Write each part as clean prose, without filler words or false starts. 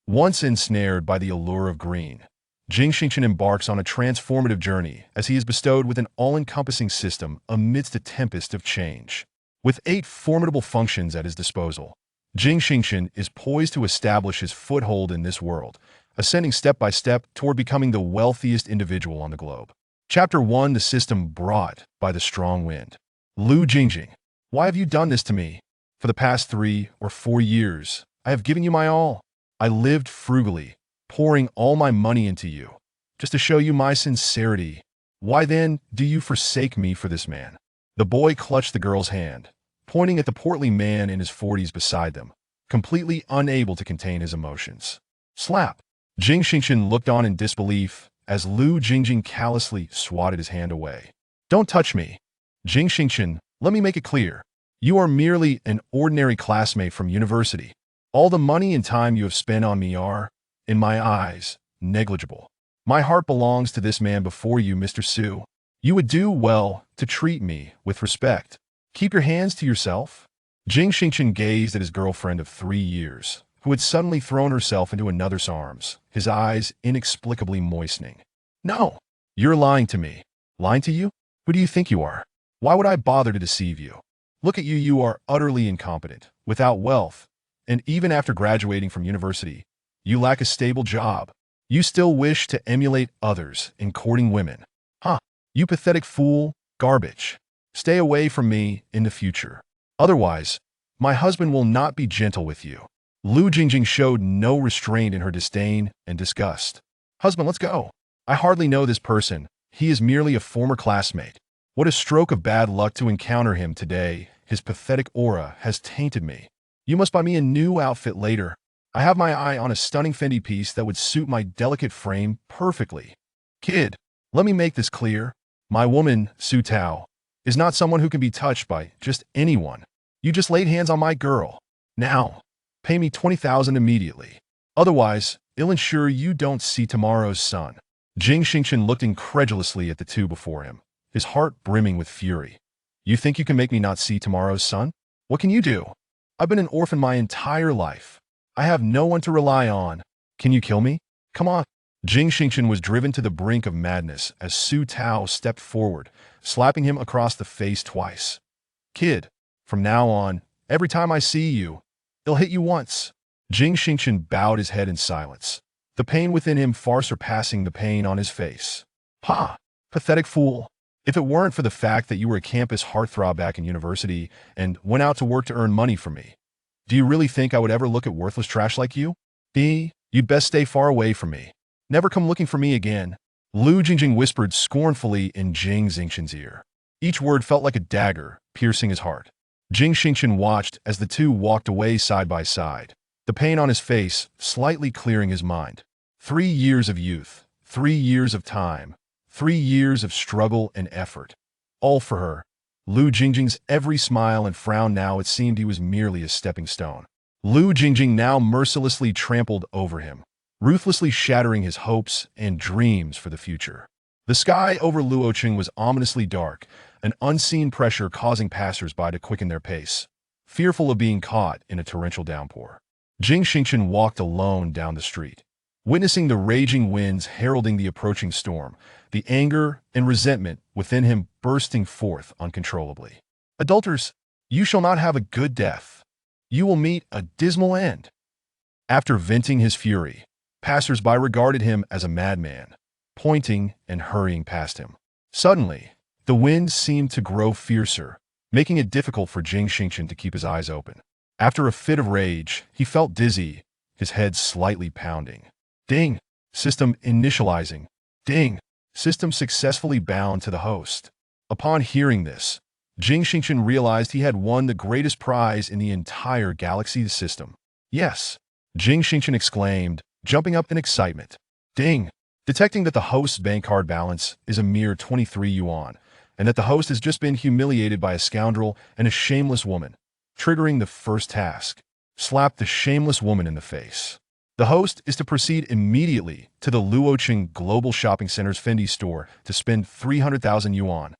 Once ensnared by the allure of green, Jing Xingchen embarks on a transformative journey as he is bestowed with an all-encompassing system amidst a tempest of change. With 8 formidable functions at his disposal, Jing Xingchen is poised to establish his foothold in this world, ascending step by step toward becoming the wealthiest individual on the globe. Chapter 1: The System Brought by the Strong Wind. Lu Jingjing, why have you done this to me? For the past 3 or 4 years, I have given you my all. I lived frugally, pouring all my money into you, just to show you my sincerity. Why then do you forsake me for this man? The boy clutched the girl's hand, pointing at the portly man in his 40s beside them, completely unable to contain his emotions. Slap! Jing Xingchen looked on in disbelief as Lu Jingjing callously swatted his hand away. Don't touch me. Jing Xingchen, let me make it clear. You are merely an ordinary classmate from university. All the money and time you have spent on me are, in my eyes, negligible. My heart belongs to this man before you, Mr. Su. You would do well to treat me with respect. Keep your hands to yourself. Jing Xingchen gazed at his girlfriend of 3 years, who had suddenly thrown herself into another's arms, his eyes inexplicably moistening. No, you're lying to me. Lying to you? Who do you think you are? Why would I bother to deceive you? Look at you, you are utterly incompetent, without wealth, and even after graduating from university, you lack a stable job. You still wish to emulate others in courting women. Huh, you pathetic fool, garbage. Stay away from me in the future. Otherwise, my husband will not be gentle with you. Lu Jingjing showed no restraint in her disdain and disgust. Husband, let's go. I hardly know this person. He is merely a former classmate. What a stroke of bad luck to encounter him today. His pathetic aura has tainted me. You must buy me a new outfit later. I have my eye on a stunning Fendi piece that would suit my delicate frame perfectly. Kid, let me make this clear. My woman, Su Tao, is not someone who can be touched by just anyone. You just laid hands on my girl. Now, pay me 20,000 immediately. Otherwise, I'll ensure you don't see tomorrow's sun. Jing Xingchen looked incredulously at the two before him, his heart brimming with fury. You think you can make me not see tomorrow's sun? What can you do? I've been an orphan my entire life. I have no one to rely on. Can you kill me? Come on. Jing Xingchen was driven to the brink of madness as Su Tao stepped forward, slapping him across the face twice. Kid, from now on, every time I see you, I'll hit you once. Jing Xingchen bowed his head in silence, the pain within him far surpassing the pain on his face. Ha! Pathetic fool. If it weren't for the fact that you were a campus heartthrob back in university and went out to work to earn money for me, do you really think I would ever look at worthless trash like you? You'd best stay far away from me. Never come looking for me again. Lu Jingjing whispered scornfully in Jing Xingchen's ear. Each word felt like a dagger, piercing his heart. Jing Xingchen watched as the two walked away side by side, the pain on his face slightly clearing his mind. 3 years of youth, 3 years of time, 3 years of struggle and effort. All for her. Lu Jingjing's every smile and frown now it seemed he was merely a stepping stone. Lu Jingjing now mercilessly trampled over him, ruthlessly shattering his hopes and dreams for the future. The sky over Luocheng was ominously dark, an unseen pressure causing passers-by to quicken their pace, fearful of being caught in a torrential downpour. Jing Xingchen walked alone down the street, witnessing the raging winds heralding the approaching storm, the anger and resentment within him bursting forth uncontrollably. Adulterers, you shall not have a good death. You will meet a dismal end. After venting his fury, passers-by regarded him as a madman, pointing and hurrying past him. Suddenly, the wind seemed to grow fiercer, making it difficult for Jing Xingchen to keep his eyes open. After a fit of rage, he felt dizzy, his head slightly pounding. Ding! System initializing. Ding! System successfully bound to the host. Upon hearing this, Jing Xingchen realized he had won the greatest prize in the entire galaxy system. Yes! Jing Xingchen exclaimed, jumping up in excitement. Ding! Detecting that the host's bank card balance is a mere 23 yuan, and that the host has just been humiliated by a scoundrel and a shameless woman, triggering the first task. Slap the shameless woman in the face. The host is to proceed immediately to the Luocheng Global Shopping Center's Fendi store to spend 300,000 yuan.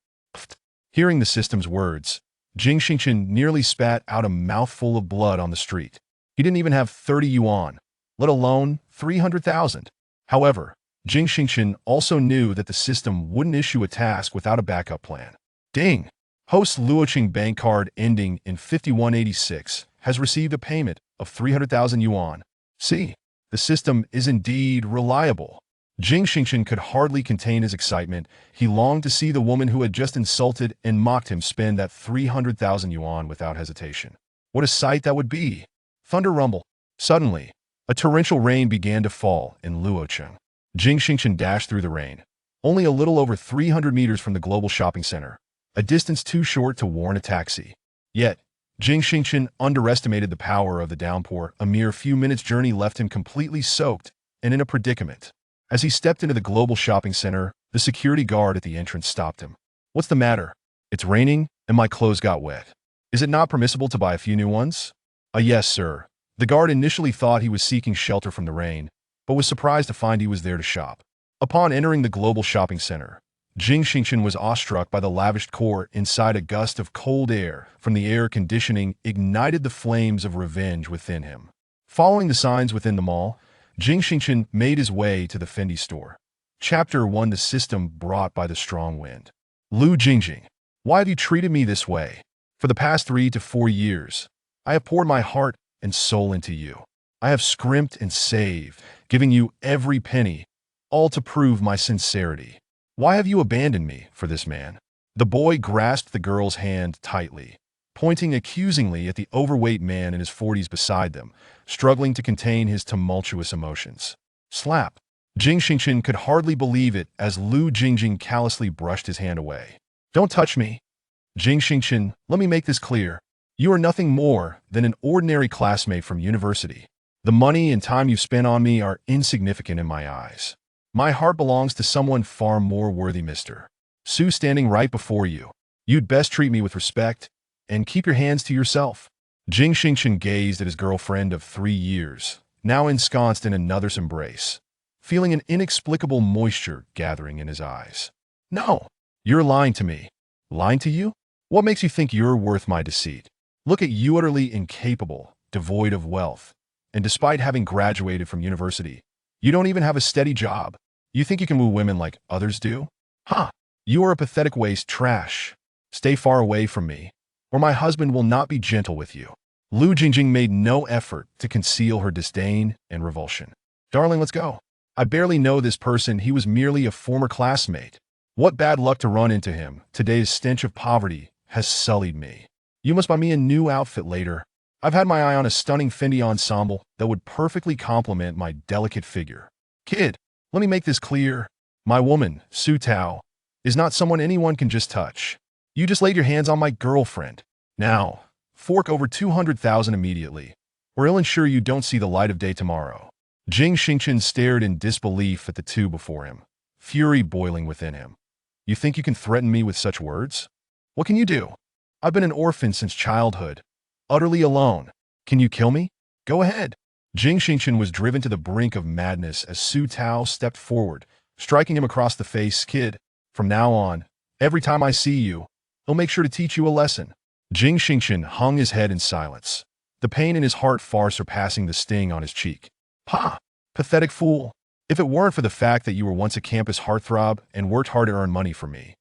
Hearing the system's words, Jing Xingchen nearly spat out a mouthful of blood on the street. He didn't even have 30 yuan. let alone 300,000. However, Jing Xingchen also knew that the system wouldn't issue a task without a backup plan. Ding! Host Luoqing bank card ending in 5186 has received a payment of 300,000 yuan. See, the system is indeed reliable. Jing Xingchen could hardly contain his excitement. He longed to see the woman who had just insulted and mocked him spend that 300,000 yuan without hesitation. What a sight that would be! Thunder rumble. Suddenly, a torrential rain began to fall in Luocheng. Jing Xingchen dashed through the rain, only a little over 300 meters from the global shopping center, a distance too short to warrant a taxi. Yet, Jing Xingchen underestimated the power of the downpour. A mere few minutes' journey left him completely soaked and in a predicament. As he stepped into the global shopping center, the security guard at the entrance stopped him. What's the matter? It's raining and my clothes got wet. Is it not permissible to buy a few new ones? Yes, sir. The guard initially thought he was seeking shelter from the rain, but was surprised to find he was there to shop. Upon entering the global shopping center, Jing Xingchen was awestruck by the lavished decor inside. A gust of cold air from the air conditioning ignited the flames of revenge within him. Following the signs within the mall, Jing Xingchen made his way to the Fendi store. Chapter 1: The System Brought by the Strong Wind. Lu Jingjing, why have you treated me this way? For the past 3 to 4 years, I have poured my heart and soul into you. I have scrimped and saved, giving you every penny, all to prove my sincerity. Why have you abandoned me for this man? The boy grasped the girl's hand tightly, pointing accusingly at the overweight man in his 40s beside them, struggling to contain his tumultuous emotions. Slap! Jing Xingchen could hardly believe it as Lu Jingjing callously brushed his hand away. Don't touch me! Jing Xingchen, let me make this clear. You are nothing more than an ordinary classmate from university. The money and time you've spent on me are insignificant in my eyes. My heart belongs to someone far more worthy, Mr. Su, standing right before you. You'd best treat me with respect and keep your hands to yourself. Jing Xingchen gazed at his girlfriend of 3 years, now ensconced in another's embrace, feeling an inexplicable moisture gathering in his eyes. No, you're lying to me. Lying to you? What makes you think you're worth my deceit? Look at you, utterly incapable, devoid of wealth, and despite having graduated from university, you don't even have a steady job. You think you can woo women like others do? Huh, you are a pathetic waste, trash. Stay far away from me, or my husband will not be gentle with you. Lu Jingjing made no effort to conceal her disdain and revulsion. Darling, let's go. I barely know this person. He was merely a former classmate. What bad luck to run into him. Today's stench of poverty has sullied me. You must buy me a new outfit later. I've had my eye on a stunning Fendi ensemble that would perfectly complement my delicate figure. Kid, let me make this clear. My woman, Su Tao, is not someone anyone can just touch. You just laid your hands on my girlfriend. Now, fork over 200,000 immediately, or I'll ensure you don't see the light of day tomorrow. Jing Xingchen stared in disbelief at the two before him, fury boiling within him. You think you can threaten me with such words? What can you do? I've been an orphan since childhood, utterly alone. Can you kill me? Go ahead. Jing Xingchen was driven to the brink of madness as Su Tao stepped forward, striking him across the face. Kid, from now on, every time I see you, I'll make sure to teach you a lesson. Jing Xingchen hung his head in silence, the pain in his heart far surpassing the sting on his cheek. Pah! Pathetic fool. If it weren't for the fact that you were once a campus heartthrob and worked hard to earn money for me,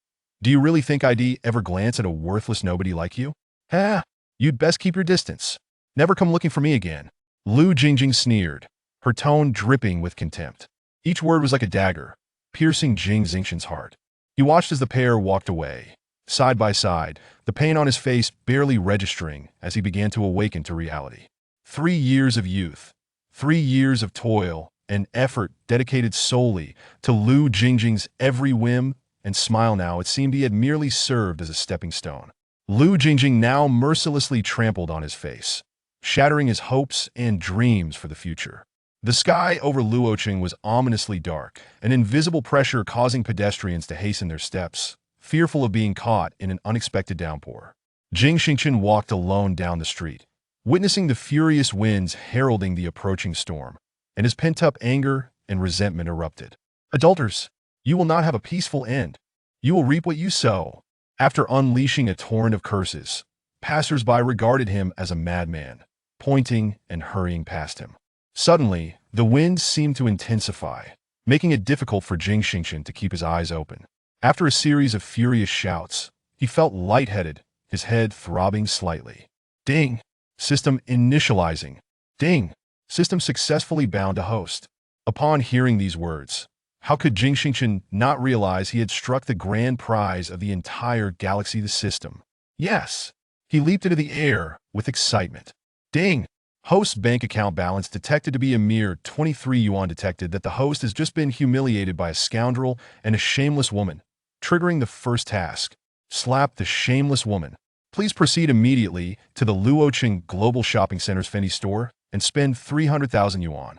do you really think I'd ever glance at a worthless nobody like you? Ha! You'd best keep your distance. Never come looking for me again. Lu Jingjing sneered, her tone dripping with contempt. Each word was like a dagger, piercing Jing Xingchen's heart. He watched as the pair walked away, side by side, the pain on his face barely registering as he began to awaken to reality. 3 years of youth, 3 years of toil and effort dedicated solely to Lu Jingjing's every whim and smile. Now it seemed he had merely served as a stepping stone. Lu Jingjing now mercilessly trampled on his face, shattering his hopes and dreams for the future. The sky over Luoqing was ominously dark, an invisible pressure causing pedestrians to hasten their steps, fearful of being caught in an unexpected downpour. Jing Xingchen walked alone down the street, witnessing the furious winds heralding the approaching storm, and his pent-up anger and resentment erupted. Adulterers, you will not have a peaceful end. You will reap what you sow. After unleashing a torrent of curses, passers-by regarded him as a madman, pointing and hurrying past him. Suddenly, The wind seemed to intensify, making it difficult for Jing Xingchen to keep his eyes open. After a series of furious shouts, he felt lightheaded, his head throbbing slightly. Ding! System initializing. Ding! System successfully bound to host. Upon hearing these words, how could Jing Xingchen not realize he had struck the grand prize of the entire galaxy, the system? Yes! He leaped into the air with excitement. Ding! Host's bank account balance detected to be a mere 23 yuan, detected that the host has just been humiliated by a scoundrel and a shameless woman, triggering the first task. Slap the shameless woman. Please proceed immediately to the Luoqing Global Shopping Center's Fendi store and spend 300,000 yuan.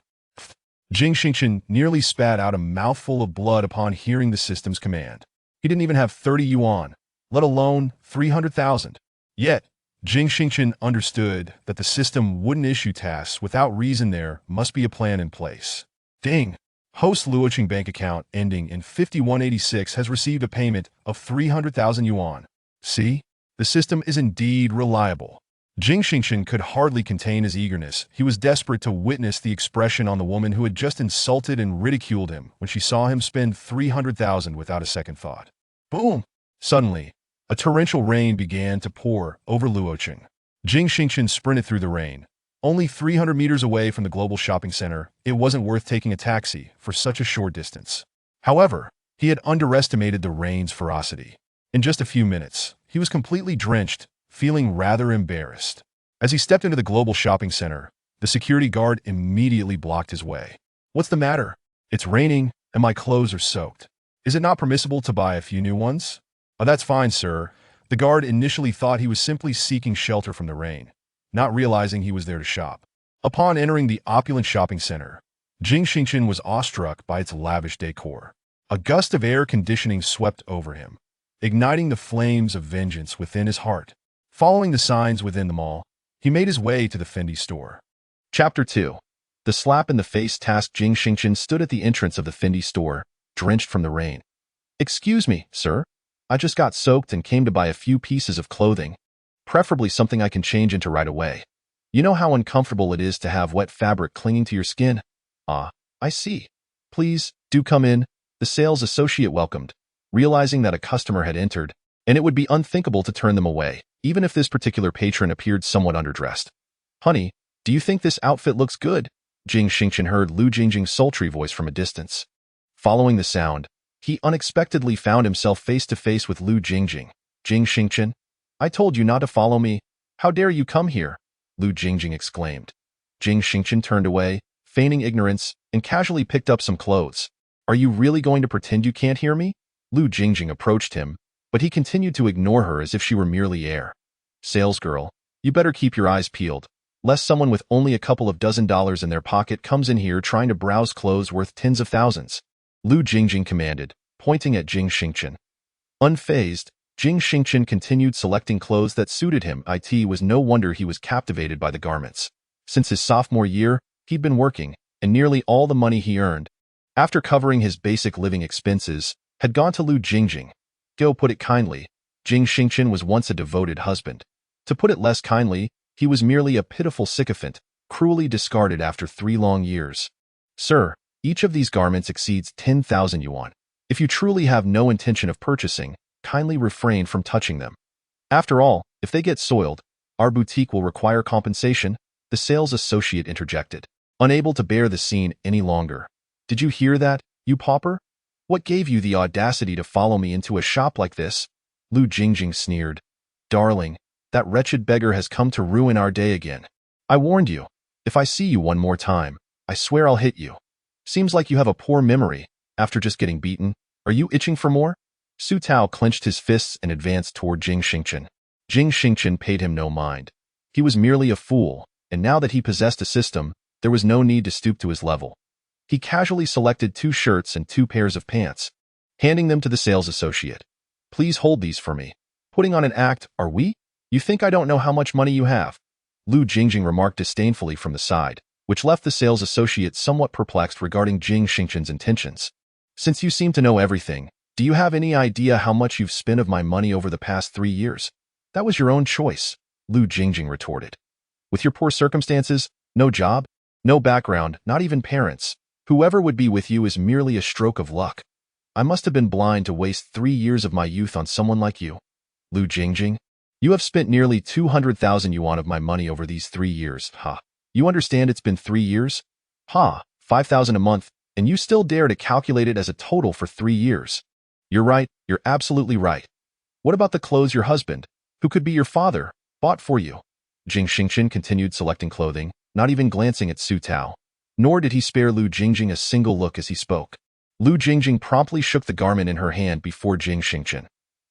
Jing Xingchen nearly spat out a mouthful of blood upon hearing the system's command. He didn't even have 30 yuan, let alone 300,000. Yet, Jing Xingchen understood that the system wouldn't issue tasks without reason. There must be a plan in place. Ding! Host Luoqing bank account ending in 5186 has received a payment of 300,000 yuan. See? The system is indeed reliable. Jing Xingchen could hardly contain his eagerness. He was desperate to witness the expression on the woman who had just insulted and ridiculed him when she saw him spend 300,000 without a second thought. Boom! Suddenly, a torrential rain began to pour over Luoqing. Jing Xingchen sprinted through the rain. Only 300 meters away from the global shopping center, it wasn't worth taking a taxi for such a short distance. However, he had underestimated the rain's ferocity. In just a few minutes, he was completely drenched, feeling rather embarrassed. As he stepped into the global shopping center, the security guard immediately blocked his way. What's the matter? It's raining, and my clothes are soaked. Is it not permissible to buy a few new ones? Oh, that's fine, sir. The guard initially thought he was simply seeking shelter from the rain, not realizing he was there to shop. Upon entering the opulent shopping center, Jing Xingchen was awestruck by its lavish decor. A gust of air conditioning swept over him, igniting the flames of vengeance within his heart. Following the signs within the mall, he made his way to the Fendi store. Chapter 2. The slap in the face task. Jing Xingchen stood at the entrance of the Fendi store, drenched from the rain. Excuse me, sir. I just got soaked and came to buy a few pieces of clothing, preferably something I can change into right away. You know how uncomfortable it is to have wet fabric clinging to your skin? Ah, I see. Please, do come in, the sales associate welcomed, realizing that a customer had entered, and it would be unthinkable to turn them away, even if this particular patron appeared somewhat underdressed. Honey, do you think this outfit looks good? Jing Xingchen heard Lu Jingjing's sultry voice from a distance. Following the sound, he unexpectedly found himself face to face with Lu Jingjing. Jing Xingchen, I told you not to follow me. How dare you come here? Lu Jingjing exclaimed. Jing Xingchen turned away, feigning ignorance, and casually picked up some clothes. Are you really going to pretend you can't hear me? Lu Jingjing approached him, but he continued to ignore her as if she were merely air. Salesgirl, you better keep your eyes peeled, lest someone with only a couple of dozen dollars in their pocket comes in here trying to browse clothes worth tens of thousands. Lu Jingjing commanded, pointing at Jing Xingchen. Unfazed, Jing Xingchen continued selecting clothes that suited him. It was no wonder he was captivated by the garments. Since his sophomore year, he'd been working, and nearly all the money he earned, after covering his basic living expenses, had gone to Lu Jingjing. To put it kindly, Jing Xingchen was once a devoted husband. To put it less kindly, he was merely a pitiful sycophant, cruelly discarded after 3 long years. Sir, each of these garments exceeds 10,000 yuan. If you truly have no intention of purchasing, kindly refrain from touching them. After all, if they get soiled, our boutique will require compensation, the sales associate interjected, unable to bear the scene any longer. Did you hear that, you pauper? What gave you the audacity to follow me into a shop like this? Lu Jingjing sneered. Darling, that wretched beggar has come to ruin our day again. I warned you. If I see you one more time, I swear I'll hit you. Seems like you have a poor memory, after just getting beaten. Are you itching for more? Su Tao clenched his fists and advanced toward Jing Xingchen. Jing Xingchen paid him no mind. He was merely a fool, and now that he possessed a system, there was no need to stoop to his level. He casually selected 2 shirts and 2 pairs of pants, handing them to the sales associate. Please hold these for me. Putting on an act, are we? You think I don't know how much money you have? Lu Jingjing remarked disdainfully from the side, which left the sales associate somewhat perplexed regarding Jing Xingchen's intentions. Since you seem to know everything, do you have any idea how much you've spent of my money over the past 3 years? That was your own choice, Lu Jingjing retorted. With your poor circumstances, no job, No background, not even parents. Whoever would be with you is merely a stroke of luck. I must have been blind to waste 3 years of my youth on someone like you. Lu Jingjing, you have spent nearly 200,000 yuan of my money over these 3 years, ha. You understand it's been 3 years? Ha, 5,000 a month, and you still dare to calculate it as a total for 3 years. You're right, you're absolutely right. What about the clothes your husband, who could be your father, bought for you? Jing Xingchen continued selecting clothing, not even glancing at Su Tao. Nor did he spare Lu Jingjing a single look as he spoke. Lu Jingjing promptly shook the garment in her hand before Jing Xingchen.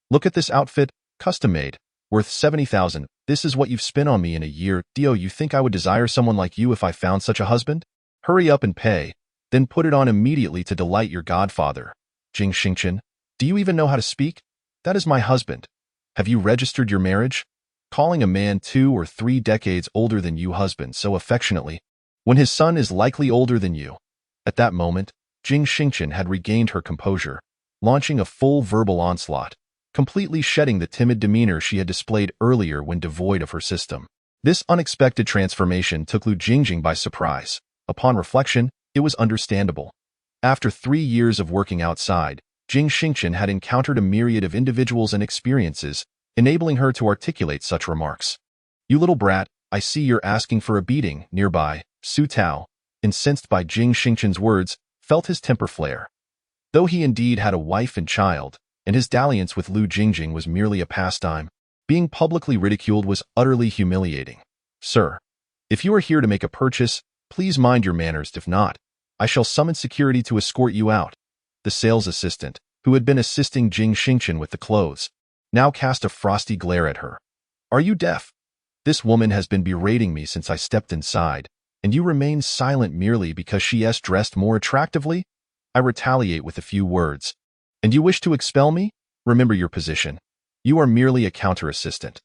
Look at this outfit, custom-made, worth 70,000. This is what you've spent on me in a year. Dio, you think I would desire someone like you if I found such a husband? Hurry up and pay, then put it on immediately to delight your godfather. Jing Xingchen, do you even know how to speak? That is my husband. Have you registered your marriage? Calling a man 2 or 3 decades older than you husband so affectionately, when his son is likely older than you. At that moment, Jing Xingchen had regained her composure, launching a full verbal onslaught, completely shedding the timid demeanor she had displayed earlier when devoid of her system. This unexpected transformation took Lu Jingjing by surprise. Upon reflection, it was understandable. After 3 years of working outside, Jing Xingchen had encountered a myriad of individuals and experiences, enabling her to articulate such remarks. You little brat, I see you're asking for a beating. Nearby, Su Tao, incensed by Jing Xingchen's words, felt his temper flare. Though he indeed had a wife and child, and his dalliance with Lu Jingjing was merely a pastime, being publicly ridiculed was utterly humiliating. Sir, if you are here to make a purchase, please mind your manners. If not, I shall summon security to escort you out. The sales assistant, who had been assisting Jing Xingchen with the clothes, now cast a frosty glare at her. Are you deaf? This woman has been berating me since I stepped inside, and you remain silent merely because she's dressed more attractively? I retaliate with a few words. And you wish to expel me? Remember your position. You are merely a counter-assistant.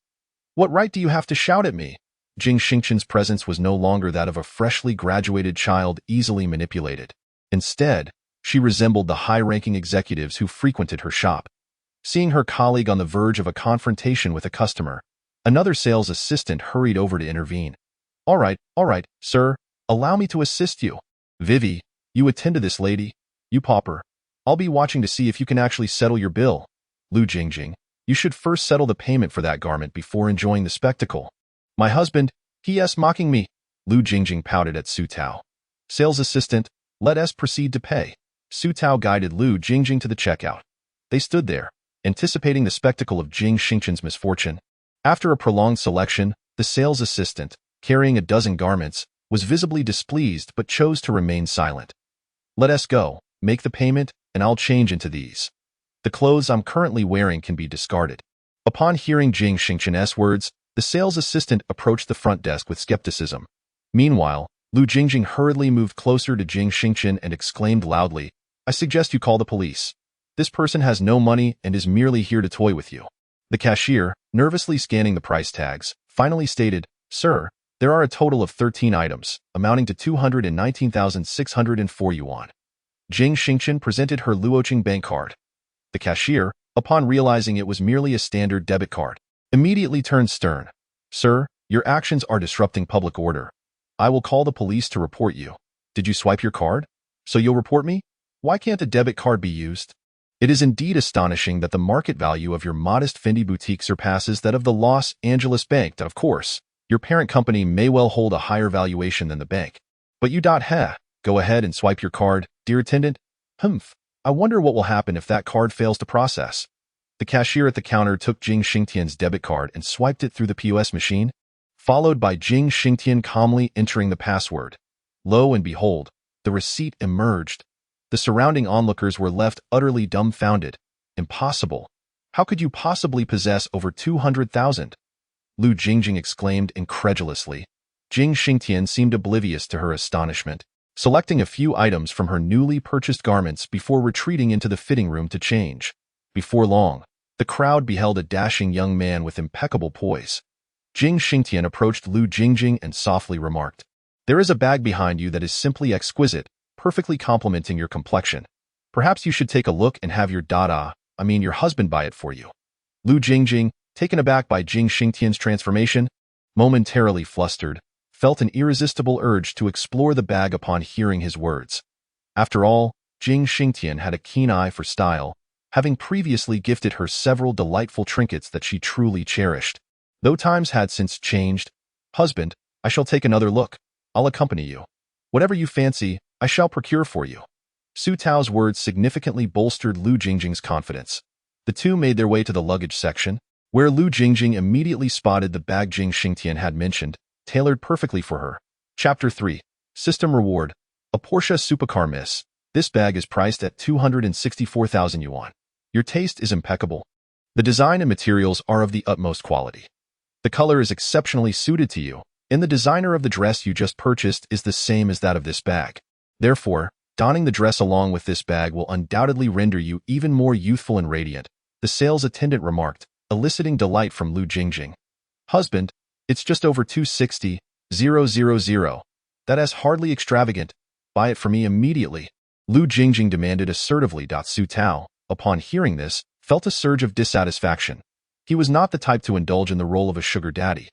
What right do you have to shout at me? Jing Xingchen's presence was no longer that of a freshly graduated child easily manipulated. Instead, she resembled the high-ranking executives who frequented her shop. Seeing her colleague on the verge of a confrontation with a customer, another sales assistant hurried over to intervene. All right, sir, allow me to assist you. Vivi, you attend to this lady. You pauper. I'll be watching to see if you can actually settle your bill. Lu Jingjing, you should first settle the payment for that garment before enjoying the spectacle. My husband, he's mocking me. Lu Jingjing pouted at Su Tao. Sales assistant, let us proceed to pay. Su Tao guided Lu Jingjing to the checkout. They stood there, anticipating the spectacle of Jing Xingchen's misfortune. After a prolonged selection, the sales assistant, carrying a dozen garments, was visibly displeased but chose to remain silent. Let us go, make the payment, and I'll change into these. The clothes I'm currently wearing can be discarded. Upon hearing Jing Xingchen's words, the sales assistant approached the front desk with skepticism. Meanwhile, Lu Jingjing hurriedly moved closer to Jing Xingchen and exclaimed loudly, I suggest you call the police. This person has no money and is merely here to toy with you. The cashier, nervously scanning the price tags, finally stated, Sir, there are a total of 13 items, amounting to 219,604 yuan. Jing Xingchen presented her Luoqing bank card. The cashier, upon realizing it was merely a standard debit card, immediately turned stern. Sir, your actions are disrupting public order. I will call the police to report you. Did you swipe your card? So you'll report me? Why can't a debit card be used? It is indeed astonishing that the market value of your modest Fendi boutique surpasses that of the Los Angeles bank. Of course, your parent company may well hold a higher valuation than the bank. But you go ahead and swipe your card, dear attendant. I wonder what will happen if that card fails to process. The cashier at the counter took Jing Xingtian's debit card and swiped it through the POS machine, followed by Jing Xingtian calmly entering the password. Lo and behold, the receipt emerged. The surrounding onlookers were left utterly dumbfounded. Impossible. How could you possibly possess over 200,000? Lu Jingjing exclaimed incredulously. Jing Xingtian seemed oblivious to her astonishment, selecting a few items from her newly purchased garments before retreating into the fitting room to change. Before long, the crowd beheld a dashing young man with impeccable poise. Jing Xingtian approached Lu Jingjing and softly remarked, There is a bag behind you that is simply exquisite, perfectly complementing your complexion. Perhaps you should take a look and have your your husband buy it for you. Lu Jingjing, taken aback by Jing Xingtian's transformation, momentarily flustered, felt an irresistible urge to explore the bag upon hearing his words. After all, Jing Xingchen had a keen eye for style, having previously gifted her several delightful trinkets that she truly cherished. Though times had since changed, "Husband, I shall take another look. I'll accompany you. Whatever you fancy, I shall procure for you." Su Tao's words significantly bolstered Lu Jingjing's confidence. The two made their way to the luggage section, where Lu Jingjing immediately spotted the bag Jing Xingchen had mentioned, tailored perfectly for her. Chapter 3. System Reward. A Porsche supercar miss. This bag is priced at 264,000 yuan. Your taste is impeccable. The design and materials are of the utmost quality. The color is exceptionally suited to you, and the designer of the dress you just purchased is the same as that of this bag. Therefore, donning the dress along with this bag will undoubtedly render you even more youthful and radiant, the sales attendant remarked, eliciting delight from Lu Jingjing. "Husband, it's just over 260,000. That is hardly extravagant. Buy it for me immediately," Lu Jingjing demanded assertively. Su Tao, upon hearing this, felt a surge of dissatisfaction. He was not the type to indulge in the role of a sugar daddy.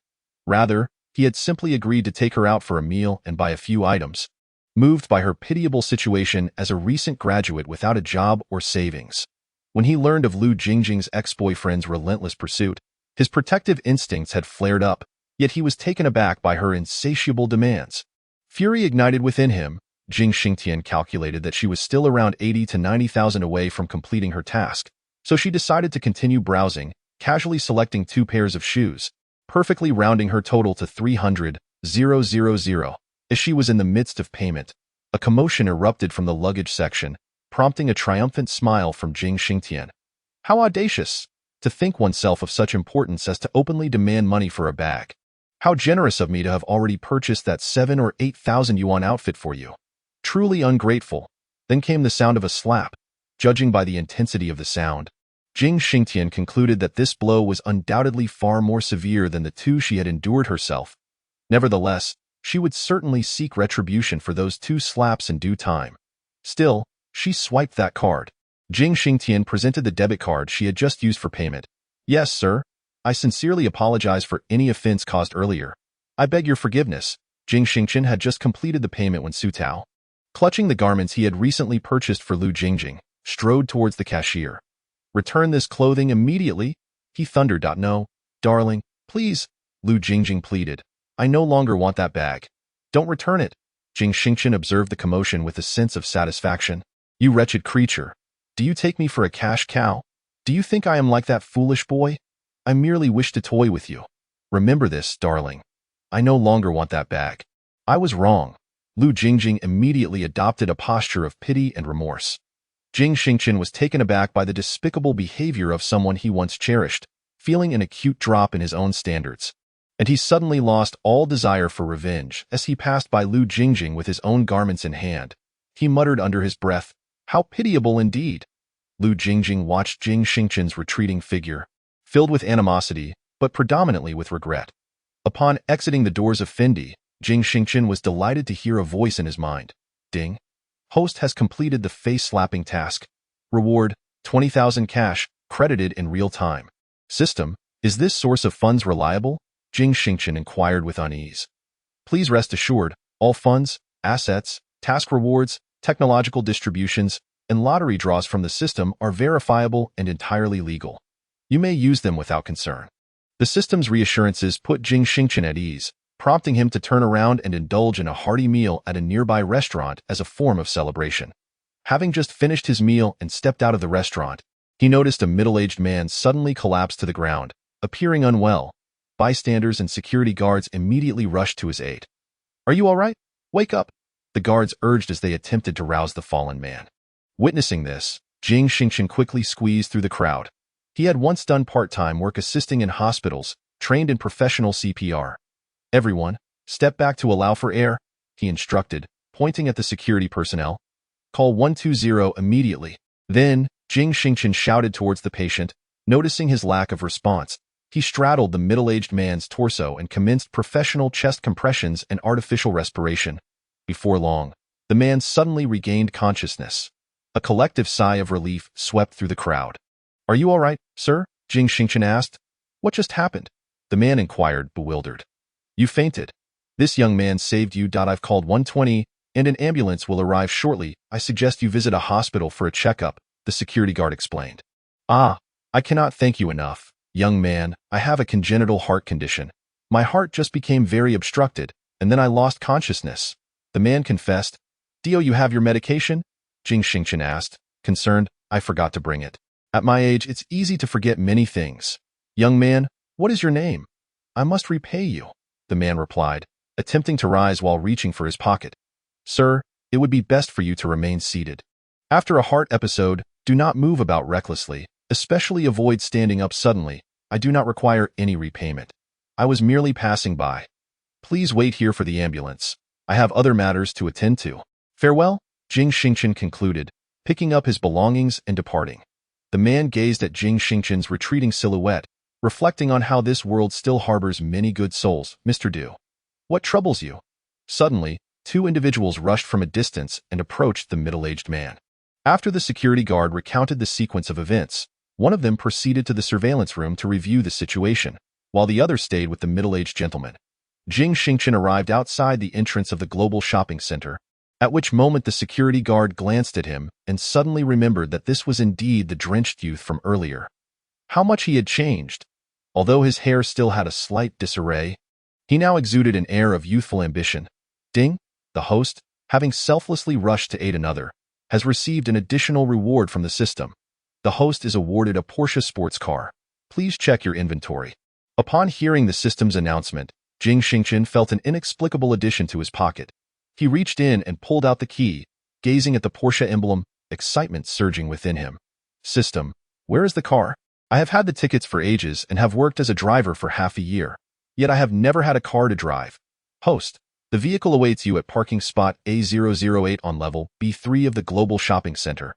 Rather, he had simply agreed to take her out for a meal and buy a few items, moved by her pitiable situation as a recent graduate without a job or savings. When he learned of Lu Jingjing's ex-boyfriend's relentless pursuit, his protective instincts had flared up, yet he was taken aback by her insatiable demands. Fury ignited within him. Jing Xingchen calculated that she was still around 80 to 90,000 away from completing her task, so she decided to continue browsing, casually selecting 2 pairs of shoes, perfectly rounding her total to 300,000. As she was in the midst of payment, a commotion erupted from the luggage section, prompting a triumphant smile from Jing Xingchen. How audacious! To think oneself of such importance as to openly demand money for a bag. How generous of me to have already purchased that 7,000 or 8,000 yuan outfit for you. Truly ungrateful. Then came the sound of a slap. Judging by the intensity of the sound, Jing Xingchen concluded that this blow was undoubtedly far more severe than the 2 she had endured herself. Nevertheless, she would certainly seek retribution for those 2 slaps in due time. Still, she swiped that card. Jing Xingchen presented the debit card she had just used for payment. "Yes, sir. I sincerely apologize for any offense caused earlier. I beg your forgiveness." Jing Xingchen had just completed the payment when Su Tao, clutching the garments he had recently purchased for Lu Jingjing, strode towards the cashier. "Return this clothing immediately," he thundered. "No, darling, please," Lu Jingjing pleaded. "I no longer want that bag." "Don't return it." Jing Xingchen observed the commotion with a sense of satisfaction. "You wretched creature. Do you take me for a cash cow? Do you think I am like that foolish boy? I merely wish to toy with you. Remember this, darling. I no longer want that bag." "I was wrong." Lu Jingjing immediately adopted a posture of pity and remorse. Jing Xingchen was taken aback by the despicable behavior of someone he once cherished, feeling an acute drop in his own standards. And he suddenly lost all desire for revenge as he passed by Lu Jingjing with his own garments in hand. He muttered under his breath, "How pitiable indeed." Lu Jingjing watched Jing Xingchen's retreating figure, filled with animosity, but predominantly with regret. Upon exiting the doors of Fendi, Jing Xingchen was delighted to hear a voice in his mind. "Ding. Host has completed the face-slapping task. Reward, 20,000 cash, credited in real time. System, is this source of funds reliable?" Jing Xingchen inquired with unease. "Please rest assured, all funds, assets, task rewards, technological distributions, and lottery draws from the system are verifiable and entirely legal. You may use them without concern." The system's reassurances put Jing Xingchen at ease, prompting him to turn around and indulge in a hearty meal at a nearby restaurant as a form of celebration. Having just finished his meal and stepped out of the restaurant, he noticed a middle-aged man suddenly collapse to the ground, appearing unwell. Bystanders and security guards immediately rushed to his aid. "Are you all right? Wake up," the guards urged as they attempted to rouse the fallen man. Witnessing this, Jing Xingchen quickly squeezed through the crowd. He had once done part-time work assisting in hospitals, trained in professional CPR. "Everyone, step back to allow for air," he instructed, pointing at the security personnel. "Call 120 immediately." Then, Jing Xingchen shouted towards the patient. Noticing his lack of response, he straddled the middle-aged man's torso and commenced professional chest compressions and artificial respiration. Before long, the man suddenly regained consciousness. A collective sigh of relief swept through the crowd. "Are you all right, sir?" Jing Xingchen asked. "What just happened?" the man inquired, bewildered. "You fainted." This young man saved you. I've called 120, and an ambulance will arrive shortly. I suggest you visit a hospital for a checkup, the security guard explained. Ah, I cannot thank you enough, young man. I have a congenital heart condition. My heart just became very obstructed, and then I lost consciousness. The man confessed. Do you have your medication? Jing Xingchen asked, concerned. I forgot to bring it. At my age, it's easy to forget many things. Young man, what is your name? I must repay you, the man replied, attempting to rise while reaching for his pocket. Sir, it would be best for you to remain seated. After a heart episode, do not move about recklessly, especially avoid standing up suddenly. I do not require any repayment. I was merely passing by. Please wait here for the ambulance. I have other matters to attend to. Farewell, Jing Xingchen concluded, picking up his belongings and departing. The man gazed at Jing Xingchen's retreating silhouette, reflecting on how this world still harbors many good souls. Mr. Du, what troubles you? Suddenly, two individuals rushed from a distance and approached the middle-aged man. After the security guard recounted the sequence of events, one of them proceeded to the surveillance room to review the situation, while the other stayed with the middle-aged gentleman. Jing Xingchen arrived outside the entrance of the global shopping center, at which moment the security guard glanced at him and suddenly remembered that this was indeed the drenched youth from earlier. How much he had changed! Although his hair still had a slight disarray, he now exuded an air of youthful ambition. Ding, the host, having selflessly rushed to aid another, has received an additional reward from the system. The host is awarded a Porsche sports car. Please check your inventory. Upon hearing the system's announcement, Jing Xingchen felt an inexplicable addition to his pocket. He reached in and pulled out the key, gazing at the Porsche emblem, excitement surging within him. System, where is the car? I have had the tickets for ages and have worked as a driver for half a year. Yet I have never had a car to drive. Host, the vehicle awaits you at parking spot A008 on level B3 of the global shopping center.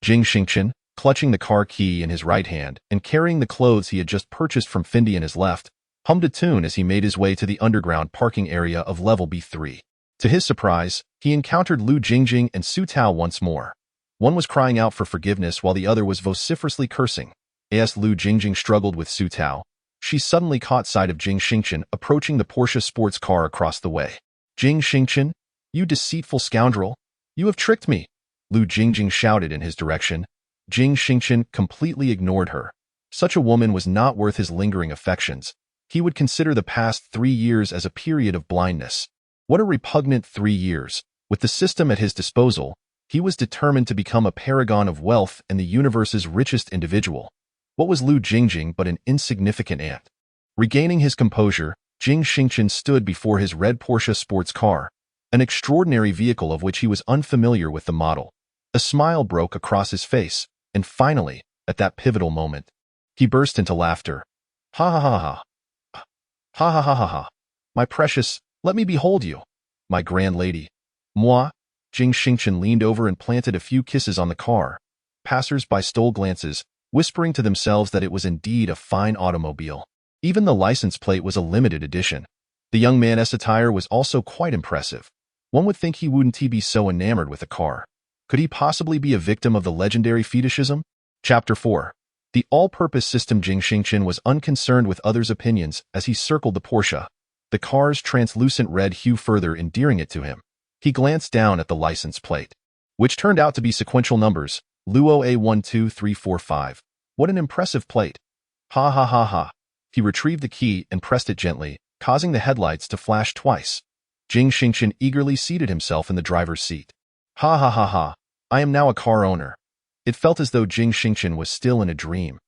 Jing Xingchen, clutching the car key in his right hand and carrying the clothes he had just purchased from Fendi in his left, hummed a tune as he made his way to the underground parking area of level B3. To his surprise, he encountered Lu Jingjing and Su Tao once more. One was crying out for forgiveness while the other was vociferously cursing. As Lu Jingjing struggled with Su Tao, she suddenly caught sight of Jing Xingchen approaching the Porsche sports car across the way. Jing Xingchen, you deceitful scoundrel! You have tricked me! Lu Jingjing shouted in his direction. Jing Xingchen completely ignored her. Such a woman was not worth his lingering affections. He would consider the past 3 years as a period of blindness. What a repugnant 3 years. With the system at his disposal, he was determined to become a paragon of wealth and the universe's richest individual. What was Lu Jingjing but an insignificant ant? Regaining his composure, Jing Xingchen stood before his red Porsche sports car, an extraordinary vehicle of which he was unfamiliar with the model. A smile broke across his face, and finally, at that pivotal moment, he burst into laughter. Ha ha ha ha. Ha ha ha ha ha. My precious, let me behold you. My grand lady. Moi. Jing Xingchen leaned over and planted a few kisses on the car. Passers-by stole glances, whispering to themselves that it was indeed a fine automobile. Even the license plate was a limited edition. The young man's attire was also quite impressive. One would think he wouldn't be so enamored with a car. Could he possibly be a victim of the legendary fetishism? Chapter 4. The all-purpose system. Jing Xingchen was unconcerned with others' opinions as he circled the Porsche, the car's translucent red hue further endearing it to him. He glanced down at the license plate, which turned out to be sequential numbers, Luo A12345. What an impressive plate. Ha ha ha ha. He retrieved the key and pressed it gently, causing the headlights to flash twice. Jing Xingchen eagerly seated himself in the driver's seat. Ha ha ha ha. I am now a car owner. It felt as though Jing Xingchen was still in a dream.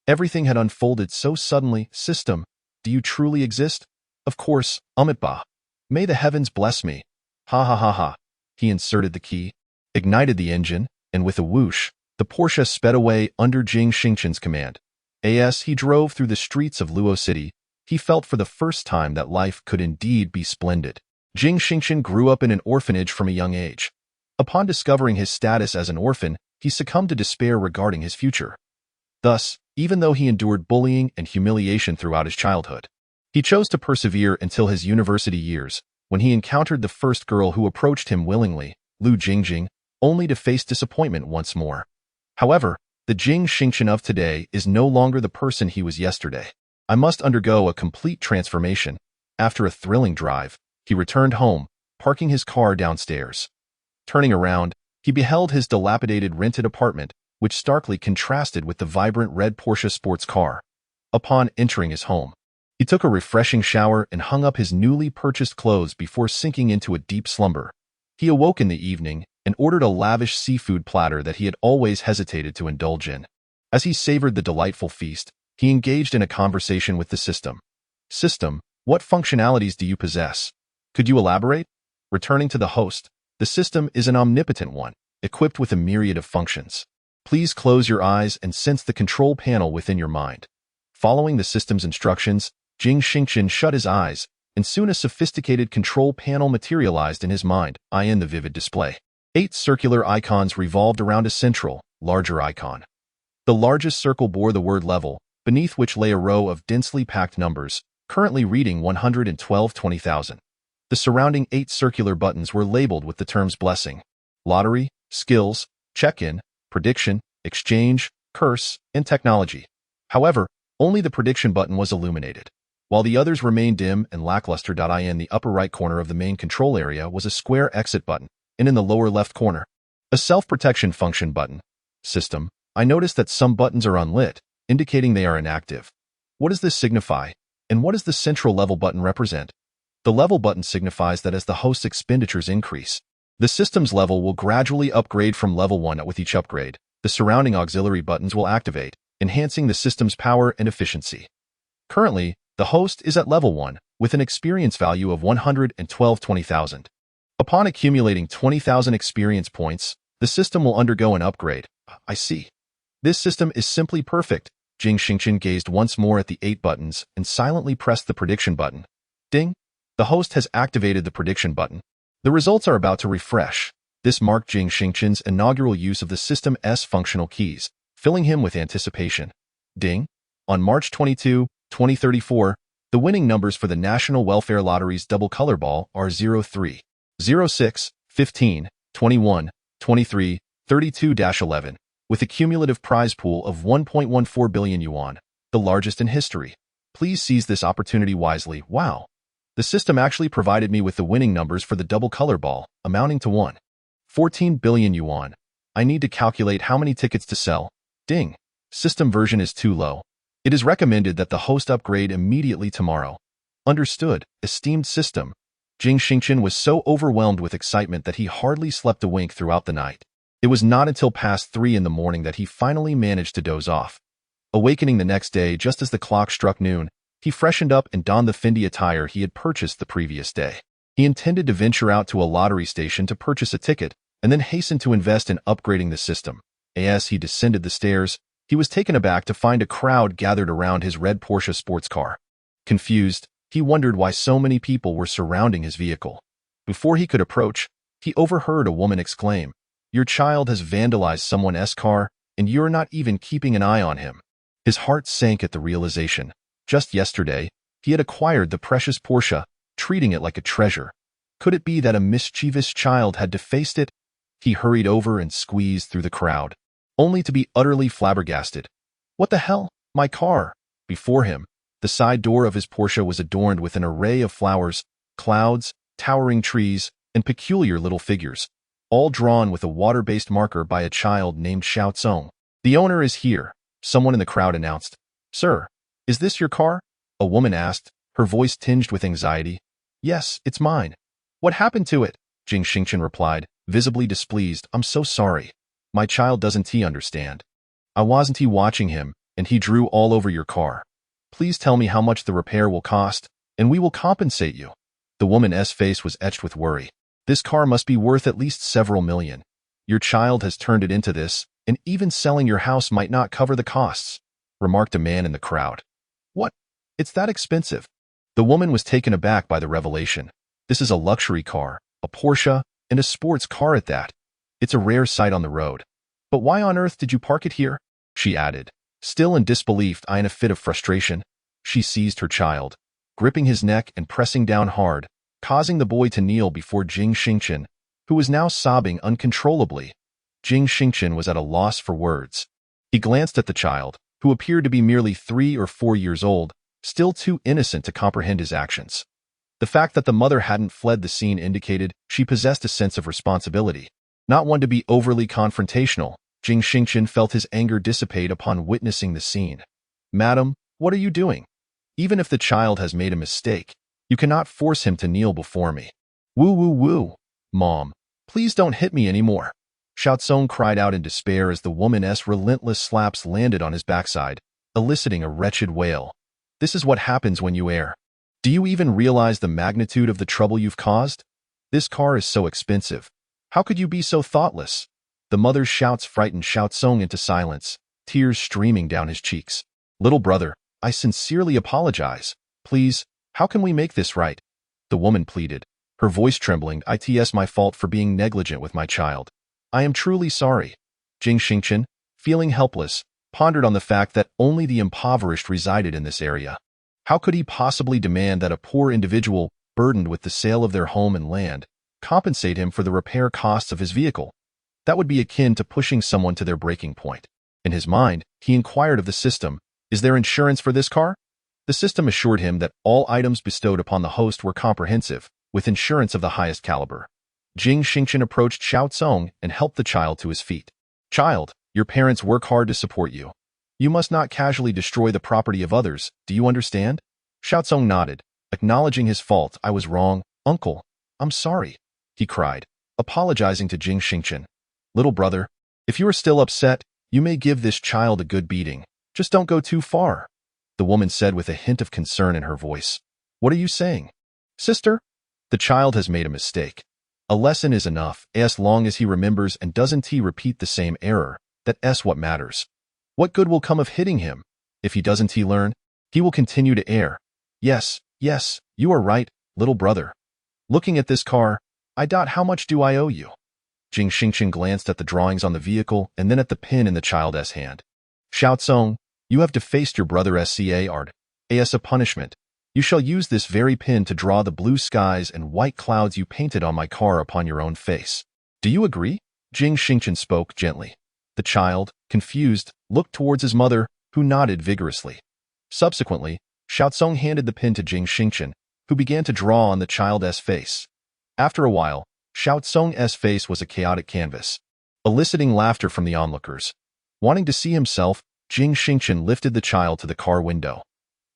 Everything had unfolded so suddenly. System, do you truly exist? Of course, Amidst. May the heavens bless me. Ha ha ha ha. He inserted the key, ignited the engine, and with a whoosh, the Porsche sped away under Jing Xingchen's command. As he drove through the streets of Luo City, he felt for the first time that life could indeed be splendid. Jing Xingchen grew up in an orphanage from a young age. Upon discovering his status as an orphan, he succumbed to despair regarding his future. Thus, even though he endured bullying and humiliation throughout his childhood, he chose to persevere until his university years, when he encountered the first girl who approached him willingly, Lu Jingjing, only to face disappointment once more. However, the Jing Xingchen of today is no longer the person he was yesterday. I must undergo a complete transformation. After a thrilling drive, He returned home, parking his car downstairs. Turning around, he beheld his dilapidated rented apartment, which starkly contrasted with the vibrant red Porsche sports car. Upon entering his home, he took a refreshing shower and hung up his newly purchased clothes before sinking into a deep slumber. He awoke in the evening and ordered a lavish seafood platter that he had always hesitated to indulge in. As he savored the delightful feast, he engaged in a conversation with the system. System, what functionalities do you possess? Could you elaborate? Returning to the host, the system is an omnipotent one, equipped with a myriad of functions. Please close your eyes and sense the control panel within your mind. Following the system's instructions, Jing Xingchen shut his eyes, and soon a sophisticated control panel materialized in his mind, in the vivid display. 8 circular icons revolved around a central, larger icon. The largest circle bore the word level, beneath which lay a row of densely packed numbers, currently reading 112,20,000. The surrounding 8 circular buttons were labeled with the terms blessing, lottery, skills, check-in, prediction, exchange, curse, and technology. However, only the prediction button was illuminated. While the others remained dim and lackluster. In the upper right corner of the main control area was a square exit button, and in the lower left corner, a self-protection function button. System, I noticed that some buttons are unlit, indicating they are inactive. What does this signify, and what does the central level button represent? The level button signifies that as the host's expenditures increase, the system's level will gradually upgrade from level 1. With each upgrade, the surrounding auxiliary buttons will activate, enhancing the system's power and efficiency. Currently, the host is at level 1, with an experience value of 112,20,000. Upon accumulating 20,000 experience points, the system will undergo an upgrade. I see. This system is simply perfect. Jing Xingchen gazed once more at the 8 buttons and silently pressed the prediction button. Ding! The host has activated the prediction button. The results are about to refresh. This marked Jing Xingchen's inaugural use of the system's functional keys, filling him with anticipation. Ding! On March 22, 2034, the winning numbers for the National Welfare Lottery's double color ball are 03, 06, 15, 21, 23, 32-11, with a cumulative prize pool of 1.14 billion yuan, the largest in history. Please seize this opportunity wisely. Wow! The system actually provided me with the winning numbers for the double color ball, amounting to 14 billion yuan. I need to calculate how many tickets to sell. Ding! System version is too low. It is recommended that the host upgrade immediately tomorrow. Understood, esteemed system. Jing Xingchen was so overwhelmed with excitement that he hardly slept a wink throughout the night. It was not until past 3 in the morning that he finally managed to doze off. Awakening the next day just as the clock struck noon, he freshened up and donned the Fendi attire he had purchased the previous day. He intended to venture out to a lottery station to purchase a ticket and then hasten to invest in upgrading the system. As he descended the stairs, he was taken aback to find a crowd gathered around his red Porsche sports car. Confused, he wondered why so many people were surrounding his vehicle. Before he could approach, he overheard a woman exclaim, "Your child has vandalized someone's car, and you're not even keeping an eye on him." His heart sank at the realization. Just yesterday, he had acquired the precious Porsche, treating it like a treasure. Could it be that a mischievous child had defaced it? He hurried over and squeezed through the crowd, only to be utterly flabbergasted. What the hell? My car! Before him, the side door of his Porsche was adorned with an array of flowers, clouds, towering trees, and peculiar little figures, all drawn with a water-based marker by a child named Xiao Zong. "The owner is here," someone in the crowd announced. "Sir, is this your car?" a woman asked, her voice tinged with anxiety. "Yes, it's mine." "What happened to it?" Jing Xingchen replied, visibly displeased. "I'm so sorry. My child doesn't understand. I wasn't watching him, and he drew all over your car. Please tell me how much the repair will cost, and we will compensate you." The woman's face was etched with worry. "This car must be worth at least several million. Your child has turned it into this, and even selling your house might not cover the costs," remarked a man in the crowd. "What? It's that expensive?" The woman was taken aback by the revelation. "This is a luxury car, a Porsche, and a sports car at that. It's a rare sight on the road. But why on earth did you park it here?" she added, still in disbelief. In a fit of frustration, she seized her child, gripping his neck and pressing down hard, causing the boy to kneel before Jing Xingchen, who was now sobbing uncontrollably. Jing Xingchen was at a loss for words. He glanced at the child, who appeared to be merely 3 or 4 years old, still too innocent to comprehend his actions. The fact that the mother hadn't fled the scene indicated she possessed a sense of responsibility. Not one to be overly confrontational, Jing Xingchen felt his anger dissipate upon witnessing the scene. "Madam, what are you doing? Even if the child has made a mistake, you cannot force him to kneel before me." "Woo woo woo. Mom, please don't hit me anymore." Xiaozong cried out in despair as the woman's relentless slaps landed on his backside, eliciting a wretched wail. "This is what happens when you err. Do you even realize the magnitude of the trouble you've caused? This car is so expensive. How could you be so thoughtless?" The mother's shouts frightened Xiaozong into silence, tears streaming down his cheeks. "Little brother, I sincerely apologize. Please, how can we make this right?" The woman pleaded, her voice trembling. "It's my fault for being negligent with my child. I am truly sorry." Jing Xingchen, feeling helpless, pondered on the fact that only the impoverished resided in this area. How could he possibly demand that a poor individual, burdened with the sale of their home and land, compensate him for the repair costs of his vehicle? That would be akin to pushing someone to their breaking point. In his mind, he inquired of the system, "Is there insurance for this car?" The system assured him that all items bestowed upon the host were comprehensive, with insurance of the highest caliber. Jing Xingchen approached Xiaozong and helped the child to his feet. "Child, your parents work hard to support you. You must not casually destroy the property of others, do you understand?" Xiaozong nodded, acknowledging his fault. "I was wrong, uncle. I'm sorry," he cried, apologizing to Jing Xingchen. "Little brother, if you are still upset, you may give this child a good beating. Just don't go too far," the woman said with a hint of concern in her voice. "What are you saying?" "Sister, the child has made a mistake. A lesson is enough, as long as he remembers and doesn't repeat the same error. That's what matters. What good will come of hitting him? If he doesn't learn, he will continue to err." Yes, you are right, little brother. Looking at this car, how much do I owe you?" Jing Xingchen glanced at the drawings on the vehicle and then at the pin in the child's hand. "Xiaozong, you have defaced your brother's card. As a punishment, you shall use this very pin to draw the blue skies and white clouds you painted on my car upon your own face. Do you agree?" Jing Xingchen spoke gently. The child, confused, looked towards his mother, who nodded vigorously. Subsequently, Xiaozong handed the pin to Jing Xingchen, who began to draw on the child's face. After a while, Xiaozong's face was a chaotic canvas, eliciting laughter from the onlookers. Wanting to see himself, Jing Xingchen lifted the child to the car window.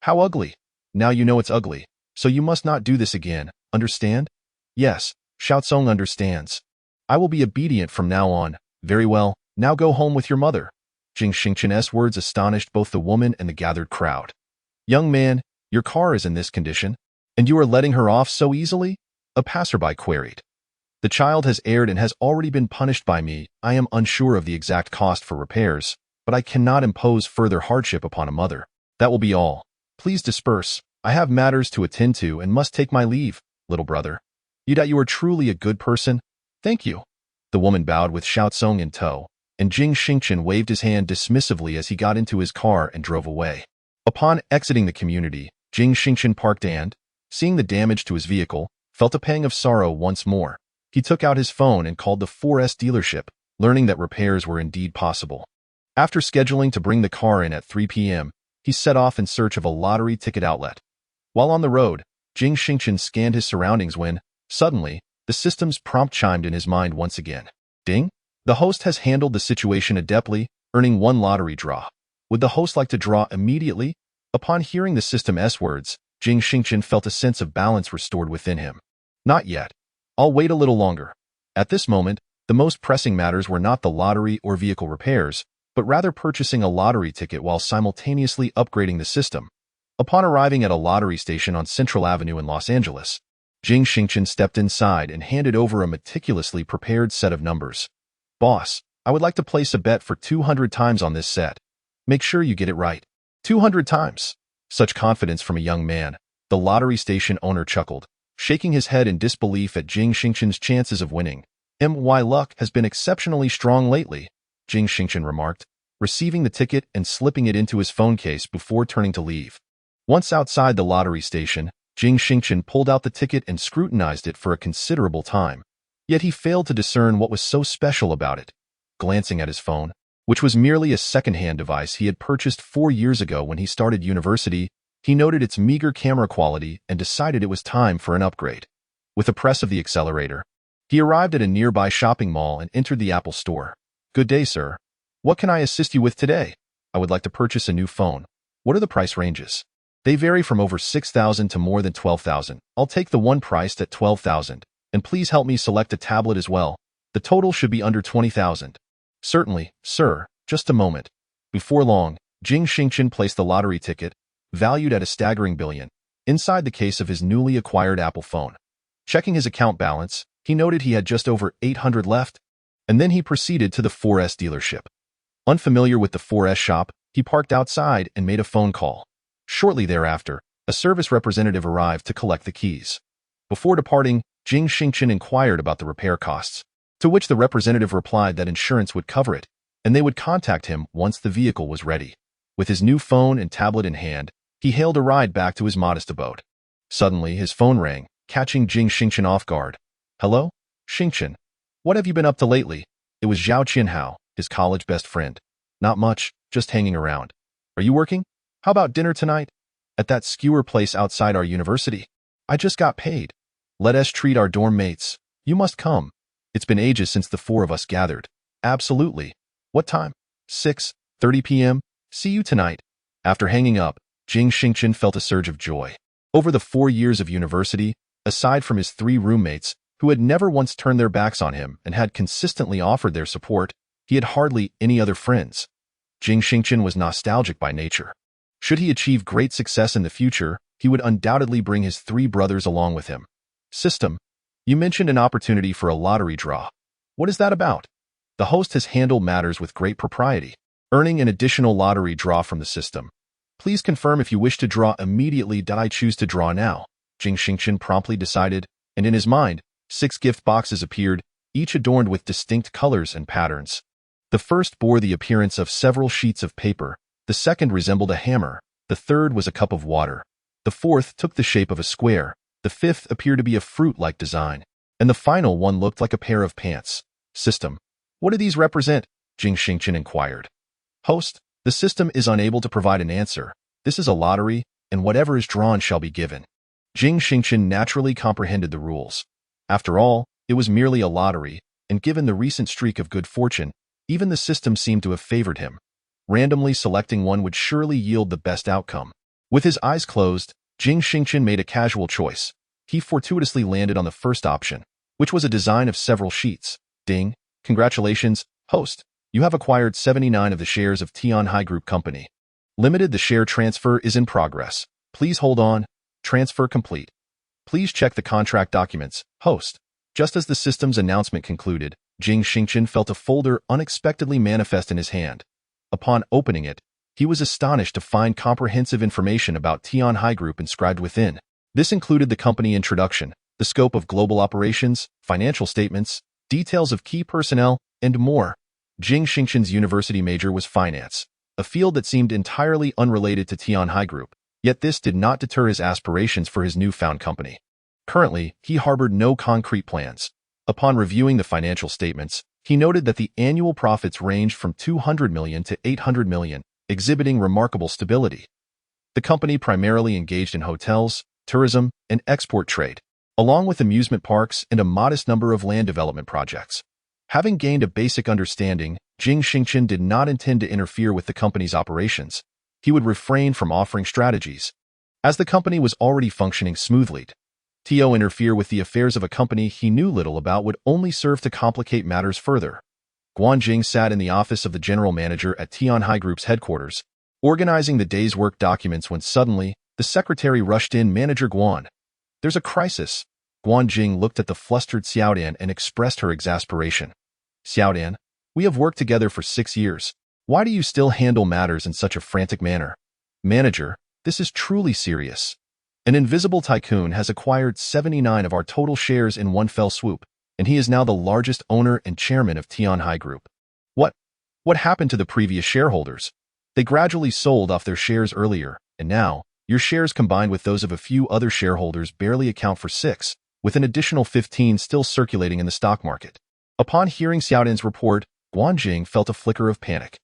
"How ugly. Now you know it's ugly, so you must not do this again, understand?" "Yes, Xiaozong understands. I will be obedient from now on." "Very well, now go home with your mother." Jing Xingchen's words astonished both the woman and the gathered crowd. "Young man, your car is in this condition, and you are letting her off so easily?" a passerby queried. "The child has erred and has already been punished by me. I am unsure of the exact cost for repairs, but I cannot impose further hardship upon a mother. That will be all. Please disperse. I have matters to attend to and must take my leave, little brother." You are truly a good person. Thank you." The woman bowed with Xiaozong in tow, and Jing Xingchen waved his hand dismissively as he got into his car and drove away. Upon exiting the community, Jing Xingchen parked and, seeing the damage to his vehicle, felt a pang of sorrow once more. He took out his phone and called the 4S dealership, learning that repairs were indeed possible. After scheduling to bring the car in at 3 p.m., he set off in search of a lottery ticket outlet. While on the road, Jing Xingchen scanned his surroundings when, suddenly, the system's prompt chimed in his mind once again. Ding! The host has handled the situation adeptly, earning 1 lottery draw. Would the host like to draw immediately? Upon hearing the system's words, Jing Xingchen felt a sense of balance restored within him. Not yet. I'll wait a little longer. At this moment, the most pressing matters were not the lottery or vehicle repairs, but rather purchasing a lottery ticket while simultaneously upgrading the system. Upon arriving at a lottery station on Central Avenue in Los Angeles, Jing Xingchen stepped inside and handed over a meticulously prepared set of numbers. "Boss, I would like to place a bet for 200 times on this set. Make sure you get it right." 200 times. Such confidence from a young man, the lottery station owner chuckled, shaking his head in disbelief at Jing Xingchen's chances of winning. "My luck has been exceptionally strong lately," Jing Xingchen remarked, receiving the ticket and slipping it into his phone case before turning to leave. Once outside the lottery station, Jing Xingchen pulled out the ticket and scrutinized it for a considerable time. Yet he failed to discern what was so special about it. Glancing at his phone, which was merely a second-hand device he had purchased 4 years ago when he started university, He noted its meager camera quality and decided it was time for an upgrade. With a press of the accelerator, he arrived at a nearby shopping mall and entered the Apple store. "Good day, sir. What can I assist you with today? I would like to purchase a new phone. What are the price ranges?" "They vary from over 6,000 to more than 12,000. I'll take the one priced at 12,000. And please help me select a tablet as well. The total should be under 20,000. "Certainly, sir. Just a moment." Before long, Jing Xingchen placed the lottery ticket, valued at a staggering billion, inside the case of his newly acquired Apple phone. Checking his account balance, he noted he had just over 800 left, and then he proceeded to the 4S dealership. Unfamiliar with the 4S shop, he parked outside and made a phone call. Shortly thereafter, a service representative arrived to collect the keys. Before departing, Jing Xingchen inquired about the repair costs, to which the representative replied that insurance would cover it, and they would contact him once the vehicle was ready. With his new phone and tablet in hand, he hailed a ride back to his modest abode. Suddenly, his phone rang, catching Jing Xingchen off guard. "Hello? Xingchen. What have you been up to lately?" It was Zhao Qianhao, his college best friend. "Not much, just hanging around." "Are you working? How about dinner tonight? At that skewer place outside our university. I just got paid. Let us treat our dorm mates. You must come. It's been ages since the four of us gathered." "Absolutely. What time?" 6:30 p.m. "See you tonight." After hanging up, Jing Xingchen felt a surge of joy. Over the 4 years of university, aside from his 3 roommates, who had never once turned their backs on him and had consistently offered their support, he had hardly any other friends. Jing Xingchen was nostalgic by nature. Should he achieve great success in the future, he would undoubtedly bring his 3 brothers along with him. "System, you mentioned an opportunity for a lottery draw. What is that about?" The host has handled matters with great propriety, earning an additional lottery draw from the system. "Please confirm if you wish to draw immediately. I choose to draw now." Jing Xingchen promptly decided, and in his mind, 6 gift boxes appeared, each adorned with distinct colors and patterns. The first bore the appearance of several sheets of paper, the second resembled a hammer, the third was a cup of water, the fourth took the shape of a square, the fifth appeared to be a fruit-like design, and the final one looked like a pair of pants. "System, what do these represent?" Jing Xingchen inquired. "Host, the system is unable to provide an answer. This is a lottery, and whatever is drawn shall be given." Jing Xingchen naturally comprehended the rules. After all, it was merely a lottery, and given the recent streak of good fortune, even the system seemed to have favored him. Randomly selecting one would surely yield the best outcome. With his eyes closed, Jing Xingchen made a casual choice. He fortuitously landed on the first option, which was a design of several sheets. "Ding. Congratulations, host. You have acquired 79 of the shares of Tianhai Group Company. Limited. The share transfer is in progress. Please hold on. Transfer complete. Please check the contract documents, host." Just as the system's announcement concluded, Jing Xingchen felt a folder unexpectedly manifest in his hand. Upon opening it, he was astonished to find comprehensive information about Tianhai Group inscribed within. This included the company introduction, the scope of global operations, financial statements, details of key personnel, and more. Jing Xingchen's university major was finance, a field that seemed entirely unrelated to Tianhai Group, yet this did not deter his aspirations for his newfound company. Currently, he harbored no concrete plans. Upon reviewing the financial statements, he noted that the annual profits ranged from 200 million to 800 million, exhibiting remarkable stability. The company primarily engaged in hotels, tourism, and export trade, along with amusement parks and a modest number of land development projects. Having gained a basic understanding, Jing Xingchen did not intend to interfere with the company's operations. He would refrain from offering strategies, as the company was already functioning smoothly. To interfere with the affairs of a company he knew little about would only serve to complicate matters further. Guanjing sat in the office of the general manager at Tianhai Group's headquarters, organizing the day's work documents when suddenly, the secretary rushed in. "Manager Guan, there's a crisis." Guanjing looked at the flustered Xiaodan and expressed her exasperation. "Xiaodan, we have worked together for 6 years. Why do you still handle matters in such a frantic manner?" "Manager, this is truly serious. An invisible tycoon has acquired 79 of our total shares in one fell swoop, and he is now the largest owner and chairman of Tianhai Group." What happened to the previous shareholders? "They gradually sold off their shares earlier, and now, your shares combined with those of a few other shareholders barely account for 6, with an additional 15 still circulating in the stock market." Upon hearing Xiaodan's report, Guanjing felt a flicker of panic.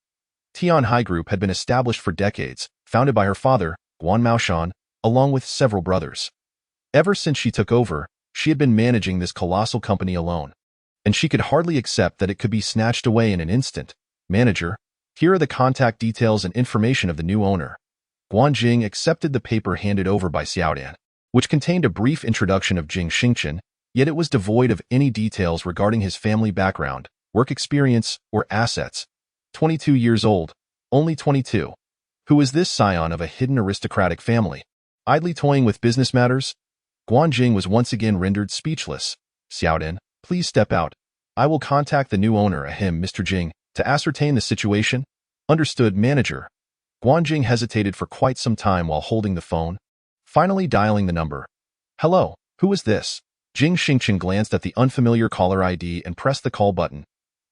Tianhai Group had been established for decades, founded by her father, Guan Maoshan, along with several brothers. Ever since she took over, she had been managing this colossal company alone, and she could hardly accept that it could be snatched away in an instant. Manager, here are the contact details and information of the new owner. Guan Jing accepted the paper handed over by Xiaodan, which contained a brief introduction of Jing Xingchen, yet it was devoid of any details regarding his family background, work experience, or assets. 22 years old, only 22. Who is this scion of a hidden aristocratic family? Idly toying with business matters? Guan Jing was once again rendered speechless. Xiaodan, please step out. I will contact the new owner, Mr. Jing, to ascertain the situation. Understood, manager. Guan Jing hesitated for quite some time while holding the phone, finally dialing the number. Hello, who is this? Jing Xingchen glanced at the unfamiliar caller ID and pressed the call button.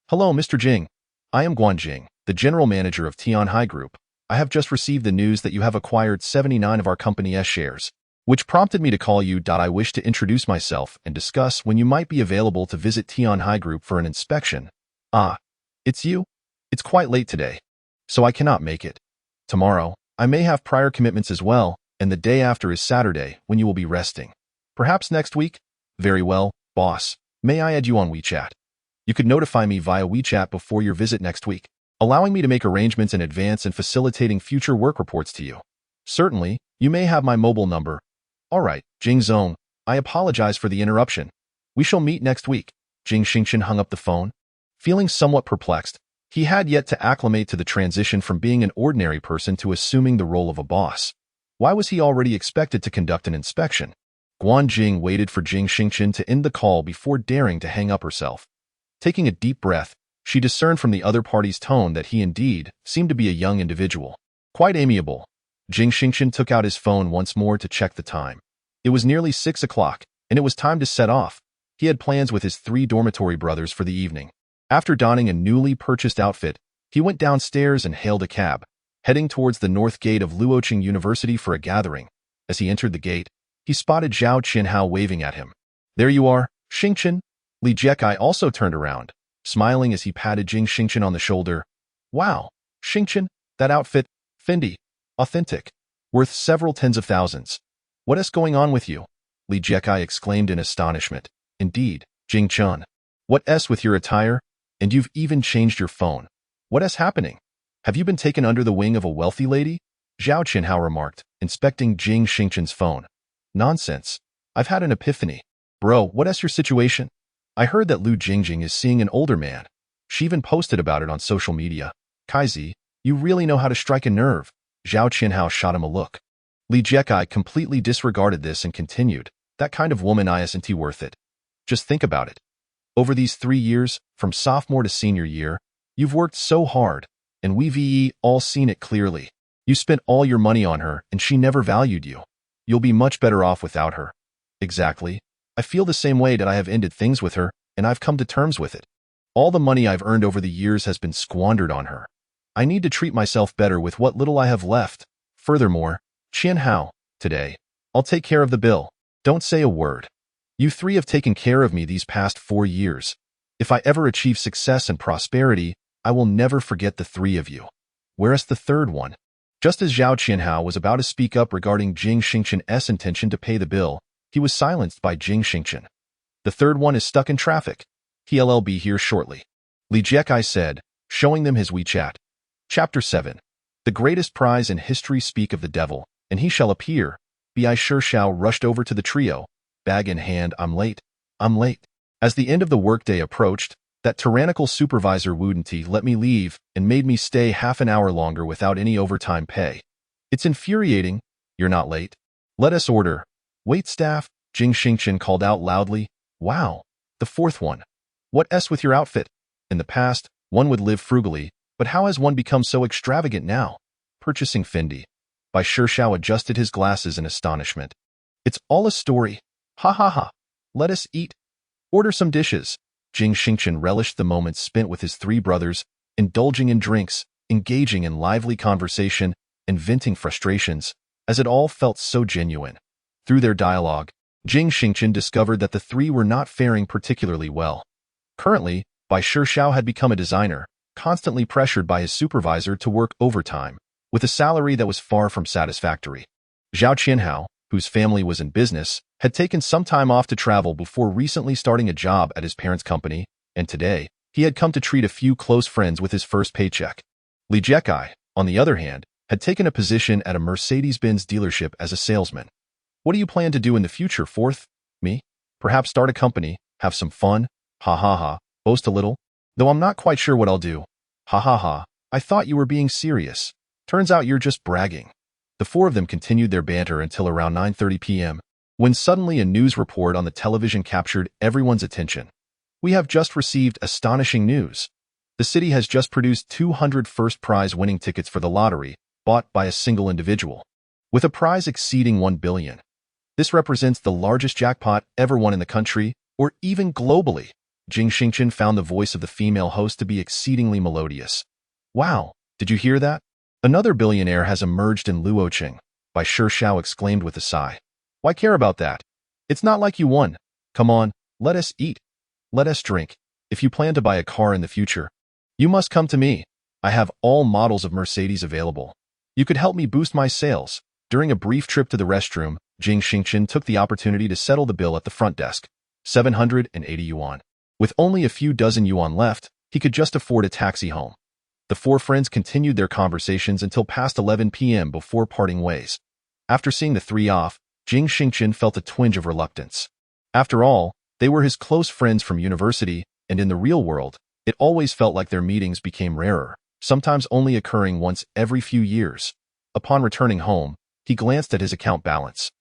Hello, Mr. Jing. I am Guan Jing, the general manager of Tianhai Group. I have just received the news that you have acquired 79 of our company's shares, which prompted me to call you. I wish to introduce myself and discuss when you might be available to visit Tianhai Group for an inspection. Ah, it's you? It's quite late today, so I cannot make it. Tomorrow, I may have prior commitments as well, and the day after is Saturday, when you will be resting. Perhaps next week? Very well, boss. May I add you on WeChat? You could notify me via WeChat before your visit next week, allowing me to make arrangements in advance and facilitating future work reports to you. Certainly, you may have my mobile number. All right, Jing Zong, I apologize for the interruption. We shall meet next week. Jing Xingchen hung up the phone. Feeling somewhat perplexed, he had yet to acclimate to the transition from being an ordinary person to assuming the role of a boss. Why was he already expected to conduct an inspection? Guan Jing waited for Jing Xingchen to end the call before daring to hang up herself. Taking a deep breath, she discerned from the other party's tone that he indeed seemed to be a young individual. Quite amiable. Jing Xingchen took out his phone once more to check the time. It was nearly 6 o'clock, and it was time to set off. He had plans with his 3 dormitory brothers for the evening. After donning a newly purchased outfit, he went downstairs and hailed a cab, heading towards the north gate of Luoqing University for a gathering. As he entered the gate, he spotted Zhao Qianhao waving at him. There you are, Xingchen. Li Jiekai also turned around, smiling as he patted Jing Xingchen on the shoulder. Wow, Xingchen, that outfit, Fendi, authentic, worth several tens of thousands. What is going on with you? Li Jiekai exclaimed in astonishment. Indeed, Jing Chun. What is with your attire? And you've even changed your phone. What is happening? Have you been taken under the wing of a wealthy lady? Zhao Qianhao remarked, inspecting Jing Xingchen's phone. Nonsense. I've had an epiphany. Bro, what is your situation? I heard that Lu Jingjing is seeing an older man. She even posted about it on social media. Kaizi, you really know how to strike a nerve. Zhao Qianhao shot him a look. Li Jiekai completely disregarded this and continued. That kind of woman isn't worth it. Just think about it. Over these 3 years, from sophomore to senior year, you've worked so hard, and we've all seen it clearly. You spent all your money on her, and she never valued you. You'll be much better off without her. Exactly. I feel the same way that I have ended things with her, and I've come to terms with it. All the money I've earned over the years has been squandered on her. I need to treat myself better with what little I have left. Furthermore, Qianhao, today, I'll take care of the bill. Don't say a word. You 3 have taken care of me these past 4 years. If I ever achieve success and prosperity, I will never forget the 3 of you. Whereas the 3rd one? Just as Zhao Qianhao was about to speak up regarding Jing Xingchen's intention to pay the bill, he was silenced by Jing Xingchen. The 3rd one is stuck in traffic. He'll be here shortly. Li Jiekai said, showing them his WeChat. Chapter 7. The greatest prize in history speak of the devil, and he shall appear. Bi Shao rushed over to the trio. Bag in hand, I'm late. As the end of the workday approached, that tyrannical supervisor Wudenty let me leave and made me stay half an hour longer without any overtime pay. It's infuriating. You're not late. Let us order. Wait, staff, Jing Xingchen called out loudly. Wow, the 4th one. What s with your outfit? In the past, one would live frugally, but how has one become so extravagant now? Purchasing Fendi. Bai Shao adjusted his glasses in astonishment. It's all a story. Ha ha ha. Let us eat. Order some dishes. Jing Xingchen relished the moments spent with his 3 brothers, indulging in drinks, engaging in lively conversation, and venting frustrations, as it all felt so genuine. Through their dialogue, Jing Xingchen discovered that the 3 were not faring particularly well. Currently, Bai Shao had become a designer, constantly pressured by his supervisor to work overtime, with a salary that was far from satisfactory. Zhao Qianhao, whose family was in business, had taken some time off to travel before recently starting a job at his parents' company, and today, he had come to treat a few close friends with his first paycheck. Li Jekai, on the other hand, had taken a position at a Mercedes-Benz dealership as a salesman. What do you plan to do in the future, Fourth? Me? Perhaps start a company, have some fun, ha ha ha, boast a little? Though I'm not quite sure what I'll do. Ha ha ha, I thought you were being serious. Turns out you're just bragging. The four of them continued their banter until around 9:30 p.m., when suddenly a news report on the television captured everyone's attention. We have just received astonishing news. The city has just produced 200 first prize winning tickets for the lottery, bought by a single individual, with a prize exceeding 1 billion. This represents the largest jackpot ever won in the country, or even globally. Jing Xingchen found the voice of the female host to be exceedingly melodious. Wow, did you hear that? Another billionaire has emerged in Luoqing, Bai Shao exclaimed with a sigh. Why care about that? It's not like you won. Come on, let us eat. Let us drink. If you plan to buy a car in the future, you must come to me. I have all models of Mercedes available. You could help me boost my sales. During a brief trip to the restroom, Jing Xingchen took the opportunity to settle the bill at the front desk. 780 yuan. With only a few dozen yuan left, he could just afford a taxi home. The four friends continued their conversations until past 11 p.m. before parting ways. After seeing the three off, Jing Xingchen felt a twinge of reluctance. After all, they were his close friends from university, and in the real world, it always felt like their meetings became rarer, sometimes only occurring once every few years. Upon returning home, he glanced at his account balance.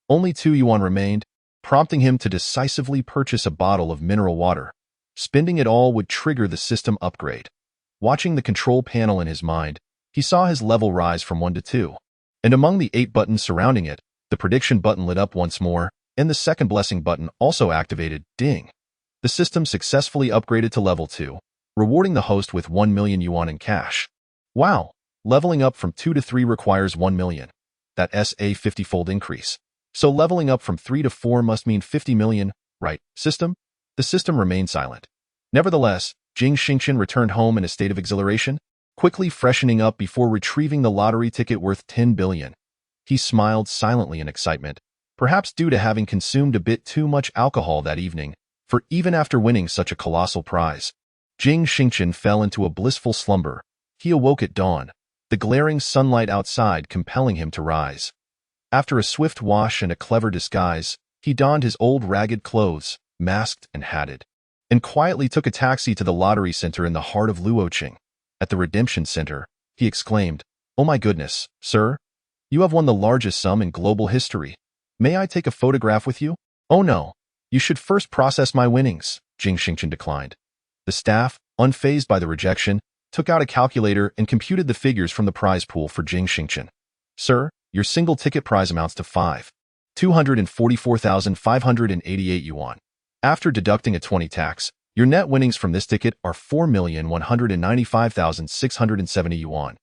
Only 2 yuan remained, prompting him to decisively purchase a bottle of mineral water. Spending it all would trigger the system upgrade. Watching the control panel in his mind, he saw his level rise from 1 to 2. And among the 8 buttons surrounding it, the prediction button lit up once more, and the second blessing button also activated. Ding! The system successfully upgraded to level 2, rewarding the host with 1 million yuan in cash. Wow! Leveling up from 2 to 3 requires 1 million. That's a 50-fold increase. So leveling up from 3 to 4 must mean 50 million, right, system? The system remained silent. Nevertheless, Jing Xingchen returned home in a state of exhilaration, quickly freshening up before retrieving the lottery ticket worth 10 billion. He smiled silently in excitement, perhaps due to having consumed a bit too much alcohol that evening, for even after winning such a colossal prize, Jing Xingchen fell into a blissful slumber. He awoke at dawn, the glaring sunlight outside compelling him to rise. After a swift wash and a clever disguise, he donned his old ragged clothes, masked and hatted, and quietly took a taxi to the lottery center in the heart of Luoqing. At the redemption center, he exclaimed, "Oh my goodness, sir! You have won the largest sum in global history. May I take a photograph with you?" "Oh no, you should first process my winnings," Jing Xingchen declined. The staff, unfazed by the rejection, took out a calculator and computed the figures from the prize pool for Jing Xingchen. "Sir, your single ticket prize amounts to 244,588 yuan. After deducting a 20 tax, your net winnings from this ticket are 4,195,670 yuan.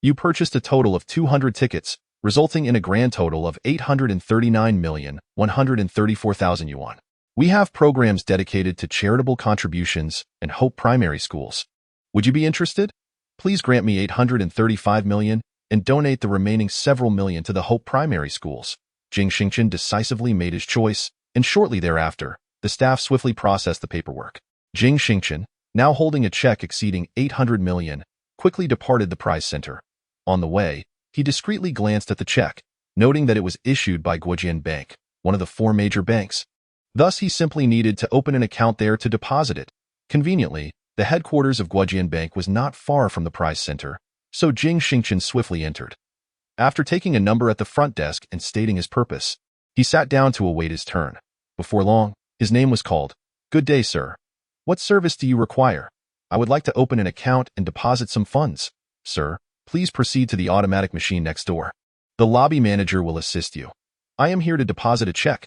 You purchased a total of 200 tickets, resulting in a grand total of 839,134,000 yuan. We have programs dedicated to charitable contributions and Hope primary schools. Would you be interested? Please grant me 835 million and donate the remaining several million to the Hope primary schools." Jing Xingchen decisively made his choice, and shortly thereafter, the staff swiftly processed the paperwork. Jing Xingchen, now holding a check exceeding 800 million, quickly departed the prize center. On the way, he discreetly glanced at the check, noting that it was issued by Guojian Bank, one of the 4 major banks. Thus, he simply needed to open an account there to deposit it. Conveniently, the headquarters of Guojian Bank was not far from the prize center, so Jing Xingchen swiftly entered. After taking a number at the front desk and stating his purpose, he sat down to await his turn. Before long, his name was called. "Good day, sir. What service do you require? I would like to open an account and deposit some funds. Sir, please proceed to the automatic machine next door. The lobby manager will assist you. I am here to deposit a check."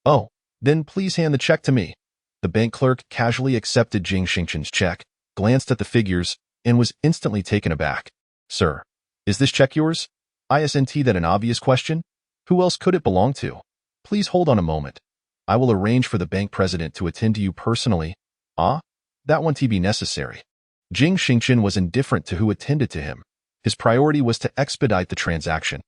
"Oh, then please hand the check to me." The bank clerk casually accepted Jing Xingchen's check, glanced at the figures, and was instantly taken aback. "Sir, is this check yours? Isn't that an obvious question? Who else could it belong to? Please hold on a moment. I will arrange for the bank president to attend to you personally." "Ah, that won't be necessary." Jing Xingchen was indifferent to who attended to him. His priority was to expedite the transaction.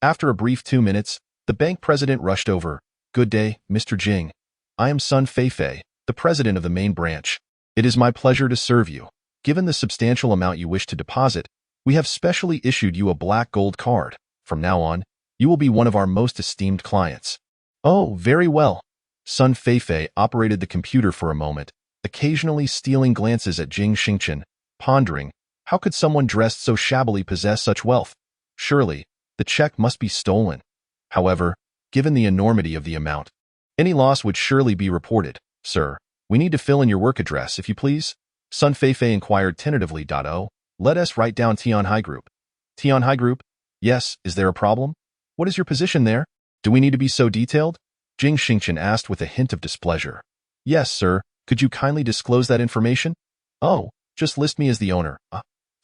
After a brief 2 minutes, the bank president rushed over. "Good day, Mr. Jing. I am Sun Feifei, the president of the main branch. It is my pleasure to serve you. Given the substantial amount you wish to deposit, we have specially issued you a black gold card. From now on, you will be one of our most esteemed clients." "Oh, very well." Sun Feifei operated the computer for a moment, occasionally stealing glances at Jing Xingchen, pondering, how could someone dressed so shabbily possess such wealth? Surely, the check must be stolen. However, given the enormity of the amount, any loss would surely be reported. "Sir, we need to fill in your work address, if you please." Sun Feifei inquired tentatively. "Oh, let us write down Tianhai Group." "Tianhai Group? Yes, is there a problem? What is your position there? Do we need to be so detailed?" Jing Xingchen asked with a hint of displeasure. "Yes, sir. Could you kindly disclose that information?" "Oh, just list me as the owner."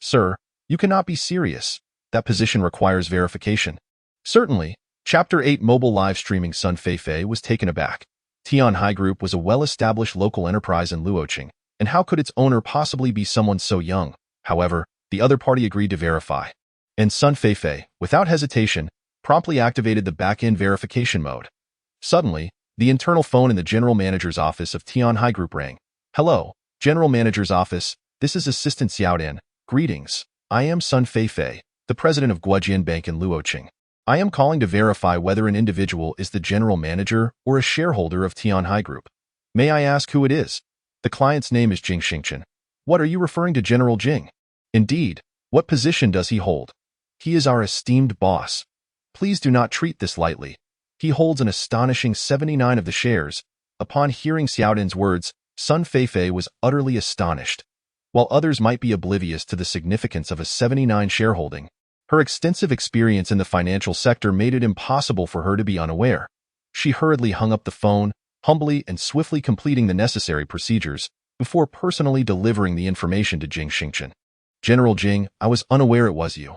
"Sir, you cannot be serious. That position requires verification." "Certainly." Chapter 8 Mobile Live Streaming. Sun Feifei was taken aback. Tianhai Group was a well-established local enterprise in Luoqing, and how could its owner possibly be someone so young? However, the other party agreed to verify. And Sun Feifei, without hesitation, promptly activated the back-end verification mode. Suddenly, the internal phone in the general manager's office of Tianhai Group rang. "Hello, general manager's office. This is Assistant Xiaodan. Greetings. I am Sun Feifei, the president of Guojian Bank in Luoqing. I am calling to verify whether an individual is the general manager or a shareholder of Tianhai Group. May I ask who it is?" "The client's name is Jing Xingchen." "What are you referring to General Jing?" "Indeed. What position does he hold?" "He is our esteemed boss. Please do not treat this lightly. He holds an astonishing 79 of the shares." Upon hearing Xiaodan's words, Sun Feifei was utterly astonished. While others might be oblivious to the significance of a 79 shareholding, her extensive experience in the financial sector made it impossible for her to be unaware. She hurriedly hung up the phone, humbly and swiftly completing the necessary procedures, before personally delivering the information to Jing Xingchen. "General Jing, I was unaware it was you.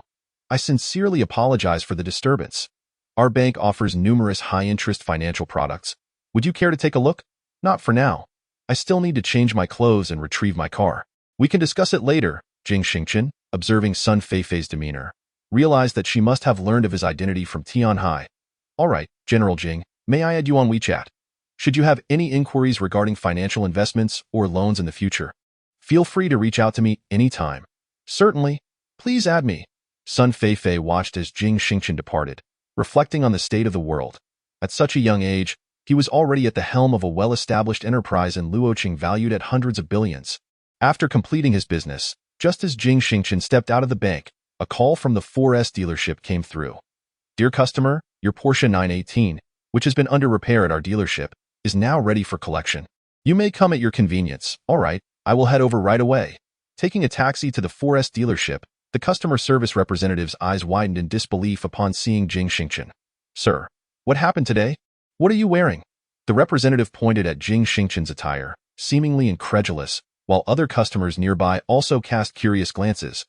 I sincerely apologize for the disturbance. Our bank offers numerous high-interest financial products. Would you care to take a look?" "Not for now. I still need to change my clothes and retrieve my car. We can discuss it later." Jing Xingchen, observing Sun Feifei's demeanor, realized that she must have learned of his identity from Tianhai. "All right, General Jing, may I add you on WeChat? Should you have any inquiries regarding financial investments or loans in the future, feel free to reach out to me anytime." "Certainly. Please add me." Sun Feifei watched as Jing Xingchen departed, reflecting on the state of the world. At such a young age, he was already at the helm of a well-established enterprise in Luoqing valued at hundreds of billions. After completing his business, just as Jing Xingchen stepped out of the bank, a call from the 4S dealership came through. "Dear customer, your Porsche 918, which has been under repair at our dealership, is now ready for collection. You may come at your convenience." "All right, I will head over right away." Taking a taxi to the 4S dealership, the customer service representative's eyes widened in disbelief upon seeing Jing Xingchen. "Sir, what happened today? What are you wearing?" The representative pointed at Jing Xingchen's attire, seemingly incredulous, while other customers nearby also cast curious glances.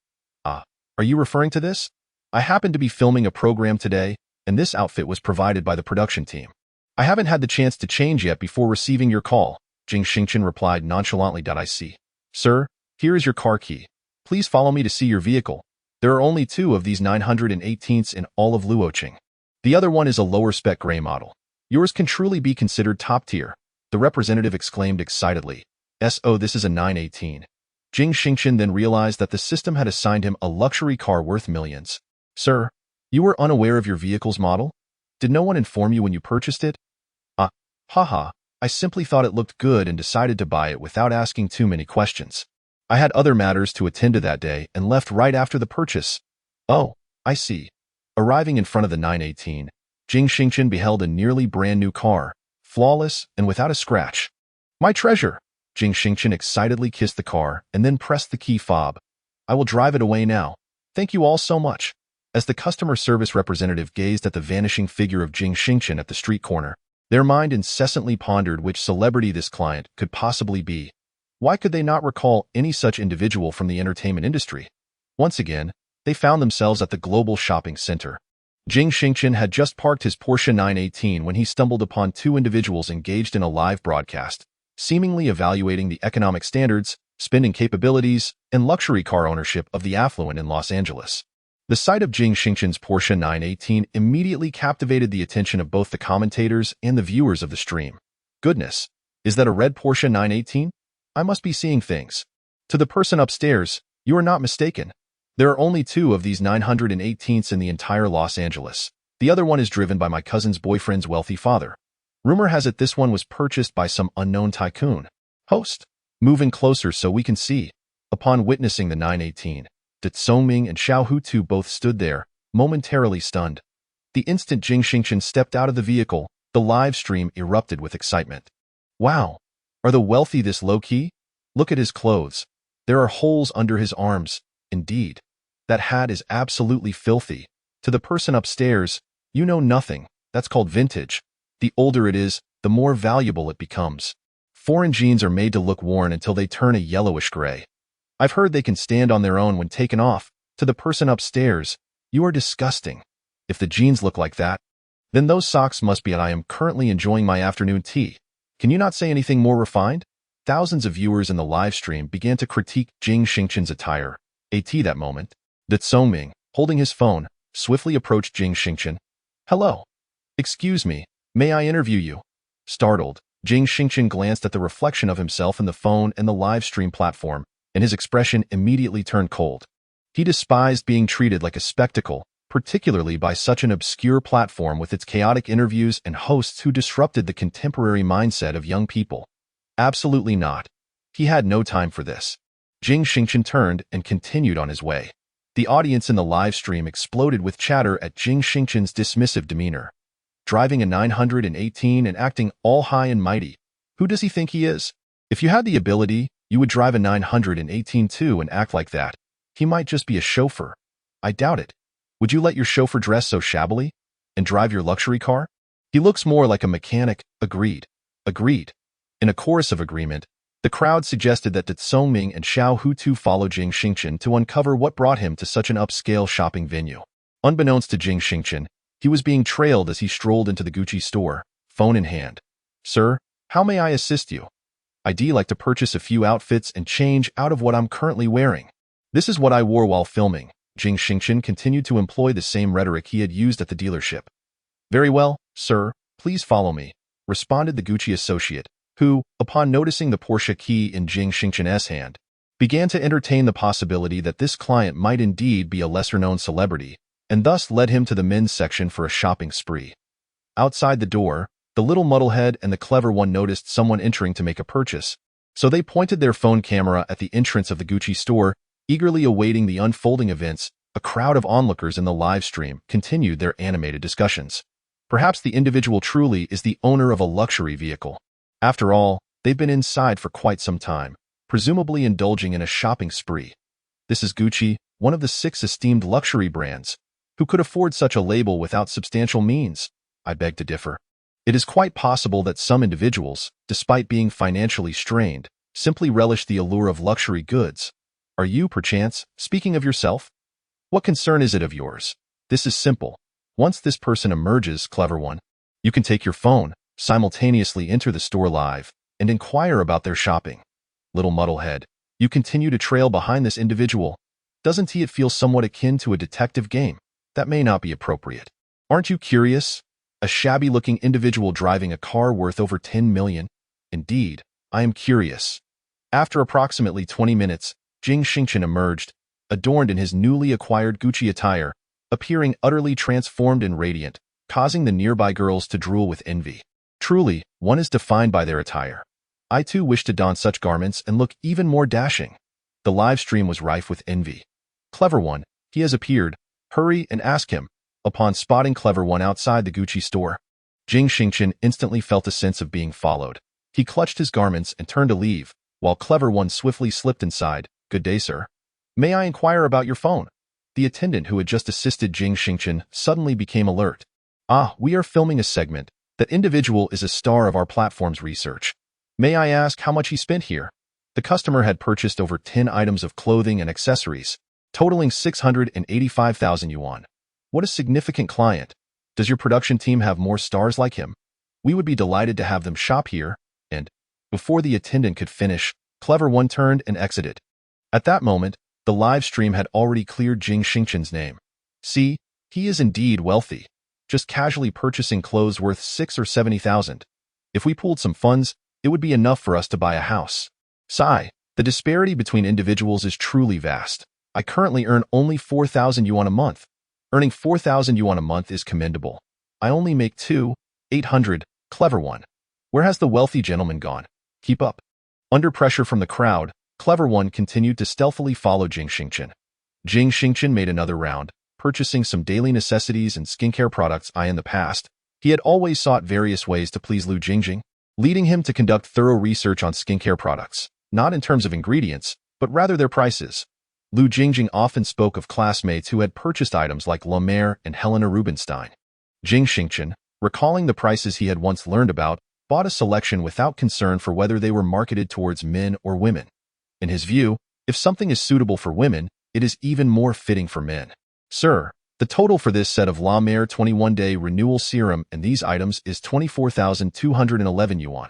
Are you referring to this? I happened to be filming a program today, and this outfit was provided by the production team. I haven't had the chance to change yet before receiving your call," Jing Xingchen replied nonchalantly. "I see. Sir, here is your car key. Please follow me to see your vehicle. There are only 2 of these 918s in all of Luoqing. The other one is a lower-spec gray model. Yours can truly be considered top-tier," the representative exclaimed excitedly. "So this is a 918. Jing Xingchen then realized that the system had assigned him a luxury car worth millions. "Sir, you were unaware of your vehicle's model? Did no one inform you when you purchased it?" Haha, I simply thought it looked good and decided to buy it without asking too many questions. I had other matters to attend to that day and left right after the purchase." "Oh, I see." Arriving in front of the 918, Jing Xingchen beheld a nearly brand-new car, flawless and without a scratch. "My treasure!" Jing Xingchen excitedly kissed the car and then pressed the key fob. "I will drive it away now. Thank you all so much." As the customer service representative gazed at the vanishing figure of Jing Xingchen at the street corner, their mind incessantly pondered which celebrity this client could possibly be. Why could they not recall any such individual from the entertainment industry? Once again, they found themselves at the global shopping center. Jing Xingchen had just parked his Porsche 918 when he stumbled upon 2 individuals engaged in a live broadcast, seemingly evaluating the economic standards, spending capabilities, and luxury car ownership of the affluent in Los Angeles. The sight of Jing Xingchen's Porsche 918 immediately captivated the attention of both the commentators and the viewers of the stream. Goodness, is that a red Porsche 918? I must be seeing things. To the person upstairs, you are not mistaken. There are only 2 of these 918s in the entire Los Angeles. The other one is driven by my cousin's boyfriend's wealthy father. Rumor has it this one was purchased by some unknown tycoon. Host, moving closer so we can see. Upon witnessing the 918, Tsongming and Xiao Hutu both stood there, momentarily stunned. The instant Jing Xingchen stepped out of the vehicle, the live stream erupted with excitement. Wow! Are the wealthy this low-key? Look at his clothes. There are holes under his arms. Indeed. That hat is absolutely filthy. To the person upstairs, you know nothing. That's called vintage. The older it is, the more valuable it becomes. Foreign jeans are made to look worn until they turn a yellowish gray. I've heard they can stand on their own when taken off. To the person upstairs, you are disgusting. If the jeans look like that, then those socks must be. I am currently enjoying my afternoon tea. Can you not say anything more refined? Thousands of viewers in the live stream began to critique Jing Xingchen's attire. That moment, Tsongming, holding his phone, swiftly approached Jing Xingchen. Hello. Excuse me, may I interview you? Startled, Jing Xingchen glanced at the reflection of himself in the phone and the live stream platform, and his expression immediately turned cold. He despised being treated like a spectacle, particularly by such an obscure platform with its chaotic interviews and hosts who disrupted the contemporary mindset of young people. Absolutely not. He had no time for this. Jing Xingchen turned and continued on his way. The audience in the live stream exploded with chatter at Jing Xingchen's dismissive demeanor. Driving a 918 and acting all high and mighty. Who does he think he is? If you had the ability, you would drive a 918 too and act like that. He might just be a chauffeur. I doubt it. Would you let your chauffeur dress so shabbily? And drive your luxury car? He looks more like a mechanic. Agreed. Agreed. In a chorus of agreement, the crowd suggested that Tsongming and Xiao Hutu follow Jing Xingchen to uncover what brought him to such an upscale shopping venue. Unbeknownst to Jing Xingchen, he was being trailed as he strolled into the Gucci store, phone in hand. Sir, how may I assist you? I'd like to purchase a few outfits and change out of what I'm currently wearing. This is what I wore while filming. Jing Xingchen continued to employ the same rhetoric he had used at the dealership. Very well, sir, please follow me, responded the Gucci associate, who, upon noticing the Porsche key in Jing Xingchen's hand, began to entertain the possibility that this client might indeed be a lesser-known celebrity, and thus led him to the men's section for a shopping spree. Outside the door, the little muddlehead and the clever one noticed someone entering to make a purchase, so they pointed their phone camera at the entrance of the Gucci store, eagerly awaiting the unfolding events. A crowd of onlookers in the live stream continued their animated discussions. Perhaps the individual truly is the owner of a luxury vehicle. After all, they've been inside for quite some time, presumably indulging in a shopping spree. This is Gucci, one of the 6 esteemed luxury brands. Who could afford such a label without substantial means? I beg to differ. It is quite possible that some individuals, despite being financially strained, simply relish the allure of luxury goods. Are you, perchance, speaking of yourself? What concern is it of yours? This is simple. Once this person emerges, clever one, you can take your phone, simultaneously enter the store live, and inquire about their shopping. Little muddlehead, you continue to trail behind this individual. Doesn't it feel somewhat akin to a detective game? That may not be appropriate. Aren't you curious? A shabby-looking individual driving a car worth over 10 million? Indeed, I am curious. After approximately 20 minutes, Jing Xingchen emerged, adorned in his newly acquired Gucci attire, appearing utterly transformed and radiant, causing the nearby girls to drool with envy. Truly, one is defined by their attire. I too wish to don such garments and look even more dashing. The live stream was rife with envy. Clever one, he has appeared. Hurry and ask him. Upon spotting Clever one outside the Gucci store, Jing Xingchen instantly felt a sense of being followed. He clutched his garments and turned to leave, while Clever one swiftly slipped inside. Good day, sir. May I inquire about your phone? The attendant who had just assisted Jing Xingchen suddenly became alert. Ah, we are filming a segment. That individual is a star of our platform's research. May I ask how much he spent here? The customer had purchased over 10 items of clothing and accessories, totaling 685,000 yuan. What a significant client. Does your production team have more stars like him? We would be delighted to have them shop here, and, before the attendant could finish, Clever one turned and exited. At that moment, the live stream had already cleared Jing Xingchen's name. See, he is indeed wealthy, just casually purchasing clothes worth 6 or 70,000. If we pooled some funds, it would be enough for us to buy a house. Sigh, the disparity between individuals is truly vast. I currently earn only 4,000 yuan a month. Earning 4,000 yuan a month is commendable. I only make 800, clever one. Where has the wealthy gentleman gone? Keep up. Under pressure from the crowd, clever one continued to stealthily follow Jing Xingchen. Jing Xingchen made another round, purchasing some daily necessities and skincare products. In the past, he had always sought various ways to please Lu Jingjing, leading him to conduct thorough research on skincare products, not in terms of ingredients, but rather their prices. Lu Jingjing often spoke of classmates who had purchased items like La Mer and Helena Rubinstein. Jing Xingchen, recalling the prices he had once learned about, bought a selection without concern for whether they were marketed towards men or women. In his view, if something is suitable for women, it is even more fitting for men. Sir, the total for this set of La Mer 21-day renewal serum and these items is 24,211 yuan.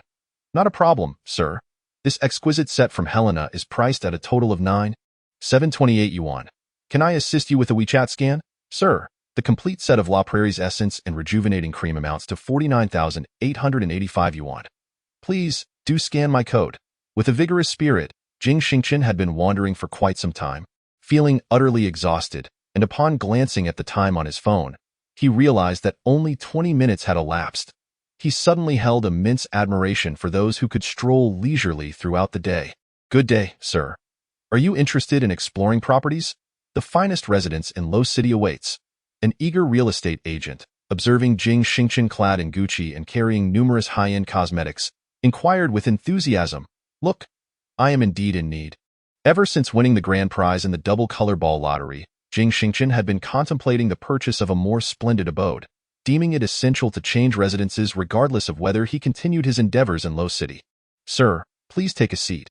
Not a problem, sir. This exquisite set from Helena is priced at a total of 9,728 yuan. Can I assist you with a WeChat scan? Sir, the complete set of La Prairie's essence and rejuvenating cream amounts to 49,885 yuan. Please, do scan my code. With a vigorous spirit, Jing Xingchen had been wandering for quite some time, feeling utterly exhausted, and upon glancing at the time on his phone, he realized that only 20 minutes had elapsed. He suddenly held immense admiration for those who could stroll leisurely throughout the day. Good day, sir. Are you interested in exploring properties? The finest residence in Lo City awaits. An eager real estate agent, observing Jing Xingchen clad in Gucci and carrying numerous high-end cosmetics, inquired with enthusiasm, "Look, I am indeed in need." Ever since winning the grand prize in the double color ball lottery, Jing Xingchen had been contemplating the purchase of a more splendid abode, deeming it essential to change residences regardless of whether he continued his endeavors in Lo City. Sir, please take a seat.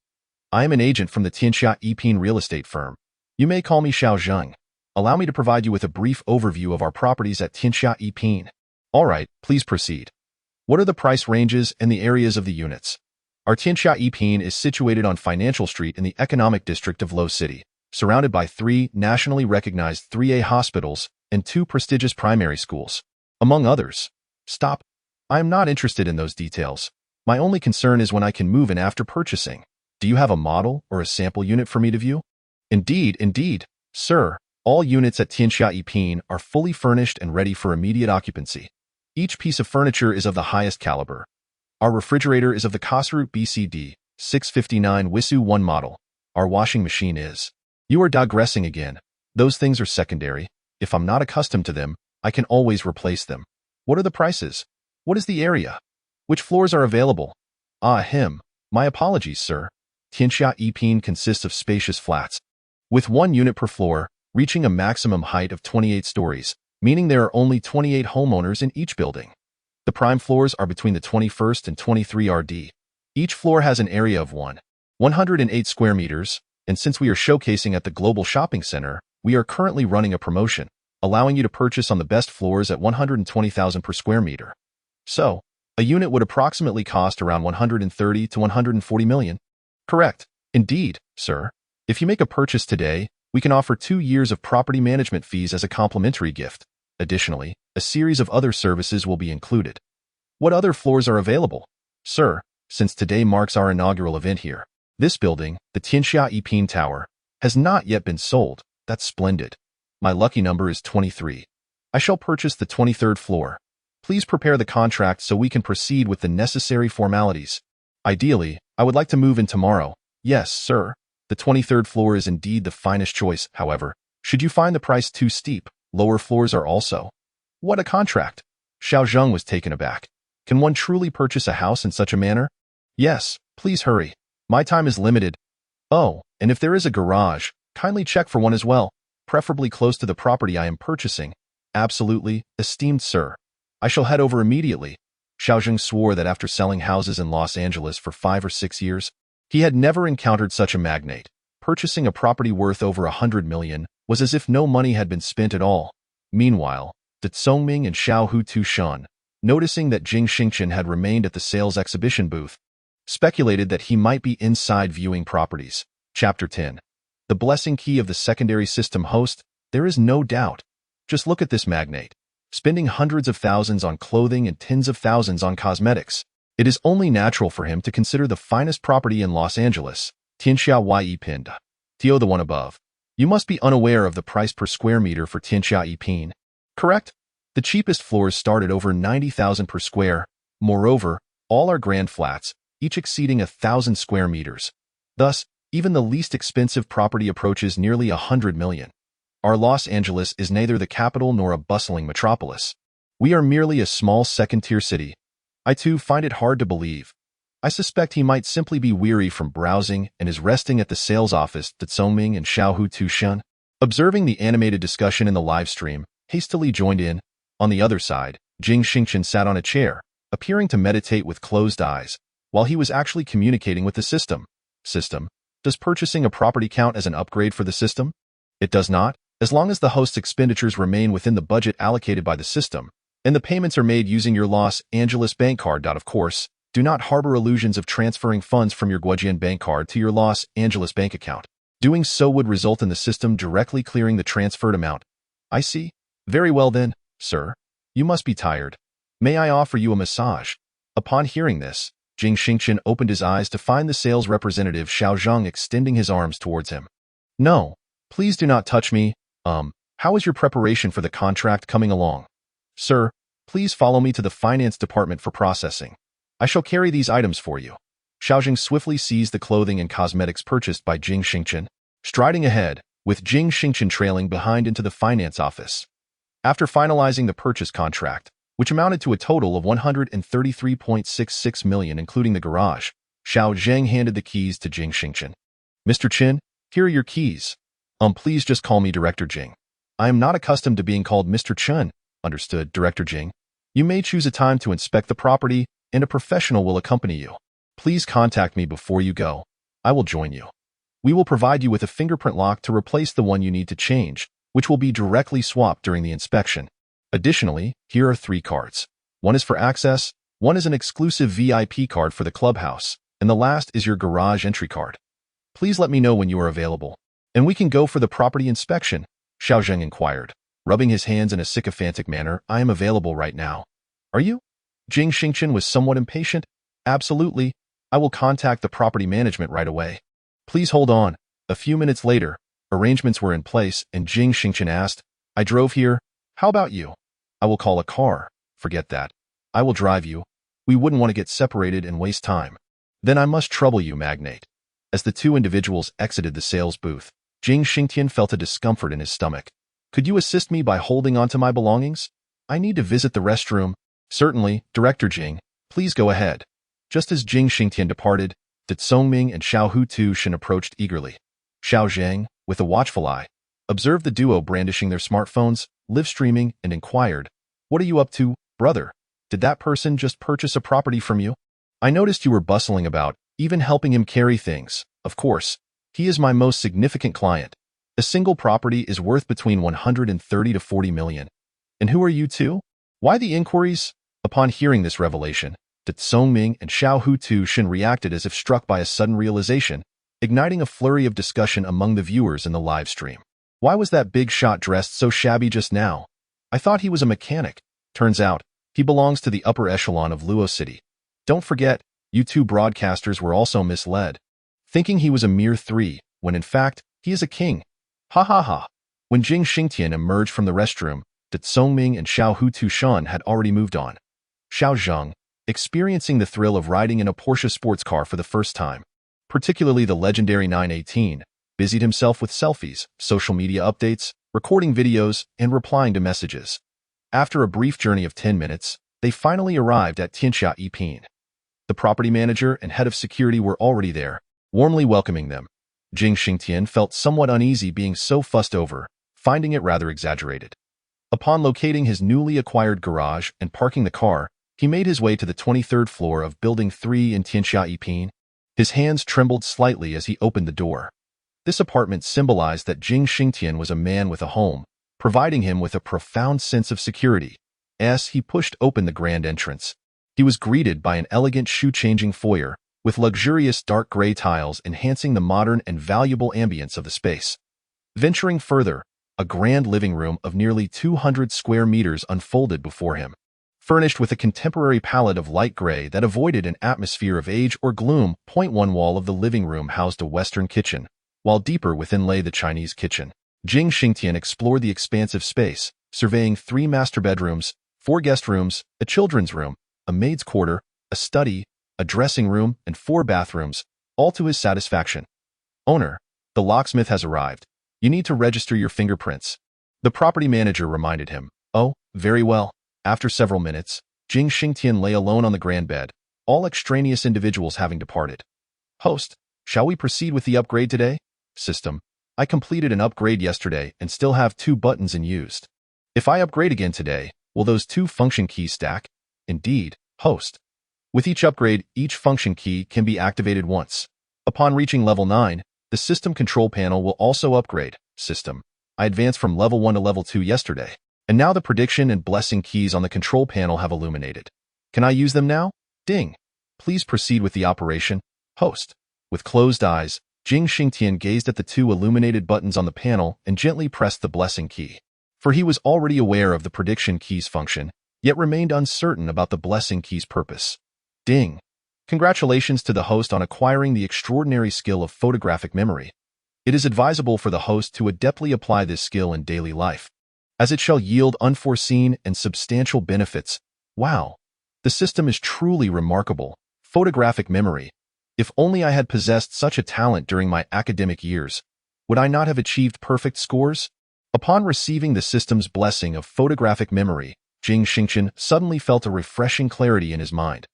I am an agent from the Tianxia Yiping real estate firm. You may call me Xiao Zheng. Allow me to provide you with a brief overview of our properties at Tianxia Yiping. All right, please proceed. What are the price ranges and the areas of the units? Our Tianxia Yiping is situated on Financial Street in the economic district of Lo City, surrounded by 3 nationally recognized 3A hospitals and 2 prestigious primary schools, among others. Stop. I am not interested in those details. My only concern is when I can move in after purchasing. Do you have a model or a sample unit for me to view? Indeed, sir. All units at Tianxia Yiping are fully furnished and ready for immediate occupancy. Each piece of furniture is of the highest caliber. Our refrigerator is of the Kosaru BCD 659 Wisu 1 model. Our washing machine is. You are digressing again. Those things are secondary. If I'm not accustomed to them, I can always replace them. What are the prices? What is the area? Which floors are available? My apologies, sir. Tianxia Yiping consists of spacious flats, with 1 unit per floor, reaching a maximum height of 28 stories, meaning there are only 28 homeowners in each building. The prime floors are between the 21st and 23 RD. Each floor has an area of 108 square meters, and since we are showcasing at the Global Shopping Center, we are currently running a promotion, allowing you to purchase on the best floors at 120,000 per square meter. So, a unit would approximately cost around 130 to 140 million. Correct. Indeed, sir. If you make a purchase today, we can offer 2 years of property management fees as a complimentary gift. Additionally, a series of other services will be included. What other floors are available? Sir, since today marks our inaugural event here, this building, the Tianxia Yiping Tower, has not yet been sold. That's splendid. My lucky number is 23. I shall purchase the 23rd floor. Please prepare the contract so we can proceed with the necessary formalities. Ideally, I would like to move in tomorrow. Yes, sir. The 23rd floor is indeed the finest choice, however. Should you find the price too steep, lower floors are also. What a contract! Xiao Zheng was taken aback. Can one truly purchase a house in such a manner? Yes, please hurry. My time is limited. Oh, and if there is a garage, kindly check for one as well, preferably close to the property I am purchasing. Absolutely, esteemed sir. I shall head over immediately. Xiao Zheng swore that after selling houses in Los Angeles for 5 or 6 years, he had never encountered such a magnate. Purchasing a property worth over 100 million was as if no money had been spent at all. Meanwhile, De Zongming and Xiao Hu Tushan, noticing that Jing Xingchen had remained at the sales exhibition booth, speculated that he might be inside viewing properties. Chapter 10. The blessing key of the secondary system host. There is no doubt. Just look at this magnate, spending hundreds of thousands on clothing and tens of thousands on cosmetics. It is only natural for him to consider the finest property in Los Angeles, Tianxia Pinned. Tio, the one above. You must be unaware of the price per square meter for Tianxia Pin. Correct? The cheapest floors start at over 90,000 per square. Moreover, all are grand flats, each exceeding 1,000 square meters. Thus, even the least expensive property approaches nearly 100 million. Our Los Angeles is neither the capital nor a bustling metropolis. We are merely a small second-tier city. I too find it hard to believe. I suspect he might simply be weary from browsing and is resting at the sales office that Tsongming and Xiaohu Tushun, observing the animated discussion in the live stream, hastily joined in. On the other side, Jing Xingchen sat on a chair, appearing to meditate with closed eyes, while he was actually communicating with the system. System, does purchasing a property count as an upgrade for the system? It does not, as long as the host's expenditures remain within the budget allocated by the system, and the payments are made using your Los Angeles bank card. Of course, do not harbor illusions of transferring funds from your Guojian bank card to your Los Angeles bank account. Doing so would result in the system directly clearing the transferred amount. I see. Very well then, sir. You must be tired. May I offer you a massage? Upon hearing this, Jing Xingchen opened his eyes to find the sales representative Xiao Zhang extending his arms towards him. No, please do not touch me. How is your preparation for the contract coming along? Sir, please follow me to the finance department for processing. I shall carry these items for you. Xiaojing swiftly seized the clothing and cosmetics purchased by Jing Xingchen, striding ahead, with Jing Xingchen trailing behind into the finance office. After finalizing the purchase contract, which amounted to a total of 133.66 million including the garage, Xiao Zhang handed the keys to Jing Xingchen. Mr. Chen, here are your keys. Please just call me Director Jing. I am not accustomed to being called Mr. Chen. Understood, Director Jing. You may choose a time to inspect the property, and a professional will accompany you. Please contact me before you go. I will join you. We will provide you with a fingerprint lock to replace the one you need to change, which will be directly swapped during the inspection. Additionally, here are 3 cards. One is for access, one is an exclusive VIP card for the clubhouse, and the last is your garage entry card. Please let me know when you are available, and we can go for the property inspection, Xiao Zheng inquired, rubbing his hands in a sycophantic manner. I am available right now. Are you? Jing Xingchen was somewhat impatient. Absolutely. I will contact the property management right away. Please hold on. A few minutes later, arrangements were in place, and Jing Xingchen asked, I drove here. How about you? I will call a car. Forget that. I will drive you. We wouldn't want to get separated and waste time. Then I must trouble you, magnate. As the 2 individuals exited the sales booth, Jing Xingchen felt a discomfort in his stomach. Could you assist me by holding onto my belongings? I need to visit the restroom. Certainly, Director Jing. Please go ahead. Just as Jing Xingchen departed, Tsongming and Xiaohu Tushun approached eagerly. Xiao Zhang, with a watchful eye, observed the duo brandishing their smartphones, live streaming, and inquired, What are you up to, brother? Did that person just purchase a property from you? I noticed you were bustling about, even helping him carry things. Of course, he is my most significant client. A single property is worth between 130 to 40 million. And who are you two? Why the inquiries? Upon hearing this revelation, Tsongming and Xiaohu Tushun reacted as if struck by a sudden realization, igniting a flurry of discussion among the viewers in the live stream. Why was that big shot dressed so shabby just now? I thought he was a mechanic. Turns out, he belongs to the upper echelon of Luo City. Don't forget, you 2 broadcasters were also misled, thinking he was a mere 3, when in fact, he is a king. Ha ha ha. When Jing Xingchen emerged from the restroom, Tsongming and Xiaohu Tushun had already moved on. Xiao Zhang, experiencing the thrill of riding in a Porsche sports car for the first time, particularly the legendary 918, busied himself with selfies, social media updates, recording videos, and replying to messages. After a brief journey of 10 minutes, they finally arrived at Tianxia Pin. The property manager and head of security were already there, warmly welcoming them. Jing Xingchen felt somewhat uneasy being so fussed over, finding it rather exaggerated. Upon locating his newly acquired garage and parking the car, he made his way to the 23rd floor of Building 3 in Tianxia Pin. His hands trembled slightly as he opened the door. This apartment symbolized that Jing Xingchen was a man with a home, providing him with a profound sense of security. As he pushed open the grand entrance, he was greeted by an elegant shoe-changing foyer, with luxurious dark gray tiles enhancing the modern and valuable ambience of the space. Venturing further, a grand living room of nearly 200 square meters unfolded before him. Furnished with a contemporary palette of light gray that avoided an atmosphere of age or gloom, one wall of the living room housed a Western kitchen, while deeper within lay the Chinese kitchen. Jing Xingchen explored the expansive space, surveying 3 master bedrooms, 4 guest rooms, a children's room, a maid's quarter, a study, a dressing room, and 4 bathrooms, all to his satisfaction. "Owner, the locksmith has arrived. You need to register your fingerprints," the property manager reminded him. "Oh, very well." After several minutes, Jing Xingchen lay alone on the grand bed, all extraneous individuals having departed. "Host, shall we proceed with the upgrade today?" "System, I completed an upgrade yesterday and still have 2 buttons unused. If I upgrade again today, will those 2 function keys stack?" "Indeed, host. With each upgrade, each function key can be activated once. Upon reaching level 9, the system control panel will also upgrade." "System, I advanced from level 1 to level 2 yesterday, and now the prediction and blessing keys on the control panel have illuminated. Can I use them now?" "Ding. Please proceed with the operation, host." With closed eyes, Jing Xingchen gazed at the 2 illuminated buttons on the panel and gently pressed the blessing key. For he was already aware of the prediction key's function, yet remained uncertain about the blessing key's purpose. Ding. Congratulations to the host on acquiring the extraordinary skill of photographic memory. It is advisable for the host to adeptly apply this skill in daily life, as it shall yield unforeseen and substantial benefits. Wow. The system is truly remarkable. Photographic memory. If only I had possessed such a talent during my academic years, would I not have achieved perfect scores? Upon receiving the system's blessing of photographic memory, Jing Xingchen suddenly felt a refreshing clarity in his mind.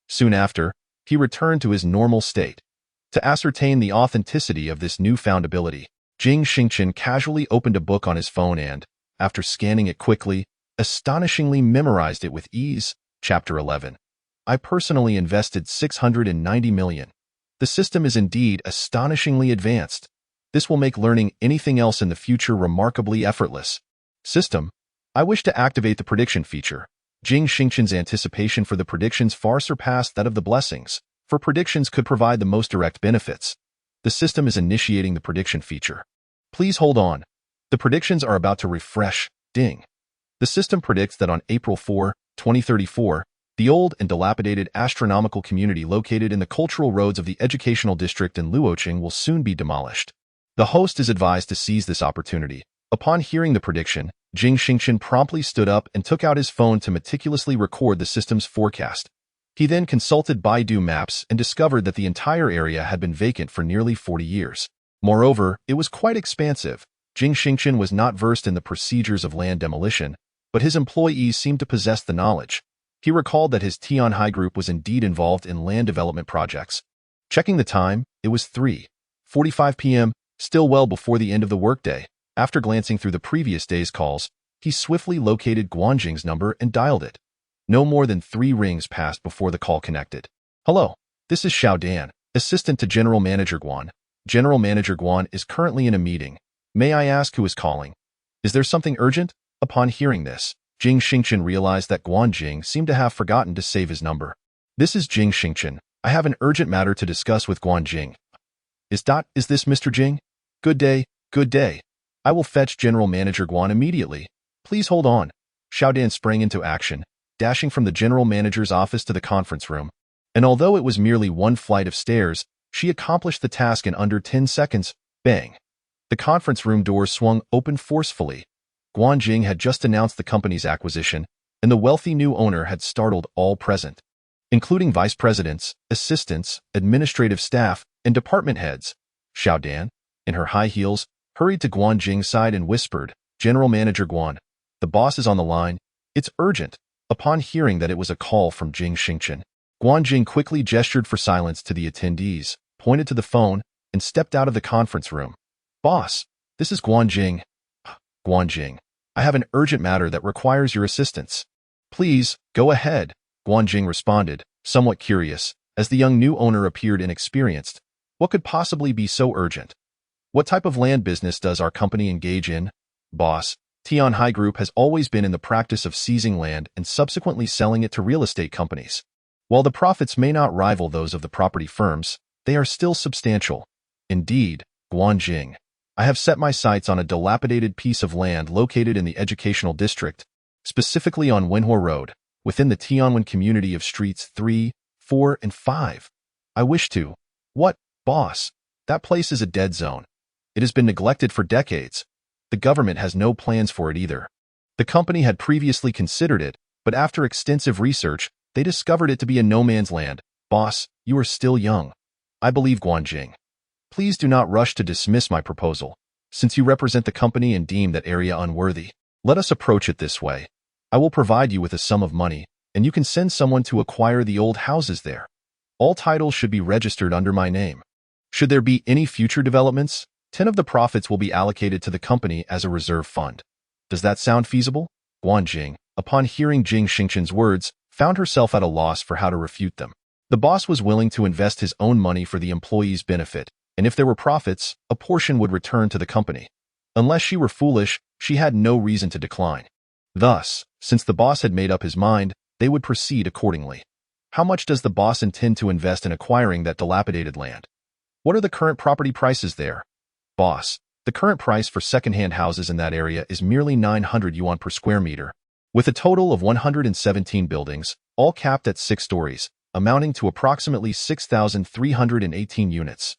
Soon after, he returned to his normal state. To ascertain the authenticity of this newfound ability, Jing Xingchen casually opened a book on his phone and, after scanning it quickly, astonishingly memorized it with ease. Chapter 11. I personally invested 690 million. The system is indeed astonishingly advanced. This will make learning anything else in the future remarkably effortless. System, I wish to activate the prediction feature. Jing Xingchen's anticipation for the predictions far surpassed that of the blessings, for predictions could provide the most direct benefits. The system is initiating the prediction feature. Please hold on. The predictions are about to refresh. Ding. The system predicts that on April 4, 2034, the old and dilapidated astronomical community located in the cultural roads of the educational district in Luoqing will soon be demolished. The host is advised to seize this opportunity. Upon hearing the prediction, Jing Xingchen promptly stood up and took out his phone to meticulously record the system's forecast. He then consulted Baidu Maps and discovered that the entire area had been vacant for nearly 40 years. Moreover, it was quite expansive. Jing Xingchen was not versed in the procedures of land demolition, but his employees seemed to possess the knowledge. He recalled that his Tianhai group was indeed involved in land development projects. Checking the time, it was 3:45 p.m., still well before the end of the workday. After glancing through the previous day's calls, he swiftly located Guanjing's number and dialed it. No more than 3 rings passed before the call connected. "Hello, this is Xiao Dan, assistant to General Manager Guan. General Manager Guan is currently in a meeting. May I ask who is calling? Is there something urgent?" Upon hearing this, Jing Xingchen realized that Guanjing seemed to have forgotten to save his number. "This is Jing Xingchen. I have an urgent matter to discuss with Guanjing." Is this Mr. Jing? Good day, good day. I will fetch General Manager Guan immediately. Please hold on." Xiao Dan sprang into action, dashing from the general manager's office to the conference room. And although it was merely 1 flight of stairs, she accomplished the task in under 10 seconds. Bang! The conference room doors swung open forcefully. Guanjing had just announced the company's acquisition, and the wealthy new owner had startled all present, including vice presidents, assistants, administrative staff, and department heads. Xiao Dan, in her high heels, hurried to Guanjing's side and whispered, "General Manager Guan, the boss is on the line. It's urgent." Upon hearing that it was a call from Jing Xingchen, Guanjing quickly gestured for silence to the attendees, pointed to the phone, and stepped out of the conference room. "Boss, this is Guanjing." "Guanjing, I have an urgent matter that requires your assistance." "Please, go ahead," Guanjing responded, somewhat curious, as the young new owner appeared inexperienced. What could possibly be so urgent? "What type of land business does our company engage in?" "Boss, Tianhai Group has always been in the practice of seizing land and subsequently selling it to real estate companies. While the profits may not rival those of the property firms, they are still substantial." "Indeed, Guanjing. I have set my sights on a dilapidated piece of land located in the educational district, specifically on Wenhua Road, within the Tianwen community of streets 3, 4, and 5. I wish to. What, boss? That place is a dead zone. It has been neglected for decades. The government has no plans for it either. The company had previously considered it, but after extensive research, they discovered it to be a no-man's land. Boss, you are still young. I believe Guanjing. Please do not rush to dismiss my proposal. Since you represent the company and deem that area unworthy, let us approach it this way. I will provide you with a sum of money, and you can send someone to acquire the old houses there. All titles should be registered under my name. Should there be any future developments, 10 of the profits will be allocated to the company as a reserve fund. Does that sound feasible? Guanjing, upon hearing Jing Xingchen's words, found herself at a loss for how to refute them. The boss was willing to invest his own money for the employees' benefit, and if there were profits, a portion would return to the company. Unless she were foolish, she had no reason to decline. Thus, since the boss had made up his mind, they would proceed accordingly. How much does the boss intend to invest in acquiring that dilapidated land? What are the current property prices there? Boss, the current price for second-hand houses in that area is merely 900 yuan per square meter, with a total of 117 buildings, all capped at 6 stories, amounting to approximately 6,318 units.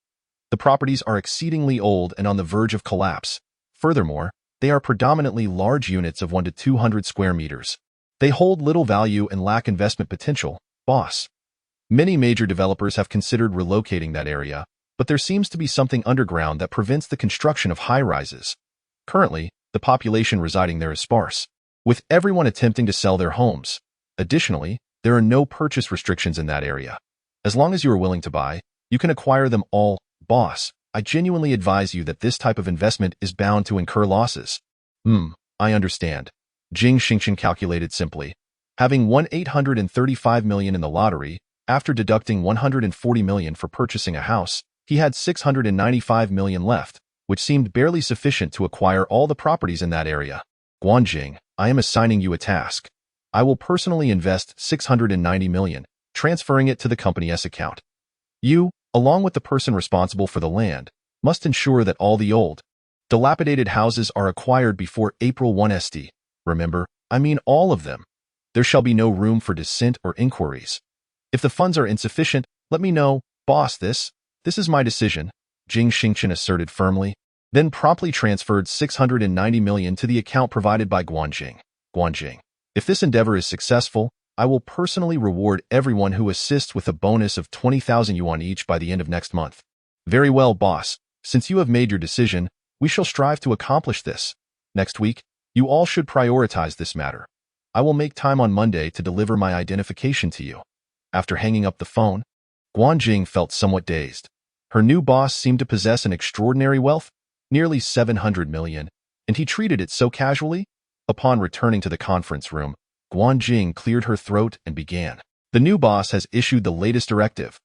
The properties are exceedingly old and on the verge of collapse. Furthermore, they are predominantly large units of 1 to 200 square meters. They hold little value and lack investment potential, boss. Many major developers have considered relocating that area, but there seems to be something underground that prevents the construction of high-rises. Currently, the population residing there is sparse, with everyone attempting to sell their homes. Additionally, there are no purchase restrictions in that area. As long as you are willing to buy, you can acquire them all. Boss, I genuinely advise you that this type of investment is bound to incur losses. I understand. Jing Xingchen calculated simply. Having won 835 million in the lottery, after deducting 140 million for purchasing a house, he had 695 million left, which seemed barely sufficient to acquire all the properties in that area. Guanjing, I am assigning you a task. I will personally invest 690 million, transferring it to the company's account. You, along with the person responsible for the land, must ensure that all the old, dilapidated houses are acquired before April 1 st. Remember, I mean all of them. There shall be no room for dissent or inquiries. If the funds are insufficient, let me know. Boss, this is my decision, Jing Xingchen asserted firmly, then promptly transferred 690 million to the account provided by Guanjing. Guanjing, if this endeavor is successful, I will personally reward everyone who assists with a bonus of 20,000 yuan each by the end of next month. Very well, boss. Since you have made your decision, we shall strive to accomplish this. Next week, you all should prioritize this matter. I will make time on Monday to deliver my identification to you. After hanging up the phone, Guanjing felt somewhat dazed. Her new boss seemed to possess an extraordinary wealth, nearly 700 million, and he treated it so casually. Upon returning to the conference room, Guanjing cleared her throat and began. The new boss has issued the latest directive.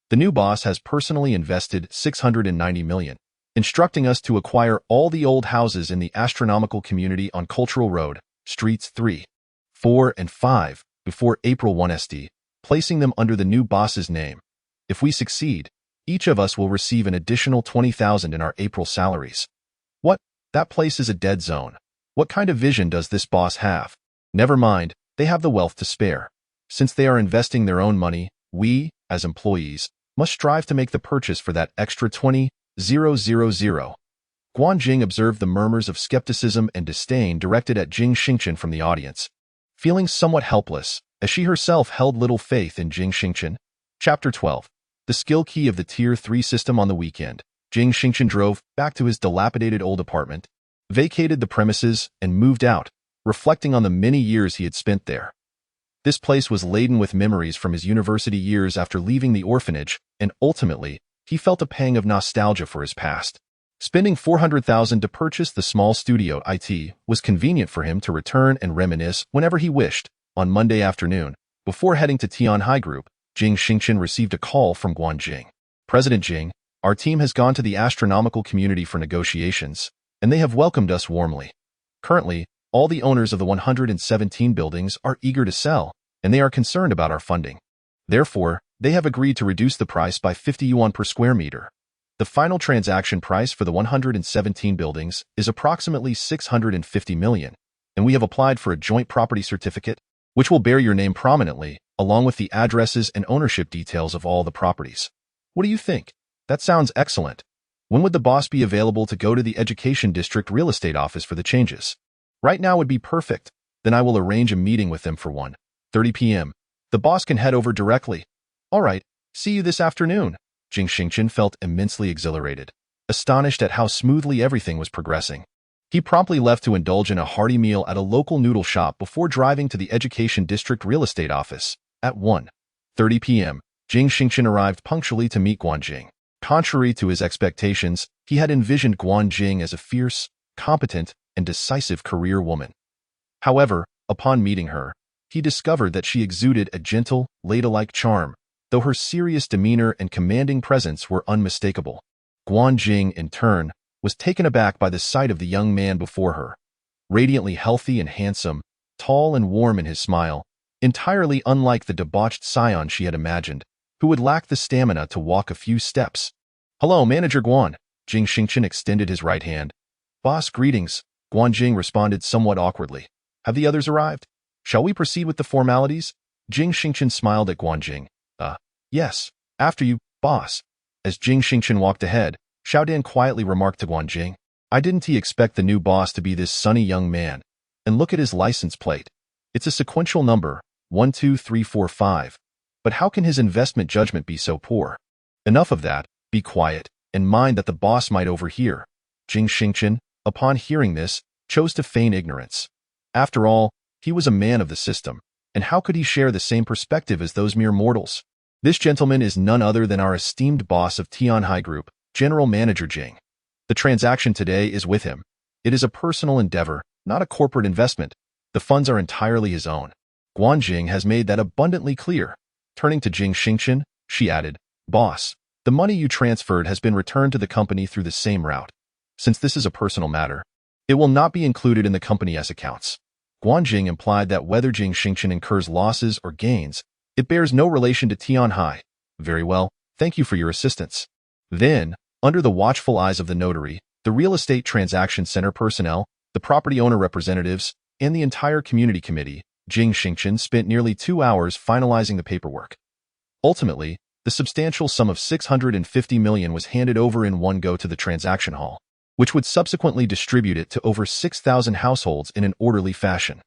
The new boss has personally invested 690 million, instructing us to acquire all the old houses in the astronomical community on Cultural Road, streets 3, 4, and 5, before April 1 st, placing them under the new boss's name. If we succeed, each of us will receive an additional 20,000 in our April salaries. What? That place is a dead zone. What kind of vision does this boss have? Never mind, they have the wealth to spare. Since they are investing their own money, we, as employees, must strive to make the purchase for that extra 20,000. Guanjing observed the murmurs of skepticism and disdain directed at Jing Xingchen from the audience, feeling somewhat helpless, as she herself held little faith in Jing Xingchen. Chapter 12. The skill key of the Tier 3 system. On the weekend, Jing Xingchen drove back to his dilapidated old apartment, vacated the premises, and moved out, reflecting on the many years he had spent there. This place was laden with memories from his university years after leaving the orphanage, and ultimately, he felt a pang of nostalgia for his past. Spending 400,000 to purchase the small studio it was convenient for him to return and reminisce whenever he wished. On Monday afternoon, before heading to Tian High Group, Jing Xingchen received a call from Guanjing. President Jing, our team has gone to the astronomical community for negotiations, and they have welcomed us warmly. Currently, all the owners of the 117 buildings are eager to sell, and they are concerned about our funding. Therefore, they have agreed to reduce the price by 50 yuan per square meter. The final transaction price for the 117 buildings is approximately 650 million, and we have applied for a joint property certificate, which will bear your name prominently, along with the addresses and ownership details of all the properties. What do you think? That sounds excellent. When would the boss be available to go to the Education District Real Estate Office for the changes? Right now would be perfect. Then I will arrange a meeting with them for 1:30 p.m. The boss can head over directly. All right, see you this afternoon. Jing Xingchen felt immensely exhilarated, astonished at how smoothly everything was progressing. He promptly left to indulge in a hearty meal at a local noodle shop before driving to the Education District Real Estate Office. At 1:30 p.m., Jing Xingchen arrived punctually to meet Guanjing. Contrary to his expectations, he had envisioned Guanjing as a fierce, competent, and decisive career woman. However, upon meeting her, he discovered that she exuded a gentle, ladylike charm, though her serious demeanor and commanding presence were unmistakable. Guanjing, in turn, was taken aback by the sight of the young man before her. Radiantly healthy and handsome, tall and warm in his smile, entirely unlike the debauched scion she had imagined, who would lack the stamina to walk a few steps. Hello, Manager Guan. Jing Xingchen extended his right hand. Boss, greetings. Guanjing responded somewhat awkwardly. Have the others arrived? Shall we proceed with the formalities? Jing Xingchen smiled at Guanjing. Yes. After you, boss. As Jing Xingchen walked ahead, Xiaodan quietly remarked to Guanjing, I didn't expect the new boss to be this sunny young man. And look at his license plate. It's a sequential number, 1, 2, 3, 4, 5. But how can his investment judgment be so poor? Enough of that. Be quiet, and mind that the boss might overhear. Jing Xingchen, upon hearing this, chose to feign ignorance. After all, he was a man of the system, and how could he share the same perspective as those mere mortals? This gentleman is none other than our esteemed boss of Tianhai Group, General Manager Jing. The transaction today is with him. It is a personal endeavor, not a corporate investment. The funds are entirely his own. Guanjing has made that abundantly clear. Turning to Jing Xingchen, she added, Boss, the money you transferred has been returned to the company through the same route. Since this is a personal matter, it will not be included in the company's accounts. Guanjing implied that whether Jing Xingchen incurs losses or gains, it bears no relation to Tianhai. Very well, thank you for your assistance. Then, under the watchful eyes of the notary, the real estate transaction center personnel, the property owner representatives, and the entire community committee, Jing Xingchen spent nearly 2 hours finalizing the paperwork. Ultimately, the substantial sum of 650 million was handed over in one go to the transaction hall, which would subsequently distribute it to over 6,000 households in an orderly fashion.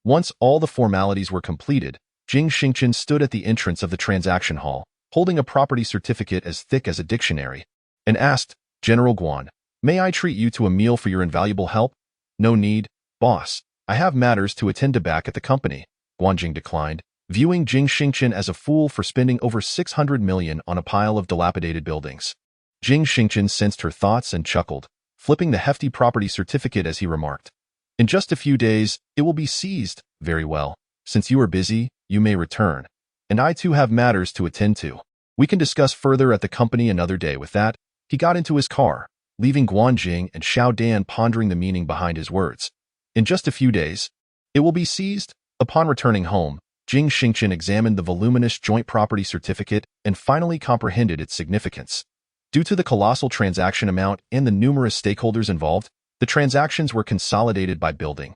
Once all the formalities were completed, Jing Xingchen stood at the entrance of the transaction hall, holding a property certificate as thick as a dictionary, and asked, General Guan, may I treat you to a meal for your invaluable help? No need, boss. I have matters to attend to back at the company. Guanjing declined, viewing Jing Xingchen as a fool for spending over 600 million on a pile of dilapidated buildings. Jing Xingchen sensed her thoughts and chuckled, flipping the hefty property certificate as he remarked, in just a few days, it will be seized. Very well. Since you are busy, you may return. And I too have matters to attend to. We can discuss further at the company another day. With that, he got into his car, leaving Guanjing and Xiaodan pondering the meaning behind his words. In just a few days, it will be seized. Upon returning home, Jing Xingchen examined the voluminous joint property certificate and finally comprehended its significance. Due to the colossal transaction amount and the numerous stakeholders involved, the transactions were consolidated by building,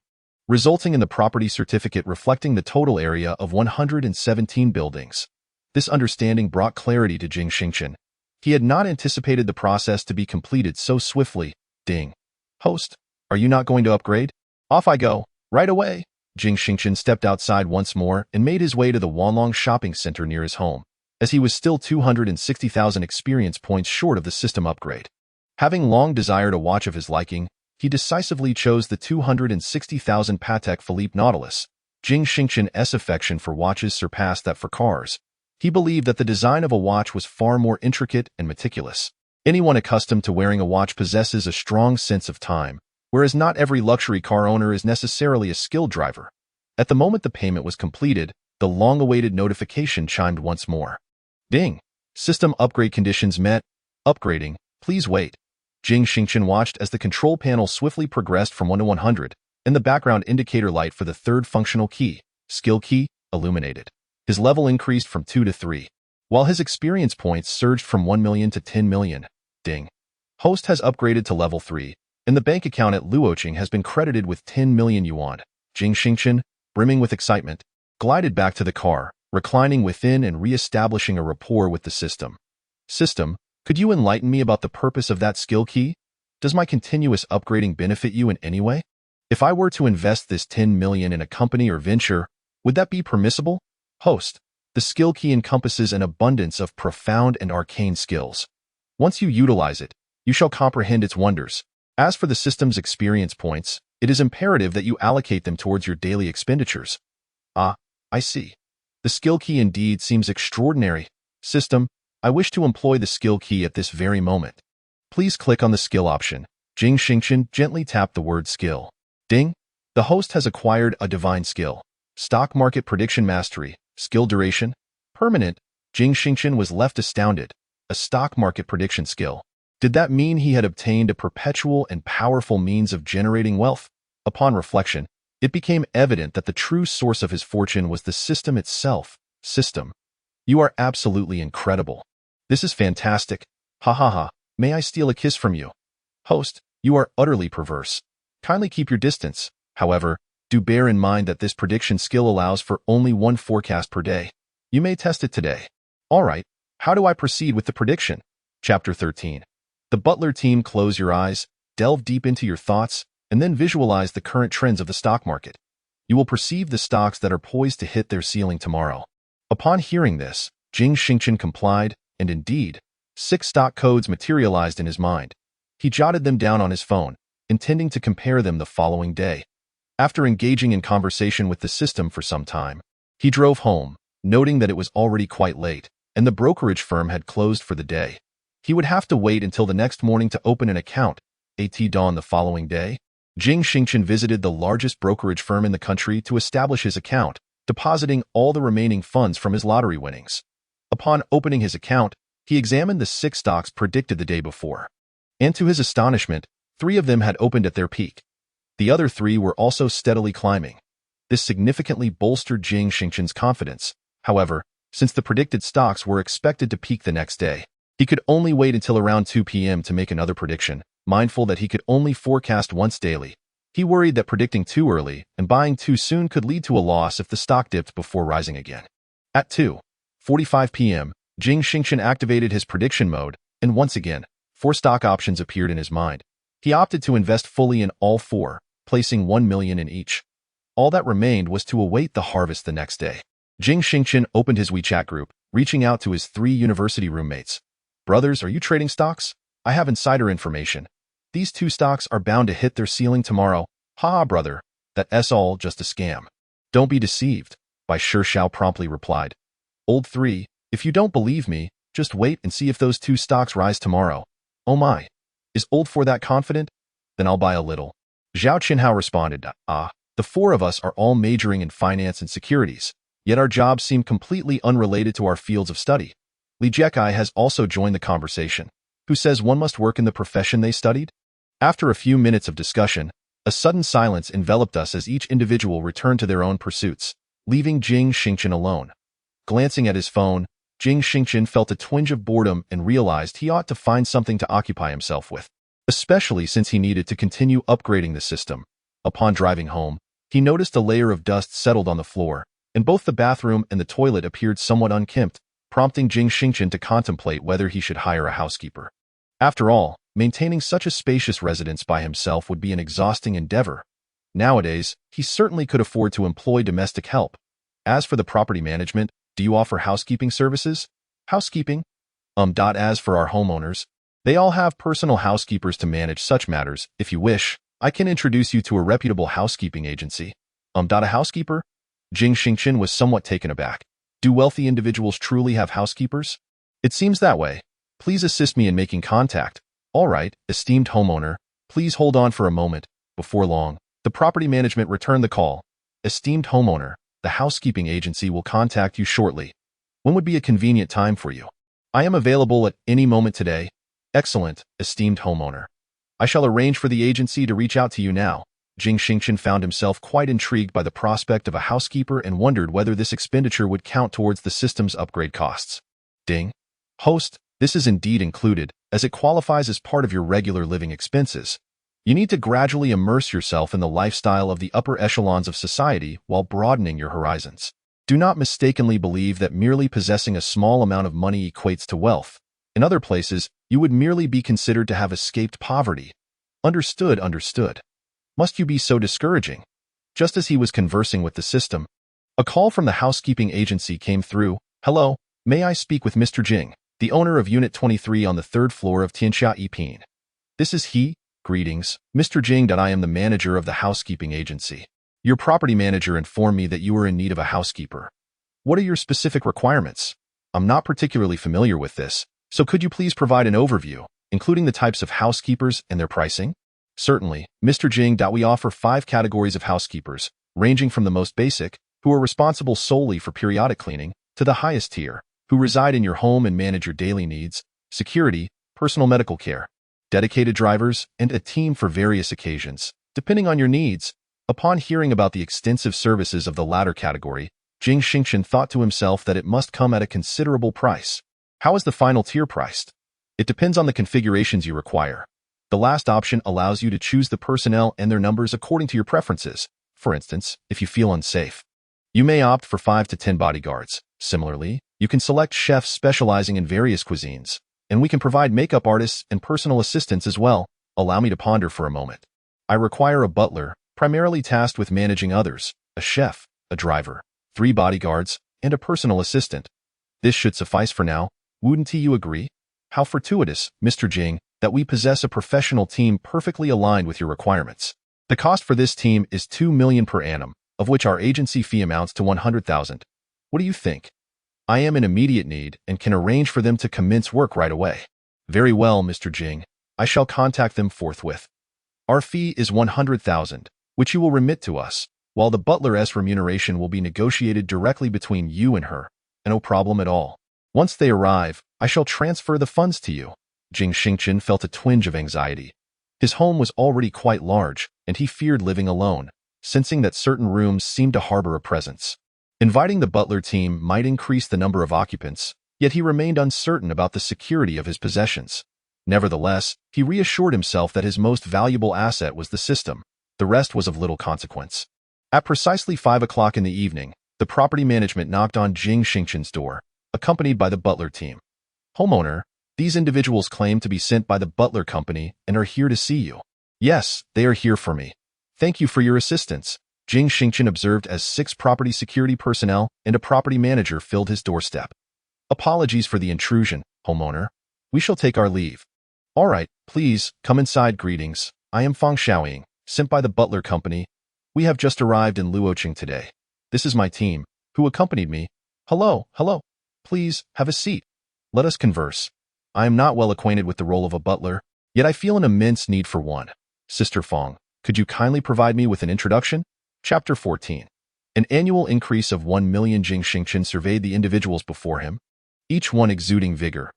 resulting in the property certificate reflecting the total area of 117 buildings. This understanding brought clarity to Jing Xingchen. He had not anticipated the process to be completed so swiftly. Ding. Host, are you not going to upgrade? Off I go, right away. Jing Xingchen stepped outside once more and made his way to the Wanlong shopping center near his home, as he was still 260,000 experience points short of the system upgrade. Having long desired a watch of his liking, he decisively chose the 260,000 Patek Philippe Nautilus. Jing Xingchen's affection for watches surpassed that for cars. He believed that the design of a watch was far more intricate and meticulous. Anyone accustomed to wearing a watch possesses a strong sense of time, whereas not every luxury car owner is necessarily a skilled driver. At the moment the payment was completed, the long-awaited notification chimed once more. Ding! System upgrade conditions met. Upgrading. Please wait. Jing Xingchen watched as the control panel swiftly progressed from 1 to 100, and the background indicator light for the third functional key, skill key, illuminated. His level increased from 2 to 3, while his experience points surged from 1 million to 10 million. Ding. Host has upgraded to level 3, and the bank account at Luoqing has been credited with 10 million yuan. Jing Xingchen, brimming with excitement, glided back to the car, reclining within and re-establishing a rapport with the system. System, could you enlighten me about the purpose of that skill key? Does my continuous upgrading benefit you in any way? If I were to invest this 10 million in a company or venture, would that be permissible? Host, the skill key encompasses an abundance of profound and arcane skills. Once you utilize it, you shall comprehend its wonders. As for the system's experience points, it is imperative that you allocate them towards your daily expenditures. Ah, I see. The skill key indeed seems extraordinary. System, I wish to employ the skill key at this very moment. Please click on the skill option. Jing Xingchen gently tapped the word skill. Ding! The host has acquired a divine skill. Stock market prediction mastery. Skill duration. Permanent. Jing Xingchen was left astounded. A stock market prediction skill. Did that mean he had obtained a perpetual and powerful means of generating wealth? Upon reflection, it became evident that the true source of his fortune was the system itself. System. You are absolutely incredible. This is fantastic. Ha ha ha. May I steal a kiss from you? Host, you are utterly perverse. Kindly keep your distance. However, do bear in mind that this prediction skill allows for only one forecast per day. You may test it today. All right, how do I proceed with the prediction? Chapter 13. The Butler team. Close your eyes, delve deep into your thoughts, and then visualize the current trends of the stock market. You will perceive the stocks that are poised to hit their ceiling tomorrow. Upon hearing this, Jing Xingchen complied, and indeed, 6 stock codes materialized in his mind. He jotted them down on his phone, intending to compare them the following day. After engaging in conversation with the system for some time, he drove home, noting that it was already quite late, and the brokerage firm had closed for the day. He would have to wait until the next morning to open an account. At dawn the following day, Jing Xingchen visited the largest brokerage firm in the country to establish his account, depositing all the remaining funds from his lottery winnings. Upon opening his account, he examined the 6 stocks predicted the day before. And to his astonishment, 3 of them had opened at their peak. The other 3 were also steadily climbing. This significantly bolstered Jing Xingchen's confidence. However, since the predicted stocks were expected to peak the next day, he could only wait until around 2 p.m. to make another prediction, mindful that he could only forecast once daily. He worried that predicting too early and buying too soon could lead to a loss if the stock dipped before rising again. At 2:45 p.m., Jing Xingchen activated his prediction mode, and once again, 4 stock options appeared in his mind. He opted to invest fully in all 4, placing 1 million in each. All that remained was to await the harvest the next day. Jing Xingchen opened his WeChat group, reaching out to his 3 university roommates. Brothers, are you trading stocks? I have insider information. These 2 stocks are bound to hit their ceiling tomorrow. Ha, brother, that's all just a scam. Don't be deceived, Bai Shao promptly replied. Old 3, if you don't believe me, just wait and see if those 2 stocks rise tomorrow. Oh my, is Old 4 that confident? Then I'll buy a little. Zhao Qinhao responded, the 4 of us are all majoring in finance and securities, yet our jobs seem completely unrelated to our fields of study. Li Jekai has also joined the conversation. Who says one must work in the profession they studied? After a few minutes of discussion, a sudden silence enveloped us as each individual returned to their own pursuits, leaving Jing Xingchen alone. Glancing at his phone, Jing Xingchen felt a twinge of boredom and realized he ought to find something to occupy himself with, especially since he needed to continue upgrading the system. Upon driving home, he noticed a layer of dust settled on the floor, and both the bathroom and the toilet appeared somewhat unkempt, prompting Jing Xingchen to contemplate whether he should hire a housekeeper. After all, maintaining such a spacious residence by himself would be an exhausting endeavor. Nowadays, he certainly could afford to employ domestic help. As for the property management, do you offer housekeeping services? Housekeeping? As for our homeowners, they all have personal housekeepers to manage such matters. If you wish, I can introduce you to a reputable housekeeping agency. A housekeeper? Jing Xingchen was somewhat taken aback. Do wealthy individuals truly have housekeepers? It seems that way. Please assist me in making contact. All right, esteemed homeowner, please hold on for a moment. Before long, the property management returned the call. Esteemed homeowner, the housekeeping agency will contact you shortly. When would be a convenient time for you? I am available at any moment today. Excellent, esteemed homeowner. I shall arrange for the agency to reach out to you now. Jing Xingchen found himself quite intrigued by the prospect of a housekeeper and wondered whether this expenditure would count towards the system's upgrade costs. Ding. Host, this is indeed included. as it qualifies as part of your regular living expenses. You need to gradually immerse yourself in the lifestyle of the upper echelons of society while broadening your horizons. Do not mistakenly believe that merely possessing a small amount of money equates to wealth. In other places, you would merely be considered to have escaped poverty. Understood, understood. Must you be so discouraging? Just as he was conversing with the system, a call from the housekeeping agency came through. Hello, may I speak with Mr. Jing, the owner of Unit 23 on the 3rd floor of Tianxia Yiping? This is he. Greetings, Mr. Jing. I am the manager of the housekeeping agency. Your property manager informed me that you are in need of a housekeeper. What are your specific requirements? I'm not particularly familiar with this, so could you please provide an overview, including the types of housekeepers and their pricing? Certainly, Mr. Jing. We offer 5 categories of housekeepers, ranging from the most basic, who are responsible solely for periodic cleaning, to the highest tier, who reside in your home and manage your daily needs, security, personal medical care, dedicated drivers, and a team for various occasions, depending on your needs. Upon hearing about the extensive services of the latter category, Jing Xingchen thought to himself that it must come at a considerable price. How is the final tier priced? It depends on the configurations you require. The last option allows you to choose the personnel and their numbers according to your preferences. For instance, if you feel unsafe, you may opt for 5 to 10 bodyguards. Similarly, you can select chefs specializing in various cuisines, and we can provide makeup artists and personal assistants as well. Allow me to ponder for a moment. I require a butler, primarily tasked with managing others, a chef, a driver, 3 bodyguards, and a personal assistant. This should suffice for now. Wouldn't you agree? How fortuitous, Mr. Jing, that we possess a professional team perfectly aligned with your requirements. The cost for this team is 2 million per annum, of which our agency fee amounts to 100,000. What do you think? I am in immediate need and can arrange for them to commence work right away. Very well, Mr. Jing. I shall contact them forthwith. Our fee is 100,000, which you will remit to us, while the butler's remuneration will be negotiated directly between you and her. No problem at all. Once they arrive, I shall transfer the funds to you. Jing Xingchen felt a twinge of anxiety. His home was already quite large, and he feared living alone, sensing that certain rooms seemed to harbor a presence. Inviting the butler team might increase the number of occupants, yet he remained uncertain about the security of his possessions. Nevertheless, he reassured himself that his most valuable asset was the system. The rest was of little consequence. At precisely 5 o'clock in the evening, the property management knocked on Jing Xingchen's door, accompanied by the butler team. Homeowner, these individuals claim to be sent by the Butler Company and are here to see you. Yes, they are here for me. Thank you for your assistance, Jing Xingchen observed as 6 property security personnel and a property manager filled his doorstep. Apologies for the intrusion, homeowner. We shall take our leave. All right, please, come inside. Greetings. I am Fang Xiaoying, sent by the Butler Company. We have just arrived in Luoqing today. This is my team, who accompanied me. Hello, hello. Please, have a seat. Let us converse. I am not well acquainted with the role of a butler, yet I feel an immense need for one. Sister Fang, could you kindly provide me with an introduction? Chapter 14. An annual increase of 1 million. Jing Xingchen surveyed the individuals before him, each one exuding vigor.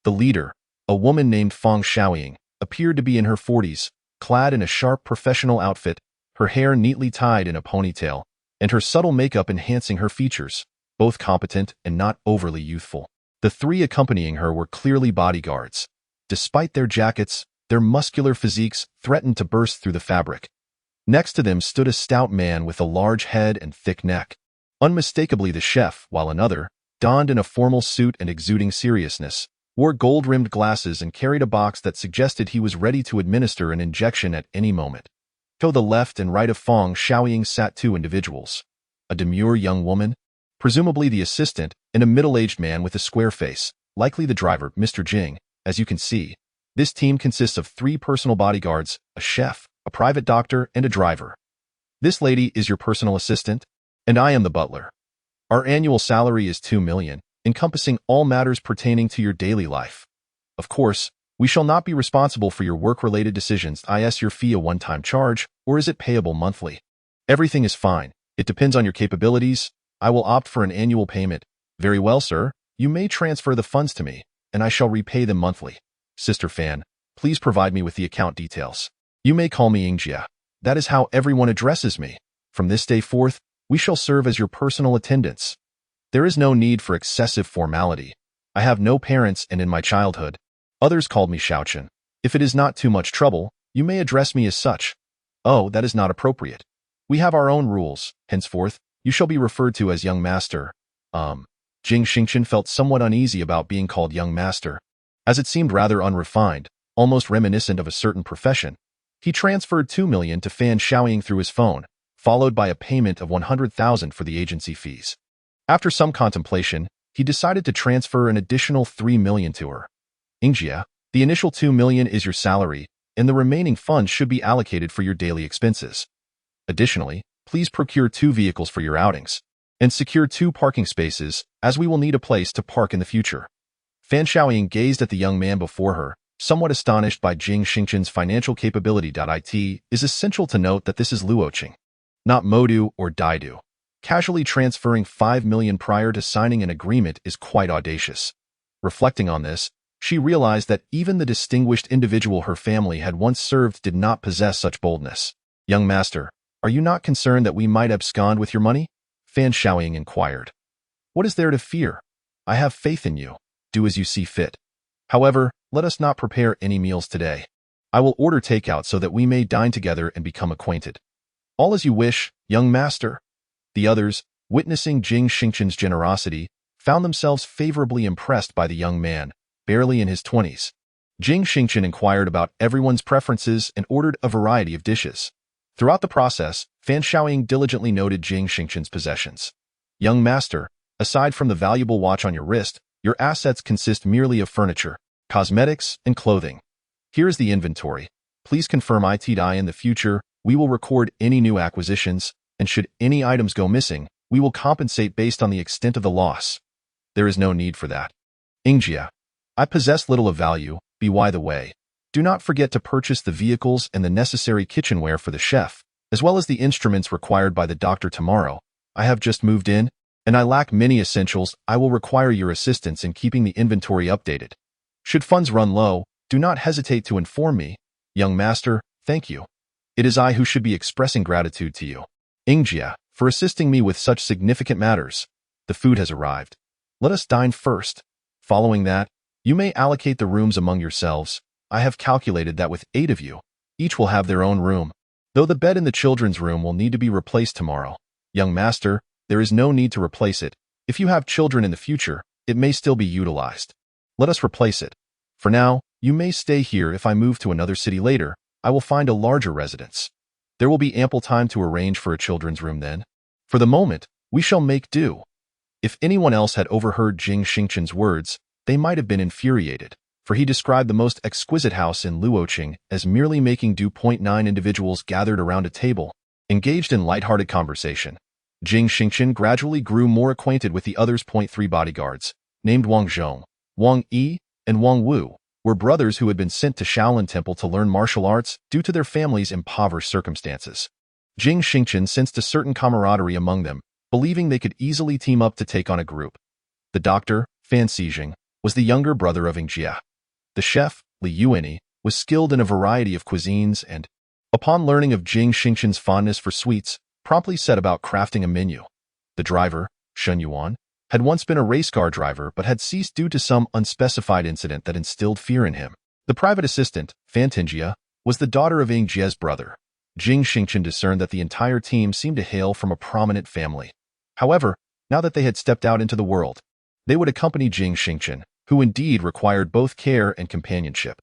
The leader, a woman named Fang Xiaoying, appeared to be in her 40s, clad in a sharp professional outfit, her hair neatly tied in a ponytail, and her subtle makeup enhancing her features, both competent and not overly youthful. The 3 accompanying her were clearly bodyguards. Despite their jackets, their muscular physiques threatened to burst through the fabric. Next to them stood a stout man with a large head and thick neck, unmistakably the chef, while another, donned in a formal suit and exuding seriousness, wore gold-rimmed glasses and carried a box that suggested he was ready to administer an injection at any moment. To the left and right of Fang Xiaoying sat 2 individuals. A demure young woman, presumably the assistant, and a middle-aged man with a square face, likely the driver, Mr. Jing. As you can see, this team consists of 3 personal bodyguards, a chef, a private doctor, and a driver. This lady is your personal assistant, and I am the butler. Our annual salary is 2 million, encompassing all matters pertaining to your daily life. Of course, we shall not be responsible for your work-related decisions. Is your fee a one-time charge, or is it payable monthly? Everything is fine. It depends on your capabilities. I will opt for an annual payment. Very well, sir. You may transfer the funds to me, and I shall repay them monthly. Sister Fan, please provide me with the account details. You may call me Ingjia. That is how everyone addresses me. From this day forth, we shall serve as your personal attendants. There is no need for excessive formality. I have no parents, and in my childhood, Others called me Xiaochen. If it is not too much trouble, you may address me as such. Oh, that is not appropriate. We have our own rules. Henceforth, you shall be referred to as young master. Jing Xingchen felt somewhat uneasy about being called young master, as it seemed rather unrefined, almost reminiscent of a certain profession. He transferred 2 million to Fan Xiaoying through his phone, followed by a payment of 100,000 for the agency fees. After some contemplation, he decided to transfer an additional 3 million to her. Ingjia, the initial 2 million is your salary, and the remaining funds should be allocated for your daily expenses. Additionally, please procure 2 vehicles for your outings, and secure 2 parking spaces, as we will need a place to park in the future. Fan Xiaoying gazed at the young man before her, somewhat astonished by Jing Xingchen's financial capability. It is essential to note that this is Luoqing, not Modu or Daidu. Casually transferring 5 million prior to signing an agreement is quite audacious. Reflecting on this, she realized that even the distinguished individual her family had once served did not possess such boldness. Young master, are you not concerned that we might abscond with your money? Fan Xiaoying inquired. What is there to fear? I have faith in you. Do as you see fit. However, let us not prepare any meals today. I will order takeout so that we may dine together and become acquainted. All as you wish, young master. The others, witnessing Jing Xingchen's generosity, found themselves favorably impressed by the young man, barely in his 20s. Jing Xingchen inquired about everyone's preferences and ordered a variety of dishes. Throughout the process, Fan Xiaoying diligently noted Jing Xingchen's possessions. Young master, aside from the valuable watch on your wrist, your assets consist merely of furniture, cosmetics, and clothing. Here is the inventory. Please confirm it. In the future, we will record any new acquisitions, and should any items go missing, we will compensate based on the extent of the loss. There is no need for that. Ingjia, I possess little of value. By the way, do not forget to purchase the vehicles and the necessary kitchenware for the chef, as well as the instruments required by the doctor tomorrow. I have just moved in, and I lack many essentials. I will require your assistance in keeping the inventory updated. Should funds run low, do not hesitate to inform me. Young master, thank you. It is I who should be expressing gratitude to you, Ingjia, for assisting me with such significant matters. The food has arrived. Let us dine first. Following that, you may allocate the rooms among yourselves. I have calculated that with 8 of you, each will have their own room, though the bed in the children's room will need to be replaced tomorrow. Young master, there is no need to replace it. If you have children in the future, it may still be utilized. Let us replace it. For now, you may stay here. If I move to another city later, I will find a larger residence. There will be ample time to arrange for a children's room then. For the moment, we shall make do. If anyone else had overheard Jing Xingchen's words, they might have been infuriated, for he described the most exquisite house in Luoqing as merely making do. 9 individuals gathered around a table, engaged in lighthearted conversation. Jing Xingchen gradually grew more acquainted with the others. 3 bodyguards, named Wang Zhong, Wang Yi, and Wang Wu, were brothers who had been sent to Shaolin Temple to learn martial arts due to their families' impoverished circumstances. Jing Xingchen sensed a certain camaraderie among them, believing they could easily team up to take on a group. The doctor, Fan Xijing, was the younger brother of Ingjia. The chef, Li Yuanyi, was skilled in a variety of cuisines and, upon learning of Jing Xingchen's fondness for sweets, promptly set about crafting a menu. The driver, Shen Yuan, had once been a race car driver but had ceased due to some unspecified incident that instilled fear in him. The private assistant, Fan Tingjia, was the daughter of Ingjia's brother. Jing Xingchen discerned that the entire team seemed to hail from a prominent family. However, now that they had stepped out into the world, they would accompany Jing Xingchen, who indeed required both care and companionship.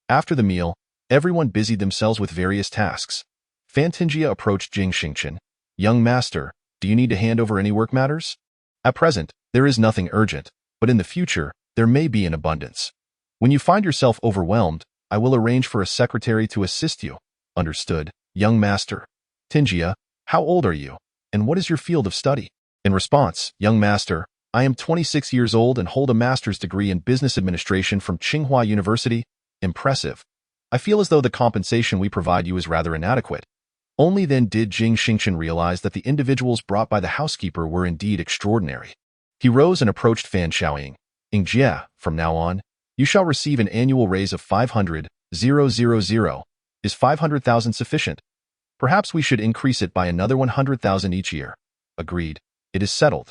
After the meal, everyone busied themselves with various tasks. Fan Tingjia approached Jing Xingchen. Young master, do you need to hand over any work matters? At present, there is nothing urgent, but in the future, there may be in abundance. When you find yourself overwhelmed, I will arrange for a secretary to assist you. Understood, young master. Tingjia, how old are you, and what is your field of study? In response, young master, I am 26 years old and hold a master's degree in business administration from Tsinghua University. Impressive. I feel as though the compensation we provide you is rather inadequate. Only then did Jing Xingchen realize that the individuals brought by the housekeeper were indeed extraordinary. He rose and approached Fan Xiaoying. Ingjia, from now on, you shall receive an annual raise of 500,000. Is 500,000 sufficient? Perhaps we should increase it by another 100,000 each year. Agreed. It is settled.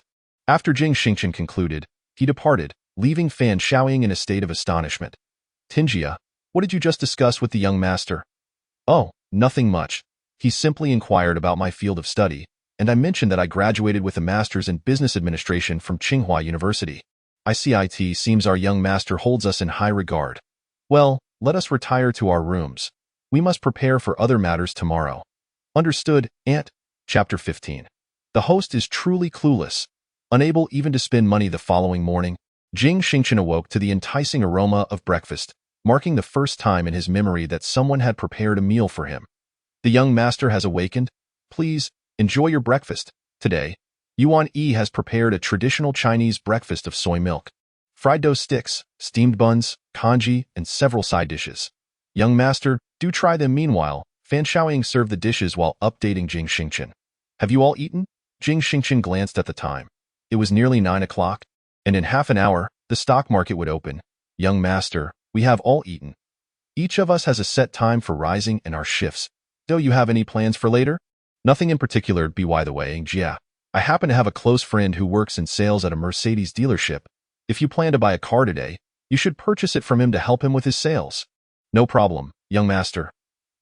After Jing Xingchen concluded, he departed, leaving Fan Xiaoying in a state of astonishment. Tingia, what did you just discuss with the young master? Oh, nothing much. He simply inquired about my field of study, and I mentioned that I graduated with a master's in business administration from Tsinghua University. I see it seems our young master holds us in high regard. Well, let us retire to our rooms. We must prepare for other matters tomorrow. Understood, Aunt? Chapter 15. The host is truly clueless. Unable even to spend money the following morning, Jing Xingchen awoke to the enticing aroma of breakfast, marking the first time in his memory that someone had prepared a meal for him. The young master has awakened. Please, enjoy your breakfast. Today, Yuan Yi has prepared a traditional Chinese breakfast of soy milk, fried dough sticks, steamed buns, congee, and several side dishes. Young master, do try them meanwhile. Fan Shaoying served the dishes while updating Jing Xingchen. Have you all eaten? Jing Xingchen glanced at the time. It was nearly 9 o'clock, and in half an hour, the stock market would open. Young master, we have all eaten. Each of us has a set time for rising and our shifts. Do you have any plans for later? Nothing in particular, by the way, Jia. I happen to have a close friend who works in sales at a Mercedes dealership. If you plan to buy a car today, you should purchase it from him to help him with his sales. No problem, young master.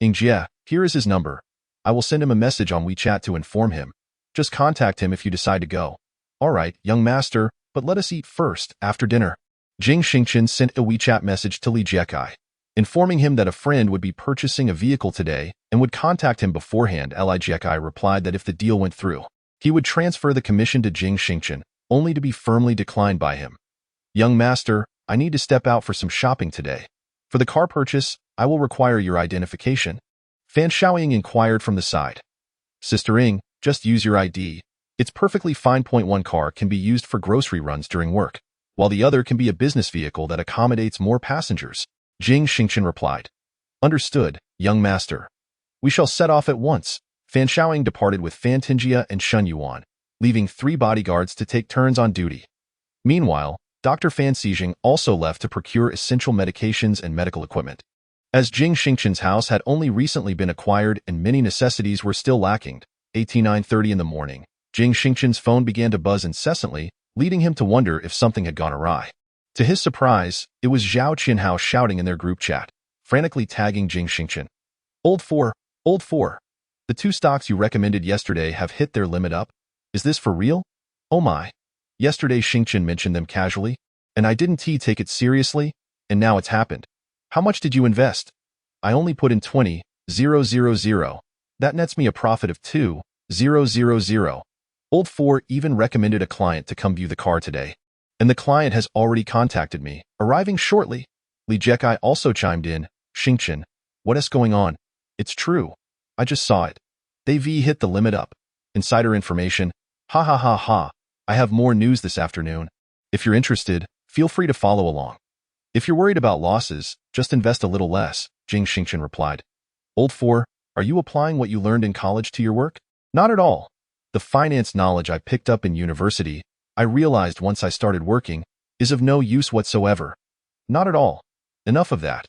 Jia, here is his number. I will send him a message on WeChat to inform him. Just contact him if you decide to go. All right, young master, but let us eat first, after dinner. Jing Xingchen sent a WeChat message to Li Jiekai, informing him that a friend would be purchasing a vehicle today and would contact him beforehand. Li Jiekai replied that if the deal went through, he would transfer the commission to Jing Xingchen, only to be firmly declined by him. Young master, I need to step out for some shopping today. For the car purchase, I will require your identification. Fan Shaoying inquired from the side. Sister Ing, just use your ID. It's perfectly fine. One car can be used for grocery runs during work, while the other can be a business vehicle that accommodates more passengers. Jing Xingchen replied. Understood, young master. We shall set off at once. Fan Shaoying departed with Fan Tingia and Shun Yuan, leaving 3 bodyguards to take turns on duty. Meanwhile, Dr. Fan Xijing also left to procure essential medications and medical equipment. As Jing Xingchen's house had only recently been acquired and many necessities were still lacking, 9:30 in the morning, Jing Xingchen's phone began to buzz incessantly, leading him to wonder if something had gone awry. To his surprise, it was Zhao Qianhao shouting in their group chat, frantically tagging Jing Xingchen. Old 4. The 2 stocks you recommended yesterday have hit their limit up. Is this for real? Oh my. Yesterday Xingchen mentioned them casually, and I didn't take it seriously, and now it's happened. How much did you invest? I only put in 20,000. That nets me a profit of 2,000. Old 4 even recommended a client to come view the car today, and the client has already contacted me, arriving shortly. Li Jiekai also chimed in. Xingchen, what is going on? It's true. I just saw it. They've hit the limit up. Insider information. Ha ha ha ha. I have more news this afternoon. If you're interested, feel free to follow along. If you're worried about losses, just invest a little less, Jing Xingchen replied. Old 4, are you applying what you learned in college to your work? Not at all. The finance knowledge I picked up in university, I realized once I started working, is of no use whatsoever. Not at all. Enough of that.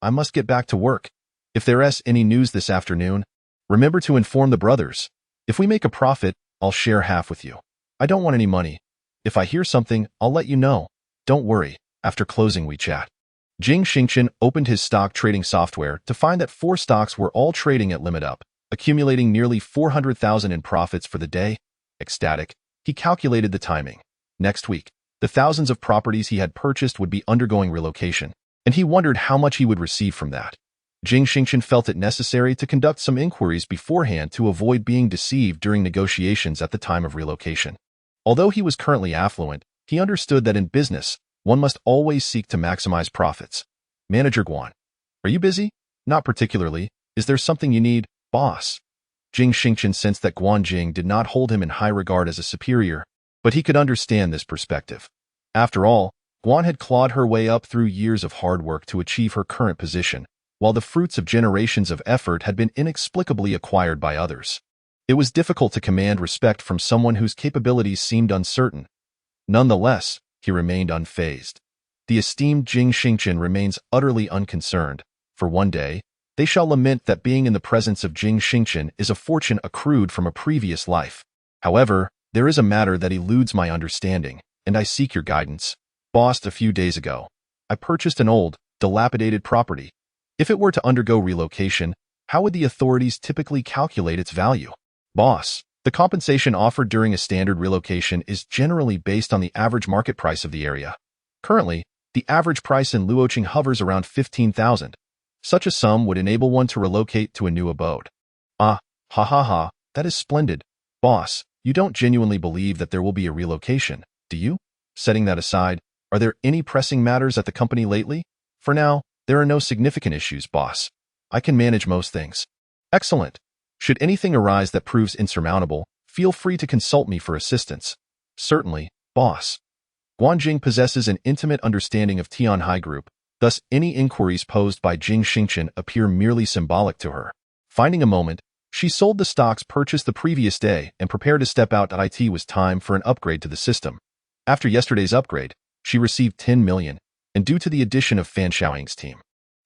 I must get back to work. If there's any news this afternoon, remember to inform the brothers. If we make a profit, I'll share half with you. I don't want any money. If I hear something, I'll let you know. Don't worry. After closing WeChat, Jing Xingchen opened his stock trading software to find that 4 stocks were all trading at limit up, accumulating nearly 400,000 in profits for the day. Ecstatic, he calculated the timing. Next week, the thousands of properties he had purchased would be undergoing relocation, and he wondered how much he would receive from that. Jing Xingchen felt it necessary to conduct some inquiries beforehand to avoid being deceived during negotiations at the time of relocation. Although he was currently affluent, he understood that in business, one must always seek to maximize profits. Manager Guan. Are you busy? Not particularly. Is there something you need, boss? Jing Xingchen sensed that Guan Jing did not hold him in high regard as a superior, but he could understand this perspective. After all, Guan had clawed her way up through years of hard work to achieve her current position, while the fruits of generations of effort had been inexplicably acquired by others. It was difficult to command respect from someone whose capabilities seemed uncertain. Nonetheless, he remained unfazed. The esteemed Jing Xingchen remains utterly unconcerned, for one day, they shall lament that being in the presence of Jing Xingchen is a fortune accrued from a previous life. However, there is a matter that eludes my understanding, and I seek your guidance. Boss, a few days ago, I purchased an old, dilapidated property. If it were to undergo relocation, how would the authorities typically calculate its value? Boss, the compensation offered during a standard relocation is generally based on the average market price of the area. Currently, the average price in Luocheng hovers around 15,000. Such a sum would enable one to relocate to a new abode. Ah, ha ha ha, that is splendid. Boss, you don't genuinely believe that there will be a relocation, do you? Setting that aside, are there any pressing matters at the company lately? For now, there are no significant issues, boss. I can manage most things. Excellent. Should anything arise that proves insurmountable, feel free to consult me for assistance. Certainly, boss. Guanjing possesses an intimate understanding of Tianhai Group, thus any inquiries posed by Jing Xingchen appear merely symbolic to her. Finding a moment, she sold the stocks purchased the previous day and prepared to step out. It was time for an upgrade to the system. After yesterday's upgrade, she received 10 million, and due to the addition of Fan Xiaoying's team,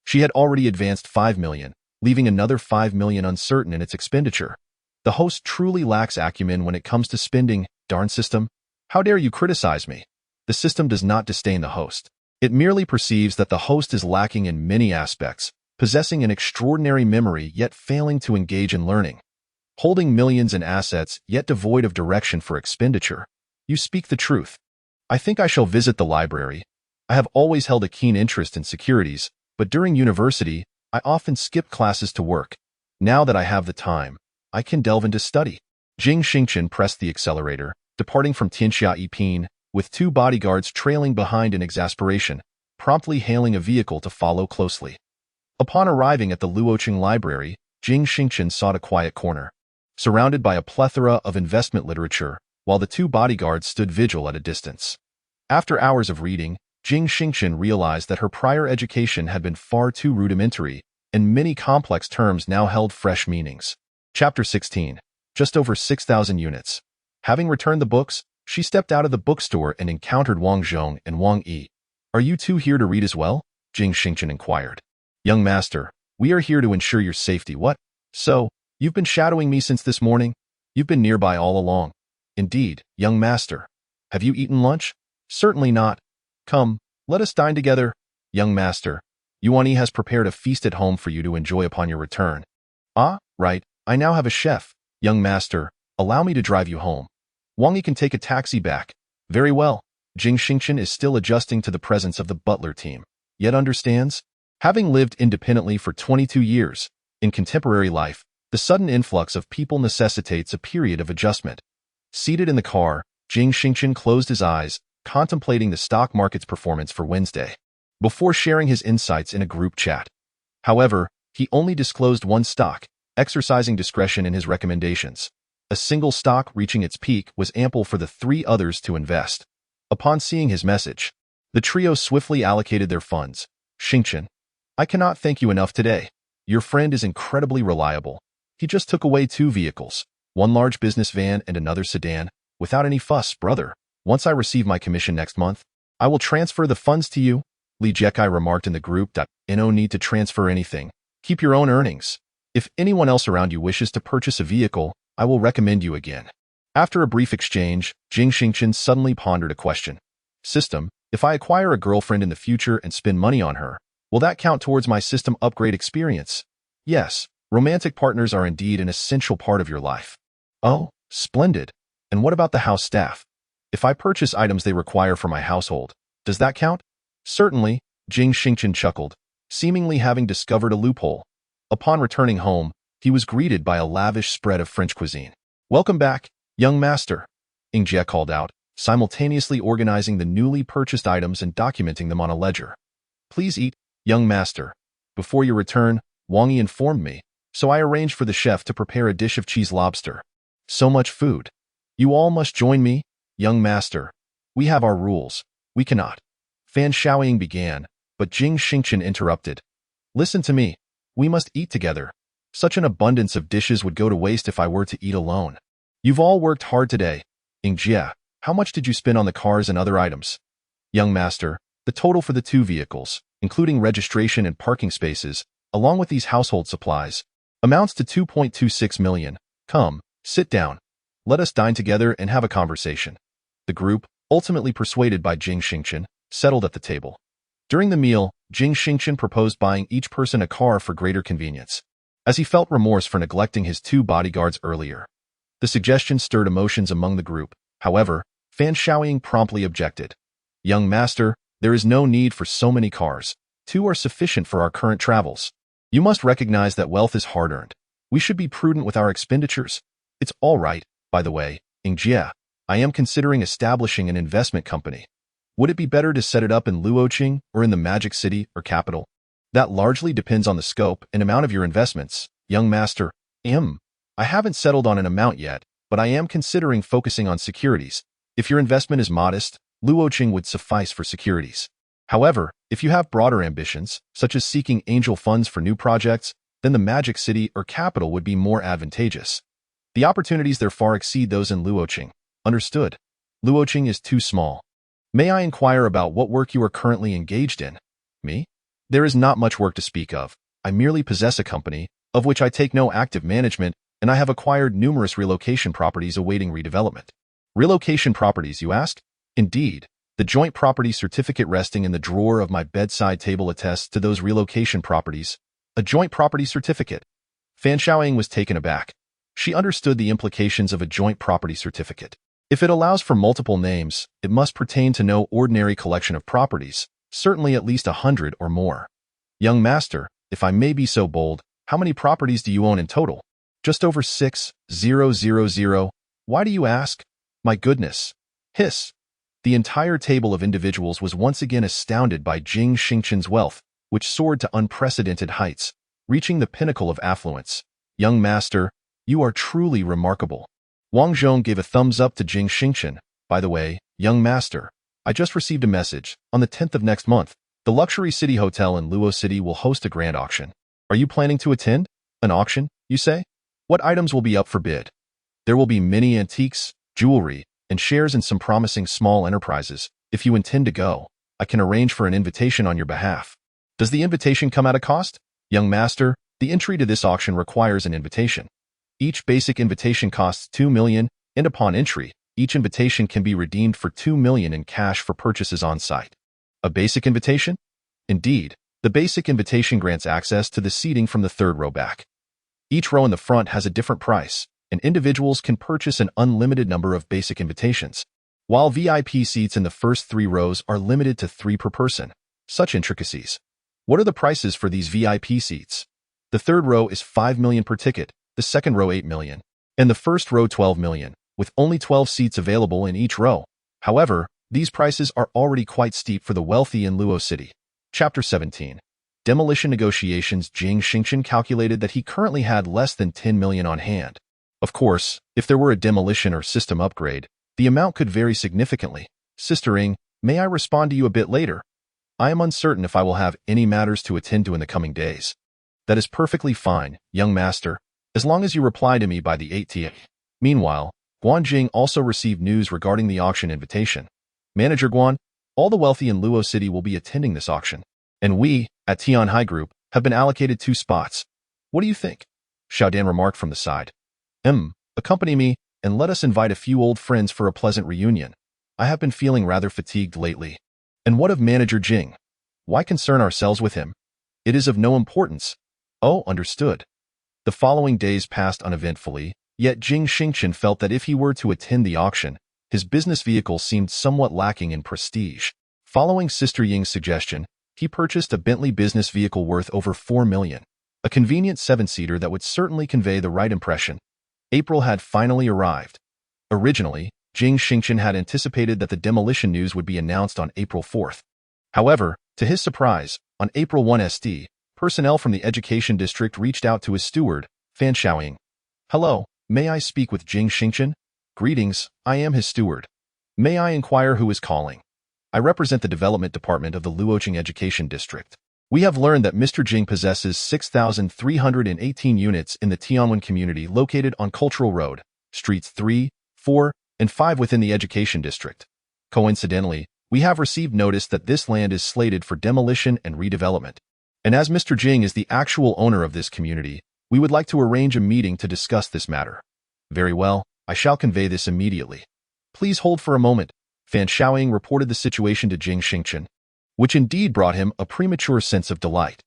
she had already advanced 5 million, leaving another 5 million uncertain in its expenditure. The host truly lacks acumen when it comes to spending, darn system. How dare you criticize me? The system does not disdain the host. It merely perceives that the host is lacking in many aspects, possessing an extraordinary memory yet failing to engage in learning. Holding millions in assets yet devoid of direction for expenditure. You speak the truth. I think I shall visit the library. I have always held a keen interest in securities, but during university, I often skipped classes to work. Now that I have the time, I can delve into study. Jing Xingchen pressed the accelerator, departing from Tianxia Yiping, with 2 bodyguards trailing behind in exasperation, promptly hailing a vehicle to follow closely. Upon arriving at the Luocheng Library, Jing Xingchen sought a quiet corner, surrounded by a plethora of investment literature, while the 2 bodyguards stood vigil at a distance. After hours of reading, Jing Xingchen realized that her prior education had been far too rudimentary, and many complex terms now held fresh meanings. Chapter 16. Just over 6,000 units. Having returned the books, she stepped out of the bookstore and encountered Wang Zhong and Wang Yi. Are you two here to read as well? Jing Xingchen inquired. Young master, we are here to ensure your safety. What? So, you've been shadowing me since this morning? You've been nearby all along. Indeed, young master. Have you eaten lunch? Certainly not. Come, let us dine together. Young master, Yuan Yi has prepared a feast at home for you to enjoy upon your return. Ah, right, I now have a chef. Young master, allow me to drive you home. Wang Yi can take a taxi back. Very well. Jing Xingchen is still adjusting to the presence of the Butler team, yet understands. Having lived independently for 22 years, in contemporary life, the sudden influx of people necessitates a period of adjustment. Seated in the car, Jing Xingchen closed his eyes, contemplating the stock market's performance for Wednesday, before sharing his insights in a group chat. However, he only disclosed one stock, exercising discretion in his recommendations. A single stock reaching its peak was ample for the 3 others to invest. Upon seeing his message, the trio swiftly allocated their funds. Xingchen, I cannot thank you enough today. Your friend is incredibly reliable. He just took away 2 vehicles, one large business van and another sedan, without any fuss, brother. Once I receive my commission next month, I will transfer the funds to you. Li Jekai remarked in the group. No need to transfer anything. Keep your own earnings. If anyone else around you wishes to purchase a vehicle, I will recommend you again. After a brief exchange, Jing Xingchen suddenly pondered a question. System, if I acquire a girlfriend in the future and spend money on her, will that count towards my system upgrade experience? Yes, romantic partners are indeed an essential part of your life. Oh, splendid. And what about the house staff? If I purchase items they require for my household, does that count? Certainly, Jing Xingchen chuckled, seemingly having discovered a loophole. Upon returning home, he was greeted by a lavish spread of French cuisine. Welcome back, young master, Ing Jie called out, simultaneously organizing the newly purchased items and documenting them on a ledger. Please eat, young master. Before your return, Wang Yi informed me, so I arranged for the chef to prepare a dish of cheese lobster. So much food. You all must join me, young master. We have our rules. We cannot. Fan Xiaoying began, but Jing Xingchen interrupted. Listen to me. We must eat together. Such an abundance of dishes would go to waste if I were to eat alone. You've all worked hard today. Ing Jie, how much did you spend on the cars and other items? Young master, the total for the 2 vehicles, including registration and parking spaces, along with these household supplies, amounts to 2.26 million. Come, sit down. Let us dine together and have a conversation. The group, ultimately persuaded by Jing Xingchen, settled at the table. During the meal, Jing Xingchen proposed buying each person a car for greater convenience, as he felt remorse for neglecting his 2 bodyguards earlier. The suggestion stirred emotions among the group. However, Fan Shaoying promptly objected. Young master, there is no need for so many cars. 2 are sufficient for our current travels. You must recognize that wealth is hard-earned. We should be prudent with our expenditures. It's all right, by the way, Ingjie. I am considering establishing an investment company. Would it be better to set it up in Luoqing or in the Magic City or capital? That largely depends on the scope and amount of your investments, young master. I haven't settled on an amount yet, but I am considering focusing on securities. If your investment is modest, Luoqing would suffice for securities. However, if you have broader ambitions, such as seeking angel funds for new projects, then the Magic City or capital would be more advantageous. The opportunities there far exceed those in Luoqing. Understood. Luoqing is too small. May I inquire about what work you are currently engaged in? Me? There is not much work to speak of. I merely possess a company, of which I take no active management, and I have acquired numerous relocation properties awaiting redevelopment. Relocation properties, you ask? Indeed. The joint property certificate resting in the drawer of my bedside table attests to those relocation properties. A joint property certificate. Fan Shaoying was taken aback. She understood the implications of a joint property certificate. If it allows for multiple names, it must pertain to no ordinary collection of properties, certainly at least 100 or more. Young master, if I may be so bold, how many properties do you own in total? Just over 6,000. Why do you ask? My goodness. Hiss. The entire table of individuals was once again astounded by Jing Xingchen's wealth, which soared to unprecedented heights, reaching the pinnacle of affluence. Young master, you are truly remarkable. Wang Zhong gave a thumbs up to Jing Xingchen. By the way, young master, I just received a message. On the 10th of next month, the Luxury City Hotel in Luo City will host a grand auction. Are you planning to attend? An auction, you say? What items will be up for bid? There will be many antiques, jewelry, and shares in some promising small enterprises. If you intend to go, I can arrange for an invitation on your behalf. Does the invitation come at a cost? Young master, the entry to this auction requires an invitation. Each basic invitation costs 2 million, and upon entry, each invitation can be redeemed for 2 million in cash for purchases on site. A basic invitation? Indeed, the basic invitation grants access to the seating from the 3rd row back. Each row in the front has a different price, and individuals can purchase an unlimited number of basic invitations, while VIP seats in the first 3 rows are limited to 3 per person. Such intricacies. What are the prices for these VIP seats? The 3rd row is 5 million per ticket, the 2nd row 8 million, and the 1st row 12 million, with only 12 seats available in each row. However, these prices are already quite steep for the wealthy in Luo City. Chapter 17. Demolition negotiations. Jing Xingchen calculated that he currently had less than 10 million on hand. Of course, if there were a demolition or system upgrade, the amount could vary significantly. Sister Ing, may I respond to you a bit later? I am uncertain if I will have any matters to attend to in the coming days. That is perfectly fine, young master, as long as you reply to me by the 18th. Meanwhile, Guanjing also received news regarding the auction invitation. Manager Guan, all the wealthy in Luo City will be attending this auction, and we, at Tianhai Group, have been allocated 2 spots. What do you think? Xiaodan remarked from the side. Accompany me, and let us invite a few old friends for a pleasant reunion. I have been feeling rather fatigued lately. And what of Manager Jing? Why concern ourselves with him? It is of no importance. Oh, understood. The following days passed uneventfully, yet Jing Xingchen felt that if he were to attend the auction, his business vehicle seemed somewhat lacking in prestige. Following Sister Ying's suggestion, he purchased a Bentley business vehicle worth over 4 million, a convenient 7-seater that would certainly convey the right impression. April had finally arrived. Originally, Jing Xingchen had anticipated that the demolition news would be announced on April 4th. However, to his surprise, on April 1 ST, personnel from the education district reached out to his steward, Fan Shaoying. Hello, may I speak with Jing Xingchen? Greetings, I am his steward. May I inquire who is calling? I represent the development department of the Luoqing Education District. We have learned that Mr. Jing possesses 6,318 units in the Tianwen community located on Cultural Road, streets 3, 4, and 5 within the education district. Coincidentally, we have received notice that this land is slated for demolition and redevelopment. And as Mr. Jing is the actual owner of this community, we would like to arrange a meeting to discuss this matter. Very well, I shall convey this immediately. Please hold for a moment. Fan Shaoying reported the situation to Jing Xingchen. which indeed brought him a premature sense of delight.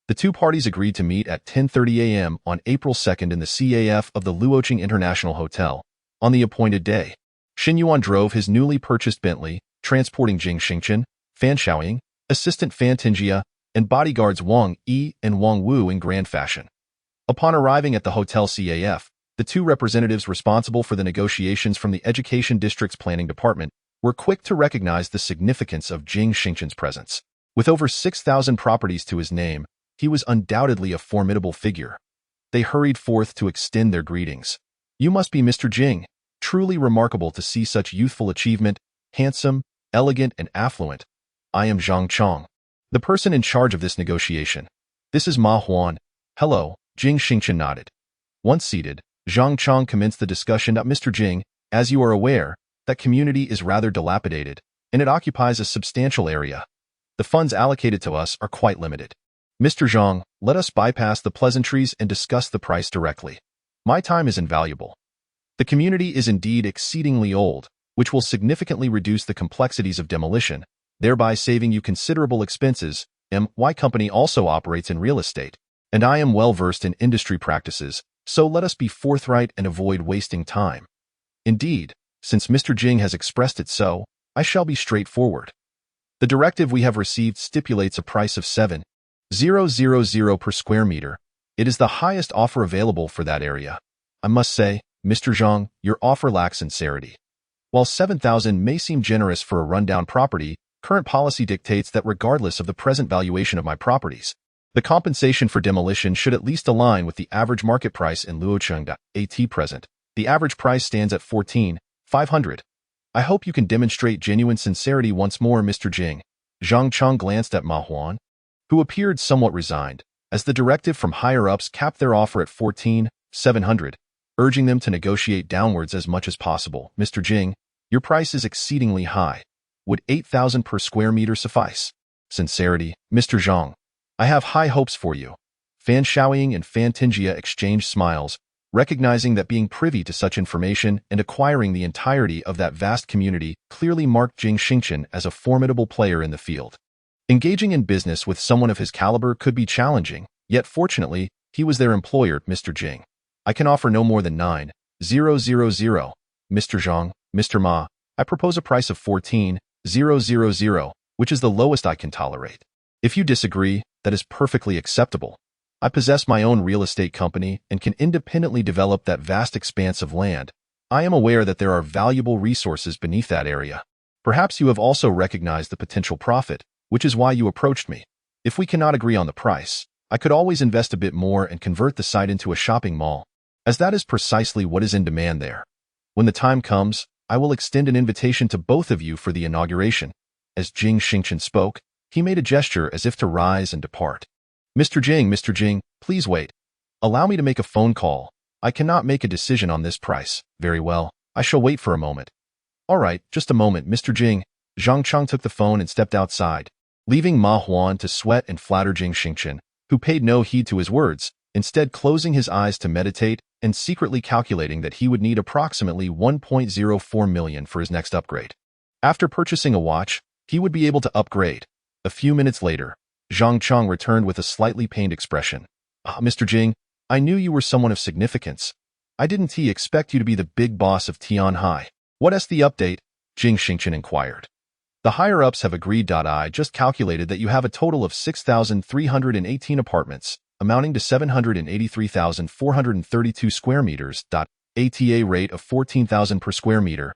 The two parties agreed to meet at 10:30 a.m. on April 2nd in the CAF of the Luoqing International Hotel. On the appointed day, Xin Yuan drove his newly purchased Bentley, transporting Jing Xingchen, Fan Xiaoying, assistant Fan Tingjia, and bodyguards Wang Yi and Wang Wu in grand fashion. Upon arriving at the Hotel CAF, the two representatives responsible for the negotiations from the Education District's Planning Department were quick to recognize the significance of Jing Xingchen's presence. With over 6,000 properties to his name, he was undoubtedly a formidable figure. They hurried forth to extend their greetings. "You must be Mr. Jing. Truly remarkable to see such youthful achievement, handsome, elegant, and affluent. I am Zhang Chong, the person in charge of this negotiation. This is Ma Huan." "Hello," Jing Xingchen nodded. Once seated, Zhang Chong commenced the discussion. "Mr. Jing, as you are aware, that community is rather dilapidated, and it occupies a substantial area. The funds allocated to us are quite limited. Mr. Zhang, let us bypass the pleasantries and discuss the price directly. My time is invaluable. The community is indeed exceedingly old, which will significantly reduce the complexities of demolition, thereby saving you considerable expenses. My company also operates in real estate, and I am well versed in industry practices, so let us be forthright and avoid wasting time. Indeed, since Mr. Jing has expressed it so, I shall be straightforward. The directive we have received stipulates a price of 7,000 per square meter. It is the highest offer available for that area. I must say, Mr. Zhang, your offer lacks sincerity. While 7,000 may seem generous for a rundown property, current policy dictates that regardless of the present valuation of my properties, the compensation for demolition should at least align with the average market price in Luoqing. At present, the average price stands at 14,500. I hope you can demonstrate genuine sincerity once more, Mr. Jing." Zhang Chong glanced at Ma Huan, who appeared somewhat resigned, as the directive from higher-ups capped their offer at 14,700, urging them to negotiate downwards as much as possible. "Mr. Jing, your price is exceedingly high. Would 8,000 per square meter suffice?" "Sincerity, Mr. Zhang. I have high hopes for you." Fan Xiaoying and Fan Tingjia exchanged smiles, recognizing that being privy to such information and acquiring the entirety of that vast community clearly marked Jing Xingchen as a formidable player in the field. Engaging in business with someone of his caliber could be challenging, yet fortunately, he was their employer. "Mr. Jing, I can offer no more than 9,000. Mr. Zhang, Mr. Ma, I propose a price of 14,000, which is the lowest I can tolerate. If you disagree, that is perfectly acceptable. I possess my own real estate company and can independently develop that vast expanse of land. I am aware that there are valuable resources beneath that area. Perhaps you have also recognized the potential profit, which is why you approached me. If we cannot agree on the price, I could always invest a bit more and convert the site into a shopping mall, as that is precisely what is in demand there. When the time comes, I will extend an invitation to both of you for the inauguration." As Jing Xingchen spoke, he made a gesture as if to rise and depart. Mr. Jing, please wait. Allow me to make a phone call. I cannot make a decision on this price." "Very well, I shall wait for a moment." "All right, just a moment, Mr. Jing." Zhang Chong took the phone and stepped outside, leaving Ma Huan to sweat and flatter Jing Xingchen, who paid no heed to his words, instead closing his eyes to meditate and secretly calculating that he would need approximately 1.04 million for his next upgrade. After purchasing a watch, he would be able to upgrade. A few minutes later, Zhang Chong returned with a slightly pained expression. "Mr. Jing, I knew you were someone of significance. I didn't expect you to be the big boss of Tianhai." "What's the update?" Jing Xingchen inquired. "The higher-ups have agreed. I just calculated that you have a total of 6,318 apartments, amounting to 783,432 square meters. ATA rate of 14,000 per square meter.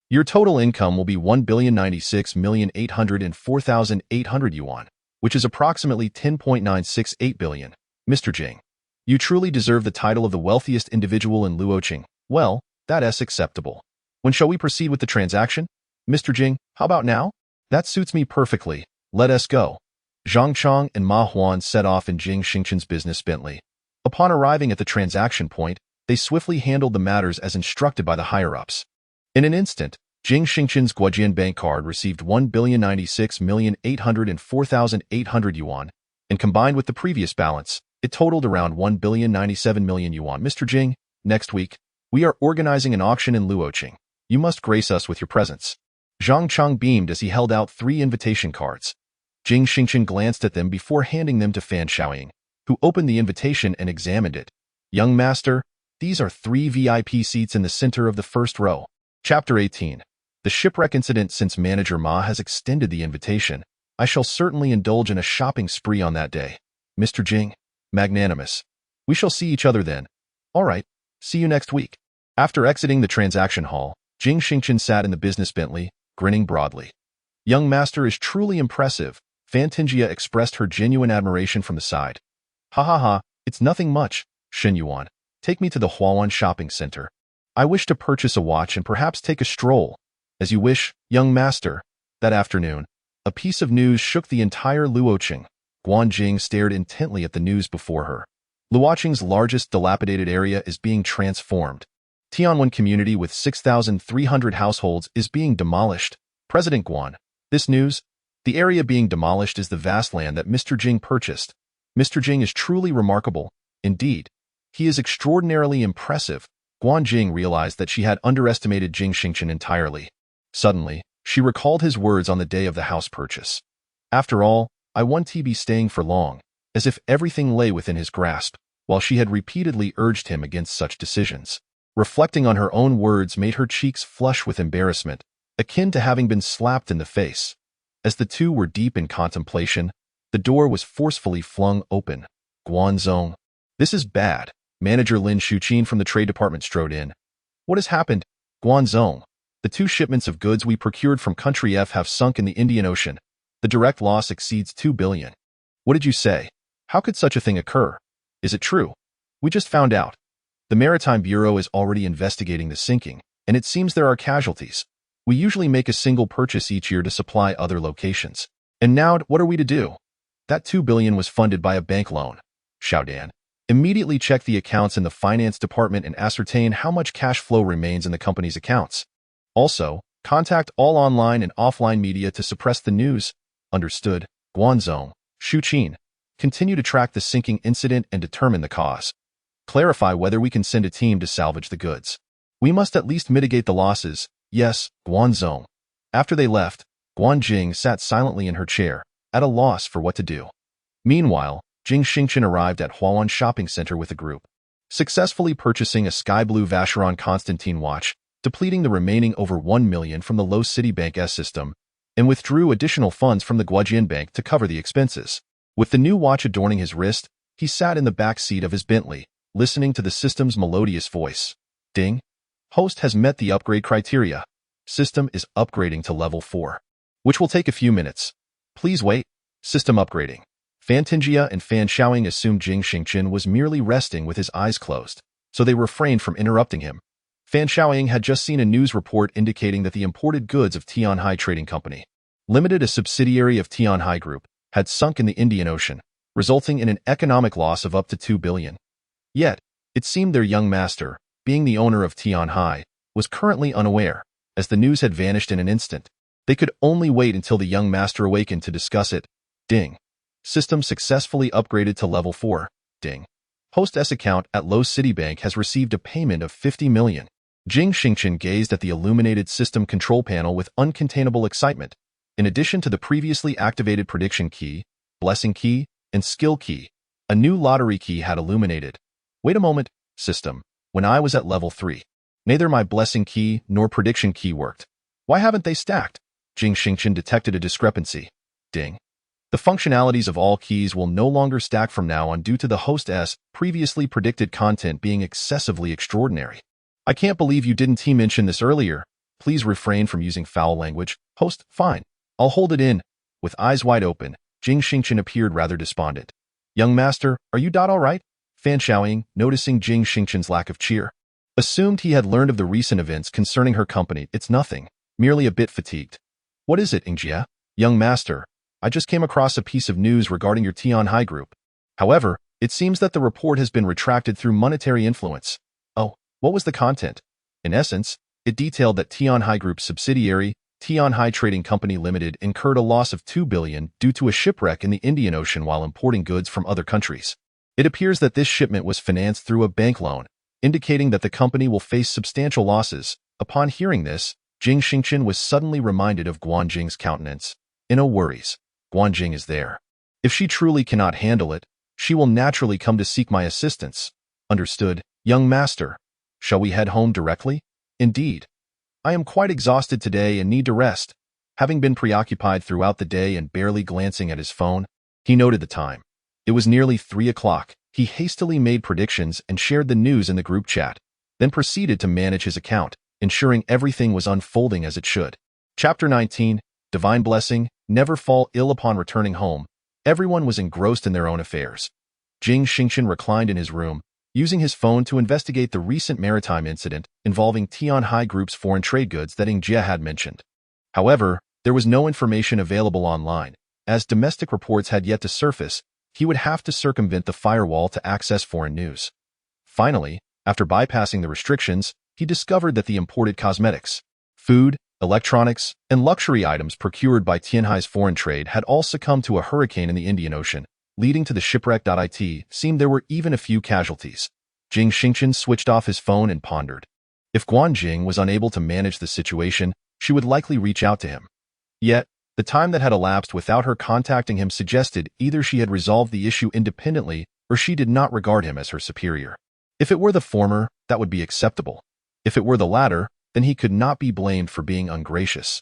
Your total income will be 1,096,804,800 yuan, which is approximately 10.968 billion. Mr. Jing, you truly deserve the title of the wealthiest individual in Luoqing. Well, that's acceptable. When shall we proceed with the transaction? Mr. Jing, how about now? That suits me perfectly. Let us go." Zhang Chong and Ma Huan set off in Jing Xingchen's business Bentley. Upon arriving at the transaction point, they swiftly handled the matters as instructed by the higher-ups. In an instant, Jing Xingchen's Guojian bank card received 1,096,804,800 yuan, and combined with the previous balance, it totaled around 1,097,000,000 yuan. "Mr. Jing, next week, we are organizing an auction in Luoqing. You must grace us with your presence." Zhang Chong beamed as he held out 3 invitation cards. Jing Xingchen glanced at them before handing them to Fan Xiaoying, who opened the invitation and examined it. Young master, these are 3 VIP seats in the center of the first row. Chapter 18. The shipwreck incident. Since Manager Ma has extended the invitation, I shall certainly indulge in a shopping spree on that day. Mr. Jing, magnanimous. We shall see each other then. All right, see you next week. After exiting the transaction hall, Jing Xingchen sat in the business Bentley, grinning broadly. Young master is truly impressive. Fantingia expressed her genuine admiration from the side. Ha ha ha, it's nothing much, Shen Yuan. Take me to the Huawan shopping center. I wish to purchase a watch and perhaps take a stroll. As you wish, young master. That afternoon, a piece of news shook the entire Luoqing. Guanjing stared intently at the news before her. Luoqing's largest dilapidated area is being transformed. Tianwan community with 6,300 households is being demolished. President Guan. This news? The area being demolished is the vast land that Mr. Jing purchased. Mr. Jing is truly remarkable. Indeed, he is extraordinarily impressive. Guanjing realized that she had underestimated Jing Xingchen entirely. Suddenly, she recalled his words on the day of the house purchase. After all, I won't be staying for long, as if everything lay within his grasp, while she had repeatedly urged him against such decisions. Reflecting on her own words made her cheeks flush with embarrassment, akin to having been slapped in the face. As the two were deep in contemplation, the door was forcefully flung open. Guanzong. This is bad. Manager Lin Shuqin from the Trade Department strode in. What has happened? Guanzong. The 2 shipments of goods we procured from Country F have sunk in the Indian Ocean. The direct loss exceeds 2 billion. What did you say? How could such a thing occur? Is it true? We just found out. The Maritime Bureau is already investigating the sinking, and it seems there are casualties. We usually make a single purchase each year to supply other locations. And now, what are we to do? That 2 billion was funded by a bank loan. Xiaodan. Immediately check the accounts in the finance department and ascertain how much cash flow remains in the company's accounts. Also, contact all online and offline media to suppress the news. Understood. Guanzong. Shuqin. Continue to track the sinking incident and determine the cause. Clarify whether we can send a team to salvage the goods. We must at least mitigate the losses. Yes, Guanzong. After they left, Guanjing sat silently in her chair, at a loss for what to do. Meanwhile, Jing Xingchen arrived at Huawan Shopping Center with a group, successfully purchasing a sky blue Vacheron Constantine watch, depleting the remaining over 1 million from the Low City Bank S system, and withdrew additional funds from the Guojian Bank to cover the expenses. With the new watch adorning his wrist, he sat in the back seat of his Bentley, listening to the system's melodious voice. Ding. Host has met the upgrade criteria. System is upgrading to level 4, which will take a few minutes. Please wait. System upgrading. Fantingia and Fan Xiaoying assumed Jing Xingchen was merely resting with his eyes closed, so they refrained from interrupting him. Fan Xiaoying had just seen a news report indicating that the imported goods of Tianhai Trading Company, Limited, a subsidiary of Tianhai Group, had sunk in the Indian Ocean, resulting in an economic loss of up to 2 billion. Yet, it seemed their young master, being the owner of Tianhai, was currently unaware, as the news had vanished in an instant. They could only wait until the young master awakened to discuss it. Ding. System successfully upgraded to level 4. Ding. Host S account at Low City Bank has received a payment of 50 million. Jing Xingchen gazed at the illuminated system control panel with uncontainable excitement. In addition to the previously activated prediction key, blessing key, and skill key, a new lottery key had illuminated. Wait a moment, system. When I was at level 3, neither my blessing key nor prediction key worked. Why haven't they stacked? Jing Xingchen detected a discrepancy. Ding. The functionalities of all keys will no longer stack from now on due to the host S previously predicted content being excessively extraordinary. I can't believe you didn't mention this earlier. Please refrain from using foul language. Host, fine. I'll hold it in. With eyes wide open, Jing Xingchen appeared rather despondent. Young master, are you all right? Fan Xiaoying, noticing Jing Xingchen's lack of cheer, assumed he had learned of the recent events concerning her company. It's nothing, merely a bit fatigued. What is it, Ingjia? Young master, I just came across a piece of news regarding your Tianhai Group. However, it seems that the report has been retracted through monetary influence. Oh, what was the content? In essence, it detailed that Tianhai Group's subsidiary, Tianhai Trading Company Limited, incurred a loss of 2 billion due to a shipwreck in the Indian Ocean while importing goods from other countries. It appears that this shipment was financed through a bank loan, indicating that the company will face substantial losses. Upon hearing this, Jing Xingchen was suddenly reminded of Guanjing's countenance. In no worries. Jing is there. If she truly cannot handle it, she will naturally come to seek my assistance. Understood, young master. Shall we head home directly? Indeed. I am quite exhausted today and need to rest. Having been preoccupied throughout the day and barely glancing at his phone, he noted the time. It was nearly 3 o'clock. He hastily made predictions and shared the news in the group chat, then proceeded to manage his account, ensuring everything was unfolding as it should. Chapter 19, Divine Blessing, Never Fall Ill. Upon returning home, everyone was engrossed in their own affairs. Jing Xingchen reclined in his room, using his phone to investigate the recent maritime incident involving Tianhai Group's foreign trade goods that Jie had mentioned. However, there was no information available online. As domestic reports had yet to surface, he would have to circumvent the firewall to access foreign news. Finally, after bypassing the restrictions, he discovered that the imported cosmetics, food, electronics, and luxury items procured by Tianhai's foreign trade had all succumbed to a hurricane in the Indian Ocean, leading to the shipwreck. It seemed there were even a few casualties. Jing Xingchen switched off his phone and pondered. If Jing was unable to manage the situation, she would likely reach out to him. Yet, the time that had elapsed without her contacting him suggested either she had resolved the issue independently or she did not regard him as her superior. If it were the former, that would be acceptable. If it were the latter, then he could not be blamed for being ungracious.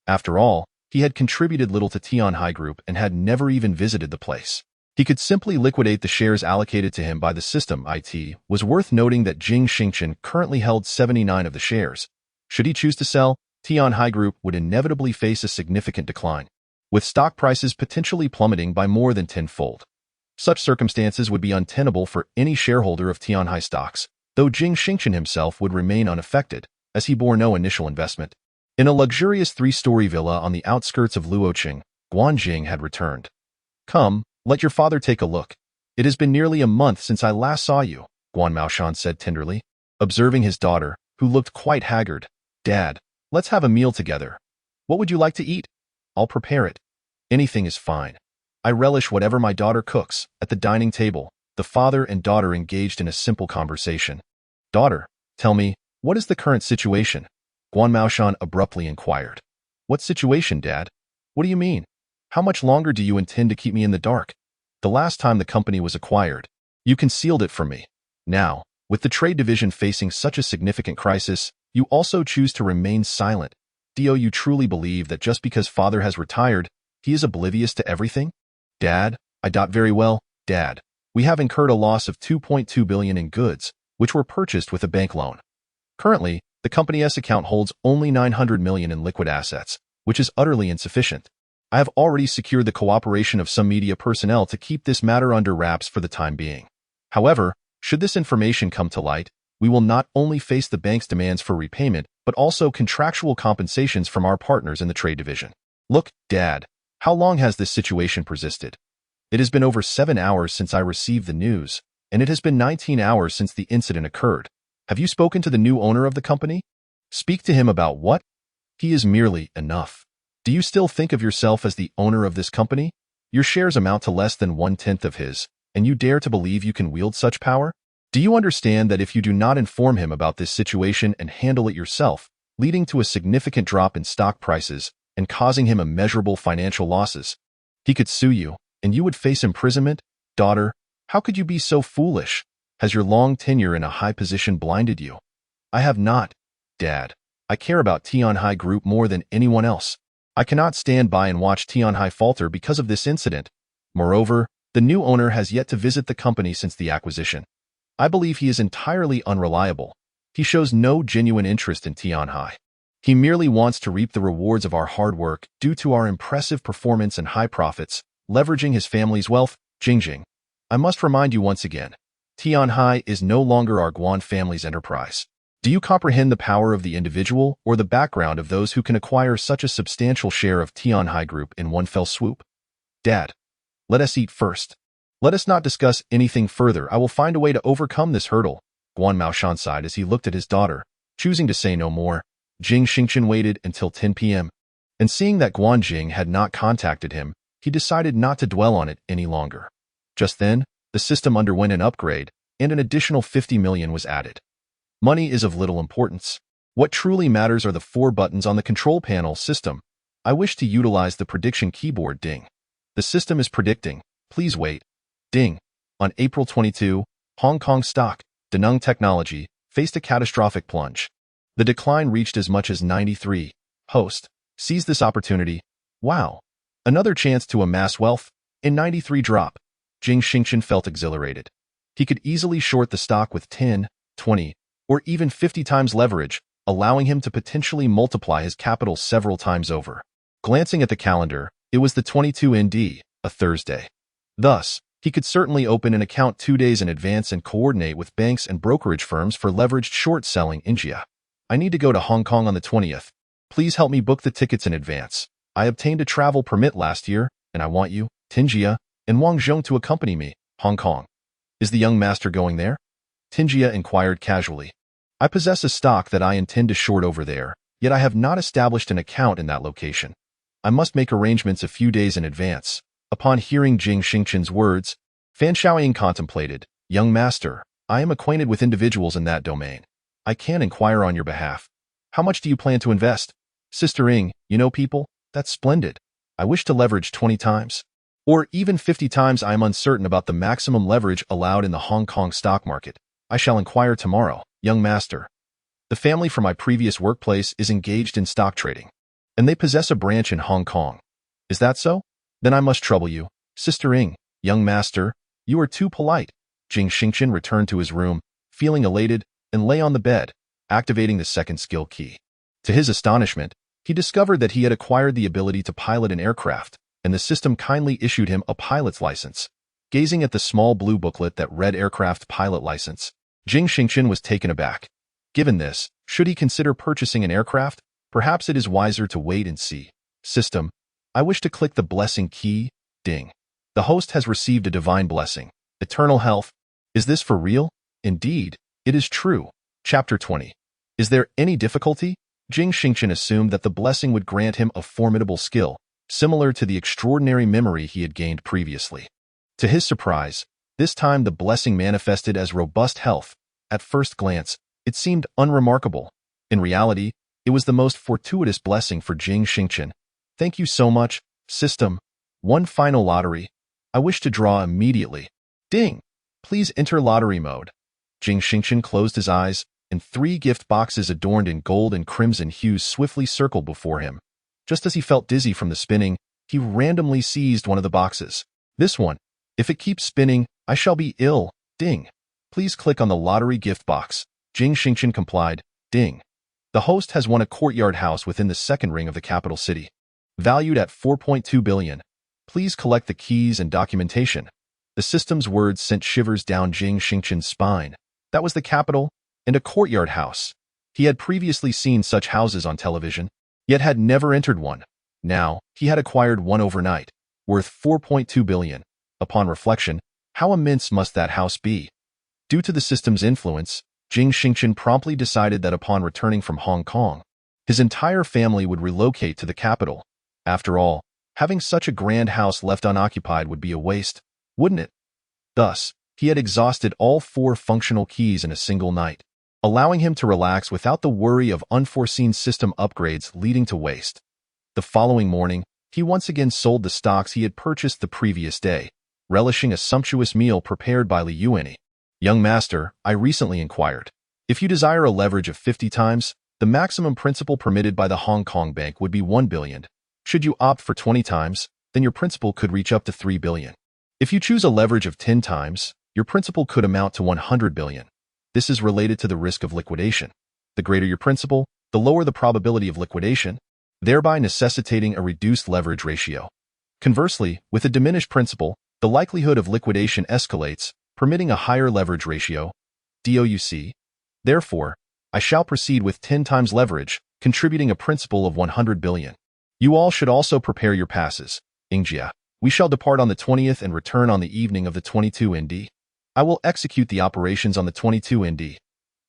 After all, he had contributed little to Tianhai Group and had never even visited the place. He could simply liquidate the shares allocated to him by the system. It was worth noting that Jing Xingchen currently held 79 of the shares. Should he choose to sell, Tianhai Group would inevitably face a significant decline, with stock prices potentially plummeting by more than tenfold. Such circumstances would be untenable for any shareholder of Tianhai stocks, though Jing Xingchen himself would remain unaffected, as he bore no initial investment. In a luxurious 3-story villa on the outskirts of Luoqing, Jing had returned. Come, let your father take a look. It has been nearly a month since I last saw you, Maoshan said tenderly, observing his daughter, who looked quite haggard. Dad, let's have a meal together. What would you like to eat? I'll prepare it. Anything is fine. I relish whatever my daughter cooks. At the dining table, the father and daughter engaged in a simple conversation. Daughter, tell me, what is the current situation? Maoshan abruptly inquired. What situation, Dad? What do you mean? How much longer do you intend to keep me in the dark? The last time the company was acquired, you concealed it from me. Now, with the trade division facing such a significant crisis, you also choose to remain silent. Do you truly believe that just because father has retired, he is oblivious to everything? Dad, very well, Dad. We have incurred a loss of 2.2 billion in goods, which were purchased with a bank loan. Currently, the company's account holds only 900 million in liquid assets, which is utterly insufficient. I have already secured the cooperation of some media personnel to keep this matter under wraps for the time being. However, should this information come to light, we will not only face the bank's demands for repayment, but also contractual compensations from our partners in the trade division. Look, Dad, how long has this situation persisted? It has been over 7 hours since I received the news, and it has been 19 hours since the incident occurred. Have you spoken to the new owner of the company? Speak to him about what? He is merely enough. Do you still think of yourself as the owner of this company? Your shares amount to less than 1/10 of his, and you dare to believe you can wield such power? Do you understand that if you do not inform him about this situation and handle it yourself, leading to a significant drop in stock prices and causing him immeasurable financial losses, he could sue you, and you would face imprisonment? Daughter, how could you be so foolish? Has your long tenure in a high position blinded you? I have not, Dad. I care about Tianhai Group more than anyone else. I cannot stand by and watch Tianhai falter because of this incident. Moreover, the new owner has yet to visit the company since the acquisition. I believe he is entirely unreliable. He shows no genuine interest in Tianhai. He merely wants to reap the rewards of our hard work due to our impressive performance and high profits, leveraging his family's wealth. Jing. I must remind you once again, Tianhai is no longer our Guan family's enterprise. Do you comprehend the power of the individual or the background of those who can acquire such a substantial share of Tianhai Group in one fell swoop? Dad, let us eat first. Let us not discuss anything further. I will find a way to overcome this hurdle. Maoshan sighed as he looked at his daughter, choosing to say no more. Jing Xingchen waited until 10 p.m., and seeing that Jing had not contacted him, he decided not to dwell on it any longer. Just then, the system underwent an upgrade, and an additional 50 million was added. Money is of little importance. What truly matters are the 4 buttons on the control panel system. I wish to utilize the prediction keyboard. Ding. The system is predicting. Please wait. Ding. On April 22, Hong Kong stock, Daneng Technology, faced a catastrophic plunge. The decline reached as much as 93. Host. Seize this opportunity. Wow. Another chance to amass wealth. In 93 drop. Jing Xingchen felt exhilarated. He could easily short the stock with 10, 20, or even 50 times leverage, allowing him to potentially multiply his capital several times over. Glancing at the calendar, it was the 22 ND, a Thursday. Thus, he could certainly open an account 2 days in advance and coordinate with banks and brokerage firms for leveraged short selling in India. I need to go to Hong Kong on the 20th. Please help me book the tickets in advance. I obtained a travel permit last year, and I want you, Tinjia, and Wang Zhong to accompany me, Hong Kong. Is the young master going there? Tinjia inquired casually. I possess a stock that I intend to short over there, yet I have not established an account in that location. I must make arrangements a few days in advance. Upon hearing Jing Xingchen's words, Fan Xiaoying contemplated, Young master, I am acquainted with individuals in that domain. I can inquire on your behalf. How much do you plan to invest? Sister Ing, you know people? That's splendid. I wish to leverage 20 times. Or even 50 times. I am uncertain about the maximum leverage allowed in the Hong Kong stock market. I shall inquire tomorrow, young master. The family from my previous workplace is engaged in stock trading, and they possess a branch in Hong Kong. Is that so? Then I must trouble you. Sister Ing, young master, you are too polite. Jing Xingchen returned to his room, feeling elated, and lay on the bed, activating the second skill key. To his astonishment, he discovered that he had acquired the ability to pilot an aircraft, and the system kindly issued him a pilot's license. Gazing at the small blue booklet that read Aircraft Pilot License, Jing Xingchen was taken aback. Given this, should he consider purchasing an aircraft? Perhaps it is wiser to wait and see. System, I wish to click the blessing key. Ding. The host has received a divine blessing. Eternal health. Is this for real? Indeed, it is true. Chapter 20. Is there any difficulty? Jing Xingchen assumed that the blessing would grant him a formidable skill, similar to the extraordinary memory he had gained previously. To his surprise, this time the blessing manifested as robust health. At first glance, it seemed unremarkable. In reality, it was the most fortuitous blessing for Jing Xingchen. Thank you so much, system. One final lottery. I wish to draw immediately. Ding! Please enter lottery mode. Jing Xingchen closed his eyes, and 3 gift boxes adorned in gold and crimson hues swiftly circled before him. Just as he felt dizzy from the spinning, he randomly seized one of the boxes. This one. If it keeps spinning, I shall be ill. Ding. Please click on the lottery gift box. Jing Xingchen complied. Ding. The host has won a courtyard house within the second ring of the capital city. Valued at 4.2 billion. Please collect the keys and documentation. The system's words sent shivers down Jing Xingchen's spine. That was the capital, and a courtyard house. He had previously seen such houses on television, yet had never entered one. Now, he had acquired one overnight, worth 4.2 billion. Upon reflection, how immense must that house be? Due to the system's influence, Jing Xingchen promptly decided that upon returning from Hong Kong, his entire family would relocate to the capital. After all, having such a grand house left unoccupied would be a waste, wouldn't it? Thus, he had exhausted all 4 functional keys in a single night, allowing him to relax without the worry of unforeseen system upgrades leading to waste. The following morning, he once again sold the stocks he had purchased the previous day, relishing a sumptuous meal prepared by Li Yuanyi. Young master, I recently inquired. If you desire a leverage of 50 times, the maximum principal permitted by the Hong Kong Bank would be 1 billion. Should you opt for 20 times, then your principal could reach up to 3 billion. If you choose a leverage of 10 times, your principal could amount to 100 billion. This is related to the risk of liquidation. The greater your principal, the lower the probability of liquidation, thereby necessitating a reduced leverage ratio. Conversely, with a diminished principal, the likelihood of liquidation escalates, permitting a higher leverage ratio. DOUC. Therefore, I shall proceed with 10 times leverage, contributing a principal of 100 billion. You all should also prepare your passes. Ingjia. We shall depart on the 20th and return on the evening of the 22 ND. I will execute the operations on the 22 ND.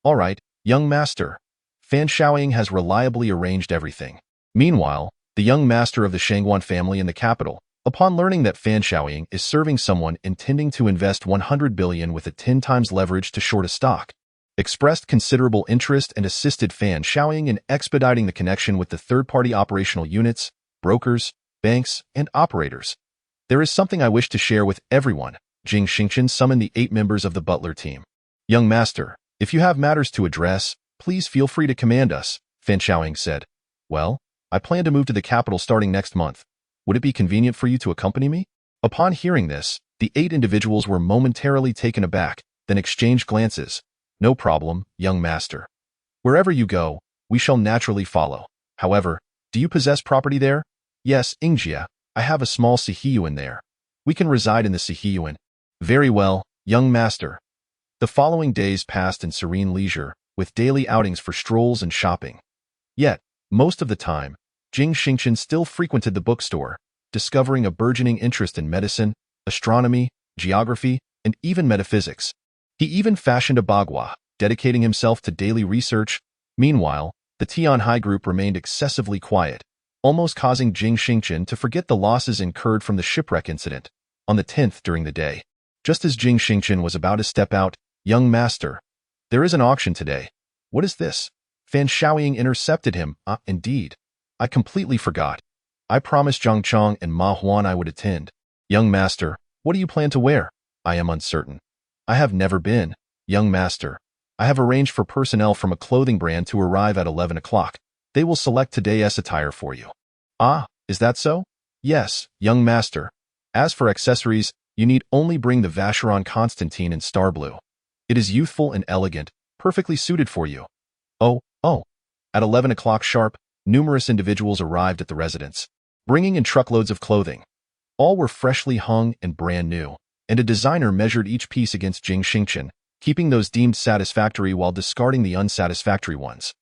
All right, young master. Fan Xiaoying has reliably arranged everything. Meanwhile, the young master of the Shangguan family in the capital, upon learning that Fan Xiaoying is serving someone intending to invest 100 billion with a 10 times leverage to short a stock, expressed considerable interest and assisted Fan Xiaoying in expediting the connection with the third-party operational units, brokers, banks, and operators. There is something I wish to share with everyone. Jing Xingchen summoned the 8 members of the Butler team. Young master, if you have matters to address, please feel free to command us, Fan Xiaoying said. Well, I plan to move to the capital starting next month. Would it be convenient for you to accompany me? Upon hearing this, the 8 individuals were momentarily taken aback, then exchanged glances. No problem, young master. Wherever you go, we shall naturally follow. However, do you possess property there? Yes, Ingjia, I have a small Sihiyuan there. We can reside in the Sihiyuan. Very well, young master. The following days passed in serene leisure, with daily outings for strolls and shopping. Yet, most of the time, Jing Xingchen still frequented the bookstore, discovering a burgeoning interest in medicine, astronomy, geography, and even metaphysics. He even fashioned a bagua, dedicating himself to daily research. Meanwhile, the Tianhai group remained excessively quiet, almost causing Jing Xingchen to forget the losses incurred from the shipwreck incident. On the 10th during the day, just as Jing Xingchen was about to step out, young master, there is an auction today. What is this? Fan Xiaoying intercepted him. Indeed. I completely forgot. I promised Zhang Chong and Ma Huan I would attend. Young master, what do you plan to wear? I am uncertain. I have never been. Young master, I have arranged for personnel from a clothing brand to arrive at 11 o'clock. They will select today's attire for you. Ah, is that so? Yes, young master. As for accessories, you need only bring the Vacheron Constantine in star blue. It is youthful and elegant, perfectly suited for you. Oh. At 11 o'clock sharp, numerous individuals arrived at the residence, bringing in truckloads of clothing. All were freshly hung and brand new, and a designer measured each piece against Jing Xingchen, keeping those deemed satisfactory while discarding the unsatisfactory ones.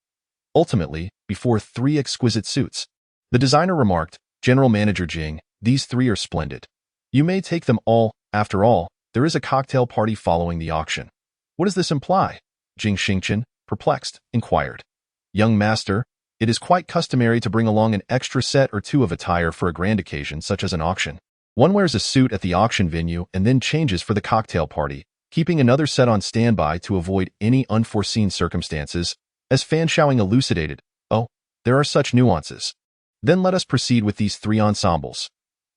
Ultimately, before 3 exquisite suits, the designer remarked, General Manager Jing, these 3 are splendid. You may take them all. After all, there is a cocktail party following the auction. What does this imply? Jing Xingchen, perplexed, inquired. Young master, it is quite customary to bring along an extra set or 2 of attire for a grand occasion such as an auction. One wears a suit at the auction venue and then changes for the cocktail party, keeping another set on standby to avoid any unforeseen circumstances, as Fan Xiaoying elucidated. Oh, there are such nuances. Then let us proceed with these 3 ensembles.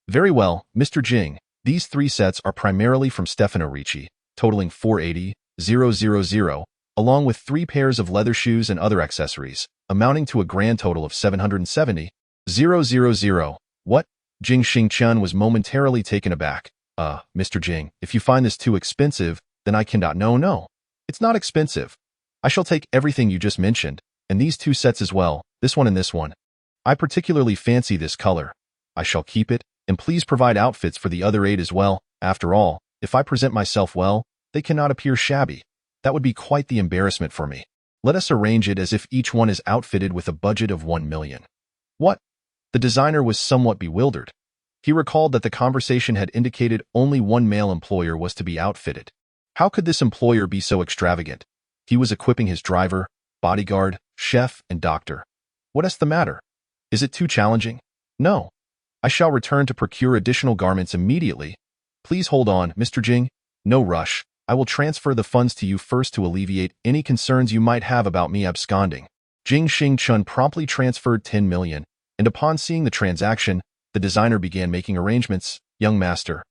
Very well, Mr. Jing, these 3 sets are primarily from Stefano Ricci, totaling 480,000, along with 3 pairs of leather shoes and other accessories, amounting to a grand total of 770,000. What? Jing Xingchen was momentarily taken aback. Mr. Jing, if you find this too expensive, then I cannot. No. It's not expensive. I shall take everything you just mentioned, and these 2 sets as well, this one and this one. I particularly fancy this color. I shall keep it, and please provide outfits for the other 8 as well. After all, if I present myself well, they cannot appear shabby. That would be quite the embarrassment for me. Let us arrange it as if each one is outfitted with a budget of 1 million. What? The designer was somewhat bewildered. He recalled that the conversation had indicated only 1 male employer was to be outfitted. How could this employer be so extravagant? He was equipping his driver, bodyguard, chef, and doctor. What is the matter? Is it too challenging? No. I shall return to procure additional garments immediately. Please hold on, Mr. Jing. No rush. I will transfer the funds to you first to alleviate any concerns you might have about me absconding. Jing Xingchen promptly transferred 10 million, and upon seeing the transaction, the designer began making arrangements. Young master,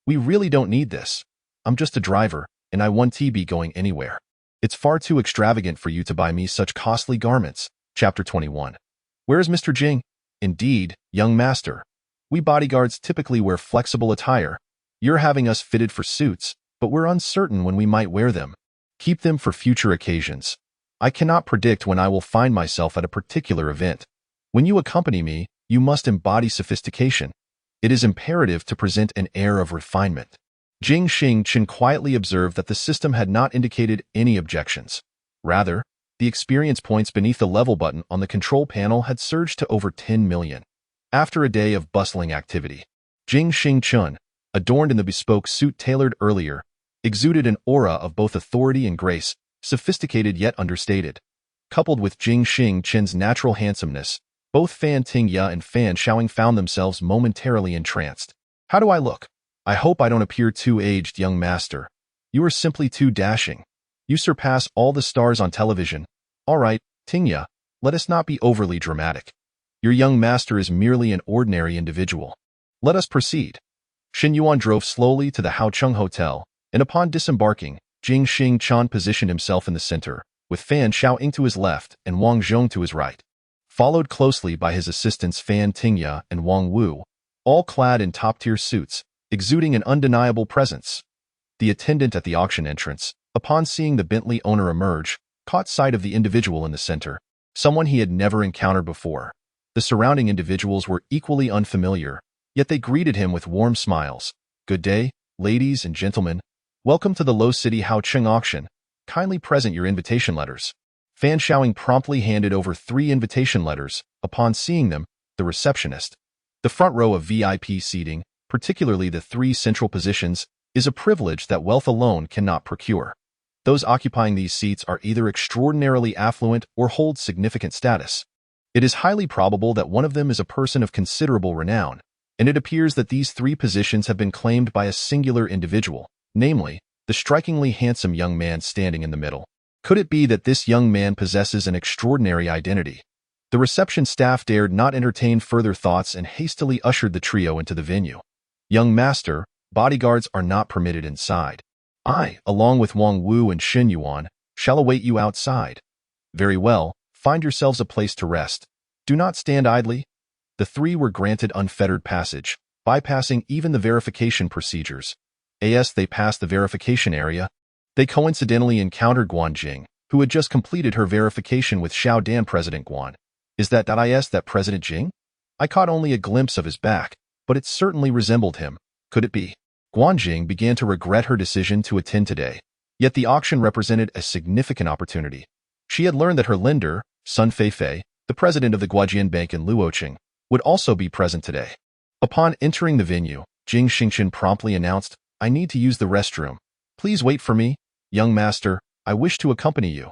we really don't need this. I'm just a driver, and I won't be going anywhere. It's far too extravagant for you to buy me such costly garments. Chapter 21. Where is Mr. Jing? Indeed, young master. We bodyguards typically wear flexible attire. You're having us fitted for suits, but we're uncertain when we might wear them. Keep them for future occasions. I cannot predict when I will find myself at a particular event. When you accompany me, you must embody sophistication. It is imperative to present an air of refinement. Jing Xingchen quietly observed that the system had not indicated any objections. Rather, the experience points beneath the level button on the control panel had surged to over 10 million. After a day of bustling activity, Jing Xingchen, adorned in the bespoke suit tailored earlier, exuded an aura of both authority and grace, sophisticated yet understated. Coupled with Jing Xingchen's natural handsomeness, both Fan Tingya and Fan Xiaoying found themselves momentarily entranced. How do I look? I hope I don't appear too aged, young master. You are simply too dashing. You surpass all the stars on television. All right, Tingya, let us not be overly dramatic. Your young master is merely an ordinary individual. Let us proceed. Xin Yuan drove slowly to the Haocheng Hotel, and upon disembarking, Jing Xingchen positioned himself in the center, with Fan Xiaoying to his left and Wang Zhong to his right, followed closely by his assistants Fan Tingya and Wang Wu, all clad in top-tier suits, exuding an undeniable presence. The attendant at the auction entrance, upon seeing the Bentley owner emerge, caught sight of the individual in the center, someone he had never encountered before. The surrounding individuals were equally unfamiliar, yet they greeted him with warm smiles. "Good day, ladies and gentlemen. Welcome to the Low City Haocheng auction. Kindly present your invitation letters." Fan Xiaoying promptly handed over 3 invitation letters. Upon seeing them, the receptionist. The front row of VIP seating, particularly the 3 central positions, is a privilege that wealth alone cannot procure. Those occupying these seats are either extraordinarily affluent or hold significant status. It is highly probable that one of them is a person of considerable renown, and it appears that these 3 positions have been claimed by a singular individual, namely, the strikingly handsome young man standing in the middle. Could it be that this young man possesses an extraordinary identity? The reception staff dared not entertain further thoughts and hastily ushered the trio into the venue. "Young master, bodyguards are not permitted inside. I, along with Wang Wu and Xin Yuan, shall await you outside." "Very well, find yourselves a place to rest. Do not stand idly." The 3 were granted unfettered passage, bypassing even the verification procedures. As they passed the verification area, they coincidentally encountered Guan Jing, who had just completed her verification with Xiaodan President Guan. "Is that President Jing? I caught only a glimpse of his back, but it certainly resembled him. Could it be?" Guan Jing began to regret her decision to attend today, yet the auction represented a significant opportunity. She had learned that her lender, Sun Feifei, the president of the Guojian Bank in Luoqing, would also be present today. Upon entering the venue, Jing Xingchen promptly announced, "I need to use the restroom. Please wait for me. Young master, I wish to accompany you."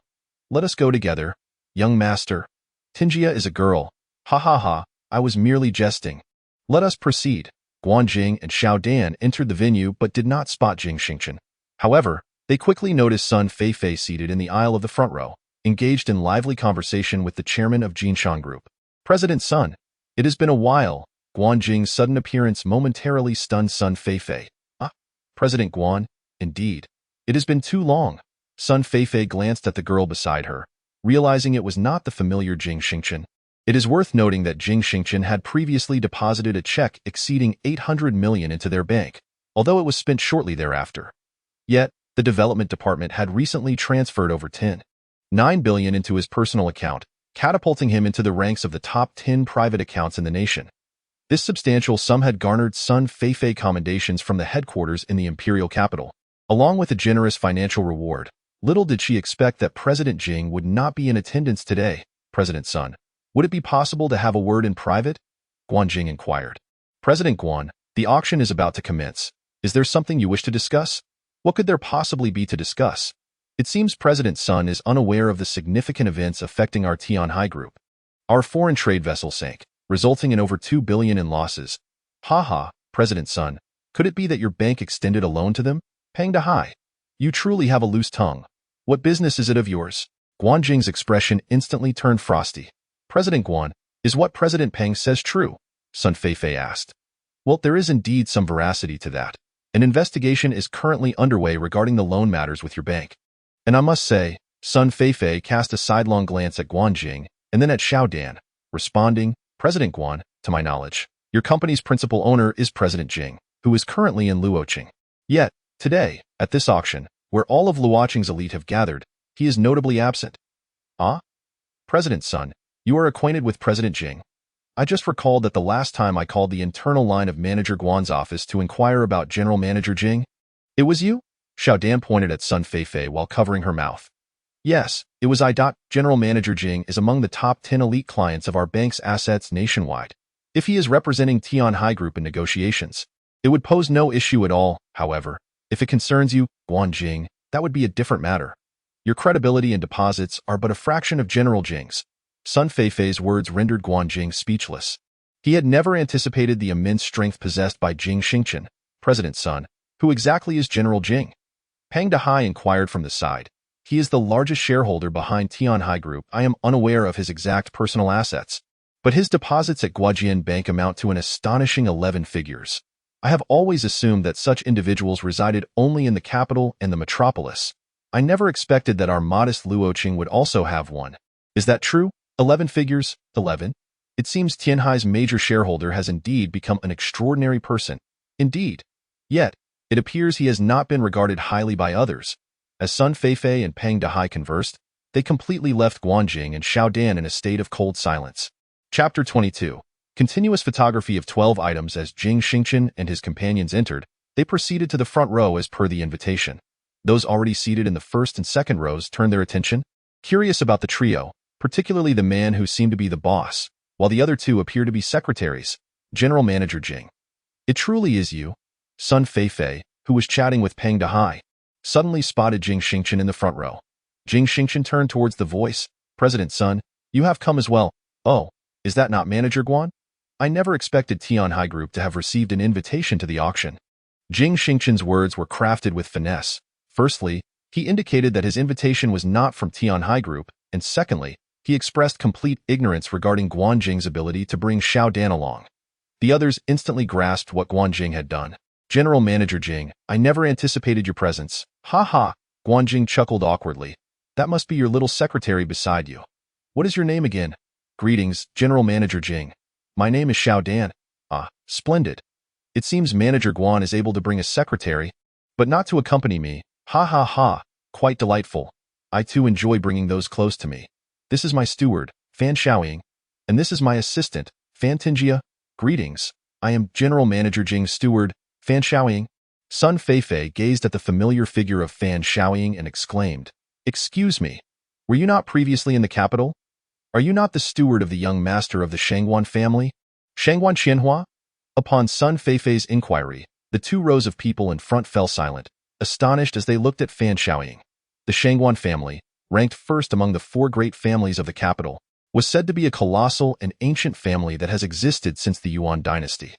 "Let us go together." "Young master. Tinjia is a girl. Ha ha ha, I was merely jesting." "Let us proceed." Guan Jing and Xiaodan entered the venue but did not spot Jing Xingchen. However, they quickly noticed Sun Feifei seated in the aisle of the front row, engaged in lively conversation with the chairman of Jinshan Group. "President Sun, it has been a while." Guan Jing's sudden appearance momentarily stunned Sun Feifei. "Ah, President Guan, indeed. It has been too long." Sun Feifei glanced at the girl beside her, realizing it was not the familiar Jing Xingchen. It is worth noting that Jing Xingchen had previously deposited a check exceeding 800 million into their bank, although it was spent shortly thereafter. Yet, the development department had recently transferred over 10.9 billion into his personal account, catapulting him into the ranks of the top 10 private accounts in the nation. This substantial sum had garnered Sun Feifei commendations from the headquarters in the imperial capital, along with a generous financial reward. Little did she expect that President Jing would not be in attendance today. "President Sun, would it be possible to have a word in private?" Guan Jing inquired. "President Guan, the auction is about to commence. Is there something you wish to discuss?" "What could there possibly be to discuss? It seems President Sun is unaware of the significant events affecting our Tianhai Group. Our foreign trade vessel sank, resulting in over 2 billion in losses." "Ha ha, President Sun, could it be that your bank extended a loan to them?" "Peng Dahai, you truly have a loose tongue. What business is it of yours?" Guan Jing's expression instantly turned frosty. "President Guan, is what President Peng says true?" Sun Feifei asked. "Well, there is indeed some veracity to that. An investigation is currently underway regarding the loan matters with your bank. And I must say," Sun Feifei cast a sidelong glance at Guan Jing and then at Xiaodan, responding, "President Guan, to my knowledge, your company's principal owner is President Jing, who is currently in Luoqing. Yet, today, at this auction, where all of Luoqing's elite have gathered, he is notably absent." "Ah? President Sun, you are acquainted with President Jing. I just recalled that the last time I called the internal line of Manager Guan's office to inquire about General Manager Jing, it was you?" Xiaodan pointed at Sun Feifei while covering her mouth. "Yes, it was I. General Manager Jing is among the top 10 elite clients of our bank's assets nationwide. If he is representing Tianhai Group in negotiations, it would pose no issue at all. However, if it concerns you, Guan Jing, that would be a different matter. Your credibility and deposits are but a fraction of General Jing's." Sun Feifei's words rendered Guan Jing speechless. He had never anticipated the immense strength possessed by Jing Xingchen. "President Sun, who exactly is General Jing?" Peng Dahai inquired from the side. "He is the largest shareholder behind Tianhai Group. I am unaware of his exact personal assets, but his deposits at Guojian Bank amount to an astonishing 11 figures. I have always assumed that such individuals resided only in the capital and the metropolis. I never expected that our modest Luoqing would also have one. Is that true? 11 figures, 11? It seems Tianhai's major shareholder has indeed become an extraordinary person. Indeed. Yet, it appears he has not been regarded highly by others. As Sun Feifei and Peng Dehai conversed, they completely left Guanjing and Xiaodan in a state of cold silence. Chapter 22. Continuous photography of 12 items. As Jing Xingchen and his companions entered, they proceeded to the front row as per the invitation. Those already seated in the first and second rows turned their attention, curious about the trio, particularly the man who seemed to be the boss, while the other two appear to be secretaries. General Manager Jing. It truly is you. Sun Feifei, who was chatting with Peng Dehai, suddenly spotted Jing Xingchen in the front row. Jing Xingchen turned towards the voice. President Sun, you have come as well. Oh, is that not Manager Guan? I never expected Tianhai Group to have received an invitation to the auction. Jing Xingchen's words were crafted with finesse. Firstly, he indicated that his invitation was not from Tianhai Group, and secondly, he expressed complete ignorance regarding Guanjing's ability to bring Xiaodan along. The others instantly grasped what Guanjing had done. General Manager Jing, I never anticipated your presence. Ha ha, Guanjing chuckled awkwardly. That must be your little secretary beside you. What is your name again? Greetings, General Manager Jing. My name is Xiaodan. Ah, splendid. It seems Manager Guan is able to bring a secretary, but not to accompany me. Ha ha ha, quite delightful. I too enjoy bringing those close to me. This is my steward, Fan Xiaoying, and this is my assistant, Fan Tingjia. Greetings. I am General Manager Jing's steward, Fan Xiaoying. Sun Feifei gazed at the familiar figure of Fan Xiaoying and exclaimed, Excuse me, were you not previously in the capital? Are you not the steward of the young master of the Shangguan family? Shangguan Qianhua? Upon Sun Feifei's inquiry, the 2 rows of people in front fell silent, astonished as they looked at Fan Xiaoying. The Shangguan family, ranked first among the 4 great families of the capital, was said to be a colossal and ancient family that has existed since the Yuan dynasty.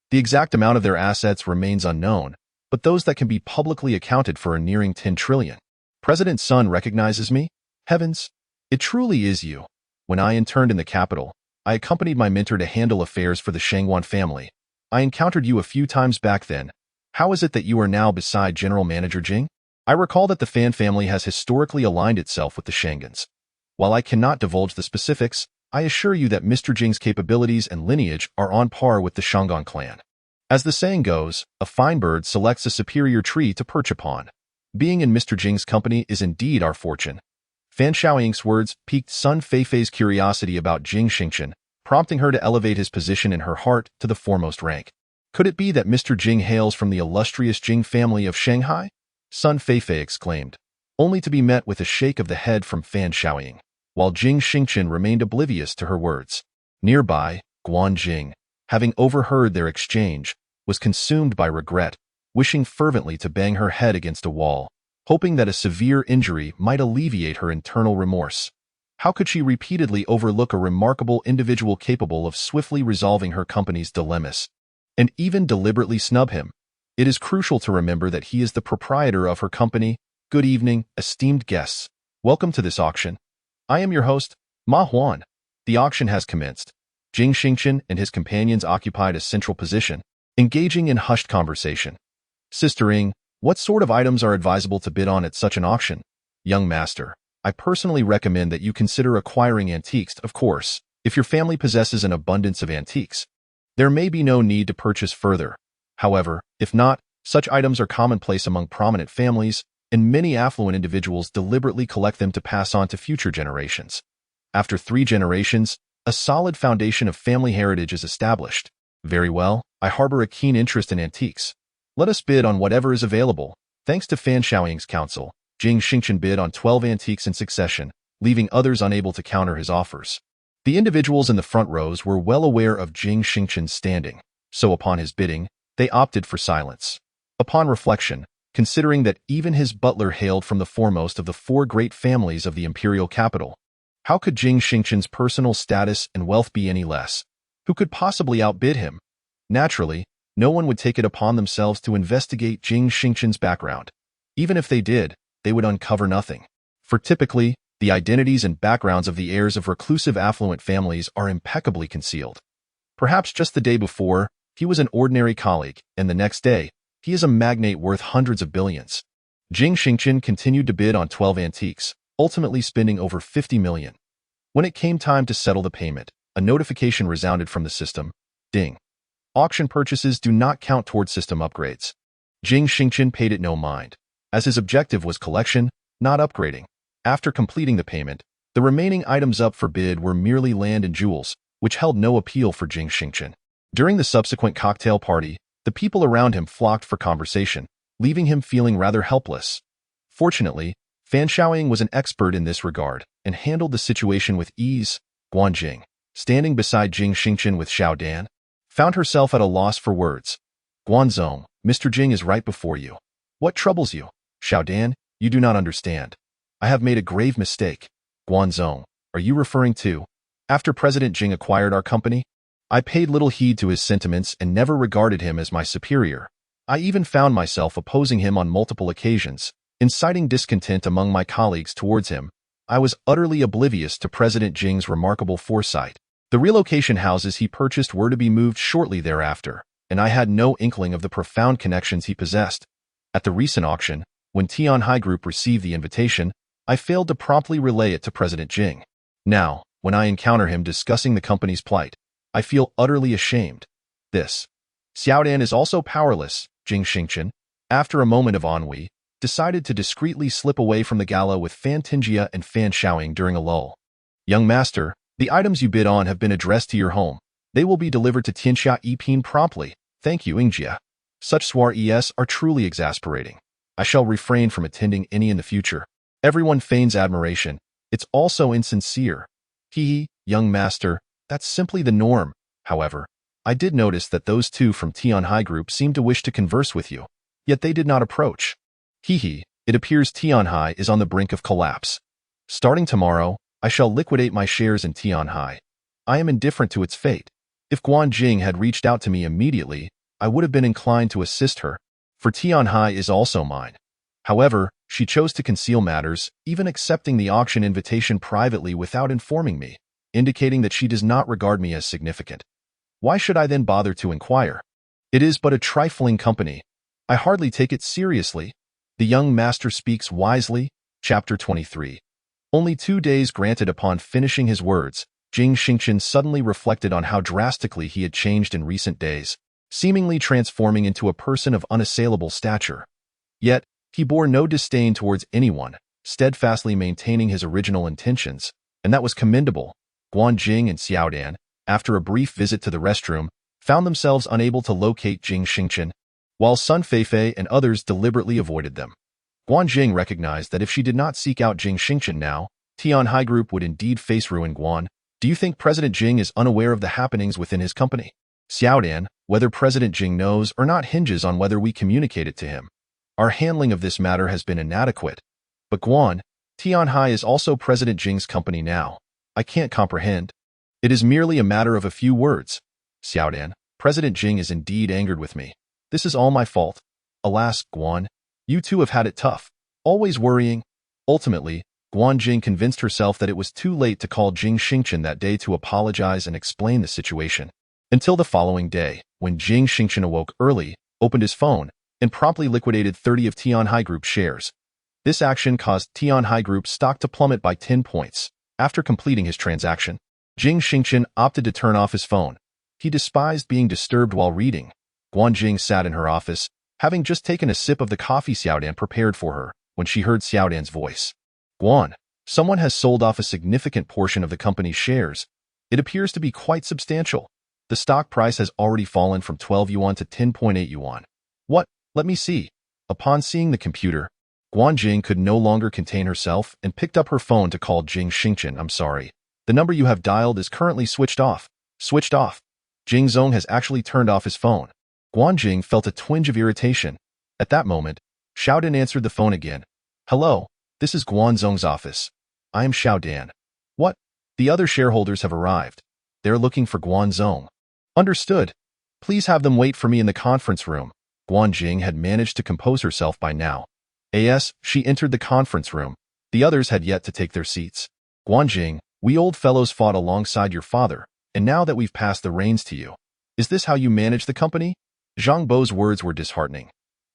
The exact amount of their assets remains unknown, but those that can be publicly accounted for are nearing 10 trillion. President Sun recognizes me? Heavens, it truly is you. When I interned in the capital, I accompanied my mentor to handle affairs for the Shangguan family. I encountered you a few times back then. How is it that you are now beside General Manager Jing? I recall that the Fan family has historically aligned itself with the Shanguans. While I cannot divulge the specifics, I assure you that Mr. Jing's capabilities and lineage are on par with the Shangguan clan. As the saying goes, a fine bird selects a superior tree to perch upon. Being in Mr. Jing's company is indeed our fortune. Fan Xiaoying's words piqued Sun Feifei's curiosity about Jing Xingchen, prompting her to elevate his position in her heart to the foremost rank. Could it be that Mr. Jing hails from the illustrious Jing family of Shanghai? Sun Feifei exclaimed, only to be met with a shake of the head from Fan Xiaoying, while Jing Xingchen remained oblivious to her words. Nearby, Guanjing, having overheard their exchange, was consumed by regret, wishing fervently to bang her head against a wall, hoping that a severe injury might alleviate her internal remorse. How could she repeatedly overlook a remarkable individual capable of swiftly resolving her company's dilemmas, and even deliberately snub him? It is crucial to remember that he is the proprietor of her company. Good evening, esteemed guests. Welcome to this auction. I am your host, Ma Huan. The auction has commenced. Jing Xingchen and his companions occupied a central position, engaging in hushed conversation. Sister Ing, what sort of items are advisable to bid on at such an auction? Young master, I personally recommend that you consider acquiring antiques, of course, if your family possesses an abundance of antiques. There may be no need to purchase further. However, if not, such items are commonplace among prominent families, and many affluent individuals deliberately collect them to pass on to future generations. After 3 generations, a solid foundation of family heritage is established. Very well, I harbor a keen interest in antiques. Let us bid on whatever is available. Thanks to Fan Xiaoying's counsel, Jing Xingchen bid on 12 antiques in succession, leaving others unable to counter his offers. The individuals in the front rows were well aware of Jing Xingchen's standing, so upon his bidding, they opted for silence. Upon reflection, considering that even his butler hailed from the foremost of the 4 great families of the imperial capital, how could Jing Xingchen's personal status and wealth be any less? Who could possibly outbid him? Naturally, no one would take it upon themselves to investigate Jing Xingchen's background. Even if they did, they would uncover nothing. For typically, the identities and backgrounds of the heirs of reclusive affluent families are impeccably concealed. Perhaps just the day before, He was an ordinary colleague, and the next day, he is a magnate worth hundreds of billions. Jing Xingchen continued to bid on 12 antiques, ultimately spending over 50 million. When it came time to settle the payment, a notification resounded from the system. Ding. Auction purchases do not count toward system upgrades. Jing Xingchen paid it no mind, as his objective was collection, not upgrading. After completing the payment, the remaining items up for bid were merely land and jewels, which held no appeal for Jing Xingchen. During the subsequent cocktail party, the people around him flocked for conversation, leaving him feeling rather helpless. Fortunately, Fan Xiaoying was an expert in this regard and handled the situation with ease. Guanjing, standing beside Jing Xingchen with Xiao Dan, found herself at a loss for words. Guanzong, Mr. Jing is right before you. What troubles you? Xiao Dan, you do not understand. I have made a grave mistake. Guanzong, are you referring to? After President Jing acquired our company, I paid little heed to his sentiments and never regarded him as my superior. I even found myself opposing him on multiple occasions, inciting discontent among my colleagues towards him. I was utterly oblivious to President Jing's remarkable foresight. The relocation houses he purchased were to be moved shortly thereafter, and I had no inkling of the profound connections he possessed. At the recent auction, when Tianhai Group received the invitation, I failed to promptly relay it to President Jing. Now, when I encounter him discussing the company's plight, I feel utterly ashamed. This. Xiaodan is also powerless. Jing Xingchen, after a moment of ennui, decided to discreetly slip away from the gala with Fan Tingjia and Fan Xiaoying during a lull. Young master, the items you bid on have been addressed to your home. They will be delivered to Tianxia Yipin promptly. Thank you, Ingjia. Such soirees are truly exasperating. I shall refrain from attending any in the future. Everyone feigns admiration. It's also insincere. Hee, young master, that's simply the norm. However, I did notice that those two from Tianhai Group seemed to wish to converse with you, yet they did not approach. It appears Tianhai is on the brink of collapse. Starting tomorrow, I shall liquidate my shares in Tianhai. I am indifferent to its fate. If Guanjing had reached out to me immediately, I would have been inclined to assist her, for Tianhai is also mine. However, she chose to conceal matters, even accepting the auction invitation privately without informing me, indicating that she does not regard me as significant. Why should I then bother to inquire? It is but a trifling company. I hardly take it seriously. The young master speaks wisely. Chapter 23. Only 2 days granted upon finishing his words, Jing Xingchen suddenly reflected on how drastically he had changed in recent days, seemingly transforming into a person of unassailable stature. Yet, he bore no disdain towards anyone, steadfastly maintaining his original intentions, and that was commendable. Guanjing and Xiaodan, after a brief visit to the restroom, found themselves unable to locate Jing Xingchen, while Sun Feifei and others deliberately avoided them. Guanjing recognized that if she did not seek out Jing Xingchen now, Tianhai Group would indeed face ruin. Guan, do you think President Jing is unaware of the happenings within his company? Xiaodan, whether President Jing knows or not hinges on whether we communicate it to him. Our handling of this matter has been inadequate. But Guan, Tianhai is also President Jing's company now. I can't comprehend. It is merely a matter of a few words. Xiaodan, President Jing is indeed angered with me. This is all my fault. Alas, Guan, you two have had it tough, always worrying. Ultimately, Guanjing convinced herself that it was too late to call Jing Xingchen that day to apologize and explain the situation. Until the following day, when Jing Xingchen awoke early, opened his phone, and promptly liquidated 30 of Tianhai Group shares. This action caused Tianhai Group's stock to plummet by 10 points. After completing his transaction, Jing Xingchen opted to turn off his phone. He despised being disturbed while reading. Guanjing sat in her office, having just taken a sip of the coffee Xiaodan prepared for her, when she heard Xiaodan's voice. Guan, someone has sold off a significant portion of the company's shares. It appears to be quite substantial. The stock price has already fallen from 12 yuan to 10.8 yuan. What? Let me see. Upon seeing the computer, Guanjing could no longer contain herself and picked up her phone to call Jing Xingchen. I'm sorry. The number you have dialed is currently switched off. Switched off. Jing Zong has actually turned off his phone. Guanjing felt a twinge of irritation. At that moment, Xiaodan answered the phone again. Hello, this is Guanzong's office. I am Xiaodan. What? The other shareholders have arrived. They're looking for Guanzong. Understood. Please have them wait for me in the conference room. Guanjing had managed to compose herself by now. As she entered the conference room, the others had yet to take their seats. Guanjing, we old fellows fought alongside your father, and now that we've passed the reins to you, Is this how you manage the company? Zhang Bo's words were disheartening.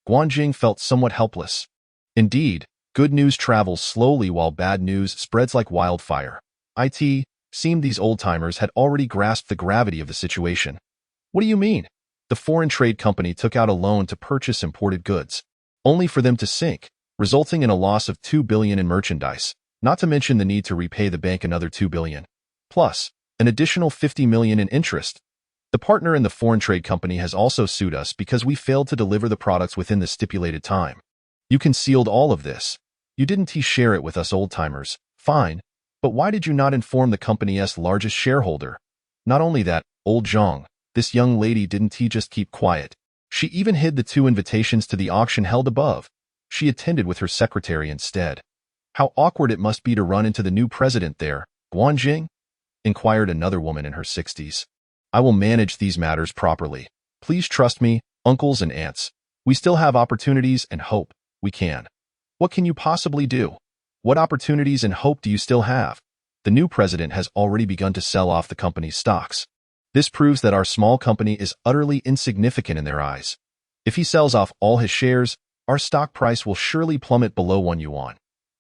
Guan Jing felt somewhat helpless. Indeed, good news travels slowly while bad news spreads like wildfire. It seemed these old-timers had already grasped the gravity of the situation. What do you mean? The foreign trade company took out a loan to purchase imported goods, only for them to sink, resulting in a loss of $2 billion in merchandise, not to mention the need to repay the bank another $2 billion, plus an additional $50 million in interest. The partner in the foreign trade company has also sued us because we failed to deliver the products within the stipulated time. You concealed all of this. You didn't share it with us old-timers. Fine, but why did you not inform the company's largest shareholder? Not only that, old Zhang, this young lady didn't just keep quiet. She even hid the 2 invitations to the auction held above. She attended with her secretary instead. How awkward it must be to run into the new president there, Guan Jing? Inquired another woman in her 60s. I will manage these matters properly. Please trust me, uncles and aunts. We still have opportunities and hope. We can. What can you possibly do? What opportunities and hope do you still have? The new president has already begun to sell off the company's stocks. This proves that our small company is utterly insignificant in their eyes. If he sells off all his shares, our stock price will surely plummet below 1 yuan.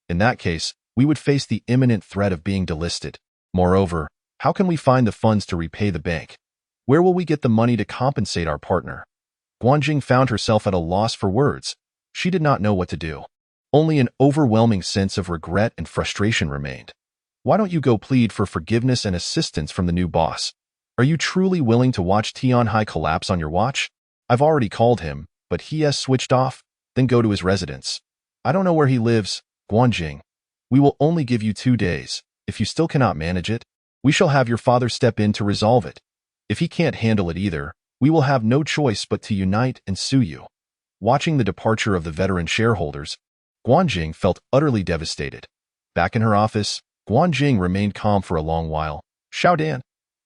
In that case, we would face the imminent threat of being delisted. Moreover, how can we find the funds to repay the bank? Where will we get the money to compensate our partner? Guanjing found herself at a loss for words. She did not know what to do. Only an overwhelming sense of regret and frustration remained. Why don't you go plead for forgiveness and assistance from the new boss? Are you truly willing to watch Tianhai collapse on your watch? I've already called him, but he has switched off. Then go to his residence. I don't know where he lives, Guanjing. We will only give you 2 days. If you still cannot manage it, we shall have your father step in to resolve it. If he can't handle it either, we will have no choice but to unite and sue you. Watching the departure of the veteran shareholders, Guanjing felt utterly devastated. Back in her office, Guanjing remained calm for a long while. Xiaodan,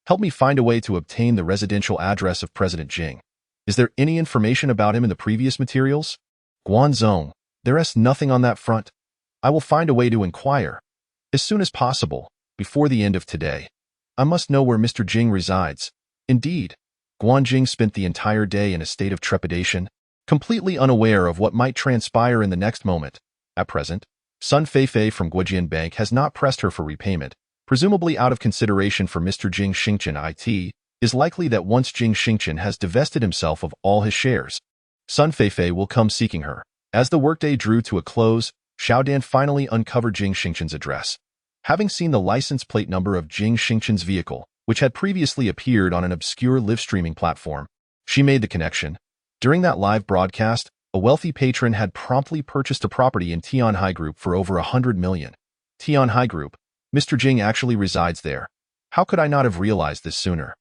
help me find a way to obtain the residential address of President Jing. Is there any information about him in the previous materials? Guanzong, there is nothing on that front. I will find a way to inquire. As soon as possible, before the end of today. I must know where Mr. Jing resides. Indeed, Guanjing spent the entire day in a state of trepidation, completely unaware of what might transpire in the next moment. At present, Sun Feifei from Guojian Bank has not pressed her for repayment, presumably out of consideration for Mr. Jing Xingchen. It is likely that once Jing Xingchen has divested himself of all his shares, Sun Feifei will come seeking her. As the workday drew to a close, Xiaodan finally uncovered Jing Xingchen's address. Having seen the license plate number of Jing Xingchen's vehicle, which had previously appeared on an obscure live-streaming platform, she made the connection. During that live broadcast, a wealthy patron had promptly purchased a property in Tianhai Group for over 100 million. Tianhai Group. Mr. Jing actually resides there. How could I not have realized this sooner?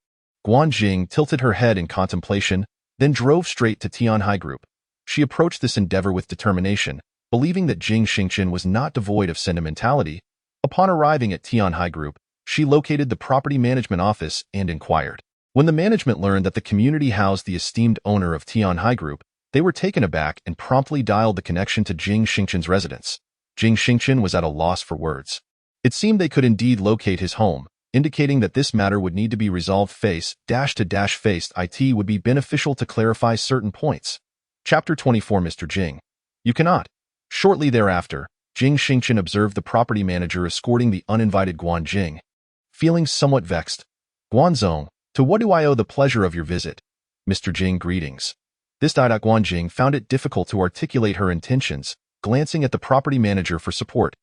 Guanjing tilted her head in contemplation, then drove straight to Tianhai Group. She approached this endeavor with determination, believing that Jing Xingchen was not devoid of sentimentality. Upon arriving at Tianhai Group, she located the property management office and inquired. When the management learned that the community housed the esteemed owner of Tianhai Group, they were taken aback and promptly dialed the connection to Jing Xingchen's residence. Jing Xingchen was at a loss for words. It seemed they could indeed locate his home, indicating that this matter would need to be resolved face-to-face. It would be beneficial to clarify certain points. Chapter 24. Mr. Jing. You cannot. Shortly thereafter, Jing Xingchen observed the property manager escorting the uninvited Guanjing. Feeling somewhat vexed, Guanzong, to what do I owe the pleasure of your visit? Mr. Jing, greetings. This Guanjing found it difficult to articulate her intentions, glancing at the property manager for support.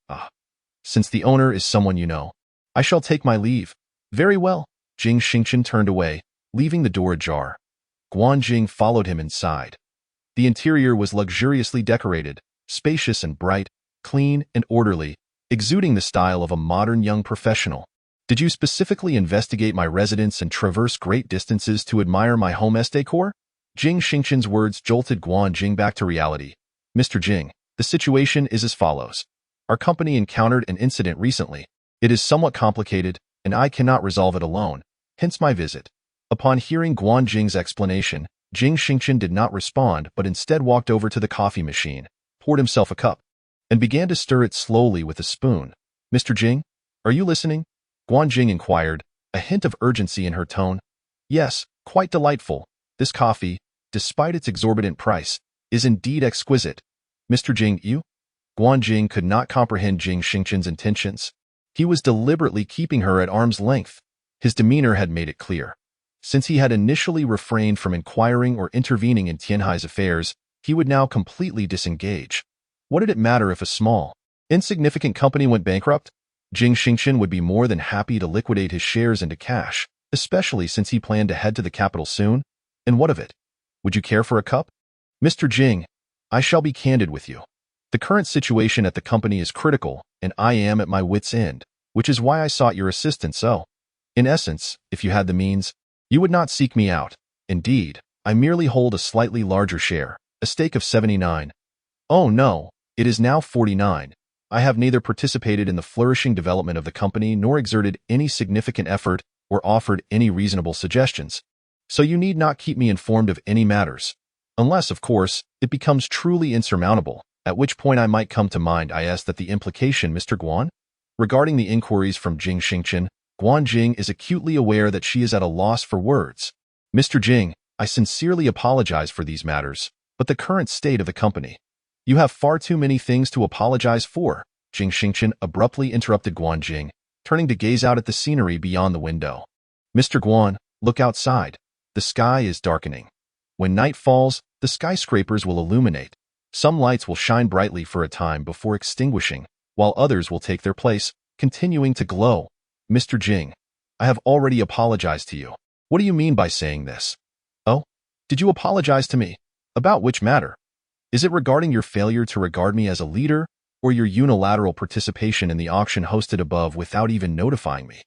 Since the owner is someone you know, I shall take my leave. Very well. Jing Xingchen turned away, leaving the door ajar. Guanjing followed him inside. The interior was luxuriously decorated, spacious and bright, clean and orderly, exuding the style of a modern young professional. Did you specifically investigate my residence and traverse great distances to admire my home's decor? Jing Xingchen's words jolted Guanjing back to reality. Mr. Jing, the situation is as follows. Our company encountered an incident recently. It is somewhat complicated, and I cannot resolve it alone, hence my visit. Upon hearing Guanjing's explanation, Jing Xingchen did not respond but instead walked over to the coffee machine, poured himself a cup, and began to stir it slowly with a spoon. Mr. Jing, are you listening? Guanjing inquired, a hint of urgency in her tone. Yes, Quite delightful. This coffee, despite its exorbitant price, is indeed exquisite. Mr. Jing, you? Jing could not comprehend Jing Xingchen's intentions. He was deliberately keeping her at arm's length. His demeanor had made it clear. Since he had initially refrained from inquiring or intervening in Tianhai's affairs, he would now completely disengage. What did it matter if a small, insignificant company went bankrupt? Jing Xingchen would be more than happy to liquidate his shares into cash, especially since he planned to head to the capital soon. And what of it? Would you care for a cup? Mr. Jing, I shall be candid with you. The current situation at the company is critical, and I am at my wit's end, which is why I sought your assistance. So, in essence, if you had the means, you would not seek me out. Indeed, I merely hold a slightly larger share, a stake of 79. Oh no, it is now 49. I have neither participated in the flourishing development of the company nor exerted any significant effort or offered any reasonable suggestions. So you need not keep me informed of any matters. Unless, of course, it becomes truly insurmountable, at which point I might come to mind. I asked that the implication, Mr. Guan? Regarding the inquiries from Jing Xingchen, Jing is acutely aware that she is at a loss for words. Mr. Jing, I sincerely apologize for these matters, but the current state of the company. You have far too many things to apologize for, Jing Xingchen abruptly interrupted Jing, turning to gaze out at the scenery beyond the window. Mr. Guan, look outside. The sky is darkening. When night falls, the skyscrapers will illuminate. Some lights will shine brightly for a time before extinguishing, while others will take their place, continuing to glow. Mr. Jing, I have already apologized to you. What do you mean by saying this? Oh, did you apologize to me? About which matter? Is it regarding your failure to regard me as a leader, or your unilateral participation in the auction hosted above without even notifying me?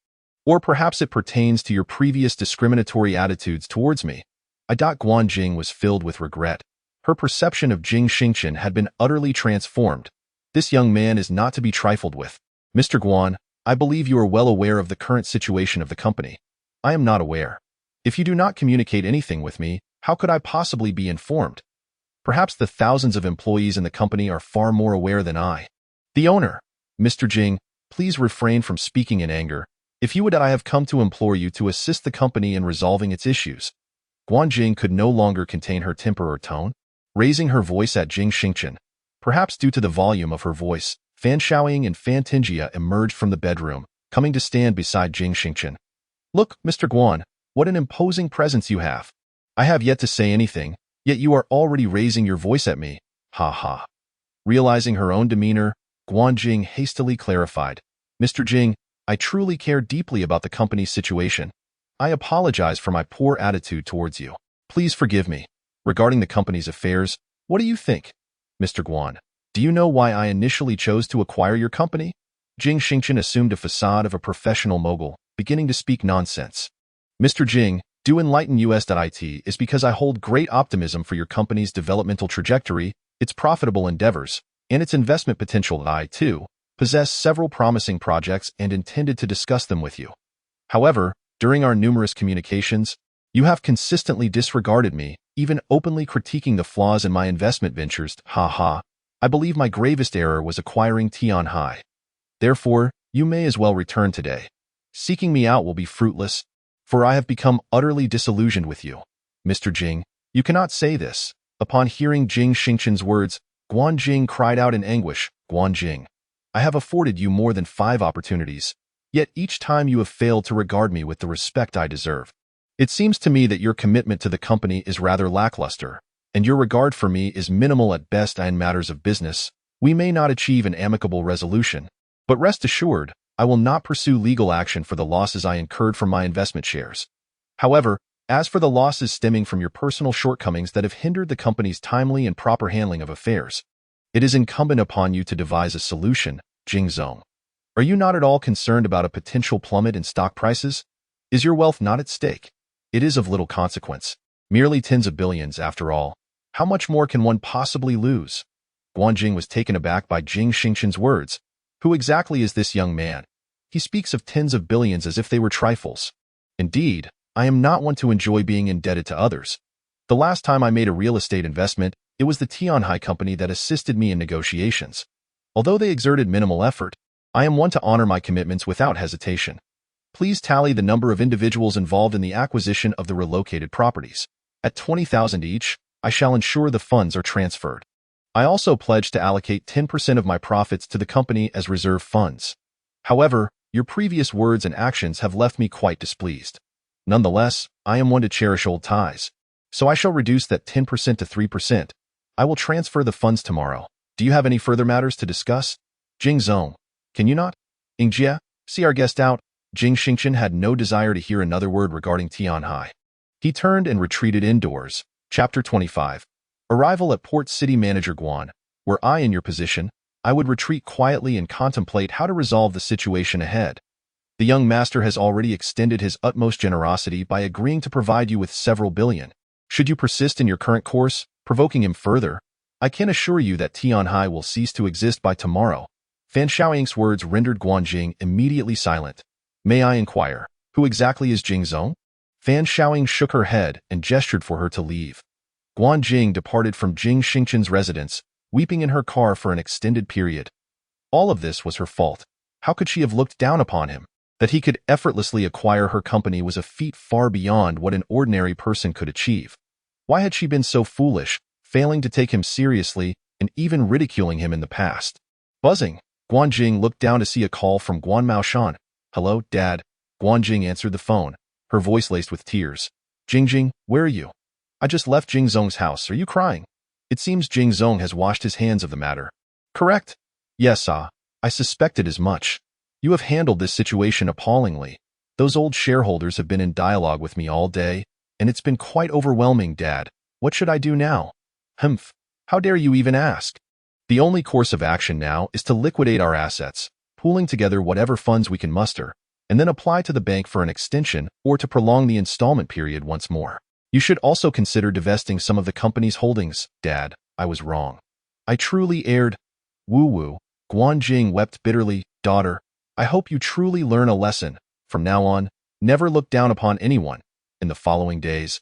Or perhaps it pertains to your previous discriminatory attitudes towards me. Jing was filled with regret. Her perception of Jing Xingchen had been utterly transformed. This young man is not to be trifled with. Mr. Guan, I believe you are well aware of the current situation of the company. I am not aware. If you do not communicate anything with me, how could I possibly be informed? Perhaps the thousands of employees in the company are far more aware than I. The owner. Mr. Jing, please refrain from speaking in anger. If you would, I have come to implore you to assist the company in resolving its issues. Jing could no longer contain her temper or tone, raising her voice at Jing Xingchen. Perhaps due to the volume of her voice, Fan Shaoying and Fan Tingjia emerged from the bedroom, coming to stand beside Jing Xingchen. Look, Mr. Guan, what an imposing presence you have. I have yet to say anything, yet you are already raising your voice at me. Ha ha. Realizing her own demeanor, Jing hastily clarified. Mr. Jing, I truly care deeply about the company's situation. I apologize for my poor attitude towards you. Please forgive me. Regarding the company's affairs, what do you think? Mr. Guan, do you know why I initially chose to acquire your company? Jing Xingchen assumed a facade of a professional mogul, beginning to speak nonsense. Mr. Jing, do enlighten us.it is because I hold great optimism for your company's developmental trajectory, its profitable endeavors, and its investment potential. I, too, possess several promising projects and intended to discuss them with you. However, during our numerous communications, you have consistently disregarded me, even openly critiquing the flaws in my investment ventures. Ha ha. I believe my gravest error was acquiring Tianhai. Therefore, you may as well return today. Seeking me out will be fruitless, for I have become utterly disillusioned with you. Mr. Jing, you cannot say this. Upon hearing Jing Xingchen's words, Jing cried out in anguish. Jing, I have afforded you more than 5 opportunities, yet each time you have failed to regard me with the respect I deserve. It seems to me that your commitment to the company is rather lackluster, and your regard for me is minimal at best. In matters of business, we may not achieve an amicable resolution, but rest assured, I will not pursue legal action for the losses I incurred from my investment shares. However, as for the losses stemming from your personal shortcomings that have hindered the company's timely and proper handling of affairs, it is incumbent upon you to devise a solution. Jing Zong, are you not at all concerned about a potential plummet in stock prices? Is your wealth not at stake? It is of little consequence. Merely tens of billions, after all. How much more can one possibly lose? Jing was taken aback by Jing Xingchen's words. Who exactly is this young man? He speaks of tens of billions as if they were trifles. Indeed, I am not one to enjoy being indebted to others. The last time I made a real estate investment, it was the Tianhai company that assisted me in negotiations. Although they exerted minimal effort, I am one to honor my commitments without hesitation. Please tally the number of individuals involved in the acquisition of the relocated properties. At 20,000 each, I shall ensure the funds are transferred. I also pledge to allocate 10% of my profits to the company as reserve funds. However, your previous words and actions have left me quite displeased. Nonetheless, I am one to cherish old ties. So I shall reduce that 10% to 3%. I will transfer the funds tomorrow. Do you have any further matters to discuss? Jing Zong, can you not? Ingjie, see our guest out. Jing Xingchen had no desire to hear another word regarding Tianhai. He turned and retreated indoors. Chapter 25. Arrival at Port City Manager Guan. Were I in your position, I would retreat quietly and contemplate how to resolve the situation ahead. The young master has already extended his utmost generosity by agreeing to provide you with several billion. Should you persist in your current course, provoking him further, I can assure you that Tianhai will cease to exist by tomorrow. Fan Xiaoying's words rendered Guanjing immediately silent. May I inquire, who exactly is Jing Zong? Fan Xiaoying shook her head and gestured for her to leave. Guanjing departed from Jing Xingchen's residence, weeping in her car for an extended period. All of this was her fault. How could she have looked down upon him? That he could effortlessly acquire her company was a feat far beyond what an ordinary person could achieve. Why had she been so foolish, failing to take him seriously and even ridiculing him in the past? Buzzing, Guanjing looked down to see a call from Guan Maoshan. Hello, Dad. Guanjing answered the phone, her voice laced with tears. Jingjing, where are you? I just left Jing Zong's house. Are you crying? It seems Jing Zong has washed his hands of the matter. Correct? Yes, I suspected as much. You have handled this situation appallingly. Those old shareholders have been in dialogue with me all day, and it's been quite overwhelming, Dad. What should I do now? Humph. How dare you even ask? The only course of action now is to liquidate our assets, pooling together whatever funds we can muster, and then apply to the bank for an extension or to prolong the installment period once more. You should also consider divesting some of the company's holdings, Dad. I was wrong. I truly erred. Woo-woo. Guanjing wept bitterly. Daughter, I hope you truly learn a lesson. From now on, never look down upon anyone. In the following days,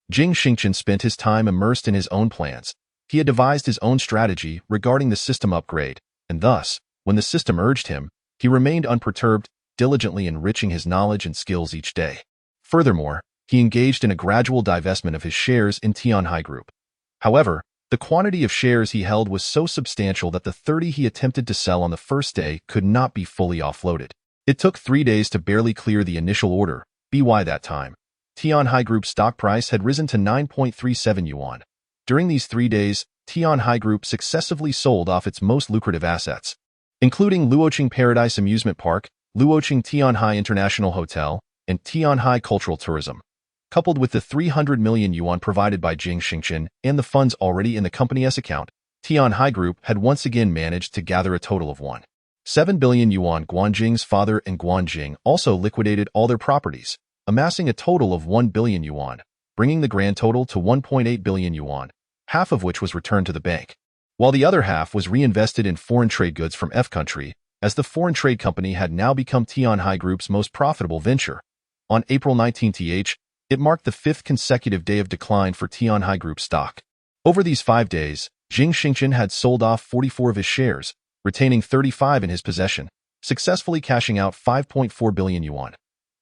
Jing Xingchen spent his time immersed in his own plans. He had devised his own strategy regarding the system upgrade, and thus, when the system urged him, he remained unperturbed, diligently enriching his knowledge and skills each day. Furthermore, he engaged in a gradual divestment of his shares in Tianhai Group. However, the quantity of shares he held was so substantial that the 30 he attempted to sell on the first day could not be fully offloaded. It took 3 days to barely clear the initial order. By that time, Tianhai Group's stock price had risen to 9.37 yuan. During these 3 days, Tianhai Group successively sold off its most lucrative assets, including Luoqing Paradise Amusement Park, Luoqing Tianhai International Hotel, and Tianhai Cultural Tourism. Coupled with the 300 million yuan provided by Jing Xingchen and the funds already in the company's account, Tianhai Group had once again managed to gather a total of 1.7 billion yuan. Guanjing's father and Guanjing also liquidated all their properties, amassing a total of 1 billion yuan, bringing the grand total to 1.8 billion yuan, half of which was returned to the bank, while the other half was reinvested in foreign trade goods from F country, as the foreign trade company had now become Tianhai Group's most profitable venture. On April 19th, it marked the 5th consecutive day of decline for Tianhai Group stock. Over these 5 days, Jing Xingchen had sold off 44 of his shares, retaining 35 in his possession, successfully cashing out 5.4 billion yuan.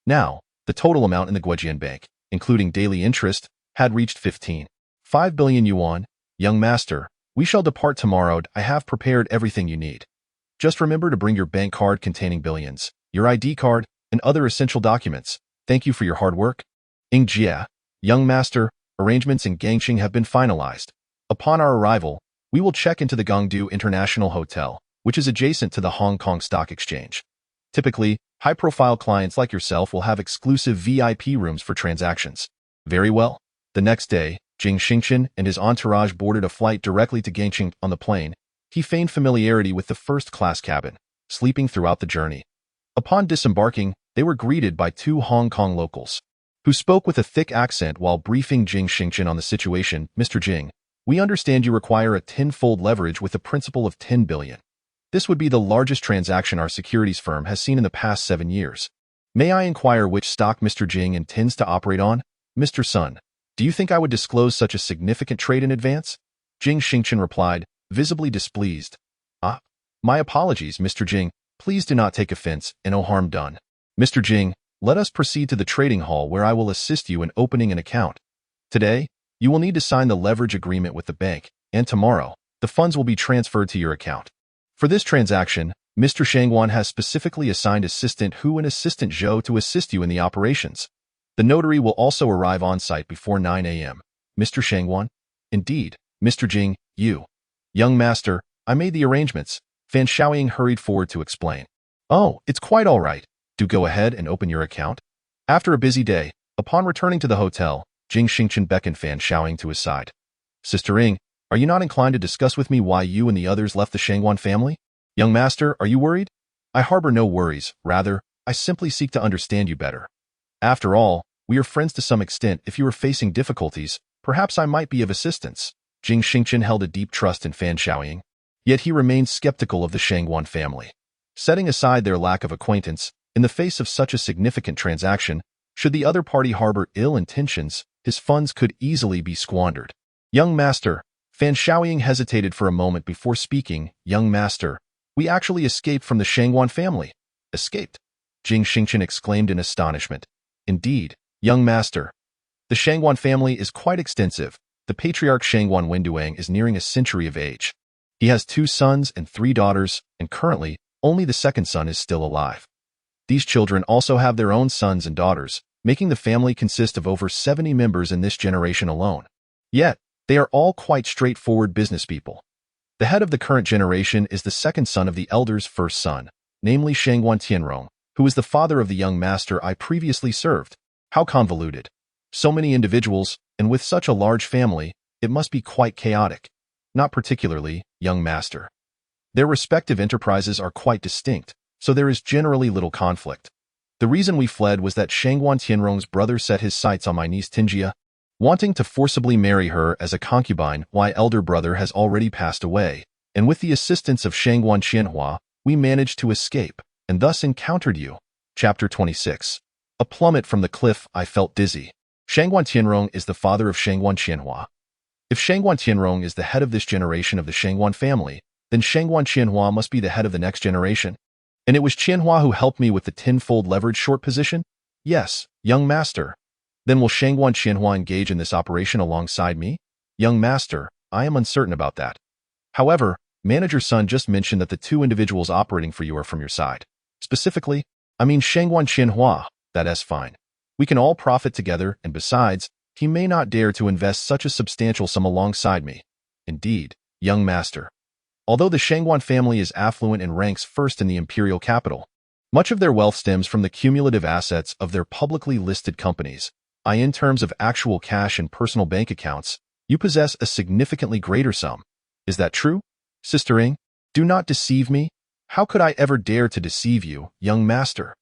Now, the total amount in the Guojian Bank, including daily interest, had reached 15.5 billion yuan. Young master, we shall depart tomorrow. I have prepared everything you need. Just remember to bring your bank card containing billions, your ID card, and other essential documents. Thank you for your hard work. Ingjie, young master, arrangements in Gangqing have been finalized. Upon our arrival, we will check into the Gongdu International Hotel, which is adjacent to the Hong Kong Stock Exchange. Typically, high-profile clients like yourself will have exclusive VIP rooms for transactions. Very well. The next day, Jing Xingchen and his entourage boarded a flight directly to Gangqing. On the plane, he feigned familiarity with the first-class cabin, sleeping throughout the journey. Upon disembarking, they were greeted by 2 Hong Kong locals, who spoke with a thick accent while briefing Jing Xingchen on the situation. Mr. Jing, we understand you require a 10-fold leverage with a principal of 10 billion. This would be the largest transaction our securities firm has seen in the past 7 years. May I inquire which stock Mr. Jing intends to operate on? Mr. Sun, do you think I would disclose such a significant trade in advance? Jing Xingchen replied, visibly displeased. My apologies, Mr. Jing. Please do not take offense, and no harm done. Mr. Jing, Let us proceed to the trading hall where I will assist you in opening an account. Today, you will need to sign the leverage agreement with the bank, and tomorrow, the funds will be transferred to your account. For this transaction, Mr. Shangwan has specifically assigned Assistant Hu and Assistant Zhou to assist you in the operations. The notary will also arrive on site before 9 a.m. Mr. Shangwan? Indeed, Mr. Jing, you. Young master, I made the arrangements. Fan Shaoying hurried forward to explain. Oh, it's quite all right. Do go ahead and open your account. After a busy day, upon returning to the hotel, Jing Xingchen beckoned Fan Shaoying to his side. Sister Ing, are you not inclined to discuss with me why you and the others left the Shangwan family? Young master, are you worried? I harbor no worries. Rather, I simply seek to understand you better. After all, we are friends to some extent. If you are facing difficulties, perhaps I might be of assistance. Jing Xingchen held a deep trust in Fan Shaoying. Yet he remained skeptical of the Shangwan family. Setting aside their lack of acquaintance, in the face of such a significant transaction, should the other party harbor ill intentions, his funds could easily be squandered. Young master, Fan Shaoying hesitated for a moment before speaking. Young master, we actually escaped from the Shangwan family. Escaped? Jing Xingchen exclaimed in astonishment. Indeed, young master. The Shangwan family is quite extensive. The patriarch Shangwan Wenduang is nearing a century of age. He has 2 sons and 3 daughters, and currently, only the second son is still alive. These children also have their own sons and daughters, making the family consist of over 70 members in this generation alone. Yet, they are all quite straightforward business people. The head of the current generation is the second son of the elder's first son, namely Shangwan Tianrong, who is the father of the young master I previously served. How convoluted. So many individuals, and with such a large family, it must be quite chaotic. Not particularly, young master. Their respective enterprises are quite distinct, so there is generally little conflict. The reason we fled was that Shangwan Tianrong's brother set his sights on my niece Tinjia, wanting to forcibly marry her as a concubine. My elder brother has already passed away, and with the assistance of Shangwan Qianhua, we managed to escape, and thus encountered you. Chapter 26. A plummet from the cliff. I felt dizzy. Shangwan Tianrong is the father of Shangwan Qianhua. If Shangwan Tianrong is the head of this generation of the Shangwan family, then Shangwan Qianhua must be the head of the next generation. And it was Qianhua who helped me with the tenfold leverage short position? Yes, young master. Then will Shangwan Qianhua engage in this operation alongside me? Young master, I am uncertain about that. However, Manager Sun just mentioned that the 2 individuals operating for you are from your side. Specifically, I mean Shangwan Qianhua. That's fine. We can all profit together, and besides, he may not dare to invest such a substantial sum alongside me. Indeed, young master. Although the Shangwan family is affluent and ranks first in the imperial capital, much of their wealth stems from the cumulative assets of their publicly listed companies. In terms of actual cash and personal bank accounts, you possess a significantly greater sum. Is that true? Sister Ing, do not deceive me. How could I ever dare to deceive you, young master?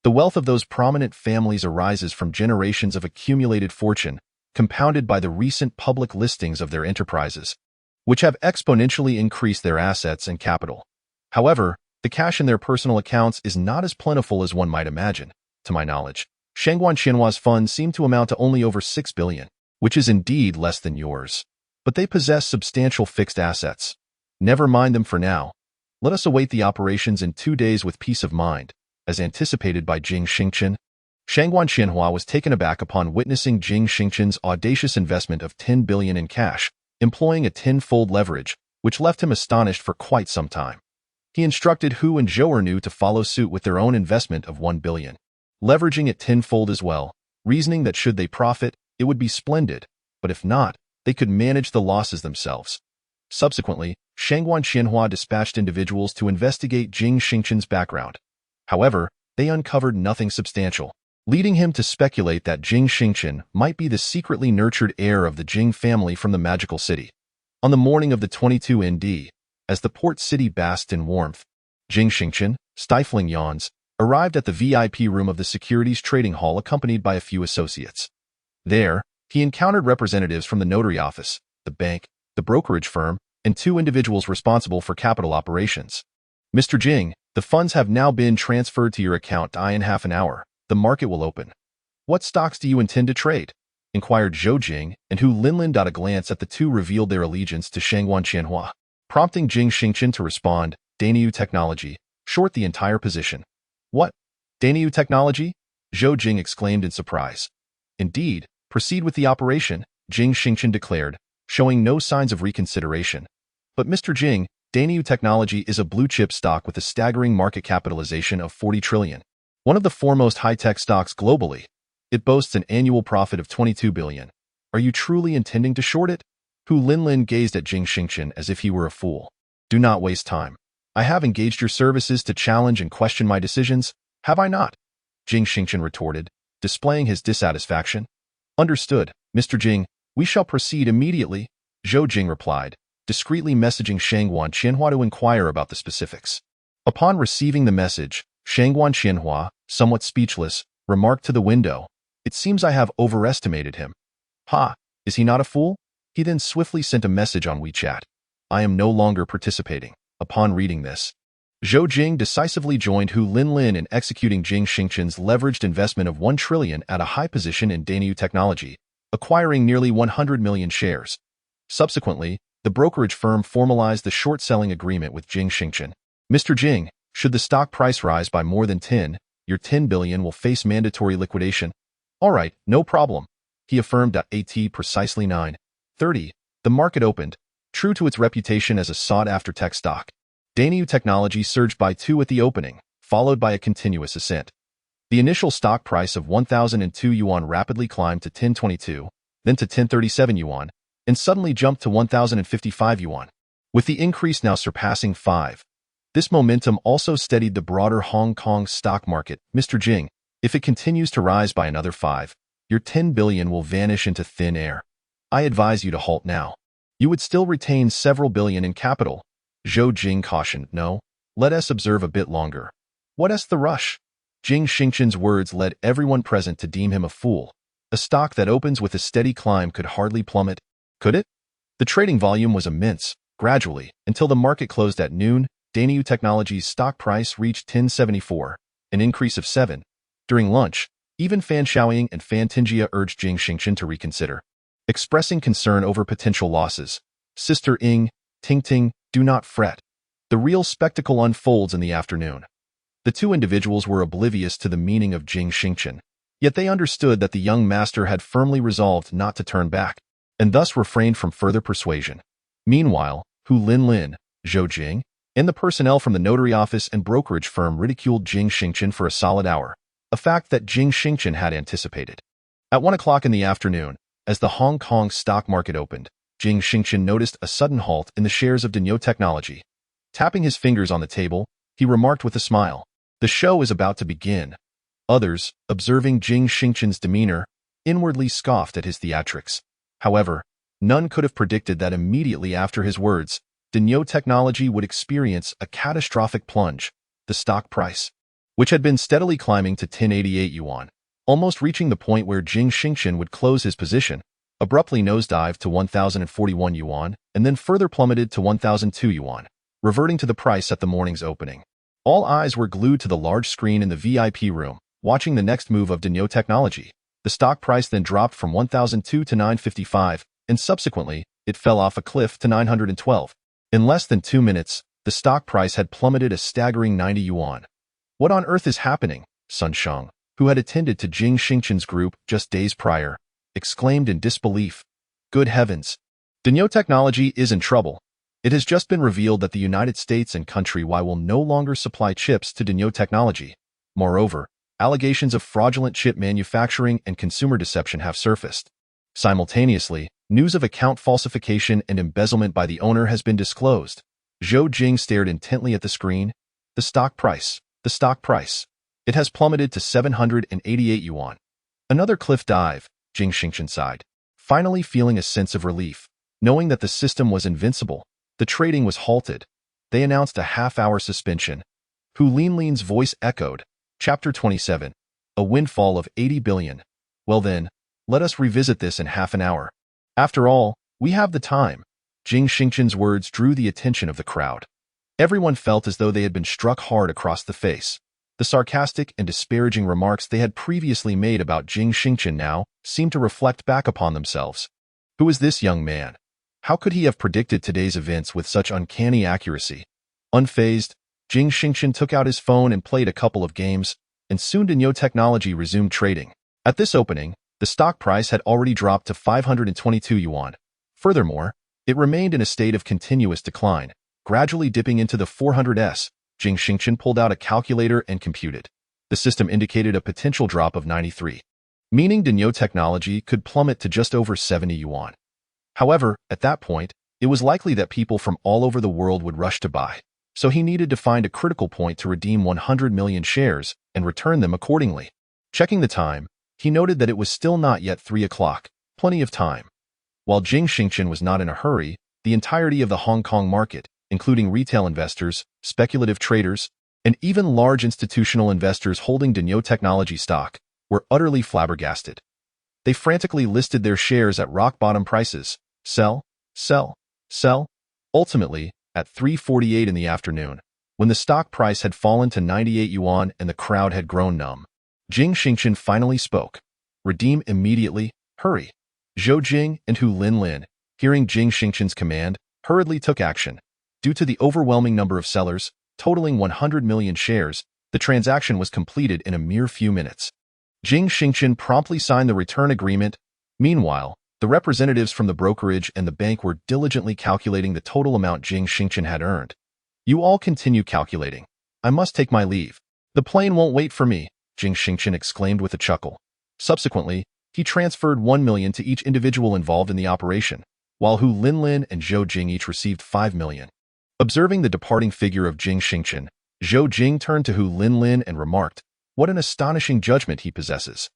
The wealth of those prominent families arises from generations of accumulated fortune, compounded by the recent public listings of their enterprises, which have exponentially increased their assets and capital. However, the cash in their personal accounts is not as plentiful as one might imagine. To my knowledge, Shangwan Qianhua's funds seem to amount to only over 6 billion, which is indeed less than yours. But they possess substantial fixed assets. Never mind them for now. Let us await the operations in 2 days with peace of mind. As anticipated by Jing Xingchen, Shangwan Qianhua was taken aback upon witnessing Jing Xingchen's audacious investment of 10 billion in cash, employing a tenfold leverage, which left him astonished for quite some time. He instructed Hu and Zhou to follow suit with their own investment of 1 billion, leveraging it tenfold as well, reasoning that should they profit, it would be splendid, but if not, they could manage the losses themselves. Subsequently, Shangwan Qianhua dispatched individuals to investigate Jing Xingchen's background. However, they uncovered nothing substantial, leading him to speculate that Jing Xingchen might be the secretly nurtured heir of the Jing family from the magical city. On the morning of the 22 ND, as the port city basked in warmth, Jing Xingchen, stifling yawns, arrived at the VIP room of the securities trading hall accompanied by a few associates. There, he encountered representatives from the notary office, the bank, the brokerage firm, and 2 individuals responsible for capital operations. Mr. Jing, the funds have now been transferred to your account. In half an hour, the market will open. What stocks do you intend to trade? Inquired Zhou Jing, and Hu Linlin. A glance at the 2 revealed their allegiance to Shangwan Qianhua, prompting Jing Xingchen to respond, Dainyu Technology, short the entire position. What? Dainyu Technology? Zhou Jing exclaimed in surprise. Indeed, proceed with the operation, Jing Xingchen declared, showing no signs of reconsideration. But Mr. Jing, Dainyu Technology is a blue-chip stock with a staggering market capitalization of 40 trillion. One of the foremost high-tech stocks globally. It boasts an annual profit of 22 billion. Are you truly intending to short it? Hu Linlin gazed at Jing Xingchen as if he were a fool. Do not waste time. I have engaged your services to challenge and question my decisions, have I not? Jing Xingchen retorted, displaying his dissatisfaction. Understood, Mr. Jing, we shall proceed immediately, Zhou Jing replied, discreetly messaging Shangguan Qianhua to inquire about the specifics. Upon receiving the message, Shangguan Qianhua, somewhat speechless, remarked to the window, "It seems I have overestimated him. Ha, is he not a fool?" He then swiftly sent a message on WeChat. I am no longer participating. Upon reading this, Zhou Jing decisively joined Hu Linlin in executing Jing Xingchen's leveraged investment of 1 trillion at a high position in Dainyu Technology, acquiring nearly 100 million shares. Subsequently, the brokerage firm formalized the short-selling agreement with Jing Xingchen. Mr. Jing, should the stock price rise by more than 10, your 10 billion will face mandatory liquidation. All right, no problem, he affirmed at precisely 9:30. The market opened, true to its reputation as a sought-after tech stock. Dainyu Technology surged by 2 at the opening, followed by a continuous ascent. The initial stock price of 1,002 yuan rapidly climbed to 1022, then to 1037 yuan, and suddenly jumped to 1,055 yuan, with the increase now surpassing 5. This momentum also steadied the broader Hong Kong stock market. Mr. Jing, if it continues to rise by another 5, your 10 billion will vanish into thin air. I advise you to halt now. You would still retain several billion in capital. Zhou Jing cautioned, no, let us observe a bit longer. What's the rush? Jing Xingchen's words led everyone present to deem him a fool. A stock that opens with a steady climb could hardly plummet, could it? The trading volume was immense. Gradually, until the market closed at noon, Dainyu Technology's stock price reached 1074, an increase of 7. During lunch, even Fan Xiaoying and Fan Tingjia urged Jing Xingchen to reconsider, expressing concern over potential losses. Sister Ing, Ting, do not fret. The real spectacle unfolds in the afternoon. The two individuals were oblivious to the meaning of Jing Xingchen, yet they understood that the young master had firmly resolved not to turn back, and thus refrained from further persuasion. Meanwhile, Hu Linlin, Zhou Jing, and the personnel from the notary office and brokerage firm ridiculed Jing Xingchen for a solid hour, a fact that Jing Xingchen had anticipated. At 1 o'clock in the afternoon, as the Hong Kong stock market opened, Jing Xingchen noticed a sudden halt in the shares of Dainyu Technology. Tapping his fingers on the table, he remarked with a smile, "The show is about to begin." Others, observing Jing Xingchen's demeanor, inwardly scoffed at his theatrics. However, none could have predicted that immediately after his words, Dainyu Technology would experience a catastrophic plunge. The stock price, which had been steadily climbing to 1088 yuan, almost reaching the point where Jing Xingchen would close his position, abruptly nosedived to 1,041 yuan and then further plummeted to 1,002 yuan, reverting to the price at the morning's opening. All eyes were glued to the large screen in the VIP room, watching the next move of Dainyu Technology. The stock price then dropped from 1,002 to 955, and subsequently, it fell off a cliff to 912. In less than 2 minutes, the stock price had plummeted a staggering 90 yuan. What on earth is happening? Sun Sheng, who had attended to Jing Xingchen's group just days prior, exclaimed in disbelief. Good heavens! Dainyu Technology is in trouble. It has just been revealed that the United States and countrywide will no longer supply chips to Dainyu Technology. Moreover, allegations of fraudulent chip manufacturing and consumer deception have surfaced. Simultaneously, news of account falsification and embezzlement by the owner has been disclosed. Zhou Jing stared intently at the screen. The stock price. It has plummeted to 788 yuan. Another cliff dive, Jing Xingchen sighed, finally feeling a sense of relief. Knowing that the system was invincible, the trading was halted. They announced a half-hour suspension. Hu Linlin's voice echoed. Chapter 27. A windfall of 80 billion. Well then, let us revisit this in half an hour. After all, we have the time. Jing Xingchen's words drew the attention of the crowd. Everyone felt as though they had been struck hard across the face. The sarcastic and disparaging remarks they had previously made about Jing Xingchen now seemed to reflect back upon themselves. Who is this young man? How could he have predicted today's events with such uncanny accuracy? Unfazed, Jing Xingchen took out his phone and played a couple of games. and soon Denyo Technology resumed trading. At this opening, the stock price had already dropped to 522 yuan. Furthermore, it remained in a state of continuous decline, gradually dipping into the 400s. Jing Xingchen pulled out a calculator and computed. The system indicated a potential drop of 93, meaning Denyo Technology could plummet to just over 70 yuan. However, at that point, it was likely that people from all over the world would rush to buy, so he needed to find a critical point to redeem 100 million shares and return them accordingly. Checking the time, he noted that it was still not yet 3 o'clock, plenty of time. While Jing Xingchen was not in a hurry, the entirety of the Hong Kong market, including retail investors, speculative traders, and even large institutional investors holding Denyo Technology stock, were utterly flabbergasted. They frantically listed their shares at rock-bottom prices. Sell, sell, sell. Ultimately, at 3:48 in the afternoon, when the stock price had fallen to 98 yuan and the crowd had grown numb, Jing Xingchen finally spoke. Redeem immediately, hurry. Zhou Jing and Hu Linlin, hearing Jing Xingchen's command, hurriedly took action. Due to the overwhelming number of sellers, totaling 100 million shares, the transaction was completed in a mere few minutes. Jing Xingchen promptly signed the return agreement. Meanwhile, the representatives from the brokerage and the bank were diligently calculating the total amount Jing Xingchen had earned. You all continue calculating. I must take my leave. The plane won't wait for me, Jing Xingchen exclaimed with a chuckle. Subsequently, he transferred 1 million to each individual involved in the operation, while Hu Linlin and Zhou Jing each received 5 million. Observing the departing figure of Jing Xingchen, Zhou Jing turned to Hu Linlin and remarked, "What an astonishing judgment he possesses."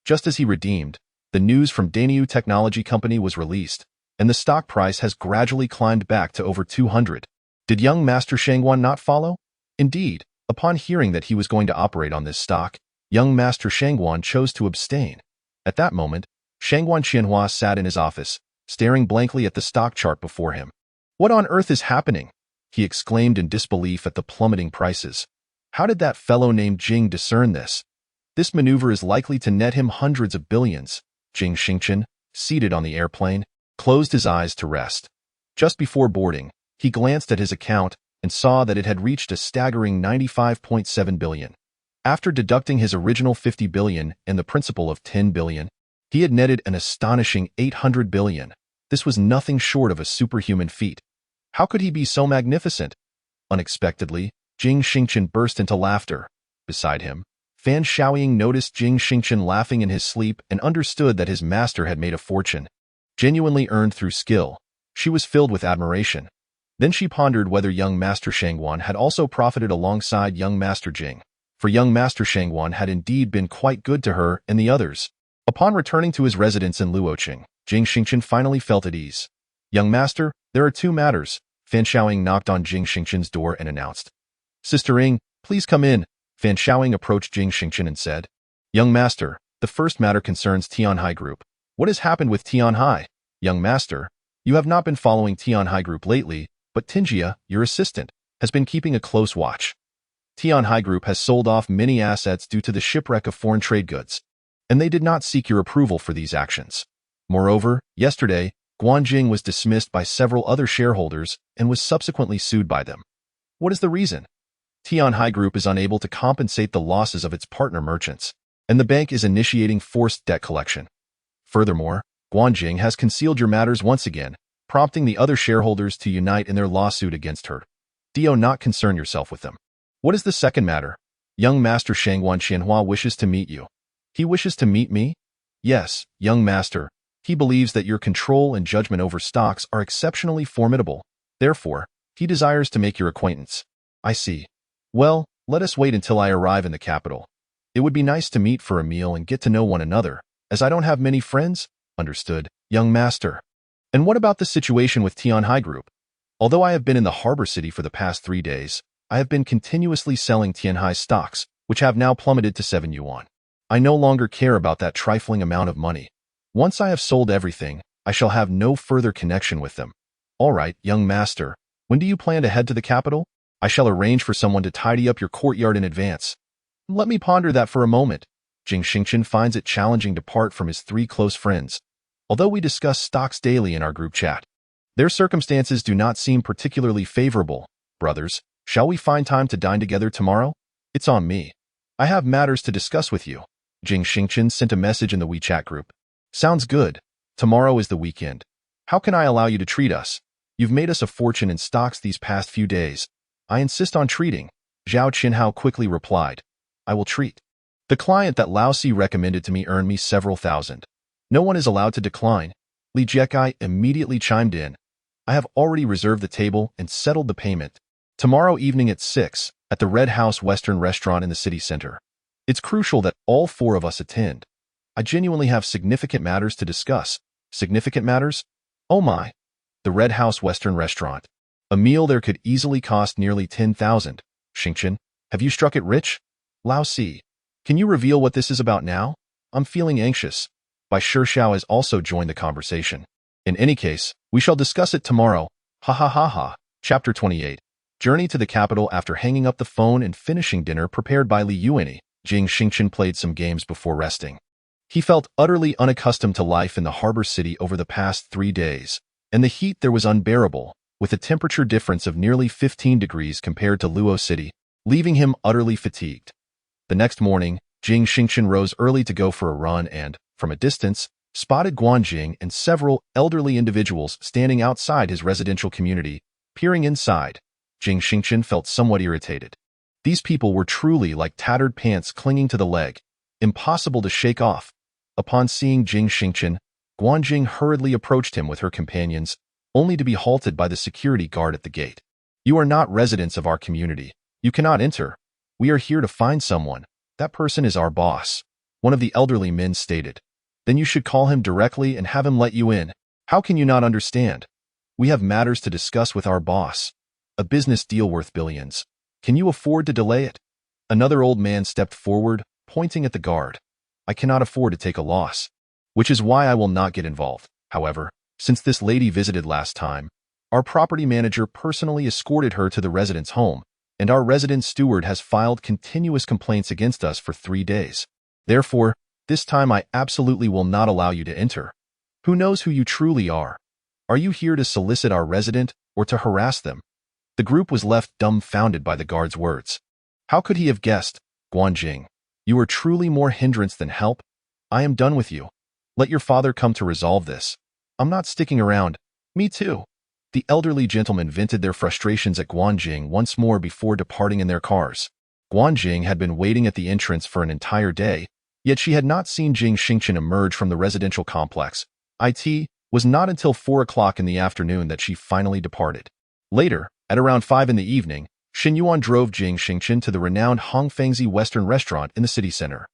Just as he redeemed, the news from Denyo Technology Company was released, and the stock price has gradually climbed back to over 200. Did young Master Shangguan not follow? Indeed, upon hearing that he was going to operate on this stock, young Master Shangguan chose to abstain. At that moment, Shangguan Qianhua sat in his office, staring blankly at the stock chart before him. "What on earth is happening?" he exclaimed in disbelief at the plummeting prices. "How did that fellow named Jing discern this? This maneuver is likely to net him hundreds of billions." Jing Xingchen, seated on the airplane, closed his eyes to rest. Just before boarding, he glanced at his account and saw that it had reached a staggering 95.7 billion. After deducting his original 50 billion and the principal of 10 billion, he had netted an astonishing 800 billion. This was nothing short of a superhuman feat. How could he be so magnificent? Unexpectedly, Jing Xingchen burst into laughter. Beside him, Fan Shaoying noticed Jing Xingchen laughing in his sleep and understood that his master had made a fortune, genuinely earned through skill. She was filled with admiration. Then she pondered whether young Master Shangguan had also profited alongside young Master Jing, for young Master Shangguan had indeed been quite good to her and the others. Upon returning to his residence in Luoqing, Jing Xingchen finally felt at ease. "Young Master, there are 2 matters." Fan Shaoying knocked on Jing Xingchen's door and announced. "Sister Ing, please come in." Fan Shaoying approached Jing Xingchen and said, "Young Master, the first matter concerns Tianhai Group. What has happened with Tianhai? Young Master, you have not been following Tianhai Group lately, but Tinjia, your assistant, has been keeping a close watch. Tianhai Group has sold off many assets due to the shipwreck of foreign trade goods, and they did not seek your approval for these actions. Moreover, yesterday, Guanjing was dismissed by several other shareholders and was subsequently sued by them. What is the reason? Tianhai Group is unable to compensate the losses of its partner merchants, and the bank is initiating forced debt collection. Furthermore, Guanjing has concealed your matters once again, prompting the other shareholders to unite in their lawsuit against her. Do not concern yourself with them. What is the second matter? Young Master Shangguan Qianhua wishes to meet you." "He wishes to meet me?" "Yes, young Master. He believes that your control and judgment over stocks are exceptionally formidable. Therefore, he desires to make your acquaintance." "I see. Well, let us wait until I arrive in the capital. It would be nice to meet for a meal and get to know one another, as I don't have many friends." "Understood, young Master." "And what about the situation with Tianhai Group? Although I have been in the harbor city for the past 3 days, I have been continuously selling Tianhai stocks, which have now plummeted to 7 yuan. I no longer care about that trifling amount of money. Once I have sold everything, I shall have no further connection with them." "All right, young Master. When do you plan to head to the capital?" "I shall arrange for someone to tidy up your courtyard in advance." "Let me ponder that for a moment." Jing Xingchen finds it challenging to part from his 3 close friends. Although we discuss stocks daily in our group chat, their circumstances do not seem particularly favorable. "Brothers, shall we find time to dine together tomorrow?" "It's on me." I have matters to discuss with you. Jing Xingchen sent a message in the WeChat group. Sounds good. Tomorrow is the weekend. How can I allow you to treat us? You've made us a fortune in stocks these past few days. I insist on treating. Zhao Qinhao quickly replied. I will treat. The client that Lao Si recommended to me earned me several thousand. No one is allowed to decline. Li Jiekai immediately chimed in. I have already reserved the table and settled the payment. Tomorrow evening at 6, at the Red House Western Restaurant in the city center. It's crucial that all four of us attend. I genuinely have significant matters to discuss. Significant matters? Oh my. The Red House Western Restaurant. A meal there could easily cost nearly 10,000. Xingchen, have you struck it rich? Lao Si, can you reveal what this is about now? I'm feeling anxious. Bai Shixiao has also joined the conversation. In any case, we shall discuss it tomorrow. Ha ha ha ha. Chapter 28. Journey to the capital. After hanging up the phone and finishing dinner prepared by Li Yuanyi, Jing Xingchen played some games before resting. He felt utterly unaccustomed to life in the harbor city over the past 3 days, and the heat there was unbearable, with a temperature difference of nearly 15 degrees compared to Luo City, leaving him utterly fatigued. The next morning, Jing Xingchen rose early to go for a run and, from a distance, spotted Guanjing and several elderly individuals standing outside his residential community. Peering inside, Jing Xingchen felt somewhat irritated. These people were truly like tattered pants clinging to the leg, impossible to shake off. Upon seeing Jing Xingchen, Guanjing hurriedly approached him with her companions, only to be halted by the security guard at the gate. You are not residents of our community. You cannot enter. We are here to find someone. That person is our boss, one of the elderly men stated. Then you should call him directly and have him let you in. How can you not understand? We have matters to discuss with our boss. A business deal worth billions. Can you afford to delay it? Another old man stepped forward, pointing at the guard. I cannot afford to take a loss, which is why I will not get involved. However, since this lady visited last time, our property manager personally escorted her to the resident's home, and our resident steward has filed continuous complaints against us for 3 days. Therefore, this time I absolutely will not allow you to enter. Who knows who you truly are? Are you here to solicit our resident or to harass them? The group was left dumbfounded by the guard's words. How could he have guessed? Guanjing, you are truly more hindrance than help. I am done with you. Let your father come to resolve this. I'm not sticking around. Me too. The elderly gentlemen vented their frustrations at Guanjing once more before departing in their cars. Guanjing had been waiting at the entrance for an entire day, yet she had not seen Jing Xingchen emerge from the residential complex. It was not until 4 o'clock in the afternoon that she finally departed. Later, at around 5 in the evening, Shen Yuan drove Jing Xingchen to the renowned Hongfangzi Western Restaurant in the city center.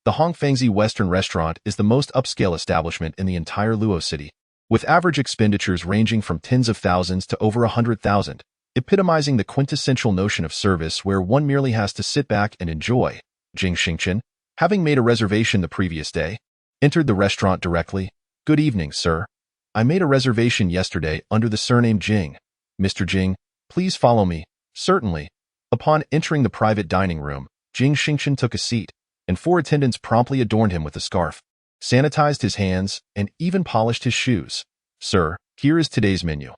The Hongfangzi Western Restaurant is the most upscale establishment in the entire Luo city, with average expenditures ranging from tens of thousands to over 100,000, epitomizing the quintessential notion of service where one merely has to sit back and enjoy. Jing Xingchen, having made a reservation the previous day, entered the restaurant directly. Good evening, sir. I made a reservation yesterday under the surname Jing. Mr. Jing, please follow me. Certainly. Upon entering the private dining room, Jing Xingchen took a seat, and 4 attendants promptly adorned him with a scarf, sanitized his hands, and even polished his shoes. Sir, here is today's menu.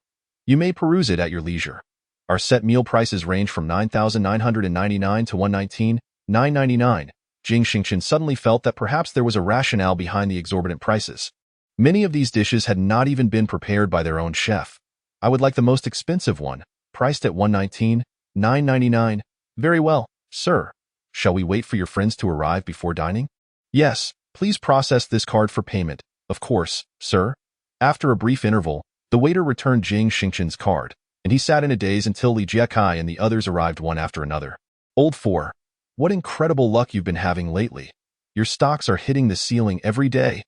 You may peruse it at your leisure. Our set meal prices range from 9,999 to 119,999. Jing Xingchen suddenly felt that perhaps there was a rationale behind the exorbitant prices. Many of these dishes had not even been prepared by their own chef. I would like the most expensive one, priced at 119,999. Very well, sir. Shall we wait for your friends to arrive before dining? Yes, please process this card for payment. Of course, sir. After a brief interval, the waiter returned Jing Xingchen's card, and he sat in a daze until Li Jiekai and the others arrived one after another. Old 4. What incredible luck you've been having lately. Your stocks are hitting the ceiling every day.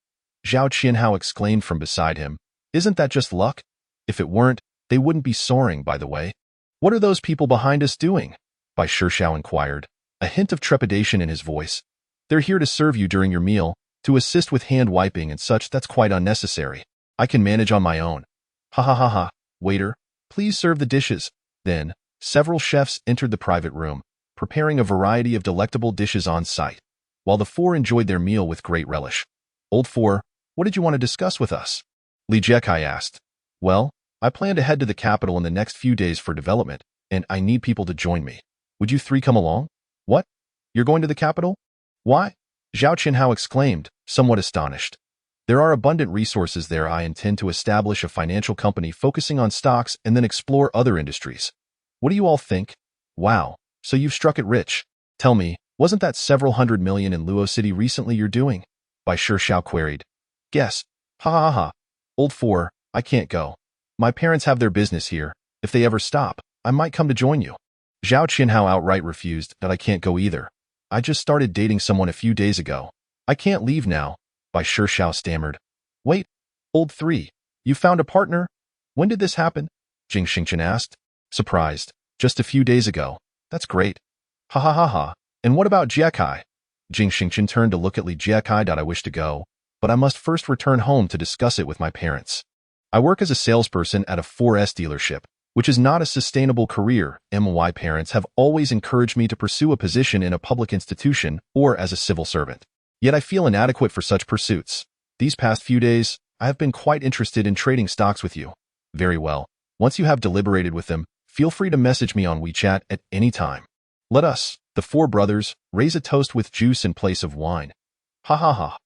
Zhao Qianhao exclaimed from beside him. Isn't that just luck? If it weren't, they wouldn't be soaring, by the way. What are those people behind us doing? Bai Shixiao inquired, a hint of trepidation in his voice. They're here to serve you during your meal, to assist with hand wiping and such. That's quite unnecessary. I can manage on my own. Ha ha ha ha. Waiter, please serve the dishes. Then, several chefs entered the private room, preparing a variety of delectable dishes on site, while the 4 enjoyed their meal with great relish. Old 4, what did you want to discuss with us? Li Jiekai asked. Well, I plan to head to the capital in the next few days for development, and I need people to join me. Would you 3 come along? What? You're going to the capital? Why? Zhao Qinhao exclaimed, somewhat astonished. There are abundant resources there. I intend to establish a financial company focusing on stocks and then explore other industries. What do you all think? Wow, so you've struck it rich. Tell me, wasn't that several hundred million in Luo City recently you're doing? Bai Shao queried. Guess. Ha ha ha. Old four, I can't go. My parents have their business here. If they ever stop, I might come to join you. Zhao Qinhao outright refused that I can't go either. I just started dating someone a few days ago. I can't leave now. Bai Shao stammered. Wait, old three, you found a partner? When did this happen? Jing Xingchen asked. Surprised. Just a few days ago. That's great. Ha ha ha ha. And what about Jiekai? Jing Xingchen turned to look at Li Jiekai. I wish to go, but I must first return home to discuss it with my parents. I work as a salesperson at a 4S dealership, which is not a sustainable career. My parents have always encouraged me to pursue a position in a public institution or as a civil servant. Yet I feel inadequate for such pursuits. These past few days, I have been quite interested in trading stocks with you. Very well. Once you have deliberated with them, feel free to message me on WeChat at any time. Let us, the four brothers, raise a toast with juice in place of wine. Ha ha ha.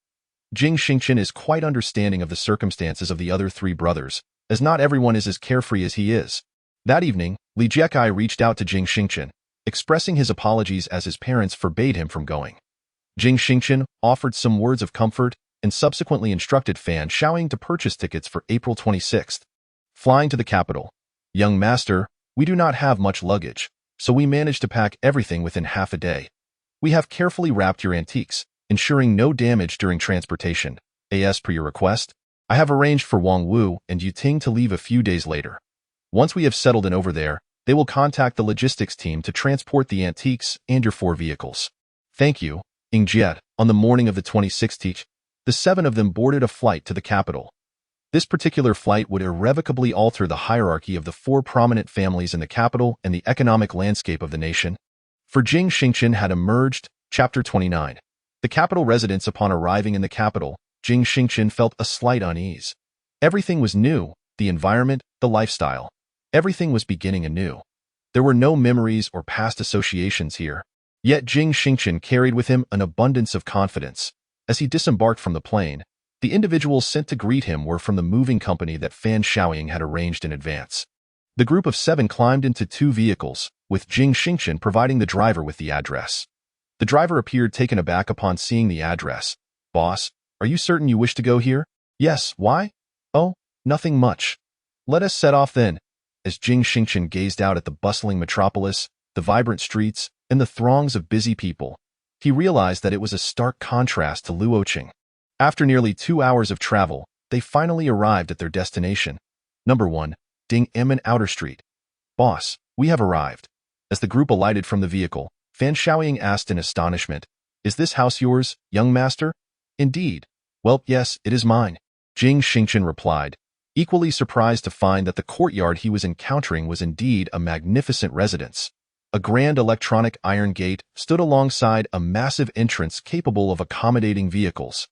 Jing Xingchen is quite understanding of the circumstances of the other three brothers, as not everyone is as carefree as he is. That evening, Li Jiekai reached out to Jing Xingchen, expressing his apologies as his parents forbade him from going. Jing Xingchen offered some words of comfort and subsequently instructed Fan Shaoying to purchase tickets for April 26th. Flying to the capital. Young master, we do not have much luggage, so we managed to pack everything within half a day. We have carefully wrapped your antiques, ensuring no damage during transportation. As per your request, I have arranged for Wang Wu and Yu Ting to leave a few days later. Once we have settled in over there, they will contact the logistics team to transport the antiques and your 4 vehicles. Thank you, Ingjiet. On the morning of the 26th, the 7 of them boarded a flight to the capital. This particular flight would irrevocably alter the hierarchy of the 4 prominent families in the capital and the economic landscape of the nation. For Jing Xingchen had emerged, Chapter 29. The capital residents. Upon arriving in the capital, Jing Xingchen felt a slight unease. Everything was new, the environment, the lifestyle. Everything was beginning anew. There were no memories or past associations here. Yet Jing Xingchen carried with him an abundance of confidence. As he disembarked from the plane, the individuals sent to greet him were from the moving company that Fan Shaoying had arranged in advance. The group of 7 climbed into 2 vehicles, with Jing Xingchen providing the driver with the address. The driver appeared taken aback upon seeing the address. Boss, are you certain you wish to go here? Yes, why? Oh, nothing much. Let us set off then. As Jing Xingchen gazed out at the bustling metropolis, the vibrant streets, and the throngs of busy people, he realized that it was a stark contrast to Luoqing. After nearly 2 hours of travel, they finally arrived at their destination. Number 1, Ding Emin Outer Street. Boss, we have arrived. As the group alighted from the vehicle, Fan Shaoying asked in astonishment, Is this house yours, young master? Indeed. Well, yes, it is mine. Jing Xingchen replied, equally surprised to find that the courtyard he was encountering was indeed a magnificent residence. A grand electronic iron gate stood alongside a massive entrance capable of accommodating vehicles.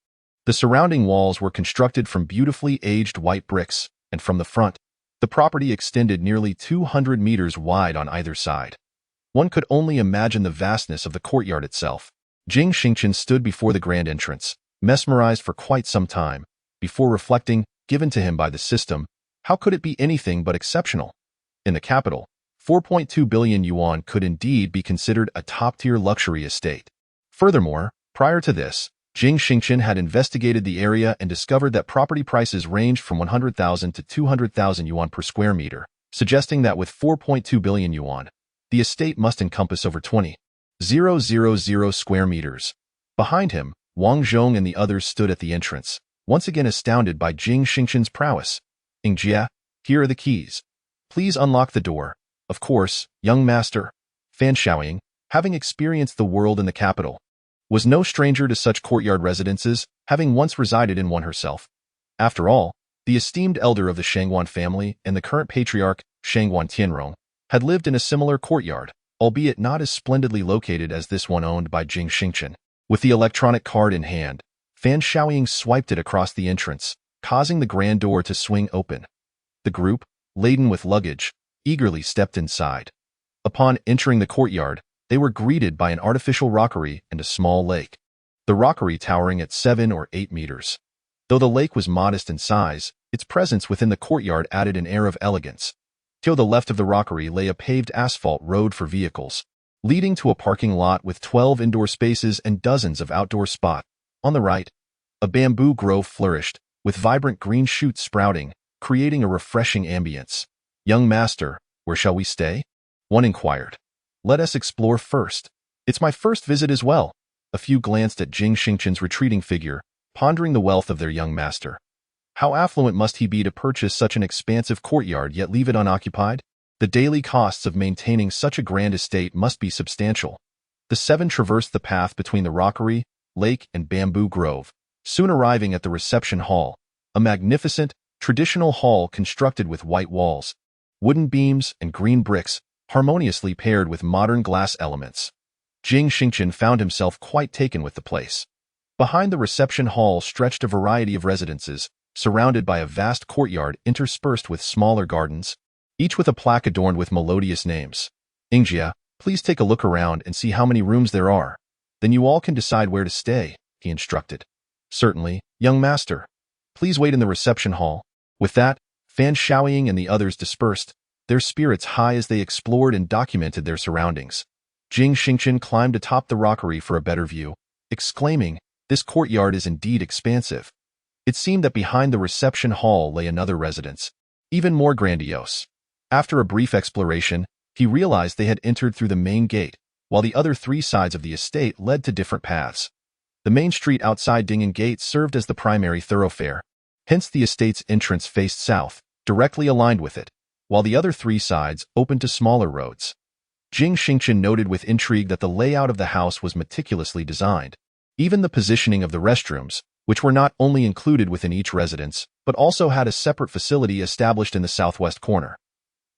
The surrounding walls were constructed from beautifully aged white bricks, and from the front, the property extended nearly 200 meters wide on either side. One could only imagine the vastness of the courtyard itself. Jing Xingchen stood before the grand entrance, mesmerized for quite some time, before reflecting, given to him by the system, how could it be anything but exceptional? In the capital, 4.2 billion yuan could indeed be considered a top-tier luxury estate. Furthermore, prior to this, Jing Xingchen had investigated the area and discovered that property prices ranged from 100,000 to 200,000 yuan per square meter, suggesting that with 4.2 billion yuan, the estate must encompass over 20,000 square meters. Behind him, Wang Zhong and the others stood at the entrance, once again astounded by Jing Xingchen's prowess. Ingjia, here are the keys. Please unlock the door. Of course, young master. Fan Shaoying, having experienced the world in the capital, was no stranger to such courtyard residences, having once resided in one herself. After all, the esteemed elder of the Shangguan family and the current patriarch, Shangguan Tianrong, had lived in a similar courtyard, albeit not as splendidly located as this one owned by Jing Xingchen. With the electronic card in hand, Fan Shaoying swiped it across the entrance, causing the grand door to swing open. The group, laden with luggage, eagerly stepped inside. Upon entering the courtyard, they were greeted by an artificial rockery and a small lake. The rockery towering at 7 or 8 meters. Though the lake was modest in size, its presence within the courtyard added an air of elegance. To the left of the rockery lay a paved asphalt road for vehicles, leading to a parking lot with 12 indoor spaces and dozens of outdoor spots. On the right, a bamboo grove flourished, with vibrant green shoots sprouting, creating a refreshing ambience. "Young master, where shall we stay?" one inquired. "Let us explore first. It's my first visit as well." A few glanced at Jing Xingchen's retreating figure, pondering the wealth of their young master. How affluent must he be to purchase such an expansive courtyard yet leave it unoccupied? The daily costs of maintaining such a grand estate must be substantial. The 7 traversed the path between the rockery, lake, and bamboo grove, soon arriving at the reception hall, a magnificent, traditional hall constructed with white walls, wooden beams, and green bricks, harmoniously paired with modern glass elements. Jing Xingchen found himself quite taken with the place. Behind the reception hall stretched a variety of residences, surrounded by a vast courtyard interspersed with smaller gardens, each with a plaque adorned with melodious names. "Ingjia, please take a look around and see how many rooms there are. Then you all can decide where to stay," he instructed. "Certainly, young master. Please wait in the reception hall." With that, Fan Shaoying and the others dispersed, their spirits high as they explored and documented their surroundings. Jing Xingchen climbed atop the rockery for a better view, exclaiming, "This courtyard is indeed expansive." It seemed that behind the reception hall lay another residence, even more grandiose. After a brief exploration, he realized they had entered through the main gate, while the other 3 sides of the estate led to different paths. The main street outside Dingen Gate served as the primary thoroughfare, hence the estate's entrance faced south, directly aligned with it, while the other 3 sides opened to smaller roads. Jing Xingchen noted with intrigue that the layout of the house was meticulously designed. Even the positioning of the restrooms, which were not only included within each residence, but also had a separate facility established in the southwest corner.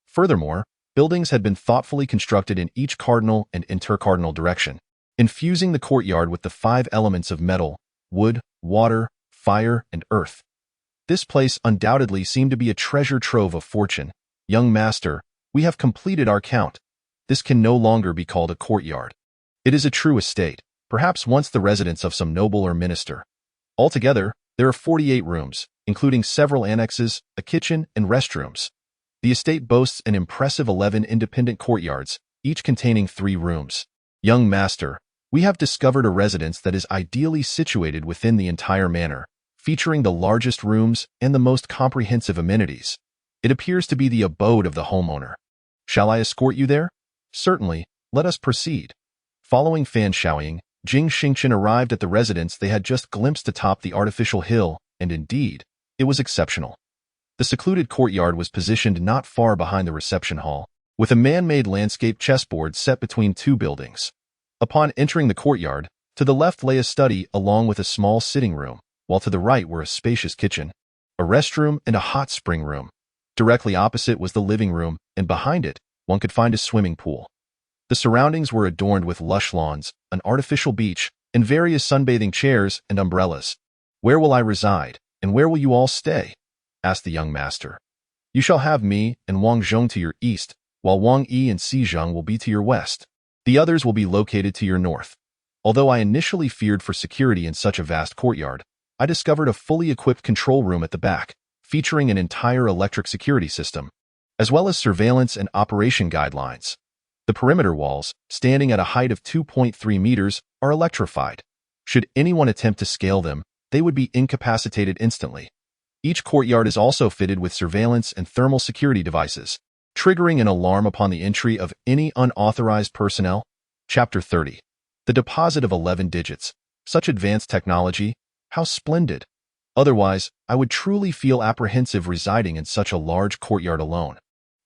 Furthermore, buildings had been thoughtfully constructed in each cardinal and intercardinal direction, infusing the courtyard with the 5 elements of metal, wood, water, fire, and earth. This place undoubtedly seemed to be a treasure trove of fortune. "Young master, we have completed our count. This can no longer be called a courtyard. It is a true estate, perhaps once the residence of some noble or minister. Altogether, there are 48 rooms, including several annexes, a kitchen, and restrooms. The estate boasts an impressive 11 independent courtyards, each containing 3 rooms. Young master, we have discovered a residence that is ideally situated within the entire manor, featuring the largest rooms and the most comprehensive amenities. It appears to be the abode of the homeowner. Shall I escort you there?" "Certainly, let us proceed." Following Fan Shaoying, Jing Xingchen arrived at the residence they had just glimpsed atop the artificial hill, and indeed, it was exceptional. The secluded courtyard was positioned not far behind the reception hall, with a man-made landscape chessboard set between 2 buildings. Upon entering the courtyard, to the left lay a study along with a small sitting room, while to the right were a spacious kitchen, a restroom, and a hot spring room. Directly opposite was the living room, and behind it, one could find a swimming pool. The surroundings were adorned with lush lawns, an artificial beach, and various sunbathing chairs and umbrellas. "Where will I reside, and where will you all stay?" asked the young master. "You shall have me and Wang Zhong to your east, while Wang Yi and Si Zheng will be to your west. The others will be located to your north." Although I initially feared for security in such a vast courtyard, I discovered a fully equipped control room at the back, featuring an entire electric security system, as well as surveillance and operation guidelines. The perimeter walls, standing at a height of 2.3 meters, are electrified. Should anyone attempt to scale them, they would be incapacitated instantly. Each courtyard is also fitted with surveillance and thermal security devices, triggering an alarm upon the entry of any unauthorized personnel. Chapter 30. The deposit of 11 digits. Such advanced technology, how splendid! Otherwise, I would truly feel apprehensive residing in such a large courtyard alone.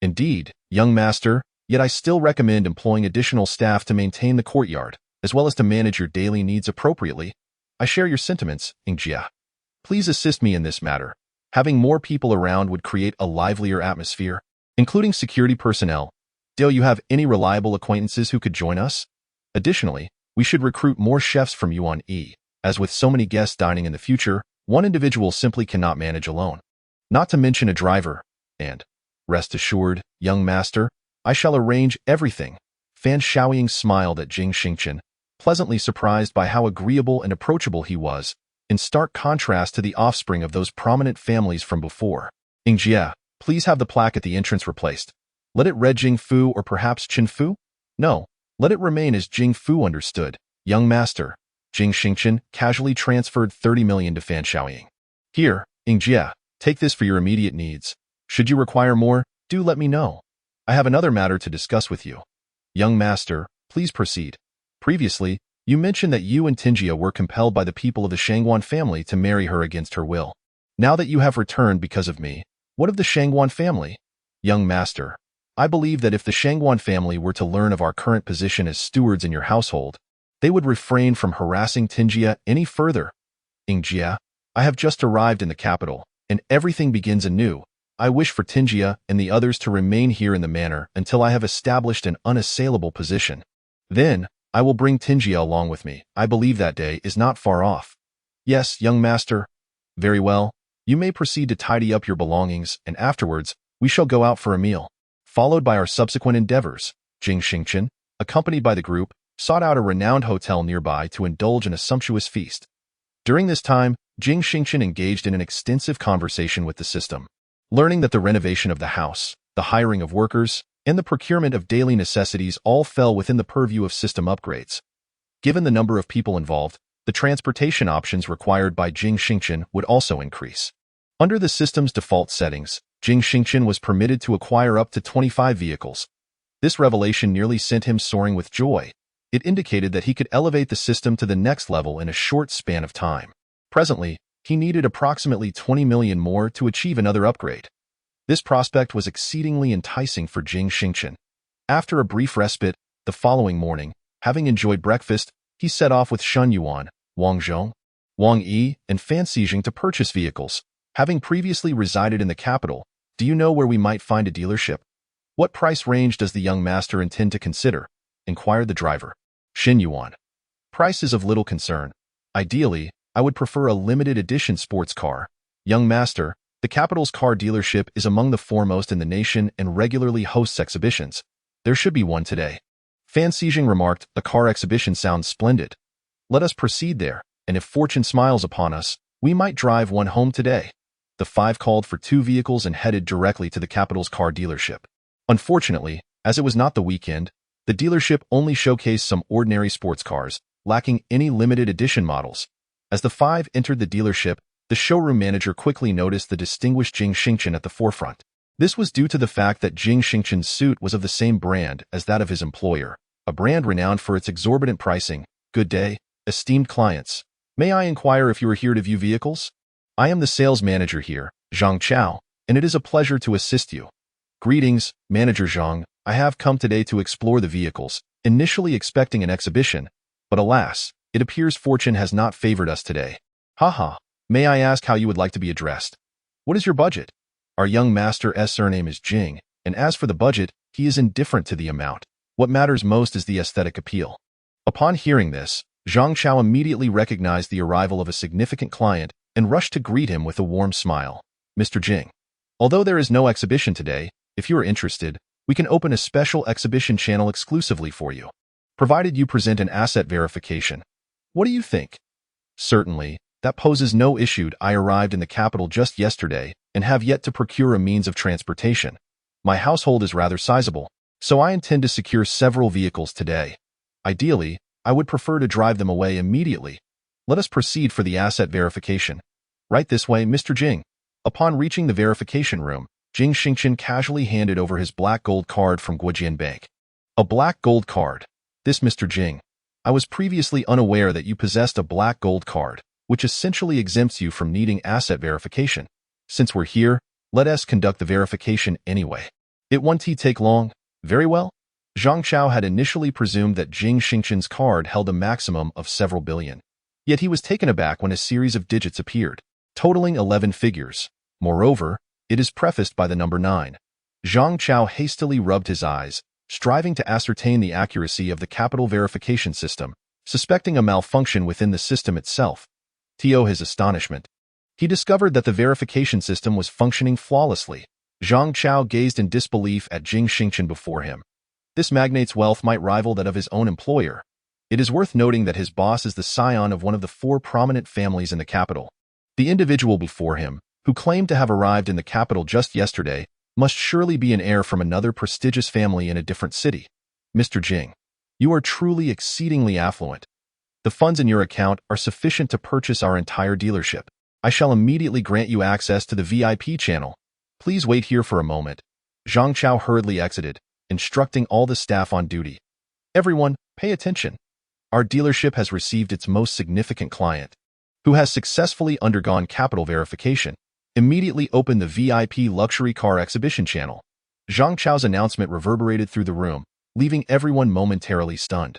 Indeed, young master, yet I still recommend employing additional staff to maintain the courtyard, as well as to manage your daily needs appropriately. I share your sentiments, Ingjia. Please assist me in this matter. Having more people around would create a livelier atmosphere, including security personnel. Do you have any reliable acquaintances who could join us? Additionally, we should recruit more chefs from Yuan Yi, as with so many guests dining in the future, one individual simply cannot manage alone. Not to mention a driver, and, rest assured, young master, I shall arrange everything. Fan Shaoying smiled at Jing Xingchen, pleasantly surprised by how agreeable and approachable he was, in stark contrast to the offspring of those prominent families from before. Ingjie, please have the plaque at the entrance replaced. Let it read Jing Fu or perhaps Qin Fu? No, let it remain as Jing Fu, understood. Young master. Jing Xingchen casually transferred 30 million to Fan Shaoying. Here, Ingjie, take this for your immediate needs. Should you require more, do let me know. I have another matter to discuss with you. Young master, please proceed. Previously, you mentioned that you and Tingjie were compelled by the people of the Shangguan family to marry her against her will. Now that you have returned because of me, what of the Shangguan family? Young master, I believe that if the Shangguan family were to learn of our current position as stewards in your household, they would refrain from harassing Tingjie any further. Ingjie, I have just arrived in the capital, and everything begins anew. I wish for Tingjie and the others to remain here in the manor until I have established an unassailable position. Then, I will bring Tingjie along with me. I believe that day is not far off. Yes, young master. Very well. You may proceed to tidy up your belongings, and afterwards, we shall go out for a meal. Followed by our subsequent endeavors, Jing Xingchen, accompanied by the group, sought out a renowned hotel nearby to indulge in a sumptuous feast. During this time, Jing Xingchen engaged in an extensive conversation with the system, learning that the renovation of the house, the hiring of workers, and the procurement of daily necessities all fell within the purview of system upgrades. Given the number of people involved, the transportation options required by Jing Xingchen would also increase. Under the system's default settings, Jing Xingchen was permitted to acquire up to 25 vehicles. This revelation nearly sent him soaring with joy. It indicated that he could elevate the system to the next level in a short span of time. Presently, he needed approximately 20 million more to achieve another upgrade. This prospect was exceedingly enticing for Jing Xingchen. After a brief respite, the following morning, having enjoyed breakfast, he set off with Shun Yuan, Wang Zhong, Wang Yi, and Fan Xijing to purchase vehicles. Having previously resided in the capital, do you know where we might find a dealership? What price range does the young master intend to consider? Inquired the driver. Xin Yuan. Price is of little concern. Ideally, I would prefer a limited edition sports car. Young master, the capital's car dealership is among the foremost in the nation and regularly hosts exhibitions. There should be one today. Fan Xijing remarked, the car exhibition sounds splendid. Let us proceed there, and if fortune smiles upon us, we might drive one home today. The five called for 2 vehicles and headed directly to the capital's car dealership. Unfortunately, as it was not the weekend, the dealership only showcased some ordinary sports cars, lacking any limited edition models. As the 5 entered the dealership, the showroom manager quickly noticed the distinguished Jing Xingchen at the forefront. This was due to the fact that Jing Xingchen's suit was of the same brand as that of his employer, a brand renowned for its exorbitant pricing. Good day, esteemed clients. May I inquire if you are here to view vehicles? I am the sales manager here, Zhang Chao, and it is a pleasure to assist you. Greetings, Manager Zhang. I have come today to explore the vehicles, initially expecting an exhibition, but alas, it appears fortune has not favored us today. Haha, may I ask how you would like to be addressed? What is your budget? Our young master's surname is Jing, and as for the budget, he is indifferent to the amount. What matters most is the aesthetic appeal. Upon hearing this, Zhang Chao immediately recognized the arrival of a significant client and rushed to greet him with a warm smile. Mr. Jing, although there is no exhibition today, if you are interested, we can open a special exhibition channel exclusively for you, provided you present an asset verification. What do you think? Certainly, that poses no issue. I arrived in the capital just yesterday and have yet to procure a means of transportation. My household is rather sizable, so I intend to secure several vehicles today. Ideally, I would prefer to drive them away immediately. Let us proceed for the asset verification. Right this way, Mr. Jing. Upon reaching the verification room, Jing Xingchen casually handed over his black gold card from Guojian Bank. A black gold card. This, Mr. Jing. I was previously unaware that you possessed a black gold card, which essentially exempts you from needing asset verification. Since we're here, let us conduct the verification anyway. It won't take long. Very well. Zhang Chao had initially presumed that Jing Xingchen's card held a maximum of several billion. Yet he was taken aback when a series of digits appeared, totaling 11 figures. Moreover, it is prefaced by the number 9. Zhang Chao hastily rubbed his eyes, striving to ascertain the accuracy of the capital verification system, suspecting a malfunction within the system itself. To his astonishment, he discovered that the verification system was functioning flawlessly. Zhang Chao gazed in disbelief at Jing Xingchen before him. This magnate's wealth might rival that of his own employer. It is worth noting that his boss is the scion of one of the 4 prominent families in the capital. The individual before him, who claimed to have arrived in the capital just yesterday, must surely be an heir from another prestigious family in a different city. Mr. Jing, you are truly exceedingly affluent. The funds in your account are sufficient to purchase our entire dealership. I shall immediately grant you access to the VIP channel. Please wait here for a moment. Zhang Chao hurriedly exited, instructing all the staff on duty. Everyone, pay attention. Our dealership has received its most significant client, who has successfully undergone capital verification. Immediately open the VIP luxury car exhibition channel. Zhang Chao's announcement reverberated through the room, leaving everyone momentarily stunned.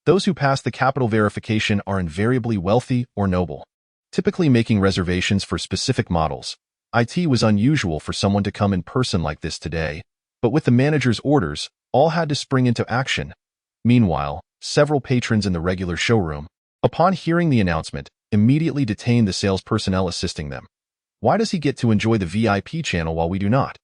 Those who pass the capital verification are invariably wealthy or noble, typically making reservations for specific models. It was unusual for someone to come in person like this today, but with the manager's orders, all had to spring into action. Meanwhile, several patrons in the regular showroom, upon hearing the announcement, immediately detained the sales personnel assisting them. Why does he get to enjoy the VIP channel while we do not?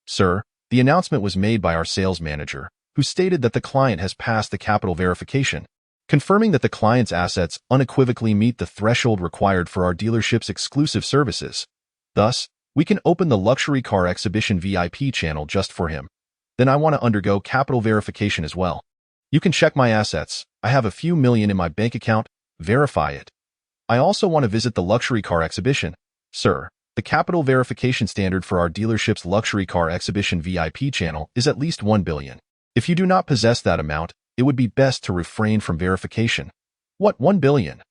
Sir, the announcement was made by our sales manager, who stated that the client has passed the capital verification, confirming that the client's assets unequivocally meet the threshold required for our dealership's exclusive services. Thus, we can open the luxury car exhibition VIP channel just for him. Then I want to undergo capital verification as well. You can check my assets. I have a few million in my bank account. Verify it. I also want to visit the luxury car exhibition. Sir, the capital verification standard for our dealership's luxury car exhibition VIP channel is at least 1 billion. If you do not possess that amount, it would be best to refrain from verification. What, 1 billion?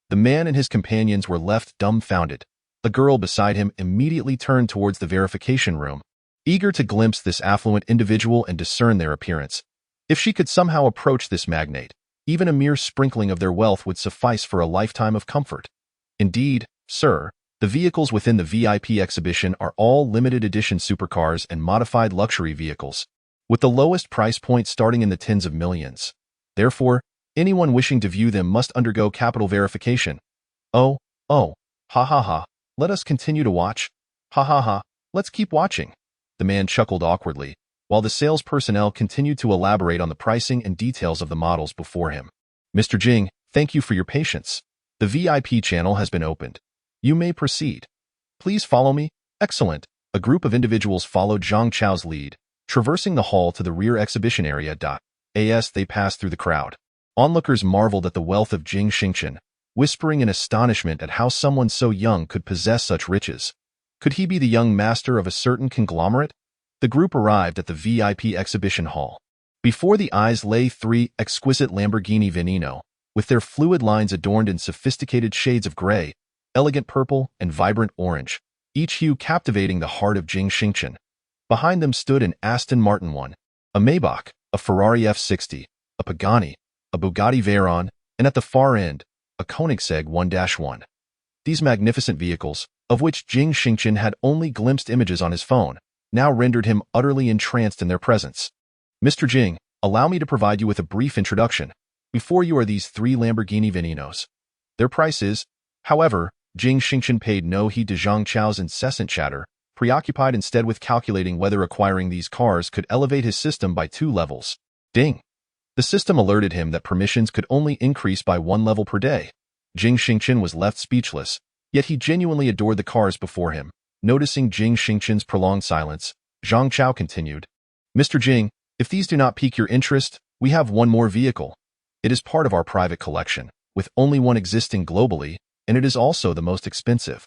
The man and his companions were left dumbfounded. The girl beside him immediately turned towards the verification room, eager to glimpse this affluent individual and discern their appearance. If she could somehow approach this magnate, even a mere sprinkling of their wealth would suffice for a lifetime of comfort. Indeed, sir, the vehicles within the VIP exhibition are all limited edition supercars and modified luxury vehicles, with the lowest price point starting in the tens of millions. Therefore, anyone wishing to view them must undergo capital verification. Oh, ha ha ha, let us continue to watch. Ha ha ha, let's keep watching. The man chuckled awkwardly, while the sales personnel continued to elaborate on the pricing and details of the models before him. Mr. Jing, thank you for your patience. The VIP channel has been opened. You may proceed. Please follow me. Excellent. A group of individuals followed Zhang Chao's lead, traversing the hall to the rear exhibition area. As they passed through the crowd, onlookers marveled at the wealth of Jing Xingchen, whispering in astonishment at how someone so young could possess such riches. Could he be the young master of a certain conglomerate? The group arrived at the VIP exhibition hall. Before the eyes lay 3 exquisite Lamborghini Veneno, with their fluid lines adorned in sophisticated shades of gray, elegant purple, and vibrant orange, each hue captivating the heart of Jing Xingchen. Behind them stood an Aston Martin 1, a Maybach, a Ferrari F60, a Pagani, a Bugatti Veyron, and at the far end, a Koenigsegg 1-1. These magnificent vehicles, of which Jing Xingchen had only glimpsed images on his phone, now rendered him utterly entranced in their presence. Mr. Jing, allow me to provide you with a brief introduction. Before you are these 3 Lamborghini Venenos. Their price is, however, Jing Xingchen paid no heed to Zhang Chao's incessant chatter, preoccupied instead with calculating whether acquiring these cars could elevate his system by 2 levels. Ding! The system alerted him that permissions could only increase by 1 level per day. Jing Xingchen was left speechless, yet he genuinely adored the cars before him. Noticing Jing Xingchen's prolonged silence, Zhang Chao continued, Mr. Jing, if these do not pique your interest, we have one more vehicle. It is part of our private collection, with only one existing globally, and it is also the most expensive.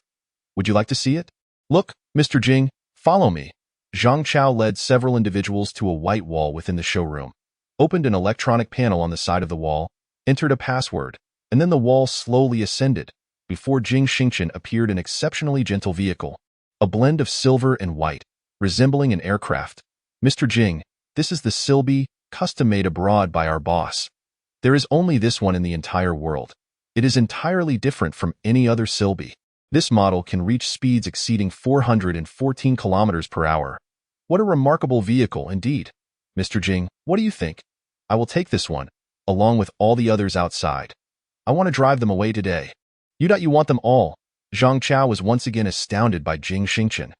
Would you like to see it? Look, Mr. Jing, follow me. Zhang Chao led several individuals to a white wall within the showroom, opened an electronic panel on the side of the wall, entered a password, and then the wall slowly ascended. Before Jing Xingchen appeared an exceptionally gentle vehicle, a blend of silver and white, resembling an aircraft. Mr. Jing, this is the Silby, custom-made abroad by our boss. There is only this one in the entire world. It is entirely different from any other Silby. This model can reach speeds exceeding 414 kilometers per hour. What a remarkable vehicle indeed. Mr. Jing, what do you think? I will take this one, along with all the others outside. I want to drive them away today. You want them all. Zhang Chao was once again astounded by Jing Xingchen.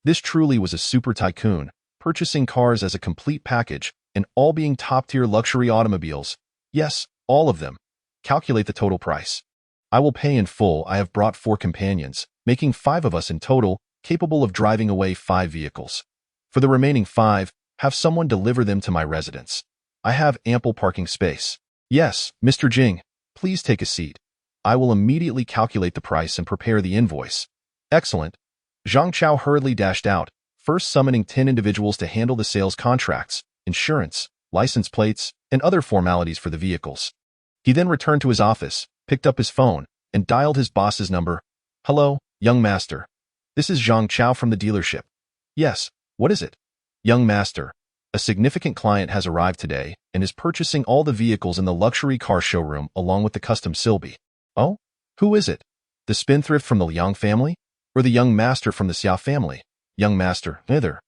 This truly was a super tycoon, purchasing cars as a complete package, and all being top-tier luxury automobiles. Yes, all of them. Calculate the total price. I will pay in full. I have brought 4 companions, making 5 of us in total, capable of driving away 5 vehicles. For the remaining 5, have someone deliver them to my residence. I have ample parking space. Yes, Mr. Jing, please take a seat. I will immediately calculate the price and prepare the invoice. Excellent. Zhang Chao hurriedly dashed out, first summoning 10 individuals to handle the sales contracts, insurance, license plates, and other formalities for the vehicles. He then returned to his office, picked up his phone, and dialed his boss's number. Hello, young master. This is Zhang Chao from the dealership. Yes, what is it? Young master, a significant client has arrived today and is purchasing all the vehicles in the luxury car showroom along with the custom Silby. Oh? Who is it? The spendthrift from the Liang family? Or the young master from the Xiao family? Young master, neither.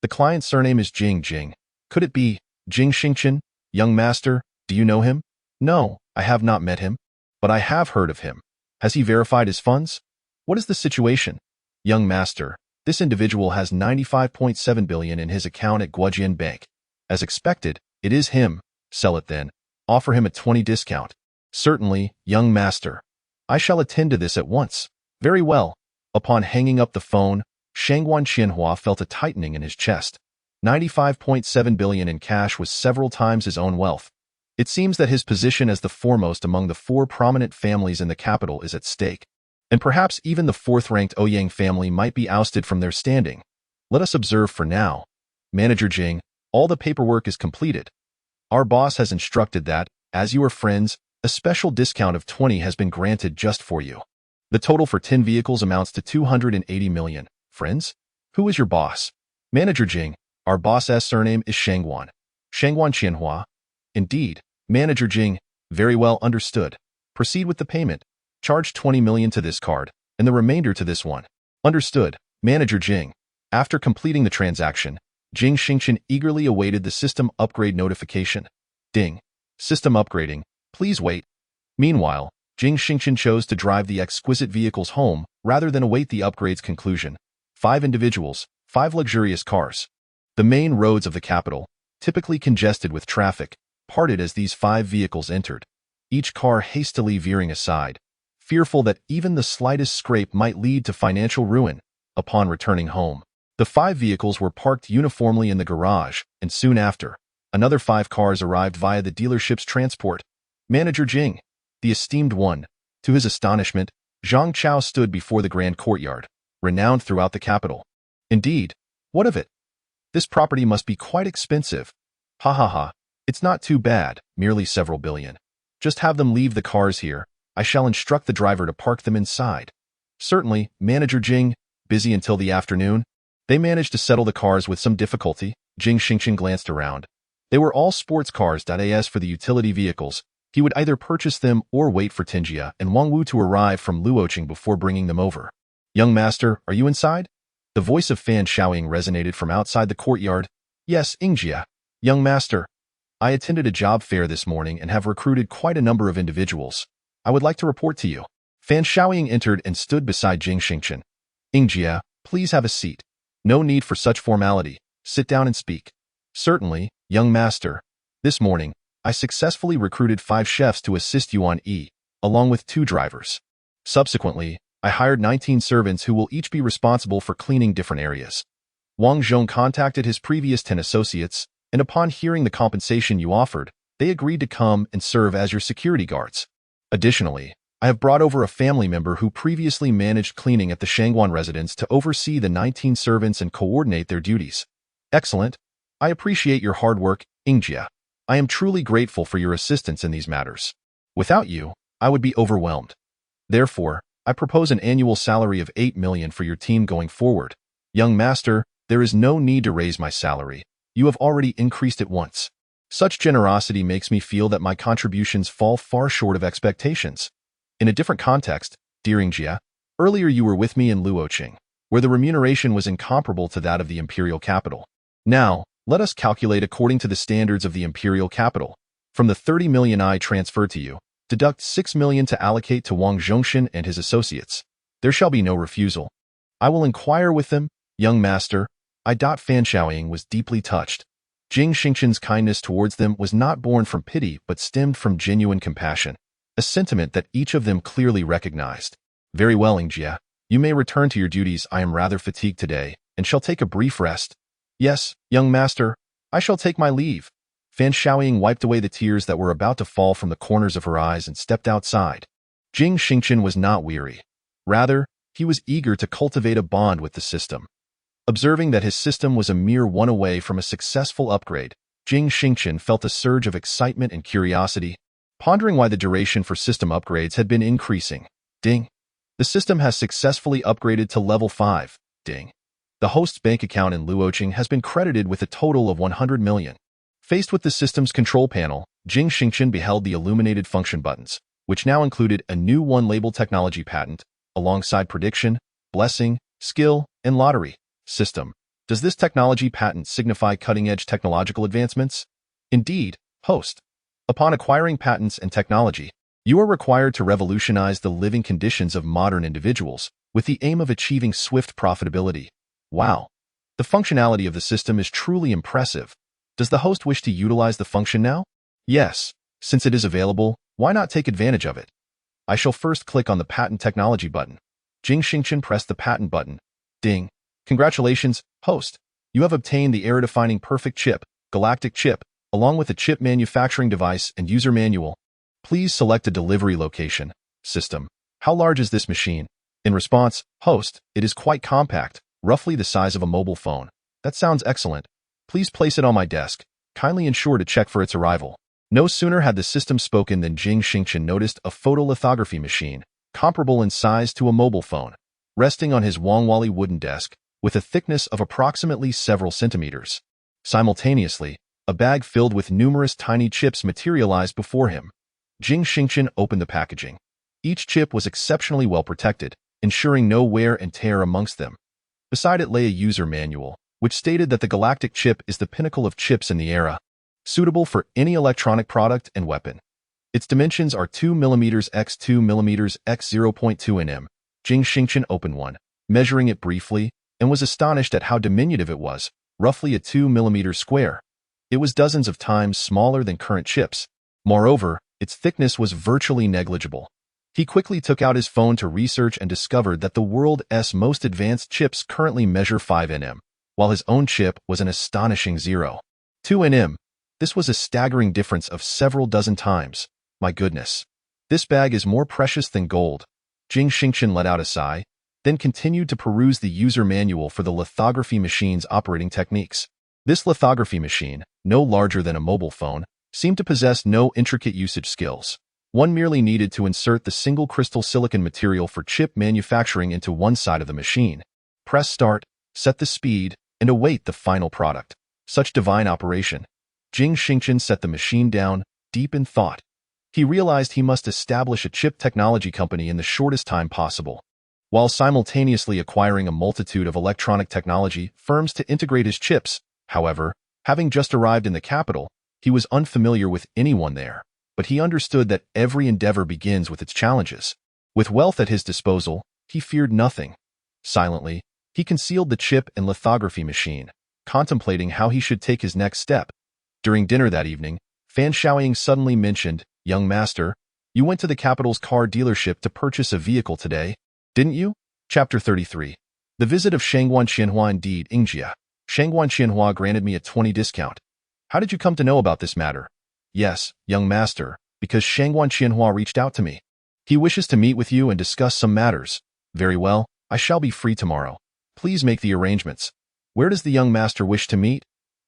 The client's surname is Jing. Could it be Jing Xingchen? Young master, do you know him? No, I have not met him, but I have heard of him. Has he verified his funds? What is the situation? Young master, this individual has 95.7 billion in his account at Guojian Bank. As expected, it is him. Sell it then. Offer him a 20% discount. Certainly, young master. I shall attend to this at once. Very well. Upon hanging up the phone, Shangguan Qianhua felt a tightening in his chest. 95.7 billion in cash was several times his own wealth. It seems that his position as the foremost among the 4 prominent families in the capital is at stake. And perhaps even the 4th-ranked Ouyang family might be ousted from their standing. Let us observe for now. Manager Jing, all the paperwork is completed. Our boss has instructed that, as you are friends, a special discount of 20 has been granted just for you. The total for 10 vehicles amounts to 280 million. Friends? Who is your boss? Manager Jing, our boss's surname is Shangguan. Shangguan Qianhua. Indeed, Manager Jing, very well understood. Proceed with the payment. Charge 20 million to this card, and the remainder to this one. Understood, Manager Jing. After completing the transaction, Jing Xingchen eagerly awaited the system upgrade notification. Ding. System upgrading. Please wait. Meanwhile, Jing Xingchen chose to drive the exquisite vehicles home rather than await the upgrade's conclusion. 5 individuals, 5 luxurious cars. The main roads of the capital, typically congested with traffic, parted as these 5 vehicles entered, each car hastily veering aside, fearful that even the slightest scrape might lead to financial ruin. Upon returning home, the 5 vehicles were parked uniformly in the garage, and soon after, another 5 cars arrived via the dealership's transport. Manager Jing, the esteemed one. To his astonishment, Zhang Chao stood before the grand courtyard, renowned throughout the capital. Indeed, what of it? This property must be quite expensive. Ha ha ha, it's not too bad, merely several billion. Just have them leave the cars here. I shall instruct the driver to park them inside. Certainly, Manager Jing, busy until the afternoon. They managed to settle the cars with some difficulty. Jing Xingchen glanced around. They were all sports cars. As for the utility vehicles, he would either purchase them or wait for Tinjia and Wang Wu to arrive from Luoqing before bringing them over. Young master, are you inside? The voice of Fan Shaoying resonated from outside the courtyard. Yes, Ingjia. Young master, I attended a job fair this morning and have recruited quite a number of individuals. I would like to report to you. Fan Shaoying entered and stood beside Jing Xingchen. Ingjia, please have a seat. No need for such formality. Sit down and speak. Certainly, young master. This morning, I successfully recruited 5 chefs to assist you on E, along with 2 drivers. Subsequently, I hired 19 servants who will each be responsible for cleaning different areas. Wang Zhong contacted his previous 10 associates, and upon hearing the compensation you offered, they agreed to come and serve as your security guards. Additionally, I have brought over a family member who previously managed cleaning at the Shangguan residence to oversee the 19 servants and coordinate their duties. Excellent. I appreciate your hard work, Ingjia. I am truly grateful for your assistance in these matters. Without you, I would be overwhelmed. Therefore, I propose an annual salary of 8 million for your team going forward. Young master, there is no need to raise my salary. You have already increased it once. Such generosity makes me feel that my contributions fall far short of expectations. In a different context, dear Ingjia, earlier you were with me in Luoqing, where the remuneration was incomparable to that of the imperial capital. Now, let us calculate according to the standards of the imperial capital. From the 30 million I transferred to you, deduct 6 million to allocate to Wang Zhongshan and his associates. There shall be no refusal. I will inquire with them, young master. Fan Shaoying was deeply touched. Jing Xingchen's kindness towards them was not born from pity but stemmed from genuine compassion, a sentiment that each of them clearly recognized. Very well, Ingjia. You may return to your duties. I am rather fatigued today, and shall take a brief rest. Yes, young master, I shall take my leave. Fan Shaoying wiped away the tears that were about to fall from the corners of her eyes and stepped outside. Jing Xingchen was not weary. Rather, he was eager to cultivate a bond with the system. Observing that his system was a mere one away from a successful upgrade, Jing Xingchen felt a surge of excitement and curiosity, pondering why the duration for system upgrades had been increasing. Ding. The system has successfully upgraded to level 5. Ding. The host's bank account in Luoqing has been credited with a total of 100 million. Faced with the system's control panel, Jing Xingchen beheld the illuminated function buttons, which now included a new one-label technology patent, alongside prediction, blessing, skill, and lottery. System. Does this technology patent signify cutting-edge technological advancements? Indeed, host. Upon acquiring patents and technology, you are required to revolutionize the living conditions of modern individuals with the aim of achieving swift profitability. Wow. The functionality of the system is truly impressive. Does the host wish to utilize the function now? Yes. Since it is available, why not take advantage of it? I shall first click on the patent technology button. Jing Xingchen pressed the patent button. Ding. Congratulations, host. You have obtained the era-defining perfect chip, galactic chip, along with a chip manufacturing device and user manual. Please select a delivery location. System. How large is this machine? In response, host, it is quite compact, roughly the size of a mobile phone. That sounds excellent. Please place it on my desk. Kindly ensure to check for its arrival. No sooner had the system spoken than Jing Xingchen noticed a photolithography machine, comparable in size to a mobile phone, resting on his Wangwali wooden desk, with a thickness of approximately several centimeters. Simultaneously, a bag filled with numerous tiny chips materialized before him. Jing Xingchen opened the packaging. Each chip was exceptionally well protected, ensuring no wear and tear amongst them. Beside it lay a user manual, which stated that the galactic chip is the pinnacle of chips in the era, suitable for any electronic product and weapon. Its dimensions are 2 mm x 2 mm x 0.2 nm. Jing Xingchen opened one, measuring it briefly, and was astonished at how diminutive it was, roughly a 2 mm square. It was dozens of times smaller than current chips. Moreover, its thickness was virtually negligible. He quickly took out his phone to research and discovered that the world's most advanced chips currently measure 5 nm, while his own chip was an astonishing 0.2 nm. This was a staggering difference of several dozen times. My goodness. This bag is more precious than gold. Jing Xingchen let out a sigh, then continued to peruse the user manual for the lithography machine's operating techniques. This lithography machine, no larger than a mobile phone, seemed to possess no intricate usage skills. One merely needed to insert the single crystal silicon material for chip manufacturing into one side of the machine. Press start, set the speed, and await the final product. Such divine operation. Jing Xingchen set the machine down, deep in thought. He realized he must establish a chip technology company in the shortest time possible, while simultaneously acquiring a multitude of electronic technology firms to integrate his chips. However, having just arrived in the capital, he was unfamiliar with anyone there, but he understood that every endeavor begins with its challenges. With wealth at his disposal, he feared nothing. Silently, he concealed the chip and lithography machine, contemplating how he should take his next step. During dinner that evening, Fan Shaoying suddenly mentioned, "Young master, you went to the capital's car dealership to purchase a vehicle today, didn't you?" Chapter 33. The visit of Shangguan Qianhua. Indeed, Ingjia. Shangguan Qianhua granted me a 20% discount. How did you come to know about this matter? Yes, young master, because Shangguan Qianhua reached out to me. He wishes to meet with you and discuss some matters. Very well, I shall be free tomorrow. Please make the arrangements. Where does the young master wish to meet?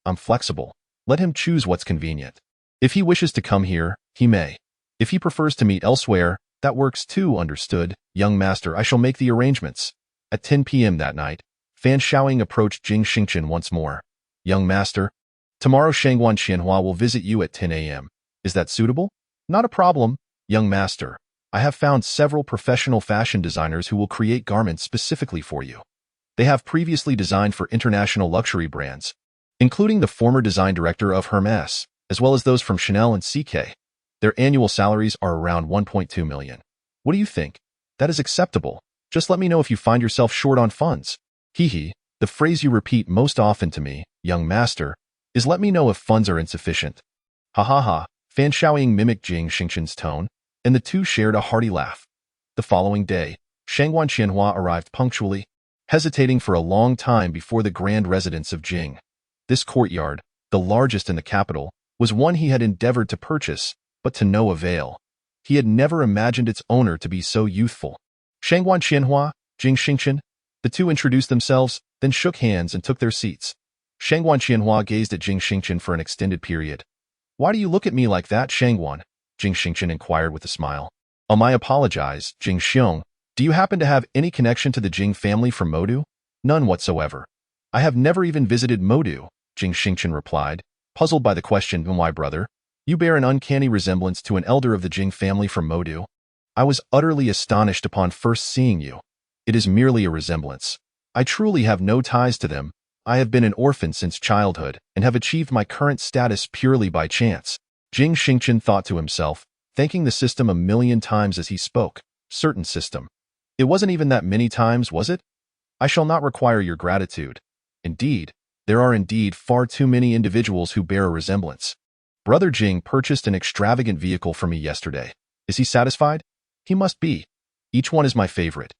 I'm flexible. Let him choose what's convenient. If he wishes to come here, he may. If he prefers to meet elsewhere, that works too. Understood, young master. I shall make the arrangements. At 10 p.m. that night, Fan Shaoying approached Jing Xingchen once more. Young master, tomorrow Shangguan Qianhua will visit you at 10 a.m. Is that suitable? Not a problem, young master. I have found several professional fashion designers who will create garments specifically for you. They have previously designed for international luxury brands, including the former design director of Hermès, as well as those from Chanel and CK. Their annual salaries are around 1.2 million. What do you think? That is acceptable. Just let me know if you find yourself short on funds. Hee hee, the phrase you repeat most often to me, young master, is let me know if funds are insufficient. Ha ha ha, Fan Shaoying mimicked Jing Xingchen's tone, and the two shared a hearty laugh. The following day, Shangguan Qianhua arrived punctually, hesitating for a long time before the grand residence of Jing. This courtyard, the largest in the capital, was one he had endeavored to purchase, but to no avail. He had never imagined its owner to be so youthful. Shangguan Qianhua, Jing Xingchen, the two introduced themselves, then shook hands and took their seats. Shangguan Qianhua gazed at Jing Xingchen for an extended period. "Why do you look at me like that, Shangguan?" Jing Xingchen inquired with a smile. "I apologize, Jing Xiong. Do you happen to have any connection to the Jing family from Modu?" "None whatsoever. I have never even visited Modu," Jing Xingchen replied, puzzled by the question. "Why, brother? You bear an uncanny resemblance to an elder of the Jing family from Modu. I was utterly astonished upon first seeing you. It is merely a resemblance. I truly have no ties to them. I have been an orphan since childhood and have achieved my current status purely by chance." Jing Xingchen thought to himself, thanking the system a million times as he spoke. Certain system. It wasn't even that many times, was it? "I shall not require your gratitude. Indeed, there are indeed far too many individuals who bear a resemblance. Brother Jing purchased an extravagant vehicle for me yesterday. Is he satisfied? He must be. Each one is my favorite.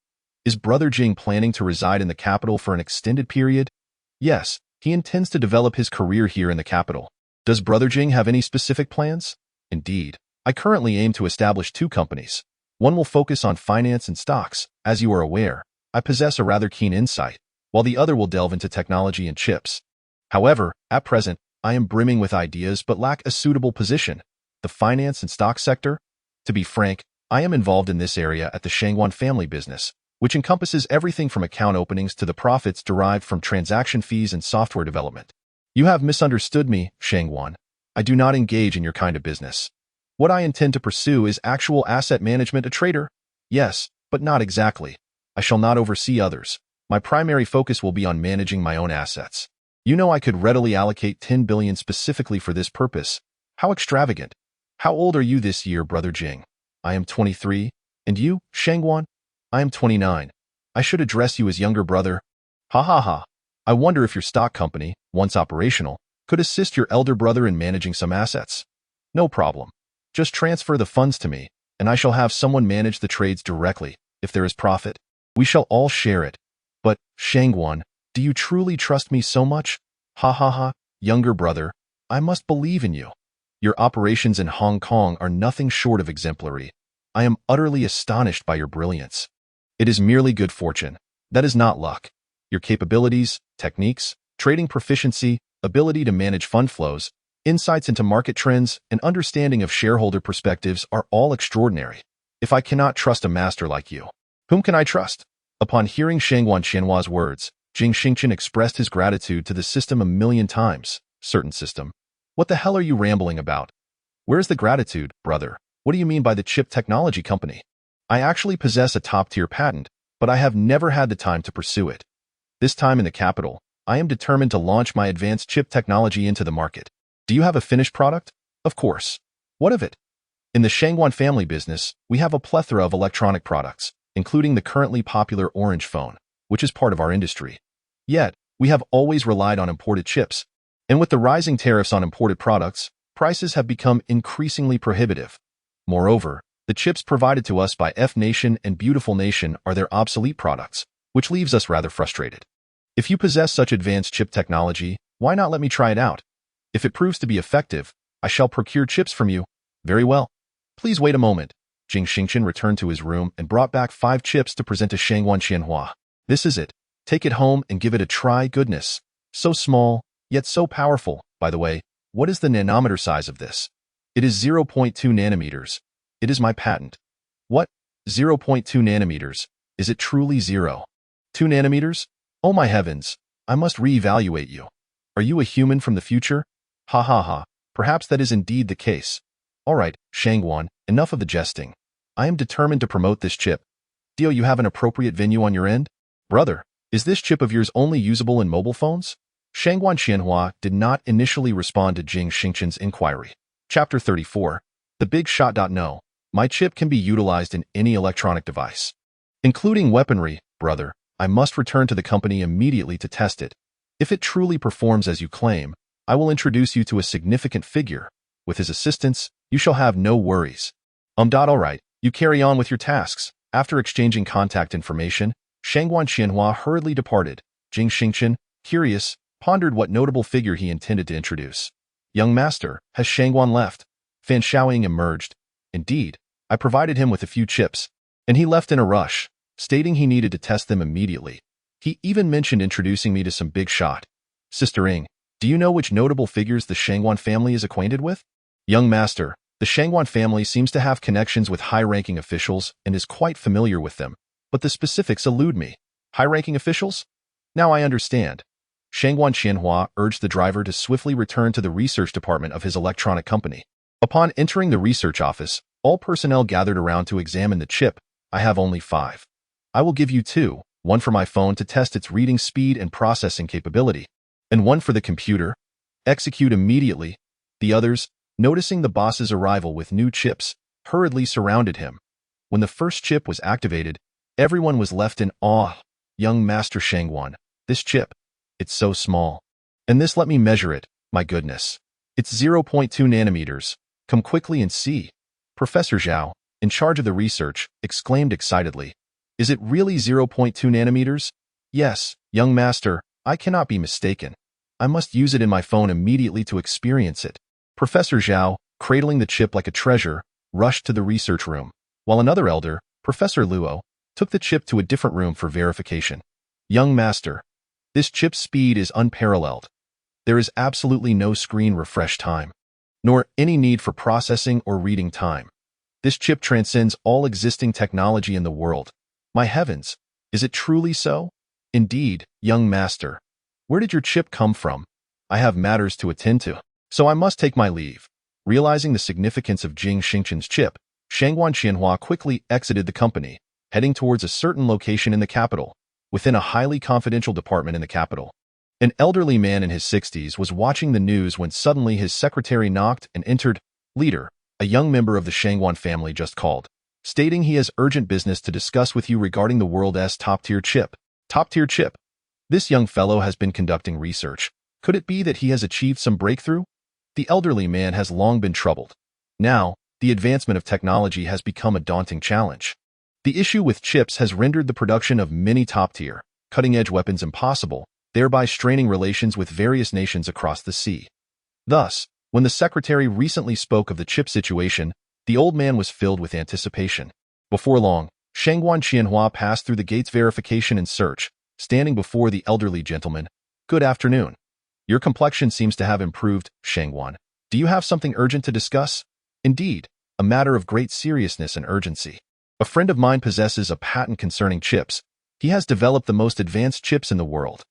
Is Brother Jing planning to reside in the capital for an extended period? Yes, he intends to develop his career here in the capital. Does Brother Jing have any specific plans? Indeed, I currently aim to establish two companies. One will focus on finance and stocks. As you are aware, I possess a rather keen insight, while the other will delve into technology and chips. However, at present, I am brimming with ideas but lack a suitable position. The finance and stock sector? To be frank, I am involved in this area at the Shangguan family business, which encompasses everything from account openings to the profits derived from transaction fees and software development. You have misunderstood me, Shangguan. I do not engage in your kind of business. What I intend to pursue is actual asset management. A trader? Yes, but not exactly. I shall not oversee others. My primary focus will be on managing my own assets. You know I could readily allocate 10 billion specifically for this purpose. How extravagant. How old are you this year, Brother Jing? I am 23. And you, Shangguan? I am 29. I should address you as younger brother. Ha ha ha. I wonder if your stock company, once operational, could assist your elder brother in managing some assets. No problem. Just transfer the funds to me, and I shall have someone manage the trades directly. If there is profit, we shall all share it. But, Shangguan, do you truly trust me so much? Ha ha ha, younger brother, I must believe in you. Your operations in Hong Kong are nothing short of exemplary. I am utterly astonished by your brilliance. It is merely good fortune. That is not luck. Your capabilities, techniques, trading proficiency, ability to manage fund flows, insights into market trends, and understanding of shareholder perspectives are all extraordinary. If I cannot trust a master like you, whom can I trust? Upon hearing Shangguan Qianhua's words, Jing Xingchen expressed his gratitude to the system a million times. Certain system. What the hell are you rambling about? Where's the gratitude, brother? What do you mean by the chip technology company? I actually possess a top-tier patent, but I have never had the time to pursue it. This time in the capital, I am determined to launch my advanced chip technology into the market. Do you have a finished product? Of course. What of it? In the Shangguan family business, we have a plethora of electronic products, including the currently popular orange phone, which is part of our industry. Yet, we have always relied on imported chips, and with the rising tariffs on imported products, prices have become increasingly prohibitive. Moreover, the chips provided to us by F Nation and Beautiful Nation are their obsolete products, which leaves us rather frustrated. If you possess such advanced chip technology, why not let me try it out? If it proves to be effective, I shall procure chips from you. Very well. Please wait a moment. Jing Xingchen returned to his room and brought back 5 chips to present to Shangguan Qianhua. This is it. Take it home and give it a try. Goodness. So small, yet so powerful. By the way, what is the nanometer size of this? It is 0.2 nanometers. It is my patent. What? 0.2 nanometers. Is it truly 0? 2 nanometers? Oh my heavens. I must reevaluate you. Are you a human from the future? Ha ha ha. Perhaps that is indeed the case. All right, Shangguan, enough of the jesting. I am determined to promote this chip. Do you have an appropriate venue on your end? Brother, is this chip of yours only usable in mobile phones? Shangguan Qianhua did not initially respond to Jing Xingchen's inquiry. Chapter 34. The Big Shot. No. My chip can be utilized in any electronic device, including weaponry. Brother, I must return to the company immediately to test it. If it truly performs as you claim, I will introduce you to a significant figure. With his assistance, you shall have no worries. All right, you carry on with your tasks. After exchanging contact information, Shangguan Qianhua hurriedly departed. Jing Xingchen, curious, pondered what notable figure he intended to introduce. Young master, has Shangguan left? Fan Shaoying emerged. Indeed, I provided him with a few chips, and he left in a rush, stating he needed to test them immediately. He even mentioned introducing me to some big shot. Sister Ing, do you know which notable figures the Shangguan family is acquainted with? Young master, the Shangguan family seems to have connections with high-ranking officials and is quite familiar with them, but the specifics elude me. High-ranking officials? Now I understand. Shangguan Qianhua urged the driver to swiftly return to the research department of his electronic company. Upon entering the research office, all personnel gathered around to examine the chip. I have only 5. I will give you 2, one for my phone to test its reading speed and processing capability, and one for the computer. Execute immediately. The others, noticing the boss's arrival with new chips, hurriedly surrounded him. When the first chip was activated, everyone was left in awe. Young Master Shangguan, this chip, it's so small. And this, let me measure it, my goodness. It's 0.2 nanometers. Come quickly and see. Professor Zhao, in charge of the research, exclaimed excitedly. Is it really 0.2 nanometers? Yes, young master, I cannot be mistaken. I must use it in my phone immediately to experience it. Professor Zhao, cradling the chip like a treasure, rushed to the research room, while another elder, Professor Luo, took the chip to a different room for verification. Young master, this chip's speed is unparalleled. There is absolutely no screen refresh time, nor any need for processing or reading time. This chip transcends all existing technology in the world. My heavens, is it truly so? Indeed, young master. Where did your chip come from? I have matters to attend to, so I must take my leave. Realizing the significance of Jing Xingchen's chip, Shangguan Qianhua quickly exited the company, heading towards a certain location in the capital, within a highly confidential department in the capital. An elderly man in his 60s was watching the news when suddenly his secretary knocked and entered. Leader, a young member of the Shangguan family just called, stating he has urgent business to discuss with you regarding the world's top-tier chip. Top-tier chip? This young fellow has been conducting research. Could it be that he has achieved some breakthrough? The elderly man has long been troubled. Now, the advancement of technology has become a daunting challenge. The issue with chips has rendered the production of many top-tier, cutting-edge weapons impossible, thereby straining relations with various nations across the sea. Thus, when the secretary recently spoke of the chip situation, the old man was filled with anticipation. Before long, Shangguan Qianhua passed through the gate's verification and search, standing before the elderly gentleman. Good afternoon. Your complexion seems to have improved, Shangguan. Do you have something urgent to discuss? Indeed, a matter of great seriousness and urgency. A friend of mine possesses a patent concerning chips. He has developed the most advanced chips in the world.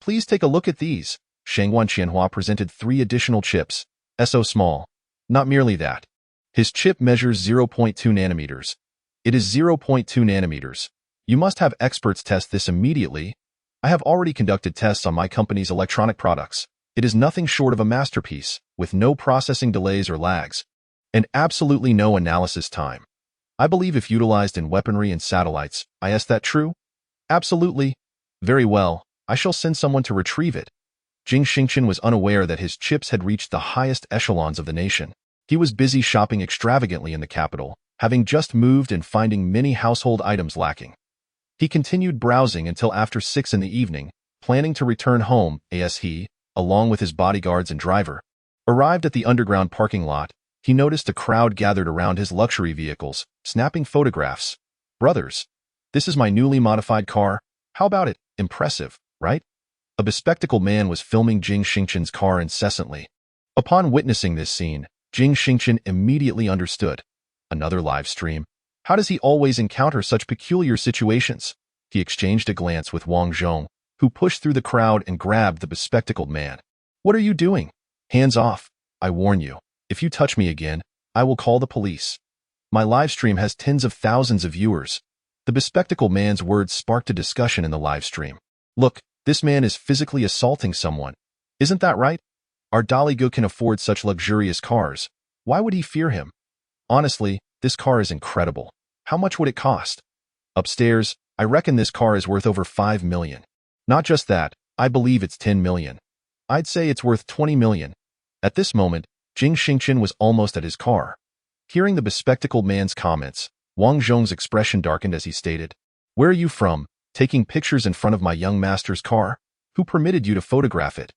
Please take a look at these. Shangguan Qianhua presented 3 additional chips. So small. Not merely that. His chip measures 0.2 nanometers. It is 0.2 nanometers. You must have experts test this immediately. I have already conducted tests on my company's electronic products. It is nothing short of a masterpiece, with no processing delays or lags, and absolutely no analysis time. I believe if utilized in weaponry and satellites, is that true? Absolutely. Very well, I shall send someone to retrieve it. Jing Xingchen was unaware that his chips had reached the highest echelons of the nation. He was busy shopping extravagantly in the capital, having just moved and finding many household items lacking. He continued browsing until after 6 in the evening, planning to return home as he, along with his bodyguards and driver, arrived at the underground parking lot. He noticed a crowd gathered around his luxury vehicles, snapping photographs. Brothers, this is my newly modified car. How about it? Impressive, right? A bespectacled man was filming Jing Xingchen's car incessantly. Upon witnessing this scene, Jing Xingchen immediately understood. Another live stream. How does he always encounter such peculiar situations? He exchanged a glance with Wang Zhong, who pushed through the crowd and grabbed the bespectacled man. What are you doing? Hands off. I warn you. If you touch me again, I will call the police. My live stream has tens of thousands of viewers. The bespectacled man's words sparked a discussion in the live stream. Look, this man is physically assaulting someone. Isn't that right? Our Daligo can afford such luxurious cars. Why would he fear him? Honestly, this car is incredible. How much would it cost? Upstairs, I reckon this car is worth over 5 million. Not just that, I believe it's 10 million. I'd say it's worth 20 million. At this moment, Jing Xingchen was almost at his car. Hearing the bespectacled man's comments, Wang Zhong's expression darkened as he stated, "Where are you from, taking pictures in front of my young master's car? Who permitted you to photograph it?"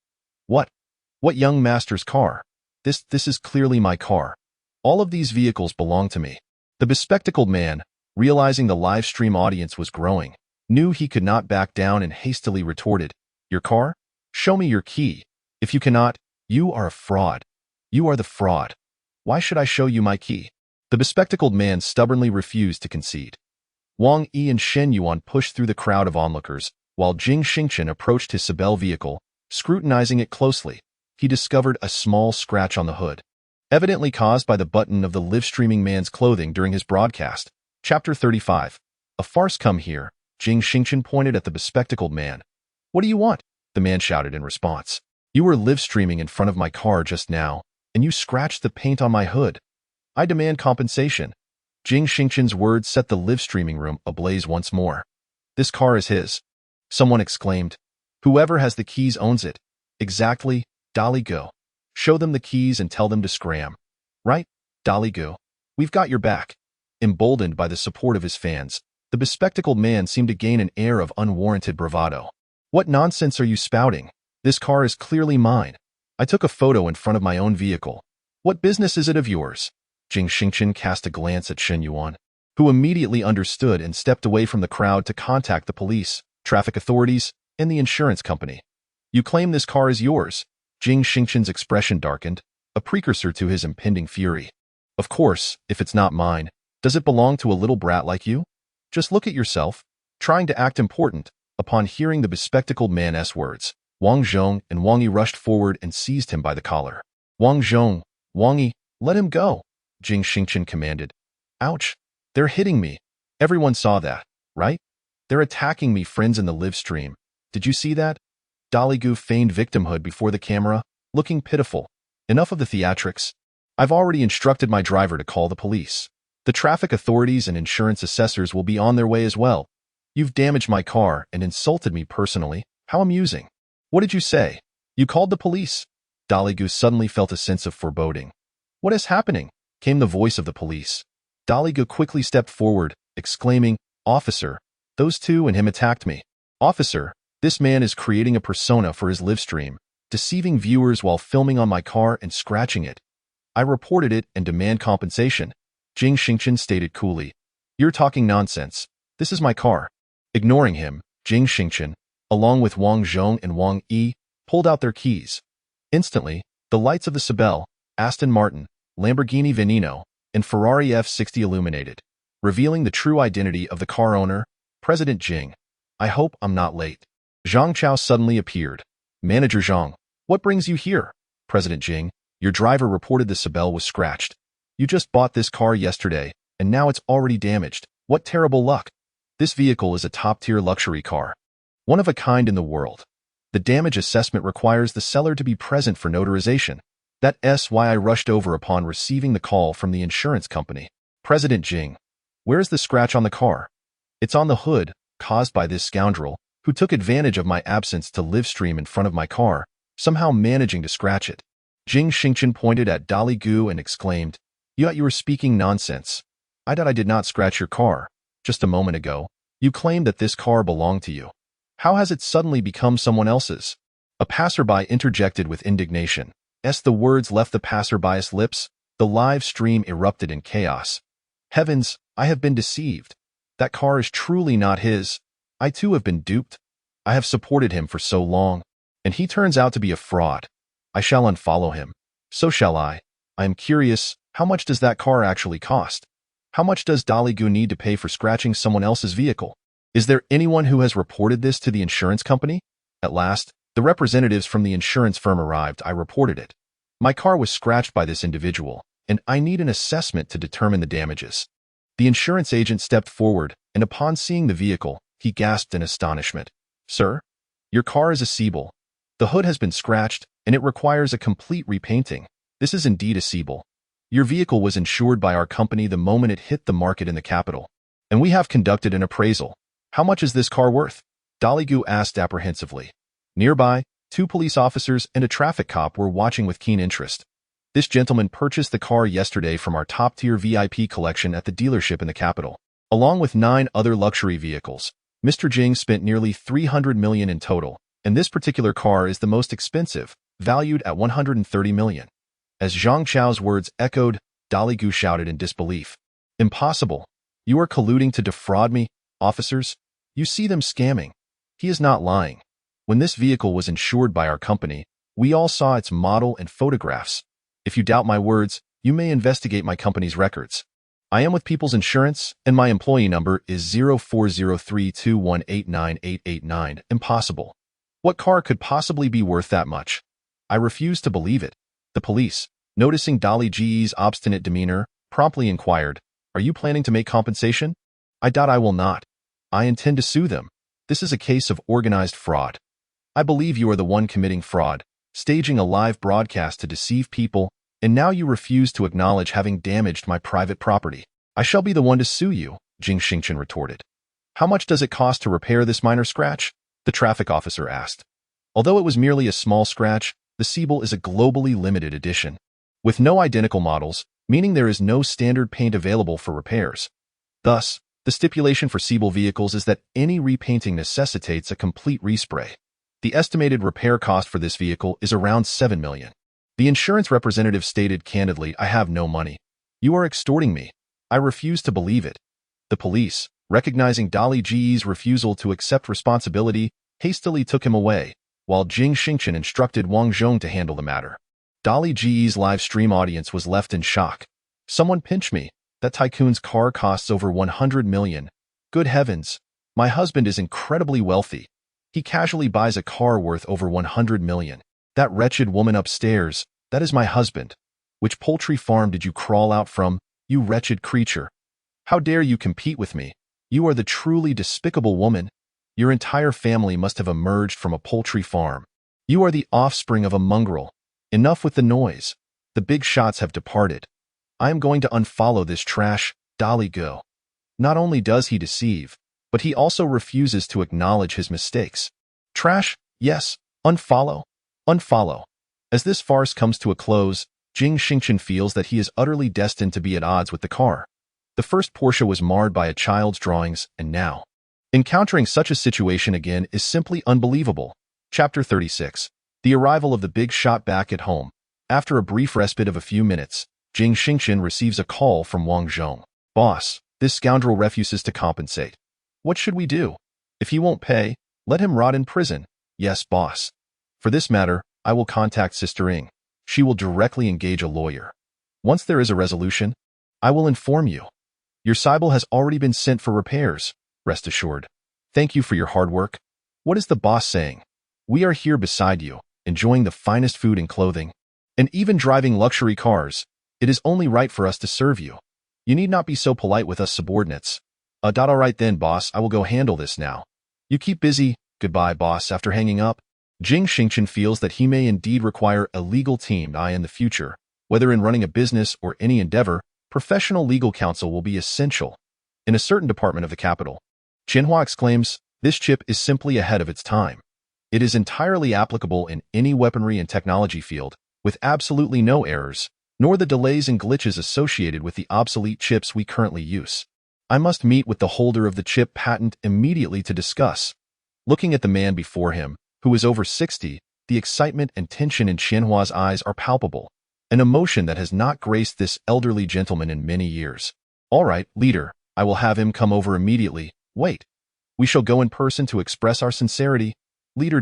"What? What young master's car? This is clearly my car. All of these vehicles belong to me." The bespectacled man, realizing the live stream audience was growing, knew he could not back down and hastily retorted, "Your car? Show me your key. If you cannot, you are a fraud. You are the fraud. Why should I show you my key?" The bespectacled man stubbornly refused to concede. Wang Yi and Shen Yuan pushed through the crowd of onlookers, while Jing Xingchen approached his Sibel vehicle, scrutinizing it closely. He discovered a small scratch on the hood, evidently caused by the button of the live-streaming man's clothing during his broadcast. Chapter 35. A farce. "Come here." Jing Xingchen pointed at the bespectacled man. "What do you want?" the man shouted in response. "You were live-streaming in front of my car just now, and you scratched the paint on my hood. I demand compensation." Jing Xingchen's words set the live-streaming room ablaze once more. "This car is his," someone exclaimed. "Whoever has the keys owns it." "Exactly, Dolly Go. Show them the keys and tell them to scram." "Right, Dolly Go. We've got your back." Emboldened by the support of his fans, the bespectacled man seemed to gain an air of unwarranted bravado. "What nonsense are you spouting? This car is clearly mine. I took a photo in front of my own vehicle. What business is it of yours?" Jing Xingchen cast a glance at Shen Yuan, who immediately understood and stepped away from the crowd to contact the police, traffic authorities, and the insurance company. "You claim this car is yours?" Jing Xingchen's expression darkened, a precursor to his impending fury. "Of course, if it's not mine, does it belong to a little brat like you? Just look at yourself, trying to act important." Upon hearing the bespectacled man's words, Wang Zhong and Wang Yi rushed forward and seized him by the collar. "Wang Zhong, Wang Yi, let him go," Jing Xingchen commanded. "Ouch, they're hitting me. Everyone saw that, right? They're attacking me." Friends in the live stream, "Did you see that?" Dolly Gu feigned victimhood before the camera, looking pitiful. "Enough of the theatrics. I've already instructed my driver to call the police. The traffic authorities and insurance assessors will be on their way as well. You've damaged my car and insulted me personally. How amusing." "What did you say? You called the police?" Dolly Gu suddenly felt a sense of foreboding. "What is happening?" came the voice of the police. Dolly Gu quickly stepped forward, exclaiming, "Officer, those two and him attacked me." "Officer, this man is creating a persona for his live stream, deceiving viewers while filming on my car and scratching it. I reported it and demand compensation," Jing Xingchen stated coolly. "You're talking nonsense. This is my car." Ignoring him, Jing Xingchen, along with Wang Zhong and Wang Yi, pulled out their keys. Instantly, the lights of the Sibel, Aston Martin, Lamborghini Veneno, and Ferrari F60 illuminated, revealing the true identity of the car owner, President Jing. "I hope I'm not late." Zhang Chao suddenly appeared. "Manager Zhang, what brings you here?" "President Jing, your driver reported the Sibel was scratched. You just bought this car yesterday, and now it's already damaged. What terrible luck. This vehicle is a top-tier luxury car, one of a kind in the world. The damage assessment requires the seller to be present for notarization. That's why I rushed over upon receiving the call from the insurance company." "President Jing, where's the scratch on the car?" "It's on the hood, caused by this scoundrel, who took advantage of my absence to live stream in front of my car, somehow managing to scratch it." Jing Xingchen pointed at Dolly Gu and exclaimed, "You were speaking nonsense. I did not scratch your car. Just a moment ago, you claimed that this car belonged to you. How has it suddenly become someone else's?" A passerby interjected with indignation. As the words left the passerby's lips, the live stream erupted in chaos. "Heavens, I have been deceived. That car is truly not his. I too have been duped. I have supported him for so long, and he turns out to be a fraud. I shall unfollow him. So shall I. I am curious, how much does that car actually cost? How much does Dolly Gu need to pay for scratching someone else's vehicle? Is there anyone who has reported this to the insurance company?" At last, the representatives from the insurance firm arrived. "I reported it. My car was scratched by this individual, and I need an assessment to determine the damages." The insurance agent stepped forward, and upon seeing the vehicle, he gasped in astonishment. "Sir, your car is a Sibel. The hood has been scratched, and it requires a complete repainting. This is indeed a Sibel. Your vehicle was insured by our company the moment it hit the market in the capital, and we have conducted an appraisal. How much is this car worth?" Dolly Gu asked apprehensively. Nearby, Two police officers and a traffic cop were watching with keen interest. This gentleman purchased the car yesterday from our top-tier VIP collection at the dealership in the capital. Along with 9 other luxury vehicles, Mr. Jing spent nearly $300 million in total, and this particular car is the most expensive, valued at $130 million. As Zhang Chao's words echoed, Dali Gu shouted in disbelief. Impossible. You are colluding to defraud me, officers? You see them scamming. He is not lying. When this vehicle was insured by our company, we all saw its model and photographs. If you doubt my words, you may investigate my company's records. I am with People's Insurance, and my employee number is 040321898889. Impossible. What car could possibly be worth that much? I refuse to believe it. The police, noticing Dali Ge's obstinate demeanor, promptly inquired, "Are you planning to make compensation?" I will not. I intend to sue them. This is a case of organized fraud. I believe you are the one committing fraud, staging a live broadcast to deceive people, and now you refuse to acknowledge having damaged my private property. I shall be the one to sue you, Jing Xingchen retorted. How much does it cost to repair this minor scratch? The traffic officer asked. Although it was merely a small scratch, the Seabull is a globally limited edition. With no identical models, meaning there is no standard paint available for repairs. Thus, the stipulation for Seabull vehicles is that any repainting necessitates a complete respray. The estimated repair cost for this vehicle is around $7 million. The insurance representative stated candidly, "I have no money. You are extorting me. I refuse to believe it." The police, recognizing Dali Ge's refusal to accept responsibility, hastily took him away, while Jing Xingchen instructed Wang Zhong to handle the matter. Dali Ge's live stream audience was left in shock. Someone pinch me. That tycoon's car costs over $100 million. Good heavens. My husband is incredibly wealthy. He casually buys a car worth over $100 million. That wretched woman upstairs, that is my husband. Which poultry farm did you crawl out from, you wretched creature? How dare you compete with me? You are the truly despicable woman. Your entire family must have emerged from a poultry farm. You are the offspring of a mongrel. Enough with the noise. The big shots have departed. I am going to unfollow this trash, Dali Gu. Not only does he deceive, but he also refuses to acknowledge his mistakes. Trash? Yes. Unfollow? Unfollow. As this farce comes to a close, Jing Xingchen feels that he is utterly destined to be at odds with the car. The first Porsche was marred by a child's drawings, and now encountering such a situation again is simply unbelievable. Chapter 36. The arrival of the big shot back at home. After a brief respite of a few minutes, Jing Xingchen receives a call from Wang Zhong. "Boss, this scoundrel refuses to compensate. What should we do? If he won't pay, let him rot in prison." "Yes, boss. For this matter, I will contact Sister Ing. She will directly engage a lawyer. Once there is a resolution, I will inform you. Your Seabull has already been sent for repairs, rest assured. Thank you for your hard work." "What is the boss saying?" "We are here beside you, enjoying the finest food and clothing, and even driving luxury cars. It is only right for us to serve you. You need not be so polite with us subordinates." All right then, boss, I will go handle this now. You keep busy. Goodbye, boss." After hanging up, Jing Xingchen feels that he may indeed require a legal team in the future. Whether in running a business or any endeavor, professional legal counsel will be essential. In a certain department of the capital, Qianhua exclaims, "This chip is simply ahead of its time. It is entirely applicable in any weaponry and technology field, with absolutely no errors, nor the delays and glitches associated with the obsolete chips we currently use. I must meet with the holder of the chip patent immediately to discuss." Looking at the man before him, who is over 60, the excitement and tension in Qianhua's eyes are palpable, an emotion that has not graced this elderly gentleman in many years. "All right, leader, I will have him come over immediately. Wait. We shall go in person to express our sincerity. Leader.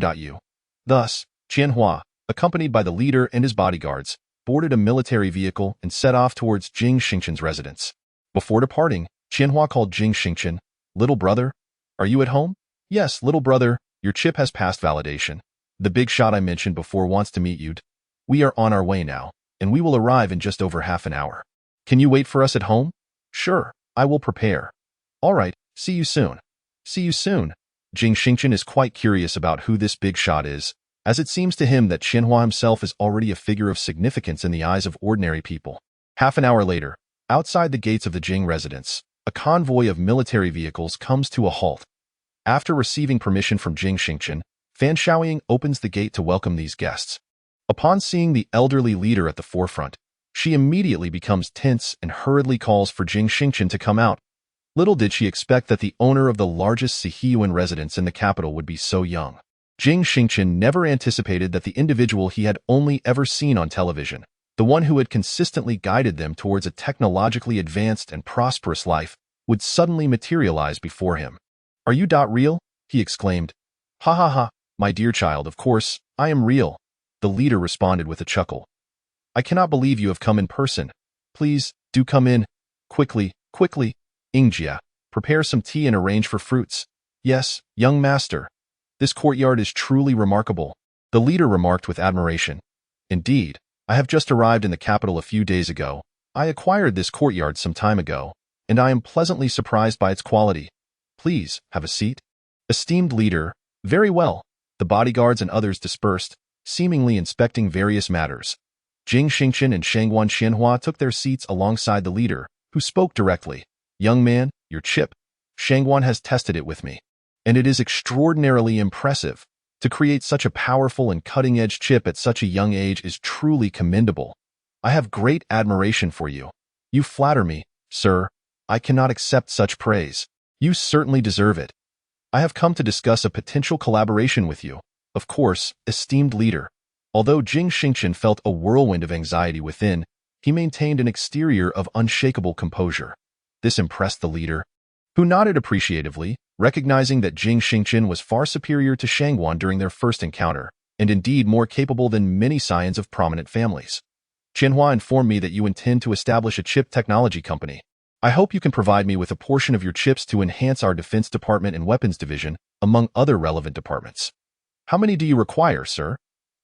Thus, Qianhua, accompanied by the leader and his bodyguards, boarded a military vehicle and set off towards Jing Xingchen's residence. Before departing, Qianhua called Jing Xingchen. "Little brother, are you at home?" "Yes, little brother, your chip has passed validation. The big shot I mentioned before wants to meet you. We are on our way now, and we will arrive in just over half an hour. Can you wait for us at home?" "Sure, I will prepare." "All right, see you soon." "See you soon." Jing Xingchen is quite curious about who this big shot is, as it seems to him that Qianhua himself is already a figure of significance in the eyes of ordinary people. Half an hour later, outside the gates of the Jing residence, a convoy of military vehicles comes to a halt. After receiving permission from Jing Xingchen, Fan Shaoying opens the gate to welcome these guests. Upon seeing the elderly leader at the forefront, she immediately becomes tense and hurriedly calls for Jing Xingchen to come out. Little did she expect that the owner of the largest Sihyuan residence in the capital would be so young. Jing Xingchen never anticipated that the individual he had only ever seen on television, the one who had consistently guided them towards a technologically advanced and prosperous life, would suddenly materialize before him. "Are you real?" he exclaimed. "Ha ha ha, my dear child, of course, I am real," the leader responded with a chuckle. "I cannot believe you have come in person. Please, do come in. Quickly, quickly. Ingjia, prepare some tea and arrange for fruits. Yes, young master. This courtyard is truly remarkable," the leader remarked with admiration. "Indeed, I have just arrived in the capital a few days ago. I acquired this courtyard some time ago, and I am pleasantly surprised by its quality. Please, have a seat." Esteemed leader, very well. The bodyguards and others dispersed, seemingly inspecting various matters. Jing Xingchen and Shangguan Xianhua took their seats alongside the leader, who spoke directly. "Young man, your chip. Shangguan has tested it with me, and it is extraordinarily impressive. To create such a powerful and cutting-edge chip at such a young age is truly commendable. I have great admiration for you. You flatter me, sir. I cannot accept such praise. You certainly deserve it. I have come to discuss a potential collaboration with you. Of course, esteemed leader." Although Jing Xingchen felt a whirlwind of anxiety within, he maintained an exterior of unshakable composure. This impressed the leader, who nodded appreciatively, recognizing that Jing Xingchen was far superior to Shangguan during their first encounter, and indeed more capable than many scions of prominent families. "Qianhua informed me that you intend to establish a chip technology company. I hope you can provide me with a portion of your chips to enhance our defense department and weapons division, among other relevant departments. How many do you require, sir?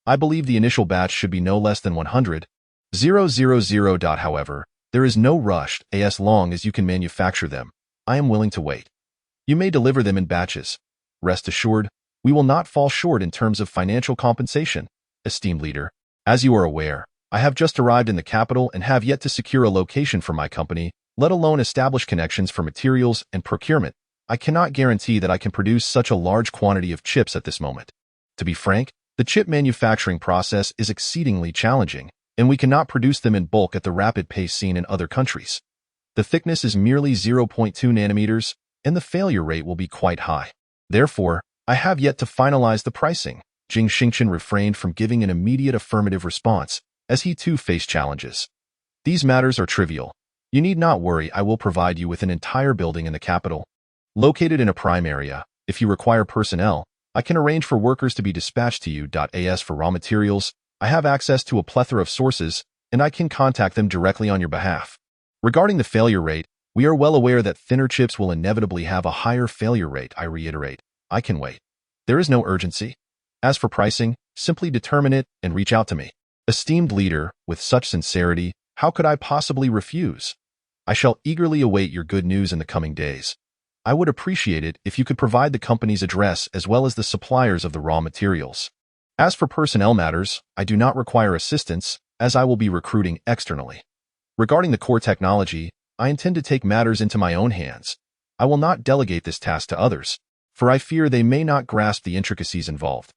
I believe the initial batch should be no less than 100,000. However, there is no rush as long as you can manufacture them. I am willing to wait. You may deliver them in batches. Rest assured, we will not fall short in terms of financial compensation, esteemed leader. As you are aware, I have just arrived in the capital and have yet to secure a location for my company, let alone establish connections for materials and procurement. I cannot guarantee that I can produce such a large quantity of chips at this moment. To be frank, the chip manufacturing process is exceedingly challenging, and we cannot produce them in bulk at the rapid pace seen in other countries. The thickness is merely 0.2 nanometers, and the failure rate will be quite high. Therefore, I have yet to finalize the pricing." Jing Xingchen refrained from giving an immediate affirmative response, as he too faced challenges. "These matters are trivial. You need not worry, I will provide you with an entire building in the capital, located in a prime area. If you require personnel, I can arrange for workers to be dispatched to you. As for raw materials, I have access to a plethora of sources, and I can contact them directly on your behalf. Regarding the failure rate, we are well aware that thinner chips will inevitably have a higher failure rate. I reiterate, I can wait. There is no urgency. As for pricing, simply determine it and reach out to me." Esteemed leader, with such sincerity, how could I possibly refuse? I shall eagerly await your good news in the coming days. I would appreciate it if you could provide the company's address as well as the suppliers of the raw materials. As for personnel matters, I do not require assistance, as I will be recruiting externally. Regarding the core technology, I intend to take matters into my own hands. I will not delegate this task to others, for I fear they may not grasp the intricacies involved.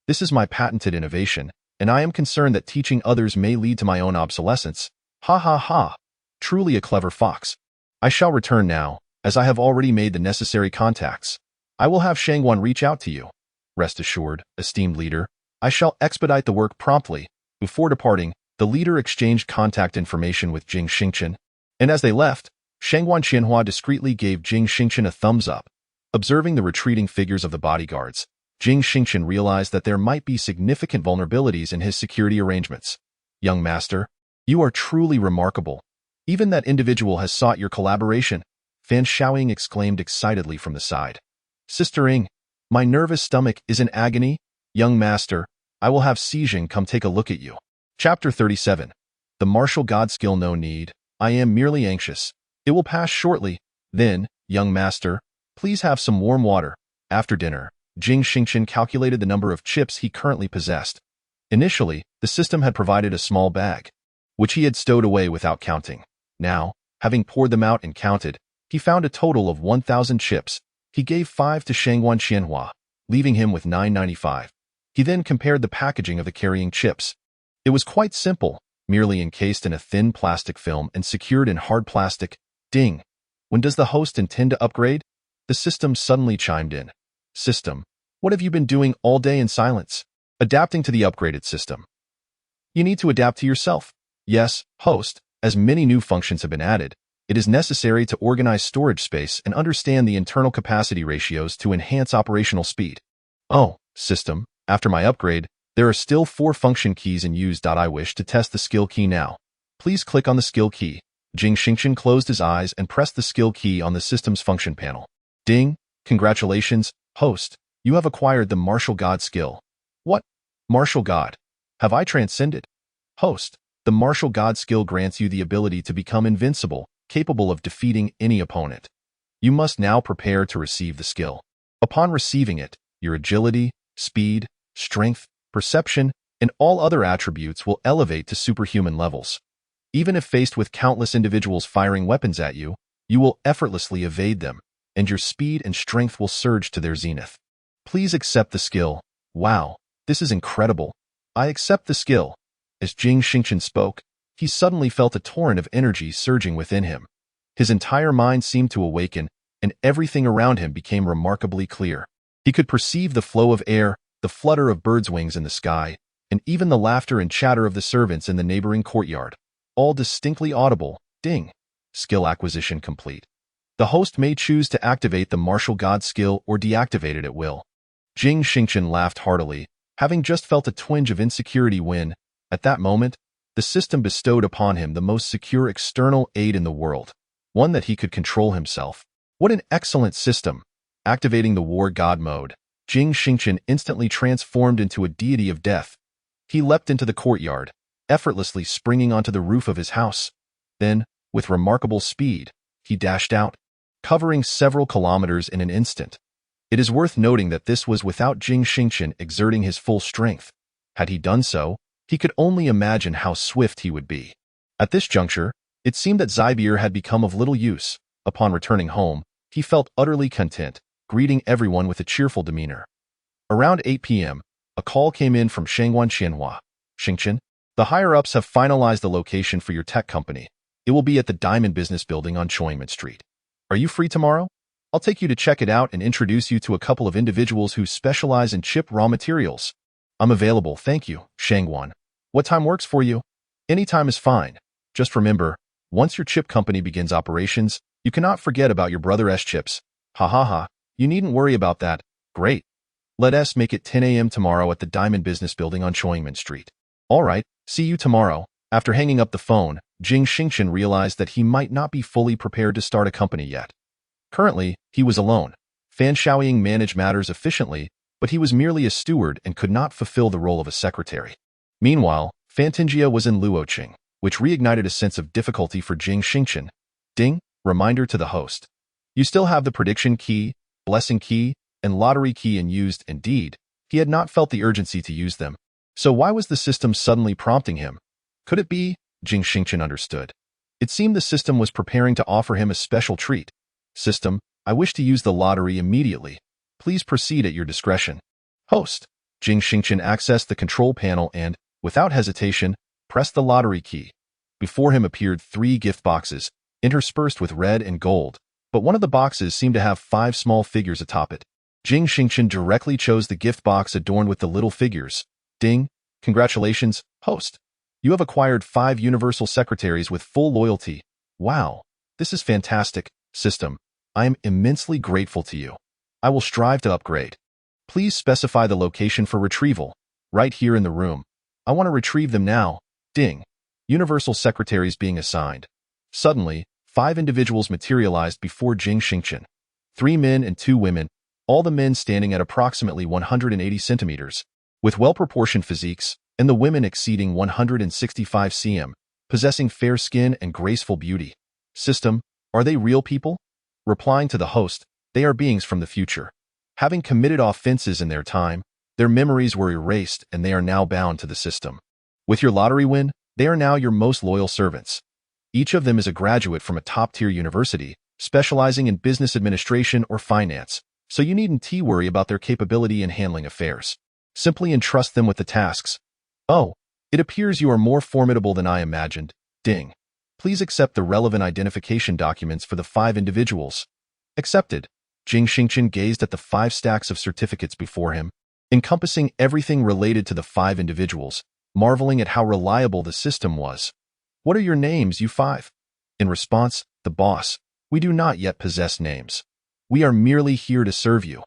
This is my patented innovation, and I am concerned that teaching others may lead to my own obsolescence. Ha ha ha! Truly a clever fox. I shall return now, as I have already made the necessary contacts. I will have Shangguan reach out to you. Rest assured, esteemed leader, I shall expedite the work promptly. Before departing, the leader exchanged contact information with Jing Xingchen, and as they left, Shangguan Qianhua discreetly gave Jing Xingchen a thumbs up. Observing the retreating figures of the bodyguards, Jing Xingchen realized that there might be significant vulnerabilities in his security arrangements. "Young master, you are truly remarkable. Even that individual has sought your collaboration," Fan Shaoying exclaimed excitedly from the side. "Sister Ing, my nervous stomach is in agony. Young master, I will have Xijing come take a look at you." Chapter 37. The martial god skill. No need. I am merely anxious. It will pass shortly. Then, young master, please have some warm water. After dinner, Jing Xingchen calculated the number of chips he currently possessed. Initially, the system had provided a small bag, which he had stowed away without counting. Now, having poured them out and counted, he found a total of 1,000 chips. He gave 5 to Shangguan Qianhua, leaving him with $9.95. He then compared the packaging of the carrying chips. It was quite simple, merely encased in a thin plastic film and secured in hard plastic. Ding. When does the host intend to upgrade? The system suddenly chimed in. System, what have you been doing all day in silence? Adapting to the upgraded system. You need to adapt to yourself. Yes, host, as many new functions have been added, it is necessary to organize storage space and understand the internal capacity ratios to enhance operational speed. Oh, system, after my upgrade, there are still 4 function keys in use. I wish to test the skill key now. Please click on the skill key. Jing Xingchen closed his eyes and pressed the skill key on the system's function panel. Ding, congratulations, host, you have acquired the martial god skill. What? Martial god? Have I transcended? Host, the martial god skill grants you the ability to become invincible, capable of defeating any opponent. You must now prepare to receive the skill. Upon receiving it, your agility, speed, strength, perception, and all other attributes will elevate to superhuman levels. Even if faced with countless individuals firing weapons at you, you will effortlessly evade them, and your speed and strength will surge to their zenith. Please accept the skill. Wow, this is incredible. I accept the skill. As Jing Xingchen spoke, he suddenly felt a torrent of energy surging within him. His entire mind seemed to awaken, and everything around him became remarkably clear. He could perceive the flow of air, the flutter of birds' wings in the sky, and even the laughter and chatter of the servants in the neighboring courtyard, all distinctly audible. Ding. Skill acquisition complete. The host may choose to activate the martial god skill or deactivate it at will. Jing Xingchen laughed heartily, having just felt a twinge of insecurity when, at that moment, the system bestowed upon him the most secure external aid in the world, one that he could control himself. What an excellent system! Activating the war god mode, Jing Xingchen instantly transformed into a deity of death. He leapt into the courtyard, effortlessly springing onto the roof of his house. Then, with remarkable speed, he dashed out, covering several kilometers in an instant. It is worth noting that this was without Jing Xingchen exerting his full strength. Had he done so, he could only imagine how swift he would be. At this juncture, it seemed that Zybier had become of little use. Upon returning home, he felt utterly content, greeting everyone with a cheerful demeanor. Around 8 p.m., a call came in from Shangwan Qianhua. Xingchen, the higher-ups have finalized the location for your tech company. It will be at the Diamond Business Building on Choingman Street. Are you free tomorrow? I'll take you to check it out and introduce you to a couple of individuals who specialize in chip raw materials. I'm available, thank you, Shangwan. What time works for you? Any time is fine. Just remember, once your chip company begins operations, you cannot forget about your brother's chips. Ha ha ha, you needn't worry about that. Great. Let us make it 10 a.m. tomorrow at the Diamond Business Building on Choingman Street. All right, see you tomorrow. After hanging up the phone, Jing Xingchen realized that he might not be fully prepared to start a company yet. Currently, he was alone. Fan Shaoying managed matters efficiently, but he was merely a steward and could not fulfill the role of a secretary. Meanwhile, Fantingia was in Luoqing, which reignited a sense of difficulty for Jing Xingchen. Ding, reminder to the host. You still have the prediction key, blessing key, and lottery key in used. Indeed, he had not felt the urgency to use them. So why was the system suddenly prompting him? Could it be? Jing Xingchen understood. It seemed the system was preparing to offer him a special treat. System, I wish to use the lottery immediately. Please proceed at your discretion. Host. Jing Xingchen accessed the control panel and, without hesitation, pressed the lottery key. Before him appeared 3 gift boxes, interspersed with red and gold, but one of the boxes seemed to have 5 small figures atop it. Jing Xingchen directly chose the gift box adorned with the little figures. Ding, congratulations, host. You have acquired 5 universal secretaries with full loyalty. Wow, this is fantastic, system. I am immensely grateful to you. I will strive to upgrade. Please specify the location for retrieval. Right here in the room. I want to retrieve them now. Ding. Universal secretaries being assigned. Suddenly, 5 individuals materialized before Jing Xingchen. 3 men and 2 women, all the men standing at approximately 180 centimeters, with well-proportioned physiques, and the women exceeding 165 cm, possessing fair skin and graceful beauty. System, are they real people? Replying to the host, they are beings from the future. Having committed offenses in their time, their memories were erased and they are now bound to the system. With your lottery win, they are now your most loyal servants. Each of them is a graduate from a top-tier university, specializing in business administration or finance. so you needn't worry about their capability in handling affairs. Simply entrust them with the tasks. Oh, it appears you are more formidable than I imagined. Ding. Please accept the relevant identification documents for the 5 individuals. Accepted. Jing Xingchen gazed at the 5 stacks of certificates before him, encompassing everything related to the 5 individuals, marveling at how reliable the system was. What are your names, you 5? In response, the boss, we do not yet possess names. We are merely here to serve you.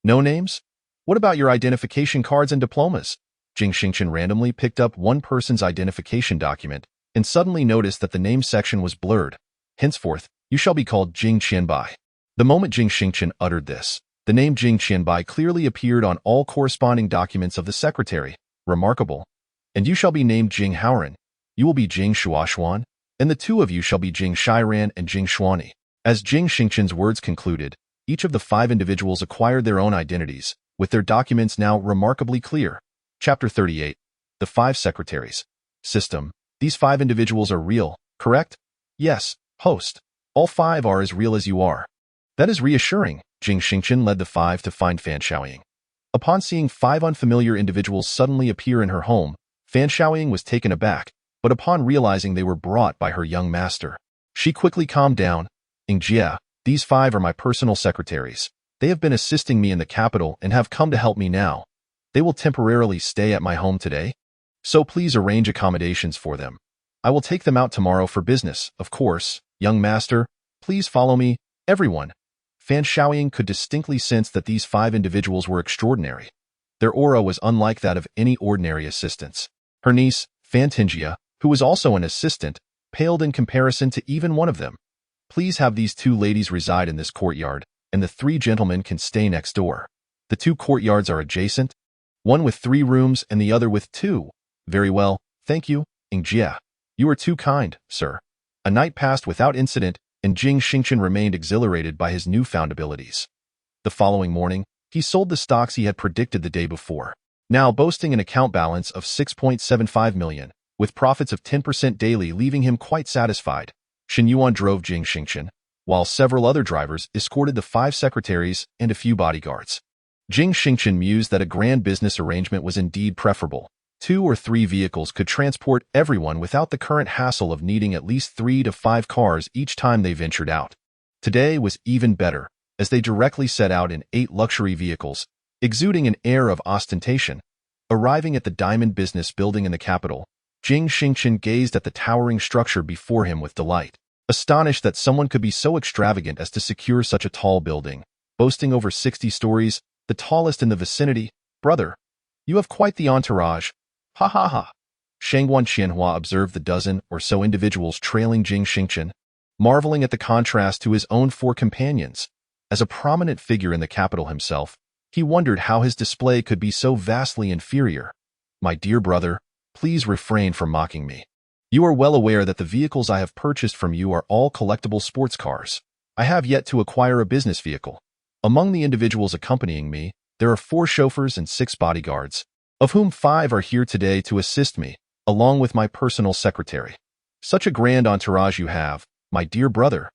No names? What about your identification cards and diplomas? Jing Xingchen randomly picked up one person's identification document and suddenly noticed that the name section was blurred. Henceforth, you shall be called Jing Qianbai. The moment Jing Xingchen uttered this, the name Jing Qianbai clearly appeared on all corresponding documents of the secretary. Remarkable. And you shall be named Jing Haoran. You will be Jing Shuaxuan, and the 2 of you shall be Jing Shiran and Jing Xuani. As Jing Xingchen's words concluded, each of the 5 individuals acquired their own identities, with their documents now remarkably clear. Chapter 38. The 5 Secretaries. System. These 5 individuals are real, correct? Yes, host. All 5 are as real as you are. That is reassuring. Jing Xingchen led the 5 to find Fan Shaoying. Upon seeing 5 unfamiliar individuals suddenly appear in her home, Fan Shaoying was taken aback, but upon realizing they were brought by her young master, she quickly calmed down. Jia, these 5 are my personal secretaries. They have been assisting me in the capital and have come to help me now. They will temporarily stay at my home today, so please arrange accommodations for them. I will take them out tomorrow for business, of course. Young master, please follow me, everyone. Fan Shaoying could distinctly sense that these 5 individuals were extraordinary. Their aura was unlike that of any ordinary assistants. Her niece, Fan Tingjia, who was also an assistant, paled in comparison to even one of them. Please have these 2 ladies reside in this courtyard, and the 3 gentlemen can stay next door. The 2 courtyards are adjacent, one with 3 rooms and the other with 2. Very well, thank you, Jia. You are too kind, sir. A night passed without incident, and Jing Xingchen remained exhilarated by his newfound abilities. The following morning, he sold the stocks he had predicted the day before, now boasting an account balance of 6.75 million, with profits of 10% daily, leaving him quite satisfied. Shen Yuan drove Jing Xingchen, while several other drivers escorted the 5 secretaries and a few bodyguards. Jing Xingchen mused that a grand business arrangement was indeed preferable. 2 or 3 vehicles could transport everyone without the current hassle of needing at least 3 to 5 cars each time they ventured out. Today was even better, as they directly set out in 8 luxury vehicles, exuding an air of ostentation. Arriving at the Diamond Business Building in the capital, Jing Xingchen gazed at the towering structure before him with delight, astonished that someone could be so extravagant as to secure such a tall building, boasting over 60 stories, the tallest in the vicinity. Brother, you have quite the entourage. Ha ha ha. Shangguan Qianhua observed the dozen or so individuals trailing Jing Xingchen, marveling at the contrast to his own 4 companions. As a prominent figure in the capital himself, he wondered how his display could be so vastly inferior. My dear brother, please refrain from mocking me. You are well aware that the vehicles I have purchased from you are all collectible sports cars. I have yet to acquire a business vehicle. Among the individuals accompanying me, there are 4 chauffeurs and 6 bodyguards, of whom 5 are here today to assist me, along with my personal secretary. Such a grand entourage you have, my dear brother.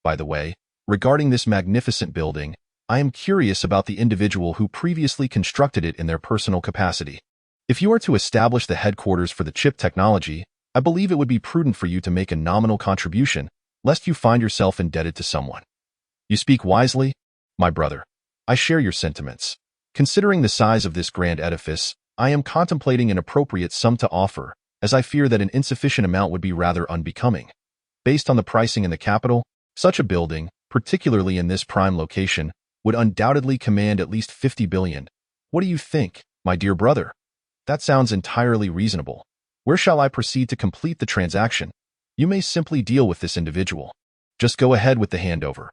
By the way, regarding this magnificent building, I am curious about the individual who previously constructed it in their personal capacity. If you are to establish the headquarters for the chip technology, I believe it would be prudent for you to make a nominal contribution, lest you find yourself indebted to someone. You speak wisely, my brother. I share your sentiments. Considering the size of this grand edifice, I am contemplating an appropriate sum to offer, as I fear that an insufficient amount would be rather unbecoming. Based on the pricing in the capital, such a building, particularly in this prime location, would undoubtedly command at least 50 billion. What do you think, my dear brother? That sounds entirely reasonable. Where shall I proceed to complete the transaction? You may simply deal with this individual. Just go ahead with the handover.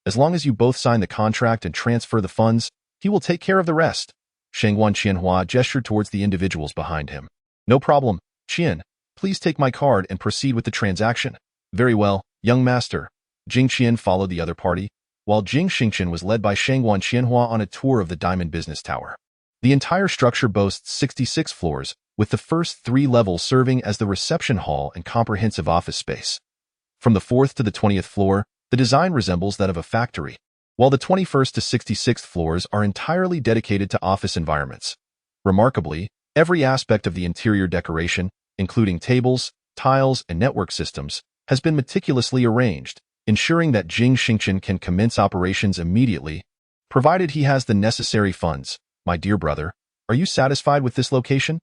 As long as you both sign the contract and transfer the funds, he will take care of the rest. Shangguan Qianhua gestured towards the individuals behind him. No problem, Qian. Please take my card and proceed with the transaction. Very well, young master. Jing Qian followed the other party, while Jing Xingchen was led by Shangguan Qianhua on a tour of the Diamond Business Tower. The entire structure boasts 66 floors, with the first 3 levels serving as the reception hall and comprehensive office space. From the 4th to the 20th floor, the design resembles that of a factory. while the 21st to 66th floors are entirely dedicated to office environments. Remarkably, every aspect of the interior decoration, including tables, tiles, and network systems, has been meticulously arranged, ensuring that Jing Xingchen can commence operations immediately, provided he has the necessary funds. My dear brother, are you satisfied with this location?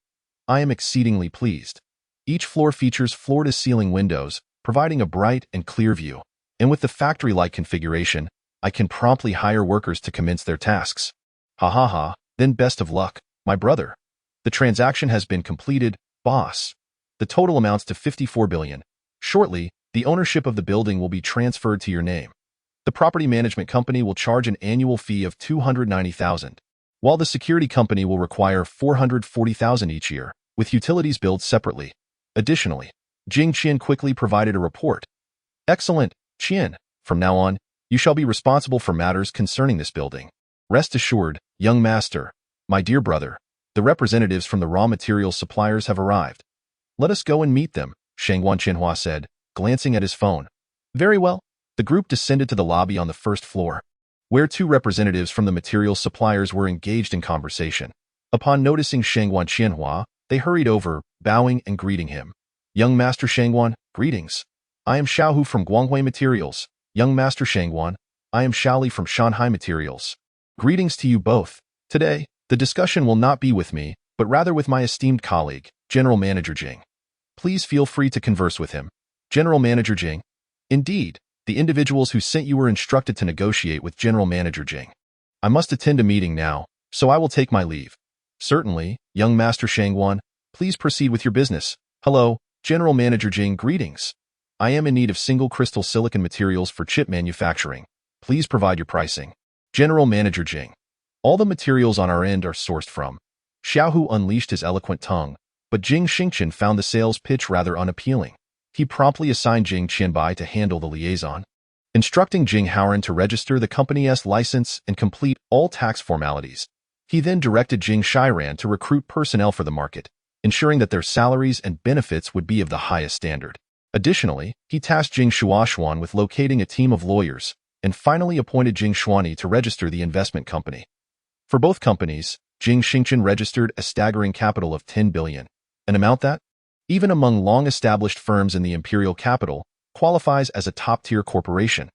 I am exceedingly pleased. Each floor features floor-to-ceiling windows, providing a bright and clear view, and with the factory-like configuration, I can promptly hire workers to commence their tasks. Ha ha ha, then best of luck, my brother. The transaction has been completed, boss. The total amounts to 54 billion. Shortly, the ownership of the building will be transferred to your name. The property management company will charge an annual fee of 290,000, while the security company will require 440,000 each year, with utilities billed separately. Additionally, Jing Qian quickly provided a report. Excellent, Qian. From now on, you shall be responsible for matters concerning this building. Rest assured, young master, my dear brother, the representatives from the raw materials suppliers have arrived. Let us go and meet them, Shangguan Qianhua said, glancing at his phone. Very well. The group descended to the lobby on the first floor, where two representatives from the materials suppliers were engaged in conversation. Upon noticing Shangguan Qianhua, they hurried over, bowing and greeting him. Young Master Shangguan, greetings. I am Xiaohu from Guanghui Materials. Young Master Shangguan, I am Shaoli from Shanghai Materials. Greetings to you both. Today, the discussion will not be with me, but rather with my esteemed colleague, General Manager Jing. Please feel free to converse with him. General Manager Jing. Indeed, the individuals who sent you were instructed to negotiate with General Manager Jing. I must attend a meeting now, so I will take my leave. Certainly, young Master Shangguan, please proceed with your business. Hello, General Manager Jing, greetings. I am in need of single crystal silicon materials for chip manufacturing. Please provide your pricing. General Manager Jing. All the materials on our end are sourced from. Xiaohu unleashed his eloquent tongue, but Jing Xingchen found the sales pitch rather unappealing. He promptly assigned Jing Qianbai to handle the liaison, instructing Jing Haoran to register the company's license and complete all tax formalities. He then directed Jing Shiran to recruit personnel for the market, ensuring that their salaries and benefits would be of the highest standard. Additionally, he tasked Jing Shuaxuan with locating a team of lawyers, and finally appointed Jing Xuani to register the investment company. For both companies, Jing Xingchen registered a staggering capital of 10 billion, an amount that, even among long-established firms in the imperial capital, qualifies as a top-tier corporation,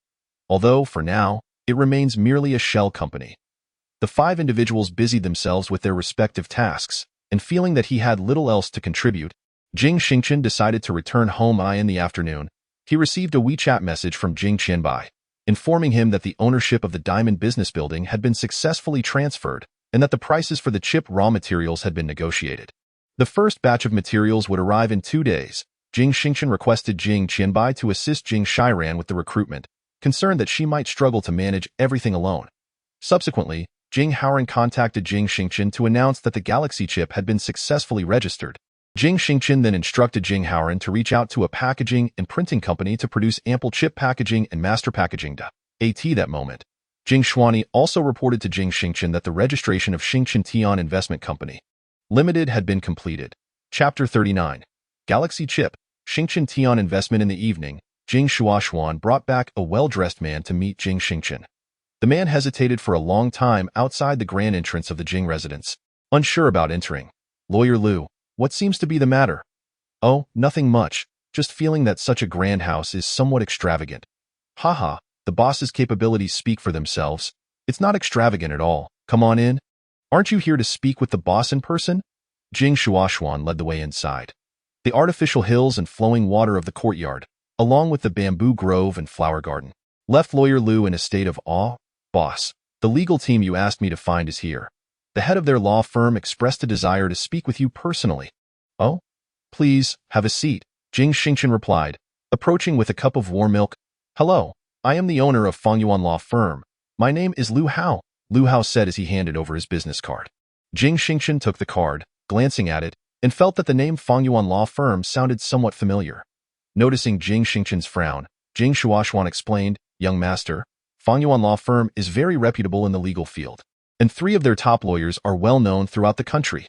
although, for now, it remains merely a shell company. The five individuals busied themselves with their respective tasks, and feeling that he had little else to contribute, Jing Xingchen decided to return home. In the afternoon, he received a WeChat message from Jing Qianbai, informing him that the ownership of the Diamond Business Building had been successfully transferred and that the prices for the chip raw materials had been negotiated. The first batch of materials would arrive in 2 days. Jing Xingchen requested Jing Qianbai to assist Jing Shiran with the recruitment, concerned that she might struggle to manage everything alone. Subsequently, Jing Haoran contacted Jing Xingchen to announce that the Galaxy chip had been successfully registered. Jing Xingchen then instructed Jing Haoran to reach out to a packaging and printing company to produce ample chip packaging and master packaging at that moment. Jing Xuani also reported to Jing Xingchen that the registration of Xingchen Tian Investment Company Limited had been completed. Chapter 39. Galaxy Chip, Xingchen Tian Investment. In the evening, Jing Shuaxuan brought back a well-dressed man to meet Jing Xingchen. The man hesitated for a long time outside the grand entrance of the Jing residence, unsure about entering. Lawyer Liu, what seems to be the matter? Oh, nothing much, just feeling that such a grand house is somewhat extravagant. Haha, the boss's capabilities speak for themselves. It's not extravagant at all. Come on in. Aren't you here to speak with the boss in person? Jing Shuaxuan led the way inside. The artificial hills and flowing water of the courtyard, along with the bamboo grove and flower garden, left Lawyer Liu in a state of awe. Boss, the legal team you asked me to find is here. The head of their law firm expressed a desire to speak with you personally. Oh? Please, have a seat, Jing Xingchen replied, approaching with a cup of warm milk. Hello, I am the owner of Fongyuan Law Firm. My name is Liu Hao, Liu Hao said as he handed over his business card. Jing Xingchen took the card, glancing at it, and felt that the name Fongyuan Law Firm sounded somewhat familiar. Noticing Jing Xingchen's frown, Jing Shuaxuan explained, Young master, Fongyuan Law Firm is very reputable in the legal field, and 3 of their top lawyers are well known throughout the country.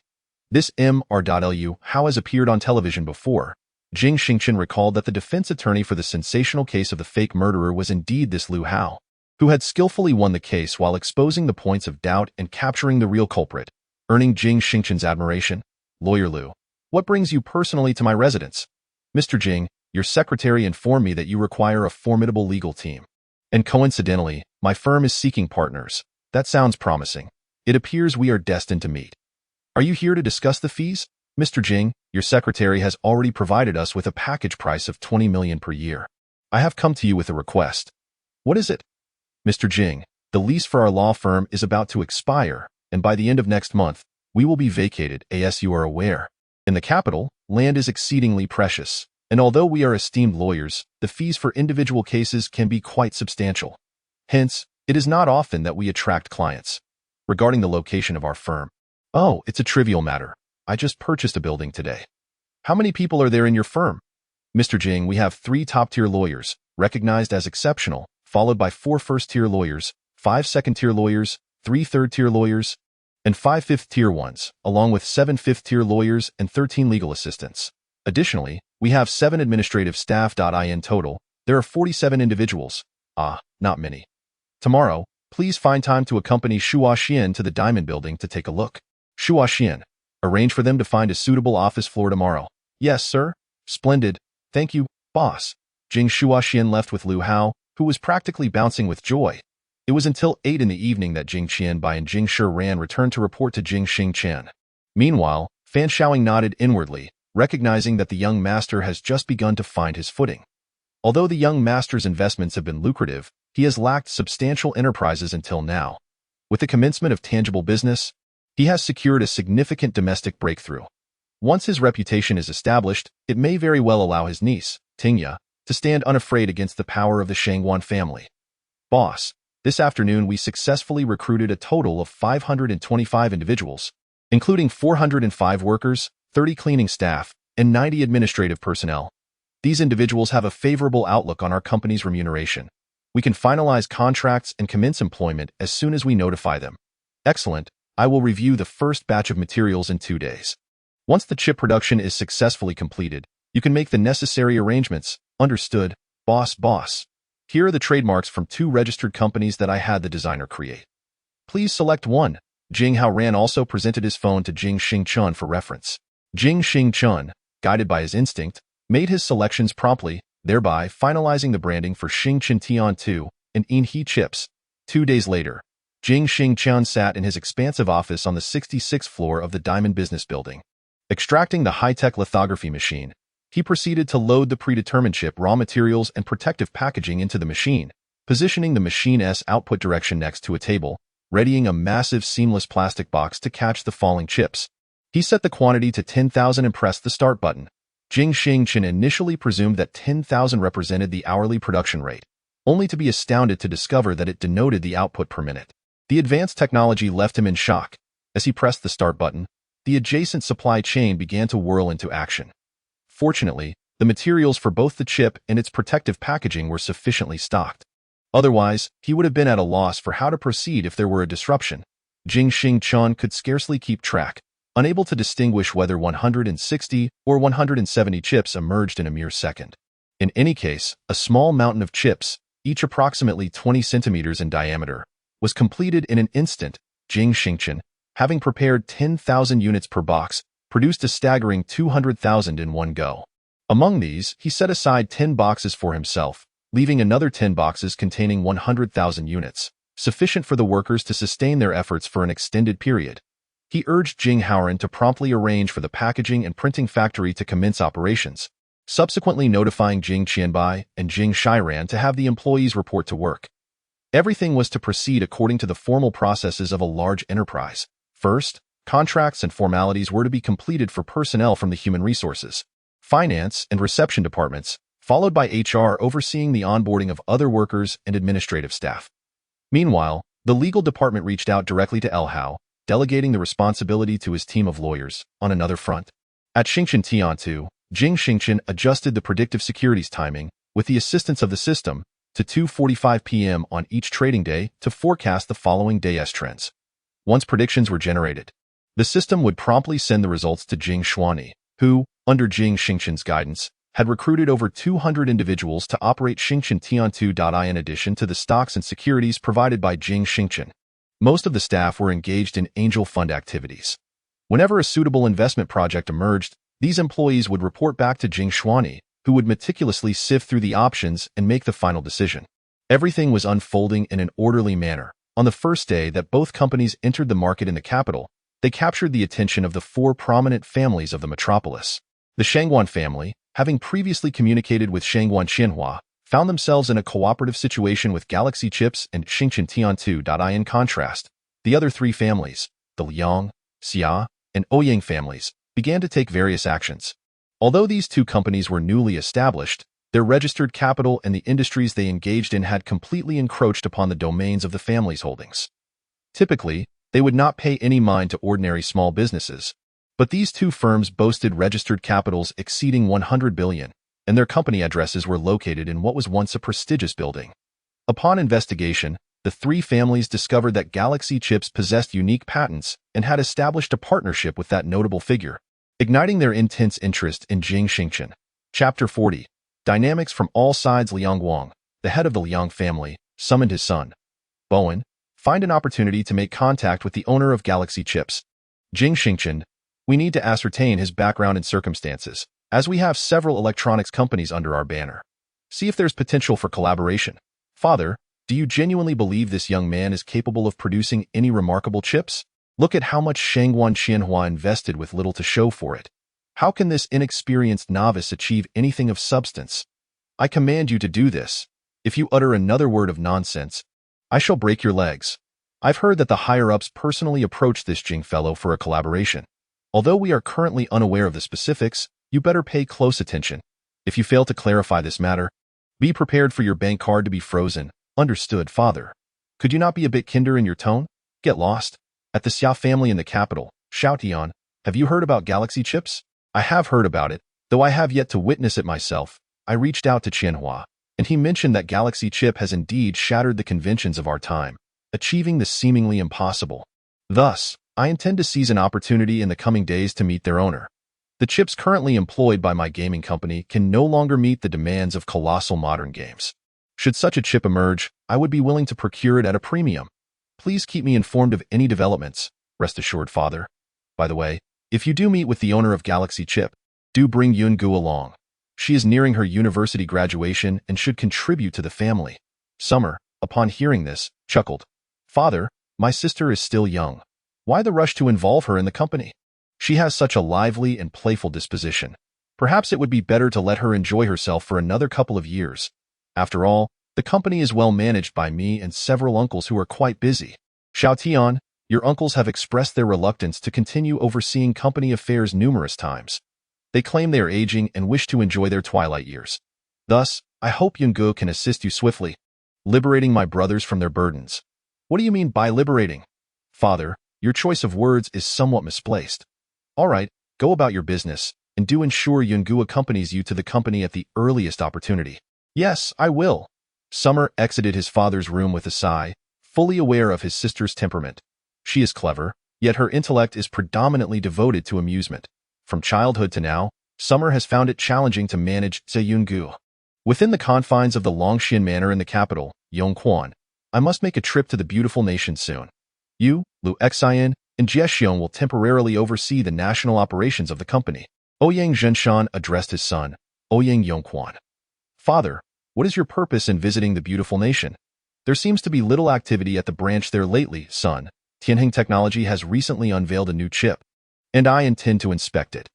This Mr. Hao has appeared on television before. Jing Xingchen recalled that the defense attorney for the sensational case of the fake murderer was indeed this Liu Hao. who had skillfully won the case while exposing the points of doubt and capturing the real culprit, earning Jing Xingchen's admiration. Lawyer Liu, what brings you personally to my residence? Mr. Jing, your secretary informed me that you require a formidable legal team. And coincidentally, my firm is seeking partners. That sounds promising. It appears we are destined to meet. Are you here to discuss the fees? Mr. Jing, your secretary has already provided us with a package price of 20 million per year. I have come to you with a request. What is it? Mr. Jing, the lease for our law firm is about to expire, and by the end of next month, we will be vacated, as you are aware. In the capital, land is exceedingly precious, and although we are esteemed lawyers, the fees for individual cases can be quite substantial. Hence, it is not often that we attract clients. Regarding the location of our firm, oh, it's a trivial matter. I just purchased a building today. How many people are there in your firm? Mr. Jing, we have 3 top-tier lawyers, recognized as exceptional, followed by 4 first-tier lawyers, 5 second-tier lawyers, 3 third-tier lawyers, and 5 fifth-tier ones, along with 7 fifth-tier lawyers and 13 legal assistants. Additionally, we have 7 administrative staff. In total, there are 47 individuals. Not many. Tomorrow, please find time to accompany Shua Xian to the Diamond Building to take a look. Shua Xian, arrange for them to find a suitable office floor tomorrow. Yes, sir. Splendid. Thank you, boss. Jing Shua Xian left with Liu Hao, who was practically bouncing with joy. It was until 8 in the evening that Jing Qianbai and Jing Shiran returned to report to Jing Xingchen. Meanwhile, Fan Shaoing nodded inwardly, recognizing that the young master has just begun to find his footing. Although the young master's investments have been lucrative, he has lacked substantial enterprises until now. With the commencement of tangible business, he has secured a significant domestic breakthrough. Once his reputation is established, it may very well allow his niece, Tingya, to stand unafraid against the power of the Shangguan family. Boss, this afternoon we successfully recruited a total of 525 individuals, including 405 workers, 30 cleaning staff, and 90 administrative personnel. These individuals have a favorable outlook on our company's remuneration. We can finalize contracts and commence employment as soon as we notify them. Excellent. I will review the first batch of materials in 2 days. Once the chip production is successfully completed, you can make the necessary arrangements. Understood, boss. Here are the trademarks from 2 registered companies that I had the designer create. Please select one. Jing Haoran also presented his phone to Jing Xingchen for reference. Jing Xingchen, guided by his instinct, made his selections promptly, thereby finalizing the branding for Xingchen Tian 2 and Inhe chips. 2 days later, Jing Xingchen sat in his expansive office on the 66th floor of the Diamond Business Building. Extracting the high-tech lithography machine, he proceeded to load the predetermined chip raw materials and protective packaging into the machine, positioning the machine's output direction next to a table, readying a massive seamless plastic box to catch the falling chips. He set the quantity to 10,000 and pressed the start button. Jing Xingchen initially presumed that 10,000 represented the hourly production rate, only to be astounded to discover that it denoted the output per minute. The advanced technology left him in shock. As he pressed the start button, the adjacent supply chain began to whirl into action. Fortunately, the materials for both the chip and its protective packaging were sufficiently stocked. Otherwise, he would have been at a loss for how to proceed if there were a disruption. Jing Xingchen could scarcely keep track, unable to distinguish whether 160 or 170 chips emerged in a mere second. In any case, a small mountain of chips, each approximately 20 centimeters in diameter, was completed in an instant. Jing Xingchen, having prepared 10,000 units per box, produced a staggering 200,000 in one go. Among these, he set aside 10 boxes for himself, leaving another 10 boxes containing 100,000 units, sufficient for the workers to sustain their efforts for an extended period. He urged Jing Haoran to promptly arrange for the packaging and printing factory to commence operations, subsequently notifying Jing Qianbai and Jing Shiran to have the employees report to work. Everything was to proceed according to the formal processes of a large enterprise. First, contracts and formalities were to be completed for personnel from the human resources, finance, and reception departments, followed by HR overseeing the onboarding of other workers and administrative staff. Meanwhile, the legal department reached out directly to Hao, delegating the responsibility to his team of lawyers. On another front, at Xingchen Tian 2, Jing Xingchen adjusted the predictive securities timing, with the assistance of the system, to 2:45 p.m. on each trading day to forecast the following day's trends. Once predictions were generated, the system would promptly send the results to Jing Xuani, who, under Jing Xingchen's guidance, had recruited over 200 individuals to operate Xingchen Tian2.I in addition to the stocks and securities provided by Jing Xingchen. Most of the staff were engaged in angel fund activities. Whenever a suitable investment project emerged, these employees would report back to Jing Xuani, who would meticulously sift through the options and make the final decision. Everything was unfolding in an orderly manner. On the first day that both companies entered the market in the capital, they captured the attention of the four prominent families of the metropolis. The Shangguan family, having previously communicated with Shangguan Qianhua, found themselves in a cooperative situation with Galaxy Chips and Xingchen Tian2.I. In contrast, the other three families, the Liang, Xia, and Ouyang families, began to take various actions. Although these two companies were newly established, their registered capital and the industries they engaged in had completely encroached upon the domains of the family's holdings. Typically, they would not pay any mind to ordinary small businesses, but these two firms boasted registered capitals exceeding 100 billion, and their company addresses were located in what was once a prestigious building. Upon investigation, the three families discovered that Galaxy Chips possessed unique patents and had established a partnership with that notable figure, igniting their intense interest in Jing Xingchen. Chapter 40. Dynamics from all sides. Liang Wang, the head of the Liang family, summoned his son, Bowen, find an opportunity to make contact with the owner of Galaxy Chips, Jing Xingchen. We need to ascertain his background and circumstances, as we have several electronics companies under our banner. See if there's potential for collaboration. Father, do you genuinely believe this young man is capable of producing any remarkable chips? Look at how much Shangguan Qianhua invested with little to show for it. How can this inexperienced novice achieve anything of substance? I command you to do this. If you utter another word of nonsense, I shall break your legs. I've heard that the higher-ups personally approached this Jing fellow for a collaboration. Although we are currently unaware of the specifics, you better pay close attention. If you fail to clarify this matter, be prepared for your bank card to be frozen. Understood, father. Could you not be a bit kinder in your tone? Get lost. At the Xia family in the capital, Xiaotian, have you heard about Galaxy Chips? I have heard about it, though I have yet to witness it myself. I reached out to Qianhua, and he mentioned that Galaxy Chip has indeed shattered the conventions of our time, achieving the seemingly impossible. Thus, I intend to seize an opportunity in the coming days to meet their owner. The chips currently employed by my gaming company can no longer meet the demands of colossal modern games. Should such a chip emerge, I would be willing to procure it at a premium. Please keep me informed of any developments. Rest assured, father. By the way, if you do meet with the owner of Galaxy Chip, do bring Yungu along. She is nearing her university graduation and should contribute to the family. Summer, upon hearing this, chuckled. Father, my sister is still young. Why the rush to involve her in the company? She has such a lively and playful disposition. Perhaps it would be better to let her enjoy herself for another couple of years. After all, the company is well managed by me and several uncles who are quite busy. Xiaotian, your uncles have expressed their reluctance to continue overseeing company affairs numerous times. They claim they are aging and wish to enjoy their twilight years. Thus, I hope Yungu can assist you swiftly, liberating my brothers from their burdens. What do you mean by liberating? Father, your choice of words is somewhat misplaced. All right, go about your business, and do ensure Yungu accompanies you to the company at the earliest opportunity. Yes, I will. Summer exited his father's room with a sigh, fully aware of his sister's temperament. She is clever, yet her intellect is predominantly devoted to amusement. From childhood to now, Summer has found it challenging to manage Yungu. Within the confines of the Longxian Manor in the capital, Yongquan, I must make a trip to the beautiful nation soon. You, Lu Xian, and Jiexiong will temporarily oversee the national operations of the company. Ouyang Zhenshan addressed his son, Ouyang Yongquan. Father, what is your purpose in visiting the beautiful nation? There seems to be little activity at the branch there lately, son. Tianheng Technology has recently unveiled a new chip, and I intend to inspect it.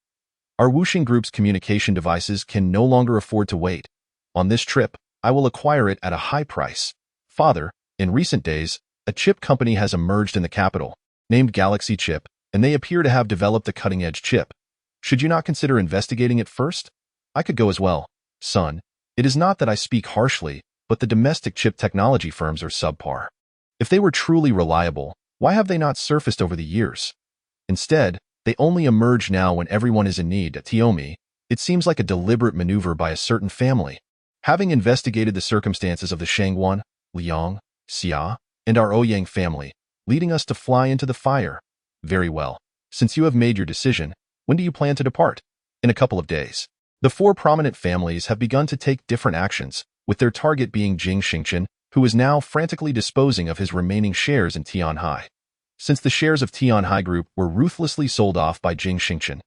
Our Wuxing Group's communication devices can no longer afford to wait. On this trip, I will acquire it at a high price. Father, in recent days, a chip company has emerged in the capital, named Galaxy Chip, and they appear to have developed a cutting-edge chip. Should you not consider investigating it first? I could go as well. Son, it is not that I speak harshly, but the domestic chip technology firms are subpar. If they were truly reliable, why have they not surfaced over the years? Instead, they only emerge now when everyone is in need. At Tiomi, it seems like a deliberate maneuver by a certain family. Having investigated the circumstances of the Shangguan, Liang, Xia, and our Ouyang family, leading us to fly into the fire. Very well. Since you have made your decision, when do you plan to depart? In a couple of days. The four prominent families have begun to take different actions, with their target being Jing Xingchen, who is now frantically disposing of his remaining shares in Tianhai. Since the shares of Tianhai Group were ruthlessly sold off by Jing Xingchen,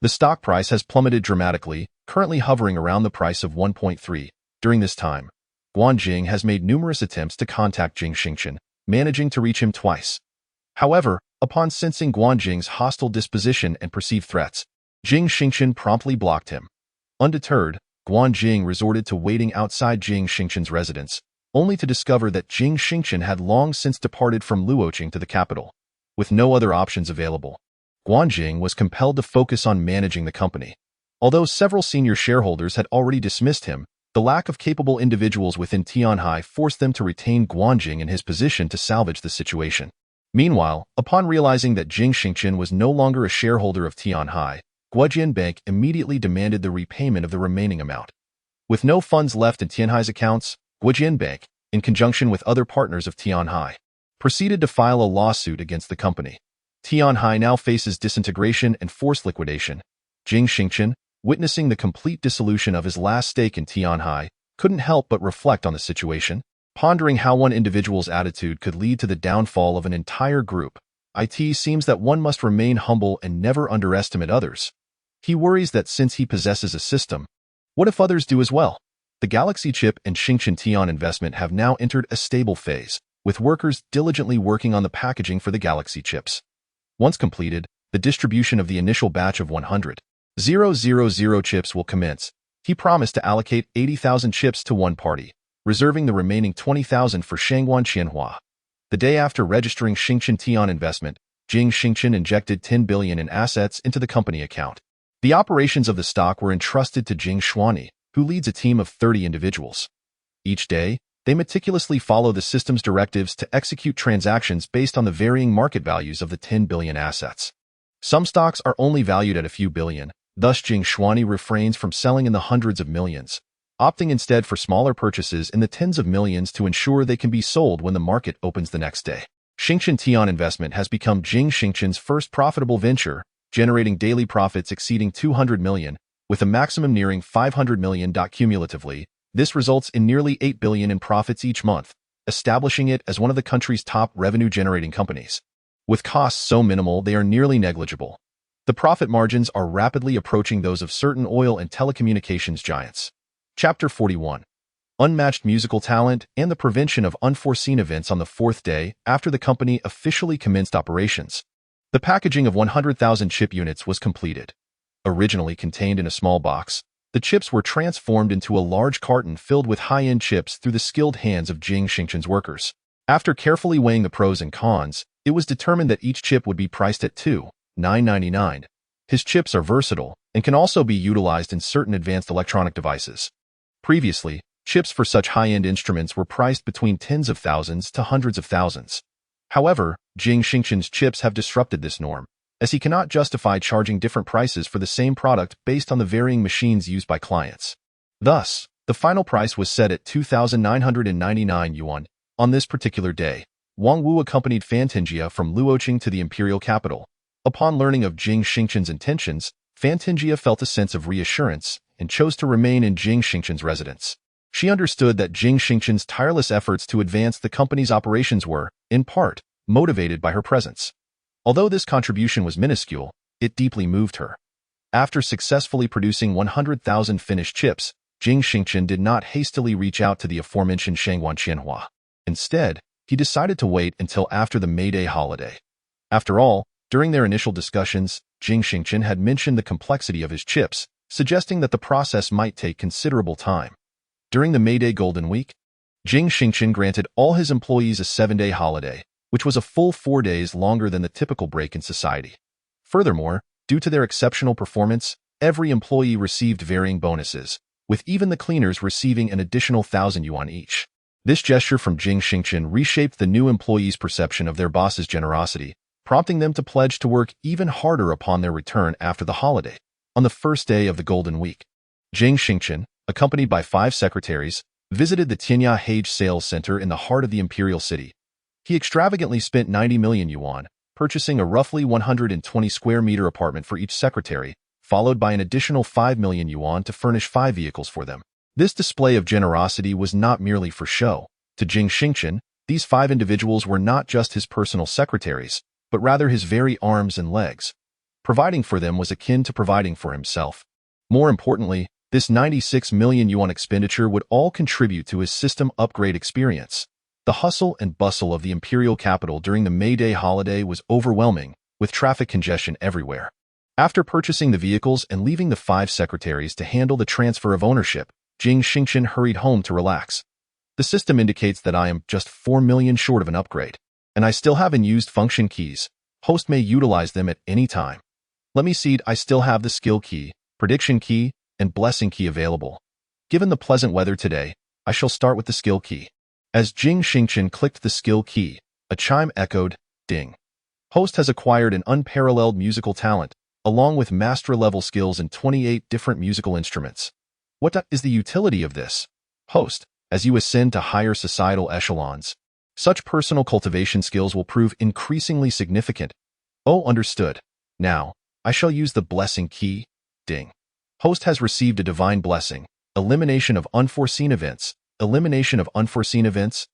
the stock price has plummeted dramatically, currently hovering around the price of 1.3. During this time, Guanjing has made numerous attempts to contact Jing Xingchen, managing to reach him twice. However, upon sensing Guanjing's hostile disposition and perceived threats, Jing Xingchen promptly blocked him. Undeterred, Guanjing resorted to waiting outside Jing Xingchen's residence, only to discover that Jing Xingchen had long since departed from Luoqing to the capital. With no other options available, Guanjing was compelled to focus on managing the company. Although several senior shareholders had already dismissed him, the lack of capable individuals within Tianhai forced them to retain Guanjing in his position to salvage the situation. Meanwhile, upon realizing that Jing Xingchen was no longer a shareholder of Tianhai, Guojian Bank immediately demanded the repayment of the remaining amount. With no funds left in Tianhai's accounts, Guojian Bank, in conjunction with other partners of Tianhai, proceeded to file a lawsuit against the company. Tianhai now faces disintegration and forced liquidation. Jing Xingchen, witnessing the complete dissolution of his last stake in Tianhai, couldn't help but reflect on the situation, pondering how one individual's attitude could lead to the downfall of an entire group. It seems that one must remain humble and never underestimate others. He worries that since he possesses a system, what if others do as well? The Galaxy Chip and Xingchen Tian investment have now entered a stable phase, with workers diligently working on the packaging for the Galaxy Chips. Once completed, the distribution of the initial batch of 100,000 chips will commence. He promised to allocate 80,000 chips to one party, reserving the remaining 20,000 for Shangguan Qianhua. The day after registering Xingchen Tian investment, Jing Xingchen injected 10 billion in assets into the company account. The operations of the stock were entrusted to Jing Xuani, who leads a team of 30 individuals. Each day, they meticulously follow the system's directives to execute transactions based on the varying market values of the 10 billion assets. Some stocks are only valued at a few billion, thus Jing Xuani refrains from selling in the hundreds of millions, opting instead for smaller purchases in the tens of millions to ensure they can be sold when the market opens the next day. Xingchen Tian investment has become Jing Xingchen's first profitable venture, generating daily profits exceeding 200 million, with a maximum nearing 500 million. Cumulatively, this results in nearly 8 billion in profits each month, establishing it as one of the country's top revenue-generating companies. With costs so minimal they are nearly negligible, the profit margins are rapidly approaching those of certain oil and telecommunications giants. Chapter 41. Unmatched musical talent and the prevention of unforeseen events. On the fourth day after the company officially commenced operations, the packaging of 100,000 chip units was completed. Originally contained in a small box, the chips were transformed into a large carton filled with high-end chips through the skilled hands of Jing Xingchen's workers. After carefully weighing the pros and cons, it was determined that each chip would be priced at $2,999. His chips are versatile and can also be utilized in certain advanced electronic devices. Previously, chips for such high-end instruments were priced between tens of thousands to hundreds of thousands. However, Jing Xingchen's chips have disrupted this norm, as he cannot justify charging different prices for the same product based on the varying machines used by clients. Thus, the final price was set at 2,999 yuan. On this particular day, Wang Wu accompanied Fantingia from Luoqing to the imperial capital. Upon learning of Jing Xingchen's intentions, Fantingia felt a sense of reassurance and chose to remain in Jing Xingchen's residence. She understood that Jing Xingchen's tireless efforts to advance the company's operations were, in part, motivated by her presence. Although this contribution was minuscule, it deeply moved her. After successfully producing 100,000 finished chips, Jing Xingchen did not hastily reach out to the aforementioned Shangguan Qianhua. Instead, he decided to wait until after the May Day holiday. After all, during their initial discussions, Jing Xingchen had mentioned the complexity of his chips, suggesting that the process might take considerable time. During the May Day Golden Week, Jing Xingchen granted all his employees a 7-day holiday, which was a full 4 days longer than the typical break in society. Furthermore, due to their exceptional performance, every employee received varying bonuses, with even the cleaners receiving an additional 1,000 yuan each. This gesture from Jing Xingchen reshaped the new employees' perception of their boss's generosity, prompting them to pledge to work even harder upon their return after the holiday. On the first day of the Golden Week, Jing Xingchen, accompanied by 5 secretaries, visited the Tianya Hage Sales Center in the heart of the imperial city. He extravagantly spent 90 million yuan, purchasing a roughly 120 square meter apartment for each secretary, followed by an additional 5 million yuan to furnish 5 vehicles for them. This display of generosity was not merely for show. To Jing Xingchen, these 5 individuals were not just his personal secretaries, but rather his very arms and legs. Providing for them was akin to providing for himself. More importantly, this 96 million yuan expenditure would all contribute to his system upgrade experience. The hustle and bustle of the imperial capital during the May Day holiday was overwhelming, with traffic congestion everywhere. After purchasing the vehicles and leaving the 5 secretaries to handle the transfer of ownership, Jing Xingchen hurried home to relax. The system indicates that I am just 4 million short of an upgrade, and I still have unused function keys. Host may utilize them at any time. Let me see, I still have the skill key, prediction key, and blessing key available. Given the pleasant weather today, I shall start with the skill key. As Jing Xingchen clicked the skill key, a chime echoed, ding. Host has acquired an unparalleled musical talent, along with master-level skills in 28 different musical instruments. What is the utility of this? Host, as you ascend to higher societal echelons, such personal cultivation skills will prove increasingly significant. Oh, understood. Now, I shall use the blessing key, ding. Host has received a divine blessing, elimination of unforeseen events. Elimination of unforeseen events?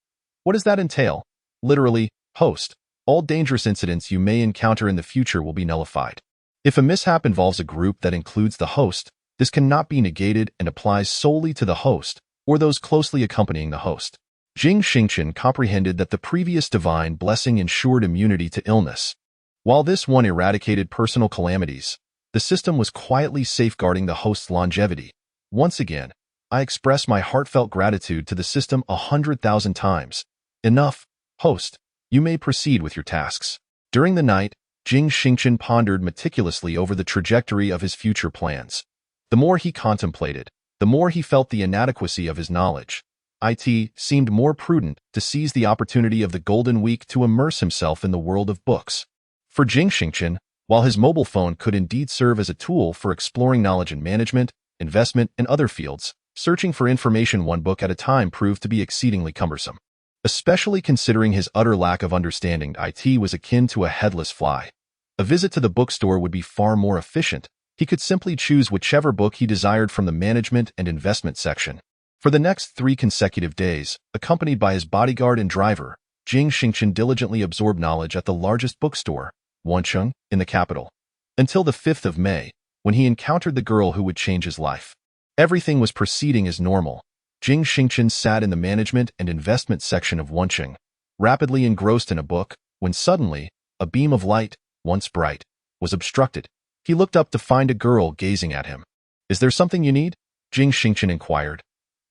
What does that entail? Literally, host, all dangerous incidents you may encounter in the future will be nullified. If a mishap involves a group that includes the host, this cannot be negated and applies solely to the host or those closely accompanying the host. Jing Xingchen comprehended that the previous divine blessing ensured immunity to illness. While this one eradicated personal calamities, the system was quietly safeguarding the host's longevity. Once again, I express my heartfelt gratitude to the system 100,000 times. Enough, host. You may proceed with your tasks. During the night, Jing Xingchen pondered meticulously over the trajectory of his future plans. The more he contemplated, the more he felt the inadequacy of his knowledge. It seemed more prudent to seize the opportunity of the Golden Week to immerse himself in the world of books. For Jing Xingchen, while his mobile phone could indeed serve as a tool for exploring knowledge in management, investment, and other fields, searching for information one book at a time proved to be exceedingly cumbersome. Especially considering his utter lack of understanding, it was akin to a headless fly. A visit to the bookstore would be far more efficient. He could simply choose whichever book he desired from the management and investment section. For the next 3 consecutive days, accompanied by his bodyguard and driver, Jing Xingchen diligently absorbed knowledge at the largest bookstore, Wancheng, in the capital. Until the 5th of May, when he encountered the girl who would change his life. Everything was proceeding as normal. Jing Xingchen sat in the management and investment section of Wancheng, rapidly engrossed in a book, when suddenly, a beam of light, once bright, was obstructed. He looked up to find a girl gazing at him. Is there something you need? Jing Xingchen inquired.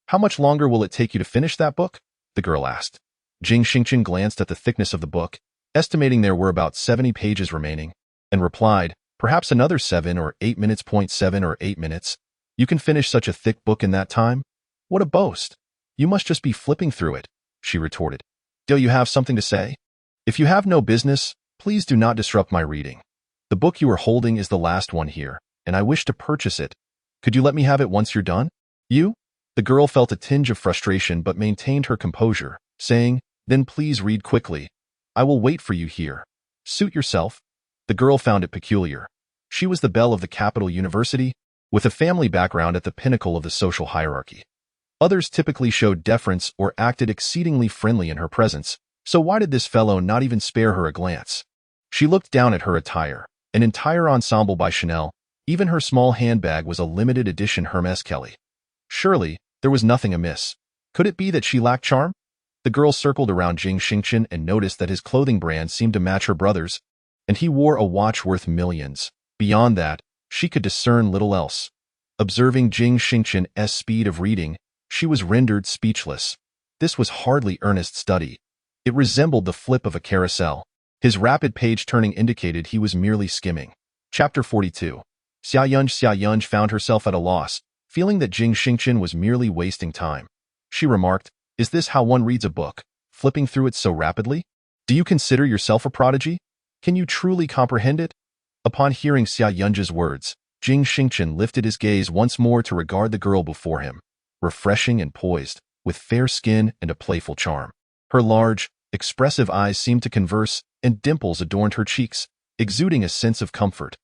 How much longer will it take you to finish that book? The girl asked. Jing Xingchen glanced at the thickness of the book, estimating there were about 70 pages remaining, and replied, perhaps another 7 or 8 minutes. 7 or 8 minutes. You can finish such a thick book in that time? What a boast. You must just be flipping through it, she retorted. Do you have something to say? If you have no business, please do not disrupt my reading. The book you are holding is the last one here, and I wish to purchase it. Could you let me have it once you're done? You? The girl felt a tinge of frustration but maintained her composure, saying, then please read quickly. I will wait for you here. Suit yourself. The girl found it peculiar. She was the belle of the capital university, with a family background at the pinnacle of the social hierarchy. Others typically showed deference or acted exceedingly friendly in her presence, so why did this fellow not even spare her a glance? She looked down at her attire, an entire ensemble by Chanel. Even her small handbag was a limited edition Hermes Kelly. Surely, there was nothing amiss. Could it be that she lacked charm? The girl circled around Jing Xingchen and noticed that his clothing brand seemed to match her brother's, and he wore a watch worth millions. Beyond that, she could discern little else. Observing Jing Xingchen's speed of reading, she was rendered speechless. This was hardly earnest study. It resembled the flip of a carousel. His rapid page-turning indicated he was merely skimming. Chapter 42. Xia Yunj found herself at a loss, feeling that Jing Xingchen was merely wasting time. She remarked, "Is this how one reads a book, flipping through it so rapidly? Do you consider yourself a prodigy? Can you truly comprehend it?" Upon hearing Xia Yunj's words, Jing Xingchen lifted his gaze once more to regard the girl before him, refreshing and poised, with fair skin and a playful charm. Her large, expressive eyes seemed to converse, and dimples adorned her cheeks, exuding a sense of comfort.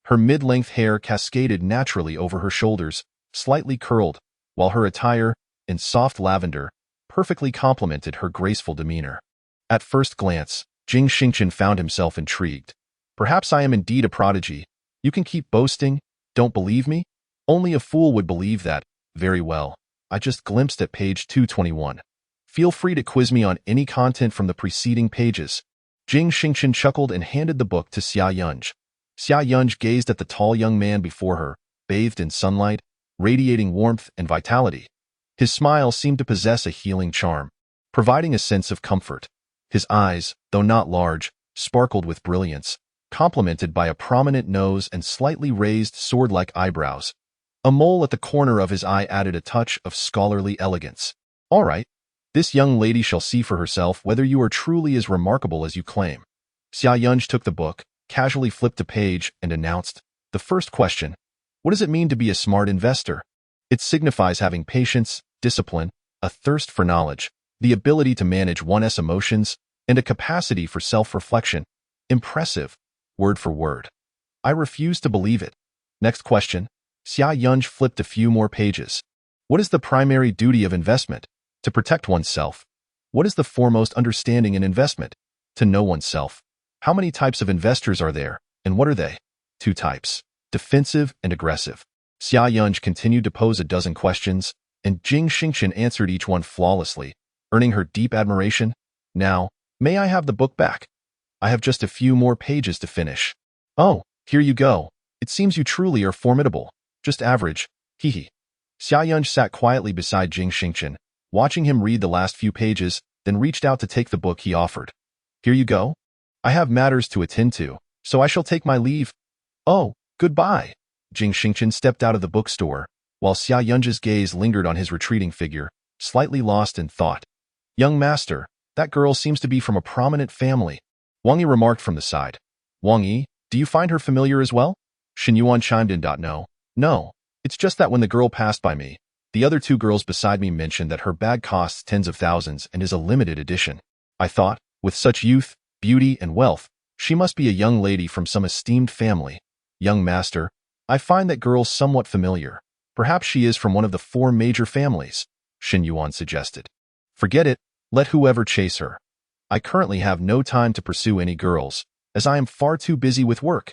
Her mid-length hair cascaded naturally over her shoulders, slightly curled, while her attire, in soft lavender, perfectly complemented her graceful demeanor. At first glance, Jing Xingchen found himself intrigued. Perhaps I am indeed a prodigy. You can keep boasting. Don't believe me? Only a fool would believe that. Very well. I just glimpsed at page 221. Feel free to quiz me on any content from the preceding pages. Jing Xingchen chuckled and handed the book to Xia Yunj. Xia Yunj gazed at the tall young man before her, bathed in sunlight, radiating warmth and vitality. His smile seemed to possess a healing charm, providing a sense of comfort. His eyes, though not large, sparkled with brilliance, complemented by a prominent nose and slightly raised sword-like eyebrows. A mole at the corner of his eye added a touch of scholarly elegance. All right, this young lady shall see for herself whether you are truly as remarkable as you claim. Xia Yunj took the book, casually flipped a page, and announced, the first question, what does it mean to be a smart investor? It signifies having patience, discipline, a thirst for knowledge, the ability to manage one's emotions, and a capacity for self-reflection. Impressive, word for word. I refuse to believe it. Next question. Xia Yunj flipped a few more pages. What is the primary duty of investment? To protect oneself. What is the foremost understanding in investment? To know oneself. How many types of investors are there, and what are they? 2 types, defensive and aggressive. Xia Yunj continued to pose a dozen questions, and Jing Xingchen answered each one flawlessly, earning her deep admiration. Now, may I have the book back? I have just a few more pages to finish. Oh, here you go. It seems you truly are formidable. Just average. Hee. Xia Yunj sat quietly beside Jing Xingchen, watching him read the last few pages, then reached out to take the book he offered. Here you go. I have matters to attend to, so I shall take my leave. Oh, goodbye. Jing Xingchen stepped out of the bookstore, while Xia Yunj's gaze lingered on his retreating figure, slightly lost in thought. Young master, that girl seems to be from a prominent family. Wang Yi remarked from the side. Wang Yi, do you find her familiar as well? Shen Yuan chimed in. No, it's just that when the girl passed by me, the other 2 girls beside me mentioned that her bag costs tens of thousands and is a limited edition. I thought, with such youth, beauty, and wealth, she must be a young lady from some esteemed family. Young master, I find that girl somewhat familiar. Perhaps she is from one of the 4 major families, Shen Yuan suggested. Forget it, let whoever chase her. I currently have no time to pursue any girls, as I am far too busy with work.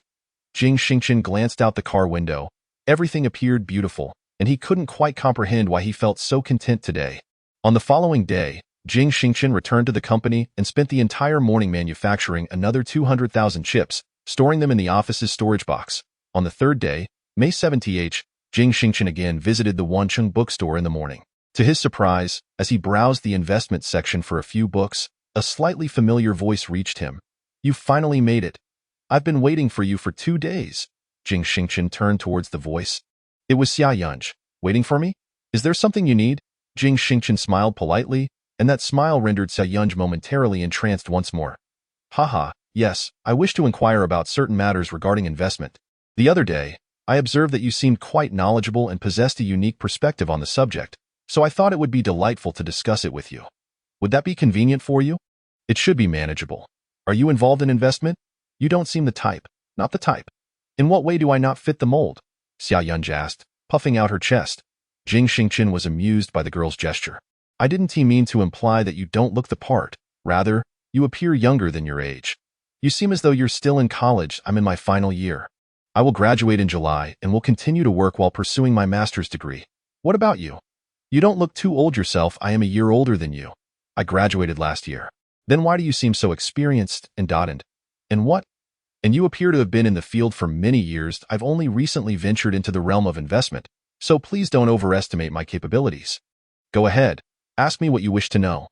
Jing Xingchen glanced out the car window. Everything appeared beautiful, and he couldn't quite comprehend why he felt so content today. On the following day, Jing Xingchen returned to the company and spent the entire morning manufacturing another 200,000 chips, storing them in the office's storage box. On the 3rd day, May 17th, Jing Xingchen again visited the Wancheng bookstore in the morning. To his surprise, as he browsed the investment section for a few books, a slightly familiar voice reached him. You finally made it. I've been waiting for you for 2 days. Jing Xingchen turned towards the voice. It was Xia Yunj. Waiting for me? Is there something you need? Jing Xingchen smiled politely, and that smile rendered Xia Yunj momentarily entranced once more. Haha, yes, I wish to inquire about certain matters regarding investment. The other day, I observed that you seemed quite knowledgeable and possessed a unique perspective on the subject, so I thought it would be delightful to discuss it with you. Would that be convenient for you? It should be manageable. Are you involved in investment? You don't seem the type. Not the type. In what way do I not fit the mold? Xia Yunj asked, puffing out her chest. Jing Xingchen was amused by the girl's gesture. I didn't mean to imply that you don't look the part. Rather, you appear younger than your age. You seem as though you're still in college. I'm in my final year. I will graduate in July and will continue to work while pursuing my master's degree. What about you? You don't look too old yourself. I am a year older than you. I graduated last year. Then why do you seem so experienced and dotted? And what? And you appear to have been in the field for many years. I've only recently ventured into the realm of investment, so please don't overestimate my capabilities. Go ahead. Ask me what you wish to know.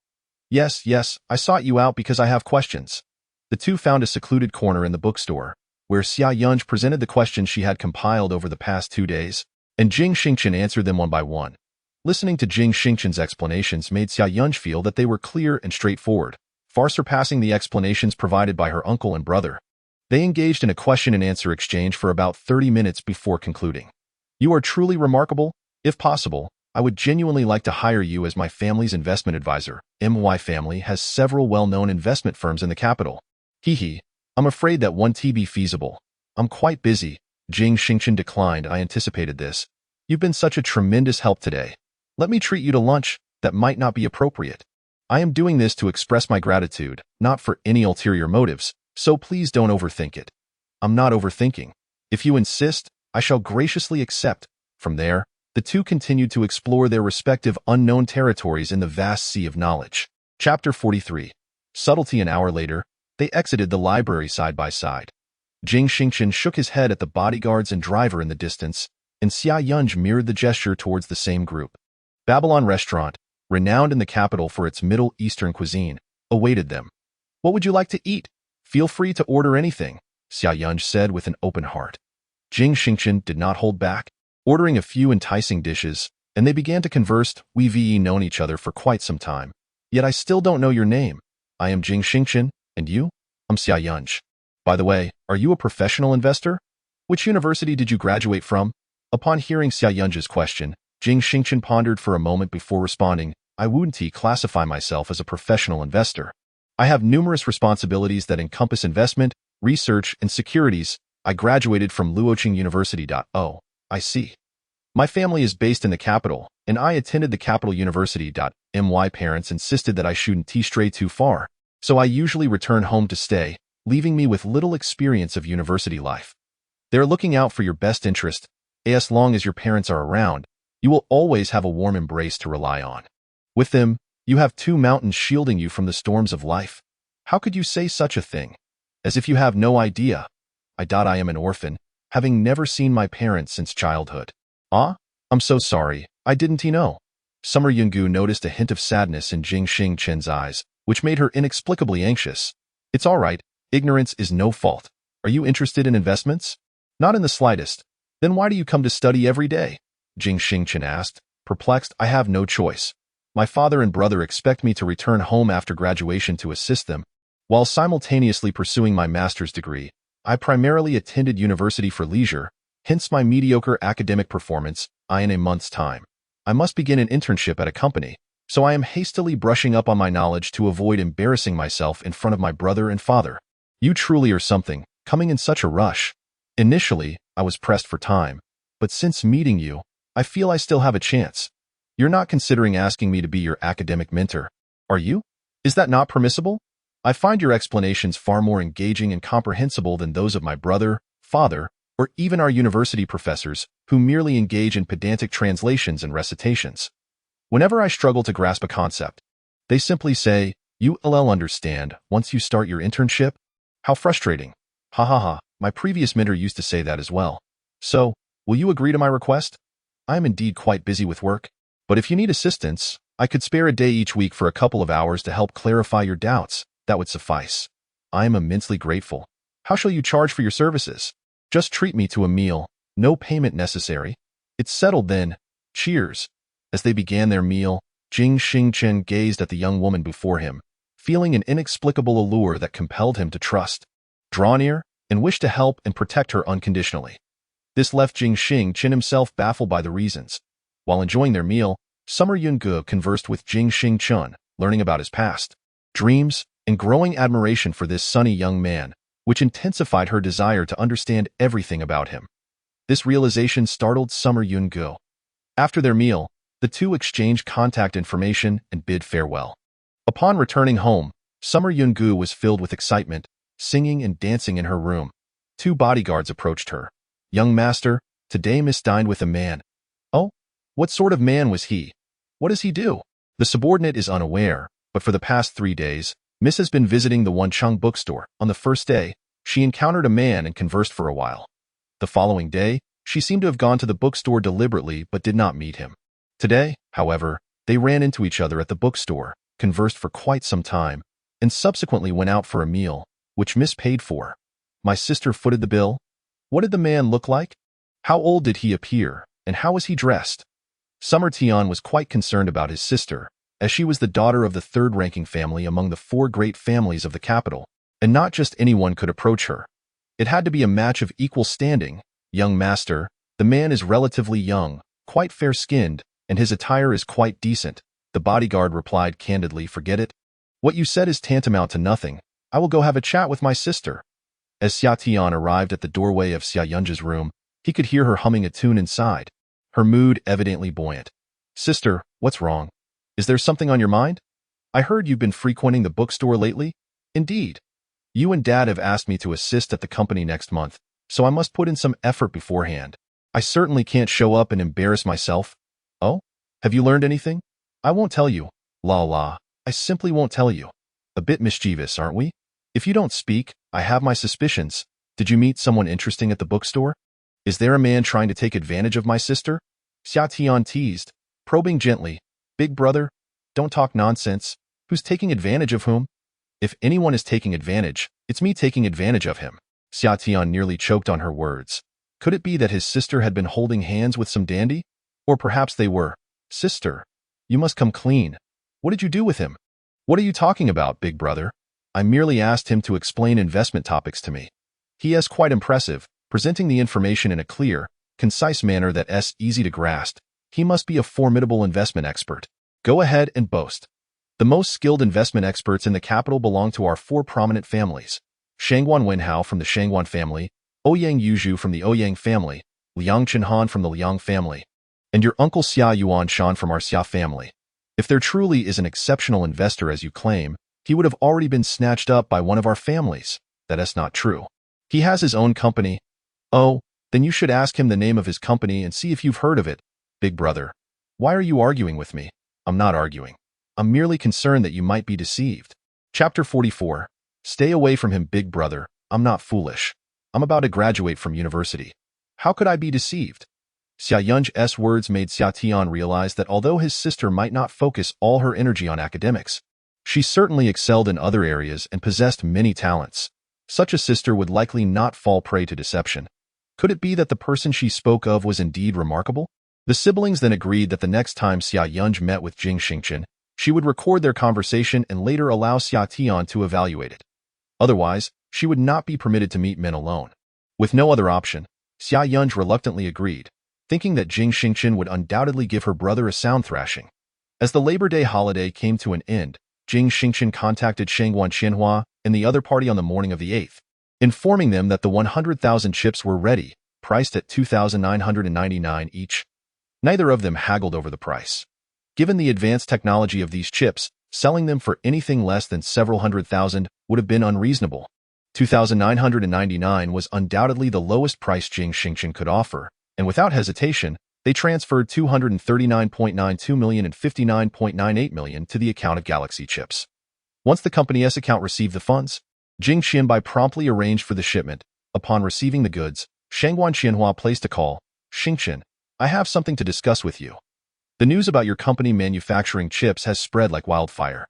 Yes, I sought you out because I have questions. The 2 found a secluded corner in the bookstore, where Xia Yunj presented the questions she had compiled over the past 2 days, and Jing Xingchen answered them one by one. Listening to Jing Xingchen's explanations made Xia Yunj feel that they were clear and straightforward, far surpassing the explanations provided by her uncle and brother. They engaged in a question-and-answer exchange for about 30 minutes before concluding. You are truly remarkable. If possible, I would genuinely like to hire you as my family's investment advisor. My family has several well-known investment firms in the capital. I'm afraid that won't be feasible. I'm quite busy. Jing Xingchen declined. I anticipated this. You've been such a tremendous help today. Let me treat you to lunch. That might not be appropriate. I am doing this to express my gratitude, not for any ulterior motives, so please don't overthink it. I'm not overthinking. If you insist, I shall graciously accept. From there, the two continued to explore their respective unknown territories in the vast sea of knowledge. Chapter 43. Subtlety. An hour later, they exited the library side by side. Jing Xingchen shook his head at the bodyguards and driver in the distance, and Xia Yunj mirrored the gesture towards the same group. Babylon Restaurant, renowned in the capital for its Middle Eastern cuisine, awaited them. What would you like to eat? Feel free to order anything, Xia Yunj said with an open heart. Jing Xingchen did not hold back, ordering a few enticing dishes, and they began to converse. We've known each other for quite some time. Yet I still don't know your name. I am Jing Xingchen, and you? I'm Xia Yunj. By the way, are you a professional investor? Which university did you graduate from? Upon hearing Xia Yunj's question, Jing Xingchen pondered for a moment before responding. I wouldn't classify myself as a professional investor. I have numerous responsibilities that encompass investment, research, and securities. I graduated from Luoqing University. Oh, I see. My family is based in the capital, and I attended the capital university. My parents insisted that I shouldn't stray too far, so I usually return home to stay, leaving me with little experience of university life. They're looking out for your best interest. As long as your parents are around, you will always have a warm embrace to rely on. With them, you have two mountains shielding you from the storms of life. How could you say such a thing? As if you have no idea. I am an orphan, having never seen my parents since childhood. Ah? I'm so sorry, I didn't know. Summer Yungu noticed a hint of sadness in Jing Xingchen's eyes, which made her inexplicably anxious. It's all right, ignorance is no fault. Are you interested in investments? Not in the slightest. Then why do you come to study every day? Jing Xingchen asked, perplexed. I have no choice. My father and brother expect me to return home after graduation to assist them. While simultaneously pursuing my master's degree, I primarily attended university for leisure, hence my mediocre academic performance. In a month's time, I must begin an internship at a company, so I am hastily brushing up on my knowledge to avoid embarrassing myself in front of my brother and father. You truly are something, coming in such a rush. Initially, I was pressed for time, but since meeting you, I feel I still have a chance. You're not considering asking me to be your academic mentor, are you? Is that not permissible? I find your explanations far more engaging and comprehensible than those of my brother, father, or even our university professors, who merely engage in pedantic translations and recitations. Whenever I struggle to grasp a concept, they simply say, you'll understand once you start your internship. How frustrating. Ha ha ha, my previous mentor used to say that as well. So, will you agree to my request? I am indeed quite busy with work, but if you need assistance, I could spare a day each week for a couple of hours to help clarify your doubts. That would suffice. I am immensely grateful. How shall you charge for your services? Just treat me to a meal. No payment necessary. It's settled then. Cheers. As they began their meal, Jing Xingchen gazed at the young woman before him, feeling an inexplicable allure that compelled him to trust, draw near, and wish to help and protect her unconditionally. This left Jing Xingchen himself baffled by the reasons. While enjoying their meal, Summer Yungu conversed with Jing Xingchen, learning about his past, dreams, and growing admiration for this sunny young man, which intensified her desire to understand everything about him. This realization startled Summer Yungu. After their meal, the two exchanged contact information and bid farewell. Upon returning home, Summer Yungu was filled with excitement, singing and dancing in her room. Two bodyguards approached her. Young master, today Miss dined with a man. Oh? What sort of man was he? What does he do? The subordinate is unaware, but for the past 3 days, Miss has been visiting the Wancheng bookstore. On the first day, she encountered a man and conversed for a while. The following day, she seemed to have gone to the bookstore deliberately but did not meet him. Today, however, they ran into each other at the bookstore, conversed for quite some time, and subsequently went out for a meal, which Miss paid for. My sister footed the bill. What did the man look like? How old did he appear, and how was he dressed? Summer Tian was quite concerned about his sister, as she was the daughter of the third-ranking family among the 4 great families of the capital, and not just anyone could approach her. It had to be a match of equal standing. Young master, the man is relatively young, quite fair-skinned, and his attire is quite decent. The bodyguard replied candidly, forget it. What you said is tantamount to nothing. I will go have a chat with my sister. As Xia Tian arrived at the doorway of Xia Yunji's room, He could hear her humming a tune inside, her mood evidently buoyant. Sister, what's wrong? Is there something on your mind? I heard you've been frequenting the bookstore lately. Indeed. You and Dad have asked me to assist at the company next month, so I must put in some effort beforehand. I certainly can't show up and embarrass myself. Oh? Have you learned anything? I won't tell you. La la. I simply won't tell you. A bit mischievous, aren't we? If you don't speak, I have my suspicions. Did you meet someone interesting at the bookstore? Is there a man trying to take advantage of my sister? Xia Tian teased, probing gently. Big brother, don't talk nonsense. Who's taking advantage of whom? If anyone is taking advantage, it's me taking advantage of him. Xia Tian nearly choked on her words. Could it be that his sister had been holding hands with some dandy? Or perhaps they were. Sister, you must come clean. What did you do with him? What are you talking about, big brother? I merely asked him to explain investment topics to me. He is quite impressive, presenting the information in a clear, concise manner that's easy to grasp. He must be a formidable investment expert. Go ahead and boast. The most skilled investment experts in the capital belong to our four prominent families. Shangguan Wenhao from the Shangguan family, Ouyang Yuzhu from the Ouyang family, Liang Chenhan from the Liang family, and your uncle Xia Yuan Shan from our Xia family. If there truly is an exceptional investor as you claim, he would have already been snatched up by one of our families. That is not true. He has his own company. Oh, then you should ask him the name of his company and see if you've heard of it. Big brother, why are you arguing with me? I'm not arguing. I'm merely concerned that you might be deceived. Chapter 44. Stay away from him, big brother. I'm not foolish. I'm about to graduate from university. How could I be deceived? Xia Yun's words made Xia Tian realize that although his sister might not focus all her energy on academics, she certainly excelled in other areas and possessed many talents. Such a sister would likely not fall prey to deception. Could it be that the person she spoke of was indeed remarkable? The siblings then agreed that the next time Xia Yun met with Jing Xingchen, she would record their conversation and later allow Xia Tian to evaluate it. Otherwise, she would not be permitted to meet men alone. With no other option, Xia Yun reluctantly agreed, thinking that Jing Xingchen would undoubtedly give her brother a sound thrashing. As the Labor Day holiday came to an end, Jing Xingchen contacted Shangguan Qianhua and the other party on the morning of the 8th, informing them that the 100,000 chips were ready, priced at 2,999 each. Neither of them haggled over the price. Given the advanced technology of these chips, selling them for anything less than several hundred thousand would have been unreasonable. 2,999 was undoubtedly the lowest price Jing Xingchen could offer, and without hesitation, they transferred 239.92 million and 59.98 million to the account of Galaxy Chips. Once the company's account received the funds, Jing Qianbai promptly arranged for the shipment. Upon receiving the goods, Shangguan Qianhua placed a call. Xingchen, I have something to discuss with you. The news about your company manufacturing chips has spread like wildfire,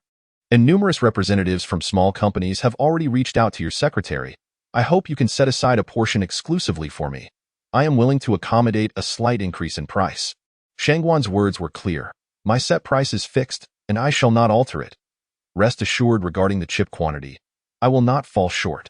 and numerous representatives from small companies have already reached out to your secretary. I hope you can set aside a portion exclusively for me. I am willing to accommodate a slight increase in price. Shangguan's words were clear. My set price is fixed, and I shall not alter it. Rest assured regarding the chip quantity. I will not fall short.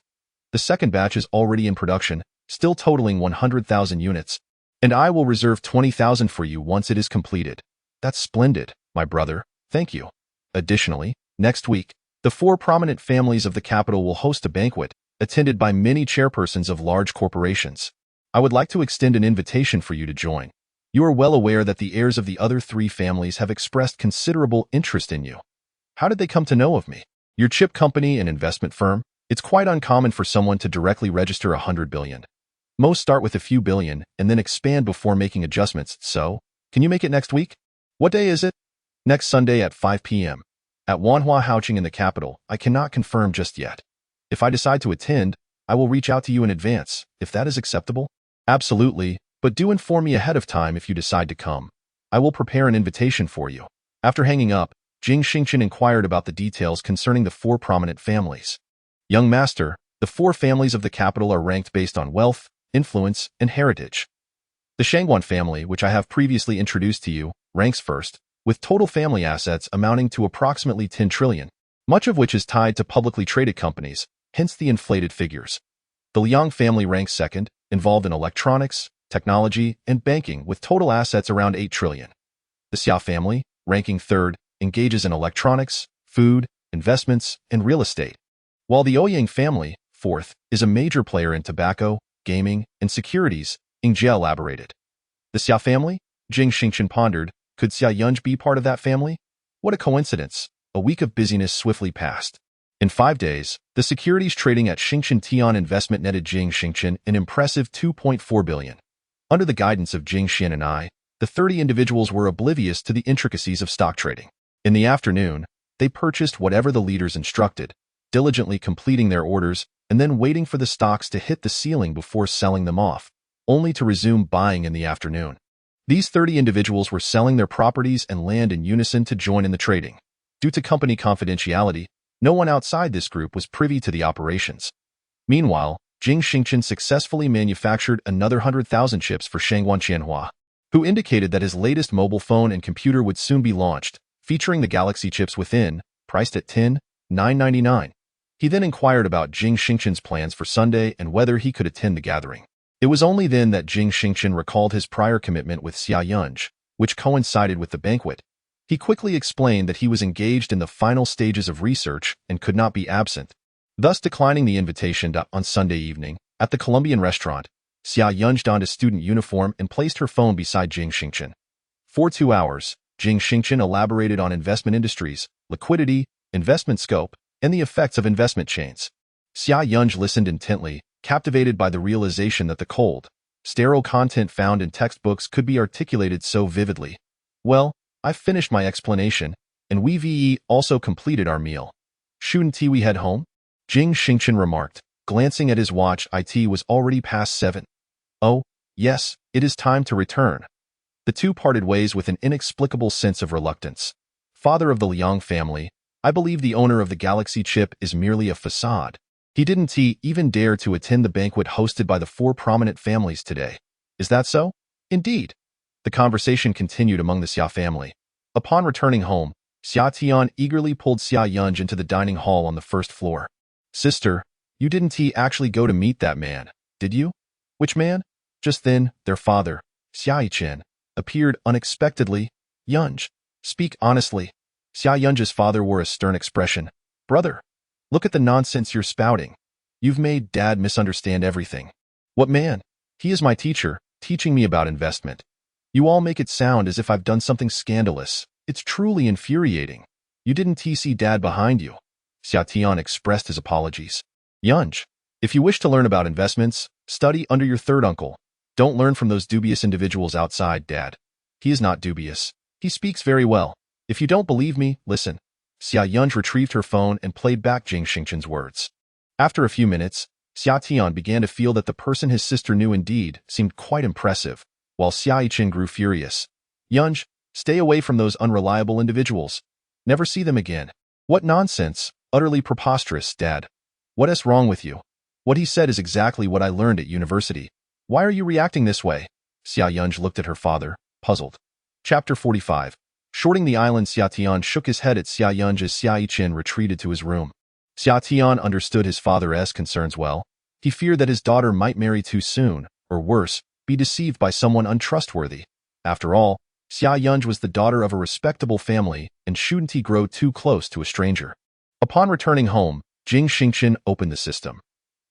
The second batch is already in production, still totaling 100,000 units, and I will reserve 20,000 for you once it is completed. That's splendid, my brother. Thank you. Additionally, next week, the four prominent families of the capital will host a banquet, attended by many chairpersons of large corporations. I would like to extend an invitation for you to join. You are well aware that the heirs of the other three families have expressed considerable interest in you. How did they come to know of me? Your chip company and investment firm? It's quite uncommon for someone to directly register 100 billion. Most start with a few billion and then expand before making adjustments, so, can you make it next week? What day is it? Next Sunday at 5 p.m. At Wanhua Haoqing in the capital. I cannot confirm just yet. If I decide to attend, I will reach out to you in advance, if that is acceptable. Absolutely, but do inform me ahead of time if you decide to come. I will prepare an invitation for you. After hanging up, Jing Xingchen inquired about the details concerning the four prominent families. Young master, the four families of the capital are ranked based on wealth, influence, and heritage. The Shangguan family, which I have previously introduced to you, ranks first, with total family assets amounting to approximately 10 trillion, much of which is tied to publicly traded companies, hence the inflated figures. The Liang family ranks second, involved in electronics, technology, and banking with total assets around 8 trillion. The Xia family, ranking third, engages in electronics, food, investments, and real estate. While the Ouyang family, fourth, is a major player in tobacco, gaming, and securities, Jie elaborated. The Xia family? Jing Xingchen pondered. Could Xia Yunj be part of that family? What a coincidence. A week of busyness swiftly passed. In 5 days, the securities trading at Xingchen Tian Investment netted Jing Xingchen an impressive 2.4 billion. Under the guidance of Jing Xian and I, the 30 individuals were oblivious to the intricacies of stock trading. In the afternoon, they purchased whatever the leaders instructed, diligently completing their orders and then waiting for the stocks to hit the ceiling before selling them off, only to resume buying in the afternoon. These 30 individuals were selling their properties and land in unison to join in the trading. Due to company confidentiality, no one outside this group was privy to the operations. Meanwhile, Jing Xingchen successfully manufactured another 100,000 chips for Shangguan Qianhua, who indicated that his latest mobile phone and computer would soon be launched, featuring the Galaxy chips within, priced at 10,999. He then inquired about Jing Xingchen's plans for Sunday and whether he could attend the gathering. It was only then that Jing Xingchen recalled his prior commitment with Xia Yunj, which coincided with the banquet. He quickly explained that he was engaged in the final stages of research and could not be absent, thus declining the invitation on Sunday evening. At the Colombian restaurant, Xia Yunj donned a student uniform and placed her phone beside Jing Xingchen. For 2 hours, Jing Xingchen elaborated on investment industries, liquidity, investment scope, and the effects of investment chains. Xia Yunj listened intently, captivated by the realization that the cold, sterile content found in textbooks could be articulated so vividly. Well, I've finished my explanation, and we also completed our meal. Shouldn't we head home? Jing Xingchen remarked, glancing at his watch. It was already past 7. Oh, yes, it is time to return. The two parted ways with an inexplicable sense of reluctance. Father of the Liang family, I believe the owner of the Galaxy chip is merely a facade. He didn't even dare to attend the banquet hosted by the 4 prominent families today. Is that so? Indeed. The conversation continued among the Xia family. Upon returning home, Xia Tian eagerly pulled Xia Yunj into the dining hall on the first floor. Sister, you didn't actually go to meet that man, did you? Which man? Just then, their father, Xia Yichen, appeared unexpectedly. Yunj, speak honestly. Xia Yunj's father wore a stern expression. Brother, look at the nonsense you're spouting. You've made Dad misunderstand everything. What man? He is my teacher, teaching me about investment. You all make it sound as if I've done something scandalous. It's truly infuriating. You didn't see Dad behind you. Xia Tian expressed his apologies. Yunj, if you wish to learn about investments, study under your third uncle. Don't learn from those dubious individuals outside, Dad. He is not dubious. He speaks very well. If you don't believe me, listen. Xia Yunj retrieved her phone and played back Jing Xingchen's words. After a few minutes, Xia Tian began to feel that the person his sister knew indeed seemed quite impressive, while Xia Yichen grew furious. Yunj, stay away from those unreliable individuals. Never see them again. What nonsense. Utterly preposterous, Dad. What is wrong with you? What he said is exactly what I learned at university. Why are you reacting this way? Xia Yunj looked at her father, puzzled. Chapter 45. Shorting the island. Xia Tian shook his head at Xia Yunj as Xia Yichen retreated to his room. Xia Tian understood his father's concerns well. He feared that his daughter might marry too soon, or worse, be deceived by someone untrustworthy. After all, Xia Yunj was the daughter of a respectable family, and shouldn't he grow too close to a stranger? Upon returning home, Jing Xingchen opened the system.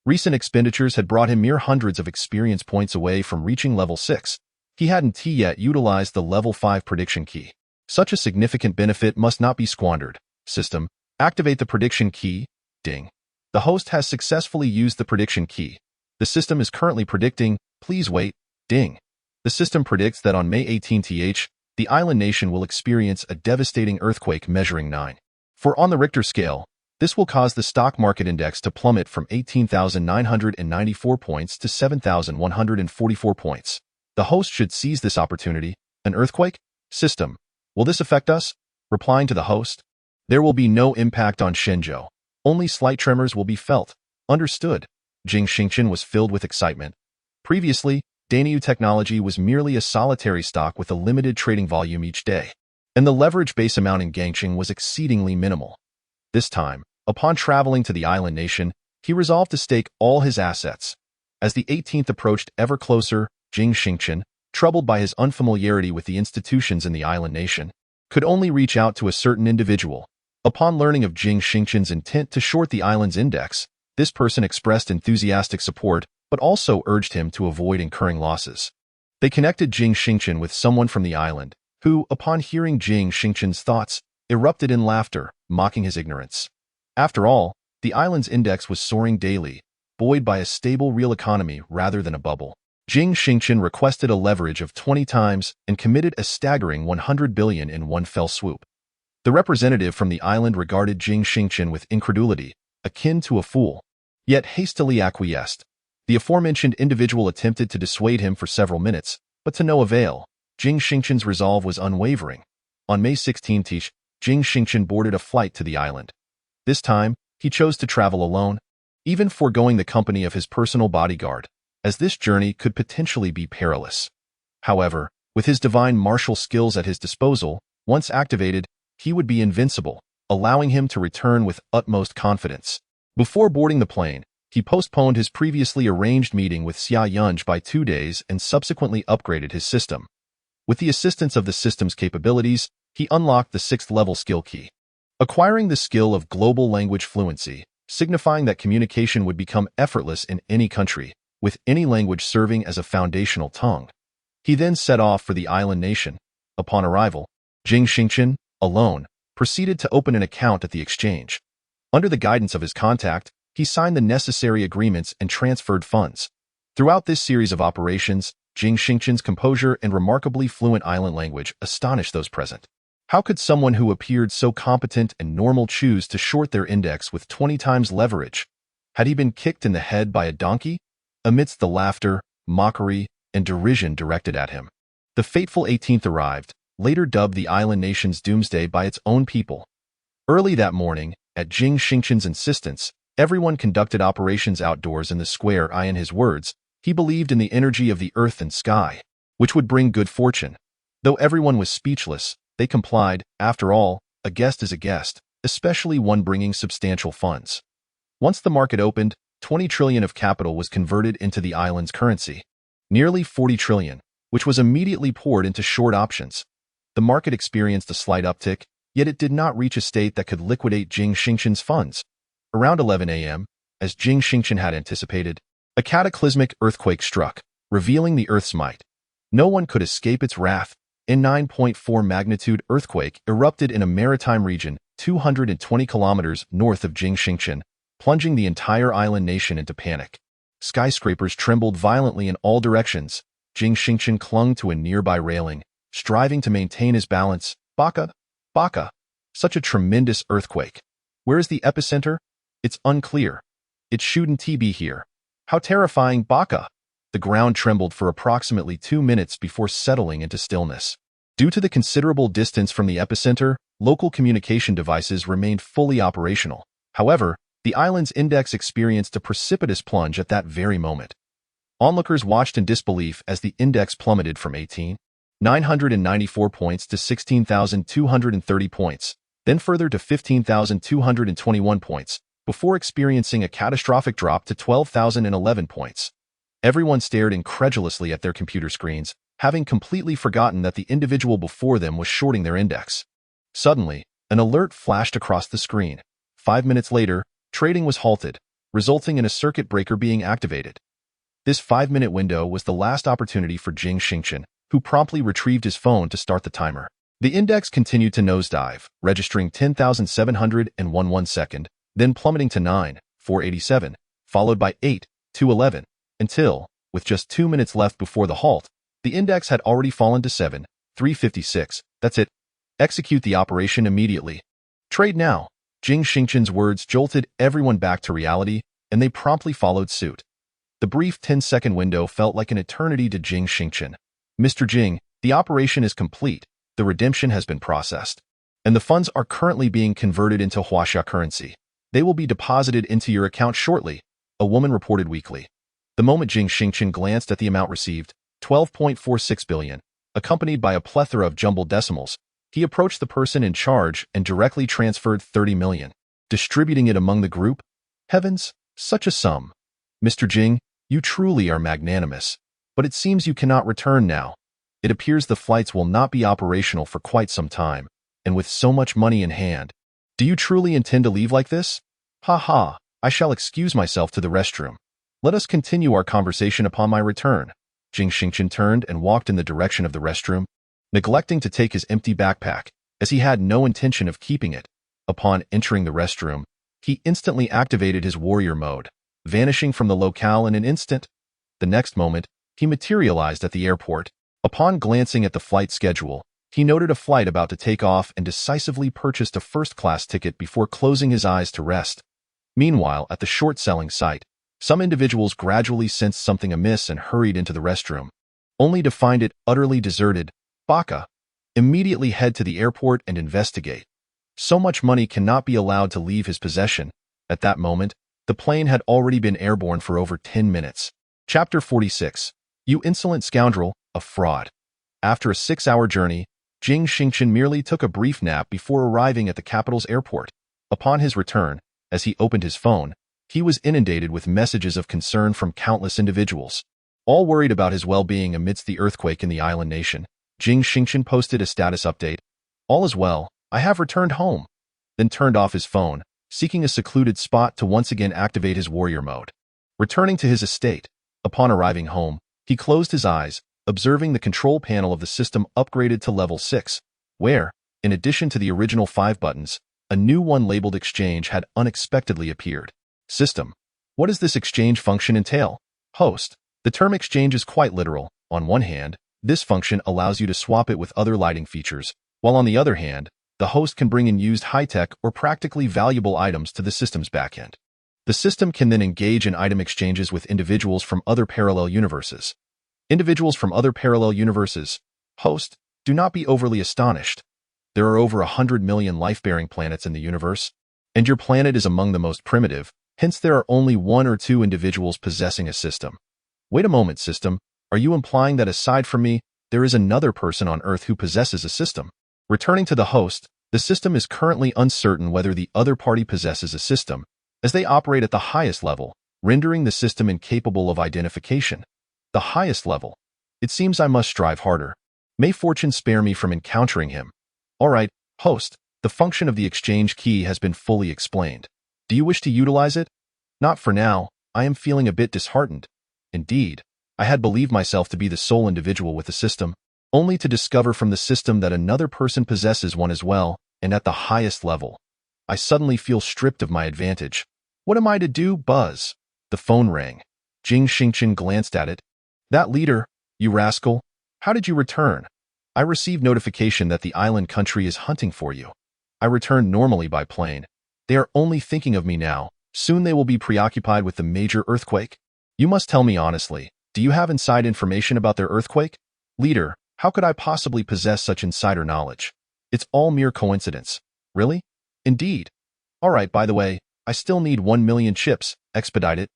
Recent expenditures had brought him mere hundreds of experience points away from reaching level 6. He hadn't yet utilized the level 5 prediction key. Such a significant benefit must not be squandered. System, activate the prediction key. Ding. The host has successfully used the prediction key. The system is currently predicting, please wait. Ding. The system predicts that on May 18th, the island nation will experience a devastating earthquake measuring 9. For on the Richter scale, this will cause the stock market index to plummet from 18,994 points to 7,144 points. The host should seize this opportunity. An earthquake? System. Will this affect us? Replying to the host. There will be no impact on Shenzhou. Only slight tremors will be felt. Understood. Jing Xingchen was filled with excitement. Previously, Dainyu technology was merely a solitary stock with a limited trading volume each day, and the leverage base amount in Gangxing was exceedingly minimal. This time, upon traveling to the island nation, he resolved to stake all his assets. As the 18th approached ever closer, Jing Xingchen, troubled by his unfamiliarity with the institutions in the island nation, could only reach out to a certain individual. Upon learning of Jing Xingchen's intent to short the island's index, this person expressed enthusiastic support. but also urged him to avoid incurring losses. They connected Jing Xingchen with someone from the island, who, upon hearing Jing Xingchen's thoughts, erupted in laughter, mocking his ignorance. After all, the island's index was soaring daily, buoyed by a stable real economy rather than a bubble. Jing Xingchen requested a leverage of 20 times and committed a staggering 100 billion in one fell swoop. The representative from the island regarded Jing Xingchen with incredulity, akin to a fool, yet hastily acquiesced. The aforementioned individual attempted to dissuade him for several minutes, but to no avail. Jing Xingchen's resolve was unwavering. On May 16th, Jing Xingchen boarded a flight to the island. This time, he chose to travel alone, even foregoing the company of his personal bodyguard, as this journey could potentially be perilous. However, with his divine martial skills at his disposal, once activated, he would be invincible, allowing him to return with utmost confidence. Before boarding the plane, he postponed his previously arranged meeting with Xia Yunj by 2 days and subsequently upgraded his system. With the assistance of the system's capabilities, he unlocked the 6th-level skill key, acquiring the skill of global language fluency, signifying that communication would become effortless in any country, with any language serving as a foundational tongue. He then set off for the island nation. Upon arrival, Jing Xingchen, alone, proceeded to open an account at the exchange. Under the guidance of his contact, he signed the necessary agreements and transferred funds. Throughout this series of operations, Jing Xingchen's composure and remarkably fluent island language astonished those present. How could someone who appeared so competent and normal choose to short their index with 20 times leverage? Had he been kicked in the head by a donkey? Amidst the laughter, mockery, and derision directed at him, the fateful 18th arrived, later dubbed the island nation's doomsday by its own people. Early that morning, at Jing Xingchen's insistence, everyone conducted operations outdoors in the square. In his words, he believed in the energy of the earth and sky, which would bring good fortune. Though everyone was speechless, they complied. After all, a guest is a guest, especially one bringing substantial funds. Once the market opened, 20 trillion of capital was converted into the island's currency, nearly 40 trillion, which was immediately poured into short options. The market experienced a slight uptick, yet it did not reach a state that could liquidate Jing Xingchen's funds. Around 11 a.m., as Jing Xingchen had anticipated, a cataclysmic earthquake struck, revealing the Earth's might. No one could escape its wrath. A 9.4 magnitude earthquake erupted in a maritime region 220 kilometers north of Jing Xingchen, plunging the entire island nation into panic. Skyscrapers trembled violently in all directions. Jing Xingchen clung to a nearby railing, striving to maintain his balance. Baka! Baka! Such a tremendous earthquake. Where is the epicenter? It's unclear. It shouldn't be here. How terrifying, Baka! The ground trembled for approximately 2 minutes before settling into stillness. Due to the considerable distance from the epicenter, local communication devices remained fully operational. However, the island's index experienced a precipitous plunge at that very moment. Onlookers watched in disbelief as the index plummeted from 18,994 points to 16,230 points, then further to 15,221 points, before experiencing a catastrophic drop to 12,011 points. Everyone stared incredulously at their computer screens, having completely forgotten that the individual before them was shorting their index. Suddenly, an alert flashed across the screen. 5 minutes later, trading was halted, resulting in a circuit breaker being activated. This 5-minute window was the last opportunity for Jing Xingchen, who promptly retrieved his phone to start the timer. The index continued to nosedive, registering 10,701 1 second, then plummeting to 9,487, followed by 8,211, until, with just 2 minutes left before the halt, the index had already fallen to 7,356. That's it. Execute the operation immediately. Trade now. Jing Xingchen's words jolted everyone back to reality, and they promptly followed suit. The brief 10-second window felt like an eternity to Jing Xingchen. Mr. Jing, the operation is complete, the redemption has been processed, and the funds are currently being converted into Huaxia currency. They will be deposited into your account shortly, a woman reported weakly. The moment Jing Xingchen glanced at the amount received, 12.46 billion, accompanied by a plethora of jumbled decimals, he approached the person in charge and directly transferred 30 million, distributing it among the group. Heavens, such a sum. Mr. Jing, you truly are magnanimous, but it seems you cannot return now. It appears the flights will not be operational for quite some time, and with so much money in hand. Do you truly intend to leave like this? Ha ha, I shall excuse myself to the restroom. Let us continue our conversation upon my return. Jing Xingchen turned and walked in the direction of the restroom, neglecting to take his empty backpack, as he had no intention of keeping it. Upon entering the restroom, he instantly activated his warrior mode, vanishing from the locale in an instant. The next moment, he materialized at the airport. Upon glancing at the flight schedule, he noted a flight about to take off and decisively purchased a first-class ticket before closing his eyes to rest. Meanwhile, at the short-selling site, some individuals gradually sensed something amiss and hurried into the restroom, only to find it utterly deserted. Baka, immediately head to the airport and investigate. So much money cannot be allowed to leave his possession. At that moment, the plane had already been airborne for over 10 minutes. Chapter 46. You insolent scoundrel, a fraud. After a 6-hour journey, Jing Xingchen merely took a brief nap before arriving at the capital's airport. Upon his return, as he opened his phone, he was inundated with messages of concern from countless individuals. All worried about his well-being amidst the earthquake in the island nation, Jing Xingchen posted a status update. All is well, I have returned home. Then turned off his phone, seeking a secluded spot to once again activate his warrior mode. Returning to his estate, upon arriving home, he closed his eyes, observing the control panel of the system upgraded to level 6, where, in addition to the original 5 buttons, a new one labeled Exchange had unexpectedly appeared. System. What does this exchange function entail? Host. The term exchange is quite literal. On one hand, this function allows you to swap it with other lighting features, while on the other hand, the host can bring in used high-tech or practically valuable items to the system's backend. The system can then engage in item exchanges with individuals from other parallel universes. Individuals from other parallel universes. Host, do not be overly astonished. There are over 100 million life-bearing planets in the universe, and your planet is among the most primitive, hence there are only 1 or 2 individuals possessing a system. Wait a moment, system. Are you implying that aside from me, there is another person on Earth who possesses a system? Returning to the host, the system is currently uncertain whether the other party possesses a system, as they operate at the highest level, rendering the system incapable of identification. The highest level. It seems I must strive harder. May fortune spare me from encountering him. All right, host, the function of the exchange key has been fully explained. Do you wish to utilize it? Not for now. I am feeling a bit disheartened. Indeed, I had believed myself to be the sole individual with the system, only to discover from the system that another person possesses one as well, and at the highest level. I suddenly feel stripped of my advantage. What am I to do? Buzz. The phone rang. Jing Xingchen glanced at it. That leader, you rascal. How did you return? I received notification that the island country is hunting for you. I returned normally by plane. They are only thinking of me now. Soon they will be preoccupied with the major earthquake. You must tell me honestly, do you have inside information about their earthquake? Leader, how could I possibly possess such insider knowledge? It's all mere coincidence. Really? Indeed. All right, by the way, I still need 1 million chips. Expedite it.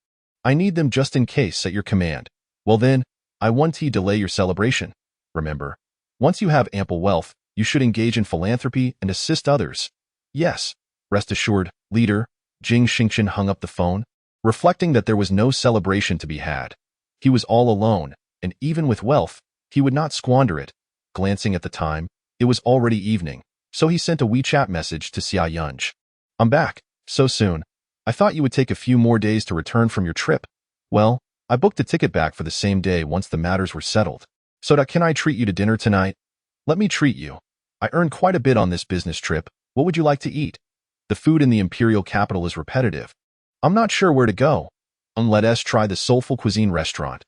I need them just in case at your command. Well then, I want to delay your celebration. Remember, once you have ample wealth, you should engage in philanthropy and assist others. Yes, rest assured, leader. Jing Xingchen hung up the phone, reflecting that there was no celebration to be had. He was all alone, and even with wealth, he would not squander it. Glancing at the time, it was already evening, so he sent a WeChat message to Xia Yunj. I'm back. So soon. I thought you would take a few more days to return from your trip. Well, I booked a ticket back for the same day once the matters were settled. So can I treat you to dinner tonight? Let me treat you. I earned quite a bit on this business trip. What would you like to eat? The food in the imperial capital is repetitive. I'm not sure where to go. Let us try the Soulful Cuisine restaurant.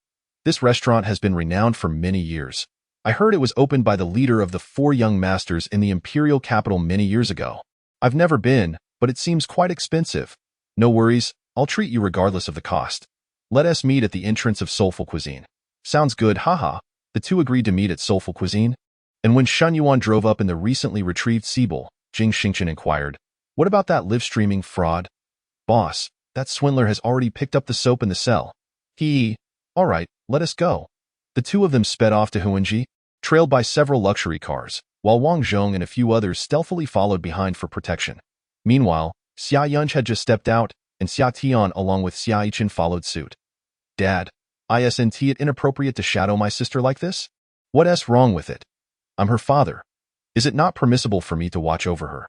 This restaurant has been renowned for many years. I heard it was opened by the leader of the 4 young masters in the imperial capital many years ago. I've never been, but it seems quite expensive. No worries, I'll treat you regardless of the cost. Let us meet at the entrance of Soulful Cuisine. Sounds good, haha. The two agreed to meet at Soulful Cuisine. And when Shen Yuan drove up in the recently retrieved Siebel, Jing Xingchen inquired, what about that live-streaming fraud? Boss, that swindler has already picked up the soap in the cell. All right, let us go. The two of them sped off to Huanji, trailed by several luxury cars, while Wang Zhong and a few others stealthily followed behind for protection. Meanwhile, Xia Yunj had just stepped out, and Xia Tian along with Xia Yichen followed suit. Dad, isn't it inappropriate to shadow my sister like this? What's wrong with it? I'm her father. Is it not permissible for me to watch over her?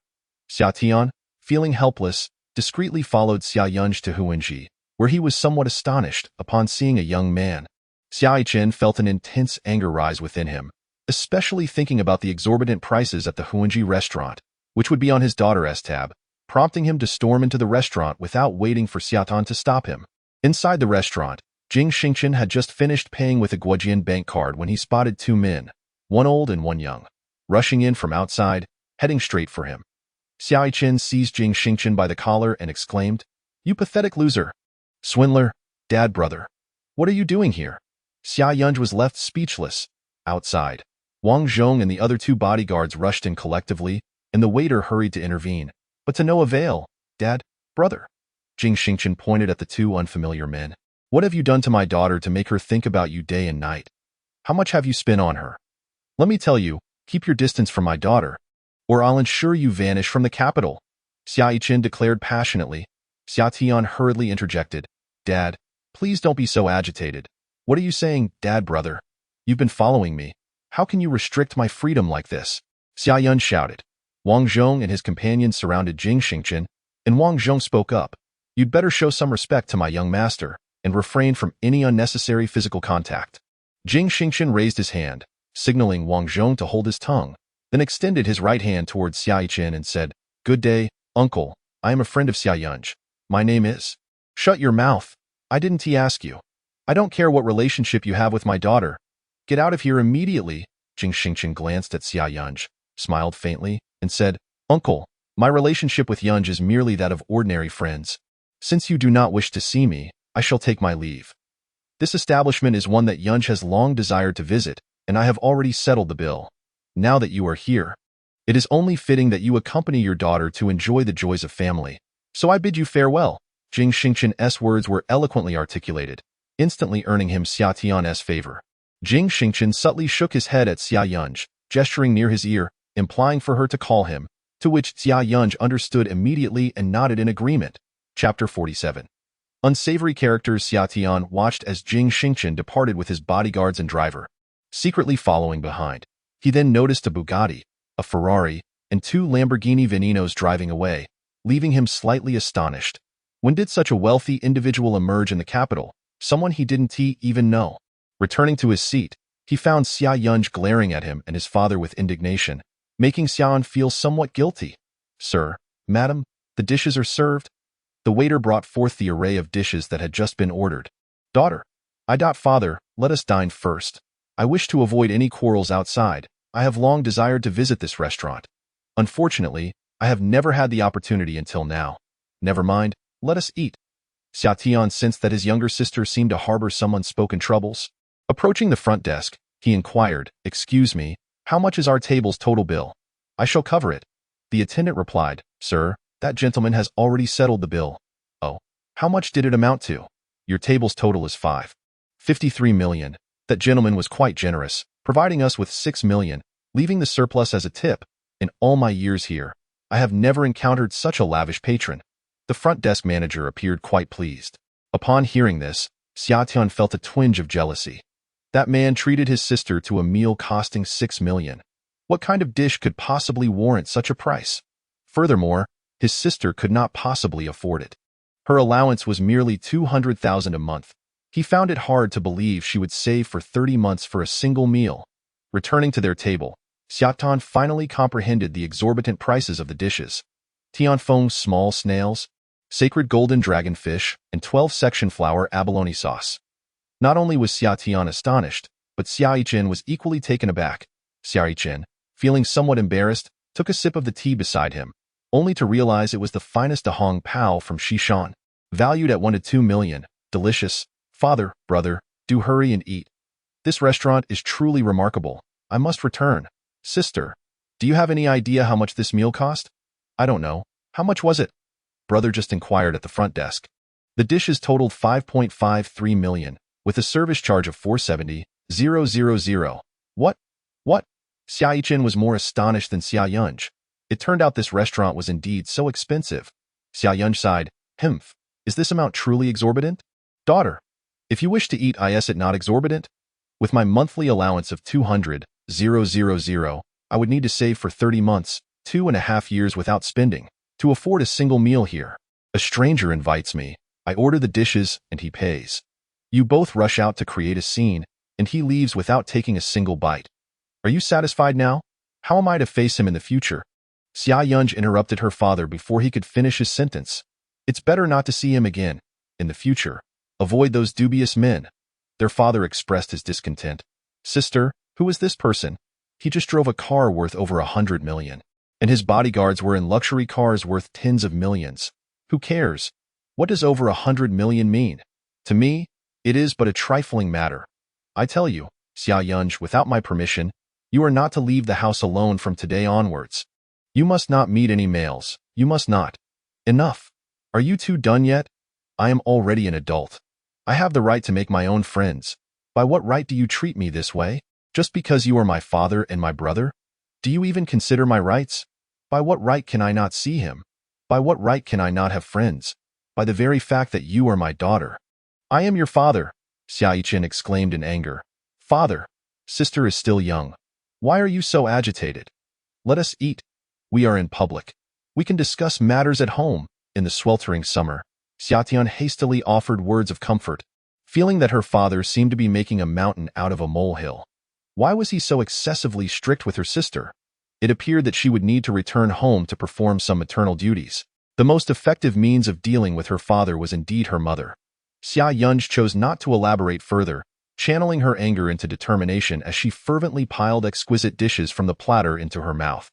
Xia Tian, feeling helpless, discreetly followed Xia Yunj to Huanji, where he was somewhat astonished upon seeing a young man. Xingchen felt an intense anger rise within him, especially thinking about the exorbitant prices at the Huanji restaurant, which would be on his daughter's tab, prompting him to storm into the restaurant without waiting for Xiaotan to stop him. Inside the restaurant, Jing Xingchen had just finished paying with a Guojian bank card when he spotted two men, one old and one young, rushing in from outside, heading straight for him. Xiaochen seized Jing Xingchen by the collar and exclaimed, "You pathetic loser! Swindler! Dad brother! What are you doing here?" Xia Yunj was left speechless. Outside, Wang Zhong and the other two bodyguards rushed in collectively, and the waiter hurried to intervene, but to no avail. "Dad, brother." Jing Xingchen pointed at the two unfamiliar men. "What have you done to my daughter to make her think about you day and night? How much have you spent on her? Let me tell you, keep your distance from my daughter, or I'll ensure you vanish from the capital," Xia Yiqin declared passionately. Xia Tian hurriedly interjected, "Dad, please don't be so agitated. What are you saying, Dad brother? You've been following me. How can you restrict my freedom like this?" Xia Yun shouted. Wang Zhong and his companions surrounded Jing Xingchen, and Wang Zhong spoke up. "You'd better show some respect to my young master and refrain from any unnecessary physical contact." Jing Xingchen raised his hand, signaling Wang Zhong to hold his tongue, then extended his right hand towards Xia Yiqin and said, "Good day, uncle. I am a friend of Xia Yunj. My name is—" "Shut your mouth. I didn't ask you. I don't care what relationship you have with my daughter. Get out of here immediately." Jing Xingchen glanced at Xia Yunj, smiled faintly, and said, "Uncle, my relationship with Yunj is merely that of ordinary friends. Since you do not wish to see me, I shall take my leave. This establishment is one that Yunj has long desired to visit, and I have already settled the bill. Now that you are here, it is only fitting that you accompany your daughter to enjoy the joys of family. So I bid you farewell." Jing Xingchen's words were eloquently articulated, instantly earning him Xia Tian's favor. Jing Xingchen subtly shook his head at Xia Yunj, gesturing near his ear, implying for her to call him, to which Xia Yunj understood immediately and nodded in agreement. Chapter 47. Unsavory characters. Xia Tian watched as Jing Xingchen departed with his bodyguards and driver, secretly following behind. He then noticed a Bugatti, a Ferrari, and two Lamborghini Veninos driving away, leaving him slightly astonished. When did such a wealthy individual emerge in the capital, someone he didn't even know? Returning to his seat, he found Xia Yunj glaring at him and his father with indignation, making Xiaoan feel somewhat guilty. "Sir, madam, the dishes are served." The waiter brought forth the array of dishes that had just been ordered. "Daughter, father, let us dine first. I wish to avoid any quarrels outside. I have long desired to visit this restaurant. Unfortunately, I have never had the opportunity until now. Never mind, let us eat." Xia Tian sensed that his younger sister seemed to harbor some unspoken troubles. Approaching the front desk, he inquired, "Excuse me, how much is our table's total bill?" "I shall cover it." The attendant replied, "Sir, that gentleman has already settled the bill." "Oh, how much did it amount to?" "Your table's total is 5.53 million. That gentleman was quite generous, providing us with 6 million, leaving the surplus as a tip. In all my years here, I have never encountered such a lavish patron." The front desk manager appeared quite pleased. Upon hearing this, Xia Tian felt a twinge of jealousy. That man treated his sister to a meal costing 6 million. What kind of dish could possibly warrant such a price? Furthermore, his sister could not possibly afford it. Her allowance was merely 200,000 a month. He found it hard to believe she would save for 30 months for a single meal. Returning to their table, Xiaotan finally comprehended the exorbitant prices of the dishes. Tianfeng's small snails, sacred golden dragonfish, and 12-section flour abalone sauce. Not only was Xia Tian astonished, but Xia Yiqin was equally taken aback. Xia Yiqin, feeling somewhat embarrassed, took a sip of the tea beside him, only to realize it was the finest Dahong Pao from Xishan, valued at 1 to 2 million. "Delicious. Father, brother, do hurry and eat. This restaurant is truly remarkable. I must return." "Sister, do you have any idea how much this meal cost?" "I don't know. How much was it?" Brother just inquired at the front desk. The dishes totaled 5.53 million, with a service charge of 470,000. What? Xia Yiqin was more astonished than Xia Yunj. It turned out this restaurant was indeed so expensive. Xia Yunj sighed, "Humph, is this amount truly exorbitant?" "Daughter, if you wish to eat, is it not exorbitant? With my monthly allowance of 200,000, I would need to save for 30 months, 2.5 years without spending, to afford a single meal here. A stranger invites me. I order the dishes and he pays. You both rush out to create a scene, and he leaves without taking a single bite. Are you satisfied now? How am I to face him in the future? Xia Yunj interrupted her father before he could finish his sentence. It's better not to see him again. In the future, avoid those dubious men. Their father expressed his discontent. Sister, who is this person? He just drove a car worth over 100 million. And his bodyguards were in luxury cars worth tens of millions. Who cares? What does over 100 million mean? To me, it is but a trifling matter. I tell you, Xia Yunj, without my permission, you are not to leave the house alone from today onwards. You must not meet any males. You must not. Enough. Are you two done yet? I am already an adult. I have the right to make my own friends. By what right do you treat me this way? Just because you are my father and my brother? Do you even consider my rights? By what right can I not see him? By what right can I not have friends? By the very fact that you are my daughter. I am your father, Xia Yichen exclaimed in anger. Father, sister is still young. Why are you so agitated? Let us eat. We are in public. We can discuss matters at home. In the sweltering summer, Xia Tian hastily offered words of comfort, feeling that her father seemed to be making a mountain out of a molehill. Why was he so excessively strict with her sister? It appeared that she would need to return home to perform some maternal duties. The most effective means of dealing with her father was indeed her mother. Xia Yunj chose not to elaborate further, channeling her anger into determination as she fervently piled exquisite dishes from the platter into her mouth.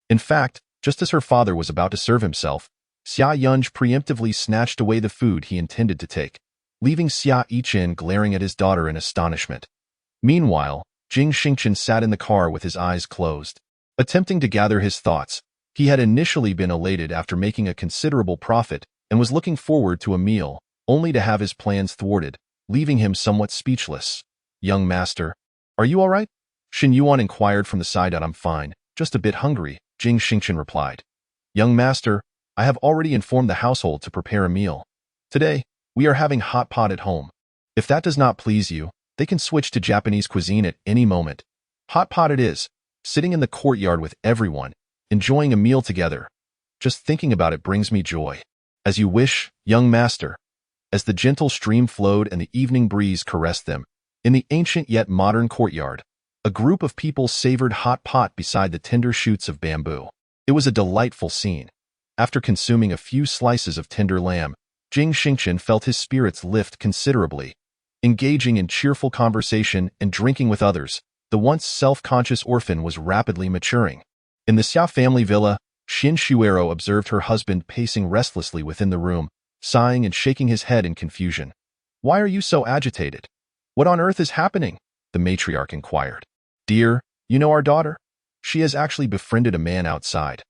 In fact, just as her father was about to serve himself, Xia Yunj preemptively snatched away the food he intended to take, leaving Xia Yichen glaring at his daughter in astonishment. Meanwhile, Jing Xingchen sat in the car with his eyes closed. Attempting to gather his thoughts, he had initially been elated after making a considerable profit and was looking forward to a meal, only to have his plans thwarted, leaving him somewhat speechless. Young master, are you all right? Shen Yuan inquired from the side. I'm fine, just a bit hungry, Jing Xingchen replied. Young master, I have already informed the household to prepare a meal. Today, we are having hot pot at home. If that does not please you, they can switch to Japanese cuisine at any moment. Hot pot it is, sitting in the courtyard with everyone, enjoying a meal together. Just thinking about it brings me joy. As you wish, young master. As the gentle stream flowed and the evening breeze caressed them, in the ancient yet modern courtyard, a group of people savored hot pot beside the tender shoots of bamboo. It was a delightful scene. After consuming a few slices of tender lamb, Jing Xingchen felt his spirits lift considerably. Engaging in cheerful conversation and drinking with others, the once self-conscious orphan was rapidly maturing. In the Xia family villa, Xin Shuero observed her husband pacing restlessly within the room, sighing and shaking his head in confusion. Why are you so agitated? What on earth is happening? The matriarch inquired. Dear, you know our daughter? She has actually befriended a man outside.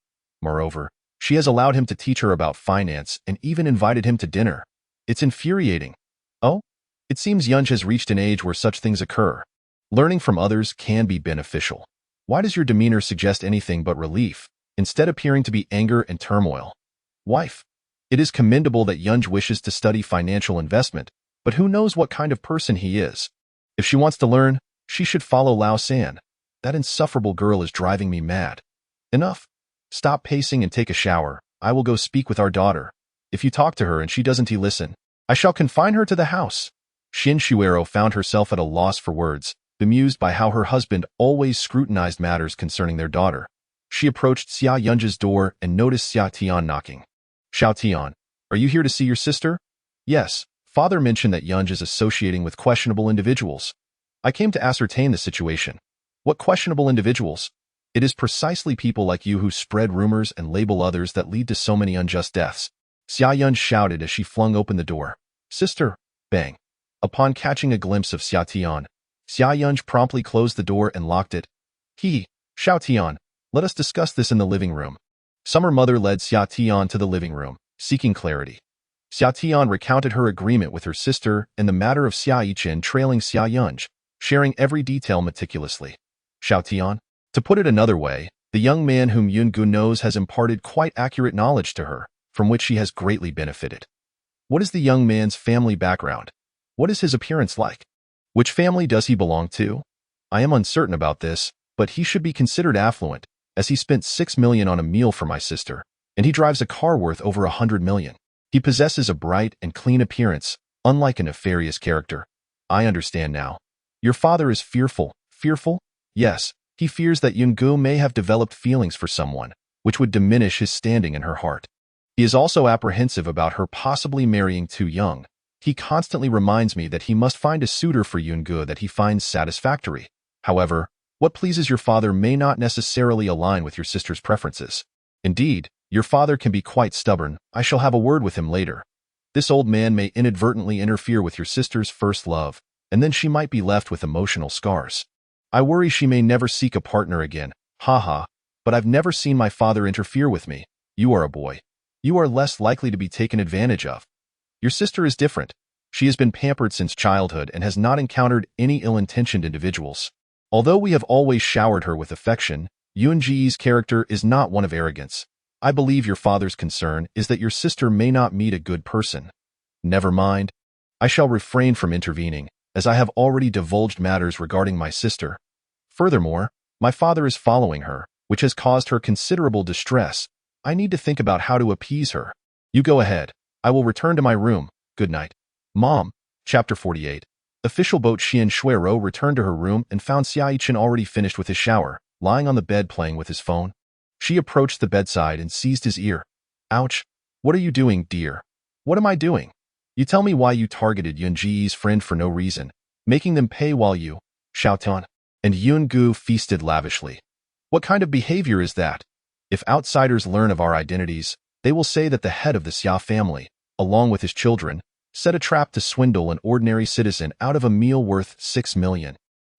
Moreover, she has allowed him to teach her about finance and even invited him to dinner. It's infuriating. Oh? It seems Yunj has reached an age where such things occur. Learning from others can be beneficial. Why does your demeanor suggest anything but relief, instead appearing to be anger and turmoil? Wife, it is commendable that Yunj wishes to study financial investment, but who knows what kind of person he is. If she wants to learn, she should follow Lao San. That insufferable girl is driving me mad. Enough. Stop pacing and take a shower. I will go speak with our daughter. If you talk to her and she doesn't listen, I shall confine her to the house. Xin Shuero found herself at a loss for words, bemused by how her husband always scrutinized matters concerning their daughter. She approached Xia Yunj's door and noticed Xia Tian knocking. Xiao Tian, are you here to see your sister? Yes, father mentioned that Yunj is associating with questionable individuals. I came to ascertain the situation. What questionable individuals? It is precisely people like you who spread rumors and label others that lead to so many unjust deaths. Xia Yunj shouted as she flung open the door. Sister! Bang! Upon catching a glimpse of Xia Tian, Xia Yunj promptly closed the door and locked it. Xiao Tian, let us discuss this in the living room. Summer mother led Xia Tian to the living room, seeking clarity. Xia Tian recounted her agreement with her sister and the matter of Xia Yichen trailing Xia Yunj, sharing every detail meticulously. Xiao Tian, to put it another way, the young man whom Yun Gu knows has imparted quite accurate knowledge to her, from which she has greatly benefited. What is the young man's family background? What is his appearance like? Which family does he belong to? I am uncertain about this, but he should be considered affluent, as he spent 6 million on a meal for my sister, and he drives a car worth over 100 million. He possesses a bright and clean appearance, unlike a nefarious character. I understand now. Your father is fearful. Fearful? Yes, he fears that Yungu may have developed feelings for someone, which would diminish his standing in her heart. He is also apprehensive about her possibly marrying too young. He constantly reminds me that he must find a suitor for Yungu that he finds satisfactory. However, what pleases your father may not necessarily align with your sister's preferences. Indeed, your father can be quite stubborn. I shall have a word with him later. This old man may inadvertently interfere with your sister's first love, and then she might be left with emotional scars. I worry she may never seek a partner again. Haha, but I've never seen my father interfere with me. You are a boy. You are less likely to be taken advantage of. Your sister is different. She has been pampered since childhood and has not encountered any ill-intentioned individuals. Although we have always showered her with affection, Yunji's character is not one of arrogance. I believe your father's concern is that your sister may not meet a good person. Never mind. I shall refrain from intervening, as I have already divulged matters regarding my sister. Furthermore, my father is following her, which has caused her considerable distress. I need to think about how to appease her. You go ahead. I will return to my room. Good night. Mom. Chapter 48. Official boat Xian Shuiro returned to her room and found Xiaoyichen already finished with his shower, lying on the bed playing with his phone. She approached the bedside and seized his ear. Ouch. What are you doing, dear? What am I doing? You tell me why you targeted Yunji's friend for no reason, making them pay while you, Xiaotan, and Yungu feasted lavishly. What kind of behavior is that? If outsiders learn of our identities, they will say that the head of the Xia family, along with his children, set a trap to swindle an ordinary citizen out of a meal worth 6 million.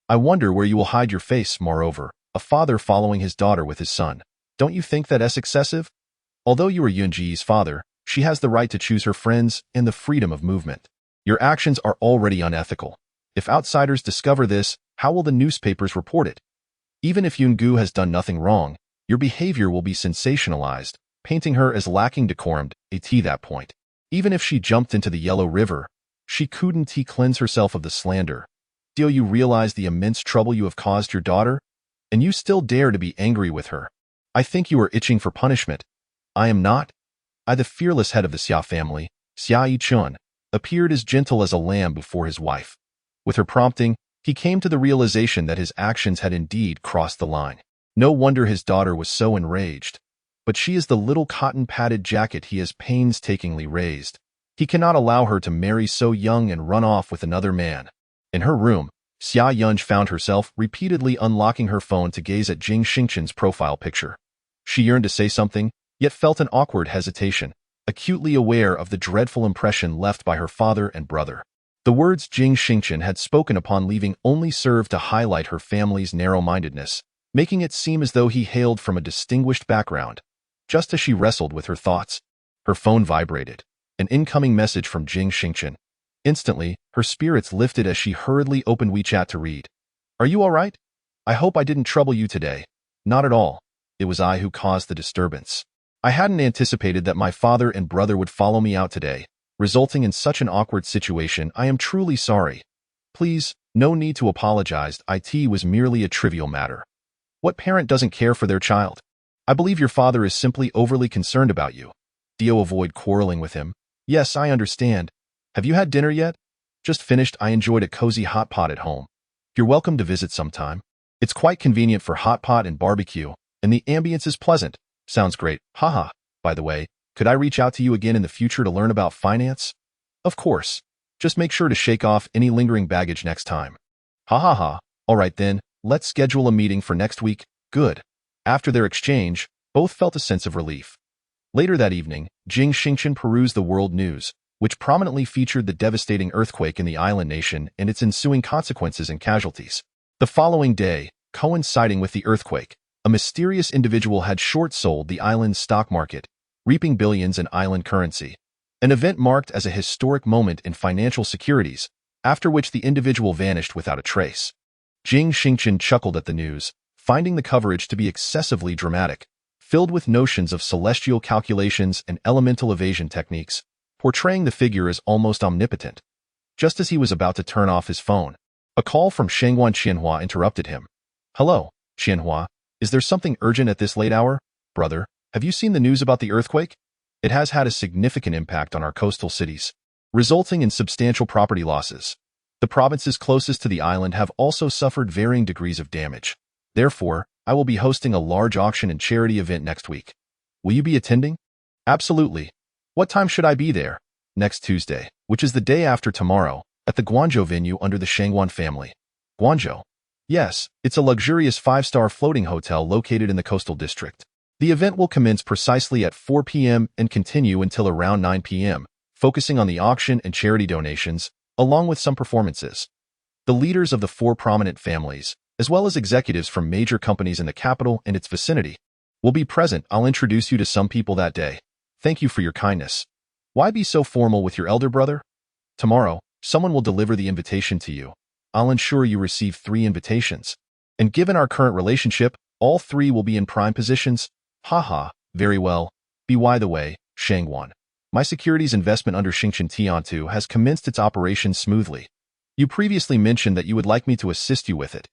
I wonder where you will hide your face, moreover, a father following his daughter with his son. Don't you think that's excessive? Although you are Yunji's father, she has the right to choose her friends and the freedom of movement. Your actions are already unethical. If outsiders discover this, how will the newspapers report it? Even if Yungu has done nothing wrong, your behavior will be sensationalized, painting her as lacking decorum at that point. Even if she jumped into the Yellow River, she couldn't cleanse herself of the slander. Do you realize the immense trouble you have caused your daughter? And you still dare to be angry with her. I think you are itching for punishment. I am not. I, the fearless head of the Xia family, Xia Yichun, appeared as gentle as a lamb before his wife. With her prompting, he came to the realization that his actions had indeed crossed the line. No wonder his daughter was so enraged. But she is the little cotton-padded jacket he has painstakingly raised. He cannot allow her to marry so young and run off with another man. In her room, Xia Yunj found herself repeatedly unlocking her phone to gaze at Jing Xingchen's profile picture. She yearned to say something, yet felt an awkward hesitation, acutely aware of the dreadful impression left by her father and brother. The words Jing Xingchen had spoken upon leaving only served to highlight her family's narrow-mindedness, making it seem as though he hailed from a distinguished background. Just as she wrestled with her thoughts, her phone vibrated, an incoming message from Jing Xingchen. Instantly, her spirits lifted as she hurriedly opened WeChat to read. Are you all right? I hope I didn't trouble you today. Not at all. It was I who caused the disturbance. I hadn't anticipated that my father and brother would follow me out today, resulting in such an awkward situation. I am truly sorry. Please, no need to apologize. It was merely a trivial matter. What parent doesn't care for their child? I believe your father is simply overly concerned about you. Dio, avoid quarreling with him. Yes, I understand. Have you had dinner yet? Just finished. I enjoyed a cozy hot pot at home. You're welcome to visit sometime. It's quite convenient for hot pot and barbecue, and the ambience is pleasant. Sounds great. Haha. By the way, could I reach out to you again in the future to learn about finance? Of course. Just make sure to shake off any lingering baggage next time. Ha ha ha. All right then, let's schedule a meeting for next week. Good. After their exchange, both felt a sense of relief. Later that evening, Jing Xingchen perused the world news, which prominently featured the devastating earthquake in the island nation and its ensuing consequences and casualties. The following day, coinciding with the earthquake, a mysterious individual had short-sold the island's stock market, reaping billions in island currency. An event marked as a historic moment in financial securities, after which the individual vanished without a trace. Jing Xingchen chuckled at the news, finding the coverage to be excessively dramatic, filled with notions of celestial calculations and elemental evasion techniques, portraying the figure as almost omnipotent. Just as he was about to turn off his phone, a call from Shangguan Qianhua interrupted him. Hello, Qianhua. Is there something urgent at this late hour? Brother, have you seen the news about the earthquake? It has had a significant impact on our coastal cities, resulting in substantial property losses. The provinces closest to the island have also suffered varying degrees of damage. Therefore, I will be hosting a large auction and charity event next week. Will you be attending? Absolutely. What time should I be there? Next Tuesday, which is the day after tomorrow, at the Guangzhou venue under the Shangguan family. Guangzhou? Yes, it's a luxurious 5-star floating hotel located in the coastal district. The event will commence precisely at 4 p.m. and continue until around 9 p.m., focusing on the auction and charity donations, along with some performances. The leaders of the 4 prominent families, as well as executives from major companies in the capital and its vicinity, will be present. I'll introduce you to some people that day. Thank you for your kindness. Why be so formal with your elder brother? Tomorrow, someone will deliver the invitation to you. I'll ensure you receive 3 invitations. And given our current relationship, all 3 will be in prime positions. Haha, very well. By the way, Shangguan, my securities investment under Xingchen Tiantu has commenced its operations smoothly. You previously mentioned that you would like me to assist you with it.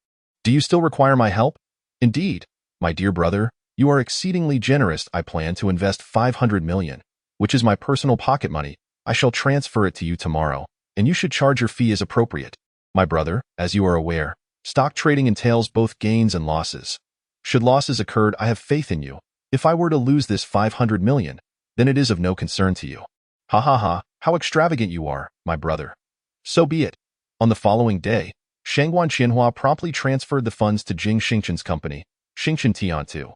Do you still require my help? Indeed, my dear brother, you are exceedingly generous. I plan to invest 500 million, which is my personal pocket money. I shall transfer it to you tomorrow, and you should charge your fee as appropriate. My brother, as you are aware, stock trading entails both gains and losses. Should losses occur, I have faith in you. If I were to lose this 500 million, then it is of no concern to you. Ha ha ha, how extravagant you are, my brother. So be it. On the following day, Shangguan Qianhua promptly transferred the funds to Jing Xingchen's company, Xingchen Tiantu.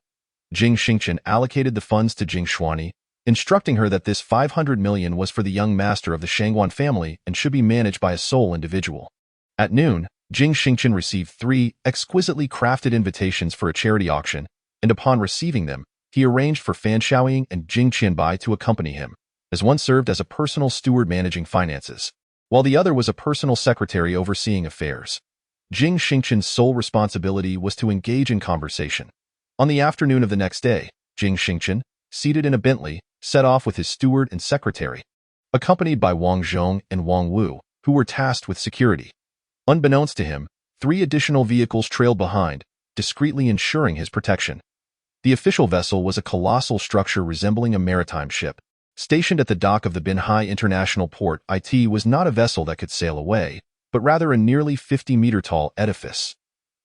Jing Xingchen allocated the funds to Jing Xuani, instructing her that this 500 million was for the young master of the Shangguan family and should be managed by a sole individual. At noon, Jing Xingchen received 3 exquisitely crafted invitations for a charity auction, and upon receiving them, he arranged for Fan Xiaoying and Jing Qianbai to accompany him, as one served as a personal steward managing finances, while the other was a personal secretary overseeing affairs. Jing Xingchen's sole responsibility was to engage in conversation. On the afternoon of the next day, Jing Xingchen, seated in a Bentley, set off with his steward and secretary, accompanied by Wang Zhong and Wang Wu, who were tasked with security. Unbeknownst to him, 3 additional vehicles trailed behind, discreetly ensuring his protection. The official vessel was a colossal structure resembling a maritime ship. Stationed at the dock of the Binhai International Port, it was not a vessel that could sail away, but rather a nearly 50-meter-tall edifice.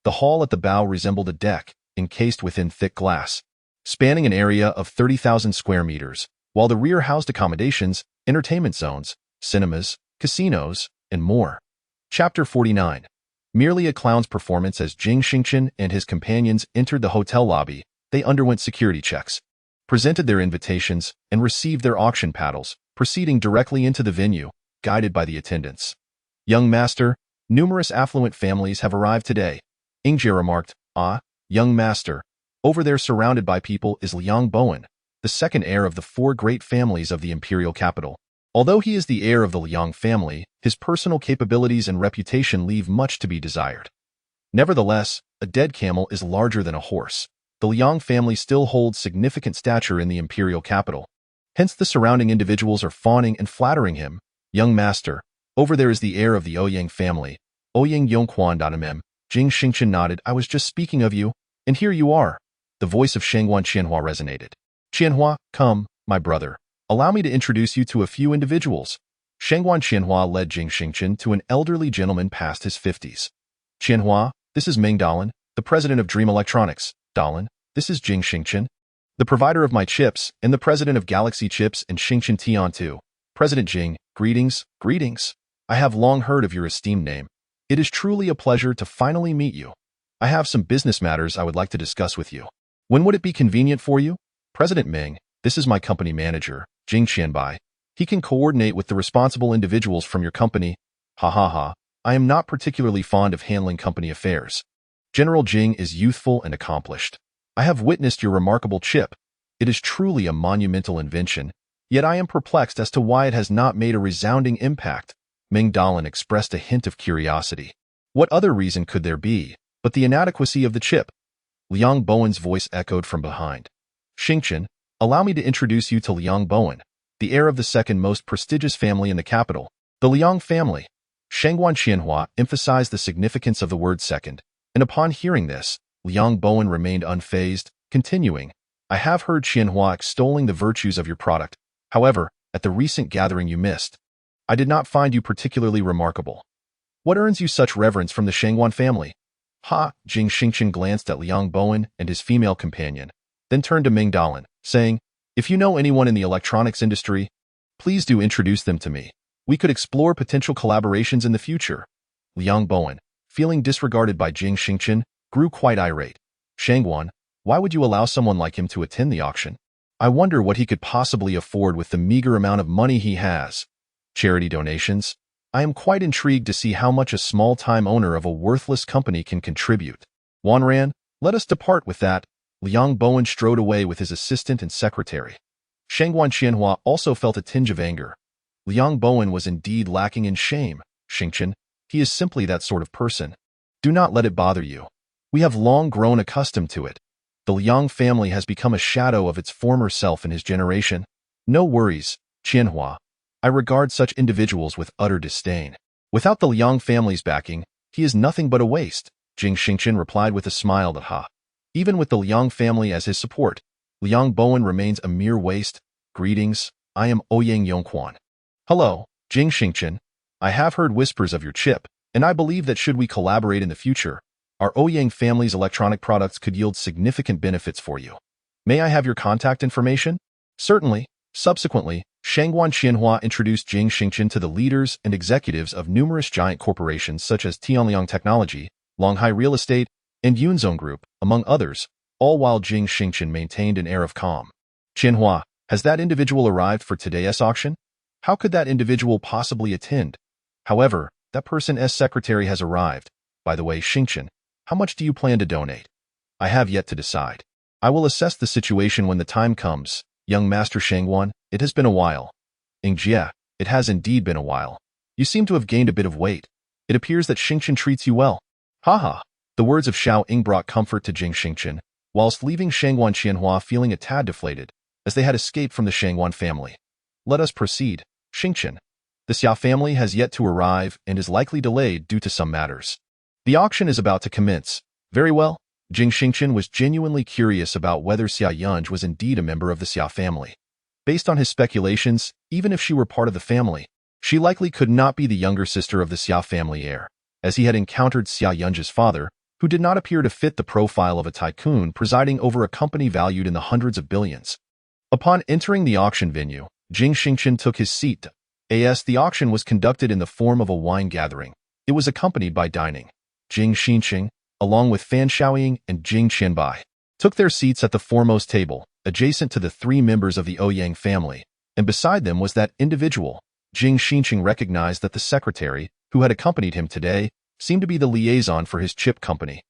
The hull at the bow resembled a deck, encased within thick glass, spanning an area of 30,000 square meters, while the rear housed accommodations, entertainment zones, cinemas, casinos, and more. Chapter 49. Merely a clown's performance. As Jing Xingchen and his companions entered the hotel lobby, they underwent security checks, presented their invitations, and received their auction paddles, proceeding directly into the venue, guided by the attendants. Young master, numerous affluent families have arrived today. Ingjie remarked. Ah, young master, over there surrounded by people is Liang Bowen, the second heir of the 4 great families of the imperial capital. Although he is the heir of the Liang family, his personal capabilities and reputation leave much to be desired. Nevertheless, a dead camel is larger than a horse. The Liang family still holds significant stature in the imperial capital. Hence the surrounding individuals are fawning and flattering him. Young master, over there is the heir of the Ouyang family, Ouyang Yongquan. Jing Xingchen nodded. I was just speaking of you, and here you are. The voice of Shangguan Qianhua resonated. Qianhua, come, my brother. Allow me to introduce you to a few individuals. Shangguan Qianhua led Jing Xingchen to an elderly gentleman past his 50s. Qianhua, this is Meng Dalan, the president of Dream Electronics. Dalan, this is Jing Xingchen, the provider of my chips and the president of Galaxy Chips and Xingchen Tiantu. President Jing, greetings, greetings. I have long heard of your esteemed name. It is truly a pleasure to finally meet you. I have some business matters I would like to discuss with you. When would it be convenient for you? President Meng, this is my company manager, Jing Qianbai. He can coordinate with the responsible individuals from your company. Ha ha ha, I am not particularly fond of handling company affairs. General Jing is youthful and accomplished. I have witnessed your remarkable chip. It is truly a monumental invention, yet I am perplexed as to why it has not made a resounding impact. Meng Dalan expressed a hint of curiosity. What other reason could there be but the inadequacy of the chip? Liang Bowen's voice echoed from behind. Xingchen, allow me to introduce you to Liang Bowen, the heir of the second most prestigious family in the capital, the Liang family. Shangguan Qianhua emphasized the significance of the word second, and upon hearing this, Liang Bowen remained unfazed, continuing, I have heard Qianhua extolling the virtues of your product. However, at the recent gathering you missed, I did not find you particularly remarkable. What earns you such reverence from the Shangguan family? Ha! Jing Xingchen glanced at Liang Bowen and his female companion, then turned to Ming Dalan, saying, if you know anyone in the electronics industry, please do introduce them to me. We could explore potential collaborations in the future. Liang Bowen, feeling disregarded by Jing Xingchen, grew quite irate. Shangguan, why would you allow someone like him to attend the auction? I wonder what he could possibly afford with the meager amount of money he has. Charity donations? I am quite intrigued to see how much a small-time owner of a worthless company can contribute. Wanran, let us depart with that. Liang Bowen strode away with his assistant and secretary. Shangguan Qianhua also felt a tinge of anger. Liang Bowen was indeed lacking in shame. Xingchen, he is simply that sort of person. Do not let it bother you. We have long grown accustomed to it. The Liang family has become a shadow of its former self in his generation. No worries, Qianhua. I regard such individuals with utter disdain. Without the Liang family's backing, he is nothing but a waste, Jing Xingchen replied with a smile that ha. Even with the Liang family as his support, Liang Bowen remains a mere waste. Greetings, I am Ouyang Yongquan. Hello, Jing Xingchen. I have heard whispers of your chip, and I believe that should we collaborate in the future, our Ouyang family's electronic products could yield significant benefits for you. May I have your contact information? Certainly. Subsequently, Shangguan Qianhua introduced Jing Xingchen to the leaders and executives of numerous giant corporations such as Tianliang Technology, Longhai Real Estate, and Yunzong Group, among others, all while Jing Xingchen maintained an air of calm. Qianhua, has that individual arrived for today's auction? How could that individual possibly attend? However, that person's secretary has arrived. By the way, Xingchen, how much do you plan to donate? I have yet to decide. I will assess the situation when the time comes. Young Master Shangguan, it has been a while. Ingjie, it has indeed been a while. You seem to have gained a bit of weight. It appears that Xingchen treats you well. Haha. The words of Xiao Ying brought comfort to Jing Xingchen, whilst leaving Shangguan Qianhua feeling a tad deflated, as they had escaped from the Shangguan family. Let us proceed, Xingchen. The Xia family has yet to arrive and is likely delayed due to some matters. The auction is about to commence. Very well. Jing Xingchen was genuinely curious about whether Xia Yunj was indeed a member of the Xia family. Based on his speculations, even if she were part of the family, she likely could not be the younger sister of the Xia family heir, as he had encountered Xia Yunj's father, who did not appear to fit the profile of a tycoon presiding over a company valued in the hundreds of billions. Upon entering the auction venue, Jing Xingchen took his seat. The auction was conducted in the form of a wine gathering. It was accompanied by dining. Jing Xingchen, along with Fan Shaoying and Jing Qianbai, took their seats at the foremost table, adjacent to the three members of the Ouyang family, and beside them was that individual. Jing Xingchen recognized that the secretary, who had accompanied him today, seemed to be the liaison for his chip company.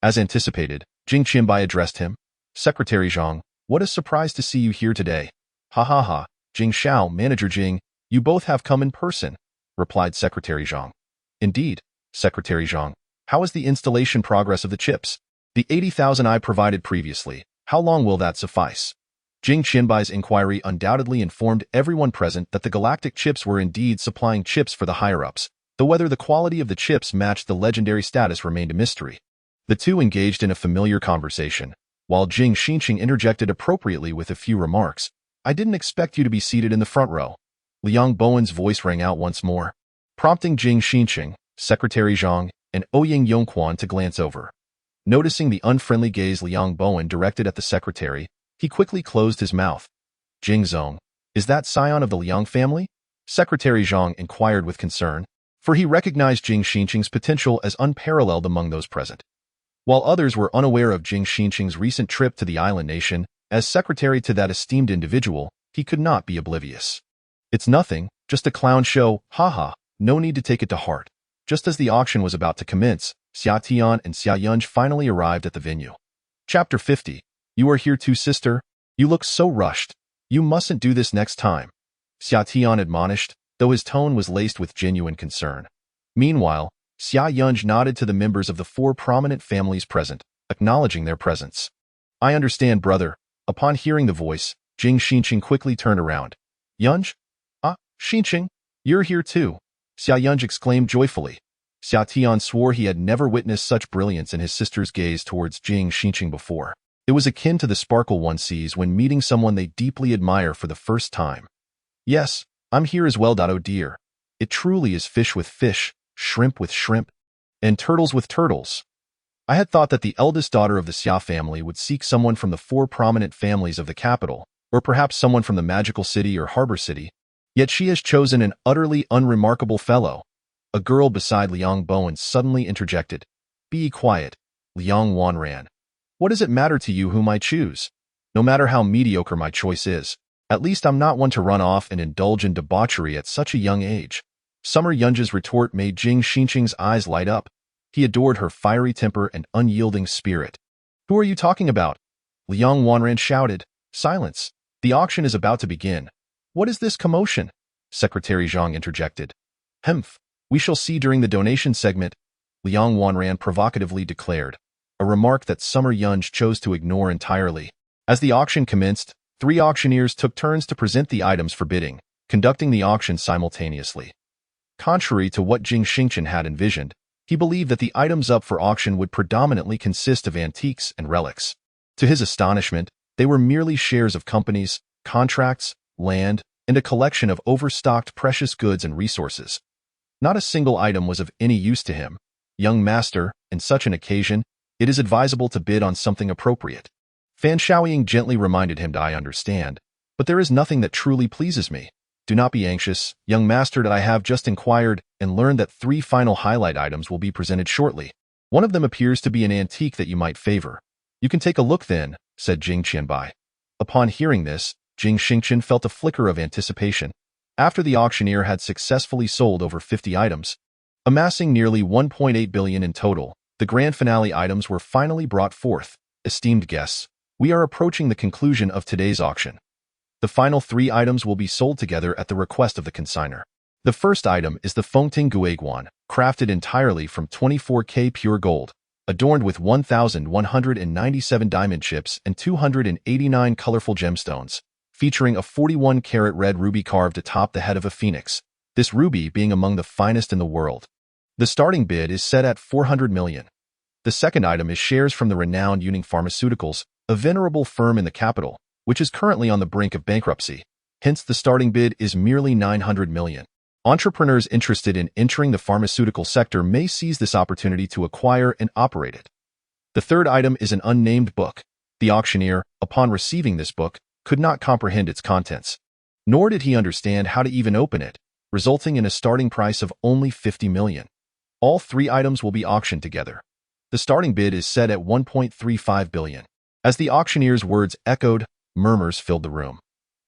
As anticipated, Jing Qianbai addressed him. Secretary Zhang, what a surprise to see you here today. Ha ha ha, Jing Xiao, Manager Jing, you both have come in person, replied Secretary Zhang. Indeed, Secretary Zhang. How is the installation progress of the chips? The 80,000 I provided previously, how long will that suffice? Jing Qianbai's inquiry undoubtedly informed everyone present that the galactic chips were indeed supplying chips for the higher-ups, though whether the quality of the chips matched the legendary status remained a mystery. The two engaged in a familiar conversation, while Jing Xingchen interjected appropriately with a few remarks. I didn't expect you to be seated in the front row. Liang Bowen's voice rang out once more, prompting Jing Xingchen, Secretary Zhang, and Ouyang Yongquan to glance over. Noticing the unfriendly gaze Liang Bowen directed at the secretary, he quickly closed his mouth. Jing Zong, is that scion of the Liang family? Secretary Zhang inquired with concern, for he recognized Jing Xingchen's potential as unparalleled among those present. While others were unaware of Jing Xingchen's recent trip to the island nation, as secretary to that esteemed individual, he could not be oblivious. It's nothing, just a clown show, haha, no need to take it to heart. Just as the auction was about to commence, Xia Tian and Xia Yunj finally arrived at the venue. Chapter 50. You are here too, sister? You look so rushed. You mustn't do this next time. Xia Tian admonished, though his tone was laced with genuine concern. Meanwhile, Xia Yunj nodded to the members of the four prominent families present, acknowledging their presence. I understand, brother. Upon hearing the voice, Jing Xingchen quickly turned around. Yunj? Ah, Xingchen, you're here too. Xia Yunj exclaimed joyfully. Xia Tian swore he had never witnessed such brilliance in his sister's gaze towards Jing Xingchen before. It was akin to the sparkle one sees when meeting someone they deeply admire for the first time. Yes, I'm here as well. Oh dear. It truly is fish with fish, shrimp with shrimp, and turtles with turtles. I had thought that the eldest daughter of the Xia family would seek someone from the four prominent families of the capital, or perhaps someone from the magical city or harbor city, yet she has chosen an utterly unremarkable fellow. A girl beside Liang Bowen suddenly interjected. Be quiet, Liang Wanran. What does it matter to you whom I choose? No matter how mediocre my choice is, at least I'm not one to run off and indulge in debauchery at such a young age. Summer Yunja's retort made Jing Xingchen's eyes light up. He adored her fiery temper and unyielding spirit. Who are you talking about? Liang Wanran shouted. Silence. The auction is about to begin. What is this commotion? Secretary Zhang interjected. Hemph. We shall see during the donation segment, Liang Wanran provocatively declared, a remark that Summer Yunj chose to ignore entirely. As the auction commenced, 3 auctioneers took turns to present the items for bidding, conducting the auction simultaneously. Contrary to what Jing Xingchen had envisioned, he believed that the items up for auction would predominantly consist of antiques and relics. To his astonishment, they were merely shares of companies, contracts, land, and a collection of overstocked precious goods and resources. Not a single item was of any use to him. Young master, in such an occasion, it is advisable to bid on something appropriate. Fan Shaoying gently reminded him. I understand, but there is nothing that truly pleases me. Do not be anxious, young master, that I have just inquired and learned that 3 final highlight items will be presented shortly. One of them appears to be an antique that you might favor. You can take a look then, said Jing Qianbai. Upon hearing this, Jing Xingchen felt a flicker of anticipation. After the auctioneer had successfully sold over 50 items, amassing nearly 1.8 billion in total, the grand finale items were finally brought forth. Esteemed guests, we are approaching the conclusion of today's auction. The final 3 items will be sold together at the request of the consignor. The first item is the Fengting Guiguan, crafted entirely from 24K pure gold, adorned with 1,197 diamond chips and 289 colorful gemstones, featuring a 41-carat red ruby carved atop the head of a phoenix, this ruby being among the finest in the world. The starting bid is set at 400 million. The second item is shares from the renowned Union Pharmaceuticals, a venerable firm in the capital, which is currently on the brink of bankruptcy. Hence, the starting bid is merely 900 million. Entrepreneurs interested in entering the pharmaceutical sector may seize this opportunity to acquire and operate it. The third item is an unnamed book. The auctioneer, upon receiving this book, could not comprehend its contents. Nor did he understand how to even open it, resulting in a starting price of only 50 million. All 3 items will be auctioned together. The starting bid is set at 1.35 billion. As the auctioneer's words echoed, murmurs filled the room.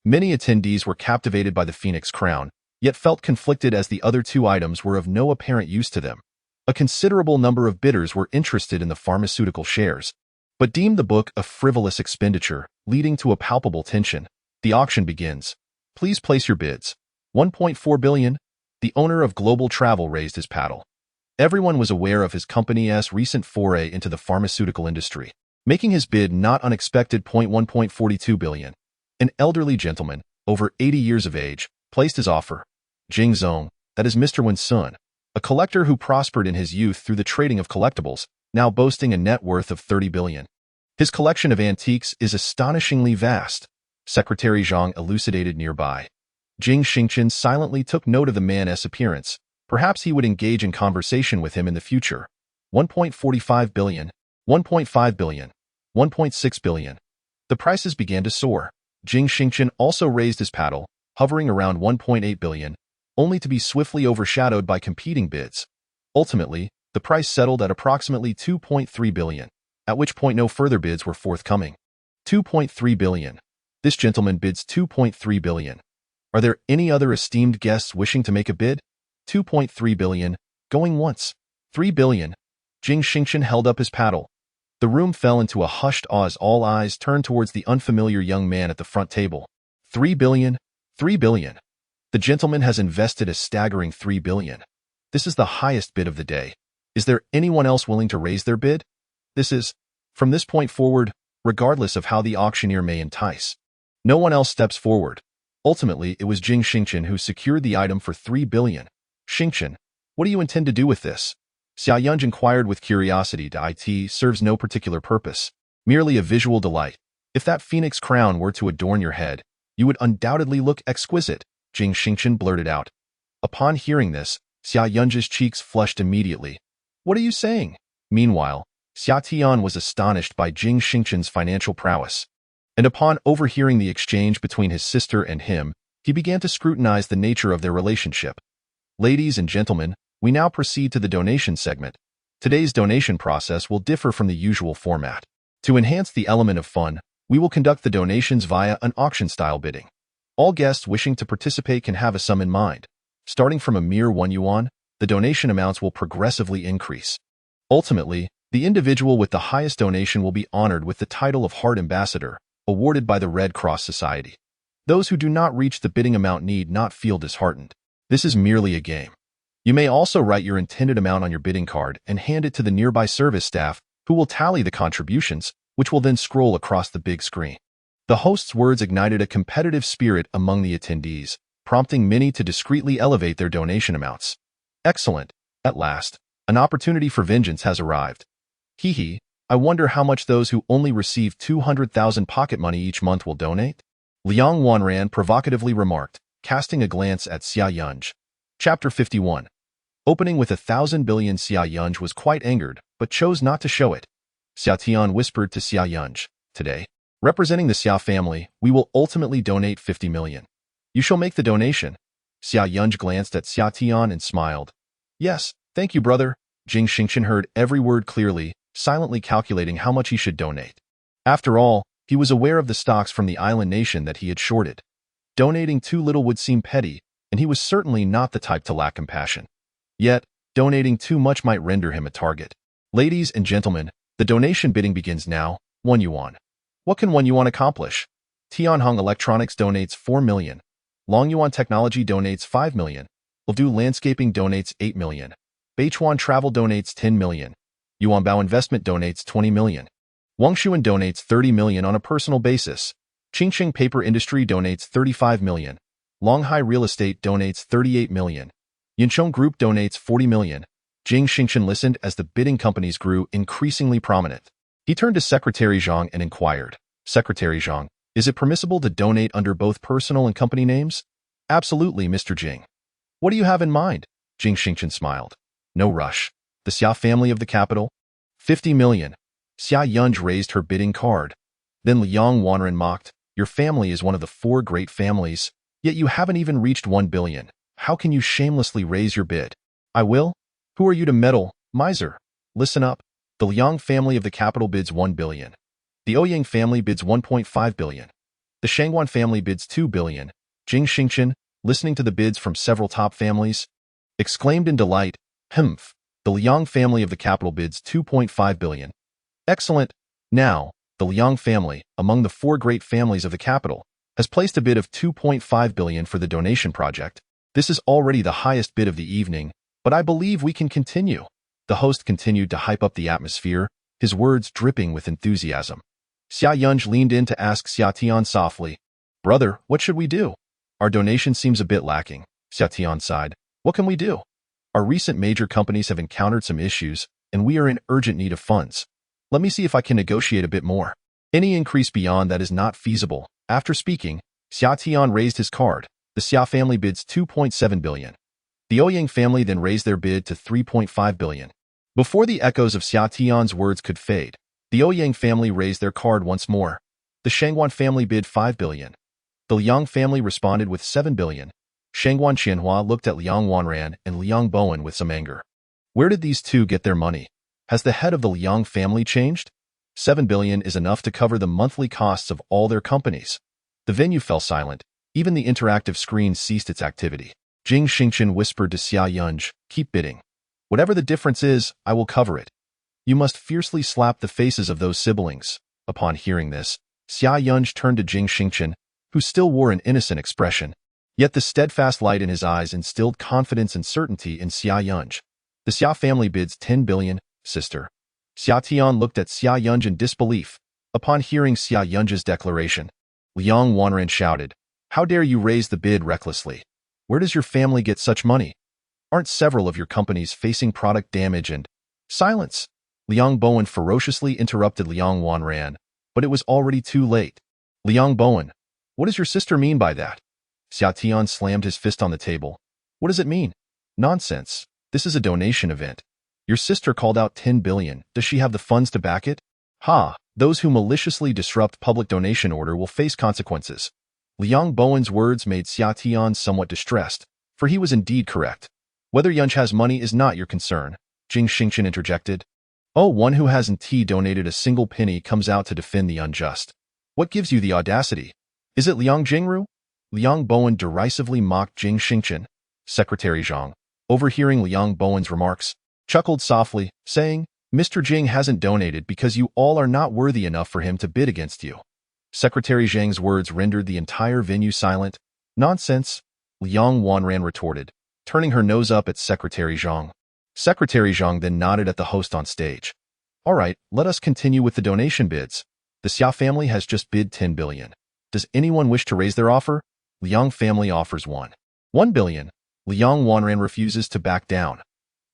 Many attendees were captivated by the Phoenix crown, yet felt conflicted as the other 2 items were of no apparent use to them. A considerable number of bidders were interested in the pharmaceutical shares, but deemed the book a frivolous expenditure, leading to a palpable tension. The auction begins. Please place your bids. 1.4 billion. The owner of Global Travel raised his paddle. Everyone was aware of his company's recent foray into the pharmaceutical industry, making his bid not unexpected. 1.42 billion. An elderly gentleman, over 80 years of age, placed his offer. Jing Zong, that is Mr. Wen's son, a collector who prospered in his youth through the trading of collectibles, now boasting a net worth of 30 billion. His collection of antiques is astonishingly vast, Secretary Zhang elucidated nearby. Jing Xingchen silently took note of the man's appearance. Perhaps he would engage in conversation with him in the future. 1.45 billion, 1.5 billion, 1.6 billion. The prices began to soar. Jing Xingchen also raised his paddle, hovering around 1.8 billion, only to be swiftly overshadowed by competing bids. Ultimately, the price settled at approximately 2.3 billion, at which point no further bids were forthcoming. 2.3 billion. This gentleman bids 2.3 billion. Are there any other esteemed guests wishing to make a bid? 2.3 billion. Going once. 3 billion. Jing Xingchen held up his paddle. The room fell into a hushed awe as all eyes turned towards the unfamiliar young man at the front table. 3 billion. 3 billion. The gentleman has invested a staggering 3 billion. This is the highest bid of the day. Is there anyone else willing to raise their bid? This is, from this point forward, regardless of how the auctioneer may entice. No one else steps forward. Ultimately, it was Jing Xingchen who secured the item for 3 billion. Xingchen, what do you intend to do with this? Xia Yunj inquired with curiosity. It serves no particular purpose, merely a visual delight. If that phoenix crown were to adorn your head, you would undoubtedly look exquisite, Jing Xingchen blurted out. Upon hearing this, Xia Yunzhi's cheeks flushed immediately. What are you saying? Meanwhile, Xia Tian was astonished by Jing Xingchen's financial prowess. And upon overhearing the exchange between his sister and him, he began to scrutinize the nature of their relationship. Ladies and gentlemen, we now proceed to the donation segment. Today's donation process will differ from the usual format. To enhance the element of fun, we will conduct the donations via an auction-style bidding. All guests wishing to participate can have a sum in mind. Starting from a mere 1 yuan, the donation amounts will progressively increase. Ultimately, the individual with the highest donation will be honored with the title of Heart Ambassador, awarded by the Red Cross Society. Those who do not reach the bidding amount need not feel disheartened. This is merely a game. You may also write your intended amount on your bidding card and hand it to the nearby service staff, who will tally the contributions, which will then scroll across the big screen. The host's words ignited a competitive spirit among the attendees, prompting many to discreetly elevate their donation amounts. Excellent. At last, an opportunity for vengeance has arrived. Hee hee, I wonder how much those who only receive 200,000 pocket money each month will donate? Liang Wanran provocatively remarked, casting a glance at Xia Yunzhi. Chapter 51. Opening with 1,000 billion, Xia Yunzhi was quite angered, but chose not to show it. Xia Tian whispered to Xia Yunzhi, today, representing the Xia family, we will ultimately donate 50 million. You shall make the donation. Xia Yunzhi glanced at Xia Tian and smiled. Yes, thank you, brother. Jing Xingchen heard every word clearly, silently calculating how much he should donate. After all, he was aware of the stocks from the island nation that he had shorted. Donating too little would seem petty, and he was certainly not the type to lack compassion. Yet, donating too much might render him a target. Ladies and gentlemen, the donation bidding begins now. 1 yuan. What can 1 yuan accomplish? Tianhong Electronics donates 4 million. Longyuan Technology donates 5 million. Ildu Landscaping donates 8 million. Beichuan Travel donates 10 million. Yuanbao Investment donates 20 million. Wangshuan donates 30 million on a personal basis. Qingqing Paper Industry donates 35 million. Longhai Real Estate donates 38 million. Yinchong Group donates 40 million. Jing Xingchen listened as the bidding companies grew increasingly prominent. He turned to Secretary Zhang and inquired, Secretary Zhang, is it permissible to donate under both personal and company names? Absolutely, Mr. Jing. What do you have in mind? Jing Xingchen smiled. No rush. The Xia family of the capital? 50 million. Xia Yunzhi raised her bidding card. Then Liang Wanren mocked, your family is one of the 4 great families, yet you haven't even reached 1 billion. How can you shamelessly raise your bid? I will? Who are you to meddle, miser? Listen up. The Liang family of the capital bids 1 billion. The Ouyang family bids 1.5 billion. The Shangguan family bids 2 billion. Jing Xingchen, listening to the bids from several top families, exclaimed in delight, Humph. The Liang family of the capital bids 2.5 billion. Excellent. Now, the Liang family, among the 4 great families of the capital, has placed a bid of 2.5 billion for the donation project. This is already the highest bid of the evening, but I believe we can continue. The host continued to hype up the atmosphere, his words dripping with enthusiasm. Xia Yunzhi leaned in to ask Xia Tian softly, Brother, what should we do? Our donation seems a bit lacking. Xia Tian sighed. What can we do? Our recent major companies have encountered some issues, and we are in urgent need of funds. Let me see if I can negotiate a bit more. Any increase beyond that is not feasible. After speaking, Xia Tian raised his card. The Xia family bids 2.7 billion. The Ouyang family then raised their bid to 3.5 billion. Before the echoes of Xia Tian's words could fade, the Ouyang family raised their card once more. The Shangguan family bid 5 billion. The Liang family responded with 7 billion. Shangguan Qianhua looked at Liang Wanran and Liang Bowen with some anger. Where did these two get their money? Has the head of the Liang family changed? 7 billion is enough to cover the monthly costs of all their companies. The venue fell silent. Even the interactive screen ceased its activity. Jing Xingchen whispered to Xia Yunzhi, keep bidding. Whatever the difference is, I will cover it. You must fiercely slap the faces of those siblings. Upon hearing this, Xia Yunzhi turned to Jing Xingchen, who still wore an innocent expression. Yet the steadfast light in his eyes instilled confidence and certainty in Xia Yunzhi. The Xia family bids 10 billion, sister. Xia Tian looked at Xia Yunzhi in disbelief. Upon hearing Xia Yunzhi's declaration, Liang Wanren shouted, How dare you raise the bid recklessly? Where does your family get such money? Aren't several of your companies facing product damage and— Silence! Liang Bowen ferociously interrupted Liang Wanran, but it was already too late. Liang Bowen, what does your sister mean by that? Xia Tian slammed his fist on the table. What does it mean? Nonsense. This is a donation event. Your sister called out 10 billion. Does she have the funds to back it? Ha! Those who maliciously disrupt public donation order will face consequences. Liang Bowen's words made Xia Tian somewhat distressed, for he was indeed correct. Whether Yunj has money is not your concern, Jing Xingchen interjected. Oh, one who hasn't donated a single penny comes out to defend the unjust. What gives you the audacity? Is it Liang Jingru? Liang Bowen derisively mocked Jing Xingchen. Secretary Zhang, overhearing Liang Bowen's remarks, chuckled softly, saying, Mr. Jing hasn't donated because you all are not worthy enough for him to bid against you. Secretary Zhang's words rendered the entire venue silent. Nonsense, Liang Wanran retorted, turning her nose up at Secretary Zhang. Secretary Zhang then nodded at the host on stage. All right, let us continue with the donation bids. The Xia family has just bid 10 billion. Does anyone wish to raise their offer? Liang family offers 1 billion. Liang Wanran refuses to back down.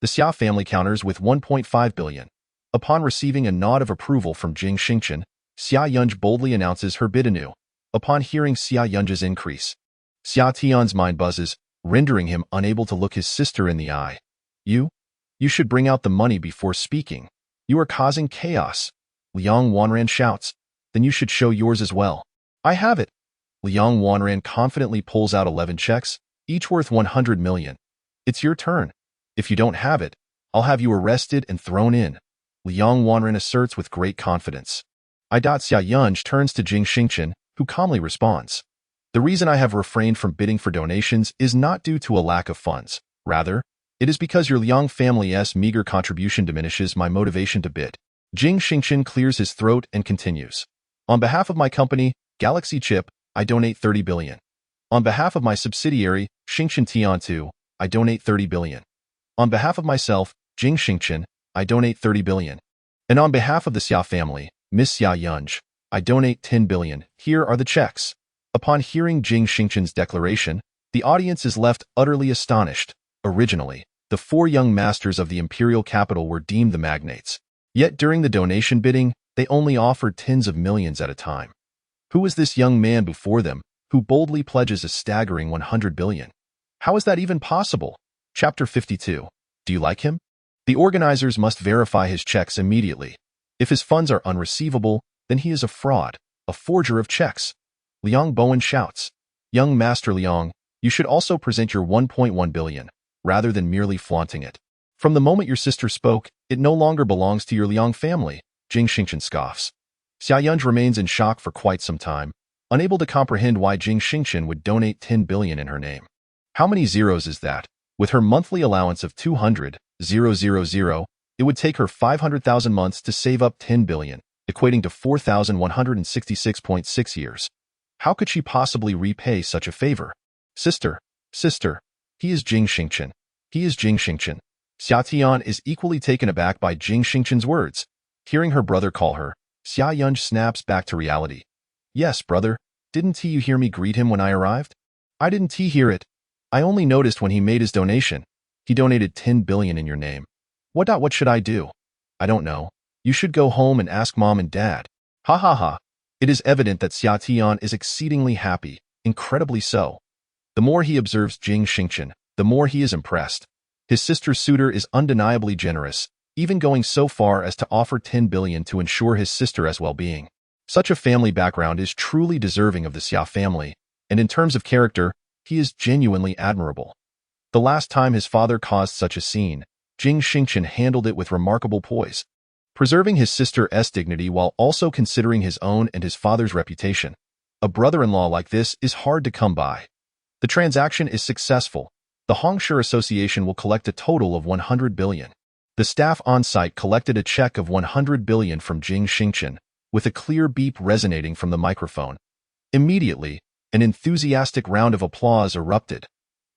The Xia family counters with 1.5 billion. Upon receiving a nod of approval from Jing Xingchen, Xia Yunj boldly announces her bid anew. Upon hearing Xia Yunj's increase, Xia Tian's mind buzzes, rendering him unable to look his sister in the eye. You should bring out the money before speaking. You are causing chaos. Liang Wanran shouts. Then you should show yours as well. I have it. Liang Wanran confidently pulls out 11 checks, each worth 100 million. It's your turn. If you don't have it, I'll have you arrested and thrown in. Liang Wanran asserts with great confidence. Xia Yunj turns to Jing Xingchen, who calmly responds. The reason I have refrained from bidding for donations is not due to a lack of funds. Rather, it is because your Liang family's meager contribution diminishes my motivation to bid. Jing Xingchen clears his throat and continues. On behalf of my company, Galaxy Chip, I donate 30 billion. On behalf of my subsidiary, Xingchen Tian2, I donate 30 billion. On behalf of myself, Jing Xingchen, I donate 30 billion. And on behalf of the Xia family, Miss Xia Yunj, I donate 10 billion. Here are the checks. Upon hearing Jing Xingchen's declaration, the audience is left utterly astonished. Originally, the 4 young masters of the imperial capital were deemed the magnates. Yet during the donation bidding, they only offered tens of millions at a time. Who is this young man before them, who boldly pledges a staggering 100 billion? How is that even possible? Chapter 52. Do you like him? The organizers must verify his checks immediately. If his funds are unreceivable, then he is a fraud, a forger of checks. Liang Bowen shouts. Young Master Liang, you should also present your 1.1 billion, rather than merely flaunting it. From the moment your sister spoke, it no longer belongs to your Liang family, Jing Xingchen scoffs. Xia Yunj remains in shock for quite some time, unable to comprehend why Jing Xingchen would donate 10 billion in her name. How many zeros is that? With her monthly allowance of 200,000, it would take her 500,000 months to save up 10 billion, equating to 4,166.6 years. How could she possibly repay such a favor? Sister, he is Jing Xingchen. He is Jing Xingchen. Xia Tian is equally taken aback by Jing Xingchen's words. Hearing her brother call her, Xia Yunj snaps back to reality. Yes, brother, didn't you hear me greet him when I arrived? I didn't hear it. I only noticed when he made his donation. He donated 10 billion in your name. What should I do? I don't know. You should go home and ask mom and dad. Ha ha ha. It is evident that Xia Tian is exceedingly happy, incredibly so. The more he observes Jing Xingchen, the more he is impressed. His sister's suitor is undeniably generous, even going so far as to offer 10 billion to ensure his sister's well-being. Such a family background is truly deserving of the Xia family, and in terms of character, he is genuinely admirable. The last time his father caused such a scene, Jing Xingchen handled it with remarkable poise, preserving his sister's dignity while also considering his own and his father's reputation. A brother-in-law like this is hard to come by. The transaction is successful. The Hongshe Association will collect a total of 100 billion. The staff on-site collected a check of 100 billion from Jing Xingchen, with a clear beep resonating from the microphone. Immediately, an enthusiastic round of applause erupted.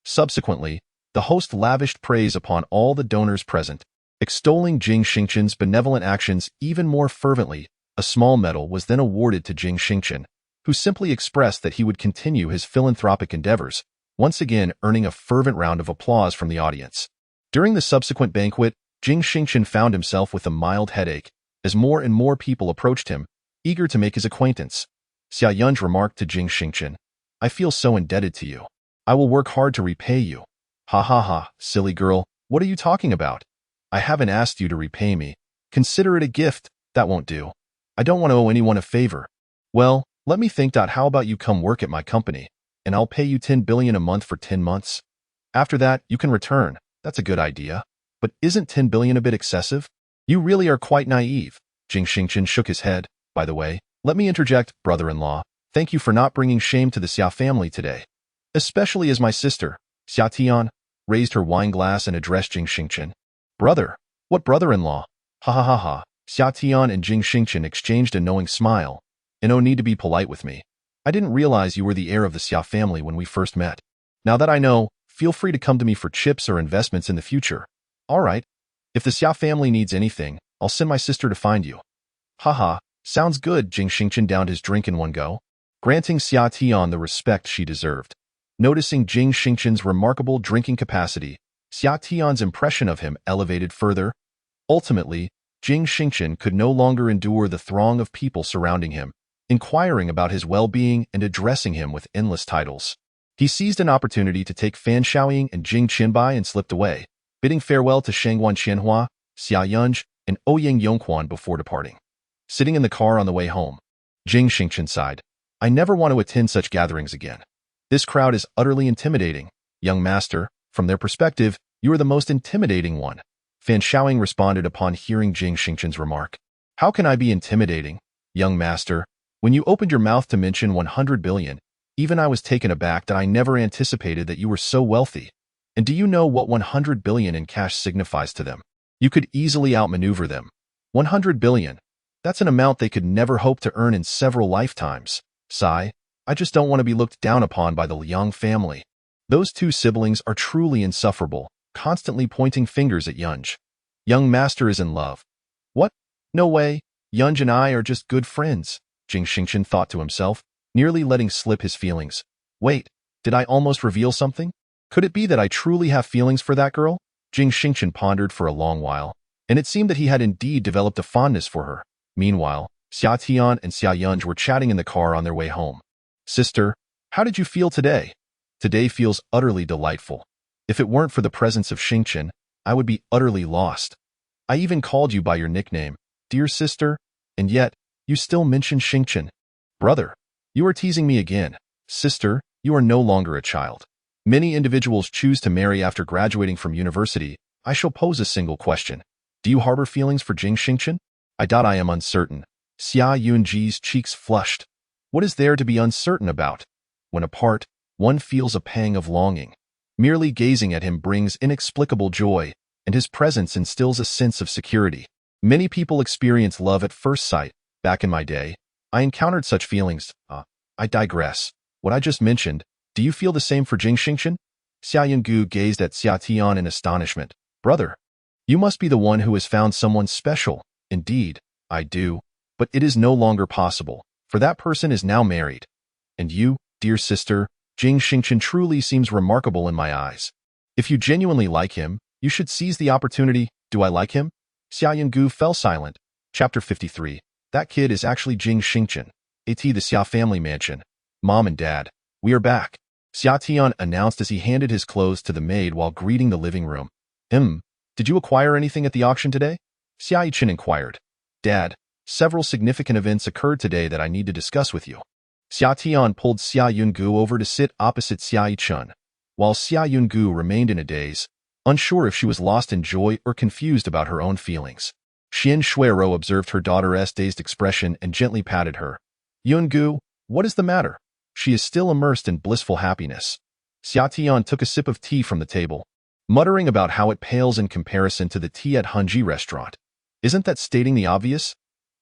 Subsequently, the host lavished praise upon all the donors present, extolling Jing Xingchen's benevolent actions even more fervently. A small medal was then awarded to Jing Xingchen, who simply expressed that he would continue his philanthropic endeavors, once again earning a fervent round of applause from the audience. During the subsequent banquet, Jing Xingchen found himself with a mild headache, as more and more people approached him, eager to make his acquaintance. Xia Yunj remarked to Jing Xingchen, I feel so indebted to you. I will work hard to repay you. Ha ha ha, silly girl, what are you talking about? I haven't asked you to repay me. Consider it a gift. That won't do. I don't want to owe anyone a favor. Well, let me think. How about you come work at my company, and I'll pay you 10 billion a month for 10 months? After that, you can return. That's a good idea. But isn't 10 billion a bit excessive? You really are quite naive. Jing Xingchen shook his head. By the way, let me interject, brother-in-law. Thank you for not bringing shame to the Xia family today. Especially as my sister, Xia Tian, raised her wine glass and addressed Jing Xingchen. Brother? What brother-in-law? Ha ha ha ha. Xia Tian and Jing Xingchen exchanged a knowing smile. And no need to be polite with me. I didn't realize you were the heir of the Xia family when we first met. Now that I know, feel free to come to me for chips or investments in the future. All right. If the Xia family needs anything, I'll send my sister to find you. Haha, sounds good. Jing Xingchen downed his drink in one go, granting Xia Tian the respect she deserved. Noticing Jing Xingchen's remarkable drinking capacity, Xia Tian's impression of him elevated further. Ultimately, Jing Xingchen could no longer endure the throng of people surrounding him, inquiring about his well-being and addressing him with endless titles. He seized an opportunity to take Fan Shaoying and Jing Qinbai and slipped away, bidding farewell to Shangguan Qianhua, Xia Yunj, and Ouyang Yongquan before departing. Sitting in the car on the way home, Jing Xingchen sighed. I never want to attend such gatherings again. This crowd is utterly intimidating. Young master, from their perspective, you are the most intimidating one. Fan Shaoying responded upon hearing Jing Xingchen's remark. How can I be intimidating, young master? When you opened your mouth to mention 100 billion, even I was taken aback that I never anticipated that you were so wealthy. And do you know what 100 billion in cash signifies to them? You could easily outmaneuver them. 100 billion. That's an amount they could never hope to earn in several lifetimes. Sigh, I just don't want to be looked down upon by the Liang family. Those two siblings are truly insufferable, constantly pointing fingers at Yunj. Young master is in love. What? No way. Yunj and I are just good friends, Jing Xingchen thought to himself, nearly letting slip his feelings. Wait, did I almost reveal something? Could it be that I truly have feelings for that girl? Jing Xingchen pondered for a long while, and it seemed that he had indeed developed a fondness for her. Meanwhile, Xia Tian and Xia Yunj were chatting in the car on their way home. Sister, how did you feel today? Today feels utterly delightful. If it weren't for the presence of Xingchen, I would be utterly lost. I even called you by your nickname, dear sister, and yet, you still mention Xingchen. Brother, you are teasing me again. Sister, you are no longer a child. Many individuals choose to marry after graduating from university. I shall pose a single question. Do you harbor feelings for Jing Xingchen? I am uncertain. Xia Yunji's cheeks flushed. What is there to be uncertain about? When apart, one feels a pang of longing. Merely gazing at him brings inexplicable joy, and his presence instills a sense of security. Many people experience love at first sight. Back in my day, I encountered such feelings. I digress. What I just mentioned, do you feel the same for Jing Xingchen? Xia Yungu gazed at Xia Tian in astonishment. Brother, you must be the one who has found someone special. Indeed, I do, but it is no longer possible, for that person is now married. And you, dear sister, Jing Xingchen truly seems remarkable in my eyes. If you genuinely like him, you should seize the opportunity. Do I like him? Xia Yungu fell silent. Chapter 53. That kid is actually Jing Xingchen. At the Xia family mansion. Mom and Dad, we are back. Xia Tian announced as he handed his clothes to the maid while greeting the living room. Did you acquire anything at the auction today? Xia Yichen inquired. Dad, several significant events occurred today that I need to discuss with you. Xia Tian pulled Xia Yungu over to sit opposite Xia Yichen, while Xia Yungu remained in a daze, unsure if she was lost in joy or confused about her own feelings. Xian Shuiro observed her daughter's dazed expression and gently patted her. Yungu, what is the matter? She is still immersed in blissful happiness. Xia Tian took a sip of tea from the table, muttering about how it pales in comparison to the tea at Hunji restaurant. Isn't that stating the obvious?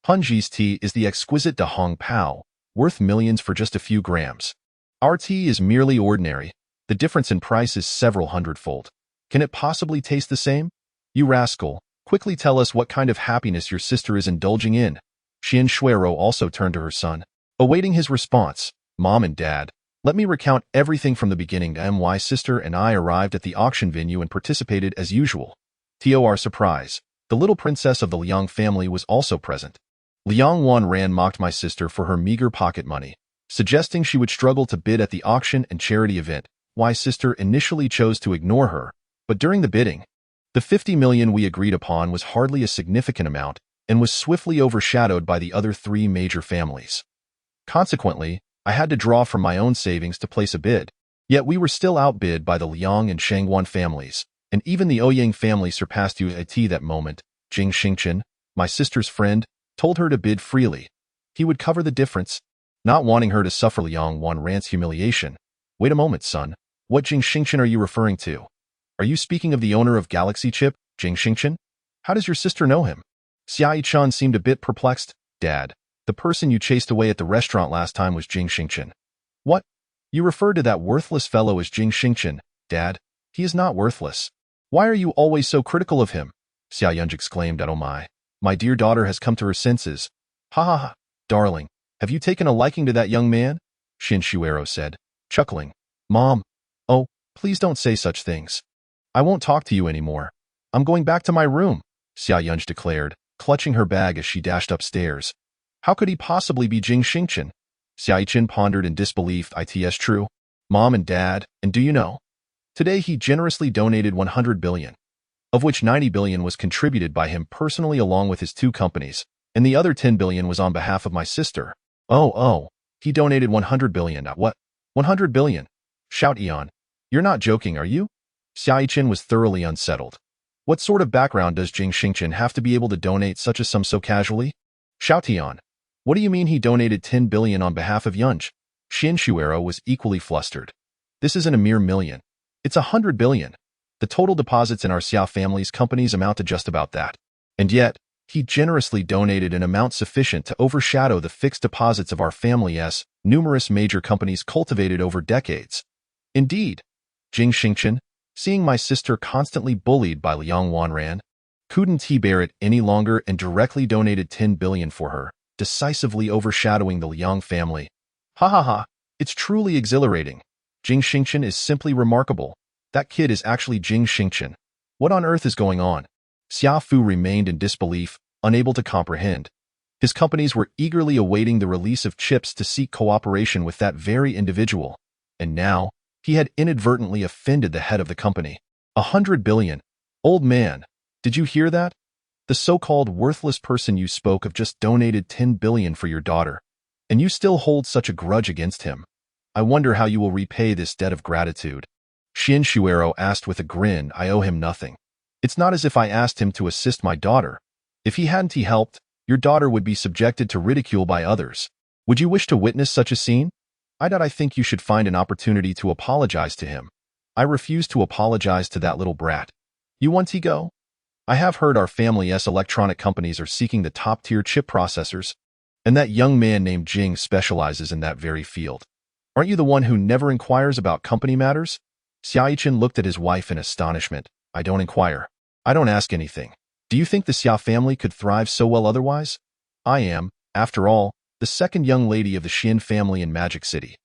Hunji's tea is the exquisite Da Hong Pao, worth millions for just a few grams. Our tea is merely ordinary. The difference in price is several hundredfold. Can it possibly taste the same? You rascal, quickly tell us what kind of happiness your sister is indulging in. Xian Shuiro also turned to her son, awaiting his response. Mom and Dad, let me recount everything from the beginning. My sister and I arrived at the auction venue and participated as usual. To our surprise, the little princess of the Liang family was also present. Liang Wanran mocked my sister for her meager pocket money, suggesting she would struggle to bid at the auction and charity event. why sister initially chose to ignore her, but during the bidding, the 50 million we agreed upon was hardly a significant amount and was swiftly overshadowed by the other three major families. Consequently, I had to draw from my own savings to place a bid, yet we were still outbid by the Liang and Shangguan families, and even the Ouyang family surpassed UAT that moment. Jing Xingchen, my sister's friend, told her to bid freely. He would cover the difference, not wanting her to suffer Liang Wanran's humiliation. Wait a moment, son. What Jing Xingchen are you referring to? Are you speaking of the owner of Galaxy Chip, Jing Xingchen? How does your sister know him? Xiaichan seemed a bit perplexed. Dad, the person you chased away at the restaurant last time was Jing Xingchen. What? You referred to that worthless fellow as Jing Xingchen. Dad, he is not worthless. Why are you always so critical of him? Xiaoyunj exclaimed at Oh my dear daughter has come to her senses. Ha ha ha, darling, have you taken a liking to that young man? Xin Shuero said, chuckling. Mom, oh, please don't say such things. I won't talk to you anymore. I'm going back to my room, Xiaoyunj declared, clutching her bag as she dashed upstairs. How could he possibly be Jing Xingchen? Xiaichin pondered in disbelief. It's true. Mom and Dad, and do you know? Today he generously donated 100 billion, of which 90 billion was contributed by him personally along with his two companies, and the other 10 billion was on behalf of my sister. Oh, he donated 100 billion. What? 100 billion? Shout Eon. You're not joking, are you? Xiaichin was thoroughly unsettled. What sort of background does Jing Xingchen have to be able to donate such a sum so casually? Shout Eon. What do you mean he donated 10 billion on behalf of Yunj? Xin Shuero was equally flustered. This isn't a mere million. It's 100 billion. The total deposits in our Xiao family's companies amount to just about that. And yet, he generously donated an amount sufficient to overshadow the fixed deposits of our family's numerous major companies cultivated over decades. Indeed, Jing Xingchen, seeing my sister constantly bullied by Liang Wanran, couldn't he bear it any longer and directly donated 10 billion for her, decisively overshadowing the Liang family. Ha ha ha, it's truly exhilarating. Jing Xingchen is simply remarkable. That kid is actually Jing Xingchen. What on earth is going on? Xia Fu remained in disbelief, unable to comprehend. His companies were eagerly awaiting the release of chips to seek cooperation with that very individual. And now, he had inadvertently offended the head of the company. 100 billion. Old man, did you hear that? The so-called worthless person you spoke of just donated 10 billion for your daughter. And you still hold such a grudge against him. I wonder how you will repay this debt of gratitude. Xin Shuero asked with a grin. I owe him nothing. It's not as if I asked him to assist my daughter. If he hadn't helped, your daughter would be subjected to ridicule by others. Would you wish to witness such a scene? I think you should find an opportunity to apologize to him. I refuse to apologize to that little brat. You want to go? I have heard our family's electronic companies are seeking the top-tier chip processors, and that young man named Jing specializes in that very field. Aren't you the one who never inquires about company matters? Xiaichin looked at his wife in astonishment. I don't inquire. I don't ask anything. Do you think the Xia family could thrive so well otherwise? I am, after all, the second young lady of the Xin family in Magic City.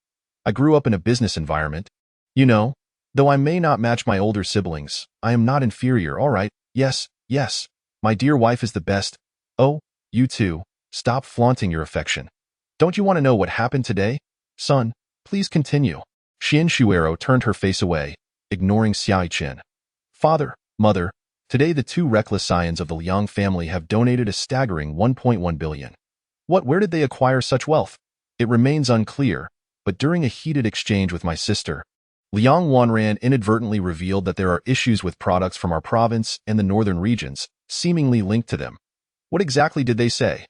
I grew up in a business environment. You know, though I may not match my older siblings, I am not inferior, all right? Yes, my dear wife is the best. Oh, you too, stop flaunting your affection. Don't you want to know what happened today? Son, please continue. Xin Shuero turned her face away, ignoring Xiaichin. Father, mother, today the two reckless scions of the Liang family have donated a staggering 1.1 billion. Where did they acquire such wealth? It remains unclear, but during a heated exchange with my sister, Liang Wanran inadvertently revealed that there are issues with products from our province and the northern regions, seemingly linked to them. What exactly did they say?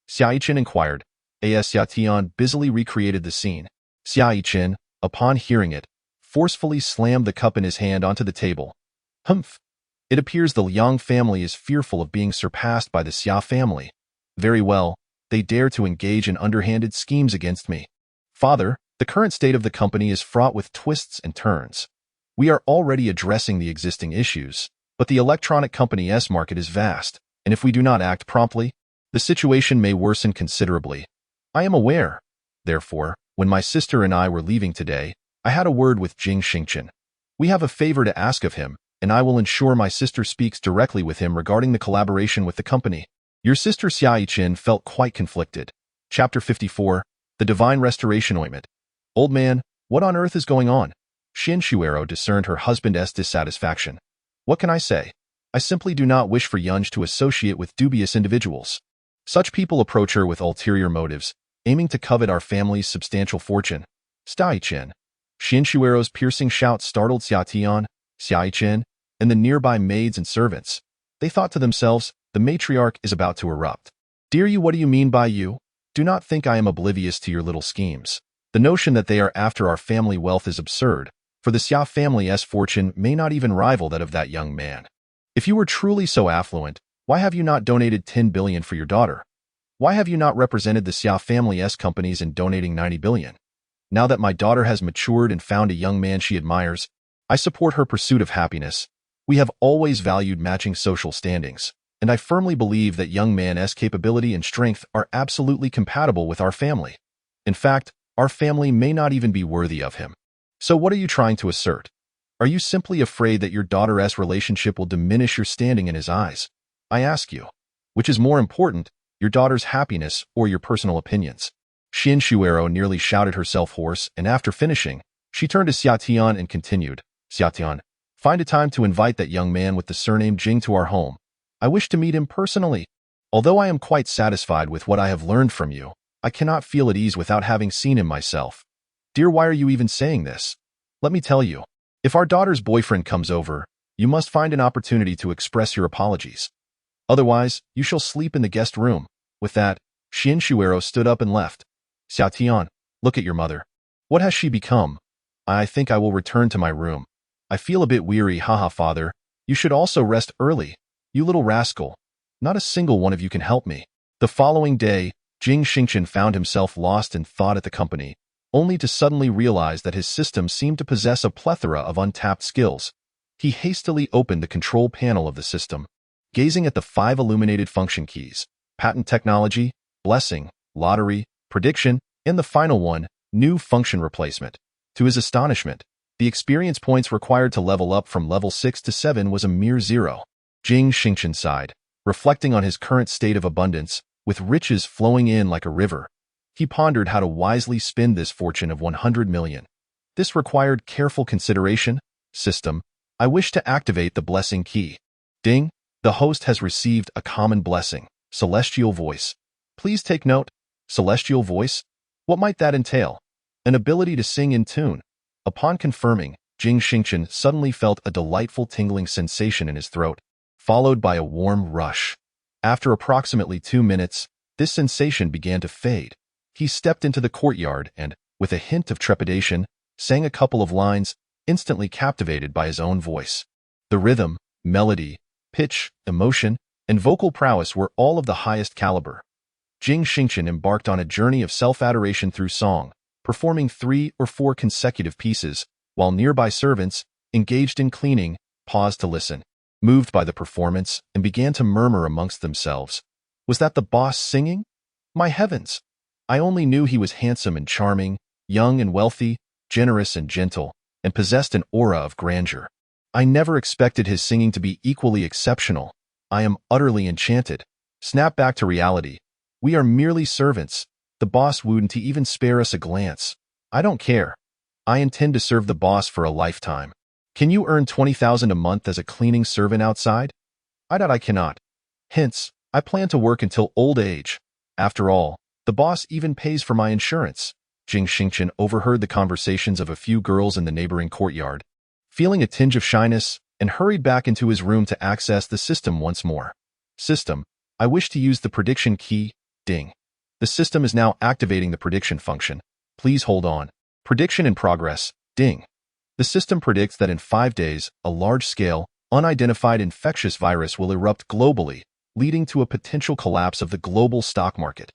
Xiaichin inquired. Xiatian busily recreated the scene. Xiaichin, upon hearing it, forcefully slammed the cup in his hand onto the table. Humph. It appears the Liang family is fearful of being surpassed by the Xia family. Very well, they dare to engage in underhanded schemes against me. Father, the current state of the company is fraught with twists and turns. We are already addressing the existing issues, but the electronic company's market is vast, and if we do not act promptly, the situation may worsen considerably. I am aware. Therefore, when my sister and I were leaving today, I had a word with Jing Xingchen. We have a favor to ask of him, and I will ensure my sister speaks directly with him regarding the collaboration with the company. Your sister Xiaichin felt quite conflicted. Chapter 54, The Divine Restoration Ointment. Old man, what on earth is going on? Shuero discerned her husband's dissatisfaction. What can I say? I simply do not wish for Yunj to associate with dubious individuals. Such people approach her with ulterior motives, aiming to covet our family's substantial fortune. Xiaichin. Shuero's piercing shout startled Xiatian, Xiaichin, and the nearby maids and servants. They thought to themselves, the matriarch is about to erupt. Dear you, what do you mean by you? Do not think I am oblivious to your little schemes. The notion that they are after our family wealth is absurd, for the Xia family's fortune may not even rival that of that young man. If you were truly so affluent, why have you not donated 10 billion for your daughter? Why have you not represented the Xia family's companies in donating 90 billion? Now that my daughter has matured and found a young man she admires, I support her pursuit of happiness. We have always valued matching social standings, and I firmly believe that young man's capability and strength are absolutely compatible with our family. In fact, our family may not even be worthy of him. So what are you trying to assert? Are you simply afraid that your daughter's relationship will diminish your standing in his eyes? I ask you, which is more important, your daughter's happiness or your personal opinions? Shuero nearly shouted herself hoarse, and after finishing, she turned to Xiatian and continued, Xiatian, find a time to invite that young man with the surname Jing to our home. I wish to meet him personally. Although I am quite satisfied with what I have learned from you, I cannot feel at ease without having seen him myself. Dear, why are you even saying this? Let me tell you. If our daughter's boyfriend comes over, you must find an opportunity to express your apologies. Otherwise, you shall sleep in the guest room. With that, Shuero stood up and left. Xiatian, look at your mother. What has she become? I think I will return to my room. I feel a bit weary, haha father. You should also rest early. You little rascal. Not a single one of you can help me. The following day, Jing Xingchen found himself lost in thought at the company, only to suddenly realize that his system seemed to possess a plethora of untapped skills. He hastily opened the control panel of the system, gazing at the 5 illuminated function keys: patent technology, blessing, lottery, prediction, and the final one, new function replacement. To his astonishment, the experience points required to level up from level 6 to 7 was a mere 0. Jing Xingchen sighed, reflecting on his current state of abundance, with riches flowing in like a river. He pondered how to wisely spend this fortune of 100 million. This required careful consideration. System, I wish to activate the blessing key. Ding, the host has received a common blessing, celestial voice. Please take note. Celestial voice? What might that entail? An ability to sing in tune. Upon confirming, Jing Xingchen suddenly felt a delightful tingling sensation in his throat, followed by a warm rush. After approximately 2 minutes, this sensation began to fade. He stepped into the courtyard and, with a hint of trepidation, sang a couple of lines, instantly captivated by his own voice. The rhythm, melody, pitch, emotion, and vocal prowess were all of the highest caliber. Jing Xingchen embarked on a journey of self-adoration through song, performing 3 or 4 consecutive pieces, while nearby servants, engaged in cleaning, paused to listen, moved by the performance, and began to murmur amongst themselves. Was that the boss singing? My heavens! I only knew he was handsome and charming, young and wealthy, generous and gentle, and possessed an aura of grandeur. I never expected his singing to be equally exceptional. I am utterly enchanted. Snap back to reality. We are merely servants. The boss wouldn't even spare us a glance. I don't care. I intend to serve the boss for a lifetime. Can you earn 20,000 a month as a cleaning servant outside? I doubt I cannot. Hence, I plan to work until old age. After all, the boss even pays for my insurance. Jing Xingchen overheard the conversations of a few girls in the neighboring courtyard, feeling a tinge of shyness, and hurried back into his room to access the system once more. System, I wish to use the prediction key. Ding. The system is now activating the prediction function. Please hold on. Prediction in progress. Ding. The system predicts that in 5 days, a large-scale, unidentified infectious virus will erupt globally, leading to a potential collapse of the global stock market.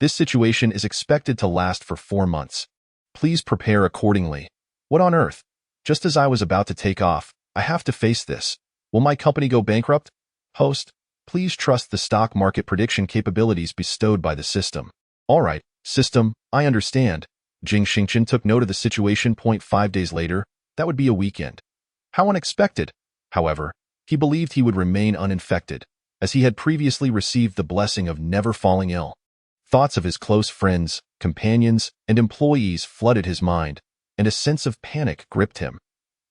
This situation is expected to last for 4 months. Please prepare accordingly. What on earth? Just as I was about to take off, I have to face this. Will my company go bankrupt? Host, please trust the stock market prediction capabilities bestowed by the system. All right, system, I understand. Jing Xingchen took note of the situation. 5 days later, that would be a weekend. How unexpected. However, he believed he would remain uninfected, as he had previously received the blessing of never falling ill. Thoughts of his close friends, companions, and employees flooded his mind, and a sense of panic gripped him.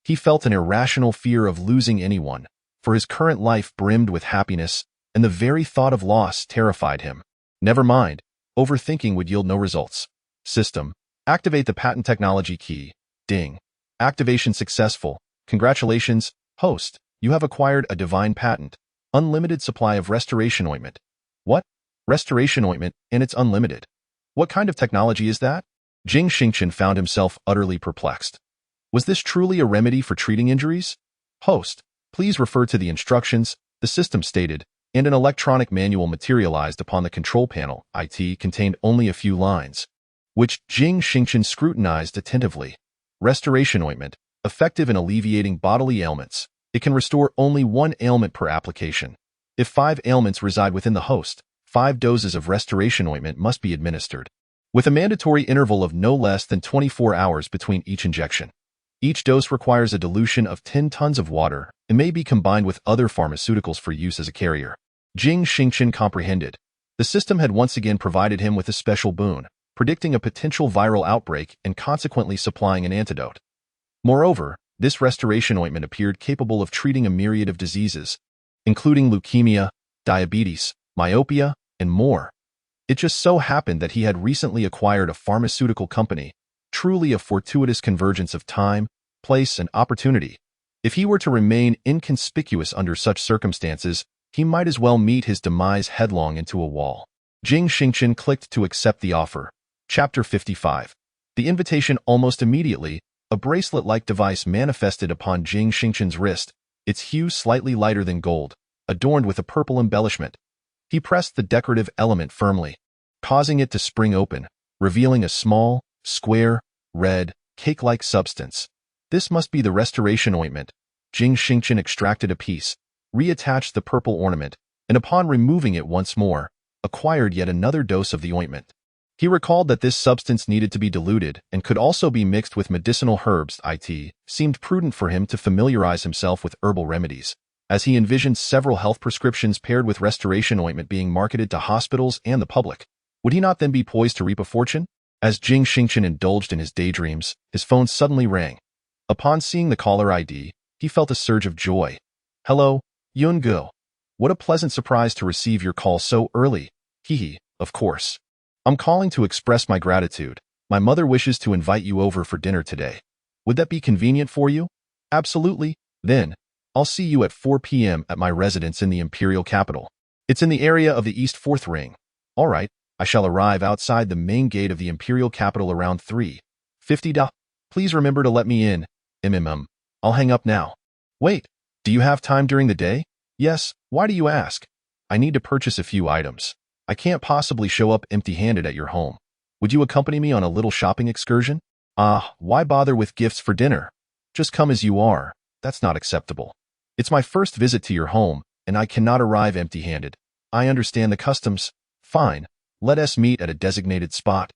He felt an irrational fear of losing anyone, for his current life brimmed with happiness, and the very thought of loss terrified him. Never mind, overthinking would yield no results. System, activate the patent technology key. Ding. Activation successful. Congratulations, host. You have acquired a divine patent. Unlimited supply of restoration ointment. What? Restoration ointment, and it's unlimited. What kind of technology is that? Jing Xingchen found himself utterly perplexed. Was this truly a remedy for treating injuries? Host, please refer to the instructions, the system stated, and an electronic manual materialized upon the control panel. It contained only a few lines, which Jing Xingchen scrutinized attentively. Restoration ointment, effective in alleviating bodily ailments. It can restore only one ailment per application. If 5 ailments reside within the host, 5 doses of restoration ointment must be administered, with a mandatory interval of no less than 24 hours between each injection. Each dose requires a dilution of 10 tons of water and may be combined with other pharmaceuticals for use as a carrier. Jing Xingchen comprehended. The system had once again provided him with a special boon, predicting a potential viral outbreak and consequently supplying an antidote. Moreover, this restoration ointment appeared capable of treating a myriad of diseases, including leukemia, diabetes, myopia, and more. It just so happened that he had recently acquired a pharmaceutical company, truly a fortuitous convergence of time, place, and opportunity. If he were to remain inconspicuous under such circumstances, he might as well meet his demise headlong into a wall. Jing Xingchen clicked to accept the offer. Chapter 55. The invitation. Almost immediately, a bracelet-like device manifested upon Jing Xingchen's wrist, its hue slightly lighter than gold, adorned with a purple embellishment. He pressed the decorative element firmly, causing it to spring open, revealing a small, square, red, cake-like substance. This must be the restoration ointment. Jing Xingchen extracted a piece, reattached the purple ornament, and upon removing it once more, acquired yet another dose of the ointment. He recalled that this substance needed to be diluted and could also be mixed with medicinal herbs. It seemed prudent for him to familiarize himself with herbal remedies, as he envisioned several health prescriptions paired with restoration ointment being marketed to hospitals and the public. Would he not then be poised to reap a fortune? As Jing Xingchen indulged in his daydreams, his phone suddenly rang. Upon seeing the caller ID, he felt a surge of joy. Hello, Yun-gu. What a pleasant surprise to receive your call so early. Hee, of course. I'm calling to express my gratitude. My mother wishes to invite you over for dinner today. Would that be convenient for you? Absolutely. Then, I'll see you at 4 p.m. at my residence in the imperial capital. It's in the area of the East 4th Ring. All right, I shall arrive outside the main gate of the imperial capital around 3:50. Please remember to let me in. I'll hang up now. Wait, do you have time during the day? Yes, why do you ask? I need to purchase a few items. I can't possibly show up empty-handed at your home. Would you accompany me on a little shopping excursion? Why bother with gifts for dinner? Just come as you are. That's not acceptable. It's my first visit to your home, and I cannot arrive empty-handed. I understand the customs. Fine, let us meet at a designated spot,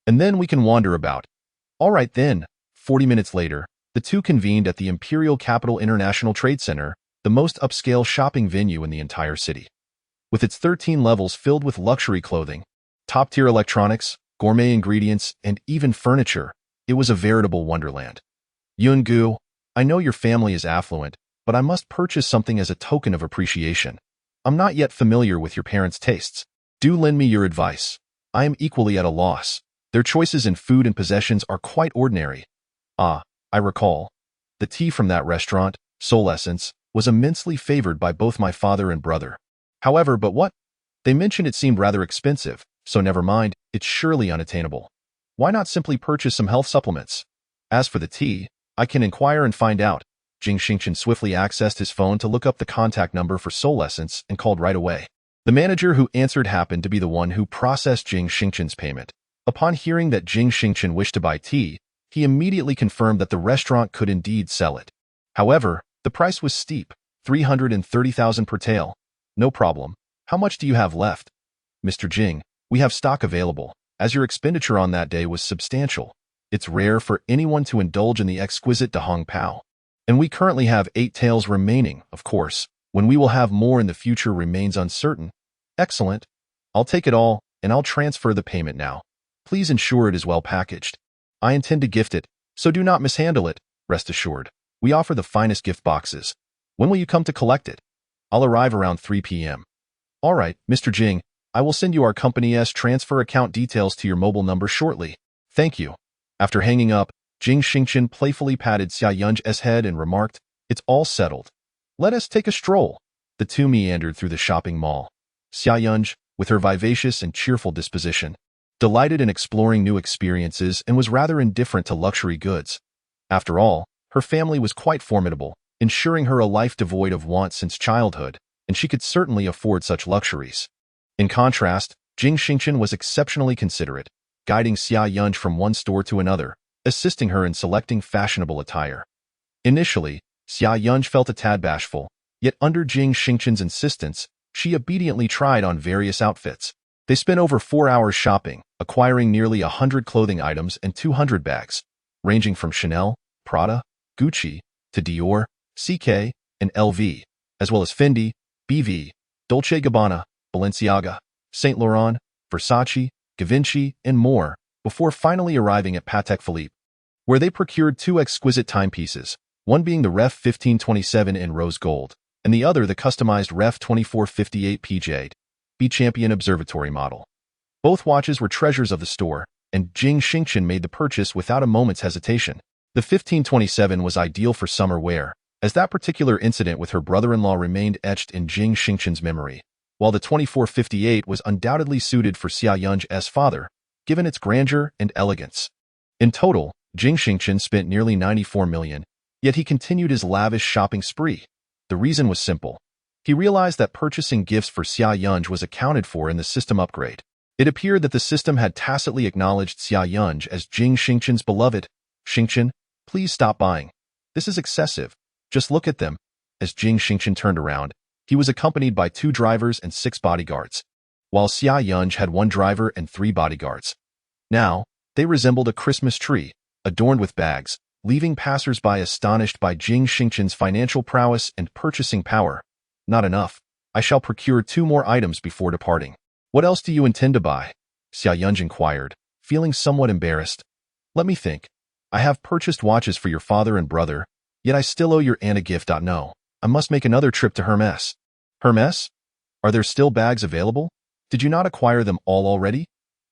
and then we can wander about. All right then. 40 minutes later, the two convened at the Imperial Capital International Trade Center, the most upscale shopping venue in the entire city. With its 13 levels filled with luxury clothing, top-tier electronics, gourmet ingredients, and even furniture, it was a veritable wonderland. Yun-gu, I know your family is affluent, but I must purchase something as a token of appreciation. I'm not yet familiar with your parents' tastes. Do lend me your advice. I am equally at a loss. Their choices in food and possessions are quite ordinary. I recall. The tea from that restaurant, Soul Essence, was immensely favored by both my father and brother. However, but what? They mentioned it seemed rather expensive, so never mind, it's surely unattainable. Why not simply purchase some health supplements? As for the tea, I can inquire and find out. Jing Xingchen swiftly accessed his phone to look up the contact number for Soul Essence and called right away. The manager who answered happened to be the one who processed Jing Xingchen's payment. Upon hearing that Jing Xingchen wished to buy tea, he immediately confirmed that the restaurant could indeed sell it. However, the price was steep, 330,000 per tael. No problem. How much do you have left? Mr. Jing, we have stock available, as your expenditure on that day was substantial. It's rare for anyone to indulge in the exquisite Dahong Pao. And we currently have 8 taels remaining, of course. When we will have more in the future remains uncertain. Excellent. I'll take it all, and I'll transfer the payment now. Please ensure it is well packaged. I intend to gift it. So do not mishandle it, rest assured. We offer the finest gift boxes. When will you come to collect it? I'll arrive around 3 p.m. All right, Mr. Jing, I will send you our company's transfer account details to your mobile number shortly. Thank you. After hanging up, Jing Xingchen playfully patted Xia Yun's head and remarked, "It's all settled. Let us take a stroll." The two meandered through the shopping mall. Xia Yun, with her vivacious and cheerful disposition, delighted in exploring new experiences and was rather indifferent to luxury goods. After all, her family was quite formidable, ensuring her a life devoid of want since childhood, and she could certainly afford such luxuries. In contrast, Jing Xingchen was exceptionally considerate, guiding Xia Yun from one store to another, assisting her in selecting fashionable attire. Initially, Xia Yun felt a tad bashful, yet under Jing Xingchen's insistence, she obediently tried on various outfits. They spent over 4 hours shopping, acquiring nearly 100 clothing items and 200 bags, ranging from Chanel, Prada, Gucci, to Dior, CK, and LV, as well as Fendi, BV, Dolce & Gabbana, Balenciaga, Saint Laurent, Versace, Givenchy, and more, before finally arriving at Patek Philippe, where they procured 2 exquisite timepieces, one being the Ref 1527 in rose gold, and the other the customized Ref 2458 PJ, B Champion Observatory model. Both watches were treasures of the store, and Jing Xingchen made the purchase without a moment's hesitation. The 1527 was ideal for summer wear, as that particular incident with her brother-in-law remained etched in Jing Xingchen's memory, while the 2458 was undoubtedly suited for Xia Yun's father, given its grandeur and elegance. In total, Jing Xingchen spent nearly 94 million, yet he continued his lavish shopping spree. The reason was simple. He realized that purchasing gifts for Xia Yun was accounted for in the system upgrade. It appeared that the system had tacitly acknowledged Xia Yun as Jing Xingchen's beloved. "Xingchen, please stop buying. This is excessive. Just look at them." As Jing Xingchen turned around, he was accompanied by 2 drivers and 6 bodyguards, while Xia Yun had 1 driver and 3 bodyguards. Now, they resembled a Christmas tree, adorned with bags, leaving passers-by astonished by Jing Xingchen's financial prowess and purchasing power. "Not enough. I shall procure 2 more items before departing." "What else do you intend to buy?" Xia Yun inquired, feeling somewhat embarrassed. "Let me think. I have purchased watches for your father and brother, yet I still owe your aunt a gift. No, I must make another trip to Hermes." "Hermes? Are there still bags available? Did you not acquire them all already?"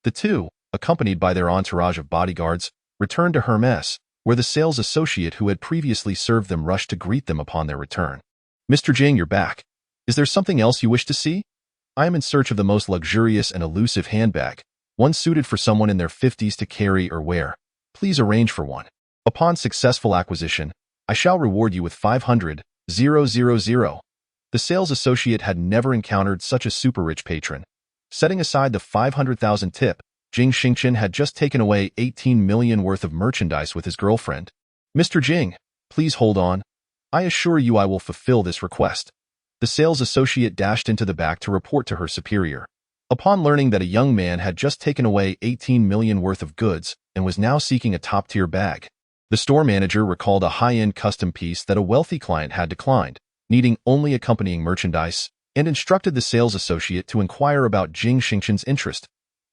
The two, accompanied by their entourage of bodyguards, returned to Hermes, where the sales associate who had previously served them rushed to greet them upon their return. "Mr. Jing, you're back. Is there something else you wish to see? I am in search of the most luxurious and elusive handbag, one suited for someone in their 50s to carry or wear. Please arrange for one. Upon successful acquisition, I shall reward you with 500,000. The sales associate had never encountered such a super-rich patron. Setting aside the 500,000 tip, Jing Xingchen had just taken away 18 million worth of merchandise with his girlfriend. "Mr. Jing, please hold on. I assure you I will fulfill this request." The sales associate dashed into the back to report to her superior. Upon learning that a young man had just taken away 18 million worth of goods and was now seeking a top-tier bag, the store manager recalled a high-end custom piece that a wealthy client had declined, needing only accompanying merchandise, and instructed the sales associate to inquire about Jing Xingchen's interest.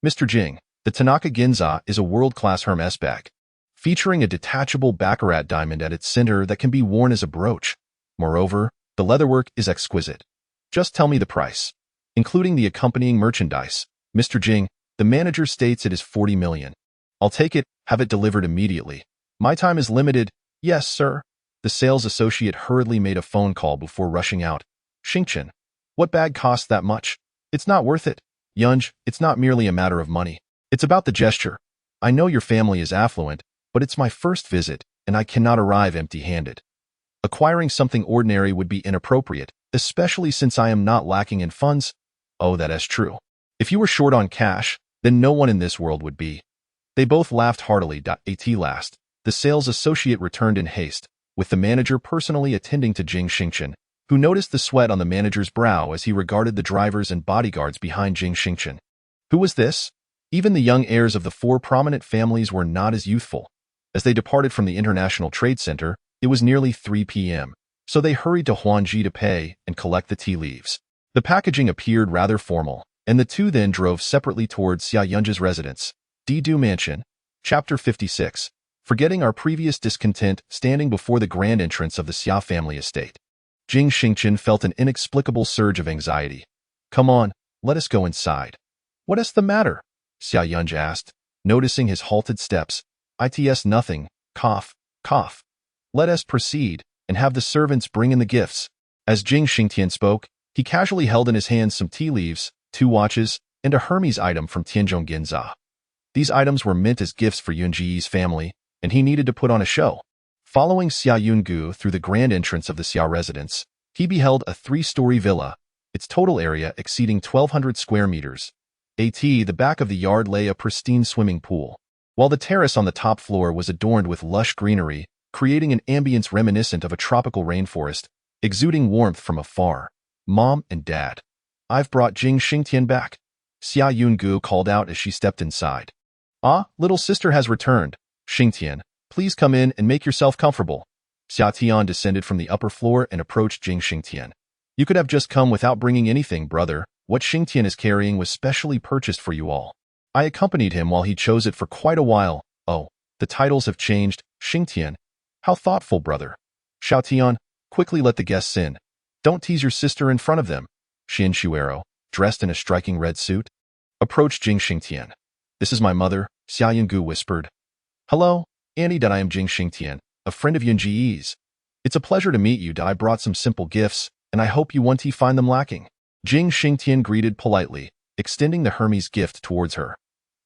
"Mr. Jing, the Tanaka Ginza is a world-class Hermes bag, featuring a detachable baccarat diamond at its center that can be worn as a brooch. Moreover, the leatherwork is exquisite. Just tell me the price, including the accompanying merchandise." "Mr. Jing, the manager states it is 40 million. I'll take it, have it delivered immediately. My time is limited." "Yes, sir." The sales associate hurriedly made a phone call before rushing out. "Xingchen, what bag costs that much? It's not worth it." "Yun, it's not merely a matter of money. It's about the gesture. I know your family is affluent, but it's my first visit, and I cannot arrive empty-handed. Acquiring something ordinary would be inappropriate, especially since I am not lacking in funds." "Oh, that is true. If you were short on cash, then no one in this world would be." They both laughed heartily. At last, the sales associate returned in haste, with the manager personally attending to Jing Xingchen, who noticed the sweat on the manager's brow as he regarded the drivers and bodyguards behind Jing Xingchen. Who was this? Even the young heirs of the 4 prominent families were not as youthful. As they departed from the International Trade Center, it was nearly 3 p.m., so they hurried to Huangji to pay and collect the tea leaves. The packaging appeared rather formal, and the two then drove separately towards Xia Yun's residence, Didu Mansion. Chapter 56. forgetting our previous discontent standing before the grand entrance of the Xia family estate. Jing Xingchen felt an inexplicable surge of anxiety. Come on, let us go inside. What is the matter? Xia Yunj asked, noticing his halted steps. It's nothing, cough, cough. Let us proceed, and have the servants bring in the gifts. As Jing Xingchen spoke, he casually held in his hands some tea leaves, 2 watches, and a Hermes item from Tianzhong Ginza. These items were meant as gifts for Yunji's family, and he needed to put on a show. Following Xia Yungu through the grand entrance of the Xia residence, he beheld a 3-story villa, its total area exceeding 1,200 square meters. The back of the yard lay a pristine swimming pool, while the terrace on the top floor was adorned with lush greenery, creating an ambience reminiscent of a tropical rainforest, exuding warmth from afar. Mom and Dad, I've brought Jing Xingchen back, Xia Yungu called out as she stepped inside. Ah, little sister has returned. Xingtian, please come in and make yourself comfortable. Xia Tian descended from the upper floor and approached Jing Xingtian. You could have just come without bringing anything, brother. What Xingtian is carrying was specially purchased for you all. I accompanied him while he chose it for quite a while. Oh, the titles have changed. Xingtian, how thoughtful, brother. Xiao Tian, quickly let the guests in. Don't tease your sister in front of them. Xian Shuero, dressed in a striking red suit, approached Jing Xingtian. This is my mother, Xia Yungu whispered. Hello, Annie. I am Jing Xingtian, a friend of Yunji's. It's a pleasure to meet you. I brought some simple gifts, and I hope you won't find them lacking. Jing Xingtian greeted politely, extending the Hermes gift towards her.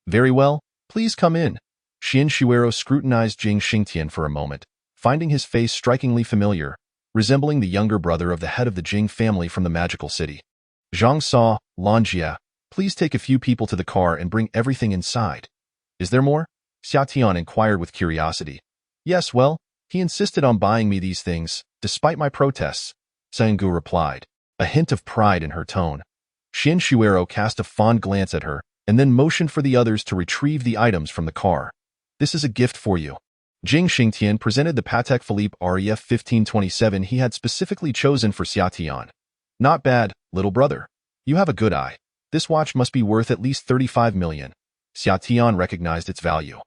Very well, please come in. Xian Shuero scrutinized Jing Xingtian for a moment, finding his face strikingly familiar, resembling the younger brother of the head of the Jing family from the magical city. Zhang Sa, Lanjia, please take a few people to the car and bring everything inside. Is there more? Xia Tian inquired with curiosity. Yes, well, he insisted on buying me these things, despite my protests, Zhanggu replied, a hint of pride in her tone. Xian Shuero cast a fond glance at her, and then motioned for the others to retrieve the items from the car. This is a gift for you. Jing Xingtian presented the Patek Philippe REF 1527 he had specifically chosen for Xia Tian. Not bad, little brother. You have a good eye. This watch must be worth at least 35 million. Xia Tian recognized its value.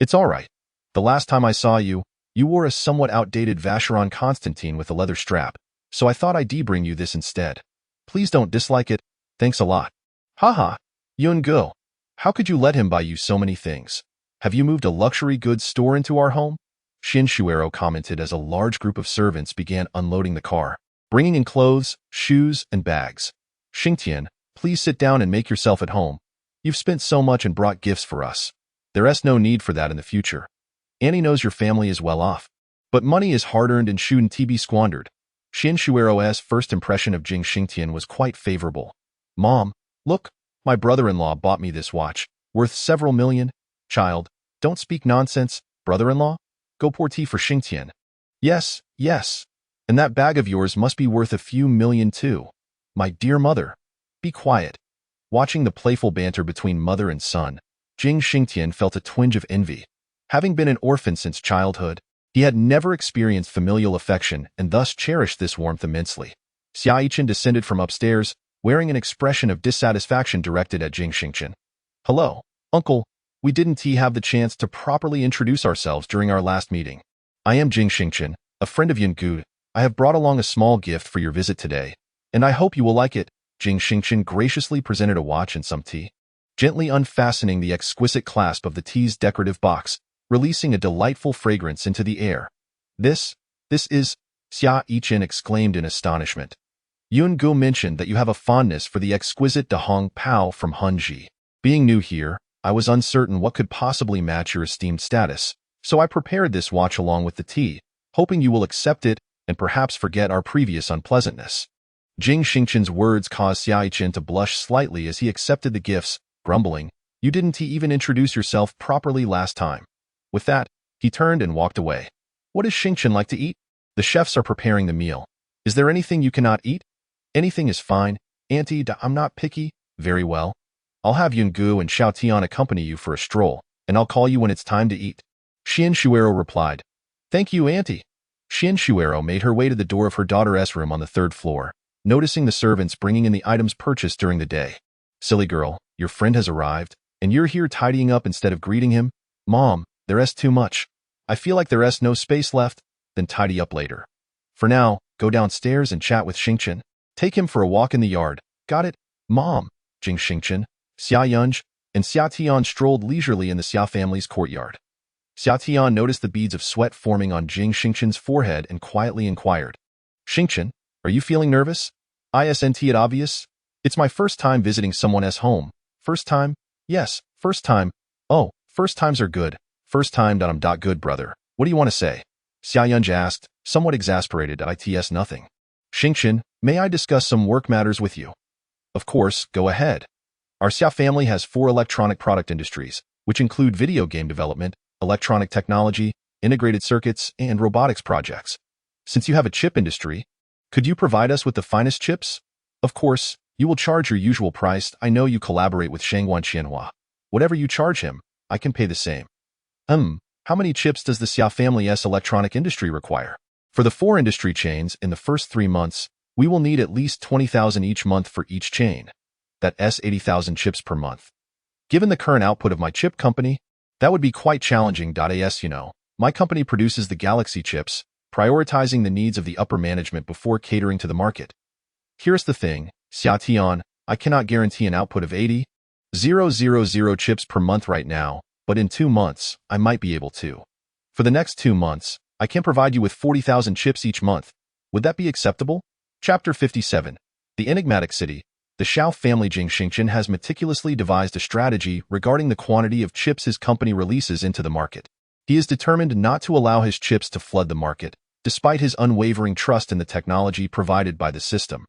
It's all right. The last time I saw you, you wore a somewhat outdated Vacheron Constantine with a leather strap, so I thought I'd bring you this instead. Please don't dislike it. Thanks a lot. Haha, Yun-go. How could you let him buy you so many things? Have you moved a luxury goods store into our home? Xin Shuero commented as a large group of servants began unloading the car, bringing in clothes, shoes, and bags. Xingtian, please sit down and make yourself at home. You've spent so much and brought gifts for us. There's no need for that in the future. Annie knows your family is well off, but money is hard-earned and shouldn't be squandered. Xin Shuero's first impression of Jing Xingtian was quite favorable. Mom, look, my brother-in-law bought me this watch, worth several million. Child, don't speak nonsense, brother-in-law. Go pour tea for Xingtian. Yes, yes. And that bag of yours must be worth a few million too. My dear mother, be quiet. Watching the playful banter between mother and son, Jing Xingtian felt a twinge of envy. Having been an orphan since childhood, he had never experienced familial affection and thus cherished this warmth immensely. Xia Yichen descended from upstairs, wearing an expression of dissatisfaction directed at Jing Xingchen. Hello, uncle. We didn't have the chance to properly introduce ourselves during our last meeting. I am Jing Xingchen, a friend of Yungu. I have brought along a small gift for your visit today, and I hope you will like it. Jing Xingchen graciously presented a watch and some tea, gently unfastening the exquisite clasp of the tea's decorative box, releasing a delightful fragrance into the air. This is, Xia Yichen exclaimed in astonishment. Yungu mentioned that you have a fondness for the exquisite Dahong Pao from Hunji. Being new here, I was uncertain what could possibly match your esteemed status, so I prepared this watch along with the tea, hoping you will accept it and perhaps forget our previous unpleasantness. Jing Xingchen's words caused Xia Yichen to blush slightly as he accepted the gifts, grumbling, You didn't even introduce yourself properly last time. With that, he turned and walked away. What does Xingchen like to eat? The chefs are preparing the meal. Is there anything you cannot eat? Anything is fine, Auntie. I'm not picky. Very well. I'll have Yungu and Xiao Tian accompany you for a stroll, and I'll call you when it's time to eat. Xian Shuero replied. Thank you, Auntie. Xian Shuero made her way to the door of her daughter's room on the 3rd floor, noticing the servants bringing in the items purchased during the day. Silly girl, your friend has arrived, and you're here tidying up instead of greeting him? Mom, there's too much. I feel like there's no space left, then tidy up later. For now, go downstairs and chat with Xingchen. Take him for a walk in the yard. Got it, Mom? Jing Xingchen, Xia Yunj, and Xia Tian strolled leisurely in the Xia family's courtyard. Xia Tian noticed the beads of sweat forming on Jing Xingchen's forehead and quietly inquired, Xingchen, are you feeling nervous? Isn't it obvious? It's my first time visiting someone's home. First time? Yes, first time. Oh, first times are good. First time I'm good, brother. What do you want to say? Xia Yunj asked, somewhat exasperated at its nothing. Xingchen, may I discuss some work matters with you? Of course, go ahead. Our Xia family has 4 electronic product industries, which include video game development, electronic technology, integrated circuits, and robotics projects. Since you have a chip industry, could you provide us with the finest chips? Of course, you will charge your usual price. I know you collaborate with Shangguan Qianhua. Whatever you charge him, I can pay the same. How many chips does the Xia family's electronic industry require? For the 4 industry chains in the first 3 months, we will need at least 20,000 each month for each chain. That's 80,000 chips per month. Given the current output of my chip company, that would be quite challenging. My company produces the Galaxy chips, prioritizing the needs of the upper management before catering to the market. Here's the thing, Xia Tian, I cannot guarantee an output of 80,000 chips per month right now, but in 2 months, I might be able to. For the next 2 months, I can provide you with 40,000 chips each month. Would that be acceptable? Chapter 57. The Enigmatic City. The Xiao family Jing Xingchen has meticulously devised a strategy regarding the quantity of chips his company releases into the market. He is determined not to allow his chips to flood the market, despite his unwavering trust in the technology provided by the system.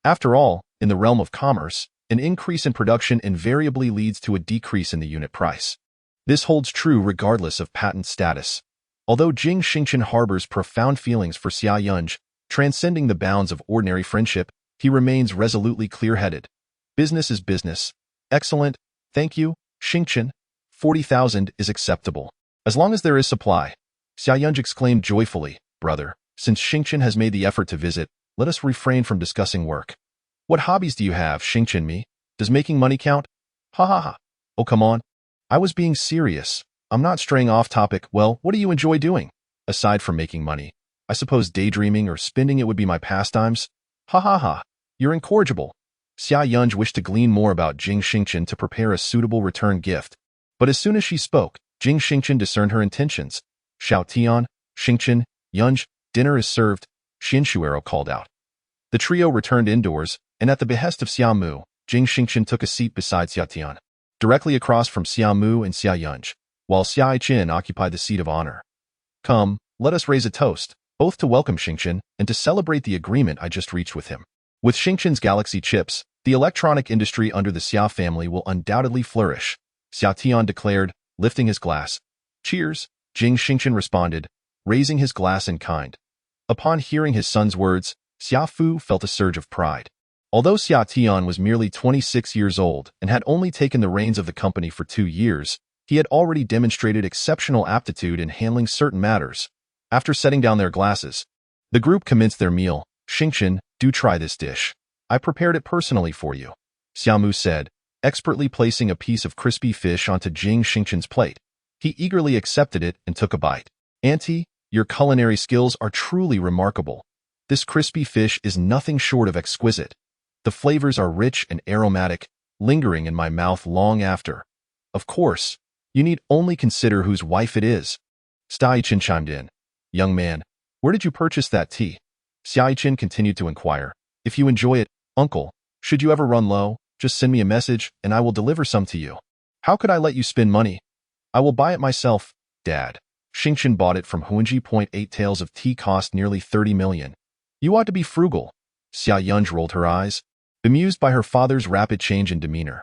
After all, in the realm of commerce, an increase in production invariably leads to a decrease in the unit price. This holds true regardless of patent status. Although Jing Xingchen harbors profound feelings for Xia Yunj, transcending the bounds of ordinary friendship, he remains resolutely clear-headed. Business is business. Excellent. Thank you, Xingchen. 40,000 is acceptable. As long as there is supply. Xia Yunj exclaimed joyfully, brother, since Xingchen has made the effort to visit, let us refrain from discussing work. What hobbies do you have, Xingchen me? Does making money count? Ha ha ha. Oh, come on. I was being serious. I'm not straying off topic. Well, what do you enjoy doing? Aside from making money, I suppose daydreaming or spending it would be my pastimes. Ha ha ha. You're incorrigible. Xia Yunj wished to glean more about Jing Xingchen to prepare a suitable return gift. But as soon as she spoke, Jing Xingchen discerned her intentions. Xiao Tian, Xingchen, Yunj, dinner is served, Xinshuero called out. The trio returned indoors, and at the behest of Xia Mu, Jing Xingchen took a seat beside Xia Tian, directly across from Xia Mu and Xia Yunj, while Xia Qin occupied the seat of honor. Come, let us raise a toast, both to welcome Xingchen and to celebrate the agreement I just reached with him. With Xingchen's Galaxy chips, the electronic industry under the Xia family will undoubtedly flourish, Xia Tian declared, lifting his glass. Cheers, Jing Xingchen responded, raising his glass in kind. Upon hearing his son's words, Xia Fu felt a surge of pride. Although Xia Tian was merely 26 years old and had only taken the reins of the company for 2 years, he had already demonstrated exceptional aptitude in handling certain matters. After setting down their glasses, the group commenced their meal. Xingchen, do try this dish. I prepared it personally for you, Xiaomu said, expertly placing a piece of crispy fish onto Jing Xingchen's plate. He eagerly accepted it and took a bite. Auntie, your culinary skills are truly remarkable. This crispy fish is nothing short of exquisite. The flavors are rich and aromatic, lingering in my mouth long after. Of course, you need only consider whose wife it is. Xia Qin chimed in. Young man, where did you purchase that tea? Xia Qin continued to inquire. If you enjoy it, uncle, should you ever run low, just send me a message and I will deliver some to you. How could I let you spend money? I will buy it myself, Dad. Xingchen bought it from Huanji. 8 taels of tea cost nearly 30 million. You ought to be frugal. Xia Yunj rolled her eyes, bemused by her father's rapid change in demeanor.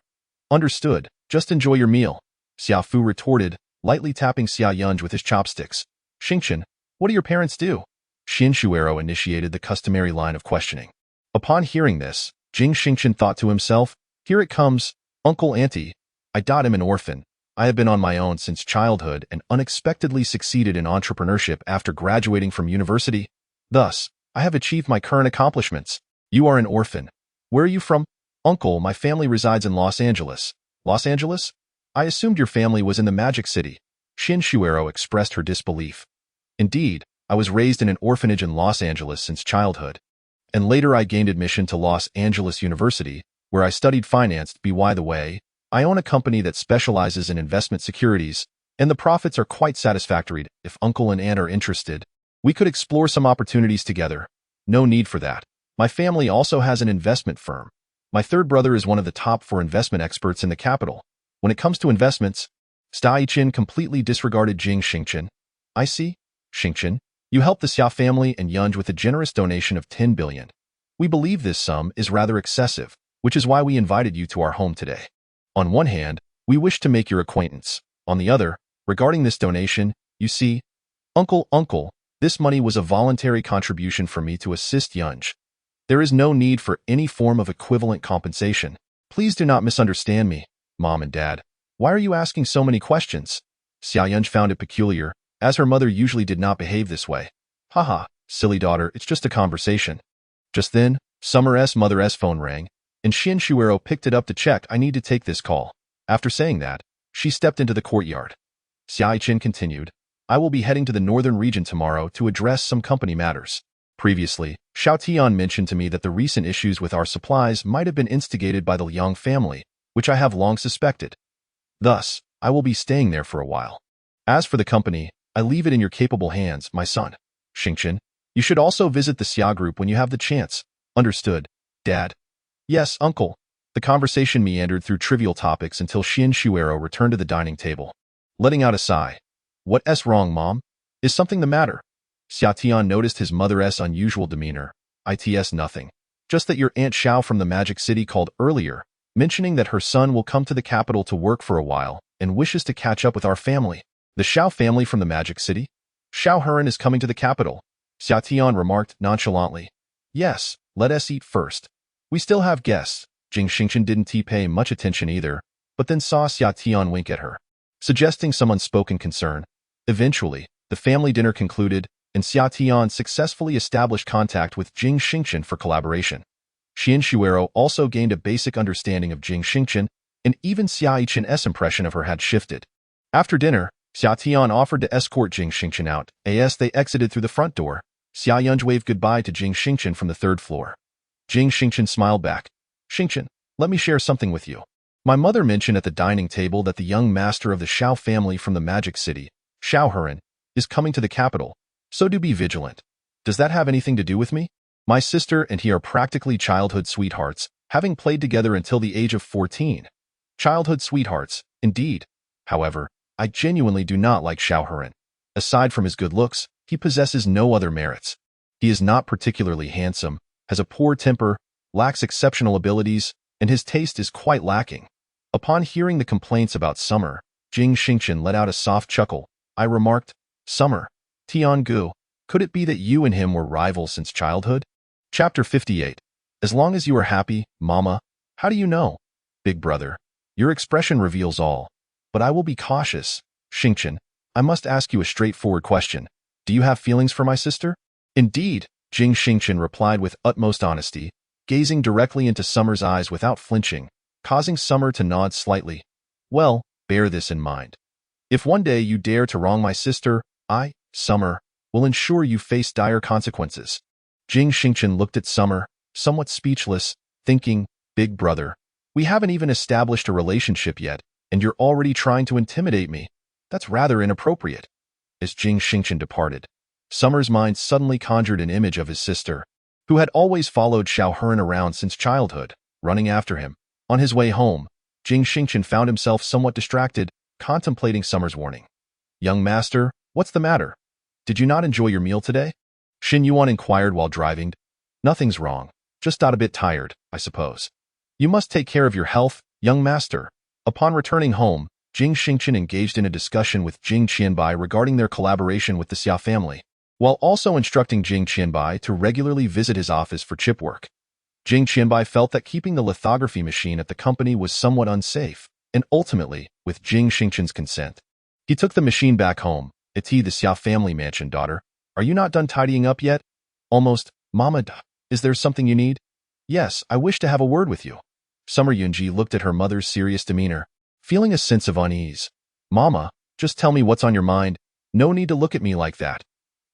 Understood, just enjoy your meal, Xia Fu retorted, lightly tapping Xia Yunj with his chopsticks. Xingchen, what do your parents do? Xinshuero initiated the customary line of questioning. Upon hearing this, Jing Xingchen thought to himself, here it comes, Uncle Auntie. I am an orphan. I have been on my own since childhood and unexpectedly succeeded in entrepreneurship after graduating from university. Thus, I have achieved my current accomplishments. You are an orphan. Where are you from? Uncle, my family resides in Los Angeles. Los Angeles? I assumed your family was in the Magic City. Xin Shuero expressed her disbelief. Indeed, I was raised in an orphanage in Los Angeles since childhood. And later I gained admission to Los Angeles University, where I studied finance. By the way, I own a company that specializes in investment securities, and the profits are quite satisfactory. If Uncle and Aunt are interested, we could explore some opportunities together. No need for that. My family also has an investment firm. My third brother is one of the top 4 investment experts in the capital. When it comes to investments, Staichen completely disregarded Jing Xingchen. I see, Xingchen. You helped the Xia family and Yunj with a generous donation of 10 billion. We believe this sum is rather excessive, which is why we invited you to our home today. On one hand, we wish to make your acquaintance. On the other, regarding this donation, you see, Uncle, this money was a voluntary contribution for me to assist Yunj. There is no need for any form of equivalent compensation. Please do not misunderstand me, Mom and Dad. Why are you asking so many questions? Xia Yunj found it peculiar, as her mother usually did not behave this way. Haha, silly daughter, it's just a conversation. Just then, Summer's mother's phone rang, and Xin Shuero picked it up to check. I need to take this call. After saying that, she stepped into the courtyard. Xiaichin continued, I will be heading to the northern region tomorrow to address some company matters. Previously, Xiao Tian mentioned to me that the recent issues with our supplies might have been instigated by the Liang family, which I have long suspected. Thus, I will be staying there for a while. As for the company, I leave it in your capable hands, my son. Xingchen, you should also visit the Xia group when you have the chance. Understood, Dad? Yes, Uncle. The conversation meandered through trivial topics until Xin Shuero returned to the dining table. Letting out a sigh. What's wrong, Mom? Is something the matter? Xia Tian noticed his mother's unusual demeanor. It's nothing. Just that your Aunt Xiao from the Magic City called earlier, mentioning that her son will come to the capital to work for a while and wishes to catch up with our family. The Xiao family from the Magic City? Xiao Heron is coming to the capital, Xia Tian remarked nonchalantly. Yes, let us eat first. We still have guests. Jing Xingchen didn't pay much attention either, but then saw Xia Tian wink at her, suggesting some unspoken concern. Eventually, the family dinner concluded, and Xia Tian successfully established contact with Jing Xingchen for collaboration. Xin Shuero also gained a basic understanding of Jing Xingchen, and even Xia Ichen's impression of her had shifted. After dinner, Xia Tian offered to escort Jing Xingchen out. As they exited through the front door, Xia Yunj waved goodbye to Jing Xingchen from the 3rd floor. Jing Xingchen smiled back. Xingchen, let me share something with you. My mother mentioned at the dining table that the young master of the Xiao family from the Magic City, Xiao Heron, is coming to the capital, so do be vigilant. Does that have anything to do with me? My sister and he are practically childhood sweethearts, having played together until the age of 14. Childhood sweethearts, indeed. However, I genuinely do not like Xiao Heron. Aside from his good looks, he possesses no other merits. He is not particularly handsome, has a poor temper, lacks exceptional abilities, and his taste is quite lacking. Upon hearing the complaints about Summer, Jing Xingchen let out a soft chuckle. I remarked, Summer, Tiangu, could it be that you and him were rivals since childhood? Chapter 58. As long as you are happy, Mama. How do you know? Big brother, your expression reveals all. But I will be cautious. Xingchen, I must ask you a straightforward question. Do you have feelings for my sister? Indeed, Jing Xingchen replied with utmost honesty, gazing directly into Summer's eyes without flinching, causing Summer to nod slightly. Well, bear this in mind. If one day you dare to wrong my sister, I, Summer, will ensure you face dire consequences. Jing Xingchen looked at Summer, somewhat speechless, thinking, Big brother, we haven't even established a relationship yet, and you're already trying to intimidate me. That's rather inappropriate. As Jing Xingchen departed, Summer's mind suddenly conjured an image of his sister, who had always followed Xiao Heron around since childhood, running after him. On his way home, Jing Xingchen found himself somewhat distracted, contemplating Summer's warning. Young master, what's the matter? Did you not enjoy your meal today? Xin Yuan inquired while driving. Nothing's wrong, just got a bit tired, I suppose. You must take care of your health, young master. Upon returning home, Jing Xingchen engaged in a discussion with Jing Qianbai regarding their collaboration with the Xia family, while also instructing Jing Qianbai to regularly visit his office for chip work. Jing Qianbai felt that keeping the lithography machine at the company was somewhat unsafe, and ultimately, with Jing Xingchen's consent, he took the machine back home. It's the Xia family mansion, daughter. Are you not done tidying up yet? Almost. Mama, is there something you need? Yes, I wish to have a word with you. Summer Yunji looked at her mother's serious demeanor, feeling a sense of unease. Mama, Just tell me what's on your mind. No need to look at me like that.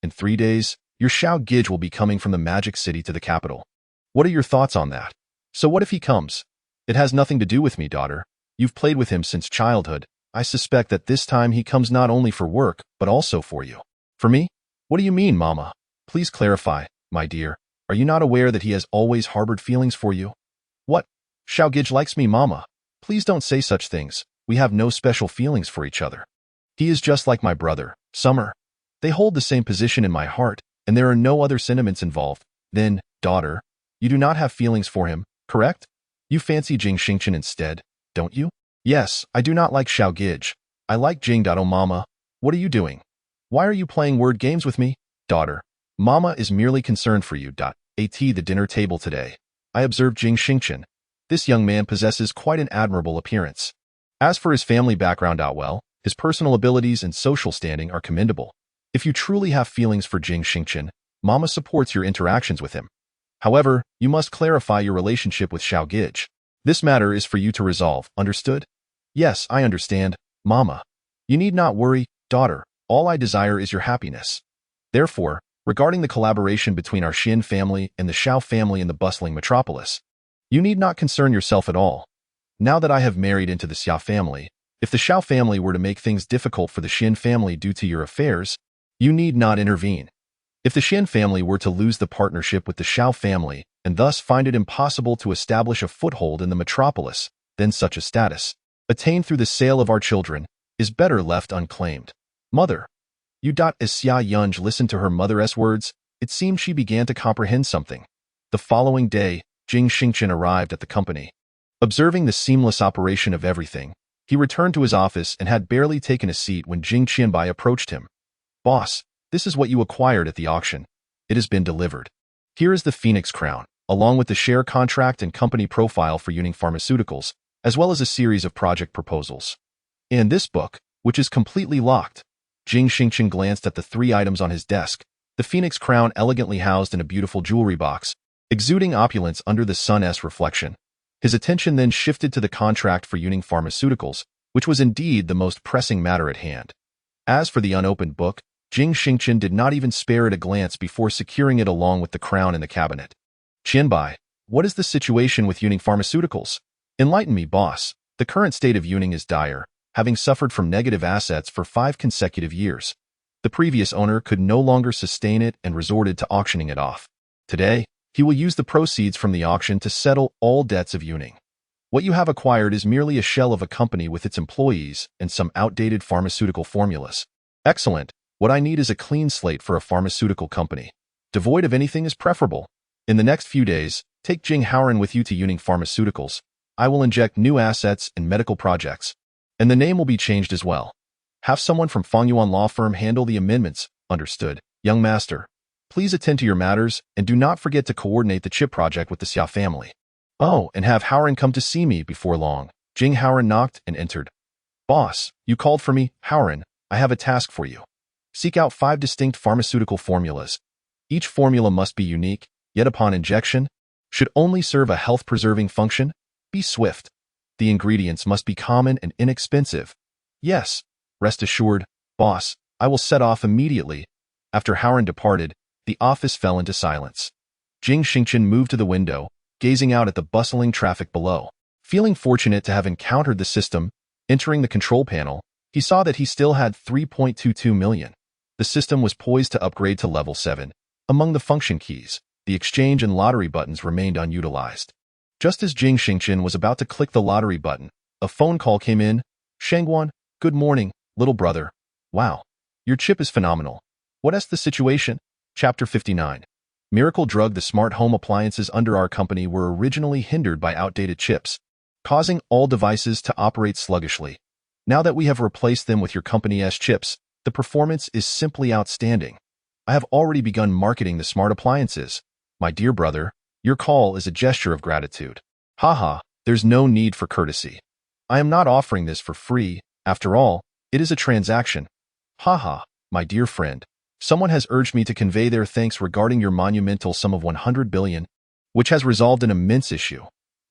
In 3 days, your Xiao Gij will be coming from the Magic City to the capital. What are your thoughts on that? So what if he comes? It has nothing to do with me, daughter. You've played with him since childhood. I suspect that this time he comes not only for work, but also for you. For me? What do you mean, Mama? Please clarify, my dear. Are you not aware that he has always harbored feelings for you? What? Xiao Gij likes me, Mama. Please don't say such things. We have no special feelings for each other. He is just like my brother, Summer. They hold the same position in my heart, and there are no other sentiments involved. Then, daughter, you do not have feelings for him, correct? You fancy Jing Xingchen instead, don't you? Yes, I do not like Xiao Gij. I like Jing. Oh, Mama, what are you doing? Why are you playing word games with me? Daughter, Mama is merely concerned for you. At the dinner table today, I observed Jing Xingchen. This young man possesses quite an admirable appearance. As for his family background, well, his personal abilities and social standing are commendable. If you truly have feelings for Jing Xingchen, Mama supports your interactions with him. However, you must clarify your relationship with Xiao Gij. This matter is for you to resolve, understood? Yes, I understand, Mama. You need not worry, daughter. All I desire is your happiness. Therefore, regarding the collaboration between our Xin family and the Xiao family in the bustling metropolis, you need not concern yourself at all. Now that I have married into the Xia family, if the Xiao family were to make things difficult for the Xin family due to your affairs, you need not intervene. If the Xin family were to lose the partnership with the Xiao family and thus find it impossible to establish a foothold in the metropolis, then such a status, attained through the sale of our children, is better left unclaimed. Mother. As Xia Yunj listened to her mother's words, it seemed she began to comprehend something. The following day, Jing Xingchen arrived at the company. Observing the seamless operation of everything, he returned to his office and had barely taken a seat when Jing Qianbai approached him. Boss, this is what you acquired at the auction. It has been delivered. Here is the Phoenix Crown, along with the share contract and company profile for Unique Pharmaceuticals, as well as a series of project proposals. And this book, which is completely locked. Jing Xingchen glanced at the 3 items on his desk, the Phoenix Crown elegantly housed in a beautiful jewelry box, exuding opulence under the sun's reflection. His attention then shifted to the contract for Unique Pharmaceuticals, which was indeed the most pressing matter at hand. As for the unopened book, Jing Xingchen did not even spare it a glance before securing it along with the crown in the cabinet. Qianbai, what is the situation with Unique Pharmaceuticals? Enlighten me, boss. The current state of Unique is dire, having suffered from negative assets for 5 consecutive years. The previous owner could no longer sustain it and resorted to auctioning it off. Today, he will use the proceeds from the auction to settle all debts of Unique. What you have acquired is merely a shell of a company with its employees and some outdated pharmaceutical formulas. Excellent. What I need is a clean slate for a pharmaceutical company. Devoid of anything is preferable. In the next few days, take Jing Howren with you to Unique Pharmaceuticals. I will inject new assets in medical projects. And the name will be changed as well. Have someone from Fengyuan Law Firm handle the amendments. Understood, young master. Please attend to your matters and do not forget to coordinate the chip project with the Xia family. Oh, and have Howren come to see me before long. Jing Howren knocked and entered. Boss, you called for me, Howren. I have a task for you. Seek out 5 distinct pharmaceutical formulas. Each formula must be unique, yet upon injection, should only serve a health-preserving function. Be swift. The ingredients must be common and inexpensive. Yes, rest assured, boss, I will set off immediately. After Howren departed, the office fell into silence. Jing Xingchen moved to the window, gazing out at the bustling traffic below. Feeling fortunate to have encountered the system, entering the control panel, he saw that he still had 3.22 million. The system was poised to upgrade to level 7. Among the function keys, the exchange and lottery buttons remained unutilized. Just as Jing Xingchen was about to click the lottery button, a phone call came in. Shangguan, good morning, little brother. Wow, your chip is phenomenal. What's the situation? Chapter 59. Miracle Drug. The smart home appliances under our company were originally hindered by outdated chips, causing all devices to operate sluggishly. Now that we have replaced them with your company's chips, the performance is simply outstanding. I have already begun marketing the smart appliances. My dear brother, your call is a gesture of gratitude. Haha, there's no need for courtesy. I am not offering this for free. After all, it is a transaction. Haha, my dear friend. Someone has urged me to convey their thanks regarding your monumental sum of 100 billion, which has resolved an immense issue.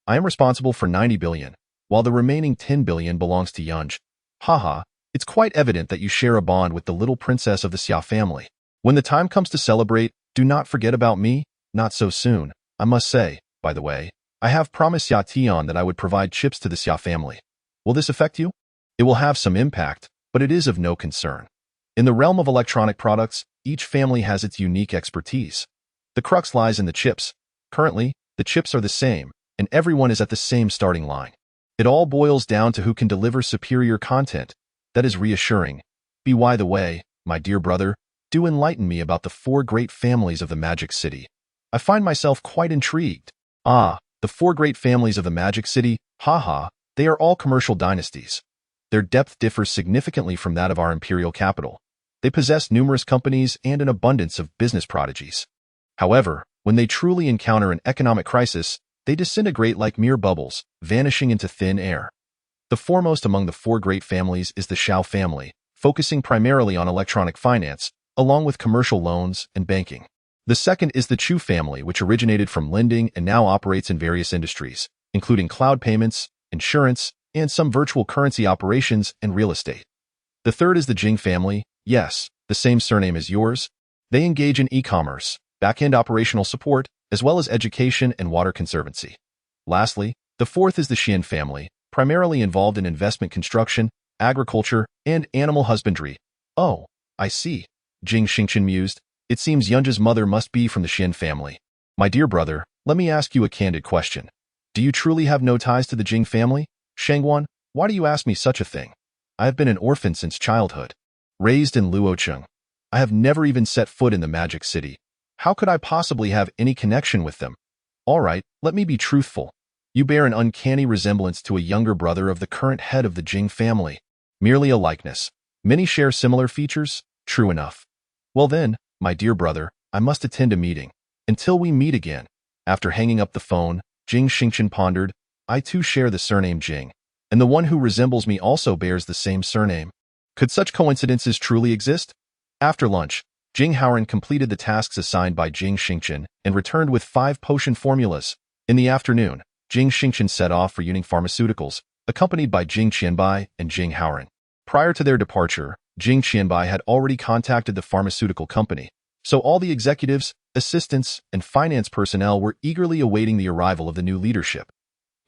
I am responsible for 90 billion, while the remaining 10 billion belongs to Yunj. Haha, It's quite evident that you share a bond with the little princess of the Xia family. When the time comes to celebrate, do not forget about me. Not so soon. I must say, by the way, I have promised Xia Tian that I would provide chips to the Xia family. Will this affect you? It will have some impact, but it is of no concern. In the realm of electronic products, each family has its unique expertise. The crux lies in the chips. Currently, the chips are the same, and everyone is at the same starting line. It all boils down to who can deliver superior content. That is reassuring. By the way, my dear brother, do enlighten me about the 4 great families of the Magic City. I find myself quite intrigued. Ah, the 4 great families of the Magic City, haha, they are all commercial dynasties. Their depth differs significantly from that of our imperial capital. They possess numerous companies and an abundance of business prodigies. However, when they truly encounter an economic crisis, they disintegrate like mere bubbles, vanishing into thin air. The foremost among the 4 great families is the Shao family, focusing primarily on electronic finance, along with commercial loans and banking. The second is the Chu family, which originated from lending and now operates in various industries, including cloud payments, insurance, and some virtual currency operations and real estate. The third is the Jing family, yes, the same surname as yours. They engage in e-commerce, back-end operational support, as well as education and water conservancy. Lastly, the fourth is the Xian family, primarily involved in investment construction, agriculture, and animal husbandry. Oh, I see, Jing Xingchen mused. It seems Yunja's mother must be from the Xian family. My dear brother, let me ask you a candid question. Do you truly have no ties to the Jing family? Shangguan, why do you ask me such a thing? I have been an orphan since childhood. Raised in Luocheng. I have never even set foot in the Magic City. How could I possibly have any connection with them? All right, let me be truthful. You bear an uncanny resemblance to a younger brother of the current head of the Jing family. Merely a likeness. Many share similar features? True enough. Well then, my dear brother, I must attend a meeting. Until we meet again. After hanging up the phone, Jing Xingchen pondered, I too share the surname Jing, and the one who resembles me also bears the same surname. Could such coincidences truly exist? After lunch, Jing Howling completed the tasks assigned by Jing Xingchen and returned with 5 potion formulas. In the afternoon, Jing Xingchen set off for Unique Pharmaceuticals, accompanied by Jing Qianbai and Jing Howling. Prior to their departure, Jing Qianbai had already contacted the pharmaceutical company, so all the executives, assistants, and finance personnel were eagerly awaiting the arrival of the new leadership.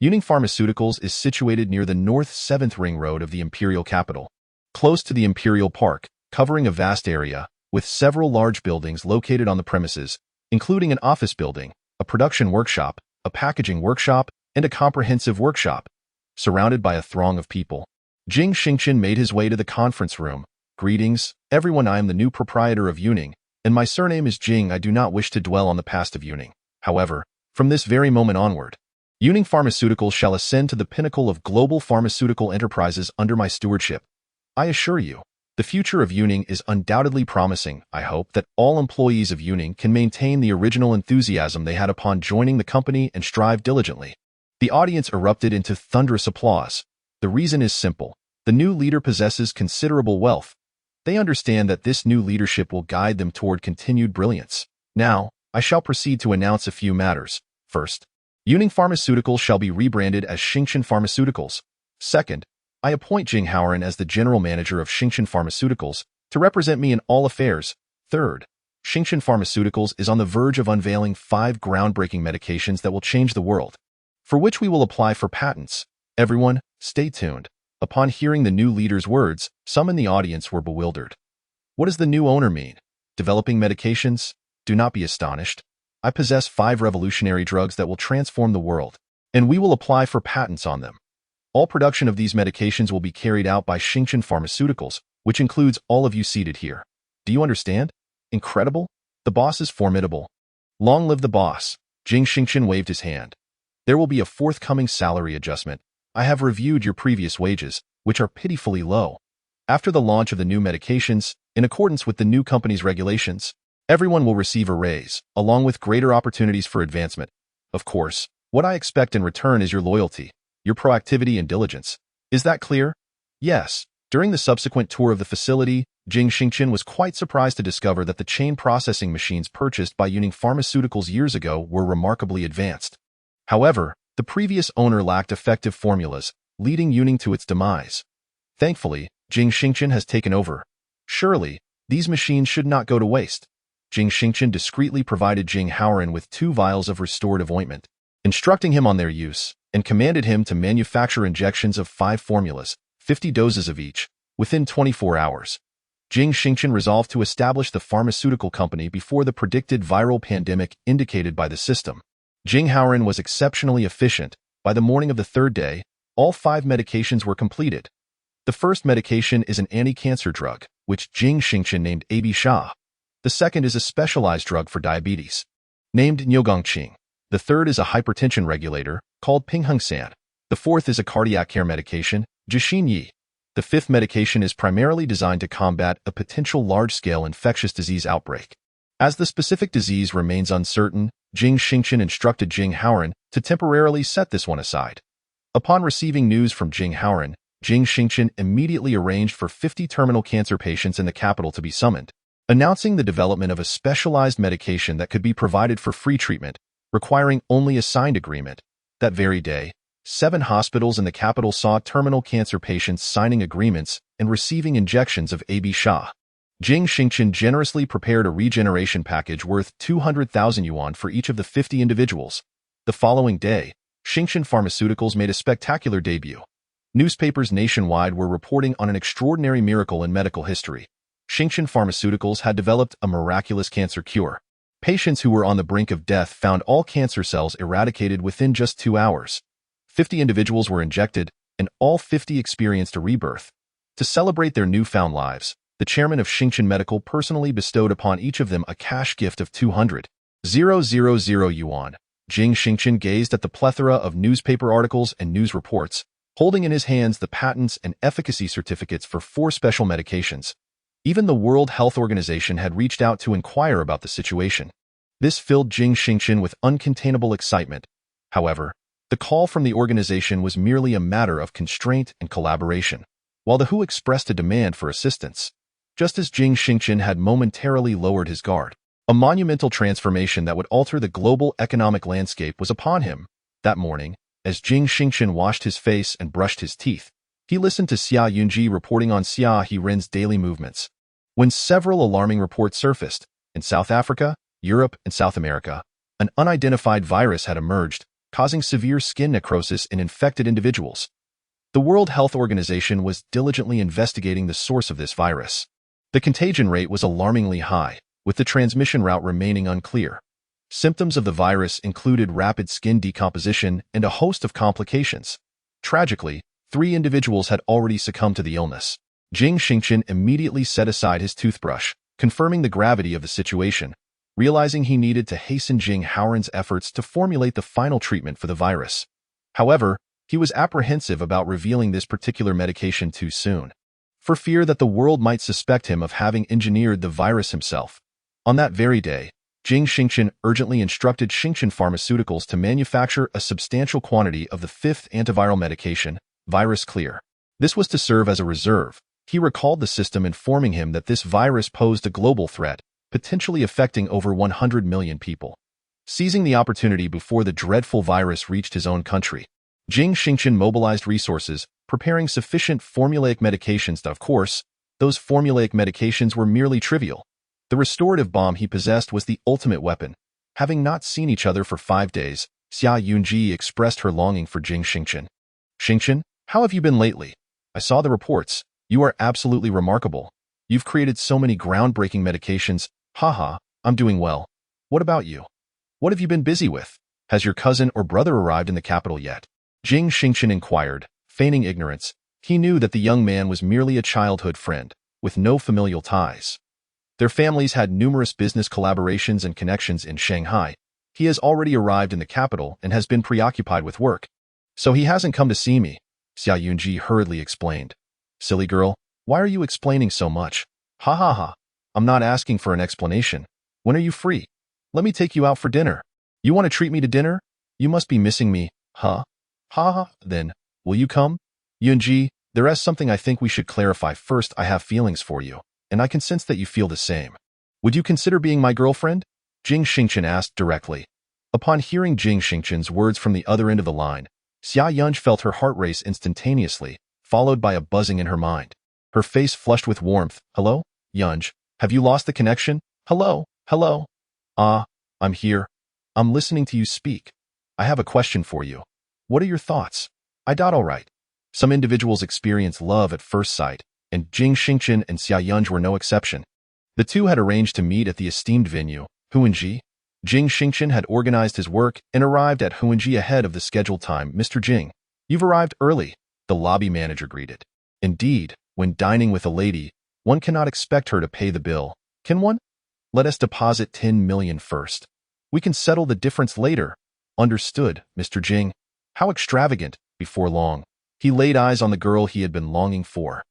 Unique Pharmaceuticals is situated near the North 7th Ring Road of the imperial capital, close to the Imperial Park, covering a vast area, with several large buildings located on the premises, including an office building, a production workshop, a packaging workshop, and a comprehensive workshop. Surrounded by a throng of people, Jing Xingchen made his way to the conference room. Greetings, everyone. I am the new proprietor of Yuning, and my surname is Jing. I do not wish to dwell on the past of Yuning. However, from this very moment onward, Unique Pharmaceuticals shall ascend to the pinnacle of global pharmaceutical enterprises under my stewardship. I assure you, the future of Yuning is undoubtedly promising. I hope that all employees of Yuning can maintain the original enthusiasm they had upon joining the company and strive diligently. The audience erupted into thunderous applause. The reason is simple. The new leader possesses considerable wealth. They understand that this new leadership will guide them toward continued brilliance. Now, I shall proceed to announce a few matters. First, Unique Pharmaceuticals shall be rebranded as Xingchen Pharmaceuticals. Second, I appoint Jing Howling as the general manager of Xingchen Pharmaceuticals to represent me in all affairs. Third, Xingchen Pharmaceuticals is on the verge of unveiling 5 groundbreaking medications that will change the world, for which we will apply for patents. Everyone, stay tuned. Upon hearing the new leader's words, some in the audience were bewildered. What does the new owner mean? Developing medications? Do not be astonished. I possess 5 revolutionary drugs that will transform the world, and we will apply for patents on them. All production of these medications will be carried out by Xingchen Pharmaceuticals, which includes all of you seated here. Do you understand? Incredible? The boss is formidable. Long live the boss. Jing Xingchen waved his hand. There will be a forthcoming salary adjustment. I have reviewed your previous wages, which are pitifully low. After the launch of the new medications, in accordance with the new company's regulations, everyone will receive a raise, along with greater opportunities for advancement. Of course, what I expect in return is your loyalty, your proactivity and diligence. Is that clear? Yes. During the subsequent tour of the facility, Jing Xingchen was quite surprised to discover that the chain processing machines purchased by Unique Pharmaceuticals years ago were remarkably advanced. However, the previous owner lacked effective formulas, leading Yuning to its demise. Thankfully, Jing Xingchen has taken over. Surely, these machines should not go to waste. Jing Xingchen discreetly provided Jing Howren with 2 vials of restorative ointment, instructing him on their use, and commanded him to manufacture injections of 5 formulas, 50 doses of each, within 24 hours. Jing Xingchen resolved to establish the pharmaceutical company before the predicted viral pandemic indicated by the system. Jing Howren was exceptionally efficient. By the morning of the 3rd day, all 5 medications were completed. The first medication is an anti-cancer drug, which Jing Xingchen named AB Sha. The second is a specialized drug for diabetes, named Nyogongqing. The third is a hypertension regulator, called Pinghengsan. The fourth is a cardiac care medication, Jixin Yi. The 5th medication is primarily designed to combat a potential large-scale infectious disease outbreak. As the specific disease remains uncertain, Jing Xingchen instructed Jing Howren to temporarily set this one aside. Upon receiving news from Jing Howren, Jing Xingchen immediately arranged for 50 terminal cancer patients in the capital to be summoned, announcing the development of a specialized medication that could be provided for free treatment, requiring only a signed agreement. That very day, 7 hospitals in the capital saw terminal cancer patients signing agreements and receiving injections of AB Sha. Jing Xingchen generously prepared a regeneration package worth 200,000 yuan for each of the 50 individuals. The following day, Xingchen Pharmaceuticals made a spectacular debut. Newspapers nationwide were reporting on an extraordinary miracle in medical history. Xingchen Pharmaceuticals had developed a miraculous cancer cure. Patients who were on the brink of death found all cancer cells eradicated within just 2 hours. 50 individuals were injected, and all 50 experienced a rebirth. To celebrate their newfound lives, the chairman of Xingchen Medical personally bestowed upon each of them a cash gift of 200,000 yuan. Jing Xingchen gazed at the plethora of newspaper articles and news reports, holding in his hands the patents and efficacy certificates for 4 special medications. Even the World Health Organization had reached out to inquire about the situation. This filled Jing Xingchen with uncontainable excitement. However, the call from the organization was merely a matter of constraint and collaboration, while the WHO expressed a demand for assistance. Just as Jing Xingchen had momentarily lowered his guard, a monumental transformation that would alter the global economic landscape was upon him. That morning, as Jing Xingchen washed his face and brushed his teeth, he listened to Xia Yunji reporting on Xia Heren's daily movements. When several alarming reports surfaced, in South Africa, Europe, and South America, an unidentified virus had emerged, causing severe skin necrosis in infected individuals. The World Health Organization was diligently investigating the source of this virus. The contagion rate was alarmingly high, with the transmission route remaining unclear. Symptoms of the virus included rapid skin decomposition and a host of complications. Tragically, 3 individuals had already succumbed to the illness. Jing Xingchen immediately set aside his toothbrush, confirming the gravity of the situation, realizing he needed to hasten Jing Howren's efforts to formulate the final treatment for the virus. However, he was apprehensive about revealing this particular medication too soon, for fear that the world might suspect him of having engineered the virus himself. On that very day, Jing Xingchen urgently instructed Xingchen Pharmaceuticals to manufacture a substantial quantity of the 5th antiviral medication, Virus Clear. This was to serve as a reserve. He recalled the system informing him that this virus posed a global threat, potentially affecting over 100 million people. Seizing the opportunity before the dreadful virus reached his own country, Jing Xingchen mobilized resources, preparing sufficient formulaic medications. Of course, those formulaic medications were merely trivial. The restorative bomb he possessed was the ultimate weapon. Having not seen each other for 5 days, Xia Yunji expressed her longing for Jing Xingchen. Xingchen, how have you been lately? I saw the reports. You are absolutely remarkable. You've created so many groundbreaking medications. Haha, I'm doing well. What about you? What have you been busy with? Has your cousin or brother arrived in the capital yet? Jing Xingchen inquired, feigning ignorance. He knew that the young man was merely a childhood friend, with no familial ties. Their families had numerous business collaborations and connections in Shanghai. He has already arrived in the capital and has been preoccupied with work. So he hasn't come to see me, Xia Yunji hurriedly explained. Silly girl, why are you explaining so much? Ha ha ha. I'm not asking for an explanation. When are you free? Let me take you out for dinner. You want to treat me to dinner? You must be missing me, huh? Ha ha. Then, will you come? Yunji, there is something I think we should clarify first. I have feelings for you, and I can sense that you feel the same. Would you consider being my girlfriend? Jing Xingchen asked directly. Upon hearing Jing Xingchen's words from the other end of the line, Xia Yunji felt her heart race instantaneously, followed by a buzzing in her mind. her face flushed with warmth. Hello? Yunj, have you lost the connection? Hello? Hello? Ah, I'm here. I'm listening to you speak. I have a question for you. What are your thoughts? All right. Some individuals experience love at first sight, and Jing Xingchen and Xia Yunj were no exception. The two had arranged to meet at the esteemed venue, Huanji. Jing Xingchen had organized his work and arrived at Huanji ahead of the scheduled time. Mr. Jing, you've arrived early, the lobby manager greeted. Indeed, when dining with a lady, one cannot expect her to pay the bill, can one? Let us deposit 10 million first. We can settle the difference later. Understood, Mr. Jing. How extravagant. Before long, he laid eyes on the girl he had been longing for.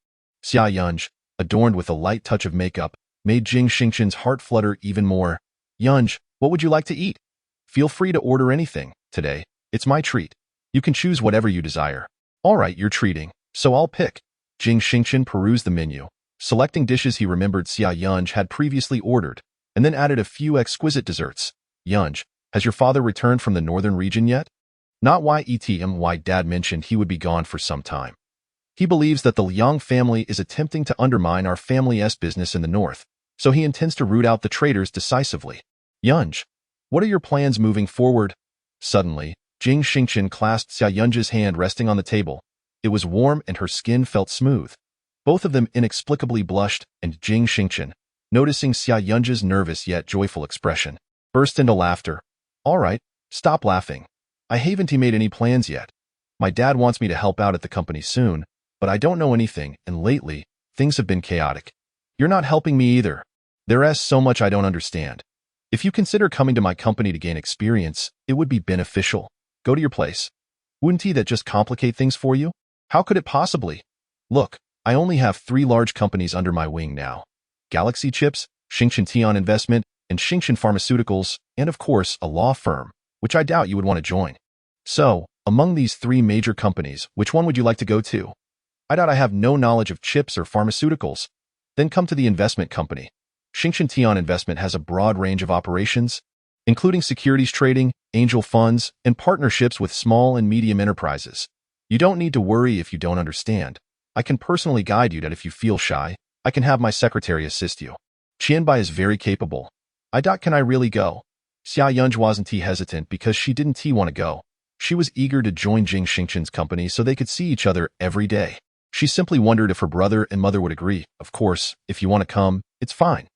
Xia Yunj, adorned with a light touch of makeup, made Jing Xingchen's heart flutter even more. Yunj, what would you like to eat? Feel free to order anything. Today, it's my treat. You can choose whatever you desire. All right, you're treating, so I'll pick. Jing Xingchen perused the menu, selecting dishes he remembered Xia Yunj had previously ordered, and then added a few exquisite desserts. Yunj, has your father returned from the northern region yet? Not why Dad mentioned he would be gone for some time. He believes that the Liang family is attempting to undermine our family's business in the north, so he intends to root out the traitors decisively. Yunj, what are your plans moving forward? Suddenly, Jing Xingchen clasped Xia Yunj's hand resting on the table. It was warm and her skin felt smooth. Both of them inexplicably blushed, and Jing Xingchen, noticing Xia Yunj's nervous yet joyful expression, burst into laughter. All right, stop laughing. I haven't made any plans yet. My dad wants me to help out at the company soon, but I don't know anything, and lately, things have been chaotic. You're not helping me either. There's so much I don't understand. If you consider coming to my company to gain experience, it would be beneficial. Go to your place. Wouldn't that just complicate things for you? How could it possibly? Look, I only have 3 large companies under my wing now. Galaxy Chips, Xingchen Tian Investment, and Xingchen Pharmaceuticals, and of course, a law firm, which I doubt you would want to join. So, among these 3 major companies, which one would you like to go to? I doubt I have no knowledge of chips or pharmaceuticals. Then come to the investment company. Xingchen Tian Investment has a broad range of operations, including securities trading, angel funds, and partnerships with small and medium enterprises. You don't need to worry if you don't understand. I can personally guide you that if you feel shy, I can have my secretary assist you. Qianbai is very capable. Can I really go? Xia Yunj wasn't hesitant because she didn't want to go. She was eager to join Jing Xingchen's company so they could see each other every day. She simply wondered if her brother and mother would agree. Of course, if you want to come, it's fine.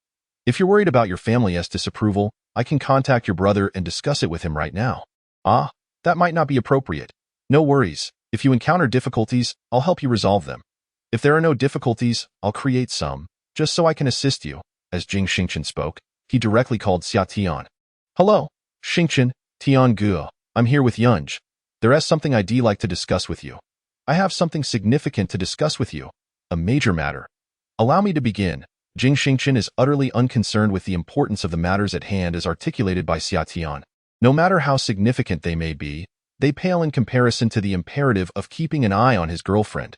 If you're worried about your family's disapproval, I can contact your brother and discuss it with him right now. Ah, that might not be appropriate. No worries. If you encounter difficulties, I'll help you resolve them. If there are no difficulties, I'll create some, just so I can assist you. As Jing Xingchen spoke, he directly called Xia Tian. Hello, Xingchen, Tian Guo. I'm here with Yunj. There's something I'd like to discuss with you. I have something significant to discuss with you. A major matter. Allow me to begin. Jing Xingchen is utterly unconcerned with the importance of the matters at hand as articulated by Xia Tian. No matter how significant they may be, they pale in comparison to the imperative of keeping an eye on his girlfriend.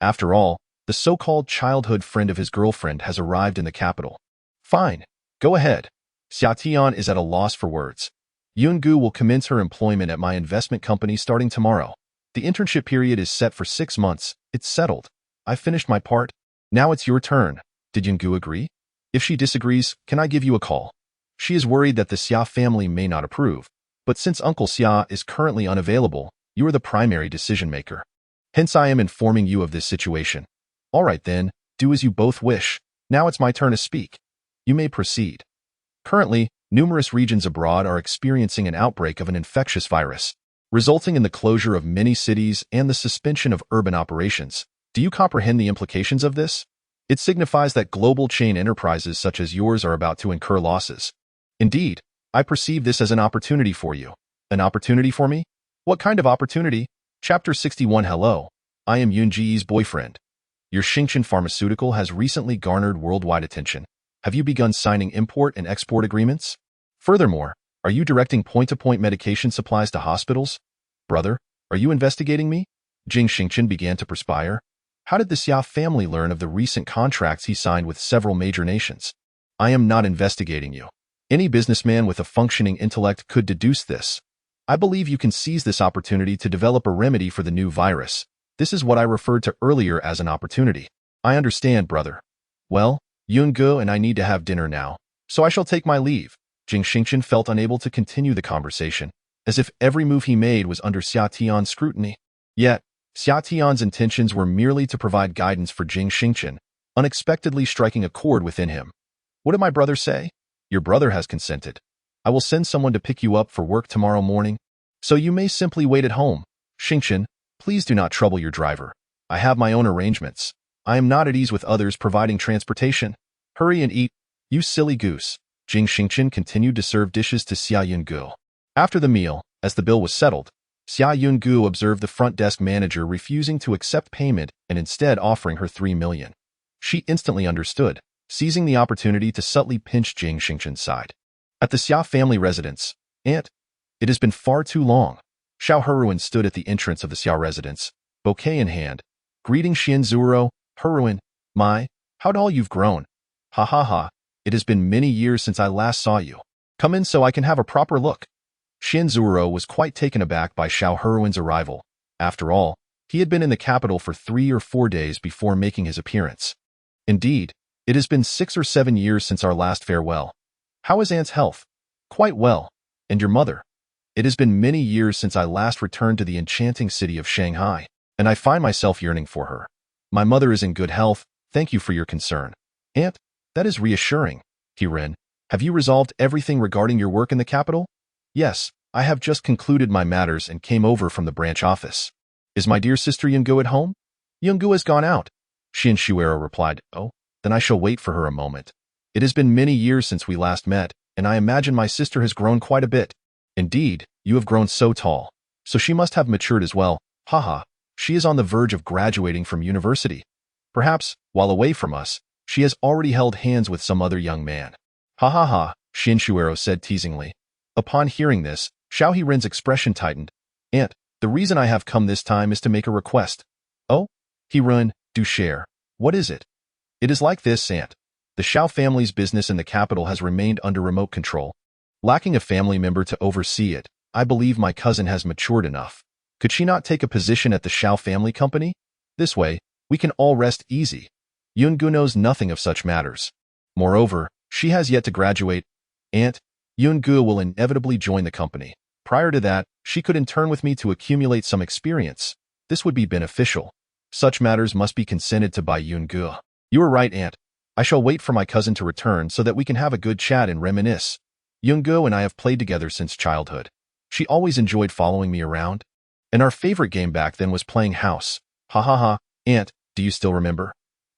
After all, the so-called childhood friend of his girlfriend has arrived in the capital. Fine. Go ahead. Xia Tian is at a loss for words. Yungu will commence her employment at my investment company starting tomorrow. The internship period is set for 6 months. It's settled. I've finished my part. Now it's your turn. Did Yungu agree? If she disagrees, can I give you a call? She is worried that the Xia family may not approve, but since Uncle Xia is currently unavailable, you are the primary decision-maker. Hence I am informing you of this situation. All right then, do as you both wish. Now it's my turn to speak. You may proceed. Currently, numerous regions abroad are experiencing an outbreak of an infectious virus, resulting in the closure of many cities and the suspension of urban operations. Do you comprehend the implications of this? It signifies that global chain enterprises such as yours are about to incur losses. Indeed, I perceive this as an opportunity for you. An opportunity for me? What kind of opportunity? Chapter 61. Hello, I am Yunji's boyfriend. Your Xingchen pharmaceutical has recently garnered worldwide attention. Have you begun signing import and export agreements? Furthermore, are you directing point-to-point medication supplies to hospitals? Brother, are you investigating me? Jing Xingchen began to perspire. How did the Xia family learn of the recent contracts he signed with several major nations? I am not investigating you. Any businessman with a functioning intellect could deduce this. I believe you can seize this opportunity to develop a remedy for the new virus. This is what I referred to earlier as an opportunity. I understand, brother. Well, Yungu and I need to have dinner now, so I shall take my leave. Jing Xingchen felt unable to continue the conversation, as if every move he made was under Xia Tian's scrutiny. Yet, Xia Tian's intentions were merely to provide guidance for Jing Xingchen, unexpectedly striking a chord within him. What did my brother say? Your brother has consented. I will send someone to pick you up for work tomorrow morning, so you may simply wait at home. Xingchen, please do not trouble your driver. I have my own arrangements. I am not at ease with others providing transportation. Hurry and eat, you silly goose. Jing Xingchen continued to serve dishes to Xia Yungu. After the meal, as the bill was settled, Xia Yungu observed the front desk manager refusing to accept payment and instead offering her 3 million. She instantly understood, seizing the opportunity to subtly pinch Jing Xingchen's side. At the Xia family residence, Aunt, it has been far too long. Xiao Heruan stood at the entrance of the Xia residence, bouquet in hand, greeting Xianzuro. Heruan, how tall you've grown. Ha ha ha, it has been many years since I last saw you. Come in so I can have a proper look. Xianzuro was quite taken aback by Xiao Heruan's arrival. After all, he had been in the capital for 3 or 4 days before making his appearance. Indeed, it has been 6 or 7 years since our last farewell. How is Aunt's health? Quite well. And your mother? It has been many years since I last returned to the enchanting city of Shanghai, and I find myself yearning for her. My mother is in good health, thank you for your concern. Aunt, that is reassuring. Herein, have you resolved everything regarding your work in the capital? Yes, I have just concluded my matters and came over from the branch office. Is my dear sister Yungu at home? Yungu has gone out. Shuero replied, Oh, then I shall wait for her a moment. It has been many years since we last met, and I imagine my sister has grown quite a bit. Indeed, you have grown so tall. So she must have matured as well. Haha, she is on the verge of graduating from university. Perhaps, while away from us, she has already held hands with some other young man. Ha ha ha, Shuero said teasingly. Upon hearing this, Xiao Heren's expression tightened. Aunt, the reason I have come this time is to make a request. Oh? Heren, do share. What is it? It is like this, Aunt. The Xiao family's business in the capital has remained under remote control. Lacking a family member to oversee it, I believe my cousin has matured enough. Could she not take a position at the Xiao family company? This way, we can all rest easy. Yungu knows nothing of such matters. Moreover, she has yet to graduate. Aunt, Yungu will inevitably join the company. Prior to that, she could intern with me to accumulate some experience. This would be beneficial. Such matters must be consented to by Yungu. You are right, Aunt. I shall wait for my cousin to return so that we can have a good chat and reminisce. Yungu and I have played together since childhood. She always enjoyed following me around. And our favorite game back then was playing house. Ha ha ha, Aunt, do you still remember?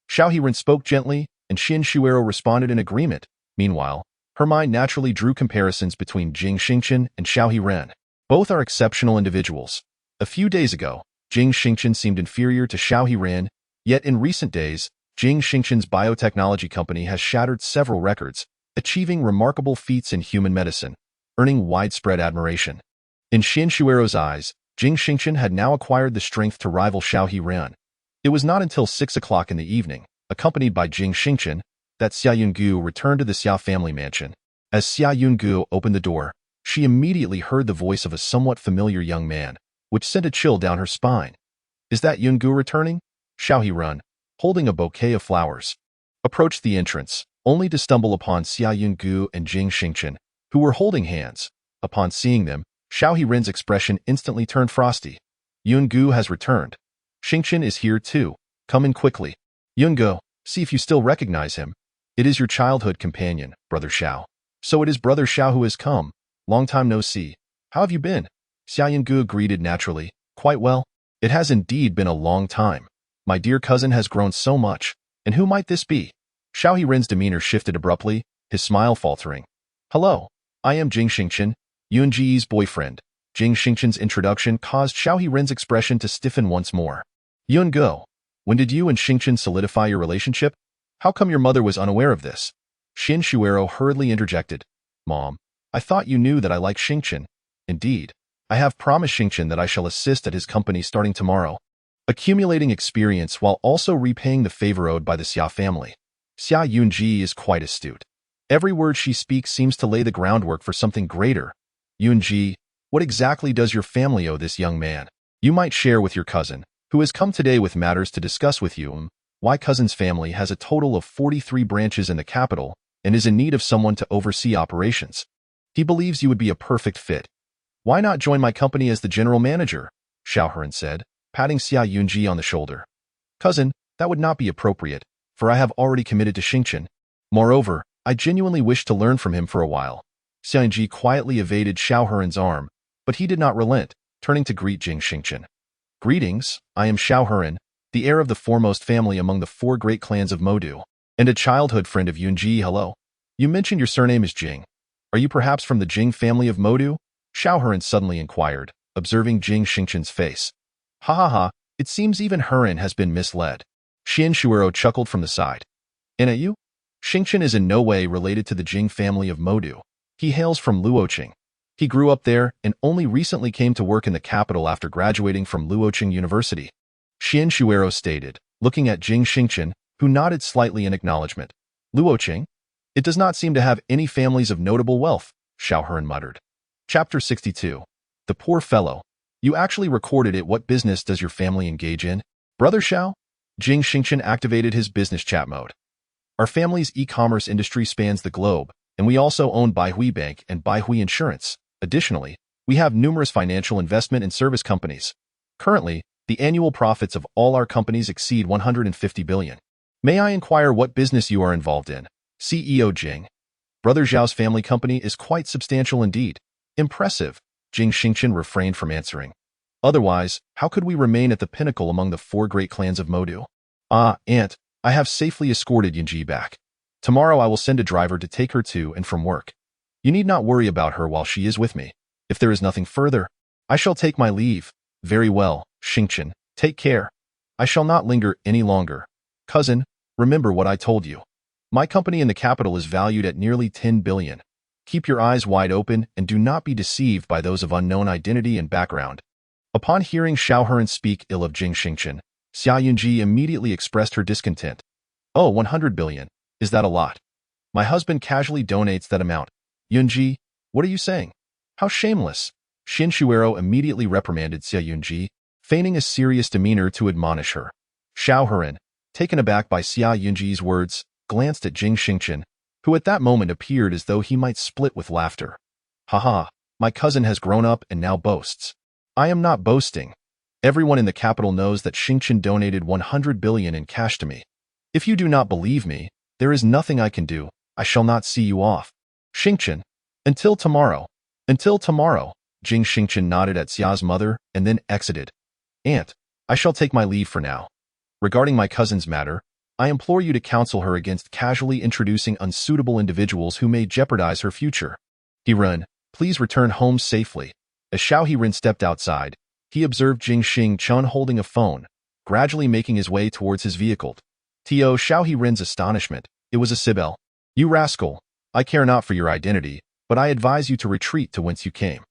Xiao Heren spoke gently, and Shuero responded in agreement. Meanwhile, her mind naturally drew comparisons between Jing Xingchen and Xiao Heren. Both are exceptional individuals. A few days ago, Jing Xingchen seemed inferior to Xiao Heren, yet in recent days, Jing Xingchen's biotechnology company has shattered several records, achieving remarkable feats in human medicine, earning widespread admiration. In Shuero's eyes, Jing Xingchen had now acquired the strength to rival Xiao Heren. It was not until 6 o'clock in the evening, accompanied by Jing Xingchen, that Xia Yungu returned to the Xia family mansion. As Xia Yungu opened the door, she immediately heard the voice of a somewhat familiar young man, which sent a chill down her spine. Is that Yungu returning? Xiao Heren, holding a bouquet of flowers, approached the entrance, only to stumble upon Xia Yungu and Jing Xingchen, who were holding hands. Upon seeing them, Xiao Heren's expression instantly turned frosty. Yungu has returned. Xingchen is here too. Come in quickly. Yungu, see if you still recognize him. It is your childhood companion, Brother Xiao. So it is Brother Xiao who has come. Long time no see. How have you been? Xia Yungu greeted naturally. Quite well. It has indeed been a long time. My dear cousin has grown so much. And who might this be? Xiao Heren's demeanor shifted abruptly, his smile faltering. Hello, I am Jing Xingchen, Yunji's boyfriend. Jing Xingchen's introduction caused Xiao Heren's expression to stiffen once more. Yungu, when did you and Xingchen solidify your relationship? How come your mother was unaware of this? Shuero hurriedly interjected. Mom, I thought you knew that I like Xingchen. Indeed, I have promised Xingchen that I shall assist at his company starting tomorrow, accumulating experience while also repaying the favor owed by the Xia family. Xia Yunji is quite astute. Every word she speaks seems to lay the groundwork for something greater. Yunji, what exactly does your family owe this young man? You might share with your cousin, who has come today with matters to discuss with you. Why cousin's family has a total of 43 branches in the capital and is in need of someone to oversee operations. He believes you would be a perfect fit. Why not join my company as the general manager? Xiaohuran said, patting Xia Yunji on the shoulder. Cousin, that would not be appropriate, for I have already committed to Xingchen. Moreover, I genuinely wish to learn from him for a while. Xia Yunji quietly evaded Xiaohuran's arm, but he did not relent, turning to greet Jing Xingchen. Greetings, I am Xiaohuran, the heir of the foremost family among the 4 great clans of Modu, and a childhood friend of Yunji. Hello. You mentioned your surname is Jing. Are you perhaps from the Jing family of Modu? Xiaohuran suddenly inquired, observing Jing Xingchen's face. Ha ha ha, it seems even Huran has been misled. Xian Shuero chuckled from the side. And at you? Xingchen is in no way related to the Jing family of Modu. He hails from Luoqing. He grew up there and only recently came to work in the capital after graduating from Luoqing University. Xian Shuero stated, looking at Jing Xingchen, who nodded slightly in acknowledgement. Luoqing? It does not seem to have any families of notable wealth, Xiaohuran muttered. Chapter 62. The poor fellow. You actually recorded it. What business does your family engage in? Brother Xiao? Jing Xingchen activated his business chat mode. Our family's e-commerce industry spans the globe, and we also own Baihui Bank and Baihui Insurance. Additionally, we have numerous financial investment and service companies. Currently, the annual profits of all our companies exceed 150 billion. May I inquire what business you are involved in? CEO Jing. Brother Zhao's family company is quite substantial indeed. Impressive. Jing Xingchen refrained from answering. Otherwise, how could we remain at the pinnacle among the 4 great clans of Modu? Ah, aunt, I have safely escorted Yunji back. Tomorrow I will send a driver to take her to and from work. You need not worry about her while she is with me. If there is nothing further, I shall take my leave. Very well, Xingchen, take care. I shall not linger any longer. Cousin, remember what I told you. My company in the capital is valued at nearly 10 billion. Keep your eyes wide open and do not be deceived by those of unknown identity and background. Upon hearing Xiaohuran speak ill of Jing Xingchen, Xia Yunji immediately expressed her discontent. Oh, 100 billion. Is that a lot? My husband casually donates that amount. Yunji, what are you saying? How shameless. Xin Shuero immediately reprimanded Xia Yunji, feigning a serious demeanor to admonish her. Xiaohuran, taken aback by Xia Yunji's words, glanced at Jing Xingchen, who at that moment appeared as though he might split with laughter. Haha, my cousin has grown up and now boasts. I am not boasting. Everyone in the capital knows that Xingchen donated 100 billion in cash to me. If you do not believe me, there is nothing I can do. I shall not see you off. Xingchen, until tomorrow. Until tomorrow. Jing Xingchen nodded at Xia's mother and then exited. Aunt, I shall take my leave for now. Regarding my cousin's matter, I implore you to counsel her against casually introducing unsuitable individuals who may jeopardize her future. Hiren, please return home safely. As Xiao Hiren stepped outside, he observed Jing Xingchen holding a phone, gradually making his way towards his vehicle. To Xiao Hiren's astonishment, it was a Sibel. You rascal, I care not for your identity, but I advise you to retreat to whence you came.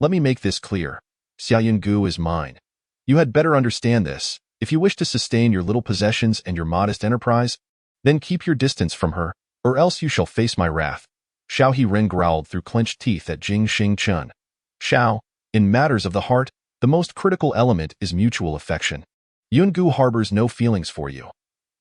Let me make this clear. Xia Yungu is mine. You had better understand this. If you wish to sustain your little possessions and your modest enterprise, then keep your distance from her, or else you shall face my wrath. Xiao Hiren growled through clenched teeth at Jing Xingchen. Xiao, in matters of the heart, the most critical element is mutual affection. Yungu harbors no feelings for you.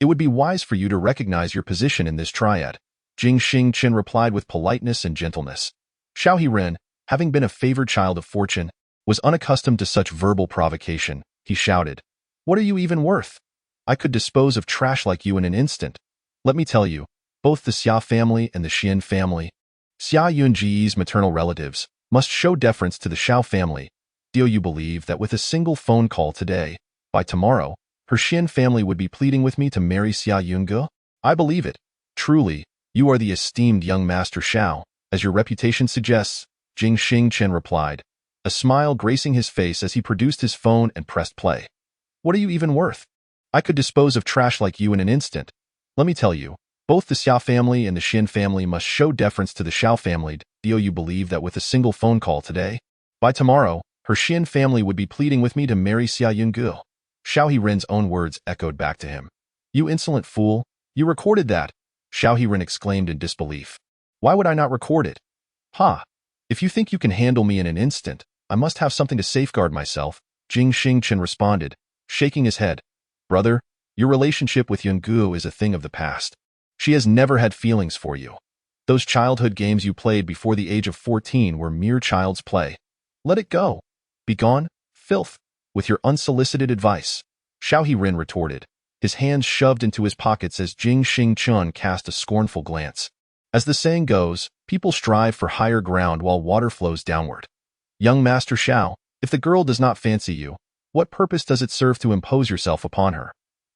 It would be wise for you to recognize your position in this triad. Jing Xingchen replied with politeness and gentleness. Xiao Hiren, having been a favored child of fortune, was unaccustomed to such verbal provocation. He shouted, What are you even worth? I could dispose of trash like you in an instant. Let me tell you, both the Xia family and the Xian family, Xia Yunji's maternal relatives, must show deference to the Xiao family. Do you believe that with a single phone call today, by tomorrow, her Xian family would be pleading with me to marry Xia Yunge? I believe it. Truly, you are the esteemed young master Xiao, as your reputation suggests, Jing Xingchen replied, a smile gracing his face as he produced his phone and pressed play. What are you even worth? I could dispose of trash like you in an instant. Let me tell you, both the Xia family and the Xian family must show deference to the Xiao family. Do you believe that with a single phone call today, by tomorrow, her Xian family would be pleading with me to marry Xia Yunge? Xiao Hiren's own words echoed back to him. You insolent fool, you recorded that, Xiao Hiren exclaimed in disbelief. Why would I not record it? Ha! If you think you can handle me in an instant, I must have something to safeguard myself, Jing Xingchen responded, shaking his head. Brother, Your relationship with Yungu is a thing of the past. She has never had feelings for you. Those childhood games you played before the age of 14 were mere child's play. Let it go. Begone, filth, with your unsolicited advice. Xiao Hirin retorted, his hands shoved into his pockets as Jing Xingchen cast a scornful glance. As the saying goes, people strive for higher ground while water flows downward. Young Master Xiao, if the girl does not fancy you, what purpose does it serve to impose yourself upon her?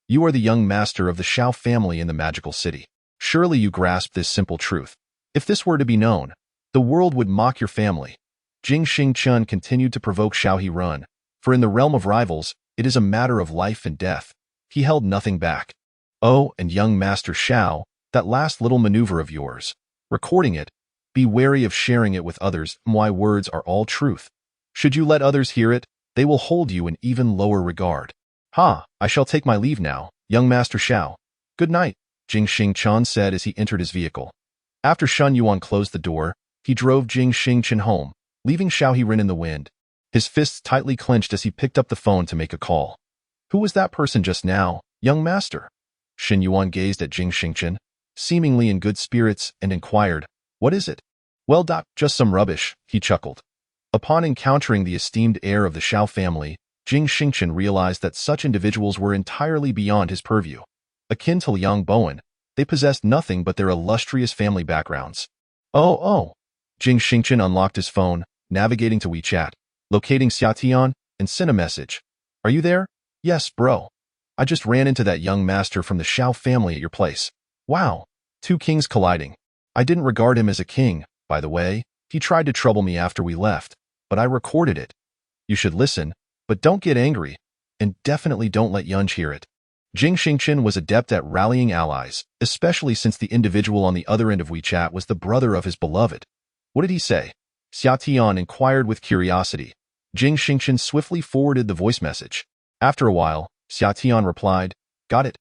You are the young master of the Xiao family in the magical city. Surely you grasp this simple truth. If this were to be known, the world would mock your family. Jing Xingchen continued to provoke Xiao Hirin, for in the realm of rivals, it is a matter of life and death. He held nothing back. Oh, and young Master Xiao, that last little maneuver of yours. Recording it, be wary of sharing it with others. My words are all truth. Should you let others hear it, they will hold you in even lower regard. I shall take my leave now, young Master Xiao. Good night, Jing Xingchen said as he entered his vehicle. After Shen Yuan closed the door, he drove Jing Xingchen home, leaving Xiao Hirin in the wind. His fists tightly clenched as he picked up the phone to make a call. Who was that person just now, young master? Shen Yuan gazed at Jing Xingchen, seemingly in good spirits, and inquired, What is it? Well, doc, just some rubbish, he chuckled. Upon encountering the esteemed heir of the Xiao family, Jing Xingchen realized that such individuals were entirely beyond his purview. Akin to Liang Bowen, they possessed nothing but their illustrious family backgrounds. Oh. Jing Xingchen unlocked his phone, navigating to WeChat, locating Xiatian, and sent a message. Are you there? Yes, bro. I just ran into that young master from the Xiao family at your place. Wow. Two kings colliding. I didn't regard him as a king, by the way. He tried to trouble me after we left, but I recorded it. You should listen, but don't get angry, and definitely don't let Yunj hear it. Jing Xingchen was adept at rallying allies, especially since the individual on the other end of WeChat was the brother of his beloved. What did he say? Xiatian inquired with curiosity. Jing Xingchen swiftly forwarded the voice message. After a while, Xiatian replied, Got it.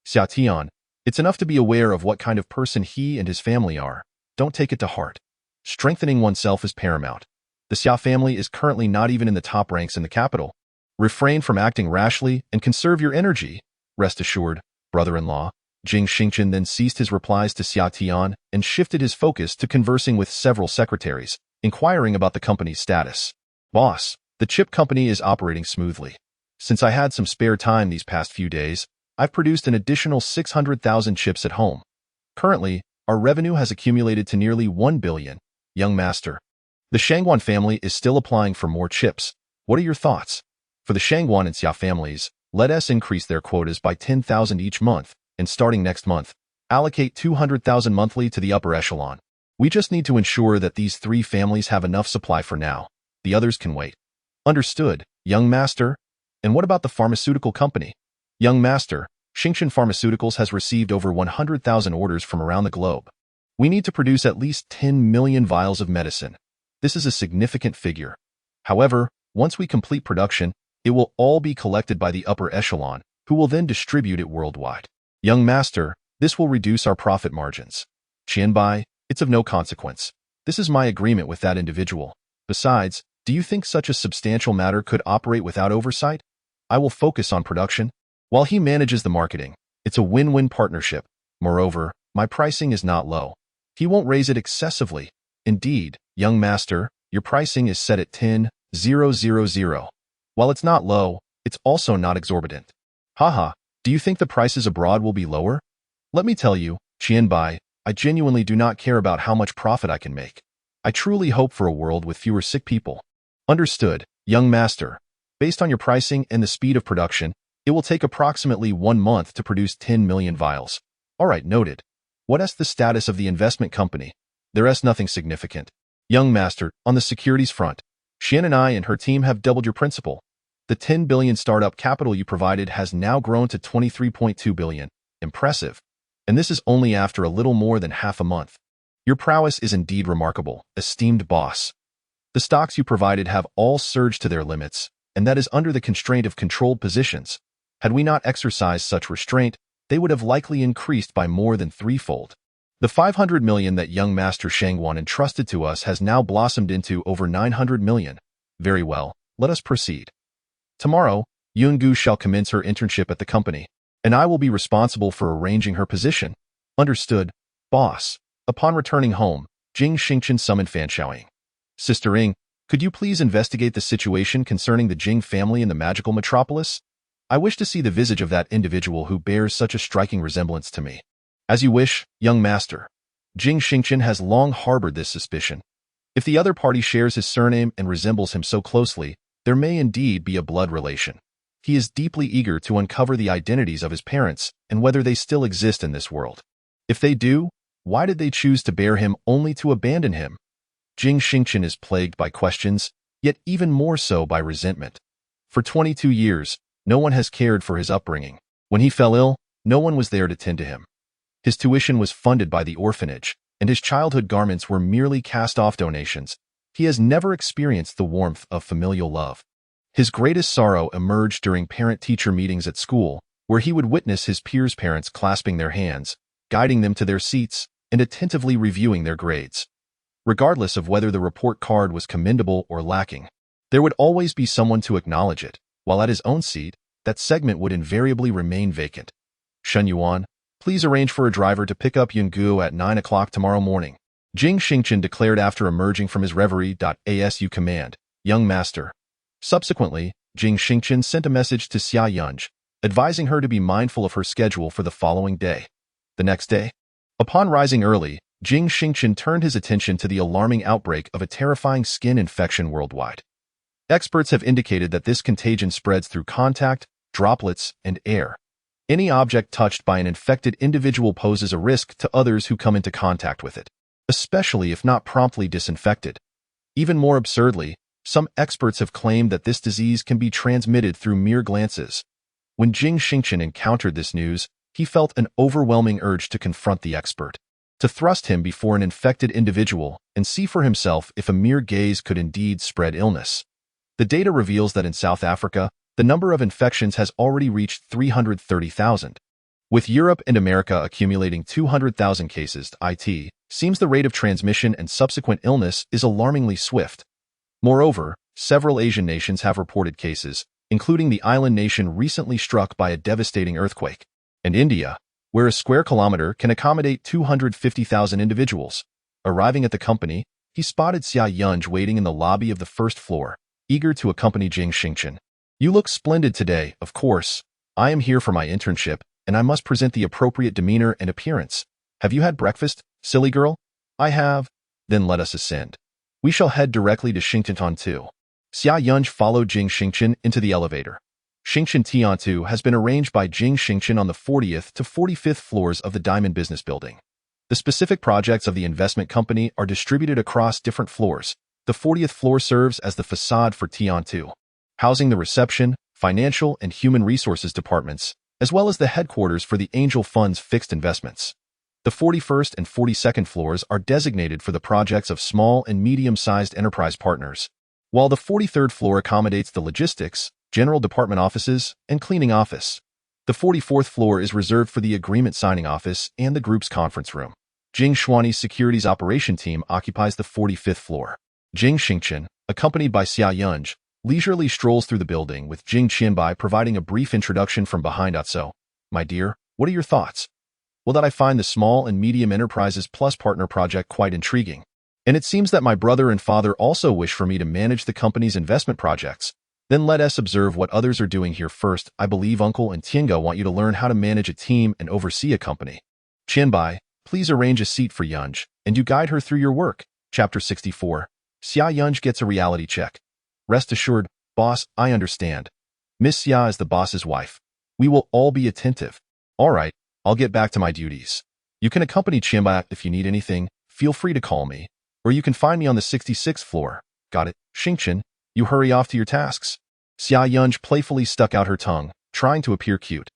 Xiatian, it's enough to be aware of what kind of person he and his family are. Don't take it to heart. Strengthening oneself is paramount. The Xia family is currently not even in the top ranks in the capital. Refrain from acting rashly and conserve your energy. Rest assured, brother-in-law. Jing Xingchen then ceased his replies to Xiatian and shifted his focus to conversing with several secretaries, inquiring about the company's status. Boss, the chip company is operating smoothly. Since I had some spare time these past few days, I've produced an additional 600,000 chips at home. Currently, our revenue has accumulated to nearly 1 billion. Young master. The Shangguan family is still applying for more chips. What are your thoughts? For the Shangguan and Xia families, let us increase their quotas by 10,000 each month, and starting next month, allocate 200,000 monthly to the upper echelon. We just need to ensure that these three families have enough supply for now. The others can wait. Understood, young master. And what about the pharmaceutical company? Young master, Xingchen Pharmaceuticals has received over 100,000 orders from around the globe. We need to produce at least 10 million vials of medicine. This is a significant figure. However, once we complete production, it will all be collected by the upper echelon, who will then distribute it worldwide. Young master, this will reduce our profit margins. Qianbai, it's of no consequence. This is my agreement with that individual. Besides, do you think such a substantial matter could operate without oversight? I will focus on production, while he manages the marketing. It's a win-win partnership. Moreover, my pricing is not low. He won't raise it excessively. Indeed, young master, your pricing is set at 10,000. While it's not low, it's also not exorbitant. Do you think the prices abroad will be lower? Let me tell you, Qianbai, I genuinely do not care about how much profit I can make. I truly hope for a world with fewer sick people. Understood, young master. Based on your pricing and the speed of production, it will take approximately 1 month to produce 10 million vials. Alright, noted. What is the status of the investment company? There is nothing significant. Young master, on the securities front, Xian and I and her team have doubled your principal. The 10 billion startup capital you provided has now grown to 23.2 billion. Impressive. And this is only after a little more than half a month. Your prowess is indeed remarkable, esteemed boss. The stocks you provided have all surged to their limits, and that is under the constraint of controlled positions. Had we not exercised such restraint, they would have likely increased by more than threefold. The 500 million that young Master Shangguan entrusted to us has now blossomed into over 900 million. Very well, let us proceed. Tomorrow, Yungu shall commence her internship at the company. and I will be responsible for arranging her position. Understood, boss. Upon returning home, Jing Xingchen summoned Fan Xiaoying. Sister Ing, could you please investigate the situation concerning the Jing family in the magical metropolis? I wish to see the visage of that individual who bears such a striking resemblance to me. As you wish, young master. Jing Xingchen has long harbored this suspicion. If the other party shares his surname and resembles him so closely, there may indeed be a blood relation. He is deeply eager to uncover the identities of his parents and whether they still exist in this world. If they do, why did they choose to bear him only to abandon him? Jing Xingchen is plagued by questions, yet even more so by resentment. For 22 years, no one has cared for his upbringing. When he fell ill, no one was there to tend to him. His tuition was funded by the orphanage, and his childhood garments were merely cast-off donations. He has never experienced the warmth of familial love. His greatest sorrow emerged during parent-teacher meetings at school, where he would witness his peers' parents clasping their hands, guiding them to their seats, and attentively reviewing their grades. Regardless of whether the report card was commendable or lacking, there would always be someone to acknowledge it, while at his own seat, that segment would invariably remain vacant. Shen Yuan, please arrange for a driver to pick up Yungu at 9 o'clock tomorrow morning. Jing Xingchen declared after emerging from his reverie. Asu command, young master. Subsequently, Jing Xingchen sent a message to Xia Yunj, advising her to be mindful of her schedule for the following day. The next day, upon rising early, Jing Xingchen turned his attention to the alarming outbreak of a terrifying skin infection worldwide. Experts have indicated that this contagion spreads through contact, droplets, and air. Any object touched by an infected individual poses a risk to others who come into contact with it, especially if not promptly disinfected. Even more absurdly, some experts have claimed that this disease can be transmitted through mere glances. When Jing Xingchen encountered this news, he felt an overwhelming urge to confront the expert, to thrust him before an infected individual and see for himself if a mere gaze could indeed spread illness. The data reveals that in South Africa, the number of infections has already reached 330,000. With Europe and America accumulating 200,000 cases, it seems the rate of transmission and subsequent illness is alarmingly swift. Moreover, several Asian nations have reported cases, including the island nation recently struck by a devastating earthquake, and India, where a square kilometer can accommodate 250,000 individuals. Arriving at the company, he spotted Xia Yunj waiting in the lobby of the first floor, eager to accompany Jing Xingchen. You look splendid today, of course. I am here for my internship, and I must present the appropriate demeanor and appearance. Have you had breakfast, silly girl? I have. Then let us ascend. We shall head directly to Xingchen 2. Xia Yunj followed Jing Xingchen into the elevator. Xingchen 2 has been arranged by Jing Xingchen on the 40th to 45th floors of the Diamond Business Building. The specific projects of the investment company are distributed across different floors. The 40th floor serves as the facade for Tian 2, housing the reception, financial, and human resources departments, as well as the headquarters for the Angel Fund's fixed investments. The 41st and 42nd floors are designated for the projects of small and medium-sized enterprise partners, while the 43rd floor accommodates the logistics, general department offices, and cleaning office. The 44th floor is reserved for the agreement signing office and the group's conference room. Jing Xuani's securities operation team occupies the 45th floor. Jing Xingchen, accompanied by Xia Yunj, leisurely strolls through the building with Jing Qianbai providing a brief introduction from behind. So, my dear, what are your thoughts? Well, that I find the Small and Medium Enterprises Plus Partner project quite intriguing. And it seems that my brother and father also wish for me to manage the company's investment projects. Then let us observe what others are doing here first. I believe Uncle and Tiango want you to learn how to manage a team and oversee a company. Qianbai, please arrange a seat for Yunj, and you guide her through your work. Chapter 64. Xia Yunj gets a reality check. Rest assured, boss, I understand. Miss Xia is the boss's wife. We will all be attentive. All right, I'll get back to my duties. You can accompany Qianbai if you need anything. Feel free to call me. Or you can find me on the 66th floor. Got it, Xingchen? You hurry off to your tasks. Xia Yunj playfully stuck out her tongue, trying to appear cute.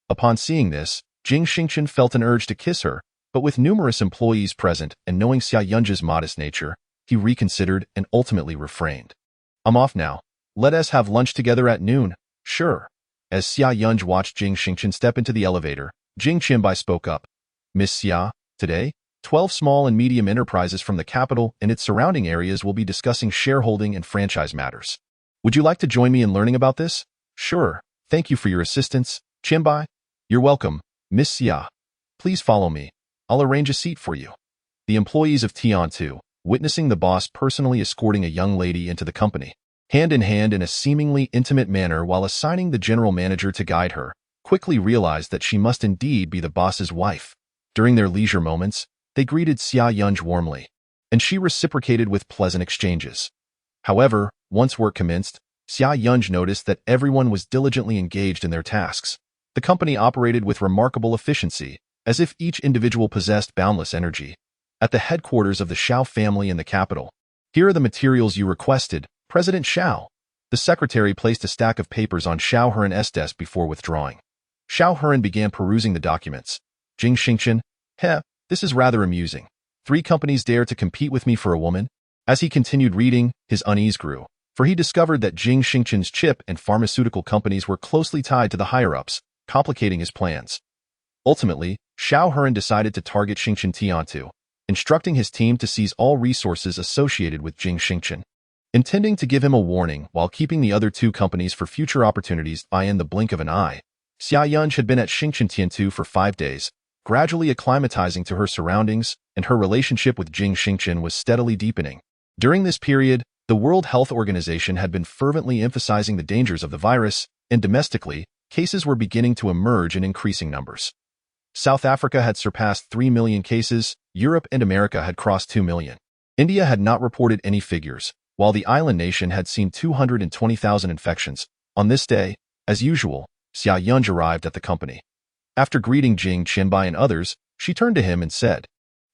Upon seeing this, Jing Xingchen felt an urge to kiss her, but with numerous employees present and knowing Xia Yunj's modest nature, he reconsidered and ultimately refrained. I'm off now. Let us have lunch together at noon. Sure. As Xia Yunj watched Jing Xingchen step into the elevator, Jing Qianbai spoke up. Miss Xia, today, 12 small and medium enterprises from the capital and its surrounding areas will be discussing shareholding and franchise matters. Would you like to join me in learning about this? Sure. Thank you for your assistance, Qianbai. You're welcome, Miss Xia. Please follow me. I'll arrange a seat for you. The employees of Tian-Tu, witnessing the boss personally escorting a young lady into the company, hand in hand in a seemingly intimate manner while assigning the general manager to guide her, quickly realized that she must indeed be the boss's wife. During their leisure moments, they greeted Xia Yunj warmly, and she reciprocated with pleasant exchanges. However, once work commenced, Xia Yunj noticed that everyone was diligently engaged in their tasks. The company operated with remarkable efficiency, as if each individual possessed boundless energy. At the headquarters of the Shao family in the capital, "Here are the materials you requested, President Shao." The secretary placed a stack of papers on Shao Huran's desk before withdrawing. Shao Huran began perusing the documents. Jing Xingchen, this is rather amusing. 3 companies dare to compete with me for a woman? As he continued reading, his unease grew, for he discovered that Jing Xingchen's chip and pharmaceutical companies were closely tied to the higher-ups, complicating his plans. Ultimately, Shao Huran decided to target Xingchen Tian-Tu, instructing his team to seize all resources associated with Jing Xingchen. Intending to give him a warning while keeping the other 2 companies for future opportunities in the blink of an eye, Xia Yunj had been at Xingchen Tian-Tu for 5 days, gradually acclimatizing to her surroundings, and her relationship with Jing Xingchen was steadily deepening. During this period, the World Health Organization had been fervently emphasizing the dangers of the virus, and domestically, cases were beginning to emerge in increasing numbers. South Africa had surpassed 3 million cases, Europe and America had crossed 2 million. India had not reported any figures, while the island nation had seen 220,000 infections. On this day, as usual, Xia Yunj arrived at the company. After greeting Jing Qianbai and others, she turned to him and said,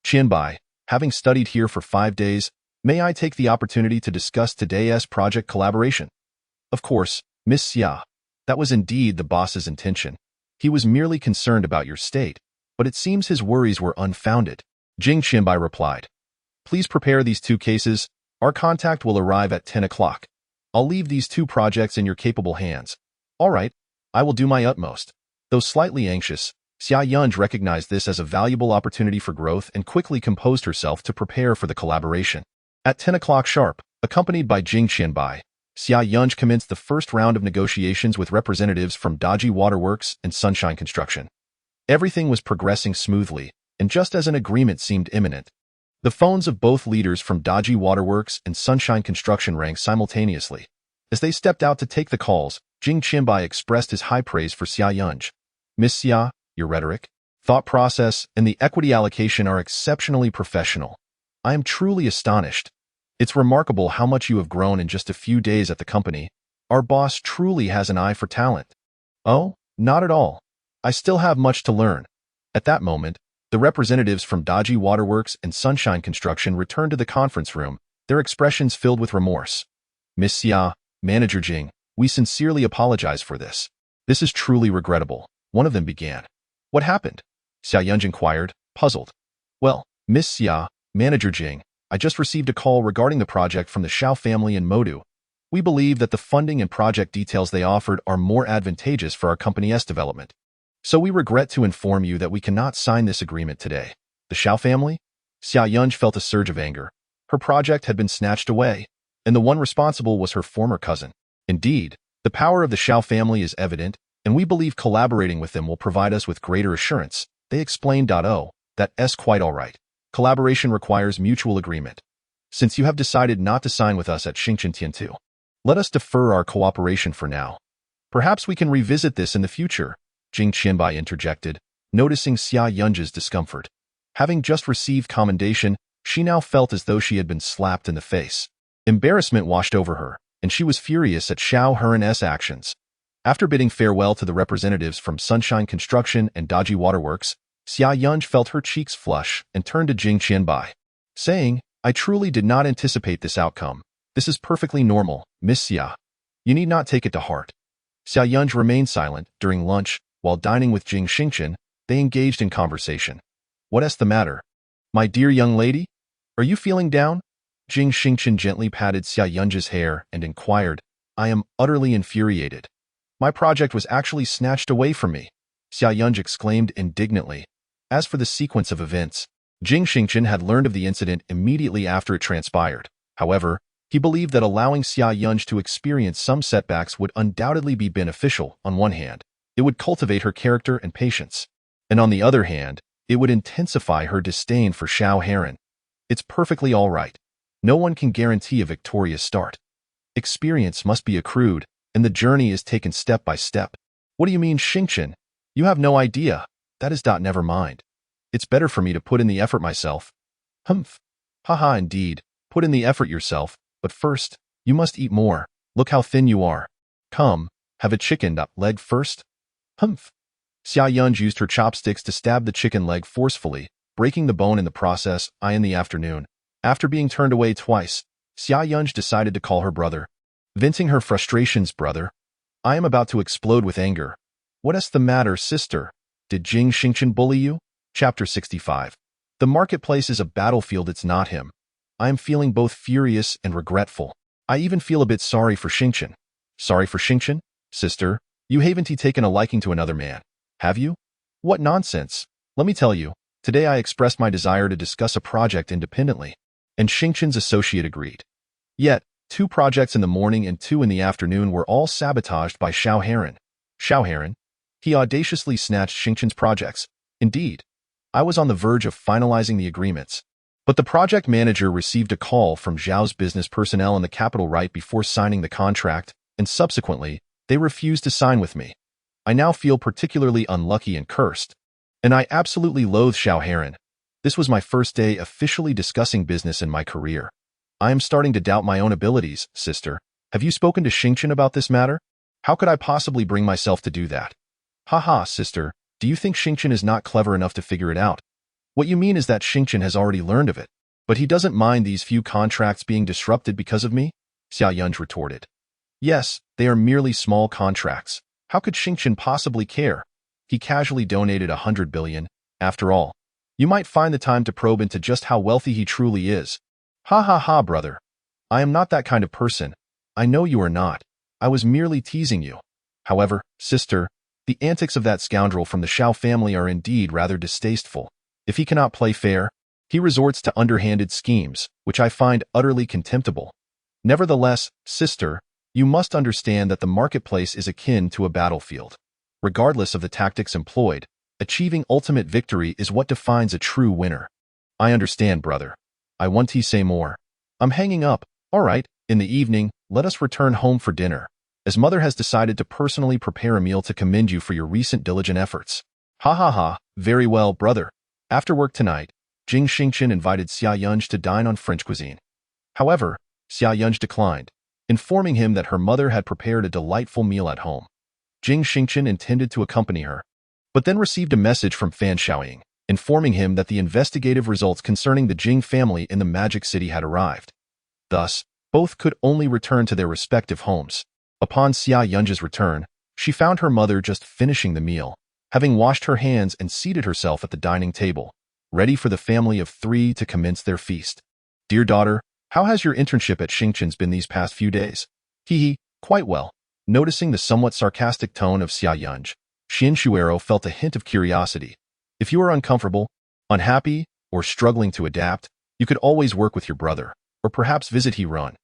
"Qianbai, having studied here for 5 days, may I take the opportunity to discuss today's project collaboration?" "Of course, Miss Xia. That was indeed the boss's intention. He was merely concerned about your state, but it seems his worries were unfounded." Jing Qianbai replied, "Please prepare these 2 cases. Our contact will arrive at 10 o'clock. I'll leave these 2 projects in your capable hands." "All right, I will do my utmost." Though slightly anxious, Xia Yunj recognized this as a valuable opportunity for growth and quickly composed herself to prepare for the collaboration. At 10 o'clock sharp, accompanied by Jing Qianbai, Xia Yunj commenced the first round of negotiations with representatives from Dajie Waterworks and Sunshine Construction. Everything was progressing smoothly, and just as an agreement seemed imminent, the phones of both leaders from Dajie Waterworks and Sunshine Construction rang simultaneously. As they stepped out to take the calls, Jing Qianbai expressed his high praise for Xia Yunj. "Miss Xia, your rhetoric, thought process, and the equity allocation are exceptionally professional. I am truly astonished. It's remarkable how much you have grown in just a few days at the company. Our boss truly has an eye for talent." "Oh, not at all. I still have much to learn." At that moment, the representatives from Dajie Waterworks and Sunshine Construction returned to the conference room, their expressions filled with remorse. "Miss Xia, Manager Jing, we sincerely apologize for this. This is truly regrettable," one of them began. "What happened?" Xia Yunj inquired, puzzled. "Well, Miss Xia, Manager Jing, I just received a call regarding the project from the Shao family in Modu. We believe that the funding and project details they offered are more advantageous for our company's development. So we regret to inform you that we cannot sign this agreement today." "The Shao family?" Xia Yunj felt a surge of anger. Her project had been snatched away, and the one responsible was her former cousin. Indeed, the power of the Shao family is evident, and we believe collaborating with them will provide us with greater assurance. They explained. That's quite all right. Collaboration requires mutual agreement. Since you have decided not to sign with us at Xingchen Tian-Tu, let us defer our cooperation for now. Perhaps we can revisit this in the future," Jing Qianbai interjected, noticing Xia Yunj's discomfort. Having just received commendation, she now felt as though she had been slapped in the face. Embarrassment washed over her, and she was furious at Shao Huran's actions. After bidding farewell to the representatives from Sunshine Construction and Dajie Waterworks, Xia Yunj felt her cheeks flush and turned to Jing Qianbai, saying, "I truly did not anticipate this outcome. This is perfectly normal, Miss Xia. You need not take it to heart." Xia Yunj remained silent. During lunch, while dining with Jing Xingchen, they engaged in conversation. "What's the matter? My dear young lady? Are you feeling down?" Jing Xingchen gently patted Xia Yunj's hair and inquired, "I am utterly infuriated. My project was actually snatched away from me," Xia Yunj exclaimed indignantly. As for the sequence of events, Jing Xingchen had learned of the incident immediately after it transpired. However, he believed that allowing Xia Yunj to experience some setbacks would undoubtedly be beneficial. On one hand, It would cultivate her character and patience. And on the other hand, it would intensify her disdain for Xiao Heron. It's perfectly all right. No one can guarantee a victorious start. Experience must be accrued, and the journey is taken step by step. What do you mean, Xingchen? You have no idea. That is never mind. It's better for me to put in the effort myself. Humph. Haha, indeed. Put in the effort yourself, but first, you must eat more. Look how thin you are. Come, have a chicken leg first. Humph. Xia Yunj used her chopsticks to stab the chicken leg forcefully, breaking the bone in the process. In the afternoon, after being turned away twice, Xia Yunj decided to call her brother. Venting her frustrations, brother. I am about to explode with anger. What is the matter, sister? Did Jing Xingchen bully you? Chapter 65. The marketplace is a battlefield, it's not him. I am feeling both furious and regretful. I even feel a bit sorry for Xingchen. Sorry for Xingchen? Sister, you haven't taken a liking to another man, have you? What nonsense. Let me tell you, today I expressed my desire to discuss a project independently, and Xingchen's associate agreed. Yet, 2 projects in the morning and 2 in the afternoon were all sabotaged by Xiao Heron. Xiao Heron? He audaciously snatched Xingchen's projects. Indeed, I was on the verge of finalizing the agreements. But the project manager received a call from Zhao's business personnel in the capital right before signing the contract, and subsequently, they refused to sign with me. I now feel particularly unlucky and cursed. And I absolutely loathe Xiao Heron. This was my first day officially discussing business in my career. I am starting to doubt my own abilities, sister. Have you spoken to Xingchen about this matter? How could I possibly bring myself to do that? Haha, sister, do you think Xingchen is not clever enough to figure it out? What you mean is that Xingchen has already learned of it, but he doesn't mind these few contracts being disrupted because of me? Xia Yunj retorted. Yes, they are merely small contracts. How could Xingchen possibly care? He casually donated 100 billion. After all, you might find the time to probe into just how wealthy he truly is. Ha ha ha, brother. I am not that kind of person. I know you are not. I was merely teasing you. However, sister, the antics of that scoundrel from the Xiao family are indeed rather distasteful. If he cannot play fair, he resorts to underhanded schemes, which I find utterly contemptible. Nevertheless, sister, you must understand that the marketplace is akin to a battlefield. Regardless of the tactics employed, achieving ultimate victory is what defines a true winner. I understand, brother. I want to say more. I'm hanging up. All right, in the evening, let us return home for dinner, as mother has decided to personally prepare a meal to commend you for your recent diligent efforts. Ha ha ha, very well, brother. After work tonight, Jing Xingchen invited Xia Yunj to dine on French cuisine. However, Xia Yunj declined, informing him that her mother had prepared a delightful meal at home. Jing Xingchen intended to accompany her, but then received a message from Fan Xiaoying, informing him that the investigative results concerning the Jing family in the Magic City had arrived. Thus, both could only return to their respective homes. Upon Xia Yunj's return, she found her mother just finishing the meal, having washed her hands and seated herself at the dining table, ready for the family of 3 to commence their feast. Dear daughter, how has your internship at Xingchen's been these past few days? Hee, quite well. Noticing the somewhat sarcastic tone of Xia Yunj, Xin Shuero felt a hint of curiosity. If you are uncomfortable, unhappy, or struggling to adapt, you could always work with your brother, or perhaps visit He Run.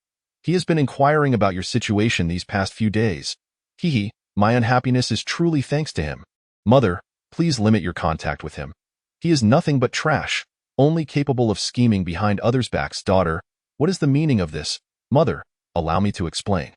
He has been inquiring about your situation these past few days. Hee, my unhappiness is truly thanks to him. Mother, please limit your contact with him. He is nothing but trash, only capable of scheming behind others' backs. Daughter, what is the meaning of this? Mother, allow me to explain.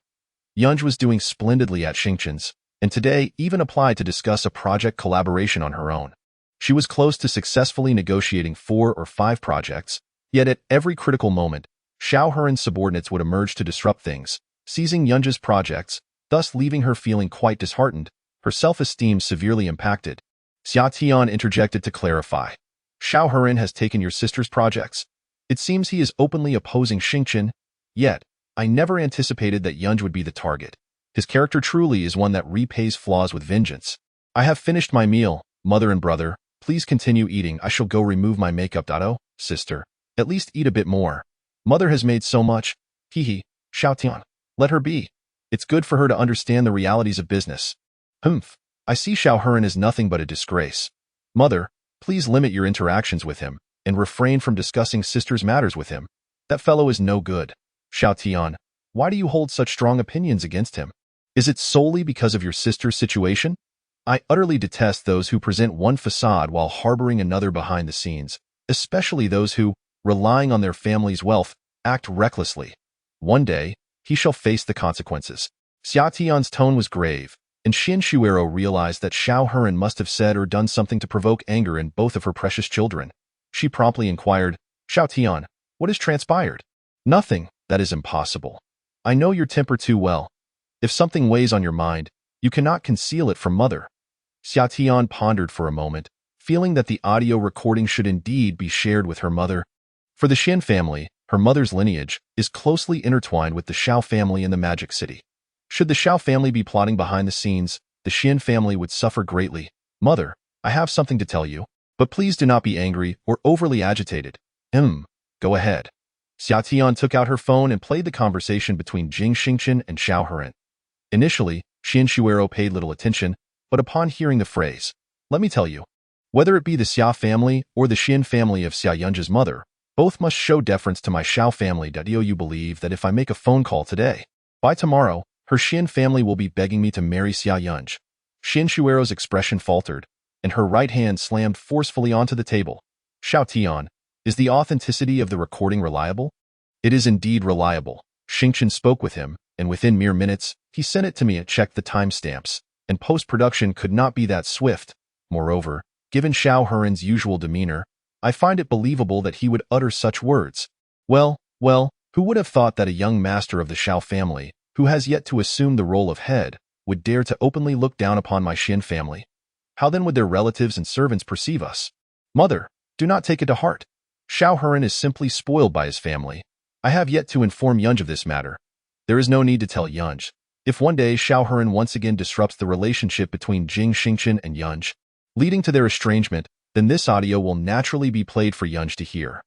Yunj was doing splendidly at Xingchen's, and today even applied to discuss a project collaboration on her own. She was close to successfully negotiating 4 or 5 projects, yet at every critical moment, Xiao Heron's subordinates would emerge to disrupt things, seizing Yunj's projects, thus leaving her feeling quite disheartened, her self-esteem severely impacted. Xia Tian interjected to clarify. Xiao Heron has taken your sister's projects. It seems he is openly opposing Xingchen, yet, I never anticipated that Yunj would be the target. His character truly is one that repays flaws with vengeance. I have finished my meal, mother and brother. Please continue eating. I shall go remove my makeup. Oh, sister, at least eat a bit more. Mother has made so much. Hee, Xiao Tian. Let her be. It's good for her to understand the realities of business. Humph, I see Xiao Heron is nothing but a disgrace. Mother, please limit your interactions with him, and refrain from discussing sister's matters with him. That fellow is no good. Xiao Tian, why do you hold such strong opinions against him? Is it solely because of your sister's situation? I utterly detest those who present one facade while harboring another behind the scenes, especially those who, relying on their family's wealth, act recklessly. One day, he shall face the consequences. Xia Tian's tone was grave, and Xin Shuero realized that Xiao Heran must have said or done something to provoke anger in both of her precious children. She promptly inquired, Xiao Tian, what has transpired? Nothing, that is impossible. I know your temper too well. If something weighs on your mind, you cannot conceal it from mother. Xia Tian pondered for a moment, feeling that the audio recording should indeed be shared with her mother. For the Xin family, her mother's lineage is closely intertwined with the Xiao family in the Magic City. Should the Xiao family be plotting behind the scenes, the Xin family would suffer greatly. Mother, I have something to tell you, but please do not be angry or overly agitated. Go ahead. Xia Tian took out her phone and played the conversation between Jing Xingchen and Xiao Heran. Initially, Xin Shuero paid little attention, but upon hearing the phrase, let me tell you, whether it be the Xia family or the Xin family of Xia Yunji's mother, both must show deference to my Xiao family. Do you believe that if I make a phone call today, by tomorrow, her Xin family will be begging me to marry Xia Yunji? Xin Shuero's expression faltered, and her right hand slammed forcefully onto the table. Xiao Tian, is the authenticity of the recording reliable? It is indeed reliable. Xingchen spoke with him, and within mere minutes, he sent it to me and checked the timestamps, and post-production could not be that swift. Moreover, given Xiao Heran's usual demeanor, I find it believable that he would utter such words. Well, who would have thought that a young master of the Xiao family, who has yet to assume the role of head, would dare to openly look down upon my Xin family? How then would their relatives and servants perceive us? Mother, do not take it to heart. Xiao Heran is simply spoiled by his family. I have yet to inform Yunji of this matter. There is no need to tell Yunji. If one day Xiao Heran once again disrupts the relationship between Jing Xingchen and Yunji, leading to their estrangement, then this audio will naturally be played for Yunji to hear.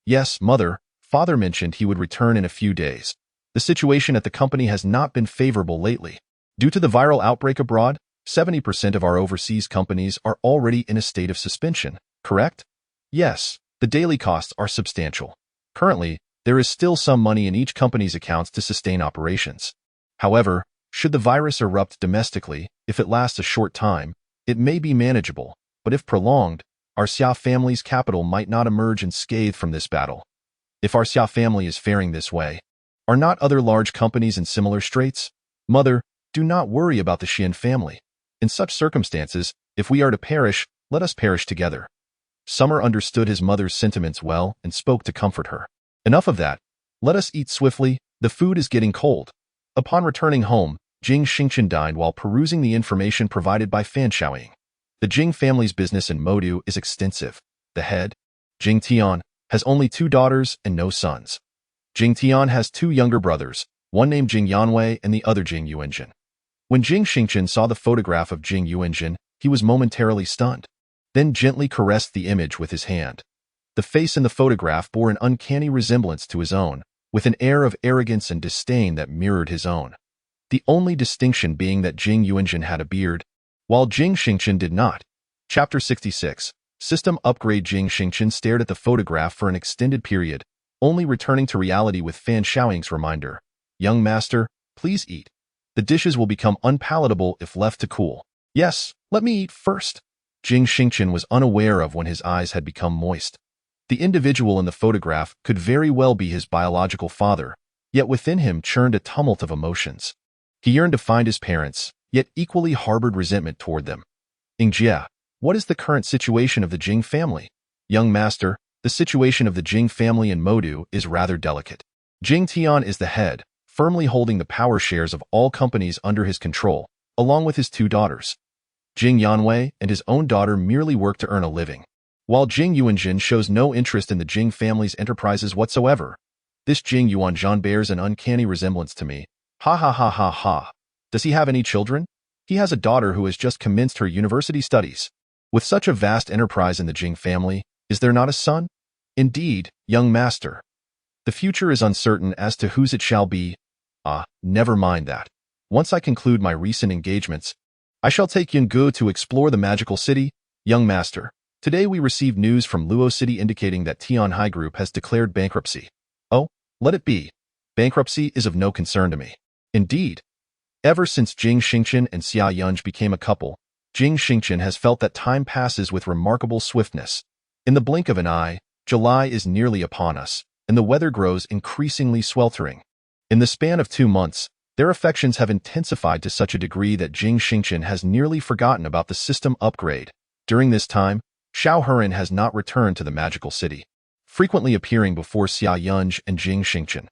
Yes, mother, father mentioned he would return in a few days. The situation at the company has not been favorable lately. Due to the viral outbreak abroad, 70% of our overseas companies are already in a state of suspension, correct? Yes, the daily costs are substantial. Currently, there is still some money in each company's accounts to sustain operations. However, should the virus erupt domestically, if it lasts a short time, it may be manageable, but if prolonged, our Xia family's capital might not emerge unscathed from this battle. If our Xia family is faring this way, are not other large companies in similar straits? Mother, do not worry about the Xin family. In such circumstances, if we are to perish, let us perish together. Summer understood his mother's sentiments well and spoke to comfort her. Enough of that. Let us eat swiftly, the food is getting cold. Upon returning home, Jing Xingchen dined while perusing the information provided by Fan Xiaoying. The Jing family's business in Modu is extensive. The head, Jing Tian, has only 2 daughters and no sons. Jing Tian has 2 younger brothers, one named Jing Yanwei and the other Jing Yuanjin. When Jing Xingchen saw the photograph of Jing Yuanjin, he was momentarily stunned, then gently caressed the image with his hand. The face in the photograph bore an uncanny resemblance to his own, with an air of arrogance and disdain that mirrored his own. The only distinction being that Jing Yuanjin had a beard, while Jing Xingchen did not. Chapter 66. System Upgrade. Jing Xingchen stared at the photograph for an extended period, only returning to reality with Fan Xiaoying's reminder. Young master, please eat. The dishes will become unpalatable if left to cool. Yes, let me eat first. Jing Xingchen was unaware of when his eyes had become moist. The individual in the photograph could very well be his biological father, yet within him churned a tumult of emotions. He yearned to find his parents, yet equally harbored resentment toward them. Ingjia, what is the current situation of the Jing family? Young master, the situation of the Jing family in Modu is rather delicate. Jing Tian is the head, firmly holding the power shares of all companies under his control, along with his 2 daughters. Jing Yanwei and his own daughter merely work to earn a living, while Jing Yuanjin shows no interest in the Jing family's enterprises whatsoever. This Jing Yuanjin bears an uncanny resemblance to me. Ha ha ha ha ha. Does he have any children? He has a daughter who has just commenced her university studies. With such a vast enterprise in the Jing family, is there not a son? Indeed, young master. The future is uncertain as to whose it shall be. Never mind that. Once I conclude my recent engagements, I shall take Yungu to explore the magical city. Young master, today we received news from Luo City indicating that Tian Hai Group has declared bankruptcy. Oh, let it be. Bankruptcy is of no concern to me. Indeed. Ever since Jing Xingchen and Xia Yunji became a couple, Jing Xingchen has felt that time passes with remarkable swiftness. In the blink of an eye, July is nearly upon us, and the weather grows increasingly sweltering. In the span of 2 months, their affections have intensified to such a degree that Jing Xingchen has nearly forgotten about the system upgrade. During this time, Xiao Heran has not returned to the magical city, frequently appearing before Xia Yunj and Jing Xingchen.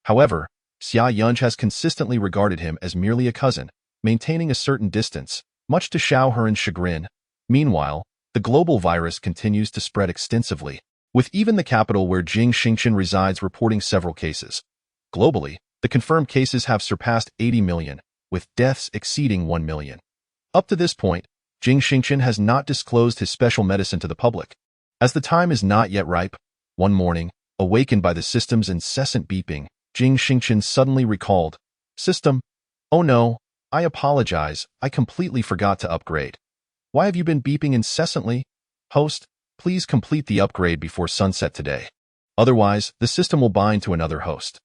However, Xia Yunj has consistently regarded him as merely a cousin, maintaining a certain distance, much to Xiao Heran's chagrin. Meanwhile, the global virus continues to spread extensively, with even the capital where Jing Xingchen resides reporting several cases. Globally, the confirmed cases have surpassed 80 million, with deaths exceeding 1 million. Up to this point, Jing Xingchen has not disclosed his special medicine to the public. As the time is not yet ripe, one morning, awakened by the system's incessant beeping, Jing Xingchen suddenly recalled, "System, oh no, I apologize, I completely forgot to upgrade. Why have you been beeping incessantly? Host, please complete the upgrade before sunset today. Otherwise, the system will bind to another host."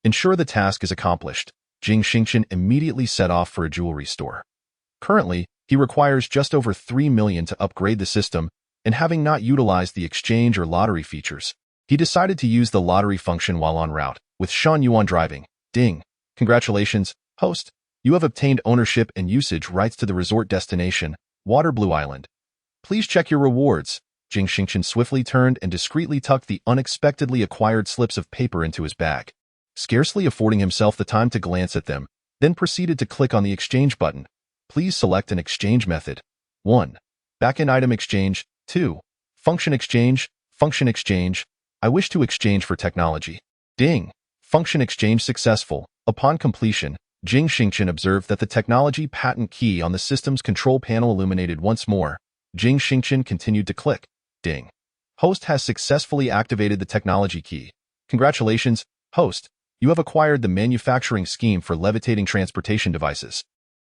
Ensure the task is accomplished. Jing Xingchen immediately set off for a jewelry store. Currently, he requires just over 3 million to upgrade the system, and having not utilized the exchange or lottery features, he decided to use the lottery function while en route, with Shan Yuan driving. Ding. Congratulations, host. You have obtained ownership and usage rights to the resort destination, Waterblue Island. Please check your rewards. Jing Xingchen swiftly turned and discreetly tucked the unexpectedly acquired slips of paper into his bag, scarcely affording himself the time to glance at them, then proceeded to click on the exchange button. Please select an exchange method. 1. Back-end item exchange. 2. Function exchange. Function exchange. I wish to exchange for technology. Ding. Function exchange successful. Upon completion, Jing Xingchen observed that the technology patent key on the system's control panel illuminated once more. Jing Xingchen continued to click. Ding. Host has successfully activated the technology key. Congratulations, host. You have acquired the manufacturing scheme for levitating transportation devices.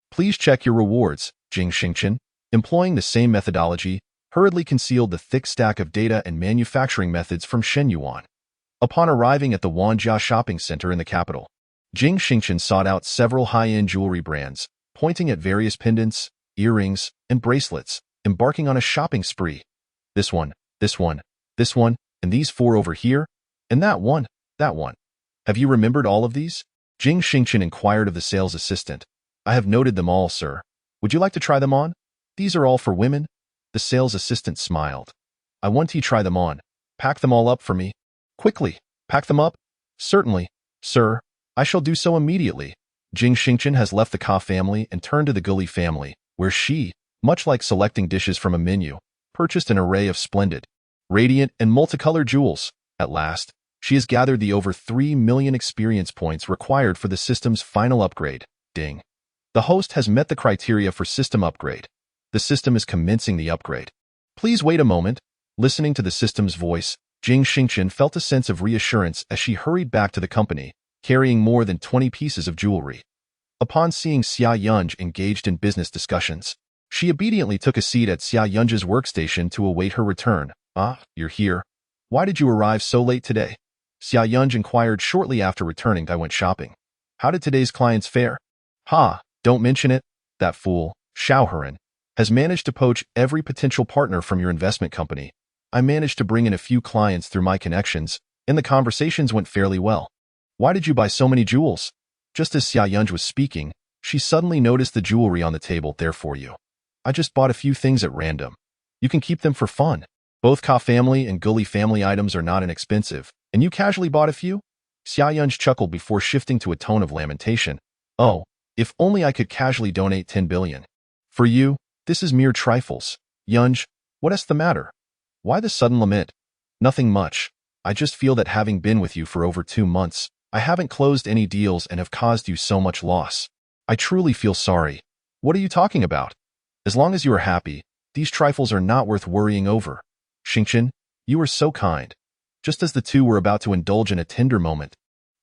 Please check your rewards. Jing Xingchen, employing the same methodology, hurriedly concealed the thick stack of data and manufacturing methods from Shen Yuan. Upon arriving at the Wanjia shopping center in the capital, Jing Xingchen sought out several high-end jewelry brands, pointing at various pendants, earrings, and bracelets, embarking on a shopping spree. This one, this one, this one, and these 4 over here, and that one, that one. Have you remembered all of these? Jing Xingchen inquired of the sales assistant. I have noted them all, sir. Would you like to try them on? These are all for women? The sales assistant smiled. I want to try them on. Pack them all up for me. Quickly, pack them up? Certainly, sir. I shall do so immediately. Jing Xingchen has left the Ka family and turned to the Guli family, where she, much like selecting dishes from a menu, purchased an array of splendid, radiant, and multicolored jewels. At last, she has gathered the over 3 million experience points required for the system's final upgrade. Ding. The host has met the criteria for system upgrade. The system is commencing the upgrade. Please wait a moment. Listening to the system's voice, Jing Xingchen felt a sense of reassurance as she hurried back to the company, carrying more than 20 pieces of jewelry. Upon seeing Xia Yunj engaged in business discussions, she obediently took a seat at Xia Yunj's workstation to await her return. Ah, you're here. Why did you arrive so late today? Xia Yunj inquired shortly after returning. I went shopping. How did today's clients fare? Ha, don't mention it. That fool, Xiao Heran, has managed to poach every potential partner from your investment company. I managed to bring in a few clients through my connections, and the conversations went fairly well. Why did you buy so many jewels? Just as Xia Yunj was speaking, she suddenly noticed the jewelry on the table there for you. I just bought a few things at random. You can keep them for fun. Both Ka family and Guli family items are not inexpensive, and you casually bought a few? Xia Yunj chuckled before shifting to a tone of lamentation. Oh, if only I could casually donate 10 billion. For you, this is mere trifles. Yunj, what is the matter? Why the sudden lament? Nothing much. I just feel that having been with you for over 2 months, I haven't closed any deals and have caused you so much loss. I truly feel sorry. What are you talking about? As long as you are happy, these trifles are not worth worrying over. Xingchen, you are so kind. Just as the two were about to indulge in a tender moment,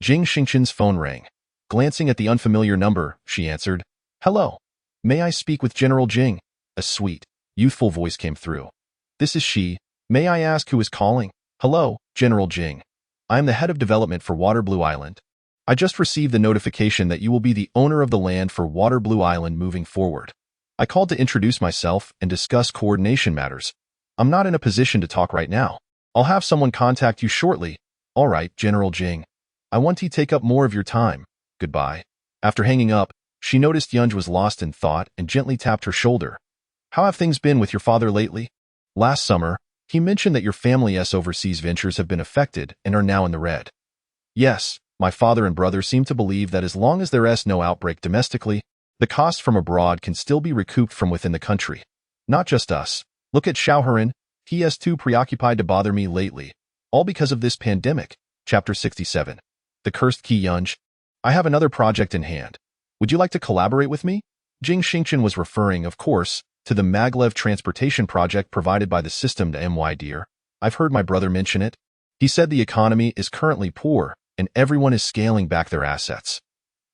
Jing Xingchen's phone rang. Glancing at the unfamiliar number, she answered, Hello. May I speak with General Jing? A sweet, youthful voice came through. This is she. May I ask who is calling? Hello, General Jing. I am the head of development for Waterblue Island. I just received the notification that you will be the owner of the land for Waterblue Island moving forward. I called to introduce myself and discuss coordination matters. I'm not in a position to talk right now. I'll have someone contact you shortly. All right, General Jing. I want to take up more of your time. Goodbye. After hanging up, she noticed Yunj was lost in thought and gently tapped her shoulder. How have things been with your father lately? Last summer, he mentioned that your family's overseas ventures have been affected and are now in the red. Yes, my father and brother seem to believe that as long as there is no outbreak domestically, the cost from abroad can still be recouped from within the country. Not just us. Look at Xiaoherin. He is too preoccupied to bother me lately. All because of this pandemic. Chapter 67. The Cursed Key. Yunj. I have another project in hand. Would you like to collaborate with me? Jing Xingchen was referring, of course, to the maglev transportation project provided by the system to my dear. I've heard my brother mention it. He said the economy is currently poor and everyone is scaling back their assets.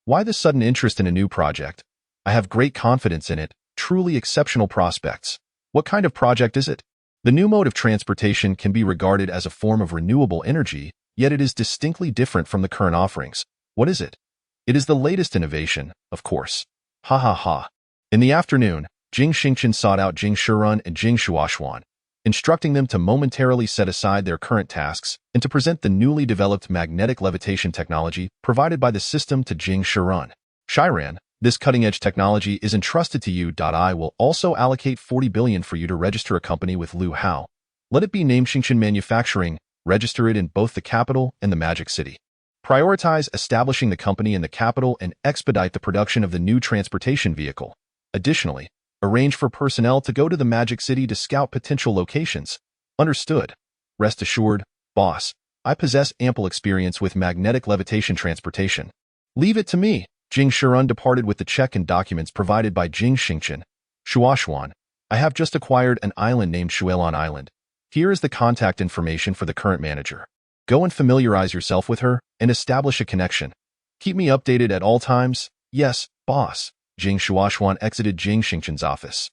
Why this sudden interest in a new project? I have great confidence in it, truly exceptional prospects. What kind of project is it? The new mode of transportation can be regarded as a form of renewable energy, yet it is distinctly different from the current offerings. What is it? It is the latest innovation, of course. Ha ha ha. In the afternoon, Jing Xingchen sought out Jing Shirun and Jing Shuoxuan, instructing them to momentarily set aside their current tasks and to present the newly developed magnetic levitation technology provided by the system to Jing Shirun. Shiran, this cutting-edge technology is entrusted to you. I will also allocate 40 billion for you to register a company with Lu Hao. Let it be named Xingchen Manufacturing, register it in both the capital and the Magic City. Prioritize establishing the company in the capital and expedite the production of the new transportation vehicle. Additionally, arrange for personnel to go to the Magic City to scout potential locations. Understood. Rest assured, boss, I possess ample experience with magnetic levitation transportation. Leave it to me. Jing Shirun departed with the check and documents provided by Jing Xingchen. Shuoxuan, I have just acquired an island named Shuelon Island. Here is the contact information for the current manager. Go and familiarize yourself with her and establish a connection. Keep me updated at all times. Yes, boss. Jing Shuoxuan exited Jing Xingchen's office.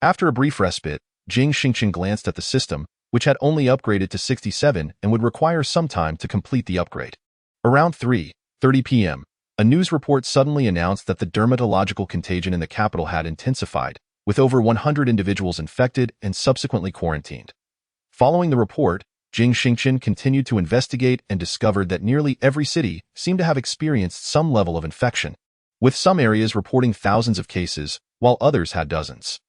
After a brief respite, Jing Xingchen glanced at the system, which had only upgraded to 67 and would require some time to complete the upgrade. Around 3:30 p.m., a news report suddenly announced that the dermatological contagion in the capital had intensified, with over 100 individuals infected and subsequently quarantined. Following the report, Jing Xingchen continued to investigate and discovered that nearly every city seemed to have experienced some level of infection, with some areas reporting thousands of cases, while others had dozens.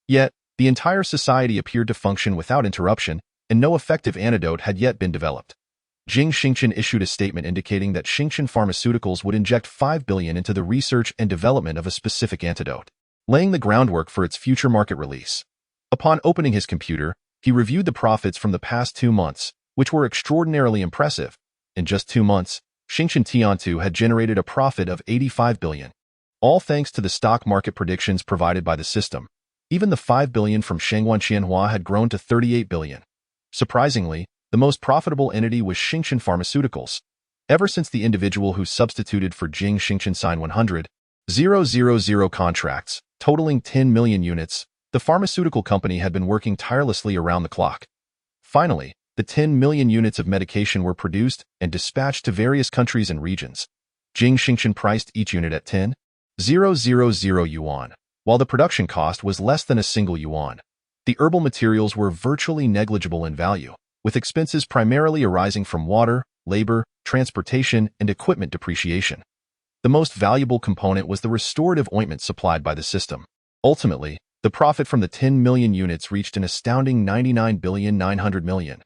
Yet, the entire society appeared to function without interruption, and no effective antidote had yet been developed. Jing Xingchen issued a statement indicating that Stardust Pharmaceuticals would inject 5 billion into the research and development of a specific antidote, laying the groundwork for its future market release. Upon opening his computer, he reviewed the profits from the past 2 months, which were extraordinarily impressive. In just 2 months, Xingchen Tiantu had generated a profit of 85 billion. All thanks to the stock market predictions provided by the system. Even the 5 billion from Shangguan Qianhua had grown to 38 billion. Surprisingly, the most profitable entity was Stardust Pharmaceuticals. Ever since the individual who substituted for Jing Xingchen signed 100,000 contracts, totaling 10 million units, the pharmaceutical company had been working tirelessly around the clock. Finally, the 10 million units of medication were produced and dispatched to various countries and regions. Jing Xingchen priced each unit at 10,000 yuan, while the production cost was less than a single yuan. The herbal materials were virtually negligible in value, with expenses primarily arising from water, labor, transportation, and equipment depreciation. The most valuable component was the restorative ointment supplied by the system. Ultimately, the profit from the 10 million units reached an astounding 99,900 million.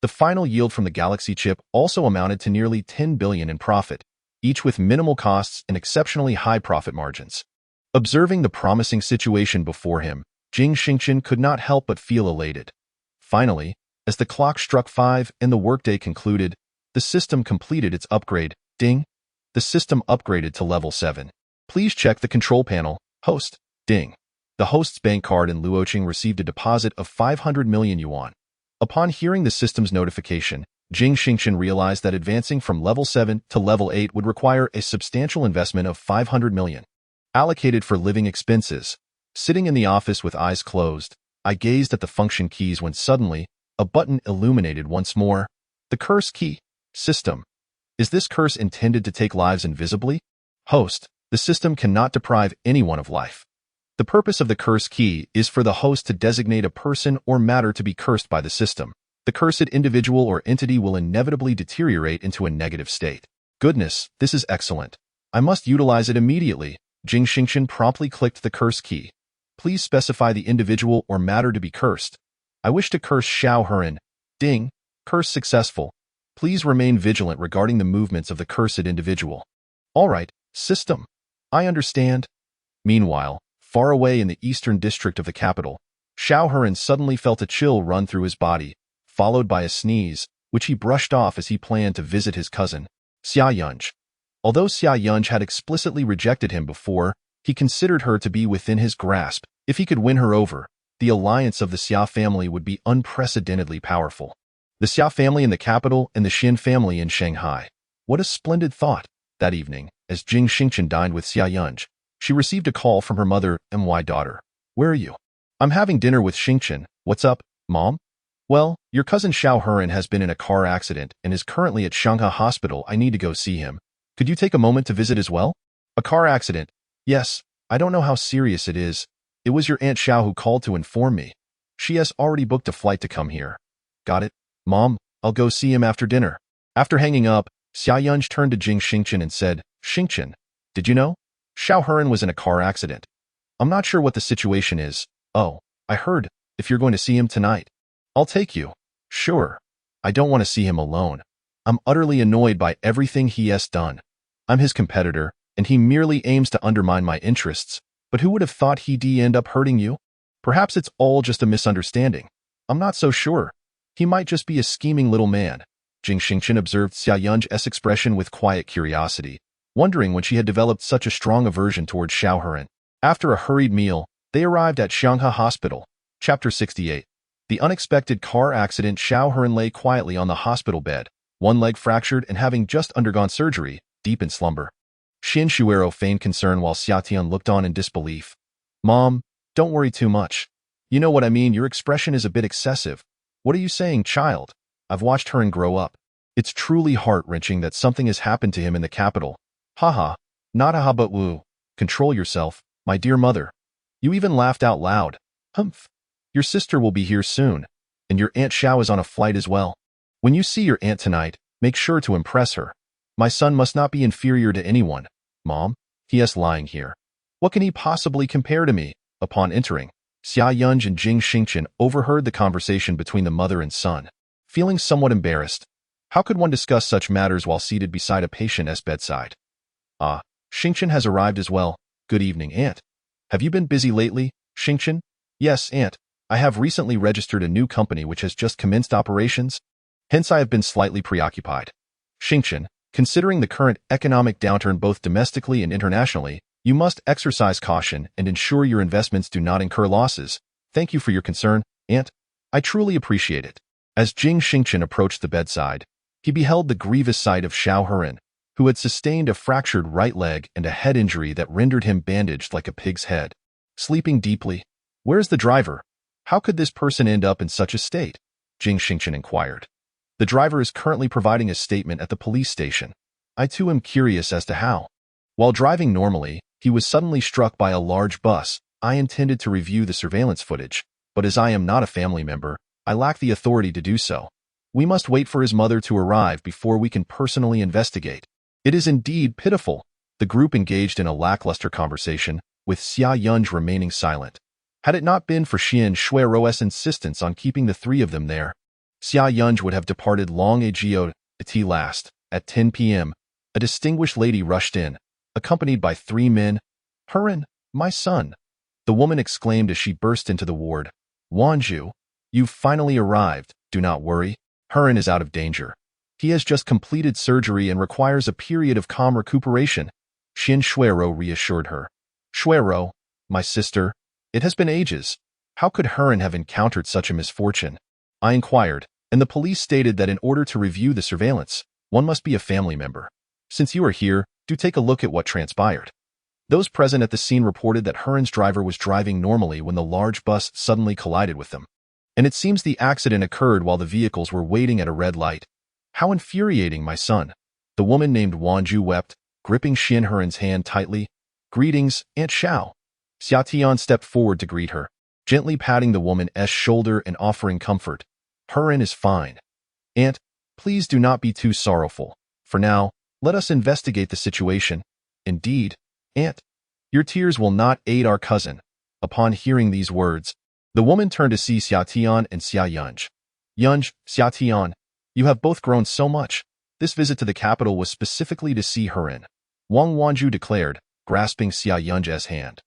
The final yield from the Galaxy chip also amounted to nearly 10 billion in profit, each with minimal costs and exceptionally high profit margins. Observing the promising situation before him, Jing Xingchen could not help but feel elated. Finally, as the clock struck 5 and the workday concluded, the system completed its upgrade. Ding. The system upgraded to level 7. Please check the control panel. Host. Ding. The host's bank card in Luoqing received a deposit of 500 million yuan. Upon hearing the system's notification, Jing Xingchen realized that advancing from level 7 to level 8 would require a substantial investment of 500 million. Allocated for living expenses. Sitting in the office with eyes closed, I gazed at the function keys when suddenly, a button illuminated once more. The curse key. System. Is this curse intended to take lives invisibly? Host. The system cannot deprive anyone of life. The purpose of the curse key is for the host to designate a person or matter to be cursed by the system. The cursed individual or entity will inevitably deteriorate into a negative state. Goodness, this is excellent. I must utilize it immediately. Jing Xingchen promptly clicked the curse key. Please specify the individual or matter to be cursed. I wish to curse Xiao Heran. Ding. Curse successful. Please remain vigilant regarding the movements of the cursed individual. All right, system. I understand. Meanwhile, far away in the eastern district of the capital, Xiao Heran suddenly felt a chill run through his body, followed by a sneeze, which he brushed off as he planned to visit his cousin, Xia Yunj. Although Xia Yunj had explicitly rejected him before, he considered her to be within his grasp. If he could win her over, the alliance of the Xia family would be unprecedentedly powerful. The Xia family in the capital and the Xin family in Shanghai. What a splendid thought! That evening, as Jing Xingchen dined with Xia Yunj, she received a call from her mother, "My daughter. Where are you?" "I'm having dinner with Xingchen. What's up, Mom?" "Well, your cousin Xiao Heran has been in a car accident and is currently at Shanghai Hospital. I need to go see him. Could you take a moment to visit as well?" "A car accident? Yes. I don't know how serious it is. It was your Aunt Xiao who called to inform me. She has already booked a flight to come here." "Got it. Mom, I'll go see him after dinner." After hanging up, Xia Yunj turned to Jing Xingchen and said, "Xingchen, did you know? Xiao Heran was in a car accident. I'm not sure what the situation is." "Oh, I heard. If you're going to see him tonight, I'll take you." "Sure. I don't want to see him alone. I'm utterly annoyed by everything he has done. I'm his competitor, and he merely aims to undermine my interests. But who would have thought he'd end up hurting you? Perhaps it's all just a misunderstanding. I'm not so sure. He might just be a scheming little man." Jing Xingchen observed Xia Yunj's expression with quiet curiosity, wondering when she had developed such a strong aversion towards Xiao Heran. After a hurried meal, they arrived at Shanghai Hospital. Chapter 68. The unexpected car accident. Xiao Heran lay quietly on the hospital bed, one leg fractured and having just undergone surgery, deep in slumber. Xin Shuero feigned concern while Xia Tian looked on in disbelief. "Mom, don't worry too much. You know what I mean, your expression is a bit excessive. What are you saying, child? I've watched Heran grow up. It's truly heart-wrenching that something has happened to him in the capital. Haha, not haha but woo. Control yourself, my dear mother. You even laughed out loud. Humph. Your sister will be here soon, and your Aunt Xiao is on a flight as well. When you see your aunt tonight, make sure to impress her. My son must not be inferior to anyone. Mom, he is lying here. What can he possibly compare to me?" Upon entering, Xia Yunj and Jing Xingchen overheard the conversation between the mother and son. Feeling somewhat embarrassed, how could one discuss such matters while seated beside a patient's bedside? "Ah, Xingchen has arrived as well. Good evening, Aunt. Have you been busy lately, Xingchen?" "Yes, Aunt. I have recently registered a new company which has just commenced operations. Hence I have been slightly preoccupied." "Xingchen, considering the current economic downturn both domestically and internationally, you must exercise caution and ensure your investments do not incur losses. Thank you for your concern, Aunt. I truly appreciate it." As Jing Xingchen approached the bedside, he beheld the grievous sight of Xiao Heran, who had sustained a fractured right leg and a head injury that rendered him bandaged like a pig's head. Sleeping deeply. "Where's the driver? How could this person end up in such a state?" Jing Xingchen inquired. "The driver is currently providing a statement at the police station. I too am curious as to how." While driving normally, he was suddenly struck by a large bus. "I intended to review the surveillance footage, but as I am not a family member, I lack the authority to do so. We must wait for his mother to arrive before we can personally investigate." It is indeed pitiful. The group engaged in a lackluster conversation, with Xia Yunj remaining silent. Had it not been for Xin Shuero's insistence on keeping the three of them there, Xia Yunj would have departed long ago. At last, at 10 p.m., a distinguished lady rushed in, accompanied by three men. "Heran, my son," the woman exclaimed as she burst into the ward. "Wanju, you've finally arrived. Do not worry. Heran is out of danger. He has just completed surgery and requires a period of calm recuperation," Xin Shuero reassured her. "Shuero, my sister, it has been ages. How could Heran have encountered such a misfortune?" I inquired, and the police stated that in order to review the surveillance, one must be a family member. Since you are here, do take a look at what transpired. Those present at the scene reported that Heran's driver was driving normally when the large bus suddenly collided with them. And it seems the accident occurred while the vehicles were waiting at a red light. "How infuriating, my son." The woman named Wanju wept, gripping Xin Heran's hand tightly. "Greetings, Aunt Xiao. Xia Tian stepped forward to greet her, gently patting the woman's shoulder and offering comfort. Hurin is fine. Aunt, please do not be too sorrowful. For now, let us investigate the situation. Indeed, Aunt, your tears will not aid our cousin. Upon hearing these words, the woman turned to see Xia Tian and Xia Yunj. Yunj, Xia Tian, you have both grown so much. This visit to the capital was specifically to see Hurin, Wang Wanju declared, grasping Xia Yunj's hand.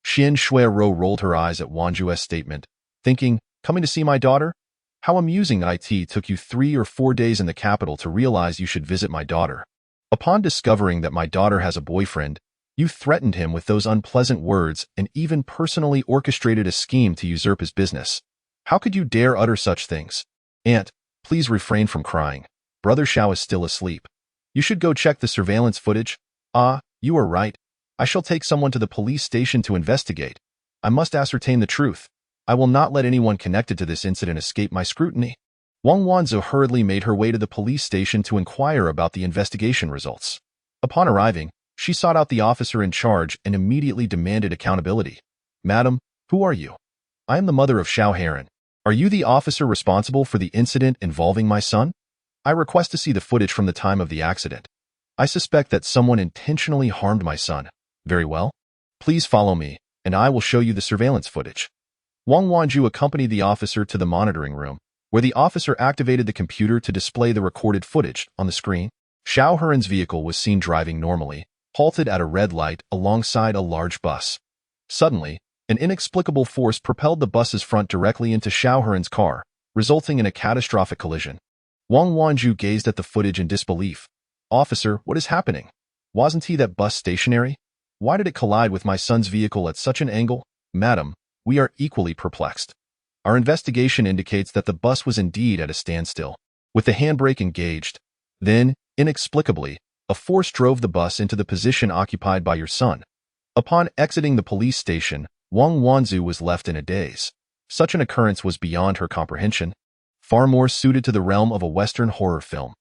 Xin Shuiro rolled her eyes at Wanju's statement, thinking, coming to see my daughter? How amusing that it took you 3 or 4 days in the capital to realize you should visit my daughter. Upon discovering that my daughter has a boyfriend, you threatened him with those unpleasant words and even personally orchestrated a scheme to usurp his business. How could you dare utter such things? Aunt, please refrain from crying. Brother Xiao is still asleep. You should go check the surveillance footage. Ah, you are right. I shall take someone to the police station to investigate. I must ascertain the truth. I will not let anyone connected to this incident escape my scrutiny. Wang Wanzhou hurriedly made her way to the police station to inquire about the investigation results. Upon arriving, she sought out the officer in charge and immediately demanded accountability. Madam, who are you? I am the mother of Xiao Heron. Are you the officer responsible for the incident involving my son? I request to see the footage from the time of the accident. I suspect that someone intentionally harmed my son. Very well. Please follow me, and I will show you the surveillance footage. Wang Wanju accompanied the officer to the monitoring room, where the officer activated the computer to display the recorded footage on the screen. Xiao Heron's vehicle was seen driving normally, halted at a red light alongside a large bus. Suddenly, an inexplicable force propelled the bus's front directly into Xiao Heron's car, resulting in a catastrophic collision. Wang Wanju gazed at the footage in disbelief. Officer, what is happening? Wasn't that bus stationary? Why did it collide with my son's vehicle at such an angle? Madam, we are equally perplexed. Our investigation indicates that the bus was indeed at a standstill, with the handbrake engaged. Then, inexplicably, a force drove the bus into the position occupied by your son. Upon exiting the police station, Wang Wanzu was left in a daze. Such an occurrence was beyond her comprehension, far more suited to the realm of a Western horror film.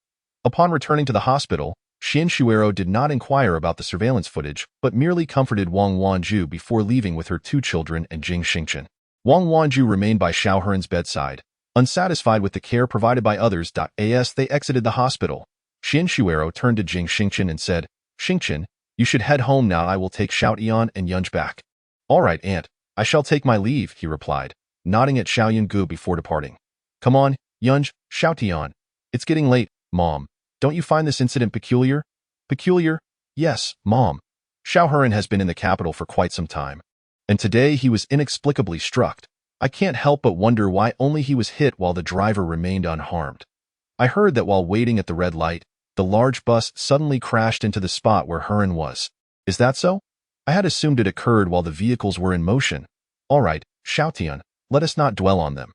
Upon returning to the hospital, Xin Shuiro did not inquire about the surveillance footage, but merely comforted Wang Wanju before leaving with her 2 children and Jing Xingchen. Wang Wanju remained by Xiao Heron's bedside. Unsatisfied with the care provided by others, as they exited the hospital, Xin Shuiro turned to Jing Xingchen and said, Xingchen, you should head home now. I will take Xiao Tian and Yunj back. All right, Aunt, I shall take my leave, he replied, nodding at Xiao Yungu before departing. Come on, Yunj, Xiao Tian. It's getting late, Mom. Don't you find this incident peculiar? Peculiar? Yes, Mom. Xiao Heron has been in the capital for quite some time, and today he was inexplicably struck. I can't help but wonder why only he was hit while the driver remained unharmed. I heard that while waiting at the red light, the large bus suddenly crashed into the spot where Heron was. Is that so? I had assumed it occurred while the vehicles were in motion. All right, Xiao Tian, let us not dwell on them.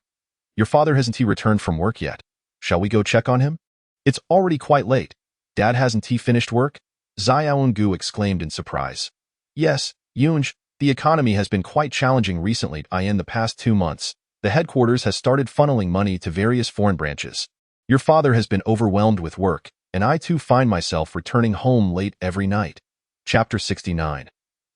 Your father hasn't returned from work yet. Shall we go check on him? It's already quite late. Dad hasn't finished work? Xiaoyungu exclaimed in surprise. Yes, Yunj, the economy has been quite challenging recently. In the past 2 months, the headquarters has started funneling money to various foreign branches. Your father has been overwhelmed with work, and I too find myself returning home late every night. Chapter 69.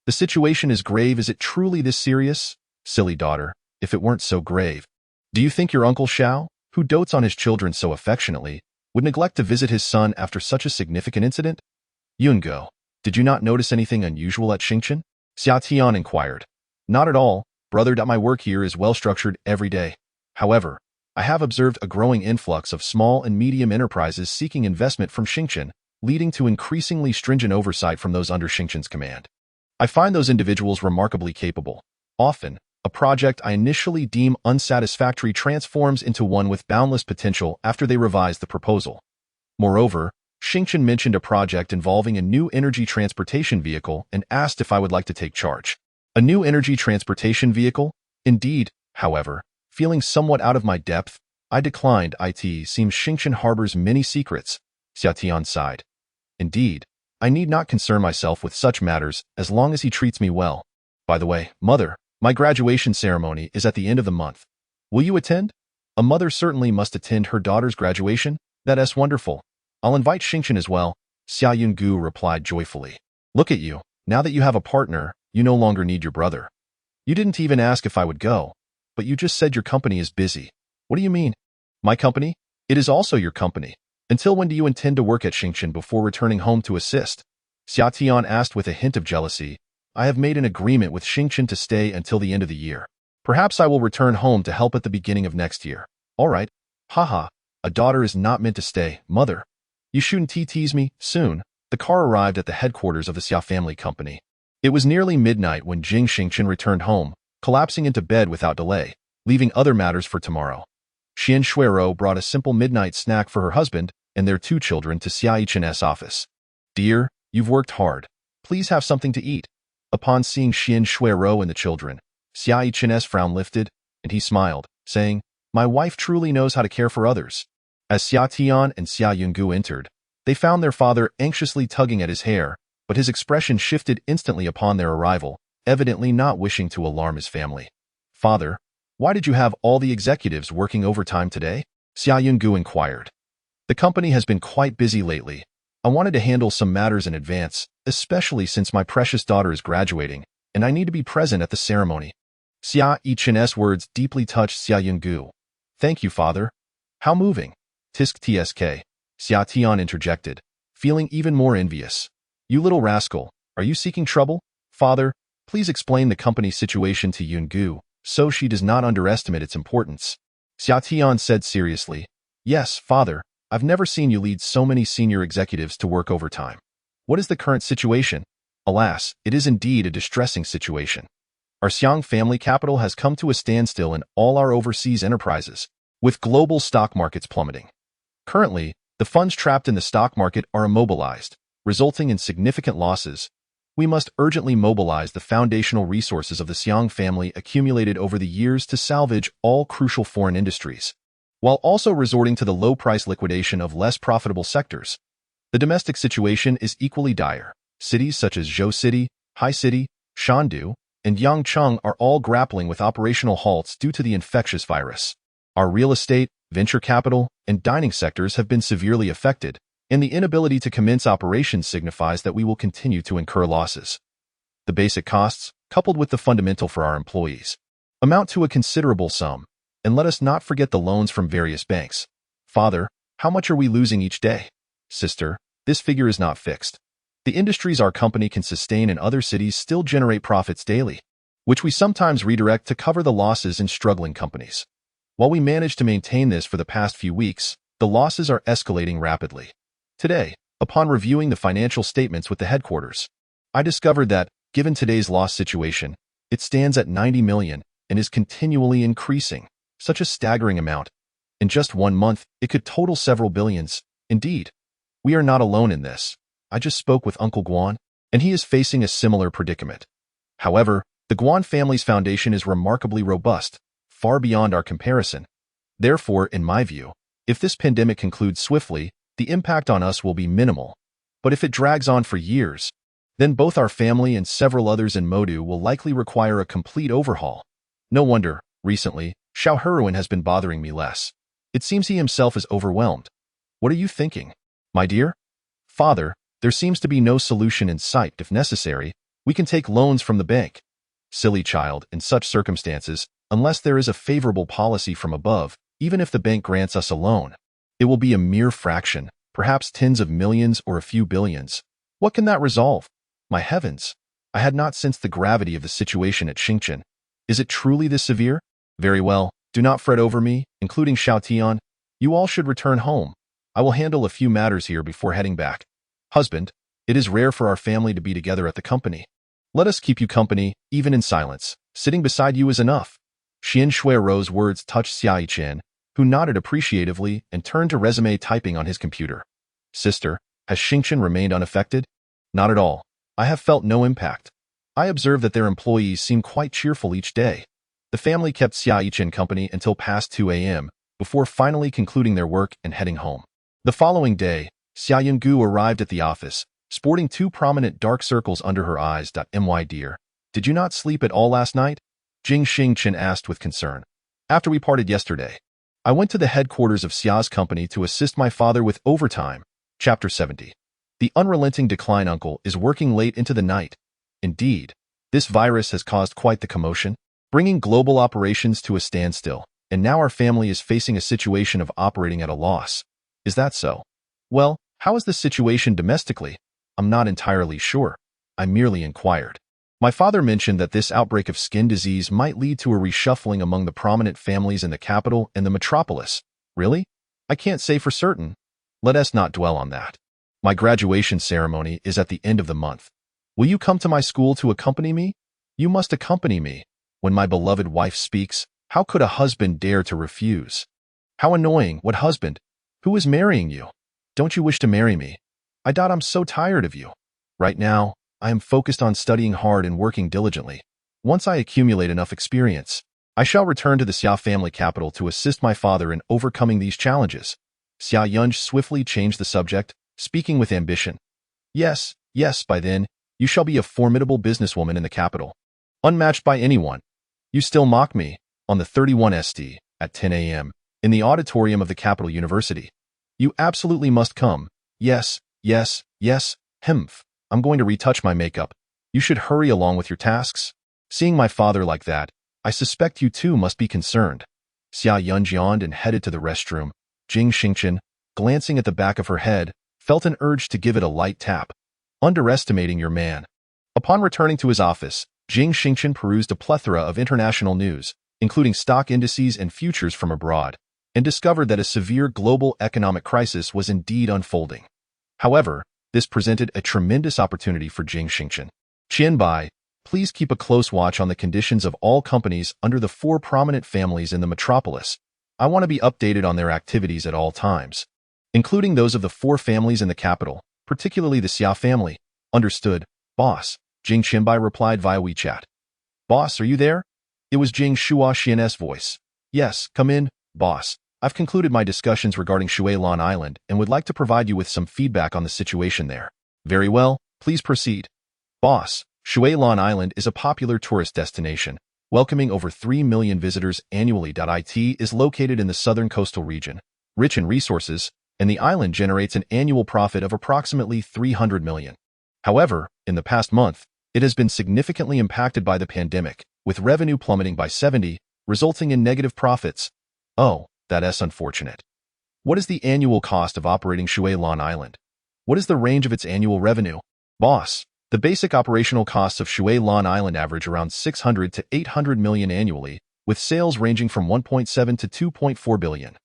The situation is grave. Is it truly this serious? Silly daughter, if it weren't so grave. Do you think your Uncle Xiao, who dotes on his children so affectionately, would neglect to visit his son after such a significant incident? Yungo, did you not notice anything unusual at Xingchen? Xia Tian inquired. Not at all, brother. My work here is well structured every day. However, I have observed a growing influx of small and medium enterprises seeking investment from Xingchen, leading to increasingly stringent oversight from those under Xingchen's command. I find those individuals remarkably capable. Often, a project I initially deem unsatisfactory transforms into one with boundless potential after they revise the proposal. Moreover, Xingchen mentioned a project involving a new energy transportation vehicle and asked if I would like to take charge. A new energy transportation vehicle? Indeed, however, feeling somewhat out of my depth, I declined. It seems Xingchen harbors many secrets. Xia Tian sighed. Indeed, I need not concern myself with such matters as long as he treats me well. By the way, Mother, my graduation ceremony is at the end of the month. Will you attend? A mother certainly must attend her daughter's graduation. That's wonderful. I'll invite Xingchen as well, Xia Yungu replied joyfully. Look at you. Now that you have a partner, you no longer need your brother. You didn't even ask if I would go, but you just said your company is busy. What do you mean? My company? It is also your company. Until when do you intend to work at Xingchen before returning home to assist? Xia Tian asked with a hint of jealousy. I have made an agreement with Xingchen to stay until the end of the year. Perhaps I will return home to help at the beginning of next year. All right. Haha, a daughter is not meant to stay, mother. You shouldn't tease me. Soon, the car arrived at the headquarters of the Xia family company. It was nearly midnight when Jing Xingchen returned home, collapsing into bed without delay, leaving other matters for tomorrow. Xian Shuiro brought a simple midnight snack for her husband and their 2 children to Xia Yichen's office. Dear, you've worked hard. Please have something to eat. Upon seeing Xian Shuiro and the children, Xia Yichen's frown lifted, and he smiled, saying, My wife truly knows how to care for others. As Xia Tian and Xia Yungu entered, they found their father anxiously tugging at his hair, but his expression shifted instantly upon their arrival, evidently not wishing to alarm his family. Father, why did you have all the executives working overtime today? Xia Yungu inquired. The company has been quite busy lately. I wanted to handle some matters in advance, especially since my precious daughter is graduating, and I need to be present at the ceremony. Xia Yichen's words deeply touched Xia Yungu. Thank you, father. How moving. Tisk tsk. Xia Tian interjected, feeling even more envious. You little rascal, are you seeking trouble? Father, please explain the company's situation to Yungu, so she does not underestimate its importance. Xia Tian said seriously, Yes, father, I've never seen you lead so many senior executives to work overtime. What is the current situation? Alas, it is indeed a distressing situation. Our Xiang family capital has come to a standstill in all our overseas enterprises, with global stock markets plummeting. Currently, the funds trapped in the stock market are immobilized, resulting in significant losses. We must urgently mobilize the foundational resources of the Xiang family accumulated over the years to salvage all crucial foreign industries, while also resorting to the low-price liquidation of less profitable sectors. The domestic situation is equally dire. Cities such as Zhou City, Hai City, Shandu, and Yangcheng are all grappling with operational halts due to the infectious virus. Our real estate, venture capital, and dining sectors have been severely affected, and the inability to commence operations signifies that we will continue to incur losses. The basic costs, coupled with the fundamental for our employees, amount to a considerable sum, and let us not forget the loans from various banks. Father, how much are we losing each day? Sister, this figure is not fixed. The industries our company can sustain in other cities still generate profits daily, which we sometimes redirect to cover the losses in struggling companies. While we managed to maintain this for the past few weeks, the losses are escalating rapidly. Today, upon reviewing the financial statements with the headquarters, I discovered that, given today's loss situation, it stands at 90 million and is continually increasing. Such a staggering amount. In just 1 month, it could total several billions. Indeed, we are not alone in this. I just spoke with Uncle Guan, and he is facing a similar predicament. However, the Guan family's foundation is remarkably robust, far beyond our comparison. Therefore, in my view, if this pandemic concludes swiftly, the impact on us will be minimal. But if it drags on for years, then both our family and several others in Modu will likely require a complete overhaul. No wonder, recently, Xiao Heruan has been bothering me less. It seems he himself is overwhelmed. What are you thinking? My dear? Father, there seems to be no solution in sight. If necessary, we can take loans from the bank. Silly child, in such circumstances, unless there is a favorable policy from above, even if the bank grants us a loan, it will be a mere fraction, perhaps tens of millions or a few billions. What can that resolve? My heavens! I had not sensed the gravity of the situation at Xingchen. Is it truly this severe? Very well, do not fret over me, including Xiao Tian. You all should return home. I will handle a few matters here before heading back. Husband, it is rare for our family to be together at the company. Let us keep you company, even in silence. Sitting beside you is enough. Xian Shuiro's words touched Xia Yichen, who nodded appreciatively and turned to resume typing on his computer. Sister, has Xingchen remained unaffected? Not at all. I have felt no impact. I observed that their employees seem quite cheerful each day. The family kept Xia Yichen company until past 2 a.m., before finally concluding their work and heading home. The following day, Xia Yungu arrived at the office, sporting 2 prominent dark circles under her eyes. My dear, did you not sleep at all last night? Jing Xingchen asked with concern. After we parted yesterday, I went to the headquarters of Xia's company to assist my father with overtime. Chapter 70. The unrelenting decline uncle is working late into the night. Indeed, This virus has caused quite the commotion, bringing global operations to a standstill, and now our family is facing a situation of operating at a loss. Is that so? Well, how is the situation domestically? I'm not entirely sure. I merely inquired. My father mentioned that this outbreak of skin disease might lead to a reshuffling among the prominent families in the capital and the metropolis. Really? I can't say for certain. Let us not dwell on that. My graduation ceremony is at the end of the month. Will you come to my school to accompany me? You must accompany me. When my beloved wife speaks, how could a husband dare to refuse? How annoying. What husband? Who is marrying you? Don't you wish to marry me? I doubt I'm so tired of you. Right now, I am focused on studying hard and working diligently. Once I accumulate enough experience, I shall return to the Xia family capital to assist my father in overcoming these challenges. Xia Yunj swiftly changed the subject, speaking with ambition. Yes, by then, you shall be a formidable businesswoman in the capital. Unmatched by anyone. You still mock me, on the 31st, at 10 a.m., in the auditorium of the Capital University. You absolutely must come. Yes, hemph. I'm going to retouch my makeup. You should hurry along with your tasks. Seeing my father like that, I suspect you too must be concerned. Xia Yunj yawned and headed to the restroom. Jing Xingchen, glancing at the back of her head, felt an urge to give it a light tap. Underestimating your man. Upon returning to his office, Jing Xingchen perused a plethora of international news, including stock indices and futures from abroad, and discovered that a severe global economic crisis was indeed unfolding. However, this presented a tremendous opportunity for Jing Xingchen. Qianbai, please keep a close watch on the conditions of all companies under the 4 prominent families in the metropolis. I want to be updated on their activities at all times, including those of the 4 families in the capital, particularly the Xia family. Understood, boss, Jing Qianbai replied via WeChat. Boss, are you there? It was Jing Xian's voice. Yes, come in, boss. I've concluded my discussions regarding Shuilan Island and would like to provide you with some feedback on the situation there. Very well, please proceed. Boss, Shuilan Island is a popular tourist destination, welcoming over 3 million visitors annually. It is located in the southern coastal region, rich in resources, and the island generates an annual profit of approximately 300 million. However, in the past month, it has been significantly impacted by the pandemic, with revenue plummeting by 70%, resulting in negative profits. Oh, that's unfortunate. What is the annual cost of operating Shuilan Island? What is the range of its annual revenue? Boss, the basic operational costs of Shuilan Island average around 600 to 800 million annually, with sales ranging from 1.7 to 2.4 billion.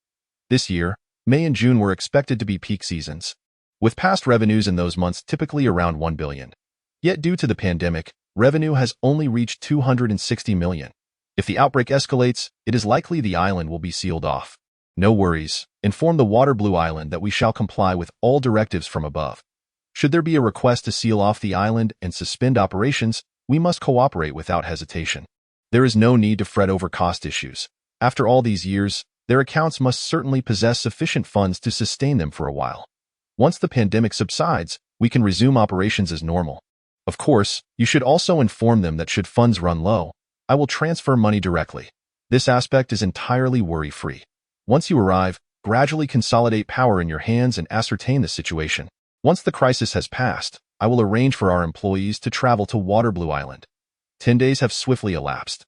This year, May and June were expected to be peak seasons, with past revenues in those months typically around 1 billion. Yet due to the pandemic, revenue has only reached 260 million. If the outbreak escalates, it is likely the island will be sealed off. No worries, inform the Water Blue Island that we shall comply with all directives from above. Should there be a request to seal off the island and suspend operations, we must cooperate without hesitation. There is no need to fret over cost issues. After all these years, their accounts must certainly possess sufficient funds to sustain them for a while. Once the pandemic subsides, we can resume operations as normal. Of course, you should also inform them that should funds run low, I will transfer money directly. This aspect is entirely worry-free. Once you arrive, gradually consolidate power in your hands and ascertain the situation. Once the crisis has passed, I will arrange for our employees to travel to Water Blue Island. 10 days have swiftly elapsed.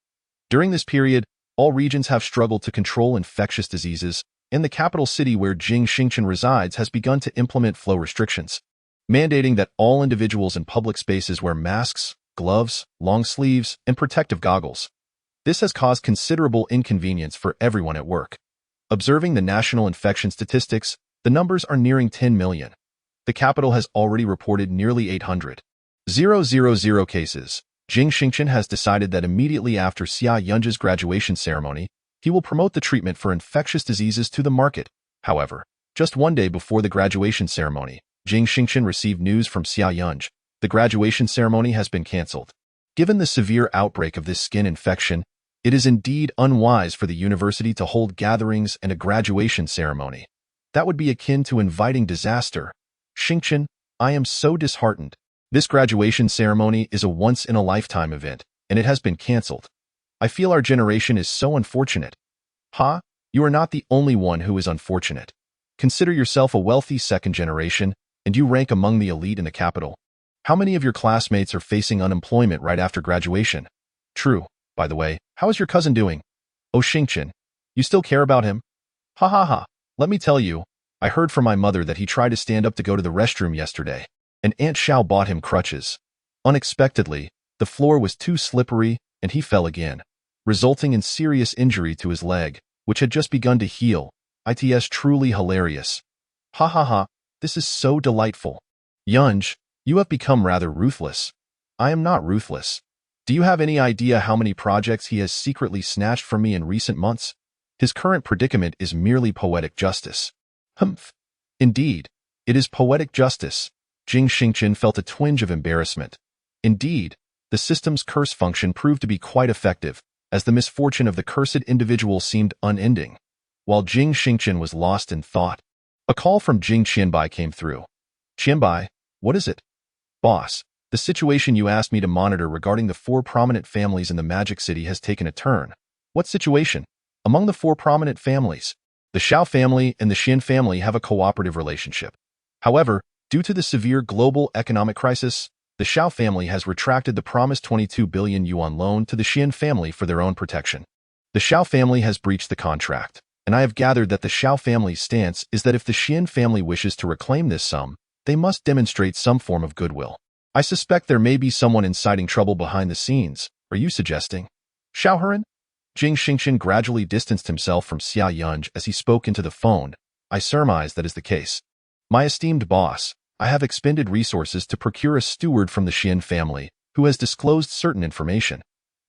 During this period, all regions have struggled to control infectious diseases, and the capital city where Jing Xingchen resides has begun to implement flow restrictions, mandating that all individuals in public spaces wear masks, gloves, long sleeves, and protective goggles. This has caused considerable inconvenience for everyone at work. Observing the national infection statistics, the numbers are nearing 10 million. The capital has already reported nearly 800,000 cases. Jing Xingchen has decided that immediately after Xia Yunj's graduation ceremony, he will promote the treatment for infectious diseases to the market. However, just one day before the graduation ceremony, Jing Xingchen received news from Xia Yunj. The graduation ceremony has been cancelled. Given the severe outbreak of this skin infection, it is indeed unwise for the university to hold gatherings and a graduation ceremony. That would be akin to inviting disaster. Xingchen, I am so disheartened. This graduation ceremony is a once-in-a-lifetime event, and it has been cancelled. I feel our generation is so unfortunate. Ha, you are not the only one who is unfortunate. Consider yourself a wealthy second generation, and you rank among the elite in the capital. How many of your classmates are facing unemployment right after graduation? True, by the way. How is your cousin doing? Oh, Xingchen. You still care about him? Ha ha ha. Let me tell you, I heard from my mother that he tried to stand up to go to the restroom yesterday, and Aunt Xiao bought him crutches. Unexpectedly, the floor was too slippery and he fell again, resulting in serious injury to his leg, which had just begun to heal. It's truly hilarious. Ha ha ha, this is so delightful. Yunj, you have become rather ruthless. I am not ruthless. Do you have any idea how many projects he has secretly snatched from me in recent months? His current predicament is merely poetic justice. Humph. Indeed, it is poetic justice. Jing Xingchen felt a twinge of embarrassment. Indeed, the system's curse function proved to be quite effective, as the misfortune of the cursed individual seemed unending. While Jing Xingchen was lost in thought, a call from Jing Qianbai came through. Qianbai, what is it? Boss, the situation you asked me to monitor regarding the 4 prominent families in the Magic City has taken a turn. What situation? Among the 4 prominent families, the Xiao family and the Xin family have a cooperative relationship. However, due to the severe global economic crisis, the Xiao family has retracted the promised 22 billion yuan loan to the Xin family for their own protection. The Xiao family has breached the contract, and I have gathered that the Xiao family's stance is that if the Xin family wishes to reclaim this sum, they must demonstrate some form of goodwill. I suspect there may be someone inciting trouble behind the scenes. Are you suggesting? Xiaoheran? Jing Xingchen gradually distanced himself from Xia Yunj as he spoke into the phone. I surmise that is the case. My esteemed boss, I have expended resources to procure a steward from the Xin family, who has disclosed certain information.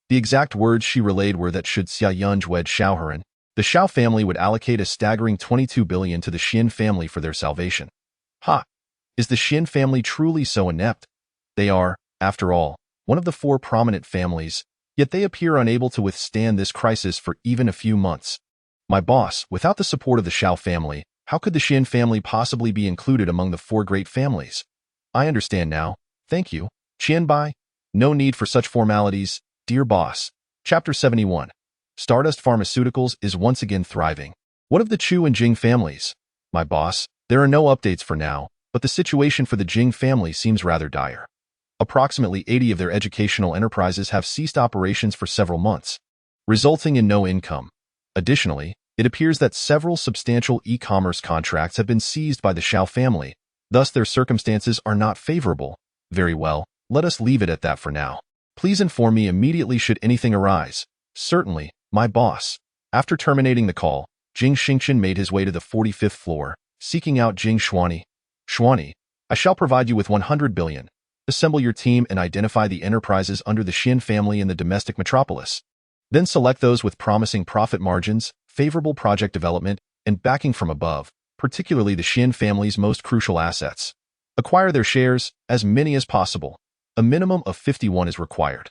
The exact words she relayed were that should Xia Yunj wed Xiaoheran, the Xiao family would allocate a staggering 22 billion to the Xin family for their salvation. Ha! Is the Xin family truly so inept? They are, after all, one of the 4 prominent families, yet they appear unable to withstand this crisis for even a few months. My boss, without the support of the Xiao family, how could the Xin family possibly be included among the 4 great families? I understand now. Thank you. Qianbai, no need for such formalities, dear boss. Chapter 71. Stardust Pharmaceuticals is once again thriving. What of the Chu and Jing families? My boss, there are no updates for now, but the situation for the Jing family seems rather dire. Approximately 80 of their educational enterprises have ceased operations for several months, resulting in no income. Additionally, it appears that several substantial e-commerce contracts have been seized by the Xiao family, thus their circumstances are not favorable. Very well, let us leave it at that for now. Please inform me immediately should anything arise. Certainly, my boss. After terminating the call, Jing Xingchen made his way to the 45th floor, seeking out Jing Xuani. Xuani, I shall provide you with 100 billion. Assemble your team and identify the enterprises under the Xin family in the domestic metropolis. Then select those with promising profit margins, favorable project development, and backing from above, particularly the Xin family's most crucial assets. Acquire their shares, as many as possible. A minimum of 51 is required.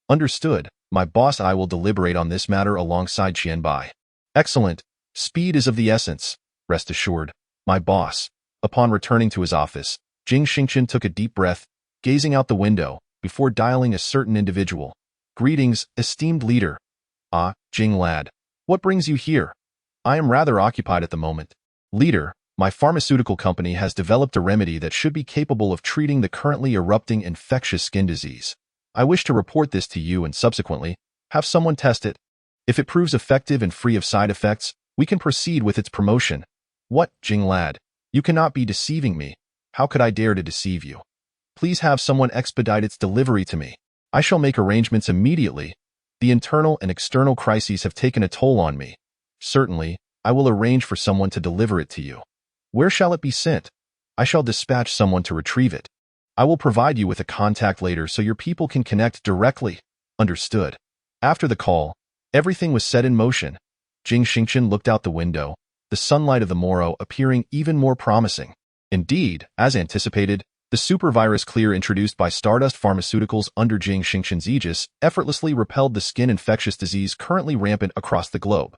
Understood. My boss and I will deliberate on this matter alongside Qianbai. Excellent. Speed is of the essence. Rest assured, my boss. Upon returning to his office, Jing Xingchen took a deep breath, gazing out the window, before dialing a certain individual. Greetings, esteemed leader. Ah, Jing lad. What brings you here? I am rather occupied at the moment. Leader, my pharmaceutical company has developed a remedy that should be capable of treating the currently erupting infectious skin disease. I wish to report this to you and subsequently have someone test it. If it proves effective and free of side effects, we can proceed with its promotion. What, Jing lad? You cannot be deceiving me. How could I dare to deceive you? Please have someone expedite its delivery to me. I shall make arrangements immediately. The internal and external crises have taken a toll on me. Certainly, I will arrange for someone to deliver it to you. Where shall it be sent? I shall dispatch someone to retrieve it. I will provide you with a contact later so your people can connect directly. Understood. After the call, everything was set in motion. Jing Xingchen looked out the window, the sunlight of the morrow appearing even more promising. Indeed, as anticipated, the supervirus clear introduced by Stardust Pharmaceuticals under Jing Xingchen's aegis effortlessly repelled the skin infectious disease currently rampant across the globe.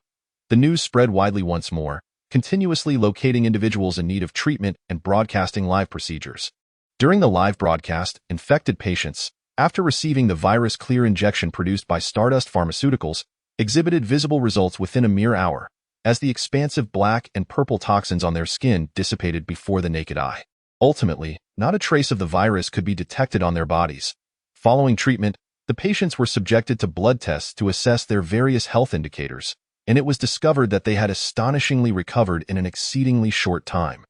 The news spread widely once more, continuously locating individuals in need of treatment and broadcasting live procedures. During the live broadcast, infected patients, after receiving the virus clear injection produced by Stardust Pharmaceuticals, exhibited visible results within a mere hour, as the expansive black and purple toxins on their skin dissipated before the naked eye. Ultimately, Not a trace of the virus could be detected on their bodies. Following treatment, the patients were subjected to blood tests to assess their various health indicators, and it was discovered that they had astonishingly recovered in an exceedingly short time.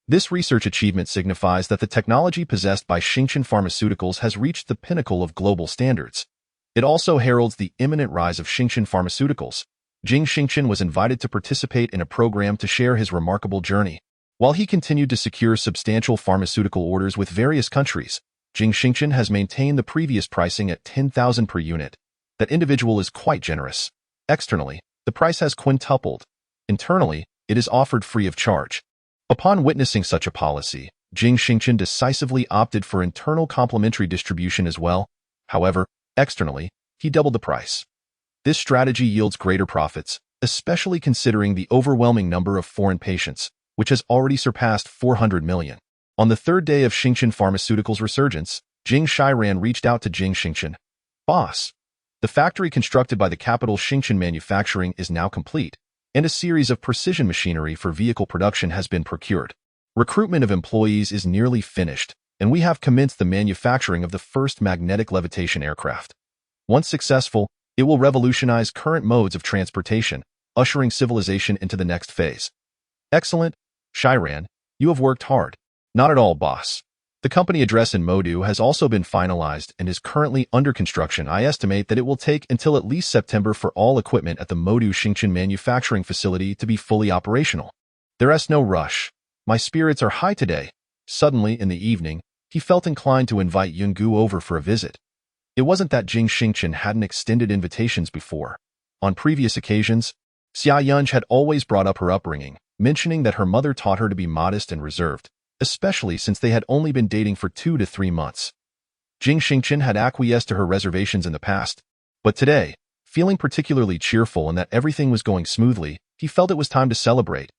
This research achievement signifies that the technology possessed by Xingchen Pharmaceuticals has reached the pinnacle of global standards. It also heralds the imminent rise of Xingchen Pharmaceuticals. Jing Xingchen was invited to participate in a program to share his remarkable journey. While he continued to secure substantial pharmaceutical orders with various countries, Jing Xingchen has maintained the previous pricing at 10,000 per unit. That individual is quite generous. Externally, the price has quintupled. Internally, it is offered free of charge. Upon witnessing such a policy, Jing Xingchen decisively opted for internal complementary distribution as well. However, externally, he doubled the price. This strategy yields greater profits, especially considering the overwhelming number of foreign patients, which has already surpassed 400 million. On the third day of Xingchen Pharmaceuticals' resurgence, Jing Xiran reached out to Jing Xingchen. Boss, the factory constructed by the capital Xingchen Manufacturing is now complete, and a series of precision machinery for vehicle production has been procured. Recruitment of employees is nearly finished, and we have commenced the manufacturing of the first magnetic levitation aircraft. Once successful, it will revolutionize current modes of transportation, ushering civilization into the next phase. Excellent, Xiran, you have worked hard. Not at all, boss. The company address in Modu has also been finalized and is currently under construction. I estimate that it will take until at least September for all equipment at the Modu Xingchen manufacturing facility to be fully operational. There is no rush. My spirits are high today. Suddenly, in the evening, he felt inclined to invite Yungu over for a visit. It wasn't that Jing Xingchen hadn't extended invitations before. On previous occasions, Xia Yunj had always brought up her upbringing, mentioning that her mother taught her to be modest and reserved, especially since they had only been dating for 2 to 3 months. Jing Xingchen had acquiesced to her reservations in the past, but today, feeling particularly cheerful and that everything was going smoothly, he felt it was time to celebrate.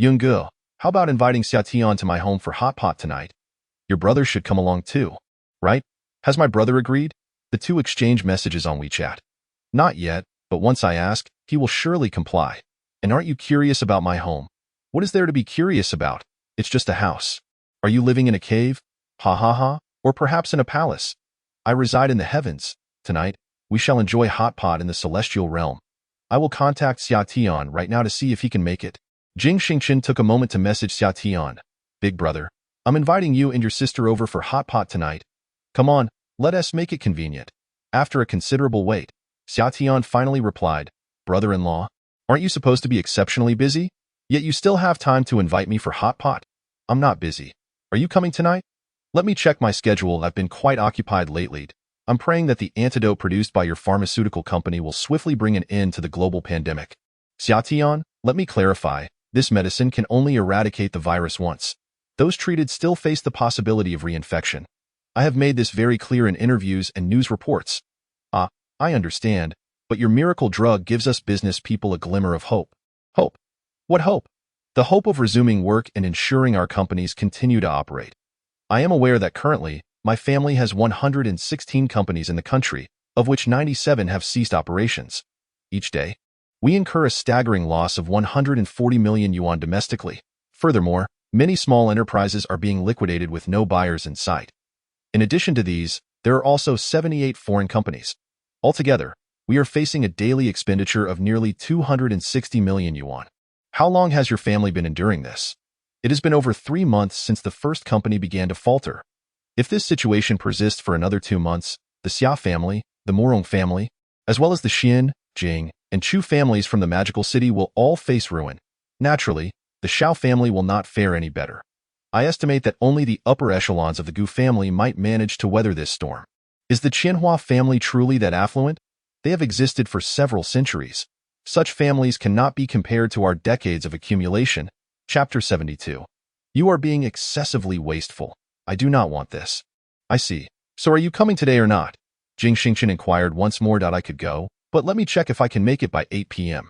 Yungu, how about inviting Xia Tian to my home for hot pot tonight? Your brother should come along too, right? Has my brother agreed? The two exchange messages on WeChat. Not yet, but once I ask, he will surely comply. And aren't you curious about my home? What is there to be curious about? It's just a house. Are you living in a cave? Ha ha ha. Or perhaps in a palace? I reside in the heavens. Tonight, we shall enjoy hot pot in the celestial realm. I will contact Xia Tian right now to see if he can make it. Jing Xingchen took a moment to message Xia Tian. Big brother, I'm inviting you and your sister over for hot pot tonight. Come on, let us make it convenient. After a considerable wait, Xia Tian finally replied, Brother-in-law, aren't you supposed to be exceptionally busy? Yet you still have time to invite me for hot pot? I'm not busy. Are you coming tonight? Let me check my schedule. I've been quite occupied lately. I'm praying that the antidote produced by your pharmaceutical company will swiftly bring an end to the global pandemic. Xia Tian, let me clarify. This medicine can only eradicate the virus once. Those treated still face the possibility of reinfection. I have made this very clear in interviews and news reports. I understand, but your miracle drug gives us business people a glimmer of hope. Hope? What hope? The hope of resuming work and ensuring our companies continue to operate. I am aware that currently, my family has 116 companies in the country, of which 97 have ceased operations. Each day, we incur a staggering loss of 140 million yuan domestically. Furthermore, many small enterprises are being liquidated with no buyers in sight. In addition to these, there are also 78 foreign companies. Altogether, we are facing a daily expenditure of nearly 260 million yuan. How long has your family been enduring this? It has been over 3 months since the first company began to falter. If this situation persists for another 2 months, the Xia family, the Morong family, as well as the Xin, Jing, and Chu families from the magical city will all face ruin. Naturally, the Xiao family will not fare any better. I estimate that only the upper echelons of the Gu family might manage to weather this storm. Is the Qianhua family truly that affluent? They have existed for several centuries. Such families cannot be compared to our decades of accumulation. Chapter 72. You are being excessively wasteful. I do not want this. I see. So are you coming today or not? Jing Xingchen inquired once more. I could go, but let me check if I can make it by 8 p.m.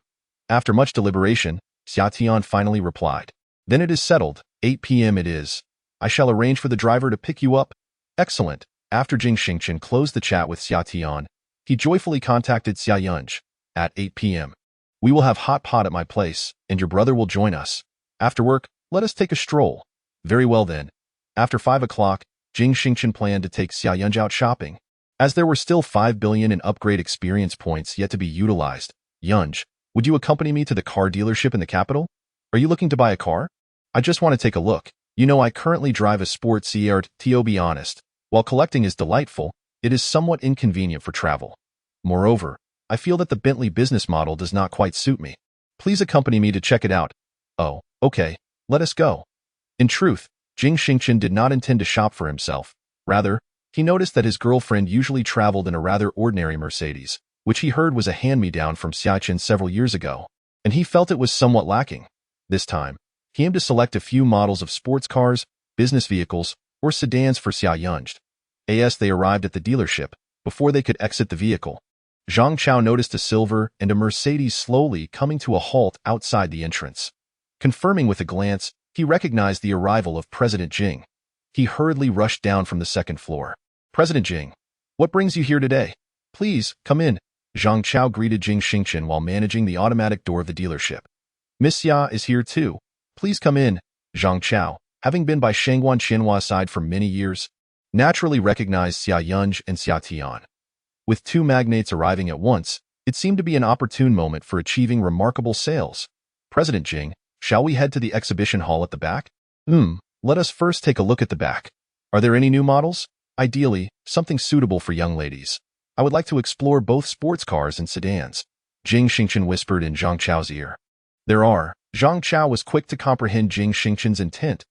After much deliberation, Xia Tian finally replied. Then it is settled. 8 p.m. it is. I shall arrange for the driver to pick you up. Excellent. After Jing Xingchen closed the chat with Xia Tian, he joyfully contacted Xia Yunj. At 8 p.m. We will have hot pot at my place, and your brother will join us. After work, let us take a stroll. Very well then. After 5 o'clock, Jing Xingchen planned to take Xia Yunj out shopping. As there were still 5 billion in upgrade experience points yet to be utilized, Yunj, would you accompany me to the car dealership in the capital? Are you looking to buy a car? I just want to take a look. You know I currently drive a sports CR, to be honest. While collecting is delightful, it is somewhat inconvenient for travel. Moreover, I feel that the Bentley business model does not quite suit me. Please accompany me to check it out. Oh, okay, let us go. In truth, Jing Xingchen did not intend to shop for himself. Rather, he noticed that his girlfriend usually traveled in a rather ordinary Mercedes, which he heard was a hand-me-down from Xiachen several years ago, and he felt it was somewhat lacking. This time, he aimed to select a few models of sports cars, business vehicles, or sedans for Xia Yunj. As they arrived at the dealership, before they could exit the vehicle, Zhang Chao noticed a silver and a Mercedes slowly coming to a halt outside the entrance. Confirming with a glance, he recognized the arrival of President Jing. He hurriedly rushed down from the second floor. President Jing, what brings you here today? Please, come in. Zhang Chao greeted Jing Xingchen while managing the automatic door of the dealership. Miss Xia is here too. Please come in. Zhang Chao, having been by Shangguan Qianhua's side for many years, naturally recognized Xia Yunj and Xia Tian. With two magnates arriving at once, it seemed to be an opportune moment for achieving remarkable sales. President Jing, shall we head to the exhibition hall at the back? Let us first take a look at the back. Are there any new models? Ideally, something suitable for young ladies. I would like to explore both sports cars and sedans. Jing Xingchen whispered in Zhang Chao's ear. There are. Zhang Chao was quick to comprehend Jing Xingchen's intent.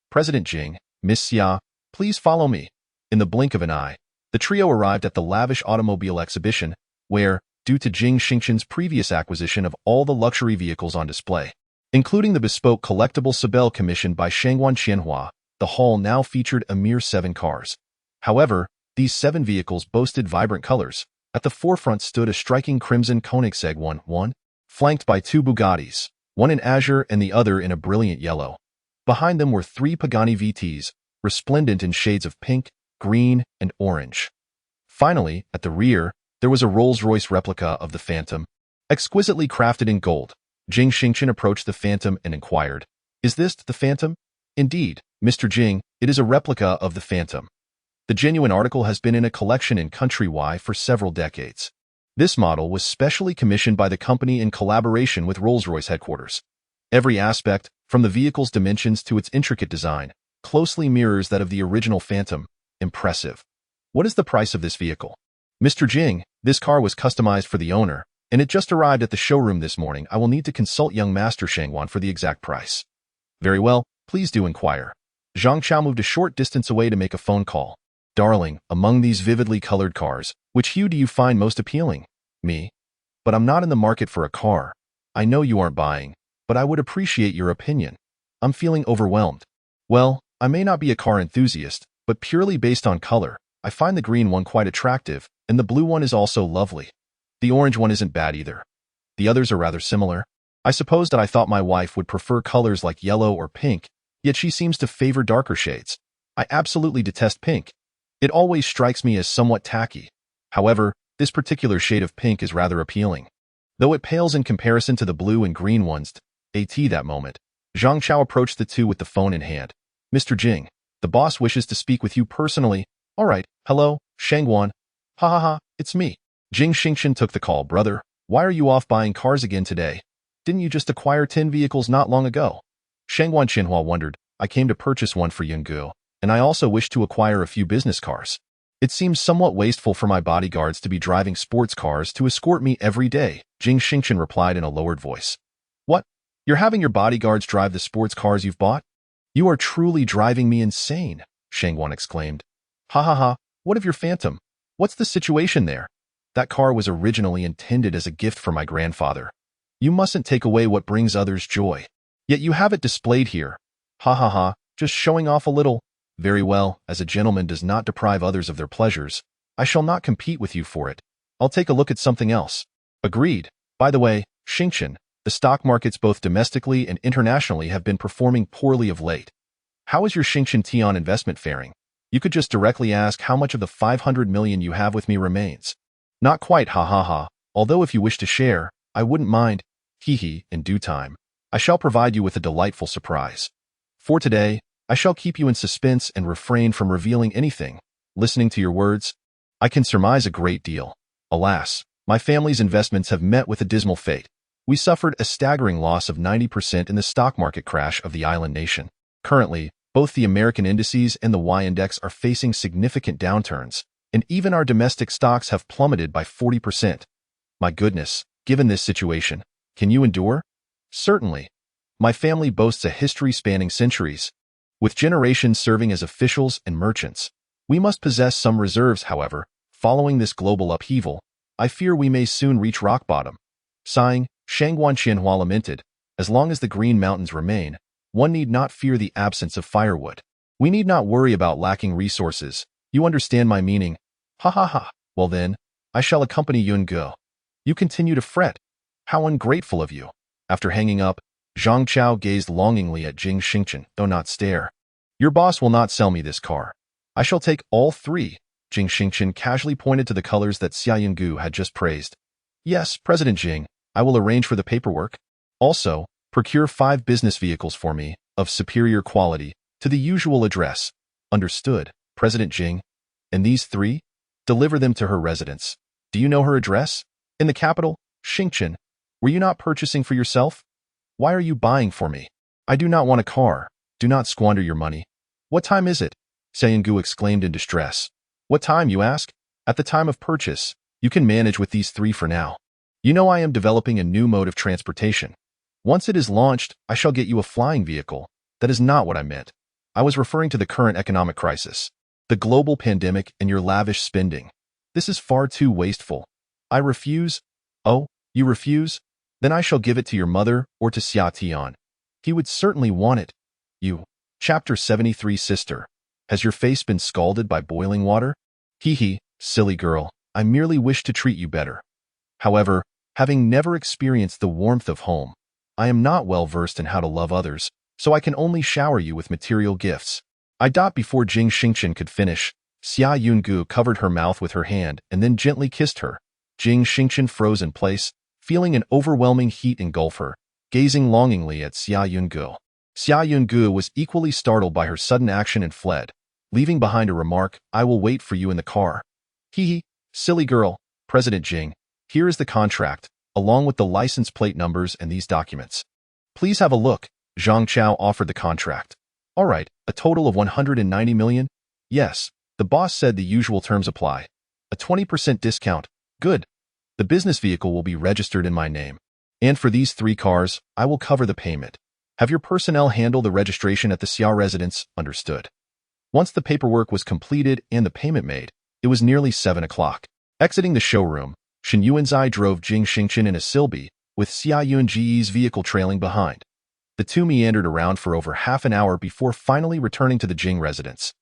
President Jing, Miss Xia, please follow me. In the blink of an eye, the trio arrived at the lavish automobile exhibition, where, due to Jing Xingchen's previous acquisition of all the luxury vehicles on display, including the bespoke collectible Sibel commissioned by Shangguan Qianhua, the hall now featured a mere 7 cars. However, these 7 vehicles boasted vibrant colors. At the forefront stood a striking crimson Koenigsegg 1, flanked by 2 Bugattis, one in azure and the other in a brilliant yellow. Behind them were 3 Pagani VTs, resplendent in shades of pink, green, and orange. Finally, at the rear, there was a Rolls-Royce replica of the Phantom, exquisitely crafted in gold. Jing Xingchen approached the Phantom and inquired, "Is this the Phantom?" "Indeed, Mr. Jing, it is a replica of the Phantom. The genuine article has been in a collection in Country Y for several decades. This model was specially commissioned by the company in collaboration with Rolls-Royce headquarters. Every aspect, from the vehicle's dimensions to its intricate design, closely mirrors that of the original Phantom. Impressive. What is the price of this vehicle?" "Mr. Jing, this car was customized for the owner, and it just arrived at the showroom this morning. I will need to consult young Master Shangguan for the exact price." "Very well, please do inquire." Zhang Chao moved a short distance away to make a phone call. "Darling, among these vividly colored cars, which hue do you find most appealing?" "Me? But I'm not in the market for a car. I know you aren't buying, but I would appreciate your opinion. I'm feeling overwhelmed." "Well, I may not be a car enthusiast, but purely based on color, I find the green one quite attractive, and the blue one is also lovely. The orange one isn't bad either. The others are rather similar. I suppose that I thought my wife would prefer colors like yellow or pink, yet she seems to favor darker shades. I absolutely detest pink. It always strikes me as somewhat tacky. However, this particular shade of pink is rather appealing, though it pales in comparison to the blue and green ones." At that moment, Zhang Chao approached the two with the phone in hand. "Mr. Jing, the boss wishes to speak with you personally." "All right, hello, Shangguan." "Ha ha ha, it's me." Jing Xingchen took the call. "Brother, why are you off buying cars again today? Didn't you just acquire 10 vehicles not long ago?" Shangguan Qianhua wondered. "I came to purchase one for Yungu, and I also wish to acquire a few business cars. It seems somewhat wasteful for my bodyguards to be driving sports cars to escort me every day," Jing Xingchen replied in a lowered voice. "What? You're having your bodyguards drive the sports cars you've bought? You are truly driving me insane," Shangguan exclaimed. "Ha ha ha, what of your Phantom? What's the situation there? That car was originally intended as a gift for my grandfather. You mustn't take away what brings others joy. Yet you have it displayed here. Ha ha ha, just showing off a little. Very well, as a gentleman does not deprive others of their pleasures, I shall not compete with you for it. I'll take a look at something else." "Agreed. By the way, Xingchen, the stock markets both domestically and internationally have been performing poorly of late. How is your Xingchen Tian investment faring? You could just directly ask how much of the 500 million you have with me remains." "Not quite, ha ha ha, although if you wish to share, I wouldn't mind. Hee hee, in due time. I shall provide you with a delightful surprise. For today, I shall keep you in suspense and refrain from revealing anything. Listening to your words, I can surmise a great deal. Alas, my family's investments have met with a dismal fate. We suffered a staggering loss of 90% in the stock market crash of the island nation. Currently, both the American indices and the Y-index are facing significant downturns, and even our domestic stocks have plummeted by 40%. My goodness, given this situation, can you endure? Certainly. My family boasts a history spanning centuries, with generations serving as officials and merchants. We must possess some reserves, however. Following this global upheaval, I fear we may soon reach rock bottom. Sighing, Shangguan Qianhua lamented, as long as the Green Mountains remain, one need not fear the absence of firewood. We need not worry about lacking resources. You understand my meaning. Ha ha ha. Well then, I shall accompany Yun Ge. You continue to fret. How ungrateful of you. After hanging up, Zhang Chao gazed longingly at Jing Xingchen, though not stare. Your boss will not sell me this car. I shall take all three. Jing Xingchen casually pointed to the colors that Xia Yungu had just praised. Yes, President Jing, I will arrange for the paperwork. Also, procure 5 business vehicles for me, of superior quality, to the usual address. Understood, President Jing. And these 3? Deliver them to her residence. Do you know her address? In the capital, Xingchen. Were you not purchasing for yourself? Why are you buying for me? I do not want a car. Do not squander your money. What time is it? Xiaoyungu exclaimed in distress. What time, you ask? At the time of purchase. You can manage with these 3 for now. You know I am developing a new mode of transportation. Once it is launched, I shall get you a flying vehicle. That is not what I meant. I was referring to the current economic crisis, the global pandemic, and your lavish spending. This is far too wasteful. I refuse. Oh, you refuse? Then I shall give it to your mother or to Xia Tian. He would certainly want it. You. Chapter 73. Sister. Has your face been scalded by boiling water? Hee hee, silly girl. I merely wish to treat you better. However, having never experienced the warmth of home, I am not well versed in how to love others, so I can only shower you with material gifts. Before Jing Xingchen could finish, Xia Yungu covered her mouth with her hand and then gently kissed her. Jing Xingchen froze in place, feeling an overwhelming heat engulf her, gazing longingly at Xia Yungu. Xia Yungu was equally startled by her sudden action and fled, leaving behind a remark, I will wait for you in the car. Hee hee, silly girl. President Jing, here is the contract, along with the license plate numbers and these documents. Please have a look. Zhang Chao offered the contract. All right, a total of 190 million? Yes, the boss said the usual terms apply. A 20% discount. Good. The business vehicle will be registered in my name. And for these 3 cars, I will cover the payment. Have your personnel handle the registration at the Xia residence. Understood. Once the paperwork was completed and the payment made, it was nearly 7 o'clock. Exiting the showroom, Shen Yuanzai drove Jing Xingchen in a Silby, with Xia Yunji's vehicle trailing behind. The two meandered around for over half an hour before finally returning to the Jing residence.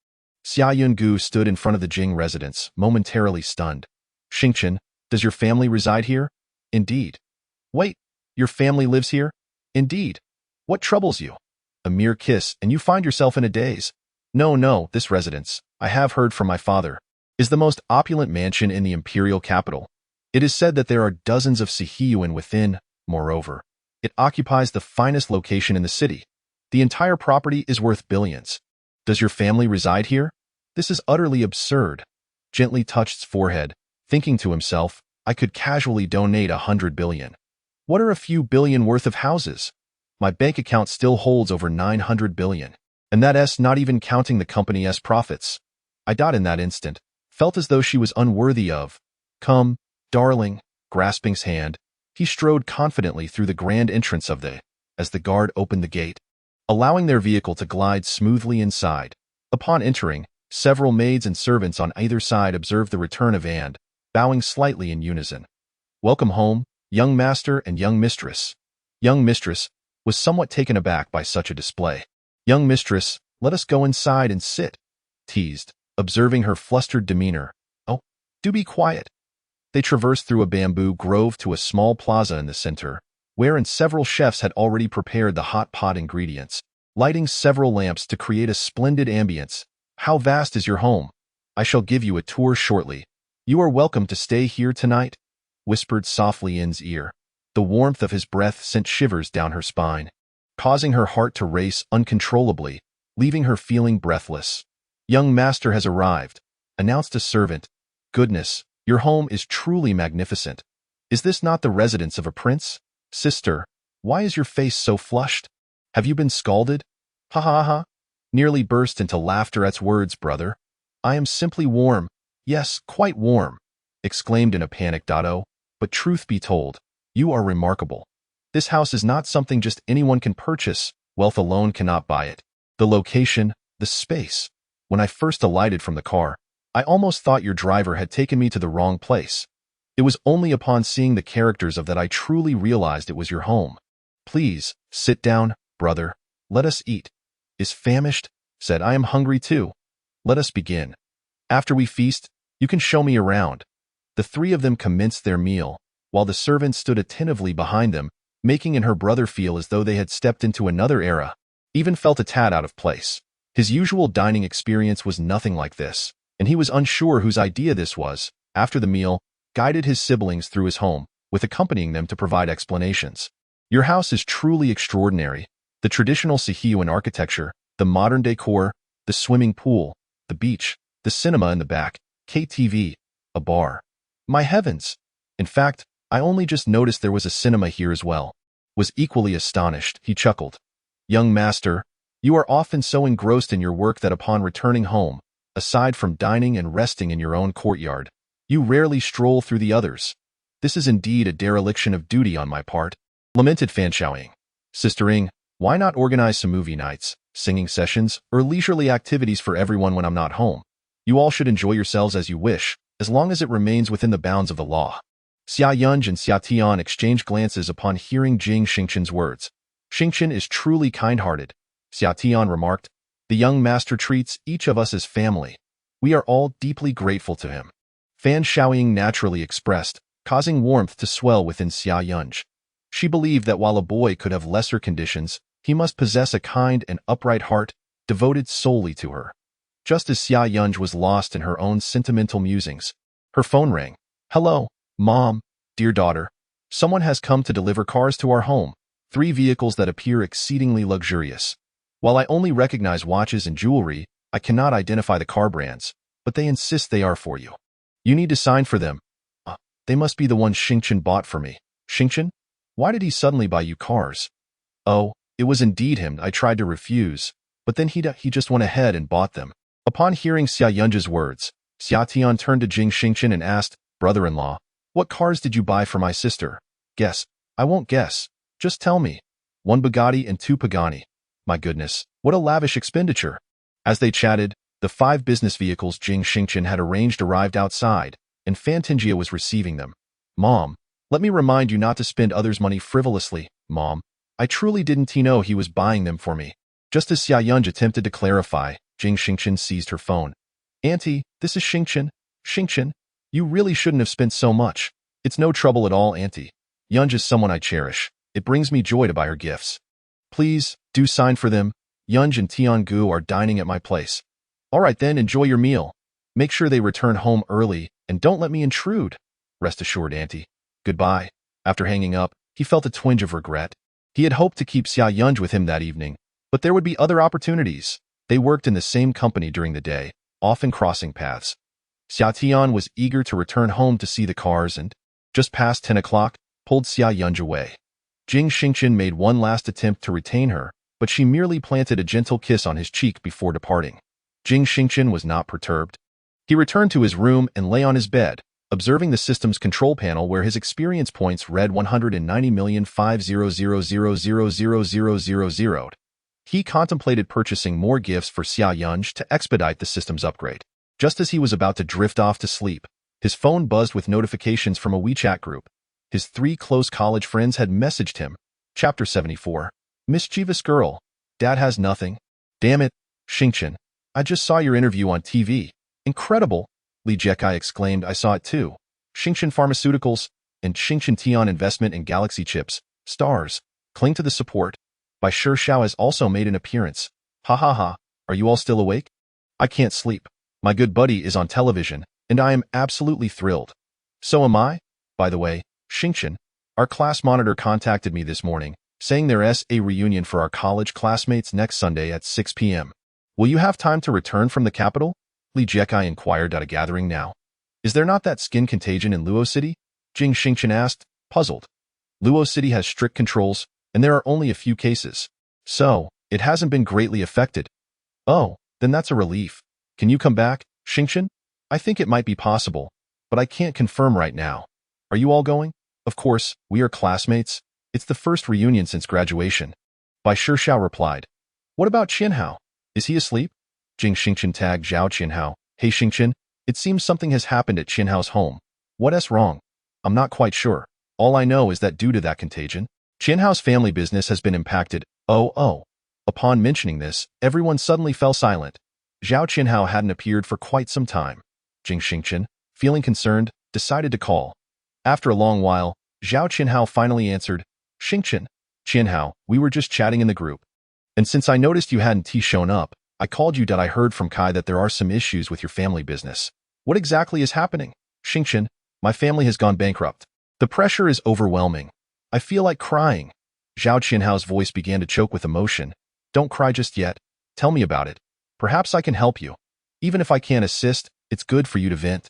Xia Yungu stood in front of the Jing residence, momentarily stunned. Xingchen, does your family reside here? Indeed. Wait, your family lives here? Indeed. What troubles you? A mere kiss, and you find yourself in a daze. No, this residence, I have heard from my father, is the most opulent mansion in the imperial capital. It is said that there are dozens of Sihiyuan within. Moreover, it occupies the finest location in the city. The entire property is worth billions. Does your family reside here? This is utterly absurd. Gently touched his forehead, thinking to himself, I could casually donate 100 billion. What are a few billion worth of houses? My bank account still holds over 900 billion. And that's not even counting the company's profits. In that instant, felt as though she was unworthy of. Come, darling, grasping his hand, he strode confidently through the grand entrance as the guard opened the gate, allowing their vehicle to glide smoothly inside. Upon entering, several maids and servants on either side observed the return of and, bowing slightly in unison. Welcome home, young master and young mistress. Young mistress was somewhat taken aback by such a display. Young mistress, let us go inside and sit, teased, observing her flustered demeanor. Oh, do be quiet. They traversed through a bamboo grove to a small plaza in the center, wherein several chefs had already prepared the hot pot ingredients, lighting several lamps to create a splendid ambience. How vast is your home? I shall give you a tour shortly. You are welcome to stay here tonight, whispered softly in's ear. The warmth of his breath sent shivers down her spine, causing her heart to race uncontrollably. leaving her feeling breathless. "Young master has arrived," announced a servant. "Goodness, your home is truly magnificent. Is this not the residence of a prince? Sister, why is your face so flushed? Have you been scalded?" "Ha ha ha," nearly burst into laughter at words, brother. "I am simply warm. Yes, quite warm," exclaimed in a panic Dotto. "But truth be told, you are remarkable. This house is not something just anyone can purchase. Wealth alone cannot buy it. The location, the space. When I first alighted from the car, I almost thought your driver had taken me to the wrong place. It was only upon seeing the characters of that I truly realized it was your home. Please, sit down, brother. Let us eat." "Is famished?" said. "I am hungry too. Let us begin. After we feast, you can show me around." The three of them commenced their meal, while the servant stood attentively behind them, making her brother feel as though they had stepped into another era, even felt a tad out of place. His usual dining experience was nothing like this, and he was unsure whose idea this was. After the meal, guided his siblings through his home, with accompanying them to provide explanations. "Your house is truly extraordinary. The traditional Sihuan architecture, the modern decor, the swimming pool, the beach, the cinema in the back, KTV, a bar. My heavens! In fact, I only just noticed there was a cinema here as well." Was equally astonished, he chuckled. "Young master, you are often so engrossed in your work that upon returning home, aside from dining and resting in your own courtyard, you rarely stroll through the others. This is indeed a dereliction of duty on my part," lamented Fan Shaoying. "Sister Ing, why not organize some movie nights, singing sessions, or leisurely activities for everyone when I'm not home? You all should enjoy yourselves as you wish, as long as it remains within the bounds of the law." Xia Yunj and Xia Tian exchanged glances upon hearing Jing Xingchen's words. "Xingchen is truly kind-hearted," Xia Tian remarked. "The young master treats each of us as family. We are all deeply grateful to him." Fan Shaoying naturally expressed, causing warmth to swell within Xia Yunj. She believed that while a boy could have lesser conditions, he must possess a kind and upright heart, devoted solely to her. Just as Xia Yunj was lost in her own sentimental musings, her phone rang. "Hello, Mom, dear daughter. Someone has come to deliver cars to our home, 3 vehicles that appear exceedingly luxurious. While I only recognize watches and jewelry, I cannot identify the car brands, but they insist they are for you. You need to sign for them. They must be the ones Xingchen bought for me." "Xingchen? Why did he suddenly buy you cars?" "Oh, it was indeed him. I tried to refuse, but then he just went ahead and bought them." Upon hearing Xia Yunj's words, Xia Tian turned to Jing Xingchen and asked, "Brother-in-law, what cars did you buy for my sister?" "Guess. I won't guess. Just tell me." "1 Bugatti and 2 Pagani." "My goodness, what a lavish expenditure." As they chatted, the 5 business vehicles Jing Xingchen had arranged arrived outside, and Fantingia was receiving them. "Mom, let me remind you not to spend others' money frivolously, Mom. I truly didn't know he was buying them for me." Just as Xia Yunj attempted to clarify, Jing Xingchen seized her phone. "Auntie, this is Xingchen. Xingchen, you really shouldn't have spent so much. It's no trouble at all, Auntie. Yunj is someone I cherish. It brings me joy to buy her gifts. Please, do sign for them. Yunj and Tiangu are dining at my place." "All right then, enjoy your meal. Make sure they return home early, and don't let me intrude." "Rest assured, Auntie. Goodbye." After hanging up, he felt a twinge of regret. He had hoped to keep Xia Yunj with him that evening, but there would be other opportunities. They worked in the same company during the day, often crossing paths. Xia Tian was eager to return home to see the cars and, just past 10 o'clock, pulled Xia Yunj away. Jing Xingchen made one last attempt to retain her, but she merely planted a gentle kiss on his cheek before departing. Jing Xingchen was not perturbed. He returned to his room and lay on his bed, observing the system's control panel where his experience points read 190,500,000,000. He contemplated purchasing more gifts for Xia Yunj to expedite the system's upgrade. Just as he was about to drift off to sleep, his phone buzzed with notifications from a WeChat group. His 3 close college friends had messaged him. Chapter 74. Mischievous girl. Dad has nothing. Damn it, Xingchen. I just saw your interview on TV. Incredible. Li Jekai exclaimed. I saw it too. Xingchen Pharmaceuticals and Xingchen Tian Investment in Galaxy Chips. Stars. Cling to the support. By Shi Xiao has also made an appearance. Ha ha ha. Are you all still awake? I can't sleep. My good buddy is on television, and I am absolutely thrilled. So am I. By the way, Xingchen, our class monitor contacted me this morning, saying there's a reunion for our college classmates next Sunday at 6 p.m. Will you have time to return from the capital? Li Jekai inquired at a gathering now. Is there not that skin contagion in Luo City? Jing Xingchen asked, puzzled. Luo City has strict controls, and there are only a few cases. So, it hasn't been greatly affected. Oh, then that's a relief. Can you come back, Xingchen? I think it might be possible, but I can't confirm right now. Are you all going? Of course, we are classmates. It's the first reunion since graduation. Bai Shixiao replied. What about Qianhao? Is he asleep? Jing Xingchen tagged Zhao Qianhao. Hey Xingchen, it seems something has happened at Qianhao's home. What's wrong? I'm not quite sure. All I know is that due to that contagion, Qianhao's family business has been impacted. Oh. Upon mentioning this, everyone suddenly fell silent. Zhao Qianhao hadn't appeared for quite some time. Jing Xingchen, feeling concerned, decided to call. After a long while, Zhao Qianhao finally answered, Xingchen, Qianhao, we were just chatting in the group. And since I noticed you hadn't shown up, I called you that I heard from Kai that there are some issues with your family business. What exactly is happening? Xingchen, my family has gone bankrupt. The pressure is overwhelming. I feel like crying. Zhao Qianhao's voice began to choke with emotion. Don't cry just yet. Tell me about it. Perhaps I can help you. Even if I can't assist, it's good for you to vent.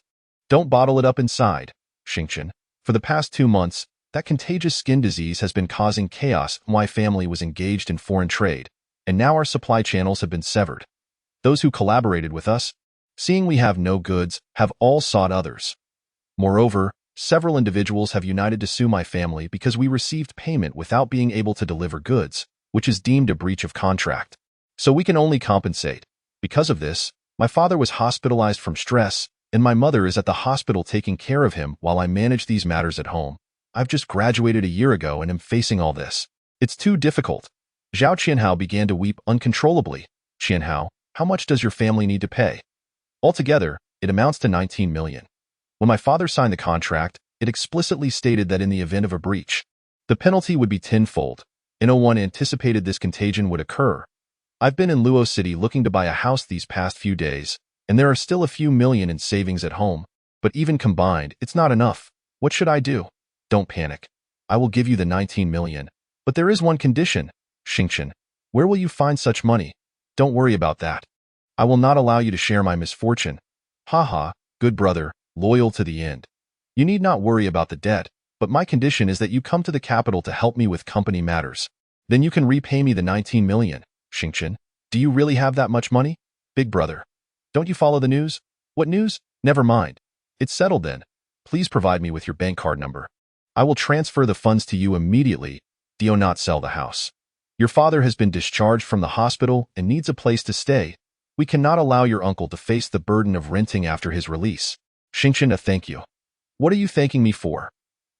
Don't bottle it up inside. Xingchen, for the past 2 months, that contagious skin disease has been causing chaos. My family was engaged in foreign trade, and now our supply channels have been severed. Those who collaborated with us, seeing we have no goods, have all sought others. Moreover, several individuals have united to sue my family because we received payment without being able to deliver goods, which is deemed a breach of contract. So we can only compensate. Because of this, my father was hospitalized from stress, and my mother is at the hospital taking care of him while I manage these matters at home. I've just graduated a year ago and am facing all this. It's too difficult. Zhao Qianhao began to weep uncontrollably. Qianhao, how much does your family need to pay? Altogether, it amounts to 19 million. When my father signed the contract, it explicitly stated that in the event of a breach, the penalty would be tenfold. No one anticipated this contagion would occur. I've been in Luo City looking to buy a house these past few days, and there are still a few million in savings at home, but even combined, it's not enough. What should I do? Don't panic. I will give you the 19 million. But there is one condition. Xingchen, where will you find such money? Don't worry about that. I will not allow you to share my misfortune. Haha, good brother, loyal to the end. You need not worry about the debt, but my condition is that you come to the capital to help me with company matters. Then you can repay me the 19 million. Xingchen, do you really have that much money? Big brother. Don't you follow the news? What news? Never mind. It's settled then. Please provide me with your bank card number. I will transfer the funds to you immediately. Do not sell the house. Your father has been discharged from the hospital and needs a place to stay. We cannot allow your uncle to face the burden of renting after his release. Xingchen, a thank you. What are you thanking me for?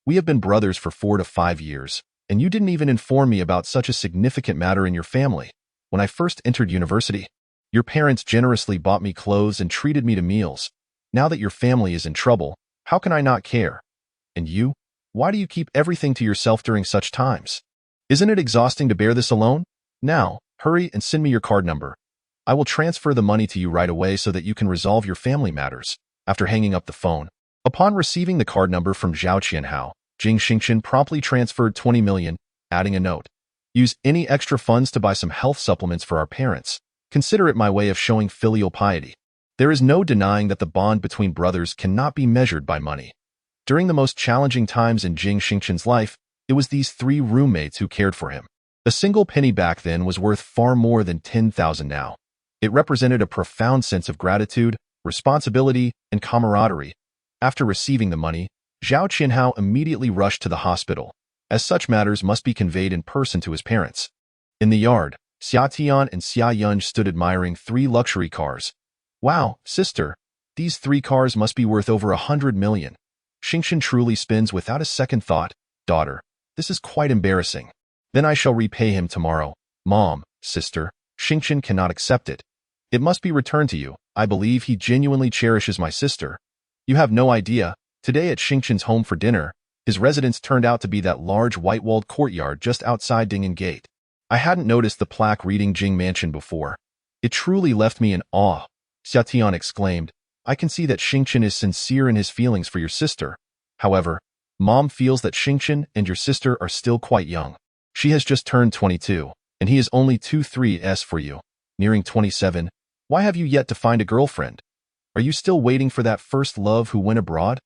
We have been brothers for 4 to 5 years, and you didn't even inform me about such a significant matter in your family. When I first entered university, your parents generously bought me clothes and treated me to meals. Now that your family is in trouble, how can I not care? And you? Why do you keep everything to yourself during such times? Isn't it exhausting to bear this alone? Now, hurry and send me your card number. I will transfer the money to you right away so that you can resolve your family matters. After hanging up the phone, upon receiving the card number from Zhao Qianhao, Jing Xingchen promptly transferred 20 million, adding a note. Use any extra funds to buy some health supplements for our parents. Consider it my way of showing filial piety. There is no denying that the bond between brothers cannot be measured by money. During the most challenging times in Jing Xingchen's life, it was these 3 roommates who cared for him. A single penny back then was worth far more than 10,000 now. It represented a profound sense of gratitude, responsibility, and camaraderie. After receiving the money, Zhao Qianhao immediately rushed to the hospital, as such matters must be conveyed in person to his parents. In the yard, Xia Tian and Xia Yunj stood admiring 3 luxury cars. Wow, sister, these 3 cars must be worth over 100 million. Xingchen truly spins without a second thought. Daughter, this is quite embarrassing. Then I shall repay him tomorrow. Mom, sister, Xingchen cannot accept it. It must be returned to you. I believe he genuinely cherishes my sister. You have no idea. Today at Xingchen's home for dinner, his residence turned out to be that large white-walled courtyard just outside Dingen Gate. I hadn't noticed the plaque reading Jing Mansion before. It truly left me in awe. Xia Tian exclaimed, I can see that Xingchen is sincere in his feelings for your sister. However, Mom feels that Xingchen and your sister are still quite young. She has just turned 22, and he is only 2-3s for you. Nearing 27, Why have you yet to find a girlfriend? Are you still waiting for that first love who went abroad?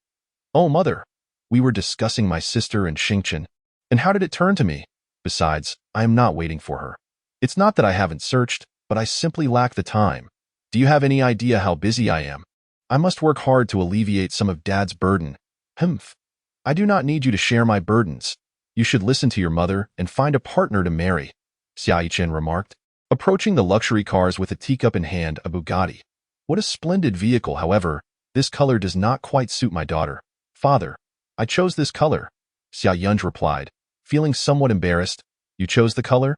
Oh, mother, we were discussing my sister and Xingchen, and how did it turn to me? Besides, I am not waiting for her. It's not that I haven't searched, but I simply lack the time. Do you have any idea how busy I am? I must work hard to alleviate some of Dad's burden. Humph. I do not need you to share my burdens. You should listen to your mother and find a partner to marry, Xiaoyichen remarked, approaching the luxury cars with a teacup in hand, a Bugatti. What a splendid vehicle, however, this color does not quite suit my daughter. Father, I chose this color, Xia Yunj replied, feeling somewhat embarrassed. You chose the color?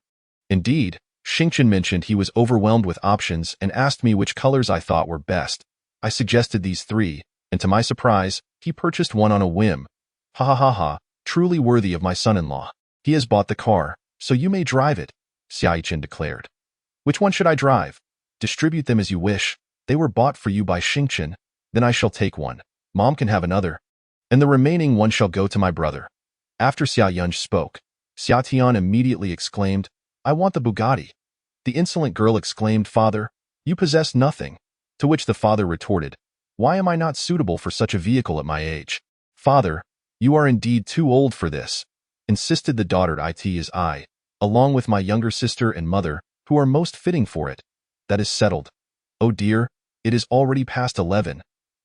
Indeed, Xingchen mentioned he was overwhelmed with options and asked me which colors I thought were best. I suggested these three, and to my surprise, he purchased one on a whim. Ha ha ha ha, truly worthy of my son-in-law. He has bought the car, so you may drive it, Xiaoyichen declared. Which one should I drive? Distribute them as you wish. They were bought for you by Xingchen. Then I shall take one. Mom can have another. And the remaining one shall go to my brother. After Xia Yunj spoke, Xia Tian immediately exclaimed, I want the Bugatti. The insolent girl exclaimed, Father, you possess nothing. To which the father retorted, Why am I not suitable for such a vehicle at my age? Father, you are indeed too old for this, insisted the daughter. It is I, along with my younger sister and mother, who are most fitting for it. That is settled. Oh dear, it is already past 11.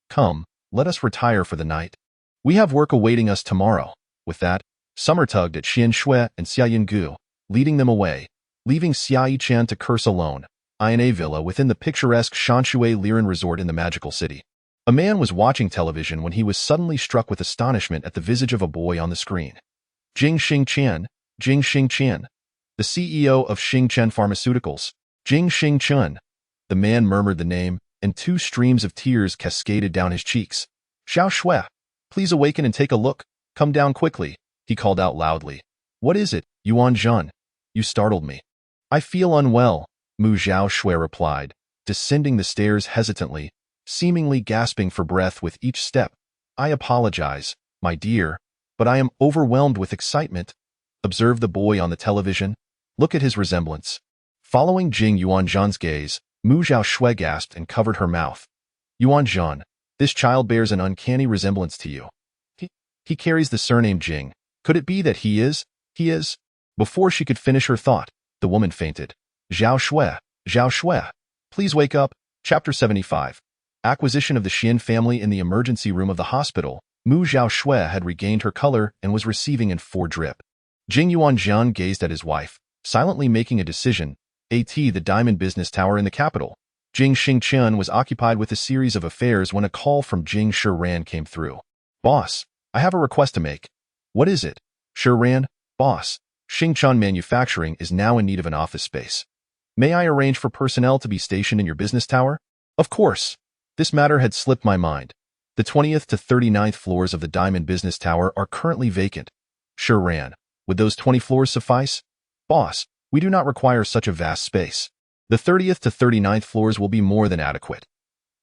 Come, let us retire for the night. We have work awaiting us tomorrow. With that, Summer tugged at Xian Shui and Xia Yingu, leading them away, leaving Xia Yichan to curse alone, in a villa within the picturesque Shanshui Liren resort in the magical city. A man was watching television when he was suddenly struck with astonishment at the visage of a boy on the screen. Jing Xingchen, the CEO of Stardust Pharmaceuticals, Jing Xingchen. The man murmured the name, and 2 streams of tears cascaded down his cheeks. Xiao Shui, please awaken and take a look. Come down quickly, he called out loudly. What is it, Yuan Zhan? You startled me. I feel unwell, Mu Xiao Shui replied, descending the stairs hesitantly, seemingly gasping for breath with each step. I apologize, my dear, but I am overwhelmed with excitement. Observe the boy on the television. Look at his resemblance. Following Jing Yuanzhan's gaze, Mu Xiao Shui gasped and covered her mouth. Yuanzhan, this child bears an uncanny resemblance to you. He carries the surname Jing. Could it be that he is? Before she could finish her thought, the woman fainted. Xiao Shui, please wake up. Chapter 75. Acquisition of the Xian family in the emergency room of the hospital. Mu Xiao Shui had regained her color and was receiving in 4 drip. Jing Yuanzhan gazed at his wife, silently making a decision. The diamond business tower in the capital. Jing Xingchen was occupied with a series of affairs when a call from Jing Shiran came through. Boss, I have a request to make. What is it? Shiran, boss, Xingchen Manufacturing is now in need of an office space. May I arrange for personnel to be stationed in your business tower? Of course. This matter had slipped my mind. The 20th to 39th floors of the Diamond Business Tower are currently vacant. Shiran, would those 20 floors suffice? Boss, we do not require such a vast space. The 30th to 39th floors will be more than adequate.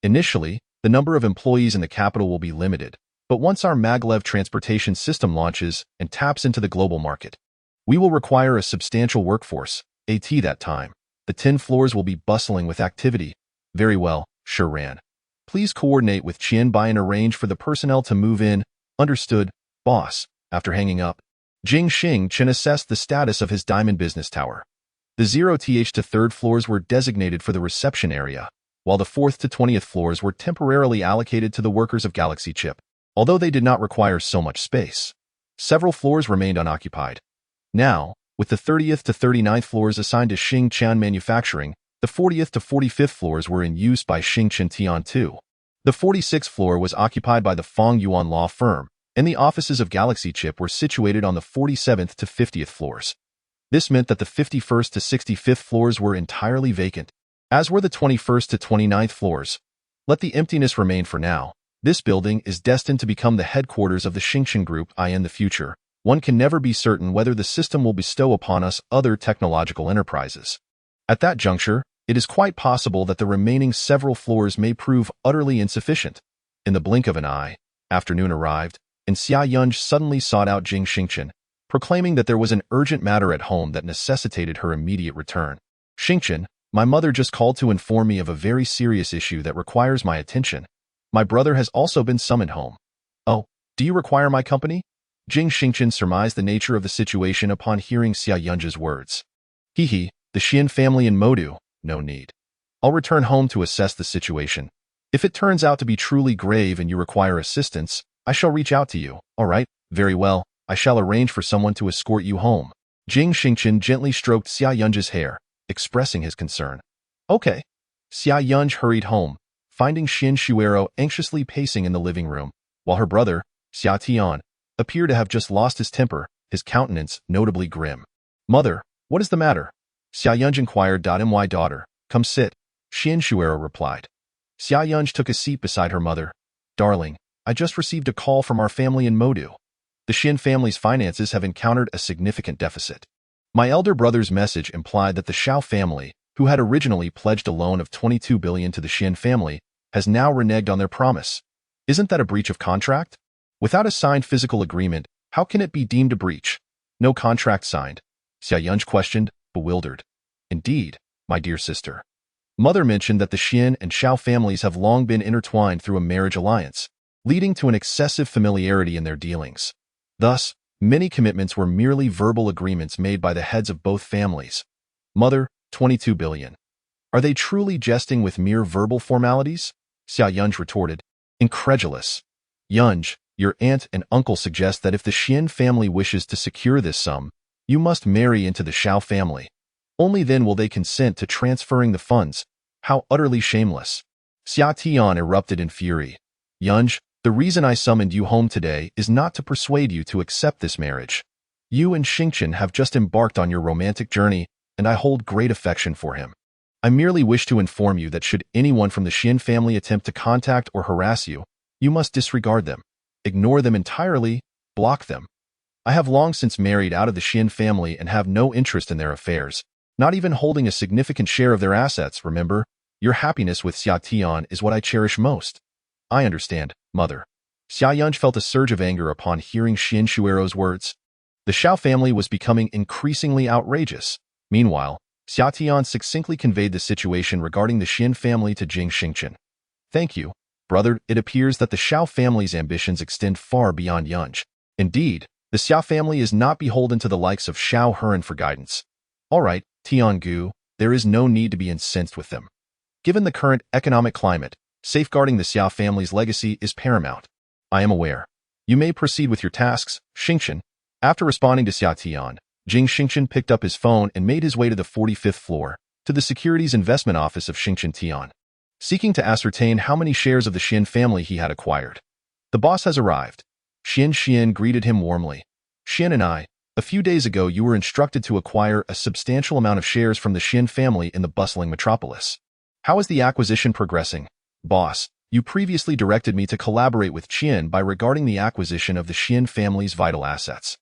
Initially, the number of employees in the capital will be limited, but once our maglev transportation system launches and taps into the global market, we will require a substantial workforce. That time, the 10 floors will be bustling with activity. Very well, Shiran. Please coordinate with Qianbai and arrange for the personnel to move in. Understood, boss. After hanging up, Jing Xingchen assessed the status of his diamond business tower. The 0th to 3rd floors were designated for the reception area, while the 4th to 20th floors were temporarily allocated to the workers of Galaxy Chip. Although they did not require so much space, several floors remained unoccupied. Now, with the 30th to 39th floors assigned to Xingchen Manufacturing, the 40th to 45th floors were in use by Xingchen Tian II. The 46th floor was occupied by the Fong Yuan law firm, and the offices of Galaxy Chip were situated on the 47th to 50th floors. This meant that the 51st to 65th floors were entirely vacant, as were the 21st to 29th floors. Let the emptiness remain for now. This building is destined to become the headquarters of the Xingchen Group in the future. One can never be certain whether the system will bestow upon us other technological enterprises. At that juncture, it is quite possible that the remaining several floors may prove utterly insufficient. In the blink of an eye, afternoon arrived, and Xia Yunj suddenly sought out Jing Xingchen, proclaiming that there was an urgent matter at home that necessitated her immediate return. Xingchen, My mother just called to inform me of a very serious issue that requires my attention. My brother has also been summoned home. Oh, do you require my company? Jing Xingchen surmised the nature of the situation upon hearing Xia Yunji's words. The Xian family in Modu, no need. I'll return home to assess the situation. If it turns out to be truly grave and you require assistance, I shall reach out to you. All right, very well, I shall arrange for someone to escort you home. Jing Xingchen gently stroked Xia Yunji's hair, expressing his concern. Okay. Xia Yunji hurried home, finding Xin Shuero anxiously pacing in the living room, while her brother, Xia Tian, appeared to have just lost his temper, his countenance notably grim. Mother, what is the matter? Xia Yunji inquired. My daughter, come sit, Xin Shuero replied. Xia Yunji took a seat beside her mother. Darling, I just received a call from our family in Modu. The Xin family's finances have encountered a significant deficit. My elder brother's message implied that the Shao family, who had originally pledged a loan of 22 billion to the Xin family, has now reneged on their promise. Isn't that a breach of contract? Without a signed physical agreement, how can it be deemed a breach? No contract signed, Xia Yunji questioned, bewildered. Indeed, my dear sister. Mother mentioned that the Xin and Shao families have long been intertwined through a marriage alliance, leading to an excessive familiarity in their dealings. Thus, many commitments were merely verbal agreements made by the heads of both families. Mother, 22 billion. Are they truly jesting with mere verbal formalities? Xia Yunji retorted, incredulous. Yunji, your aunt and uncle suggest that if the Xin family wishes to secure this sum, you must marry into the Shao family. Only then will they consent to transferring the funds. How utterly shameless. Xia Tian erupted in fury. Yunji, the reason I summoned you home today is not to persuade you to accept this marriage. You and Xingchen have just embarked on your romantic journey, and I hold great affection for him. I merely wish to inform you that should anyone from the Xin family attempt to contact or harass you, you must disregard them. Ignore them entirely, block them. I have long since married out of the Xin family and have no interest in their affairs, not even holding a significant share of their assets. Remember, your happiness with Xia Tian is what I cherish most. I understand, mother. Xia Yunji felt a surge of anger upon hearing Xin Shuero's words. The Shao family was becoming increasingly outrageous. Meanwhile, Xia Tian succinctly conveyed the situation regarding the Xin family to Jing Xingchen. Thank you, brother. It appears that the Shao family's ambitions extend far beyond Yunji. Indeed, the Xia family is not beholden to the likes of Shao Heran for guidance. All right, Tian Gu, there is no need to be incensed with them. Given the current economic climate, safeguarding the Xia family's legacy is paramount. I am aware. You may proceed with your tasks, Xingchen. After responding to Xia Tian, Jing Xingchen picked up his phone and made his way to the 45th floor, to the Securities Investment Office of Xingchen Tian, seeking to ascertain how many shares of the Xin family he had acquired. The boss has arrived. Xian greeted him warmly. Xian and I, a few days ago you were instructed to acquire a substantial amount of shares from the Xin family in the bustling metropolis. How is the acquisition progressing? Boss, you previously directed me to collaborate with Qian by regarding the acquisition of the Xin family's vital assets.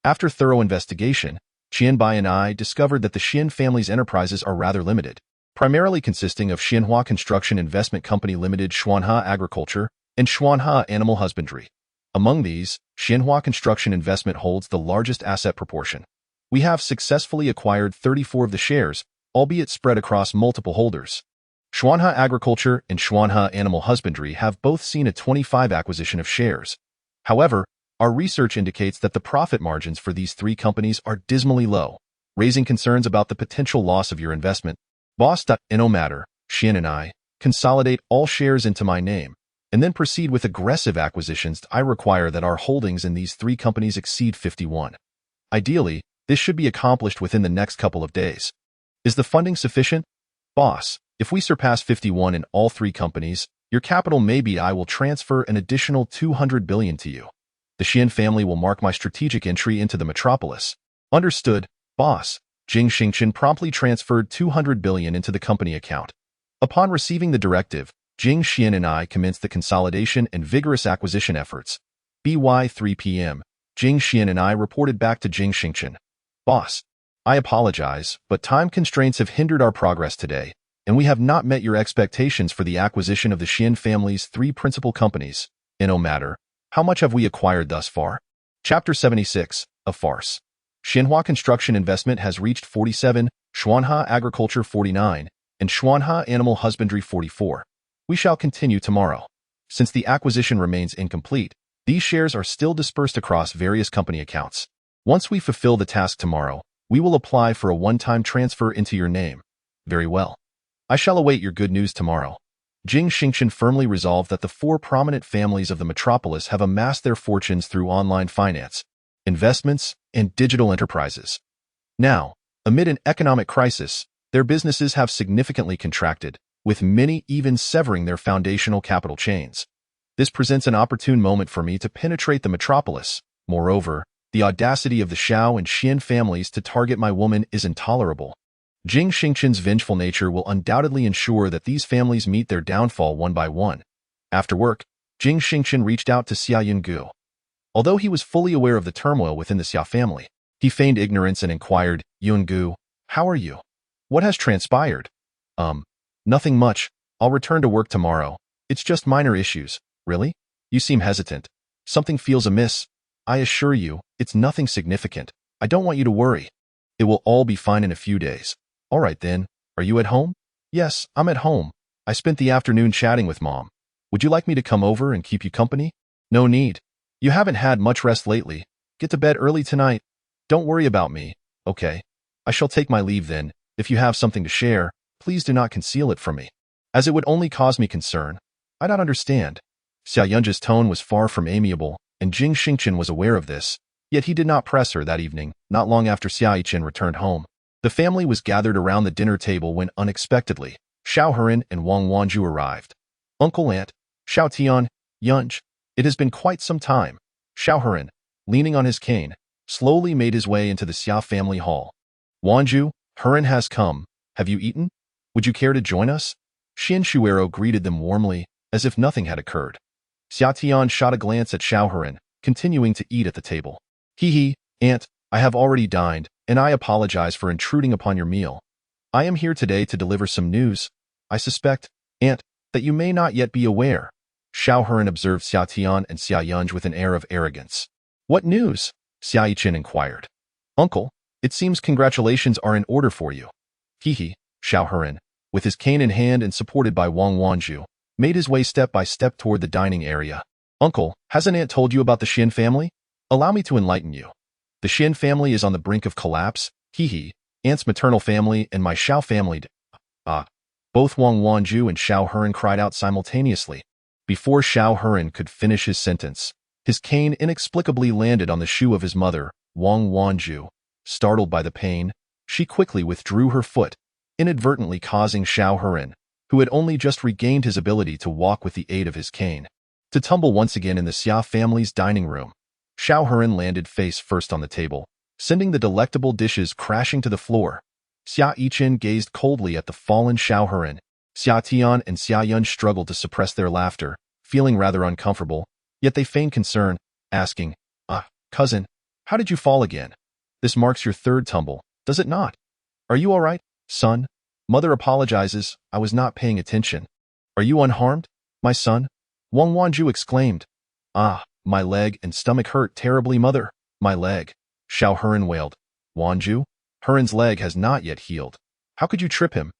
After thorough investigation, Qian Bai and I discovered that the Xin family's enterprises are rather limited, primarily consisting of Xinhua Construction Investment Company Limited, Xuanhe Agriculture, and Xuanhe Animal Husbandry. Among these, Xinhua Construction Investment holds the largest asset proportion. We have successfully acquired 34 of the shares, albeit spread across multiple holders. Xuanhe Agriculture and Xuanhe Animal Husbandry have both seen a 25 acquisition of shares. However, our research indicates that the profit margins for these three companies are dismally low, raising concerns about the potential loss of your investment. Boss. No matter, Xian and I, consolidate all shares into my name, and then proceed with aggressive acquisitions. I require that our holdings in these three companies exceed 51. Ideally, this should be accomplished within the next couple of days. Is the funding sufficient? Boss, if we surpass 51 in all three companies, your capital maybe I will transfer an additional 200 billion to you. The Xian family will mark my strategic entry into the metropolis. Understood, boss. Jing Xingchen promptly transferred 200 billion into the company account. Upon receiving the directive, Jing Xian and I commenced the consolidation and vigorous acquisition efforts. By 3 p.m., Jing Xian and I reported back to Jing Xingchen. Boss, I apologize, but time constraints have hindered our progress today, and we have not met your expectations for the acquisition of the Xian family's three principal companies. No matter, how much have we acquired thus far? Chapter 76, A Farce. Xinhua Construction Investment has reached 47, Xuanhe Agriculture 49, and Xuanhe Animal Husbandry 44. We shall continue tomorrow. Since the acquisition remains incomplete, these shares are still dispersed across various company accounts. Once we fulfill the task tomorrow, we will apply for a one-time transfer into your name. Very well. I shall await your good news tomorrow. Jing Xingchen firmly resolved that the four prominent families of the metropolis have amassed their fortunes through online finance, investments, and digital enterprises. Now, amid an economic crisis, their businesses have significantly contracted, with many even severing their foundational capital chains. This presents an opportune moment for me to penetrate the metropolis. Moreover, the audacity of the Xiao and Xian families to target my woman is intolerable. Jing Xingchen's vengeful nature will undoubtedly ensure that these families meet their downfall one by one. After work, Jing Xingchen reached out to Xia Yungu. Although he was fully aware of the turmoil within the Xia family, he feigned ignorance and inquired, Yungu, how are you? What has transpired? Nothing much. I'll return to work tomorrow. It's just minor issues. Really? You seem hesitant. Something feels amiss. I assure you, it's nothing significant. I don't want you to worry. It will all be fine in a few days. All right then. Are you at home? Yes, I'm at home. I spent the afternoon chatting with Mom. Would you like me to come over and keep you company? No need. You haven't had much rest lately. Get to bed early tonight. Don't worry about me. Okay. I shall take my leave then. If you have something to share, please do not conceal it from me, as it would only cause me concern. I don't understand. Xia Yunji's tone was far from amiable, and Jing Xingchen was aware of this, yet he did not press her that evening. Not long after Xia Yichen returned home, the family was gathered around the dinner table when unexpectedly, Xiao Heran and Wang Wanju arrived. Uncle Aunt, Xiao Tian, Yunj, it has been quite some time. Xiao Heran, leaning on his cane, slowly made his way into the Xia family hall. Wanju, Heran has come. Have you eaten? Would you care to join us? Xian Shuero greeted them warmly, as if nothing had occurred. Xia Tian shot a glance at Xiao Heran, continuing to eat at the table. Hee, Aunt, I have already dined, and I apologize for intruding upon your meal. I am here today to deliver some news. I suspect, Aunt, that you may not yet be aware. Xiao Heran observed Xia Tian and Xia Yunj with an air of arrogance. What news? Xia Yichen inquired. Uncle, it seems congratulations are in order for you. Hee, Xiao Heran, with his cane in hand and supported by Wang Wanju, made his way step by step toward the dining area. Uncle, hasn't Aunt told you about the Xian family? Allow me to enlighten you. The Xian family is on the brink of collapse. Hee, Aunt's maternal family and my Xiao family. Both Wang Wanju and Xiao Heran cried out simultaneously. Before Xiao Heran could finish his sentence, his cane inexplicably landed on the shoe of his mother, Wang Wanju. Startled by the pain, she quickly withdrew her foot, inadvertently causing Xiao Heran, who had only just regained his ability to walk with the aid of his cane, to tumble once again in the Xia family's dining room. Xiao Heran landed face first on the table, sending the delectable dishes crashing to the floor. Xia Yichen gazed coldly at the fallen Xiao Heran. Xia Tian and Xia Yun struggled to suppress their laughter, feeling rather uncomfortable, yet they feigned concern, asking, cousin, how did you fall again? This marks your third tumble, does it not? Are you all right, son? Mother apologizes, I was not paying attention. Are you unharmed, my son? Wang Wanju exclaimed. My leg and stomach hurt terribly, mother. My leg. Xiao Heran wailed. Wanju? Heran's leg has not yet healed. How could you trip him?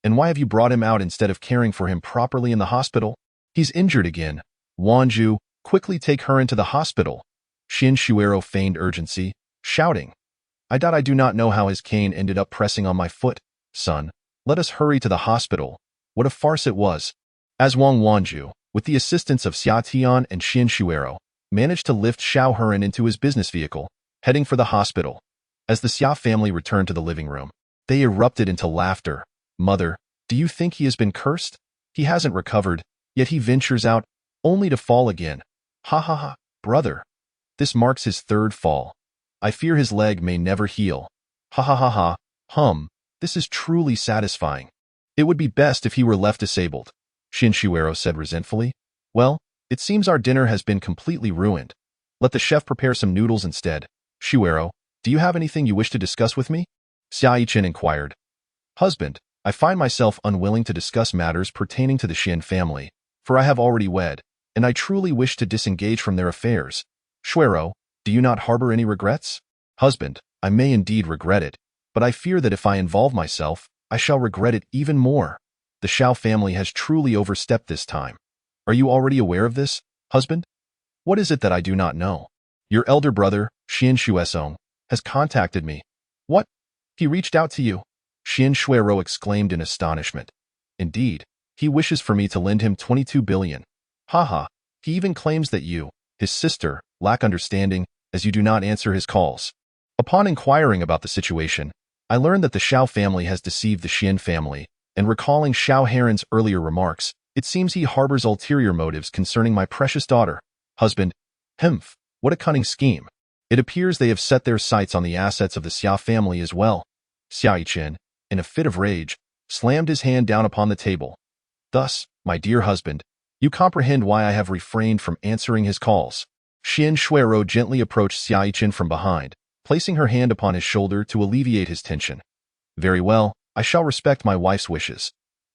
And why have you brought him out instead of caring for him properly in the hospital? He's injured again. Wanju, quickly take Heran to the hospital. Xian Shuero feigned urgency, shouting. I do not know how his cane ended up pressing on my foot. Son, let us hurry to the hospital. What a farce it was. As Wang Wanju, with the assistance of Xia Tian and Xian Shuero, managed to lift Xiao Heran into his business vehicle, heading for the hospital. As the Xia family returned to the living room, they erupted into laughter. Mother, do you think he has been cursed? He hasn't recovered, yet he ventures out, only to fall again. Ha, brother. This marks his third fall. I fear his leg may never heal. Ha. This is truly satisfying. It would be best if he were left disabled. Xian Shuero said resentfully. Well, it seems our dinner has been completely ruined. Let the chef prepare some noodles instead. Shuero, do you have anything you wish to discuss with me? Xia Yichen inquired. Husband, I find myself unwilling to discuss matters pertaining to the Xian family, for I have already wed, and I truly wish to disengage from their affairs. Shuero, do you not harbor any regrets? Husband, I may indeed regret it, but I fear that if I involve myself, I shall regret it even more. The Xiao family has truly overstepped this time. Are you already aware of this, husband? What is it that I do not know? Your elder brother, Xian Shuesong, has contacted me. What? He reached out to you? Xian Shuero exclaimed in astonishment. Indeed, he wishes for me to lend him 22 billion. Haha, he even claims that you, his sister, lack understanding, as you do not answer his calls. Upon inquiring about the situation, I learned that the Xiao family has deceived the Xian family, and recalling Xiao Heron's earlier remarks, it seems he harbors ulterior motives concerning my precious daughter. Husband, Hmph, what a cunning scheme. It appears they have set their sights on the assets of the Xia family as well. Xia Yichen, in a fit of rage, slammed his hand down upon the table. Thus, my dear husband, you comprehend why I have refrained from answering his calls. Xian Shuero gently approached Xia Yichen from behind, placing her hand upon his shoulder to alleviate his tension. Very well, I shall respect my wife's wishes.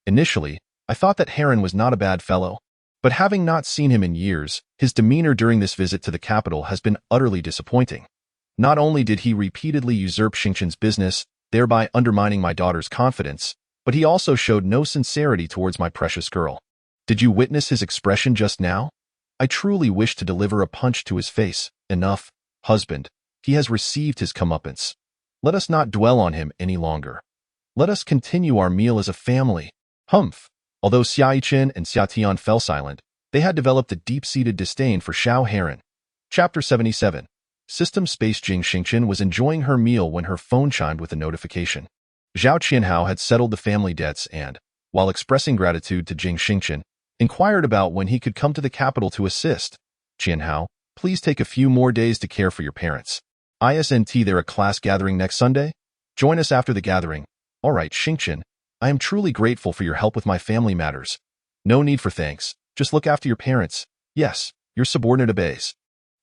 Initially, I thought that Heron was not a bad fellow, but having not seen him in years, his demeanor during this visit to the capital has been utterly disappointing. Not only did he repeatedly usurp Xingchen's business, thereby undermining my daughter's confidence, but he also showed no sincerity towards my precious girl. Did you witness his expression just now? I truly wish to deliver a punch to his face. Enough, husband. He has received his comeuppance. Let us not dwell on him any longer. Let us continue our meal as a family. Humph. Although Xia Yichen and Xia Tian fell silent, they had developed a deep-seated disdain for Xiao Heron. Chapter 77. System Space. Jing Xingchen was enjoying her meal when her phone chimed with a notification. Zhao Qianhao had settled the family debts and, while expressing gratitude to Jing Xingchen, inquired about when he could come to the capital to assist. Qianhao, please take a few more days to care for your parents. Isn't there a class gathering next Sunday? Join us after the gathering. All right, Xingchen, I am truly grateful for your help with my family matters. No need for thanks. Just look after your parents. Yes, your subordinate obeys.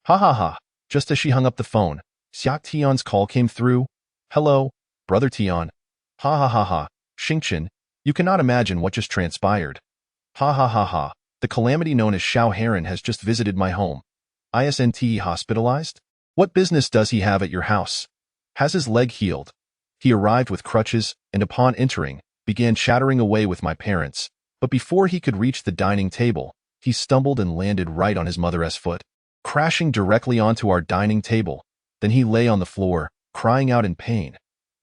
Ha ha ha. Just as she hung up the phone, Xia Tian's call came through. Hello, Brother Tian. Ha ha ha ha. Xingchen, you cannot imagine what just transpired. Ha ha ha ha. The calamity known as Xiao Heron has just visited my home. Isn't he hospitalized? What business does he have at your house? Has his leg healed? He arrived with crutches, and upon entering, began chattering away with my parents, but before he could reach the dining table, he stumbled and landed right on his mother's foot, crashing directly onto our dining table. Then he lay on the floor, crying out in pain.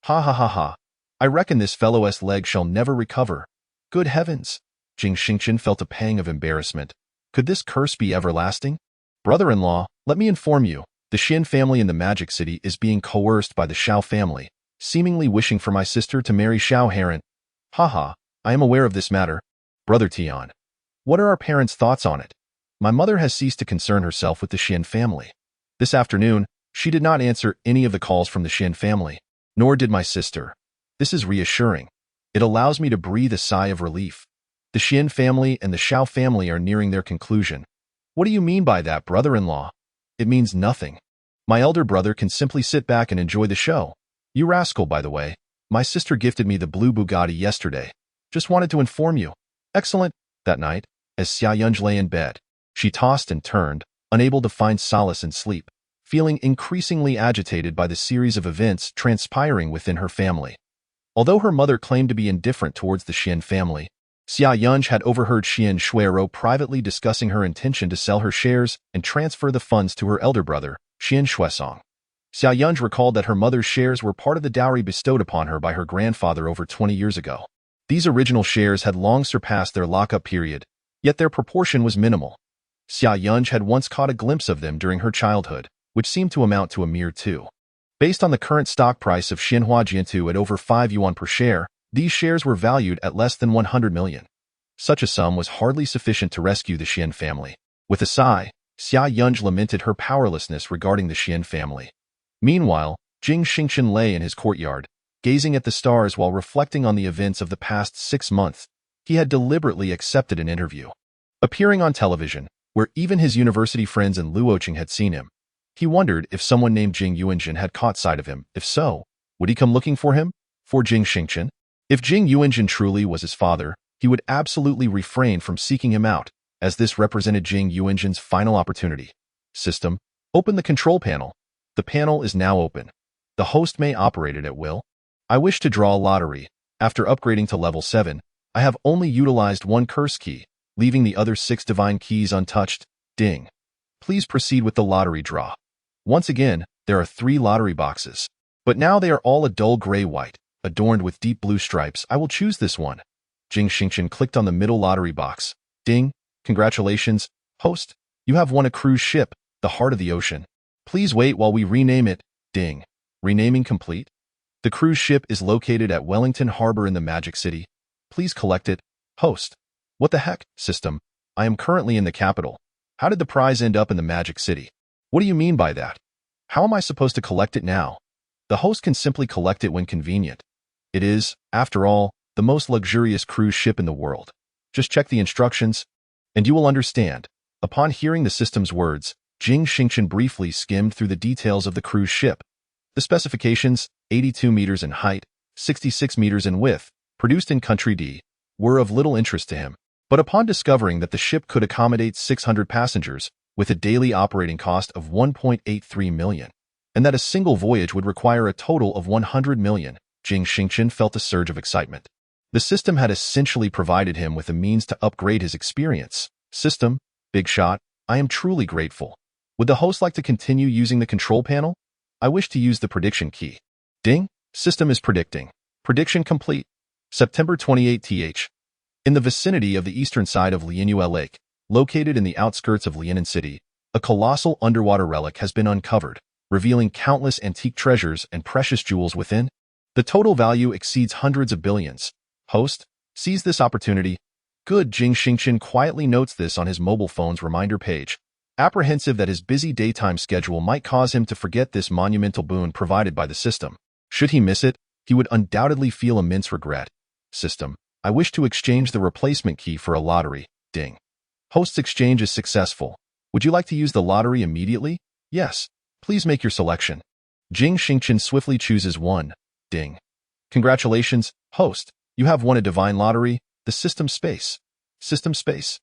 Ha ha ha ha. I reckon this fellow's leg shall never recover. Good heavens! Jing Xingchen felt a pang of embarrassment. Could this curse be everlasting? Brother-in-law, let me inform you, the Xian family in the Magic City is being coerced by the Xiao family, seemingly wishing for my sister to marry Xiao Heron. Haha, I am aware of this matter. Brother Tian, what are our parents' thoughts on it? My mother has ceased to concern herself with the Xian family. This afternoon, she did not answer any of the calls from the Xian family, nor did my sister. This is reassuring. It allows me to breathe a sigh of relief. The Xian family and the Xiao family are nearing their conclusion. What do you mean by that, brother-in-law? It means nothing. My elder brother can simply sit back and enjoy the show. You rascal, by the way. My sister gifted me the blue Bugatti yesterday. Just wanted to inform you. Excellent. That night, as Xia Yunj lay in bed, she tossed and turned, unable to find solace in sleep, feeling increasingly agitated by the series of events transpiring within her family. Although her mother claimed to be indifferent towards the Xian family, Xia Yunj had overheard Xian Shuero privately discussing her intention to sell her shares and transfer the funds to her elder brother, Xian Shuesong. Xia Yunj recalled that her mother's shares were part of the dowry bestowed upon her by her grandfather over 20 years ago. These original shares had long surpassed their lockup period, yet their proportion was minimal. Xia Yunj had once caught a glimpse of them during her childhood, which seemed to amount to a mere 2. Based on the current stock price of Xinhua Jiantu at over 5 yuan per share, these shares were valued at less than 100 million. Such a sum was hardly sufficient to rescue the Xian family. With a sigh, Xia Yunj lamented her powerlessness regarding the Xian family. Meanwhile, Jing Xingchen lay in his courtyard, gazing at the stars while reflecting on the events of the past 6 months. He had deliberately accepted an interview. Appearing on television, where even his university friends in Luoqing had seen him, he wondered if someone named Jing Yuanjin had caught sight of him. If so, would he come looking for him? For Jing Xingchen? If Jing Yuanjin truly was his father, he would absolutely refrain from seeking him out, as this represented Jing Yuanjin's final opportunity. System, open the control panel. The panel is now open. The host may operate it at will. I wish to draw a lottery. After upgrading to level 7, I have only utilized one curse key, leaving the other 6 divine keys untouched. Ding. Please proceed with the lottery draw. Once again, there are 3 lottery boxes, but now they are all a dull gray-white, adorned with deep blue stripes. I will choose this one. Jing Xingchen clicked on the middle lottery box. Ding. Congratulations, host. You have won a cruise ship, the heart of the ocean. Please wait while we rename it. Ding. Renaming complete. The cruise ship is located at Wellington Harbor in the Magic City. Please collect it. Host. What the heck, system? I am currently in the capital. How did the prize end up in the Magic City? What do you mean by that? How am I supposed to collect it now? The host can simply collect it when convenient. It is, after all, the most luxurious cruise ship in the world. Just check the instructions, and you will understand. Upon hearing the system's words, Jing Xingchen briefly skimmed through the details of the cruise ship. The specifications, 82 meters in height, 66 meters in width, produced in Country D, were of little interest to him. But upon discovering that the ship could accommodate 600 passengers, with a daily operating cost of 1.83 million, and that a single voyage would require a total of 100 million, Jing Xingchen felt a surge of excitement. The system had essentially provided him with a means to upgrade his experience. System, big shot, I am truly grateful. Would the host like to continue using the control panel? I wish to use the prediction key. Ding, system is predicting. Prediction complete. September 28 th. In the vicinity of the eastern side of Lianhua Lake, located in the outskirts of Lianan City, a colossal underwater relic has been uncovered, revealing countless antique treasures and precious jewels within. The total value exceeds hundreds of billions. Host, seize this opportunity. Good. Jing Xingchen quietly notes this on his mobile phone's reminder page, apprehensive that his busy daytime schedule might cause him to forget this monumental boon provided by the system. Should he miss it, he would undoubtedly feel immense regret. System, I wish to exchange the replacement key for a lottery. Ding. Host's exchange is successful. Would you like to use the lottery immediately? Yes. Please make your selection. Jing Xingchen swiftly chooses one. Ding. Congratulations, host. You have won a divine lottery, the system space. System space.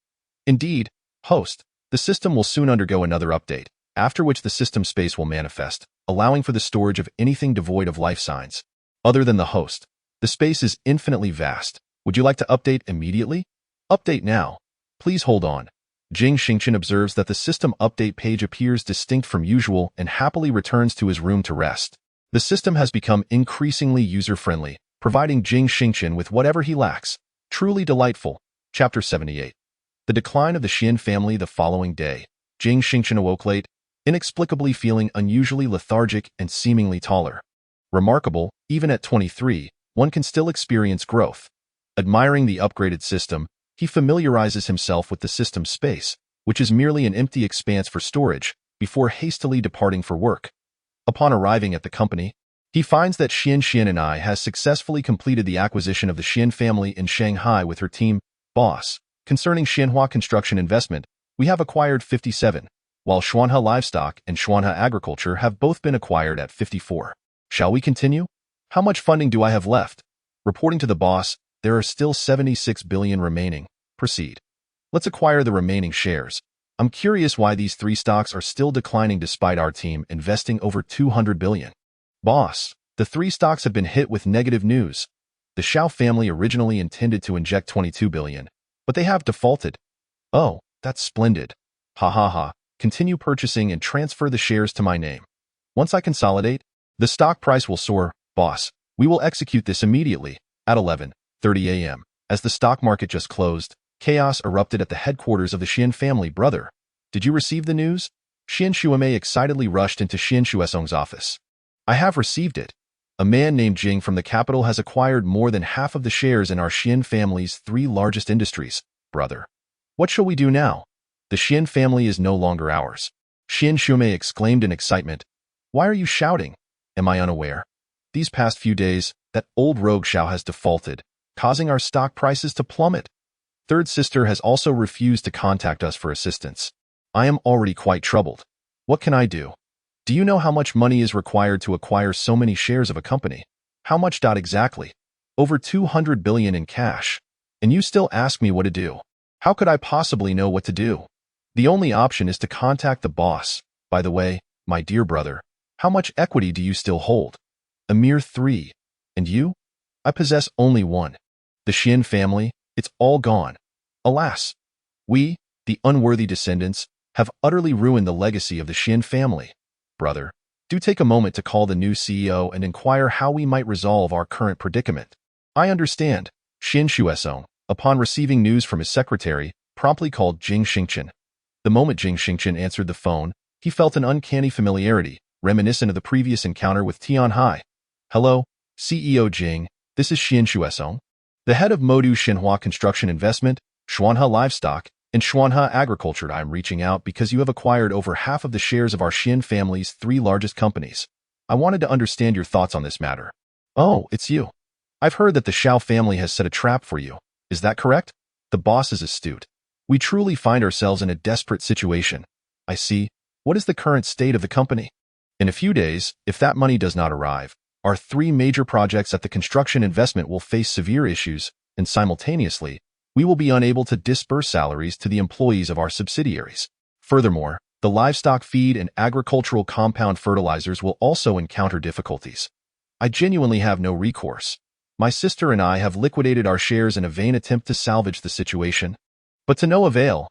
Indeed, host. The system will soon undergo another update, after which the system space will manifest, allowing for the storage of anything devoid of life signs. Other than the host, the space is infinitely vast. Would you like to update immediately? Update now. Please hold on. Jing Xingchen observes that the system update page appears distinct from usual and happily returns to his room to rest. The system has become increasingly user-friendly, providing Jing Xingchen with whatever he lacks. Truly delightful. Chapter 78. The decline of the Xian family. The following day, Jing Xingchen awoke late, inexplicably feeling unusually lethargic and seemingly taller. Remarkable, even at 23, one can still experience growth. Admiring the upgraded system, he familiarizes himself with the system space, which is merely an empty expanse for storage, before hastily departing for work. Upon arriving at the company, he finds that Xian and I has successfully completed the acquisition of the Xian family in Shanghai with her team. Boss, concerning Xianhua Construction Investment, we have acquired 57, while Xuanhe Livestock and Xuanhe Agriculture have both been acquired at 54. Shall we continue? How much funding do I have left? Reporting to the boss, there are still 76 billion remaining. Proceed. Let's acquire the remaining shares. I'm curious why these 3 stocks are still declining despite our team investing over 200 billion. Boss, the 3 stocks have been hit with negative news. The Xiao family originally intended to inject 22 billion, but they have defaulted. Oh, that's splendid. Ha ha ha. Continue purchasing and transfer the shares to my name. Once I consolidate, the stock price will soar. Boss, we will execute this immediately. At 11:30 a.m., as the stock market just closed, chaos erupted at the headquarters of the Xian family. Brother, did you receive the news? Xian Shuamei excitedly rushed into Xian Shuesong's office. I have received it. A man named Jing from the capital has acquired more than half of the shares in our Xian family's 3 largest industries. Brother, what shall we do now? The Xian family is no longer ours. Xian Shuamei exclaimed in excitement. Why are you shouting? Am I unaware? These past few days, that old rogue Xiao has defaulted, causing our stock prices to plummet. Third sister has also refused to contact us for assistance. I am already quite troubled. What can I do? Do you know how much money is required to acquire so many shares of a company? How much? Exactly. Over 200 billion in cash. And you still ask me what to do. How could I possibly know what to do? The only option is to contact the boss. By the way, my dear brother, how much equity do you still hold? A mere 3. And you? I possess only one. The Xian family, it's all gone. Alas, we, the unworthy descendants, have utterly ruined the legacy of the Xian family. Brother, do take a moment to call the new CEO and inquire how we might resolve our current predicament. I understand. Xian Xuesong, upon receiving news from his secretary, promptly called Jing Xingchen. The moment Jing Xingchen answered the phone, he felt an uncanny familiarity, reminiscent of the previous encounter with Tian Hai. Hello, CEO Jing, this is Xian Xuesong, the head of Modu Xinhua Construction Investment, Xuanhe Livestock, and Xuanhe Agriculture. I am reaching out because you have acquired over half of the shares of our Xian family's 3 largest companies. I wanted to understand your thoughts on this matter. Oh, it's you. I've heard that the Xiao family has set a trap for you. Is that correct? The boss is astute. We truly find ourselves in a desperate situation. I see. What is the current state of the company? In a few days, if that money does not arrive, our 3 major projects at the construction investment will face severe issues, and simultaneously, we will be unable to disburse salaries to the employees of our subsidiaries. Furthermore, the livestock feed and agricultural compound fertilizers will also encounter difficulties. I genuinely have no recourse. My sister and I have liquidated our shares in a vain attempt to salvage the situation. But to no avail.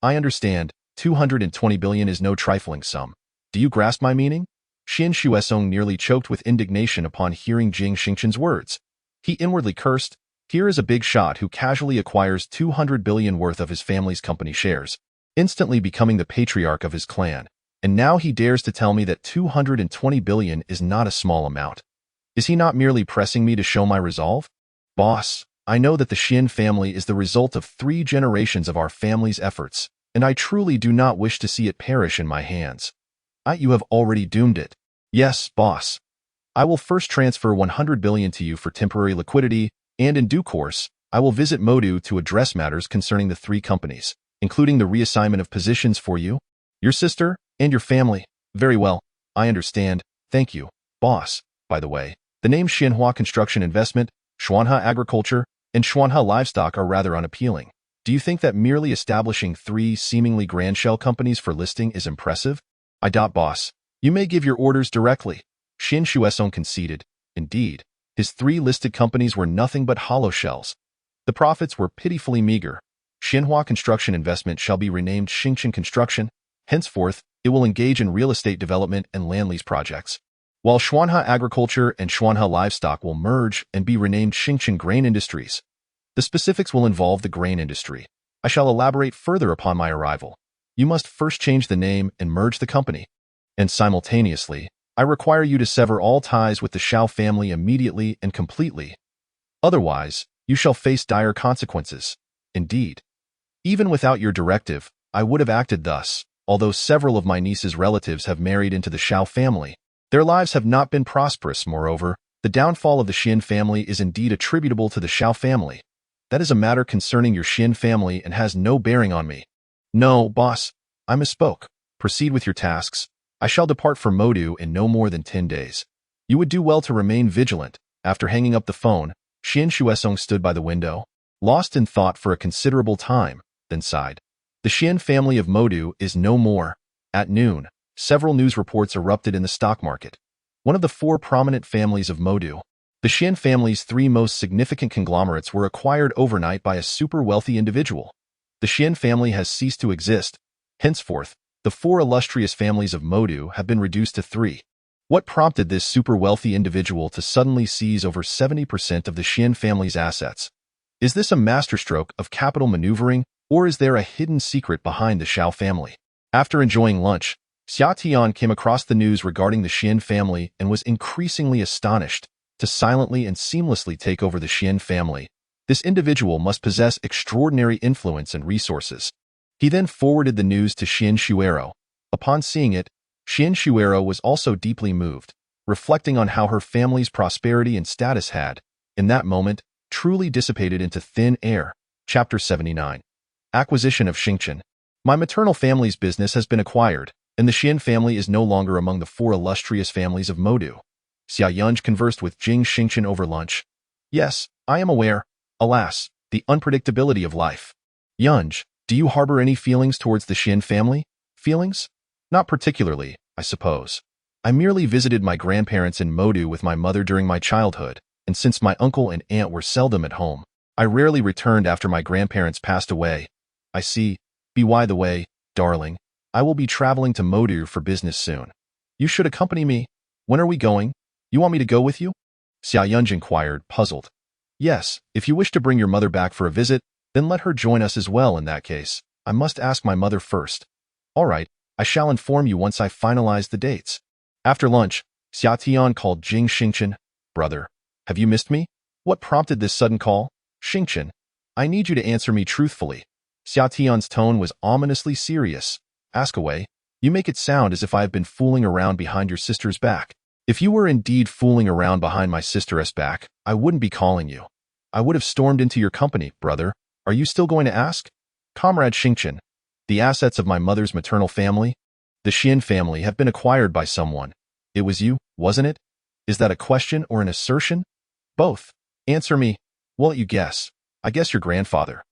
I understand. 220 billion is no trifling sum. Do you grasp my meaning? Xian Xuesong nearly choked with indignation upon hearing Jing Xingchen's words. He inwardly cursed. Here is a big shot who casually acquires 200 billion worth of his family's company shares, instantly becoming the patriarch of his clan. And now he dares to tell me that 220 billion is not a small amount. Is he not merely pressing me to show my resolve? Boss, I know that the Xian family is the result of 3 generations of our family's efforts, and I truly do not wish to see it perish in my hands. You have already doomed it. Yes, boss. I will first transfer 100 billion to you for temporary liquidity, and in due course, I will visit Modu to address matters concerning the 3 companies, including the reassignment of positions for you, your sister, and your family. Very well. I understand. Thank you, boss. By the way, the names Xinhua Construction Investment, Xuanhe Agriculture, and Xuanhe Livestock are rather unappealing. Do you think that merely establishing 3 seemingly grand shell companies for listing is impressive? Boss. You may give your orders directly. Xian Xuesong conceded. Indeed, his 3 listed companies were nothing but hollow shells. The profits were pitifully meager. Xinhua Construction Investment shall be renamed Xingchen Construction. Henceforth, it will engage in real estate development and land lease projects, while Xuanhe Agriculture and Xuanhe Livestock will merge and be renamed Xingchen Grain Industries. The specifics will involve the grain industry. I shall elaborate further upon my arrival. You must first change the name and merge the company. And simultaneously, I require you to sever all ties with the Xiao family immediately and completely. Otherwise, you shall face dire consequences. Indeed, even without your directive, I would have acted thus, although several of my niece's relatives have married into the Xiao family. Their lives have not been prosperous. Moreover, the downfall of the Xian family is indeed attributable to the Xiao family. That is a matter concerning your Xian family and has no bearing on me. No, boss, I misspoke. Proceed with your tasks. I shall depart for Modu in no more than 10 days. You would do well to remain vigilant. After hanging up the phone, Xian Xuesong stood by the window, lost in thought for a considerable time, then sighed. The Xian family of Modu is no more. At noon, several news reports erupted in the stock market. One of the 4 prominent families of Modu, the Xian family's 3 most significant conglomerates, were acquired overnight by a super wealthy individual. The Xian family has ceased to exist. Henceforth, the 4 illustrious families of Modu have been reduced to 3. What prompted this super wealthy individual to suddenly seize over 70% of the Xian family's assets? Is this a masterstroke of capital maneuvering, or is there a hidden secret behind the Xiao family? After enjoying lunch, Xia Tian came across the news regarding the Xian family and was increasingly astonished. To silently and seamlessly take over the Xian family, this individual must possess extraordinary influence and resources. He then forwarded the news to Xian Xuero. Upon seeing it, Xian Xuero was also deeply moved, reflecting on how her family's prosperity and status had, in that moment, truly dissipated into thin air. Chapter 79. Acquisition of Xingchen. My maternal family's business has been acquired, and the Xian family is no longer among the 4 illustrious families of Modu. Xia Yunj conversed with Jing Xingchen over lunch. Yes, I am aware. Alas, the unpredictability of life. Yunj, do you harbor any feelings towards the Xian family? Feelings? Not particularly, I suppose. I merely visited my grandparents in Modu with my mother during my childhood, and since my uncle and aunt were seldom at home, I rarely returned after my grandparents passed away. I see. By the way, darling, I will be traveling to Modu for business soon. You should accompany me. When are we going? You want me to go with you? Xiaoyunj inquired, puzzled. Yes, if you wish to bring your mother back for a visit, then let her join us as well in that case. I must ask my mother first. All right, I shall inform you once I finalize the dates. After lunch, Xiaotian called Jing Xingchen. Brother, have you missed me? What prompted this sudden call? Xingchen, I need you to answer me truthfully. Xiaotian's tone was ominously serious. Ask away. You make it sound as if I have been fooling around behind your sister's back. If you were indeed fooling around behind my sister's back, I wouldn't be calling you. I would have stormed into your company, brother. Are you still going to ask? Comrade Xingchen, the assets of my mother's maternal family, the Xian family, have been acquired by someone. It was you, wasn't it? Is that a question or an assertion? Both. Answer me. We'll let you guess. I guess your grandfather.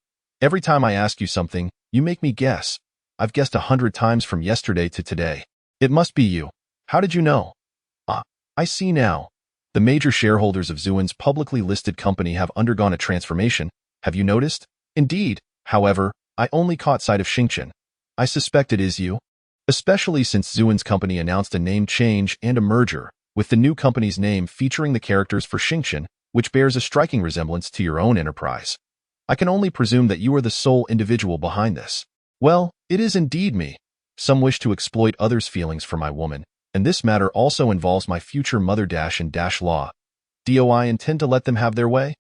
Every time I ask you something, you make me guess. I've guessed 100 times from yesterday to today. It must be you. How did you know? I see now. The major shareholders of Zuin's publicly listed company have undergone a transformation. Have you noticed? Indeed. However, I only caught sight of Xingchen. I suspect it is you. Especially since Zuin's company announced a name change and a merger, with the new company's name featuring the characters for Xingchen, which bears a striking resemblance to your own enterprise. I can only presume that you are the sole individual behind this. Well, it is indeed me. Some wish to exploit others' feelings for my woman, and this matter also involves my future mother-in-law. Do I intend to let them have their way?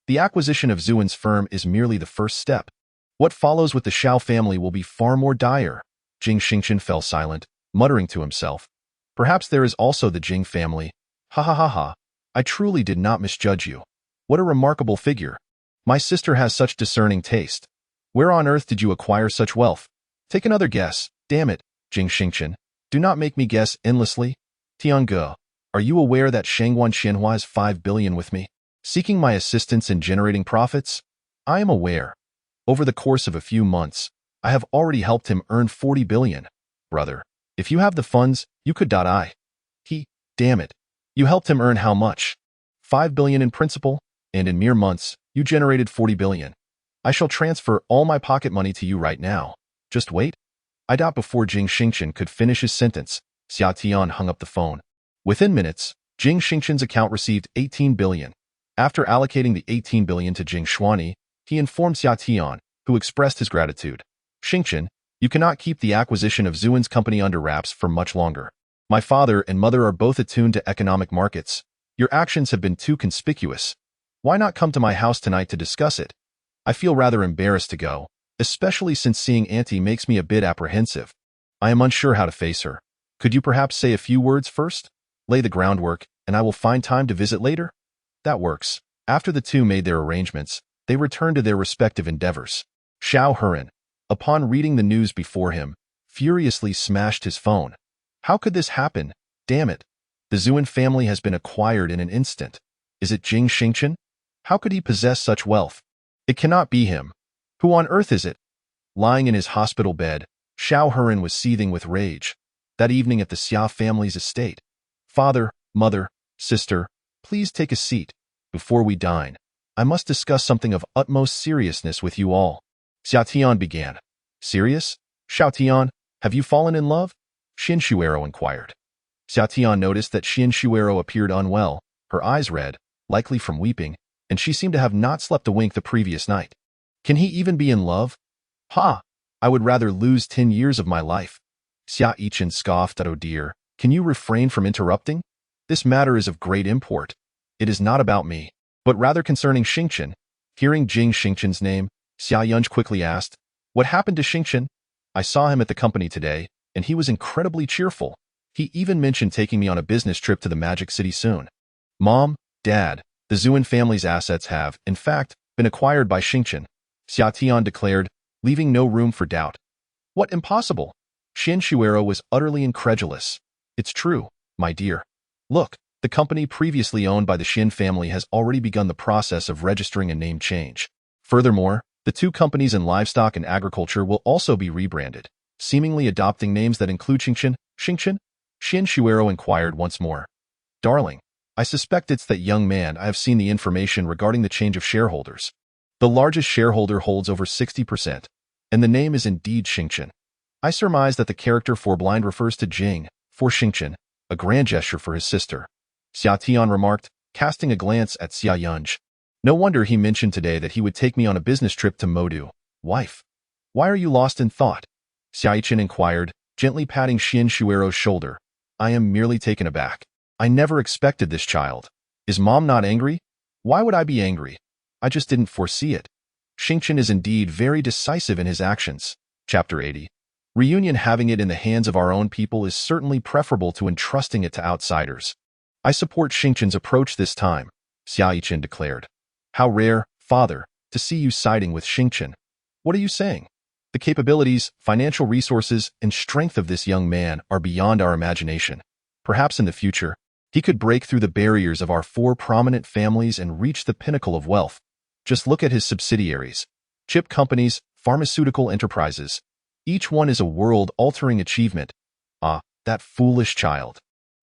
The acquisition of Zuin's firm is merely the first step. What follows with the Xiao family will be far more dire. Jing Xingchen fell silent, muttering to himself. Perhaps there is also the Jing family. Ha ha ha ha. I truly did not misjudge you. What a remarkable figure. My sister has such discerning taste. Where on earth did you acquire such wealth? Take another guess. Damn it, Jing Xingchen. Do not make me guess endlessly. Tiange, are you aware that Shangguan Xianhua has 5 billion with me, seeking my assistance in generating profits? I am aware. Over the course of a few months, I have already helped him earn 40 billion. Brother, if you have the funds, you could. Damn it. You helped him earn how much? 5 billion in principal, and in mere months, you generated 40 billion. I shall transfer all my pocket money to you right now. Just wait. I doubt before Jing Xingchen could finish his sentence, Xiaotian hung up the phone. Within minutes, Jing Xingchen's account received 18 billion. After allocating the 18 billion to Jing Xuani, he informed Xiaotian, who expressed his gratitude. Xingchen, you cannot keep the acquisition of Zuin's company under wraps for much longer. My father and mother are both attuned to economic markets. Your actions have been too conspicuous. Why not come to my house tonight to discuss it? I feel rather embarrassed to go, especially since seeing Auntie makes me a bit apprehensive. I am unsure how to face her. Could you perhaps say a few words first? Lay the groundwork, and I will find time to visit later? That works. After the two made their arrangements, they returned to their respective endeavors. Xiao Heran, upon reading the news before him, furiously smashed his phone. How could this happen? Damn it. The Zuin family has been acquired in an instant. Is it Jing Xingchen? How could he possess such wealth? It cannot be him. Who on earth is it? Lying in his hospital bed, Xiao Heran was seething with rage. That evening at the Xia family's estate. Father, mother, sister, please take a seat. Before we dine, I must discuss something of utmost seriousness with you all. Xiaotian began. Serious? Xiaotian, have you fallen in love? Xian Shuero inquired. Xiaotian noticed that Xian Shuero appeared unwell, her eyes red, likely from weeping, and she seemed to have not slept a wink the previous night. Can he even be in love? Ha! I would rather lose 10 years of my life. Xia Yichen scoffed. Oh dear, can you refrain from interrupting? This matter is of great import. It is not about me, but rather concerning Xingchen. Hearing Jing Xingchen's name, Xiaoyunj quickly asked, What happened to Xingchen? I saw him at the company today, and he was incredibly cheerful. He even mentioned taking me on a business trip to the Magic City soon. Mom, Dad, the Zuin family's assets have, in fact, been acquired by Xingchen, Xiaotian declared, leaving no room for doubt. What impossible? Xian Shuero was utterly incredulous. It's true, my dear. Look, the company previously owned by the Xian family has already begun the process of registering a name change. Furthermore, the two companies in livestock and agriculture will also be rebranded, seemingly adopting names that include Xingchen. Xian Shuero inquired once more. Darling, I suspect it's that young man. I have seen the information regarding the change of shareholders. The largest shareholder holds over 60%, and the name is indeed Xingchen. I surmise that the character for blind refers to Jing, for Xingchen, a grand gesture for his sister. Xia Tian remarked, casting a glance at Xia Yunj. No wonder he mentioned today that he would take me on a business trip to Modu. Wife, why are you lost in thought? Xia Yichen inquired, gently patting Xian Shuero's shoulder. I am merely taken aback. I never expected this child. Is Mom not angry? Why would I be angry? I just didn't foresee it. Xingchen is indeed very decisive in his actions. Chapter 80. Reunion. Having it in the hands of our own people is certainly preferable to entrusting it to outsiders. I support Xingchen's approach this time, Xia Yichen declared. How rare, father, to see you siding with Xingchen. What are you saying? The capabilities, financial resources, and strength of this young man are beyond our imagination. Perhaps in the future, he could break through the barriers of our 4 prominent families and reach the pinnacle of wealth. Just look at his subsidiaries. Chip companies, pharmaceutical enterprises. Each one is a world-altering achievement. Ah, that foolish child.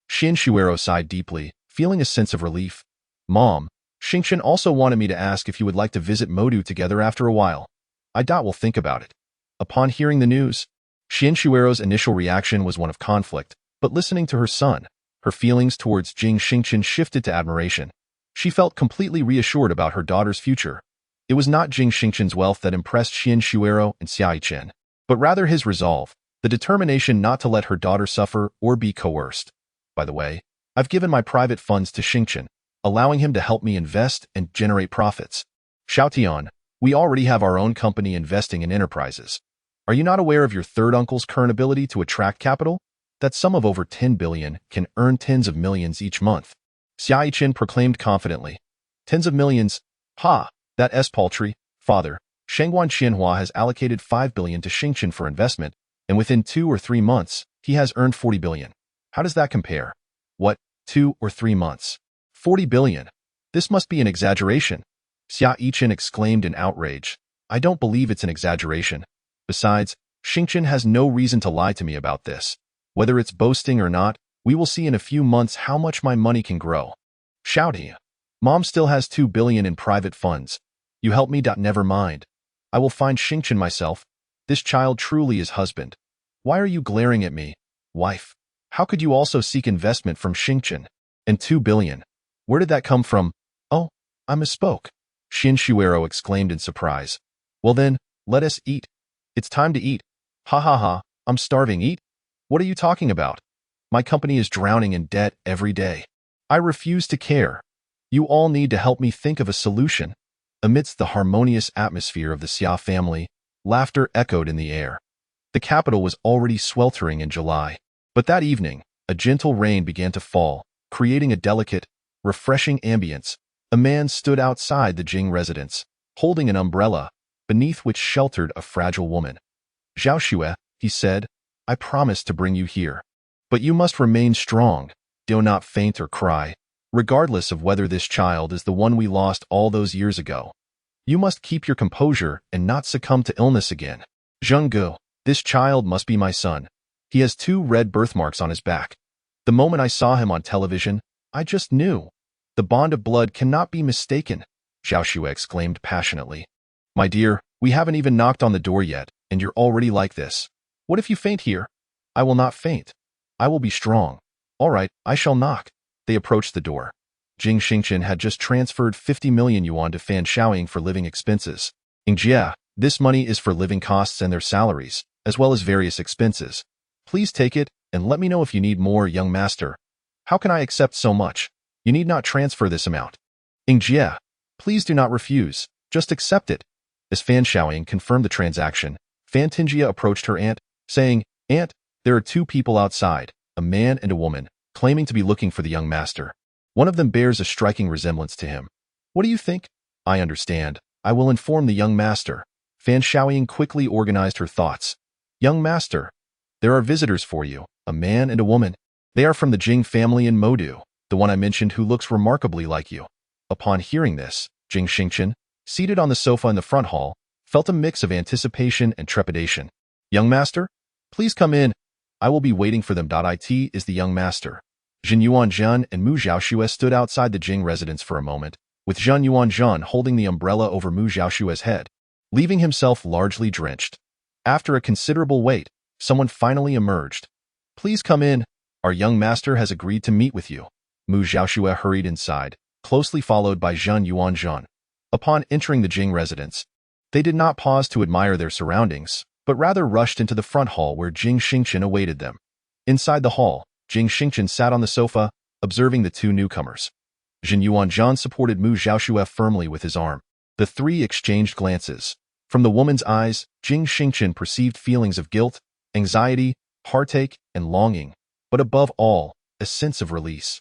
Xian Shuero sighed deeply, feeling a sense of relief. Mom, Xingchen also wanted me to ask if you would like to visit Modu together after a while. I doubt we'll think about it. Upon hearing the news, Xian Shuero's initial reaction was one of conflict, but listening to her son, her feelings towards Jing Xingchen shifted to admiration. She felt completely reassured about her daughter's future. It was not Jing Xingchen's wealth that impressed Xian Shuero and Xia Yichen, but rather his resolve, the determination not to let her daughter suffer or be coerced. By the way, I've given my private funds to Xingchen, allowing him to help me invest and generate profits. Xiaotian, we already have our own company investing in enterprises. Are you not aware of your third uncle's current ability to attract capital? That sum of over 10 billion can earn tens of millions each month. Xia Yichen proclaimed confidently. Tens of millions? Ha! That paltry. Father, Shengguan Xianhua has allocated 5 billion to Xingchen for investment, and within 2 or 3 months, he has earned 40 billion. How does that compare? What, 2 or 3 months? 40 billion? This must be an exaggeration. Xia Yichen exclaimed in outrage. I don't believe it's an exaggeration. Besides, Xingchen has no reason to lie to me about this. Whether it's boasting or not, we will see in a few months how much my money can grow. Shouty. Mom still has 2 billion in private funds. You help me. Never mind. I will find Xingchen myself. This child truly is husband. Why are you glaring at me, wife? How could you also seek investment from Xingchen? And 2 billion? Where did that come from? Oh, I misspoke. Xian Shuero exclaimed in surprise. Well then, let us eat. It's time to eat. Ha ha ha, I'm starving. Eat? What are you talking about? My company is drowning in debt every day. I refuse to care. You all need to help me think of a solution. Amidst the harmonious atmosphere of the Xia family, laughter echoed in the air. The capital was already sweltering in July, but that evening, a gentle rain began to fall, creating a delicate, refreshing ambience. A man stood outside the Jing residence, holding an umbrella, beneath which sheltered a fragile woman. Zhao Xue, he said, I promise to bring you here. But you must remain strong, do not faint or cry, regardless of whether this child is the one we lost all those years ago. You must keep your composure and not succumb to illness again. Zhenggu, this child must be my son. He has 2 red birthmarks on his back. The moment I saw him on television, I just knew. The bond of blood cannot be mistaken, Zhao Xue exclaimed passionately. My dear, we haven't even knocked on the door yet, and you're already like this. What if you faint here? I will not faint. I will be strong. All right, I shall knock. They approached the door. Jing Xingchen had just transferred 50 million yuan to Fan Shaoying for living expenses. Ingjia, this money is for living costs and their salaries, as well as various expenses. Please take it, and let me know if you need more, young master. How can I accept so much? You need not transfer this amount. Ingjia, please do not refuse. Just accept it. As Fan Shaoying confirmed the transaction, Fan Tingjia approached her aunt, saying, Aunt, there are 2 people outside, a man and a woman, claiming to be looking for the young master. One of them bears a striking resemblance to him. What do you think? I understand. I will inform the young master. Fan Shaoying quickly organized her thoughts. Young master, there are visitors for you, a man and a woman. They are from the Jing family in Modu, the one I mentioned who looks remarkably like you. Upon hearing this, Jing Xingchen, seated on the sofa in the front hall, felt a mix of anticipation and trepidation. Young master, please come in. I will be waiting for them. It is the young master. Jin Yuanzhan and Mu Xiaoxue stood outside the Jing residence for a moment, with Zhen Yuanzhan holding the umbrella over Mu Xiaoxue's head, leaving himself largely drenched. After a considerable wait, someone finally emerged. Please come in. Our young master has agreed to meet with you. Mu Xiaoxue hurried inside, closely followed by Zhen Yuanzhan. Upon entering the Jing residence, they did not pause to admire their surroundings, but rather rushed into the front hall where Jing Xingchen awaited them. Inside the hall, Jing Xingchen sat on the sofa, observing the two newcomers. Zhen Yuanzhan supported Mu Xiaoxue firmly with his arm. The three exchanged glances. From the woman's eyes, Jing Xingchen perceived feelings of guilt, anxiety, heartache, and longing, but above all, a sense of release.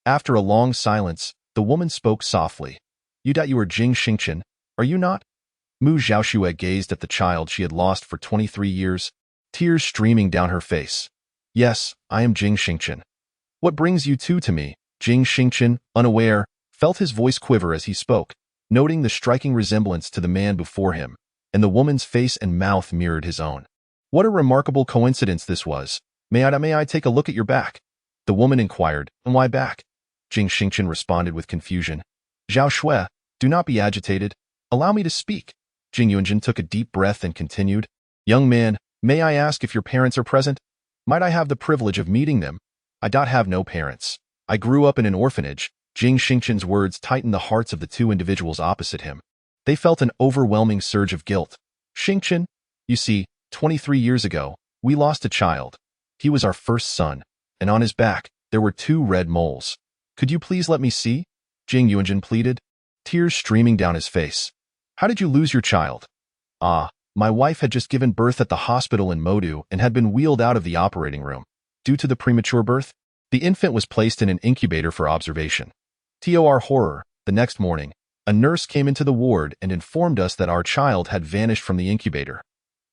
After a long silence, the woman spoke softly. You are Jing Xingchen, are you not? Mu Xiaoxue gazed at the child she had lost for 23 years, tears streaming down her face. Yes, I am Jing Xingchen. What brings you two to me? Jing Xingchen, unaware, felt his voice quiver as he spoke, noting the striking resemblance to the man before him, and the woman's face and mouth mirrored his own. What a remarkable coincidence this was. May I take a look at your back? The woman inquired, and why back? Jing Xingchen responded with confusion. Zhao Shui, do not be agitated. Allow me to speak. Jing Yuanzhan took a deep breath and continued. Young man, may I ask if your parents are present? Might I have the privilege of meeting them? I have no parents. I grew up in an orphanage. Jing Xingchen's words tightened the hearts of the two individuals opposite him. They felt an overwhelming surge of guilt. Xingchen, you see, 23 years ago, we lost a child. He was our first son, and on his back, there were 2 red moles. Could you please let me see? Jing Yuanzhan pleaded, tears streaming down his face. How did you lose your child? My wife had just given birth at the hospital in Modu and had been wheeled out of the operating room. Due to the premature birth, the infant was placed in an incubator for observation. To our horror, the next morning, a nurse came into the ward and informed us that our child had vanished from the incubator.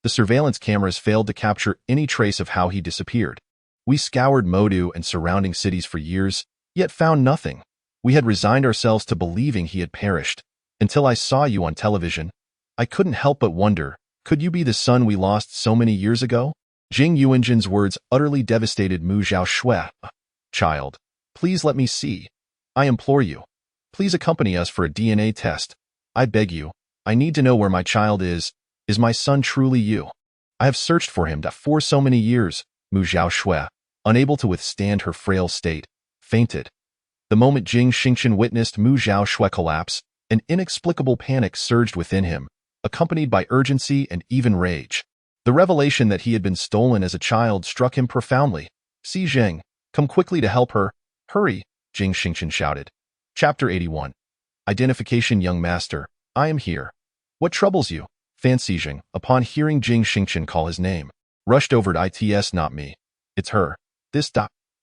The surveillance cameras failed to capture any trace of how he disappeared. We scoured Modu and surrounding cities for years, yet found nothing. We had resigned ourselves to believing he had perished. Until I saw you on television, I couldn't help but wonder, could you be the son we lost so many years ago? Jing Yuanzhan's words utterly devastated Mu Xiaoxue. Child, please let me see. I implore you. Please accompany us for a DNA test. I beg you. I need to know where my child is. Is my son truly you? I have searched for him for so many years. Mu Xiaoxue, unable to withstand her frail state, fainted. The moment Jing Xingchen witnessed Mu Xiaoxue collapse, an inexplicable panic surged within him, accompanied by urgency and even rage. The revelation that he had been stolen as a child struck him profoundly. Si Zheng, come quickly to help her. Hurry, Jing Xingchen shouted. Chapter 81. Identification. Young master, I am here. What troubles you? Fan Xijing, upon hearing Jing Xingchen call his name, rushed over to its not me. It's her. This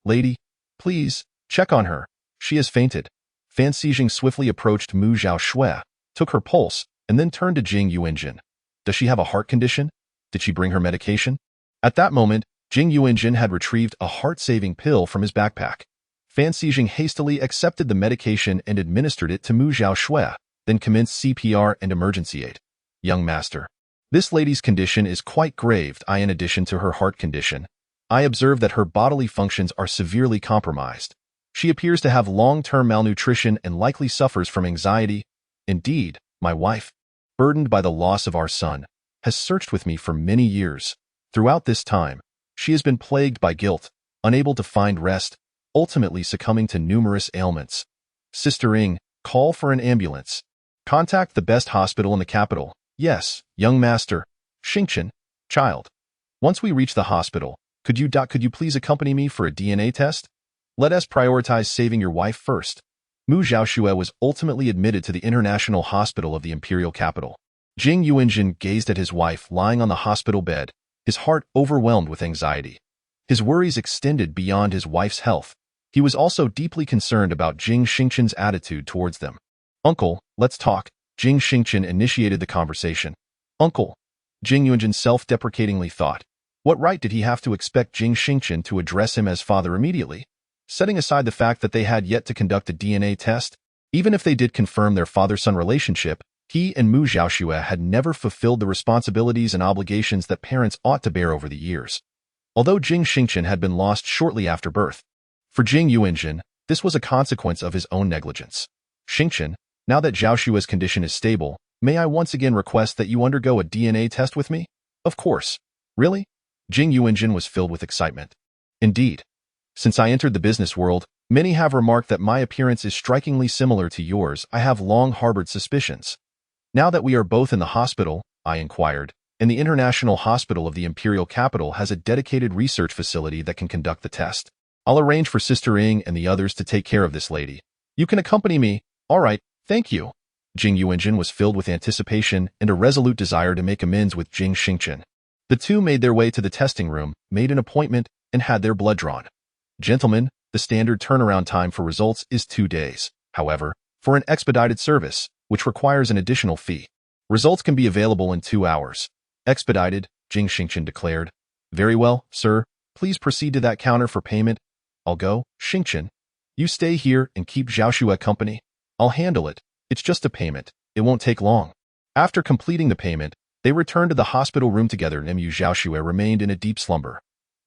lady. Please, check on her. She has fainted. Fan Xijing swiftly approached Mu Xiaoxue, took her pulse, and then turned to Jing Yuanzhan. Does she have a heart condition? Did she bring her medication? At that moment, Jing Yuanzhan had retrieved a heart-saving pill from his backpack. Fan Xijing hastily accepted the medication and administered it to Mu Xiaoxue, then commenced CPR and emergency aid. Young master, this lady's condition is quite grave. In addition to her heart condition, I observe that her bodily functions are severely compromised. She appears to have long-term malnutrition and likely suffers from anxiety. Indeed, my wife, burdened by the loss of our son, has searched with me for many years. Throughout this time, she has been plagued by guilt, unable to find rest, ultimately succumbing to numerous ailments. Sister Ing, call for an ambulance. Contact the best hospital in the capital. Yes, young master. Xingchen, child. Once we reach the hospital, could you please accompany me for a DNA test? Let us prioritize saving your wife first. Mu Xiaoxue was ultimately admitted to the International Hospital of the imperial capital. Jing Yuanzhan gazed at his wife lying on the hospital bed, his heart overwhelmed with anxiety. His worries extended beyond his wife's health. He was also deeply concerned about Jing Xingchen's attitude towards them. Uncle, let's talk. Jing Xingchen initiated the conversation. Uncle, Jing Yuanzhan self-deprecatingly thought. What right did he have to expect Jing Xingchen to address him as father immediately? Setting aside the fact that they had yet to conduct a DNA test, even if they did confirm their father-son relationship, he and Mu Xiaoxue had never fulfilled the responsibilities and obligations that parents ought to bear over the years. although Jing Xingchen had been lost shortly after birth. For Jing Xingchen, this was a consequence of his own negligence. Xingchen, now that Zhao Xue's condition is stable, may I once again request that you undergo a DNA test with me? Of course. Really? Jing Xingchen was filled with excitement. Indeed. Since I entered the business world, many have remarked that my appearance is strikingly similar to yours. I have long harbored suspicions. Now that we are both in the hospital, I inquired, and the International Hospital of the Imperial Capital has a dedicated research facility that can conduct the test. I'll arrange for Sister Ying and the others to take care of this lady. You can accompany me. All right, thank you. Jing Xingchen was filled with anticipation and a resolute desire to make amends with Jing Xingchen. The two made their way to the testing room, made an appointment, and had their blood drawn. Gentlemen, the standard turnaround time for results is 2 days. However, for an expedited service, which requires an additional fee, results can be available in 2 hours. Expedited, Jing Xingchen declared. Very well, sir. Please proceed to that counter for payment. I'll go. Xingchen, you stay here and keep Zhao Xue company. I'll handle it. It's just a payment. It won't take long. After completing the payment, they returned to the hospital room together and Mu Zhao Xue remained in a deep slumber.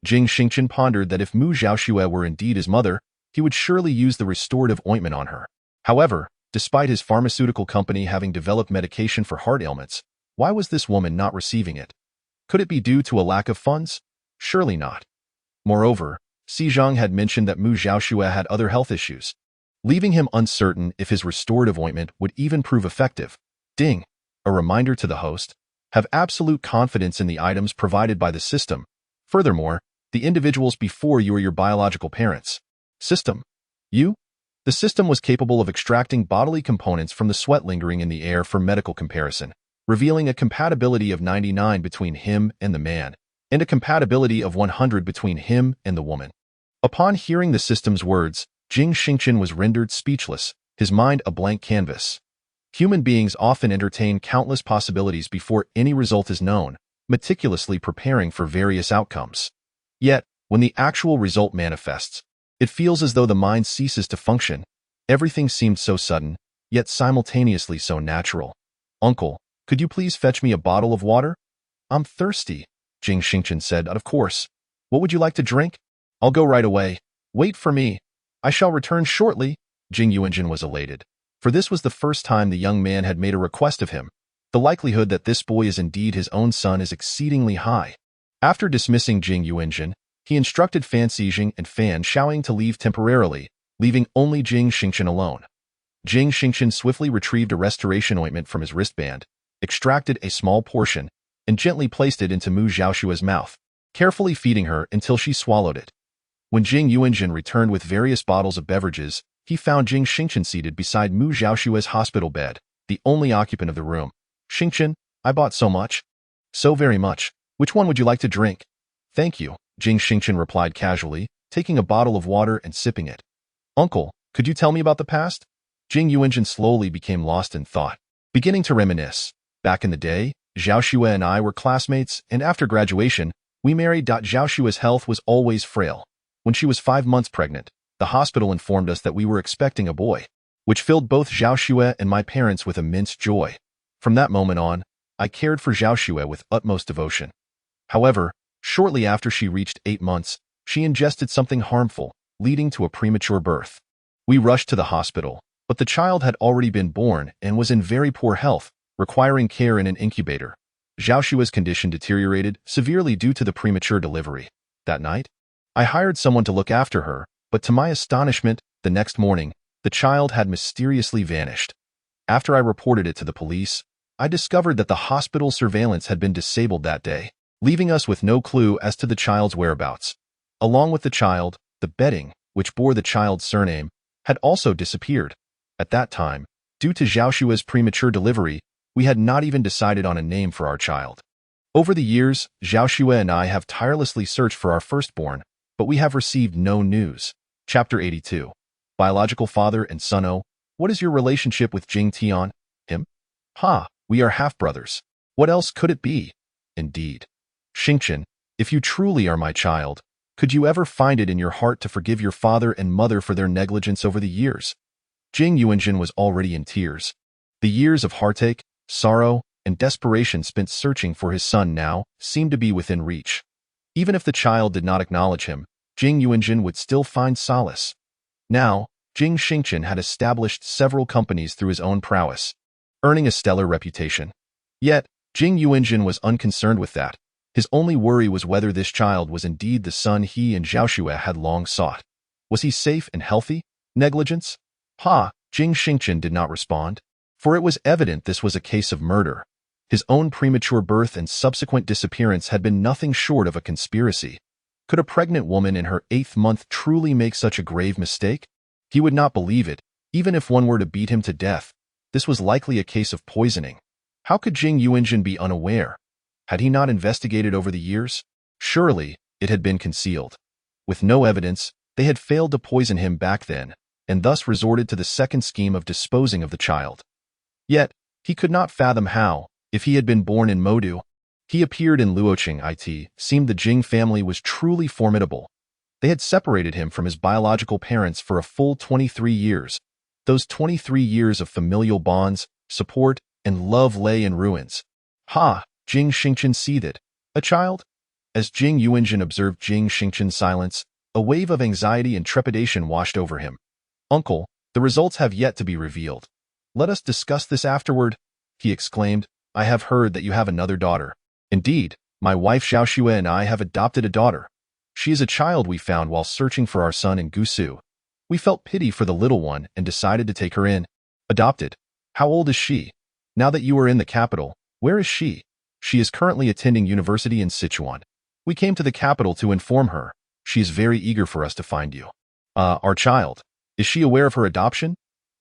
Jing Xingchen pondered that if Mu Zhao Xue were indeed his mother, he would surely use the restorative ointment on her. However, despite his pharmaceutical company having developed medication for heart ailments, why was this woman not receiving it? Could it be due to a lack of funds? Surely not. Moreover, Si Zhang had mentioned that Mu Zhao Xue had other health issues, leaving him uncertain if his restorative ointment would even prove effective. Ding, a reminder to the host, have absolute confidence in the items provided by the system. Furthermore, the individuals before you are your biological parents. System. You? The system was capable of extracting bodily components from the sweat lingering in the air for medical comparison, revealing a compatibility of 99 between him and the man, and a compatibility of 100 between him and the woman. Upon hearing the system's words, Jing Xingchen was rendered speechless, his mind a blank canvas. Human beings often entertain countless possibilities before any result is known, meticulously preparing for various outcomes. Yet, when the actual result manifests, it feels as though the mind ceases to function. Everything seemed so sudden, yet simultaneously so natural. Uncle, could you please fetch me a bottle of water? I'm thirsty, Jing Xingchen said. Of course. What would you like to drink? I'll go right away. Wait for me. I shall return shortly. Jing Xingchen was elated, for this was the first time the young man had made a request of him. The likelihood that this boy is indeed his own son is exceedingly high. After dismissing Jing Xingchen, he instructed Fan Xijing and Fan Xiaoying to leave temporarily, leaving only Jing Xingchen alone. Jing Xingchen swiftly retrieved a restoration ointment from his wristband, extracted a small portion, and gently placed it into Mu Zhaoshua's mouth, carefully feeding her until she swallowed it. When Jing Xingchen returned with various bottles of beverages, he found Jing Xingchen seated beside Mu Zhaoshua's hospital bed, the only occupant of the room. Xingchen, I bought so much. So very much. Which one would you like to drink? Thank you, Jing Xingchen replied casually, taking a bottle of water and sipping it. Uncle, could you tell me about the past? Jing Xingchen slowly became lost in thought, beginning to reminisce. Back in the day, Zhao Xue and I were classmates, and after graduation, we married. Zhao Xue's health was always frail. When she was 5 months pregnant, the hospital informed us that we were expecting a boy, which filled both Zhao Xue and my parents with immense joy. From that moment on, I cared for Zhao Xue with utmost devotion. However, shortly after she reached 8 months, she ingested something harmful, leading to a premature birth. We rushed to the hospital, but the child had already been born and was in very poor health, requiring care in an incubator. Zhao Xue's condition deteriorated severely due to the premature delivery. That night, I hired someone to look after her, but to my astonishment, the next morning, the child had mysteriously vanished. After I reported it to the police, I discovered that the hospital's surveillance had been disabled that day, leaving us with no clue as to the child's whereabouts. Along with the child, the bedding, which bore the child's surname, had also disappeared. At that time, due to Zhao Xue's premature delivery, we had not even decided on a name for our child. Over the years, Zhao Xue and I have tirelessly searched for our firstborn, but we have received no news. Chapter 82. Biological father and son. What is your relationship with Jing Tian? Him? Ha, we are half-brothers. What else could it be? Indeed. Xingchen, if you truly are my child, could you ever find it in your heart to forgive your father and mother for their negligence over the years? Jing Xingchen was already in tears. The years of heartache, sorrow, and desperation spent searching for his son now seemed to be within reach. Even if the child did not acknowledge him, Jing Yuanjin would still find solace. Now, Jing Xingchen had established several companies through his own prowess, earning a stellar reputation. Yet, Jing Yuanjin was unconcerned with that. His only worry was whether this child was indeed the son he and Zhao Xue had long sought. Was he safe and healthy? Negligence? Jing Xingchen did not respond, for it was evident this was a case of murder. His own premature birth and subsequent disappearance had been nothing short of a conspiracy. Could a pregnant woman in her 8th month truly make such a grave mistake? He would not believe it, even if one were to beat him to death. This was likely a case of poisoning. How could Jing Yuanjin be unaware? Had he not investigated over the years? Surely, it had been concealed. With no evidence, they had failed to poison him back then, and thus resorted to the second scheme of disposing of the child. Yet, he could not fathom how, if he had been born in Modu, he appeared in Luoqing. It seemed the Jing family was truly formidable. They had separated him from his biological parents for a full 23 years. Those 23 years of familial bonds, support, and love lay in ruins. Jing Xingchen seethed. A child? As Jing Yuanjin observed Jing Xingchen's silence, a wave of anxiety and trepidation washed over him. Uncle, the results have yet to be revealed. Let us discuss this afterward, he exclaimed. I have heard that you have another daughter. Indeed, my wife Zhao Xue and I have adopted a daughter. She is a child we found while searching for our son in Gusu. We felt pity for the little one and decided to take her in. Adopted. How old is she? Now that you are in the capital, where is she? She is currently attending university in Sichuan. We came to the capital to inform her. She is very eager for us to find you. Our child. Is she aware of her adoption?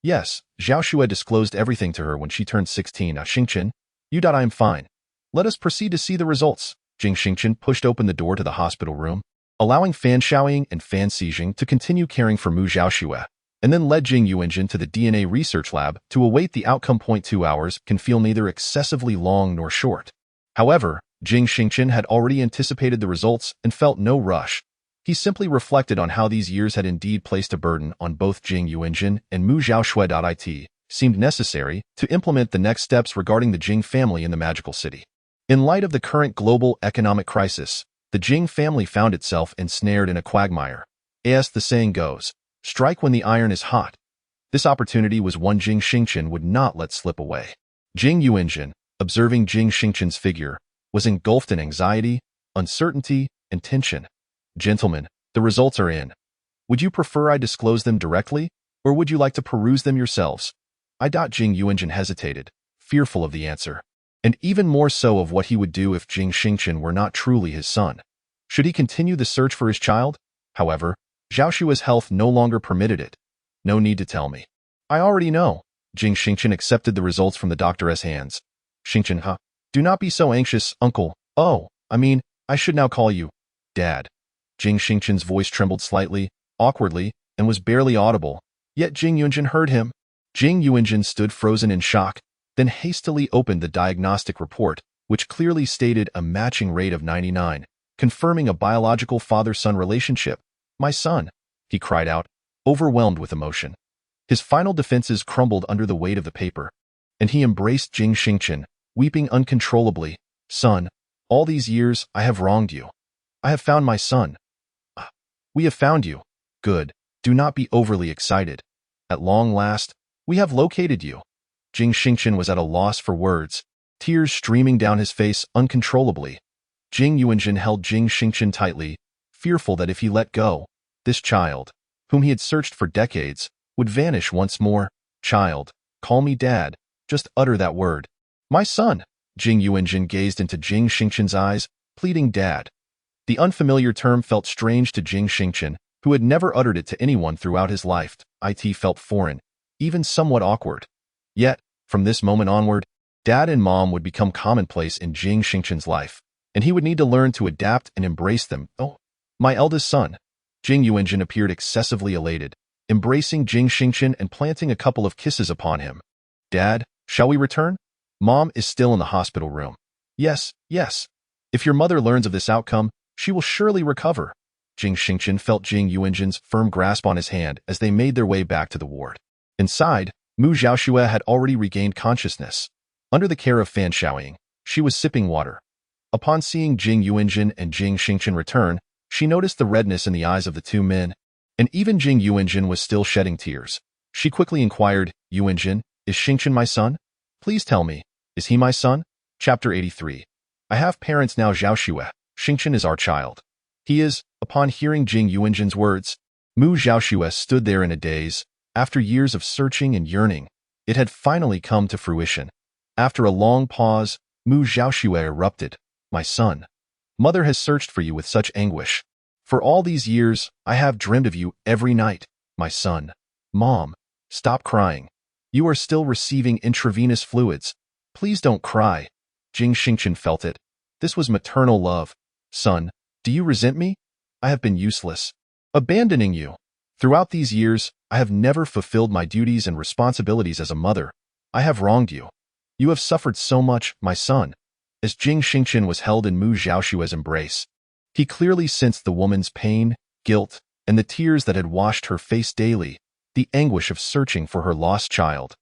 Yes, Zhao Xue disclosed everything to her when she turned 16. Xingchen, I am fine. Let us proceed to see the results. Jing Xingchen pushed open the door to the hospital room, allowing Fan Xiaoying and Fan Xijing to continue caring for Mu Zhaoxue, and then led Jing Yuanjin to the DNA research lab to await the outcome. 2 hours can feel neither excessively long nor short. However, Jing Xingchen had already anticipated the results and felt no rush. He simply reflected on how these years had indeed placed a burden on both Jing Yuanjin and Mu Zhaoxue. It seemed necessary to implement the next steps regarding the Jing family in the magical city. In light of the current global economic crisis, the Jing family found itself ensnared in a quagmire. As the saying goes, strike when the iron is hot. This opportunity was one Jing Xingchen would not let slip away. Jing Yuanjin, observing Jing Xingchen's figure, was engulfed in anxiety, uncertainty, and tension. Gentlemen, the results are in. Would you prefer I disclose them directly, or would you like to peruse them yourselves? Jing Yuanjin hesitated, fearful of the answer, and even more so of what he would do if Jing Xingchen were not truly his son. Should he continue the search for his child? However, Zhao Xue's health no longer permitted it. No need to tell me. I already know. Jing Xingchen accepted the results from the doctor's hands. Xingchen, do not be so anxious, uncle. I should now call you Dad. Jing Xingchen's voice trembled slightly, awkwardly, and was barely audible, yet Jing Yuanjin heard him. Jing Yuanjin stood frozen in shock, then hastily opened the diagnostic report, which clearly stated a matching rate of 99, confirming a biological father-son relationship. My son, he cried out, overwhelmed with emotion. His final defenses crumbled under the weight of the paper, and he embraced Jing Xingchen, weeping uncontrollably. Son, all these years I have wronged you. I have found my son. We have found you. Good. Do not be overly excited. At long last, we have located you. Jing Xingchen was at a loss for words, tears streaming down his face uncontrollably. Jing Yuanjin held Jing Xingchen tightly, fearful that if he let go, this child, whom he had searched for decades, would vanish once more. Child, call me Dad. Just utter that word. My son. Jing Yuanjin gazed into Jing Xingchen's eyes, pleading Dad. The unfamiliar term felt strange to Jing Xingchen, who had never uttered it to anyone throughout his life. It felt foreign, even somewhat awkward. Yet, from this moment onward, Dad and Mom would become commonplace in Jing Xingchen's life, and he would need to learn to adapt and embrace them. Oh, my eldest son. Jing Yuanjin appeared excessively elated, embracing Jing Xingchen and planting a couple of kisses upon him. Dad, shall we return? Mom is still in the hospital room. Yes. If your mother learns of this outcome, she will surely recover. Jing Xingchen felt Jing Yuanjin's firm grasp on his hand as they made their way back to the ward. Inside, Mu Zhaoxue had already regained consciousness. Under the care of Fan Xiaoying, she was sipping water. Upon seeing Jing Yuanjin and Jing Xingchen return, she noticed the redness in the eyes of the two men, and even Jing Yuanjin was still shedding tears. She quickly inquired, Yuanjin, is Xingchen my son? Please tell me, is he my son? Chapter 83. I have parents now, Xiaoxue. Xingchen is our child. He is. Upon hearing Jing Yuanjin's words, Mu Xiaoxue stood there in a daze. After years of searching and yearning, it had finally come to fruition. After a long pause, Mu Xiaoxue erupted. My son, mother has searched for you with such anguish. For all these years, I have dreamed of you every night. My son. Mom, stop crying. You are still receiving intravenous fluids. Please don't cry. Jing Xingchen felt it. This was maternal love. Son, do you resent me? I have been useless, abandoning you. Throughout these years, I have never fulfilled my duties and responsibilities as a mother. I have wronged you. You have suffered so much, my son. As Jing Xingchen was held in Mu Xiaoxue's embrace, he clearly sensed the woman's pain, guilt, and the tears that had washed her face daily, the anguish of searching for her lost child.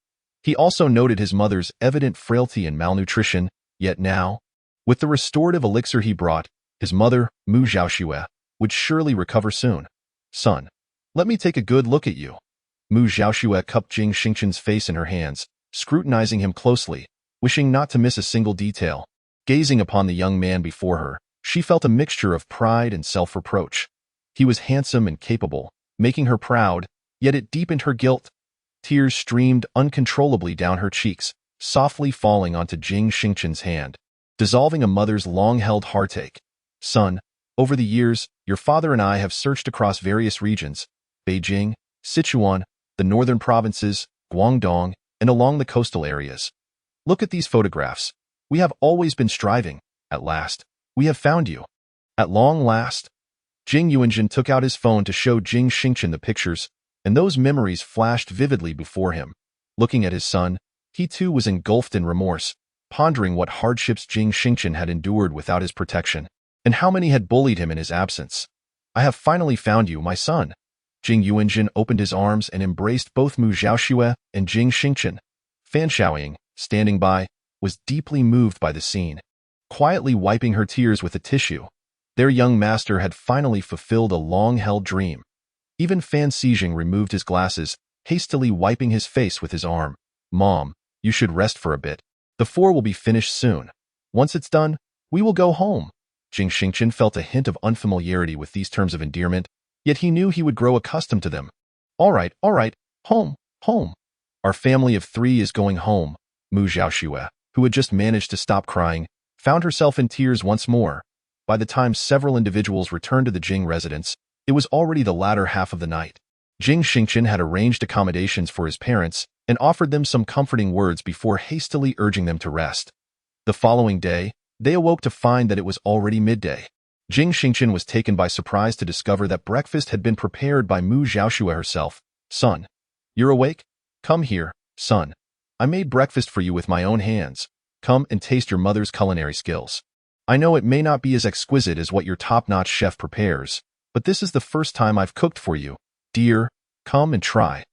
He also noted his mother's evident frailty and malnutrition, yet now, with the restorative elixir he brought, his mother, Mu Xiaoxue, would surely recover soon. Son, let me take a good look at you. Mu Xiaoxue cupped Jing Xingchen's face in her hands, scrutinizing him closely, wishing not to miss a single detail. Gazing upon the young man before her, she felt a mixture of pride and self-reproach. He was handsome and capable, making her proud, yet it deepened her guilt. Tears streamed uncontrollably down her cheeks, softly falling onto Jing Xingchen's hand, dissolving a mother's long-held heartache. Son, over the years, your father and I have searched across various regions, Beijing, Sichuan, the northern provinces, Guangdong, and along the coastal areas. Look at these photographs. We have always been striving. At last, we have found you. At long last. Jing Yuanjin took out his phone to show Jing Xingchen the pictures, and those memories flashed vividly before him. Looking at his son, he too was engulfed in remorse, pondering what hardships Jing Xingchen had endured without his protection, and how many had bullied him in his absence. I have finally found you, my son. Jing Yuanjin opened his arms and embraced both Mu Xiaoxue and Jing Xingchen. Fan Xiaoying, standing by, was deeply moved by the scene, quietly wiping her tears with a tissue. Their young master had finally fulfilled a long-held dream. Even Fan Xijing removed his glasses, hastily wiping his face with his arm. Mom, you should rest for a bit. The 4 will be finished soon. Once it's done, we will go home. Jing Xingchen felt a hint of unfamiliarity with these terms of endearment, yet he knew he would grow accustomed to them. All right, home, home. Our family of 3 is going home. Mu Xiaoxue, who had just managed to stop crying, found herself in tears once more. By the time several individuals returned to the Jing residence, it was already the latter half of the night. Jing Xingchen had arranged accommodations for his parents and offered them some comforting words before hastily urging them to rest. The following day, they awoke to find that it was already midday. Jing Xingchen was taken by surprise to discover that breakfast had been prepared by Mu Xiaoxue herself. Son, you're awake? Come here, son. I made breakfast for you with my own hands. Come and taste your mother's culinary skills. I know it may not be as exquisite as what your top-notch chef prepares, but this is the first time I've cooked for you. Dear, come and try.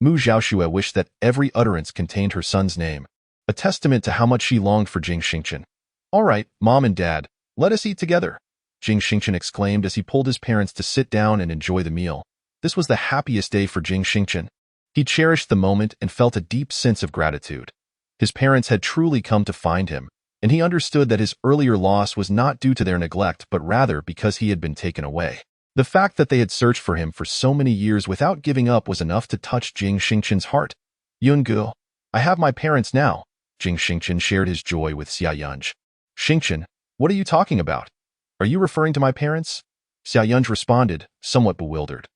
Mu Xiaoxue wished that every utterance contained her son's name, a testament to how much she longed for Jing Xingchen. All right, Mom and Dad, let us eat together, Jing Xingchen exclaimed as he pulled his parents to sit down and enjoy the meal. This was the happiest day for Jing Xingchen. He cherished the moment and felt a deep sense of gratitude. His parents had truly come to find him, and he understood that his earlier loss was not due to their neglect but rather because he had been taken away. The fact that they had searched for him for so many years without giving up was enough to touch Jing Xingchen's heart. Yungu, I have my parents now. Jing Xingchen shared his joy with Xia Yunj. Xingchen, what are you talking about? Are you referring to my parents? Xia Yunj responded, somewhat bewildered.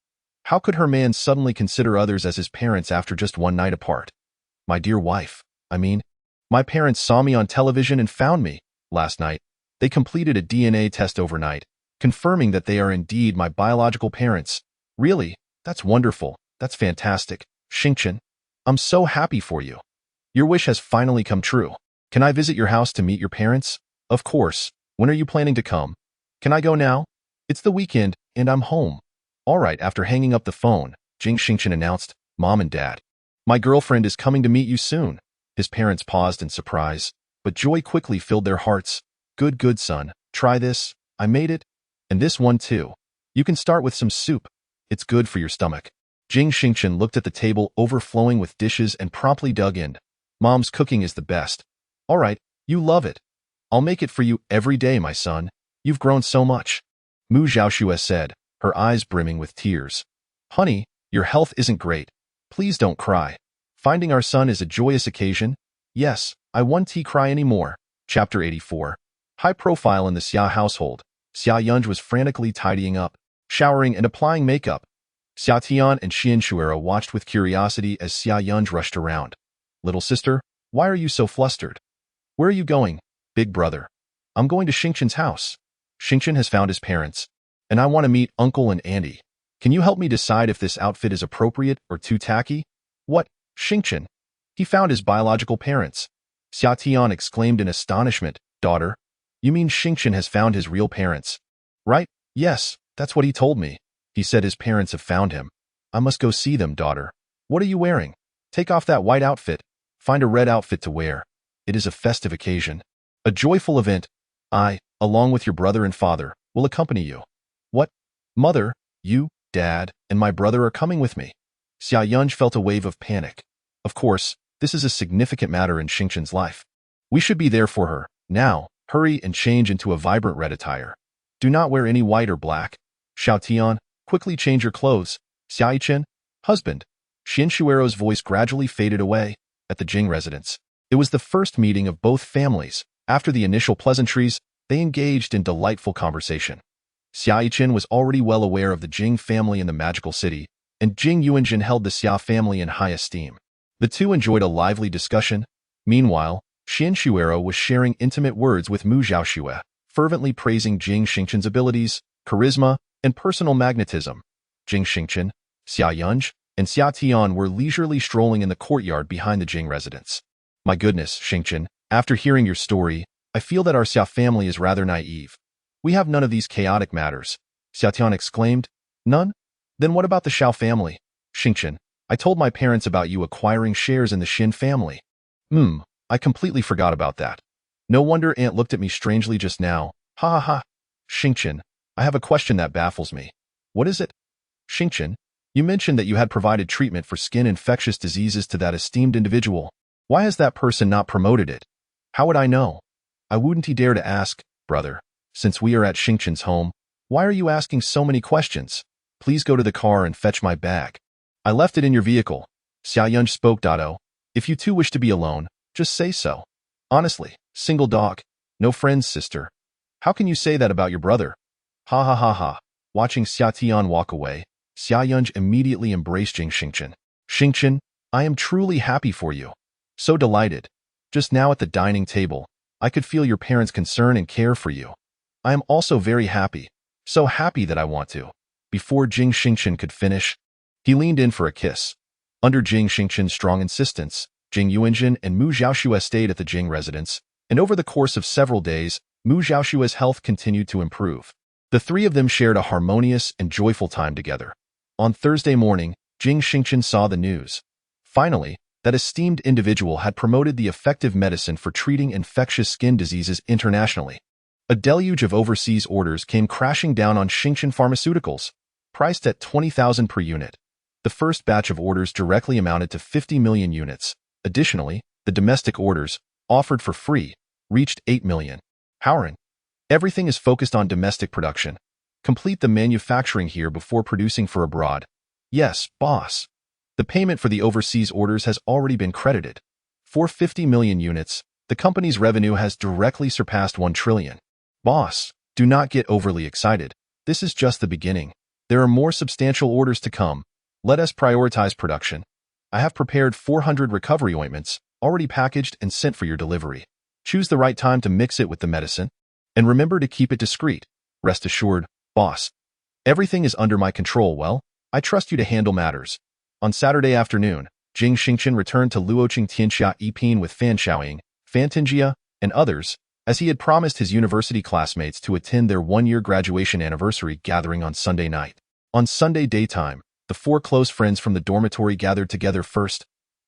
How could her man suddenly consider others as his parents after just one night apart? My dear wife, my parents saw me on television and found me. Last night, they completed a DNA test overnight, confirming that they are indeed my biological parents. Really? That's wonderful. That's fantastic. Xingchen, I'm so happy for you. Your wish has finally come true. Can I visit your house to meet your parents? Of course. When are you planning to come? Can I go now? It's the weekend, and I'm home. All right, after hanging up the phone, Jing Xingchen announced, Mom and Dad, my girlfriend is coming to meet you soon. His parents paused in surprise, but joy quickly filled their hearts. Good, son. Try this. I made it. And this one too. You can start with some soup. It's good for your stomach. Jing Xingchen looked at the table overflowing with dishes and promptly dug in. Mom's cooking is the best. All right, you love it. I'll make it for you every day, my son. You've grown so much. Mu Xiaoxue said, her eyes brimming with tears. Honey, your health isn't great. Please don't cry. Finding our son is a joyous occasion. Yes, I won't cry anymore. Chapter 84. High profile in the Xia household. Xia Yunj was frantically tidying up, showering and applying makeup. Xia Tian and Xian Shuero watched with curiosity as Xia Yunj rushed around. Little sister, why are you so flustered? Where are you going, big brother? I'm going to Xingchen's house. Xingchen has found his parents, and I want to meet Uncle and Auntie. Can you help me decide if this outfit is appropriate or too tacky? What, Xingchen? He found his biological parents. Xia Tian exclaimed in astonishment. Daughter, you mean Xingchen has found his real parents? Right? Yes, that's what he told me. He said his parents have found him. I must go see them, daughter. What are you wearing? Take off that white outfit. Find a red outfit to wear. It is a festive occasion. A joyful event. I, along with your brother and father, will accompany you. What? Mother, you, Dad, and my brother are coming with me. Xia Yunj felt a wave of panic. Of course, this is a significant matter in Xingchen's life. We should be there for her. Now, hurry and change into a vibrant red attire. Do not wear any white or black. Xiao Tian, quickly change your clothes. Xia Yichen, husband. Xian Shuero's voice gradually faded away at the Jing residence. It was the first meeting of both families. After the initial pleasantries, they engaged in delightful conversation. Xia Yichen was already well aware of the Jing family in the magical city, and Jing Yuanjin held the Xia family in high esteem. The two enjoyed a lively discussion. Meanwhile, Xian Shuero was sharing intimate words with Mu Xiaoxue, fervently praising Jing Xingchen's abilities, charisma, and personal magnetism. Jing Xingchen, Xia Yunj, and Xia Tian were leisurely strolling in the courtyard behind the Jing residence. My goodness, Xingchen, after hearing your story, I feel that our Xia family is rather naive. We have none of these chaotic matters. Xia Tian exclaimed. None? Then what about the Xiao family? Xingchen, I told my parents about you acquiring shares in the Xin family. I completely forgot about that. No wonder Aunt looked at me strangely just now. Ha ha ha. Xingchen, I have a question that baffles me. What is it? Xingchen, you mentioned that you had provided treatment for skin infectious diseases to that esteemed individual. Why has that person not promoted it? How would I know? I wouldn't dare to ask, brother. Since we are at Xingchen's home, why are you asking so many questions? Please go to the car and fetch my bag. I left it in your vehicle. Xia Yunj spoke. If you two wish to be alone, just say so. Honestly, single dog. No friends, sister. How can you say that about your brother? Ha ha ha ha. Watching Xia Tian walk away, Xia Yunj immediately embraced Jing Xingchen. Xingchen, I am truly happy for you. So delighted. Just now at the dining table, I could feel your parents' concern and care for you. I am also very happy. So happy that I want to. Before Jing Xingchen could finish, he leaned in for a kiss. Under Jing Xingchen's strong insistence, Jing Yuanjin and Mu Xiaoxue stayed at the Jing residence, and over the course of several days, Mu Xiaoxue's health continued to improve. The three of them shared a harmonious and joyful time together. On Thursday morning, Jing Xingchen saw the news. Finally, that esteemed individual had promoted the effective medicine for treating infectious skin diseases internationally. A deluge of overseas orders came crashing down on Stardust Pharmaceuticals, priced at 20,000 per unit. The first batch of orders directly amounted to 50 million units. Additionally, the domestic orders, offered for free, reached 8 million. Howling. Everything is focused on domestic production. Complete the manufacturing here before producing for abroad. Yes, boss. The payment for the overseas orders has already been credited. For 50 million units, the company's revenue has directly surpassed 1 trillion. Boss, do not get overly excited. This is just the beginning. There are more substantial orders to come. Let us prioritize production. I have prepared 400 recovery ointments, already packaged and sent for your delivery. Choose the right time to mix it with the medicine. And remember to keep it discreet. Rest assured, boss. Everything is under my control. Well, I trust you to handle matters. On Saturday afternoon, Jing Xingchen returned to Luoqing Tianxia Yiping with Fan Xiaoying, Fan Tingjia, and others, as he had promised his university classmates to attend their one-year graduation anniversary gathering on Sunday night. On Sunday daytime, the four close friends from the dormitory gathered together first.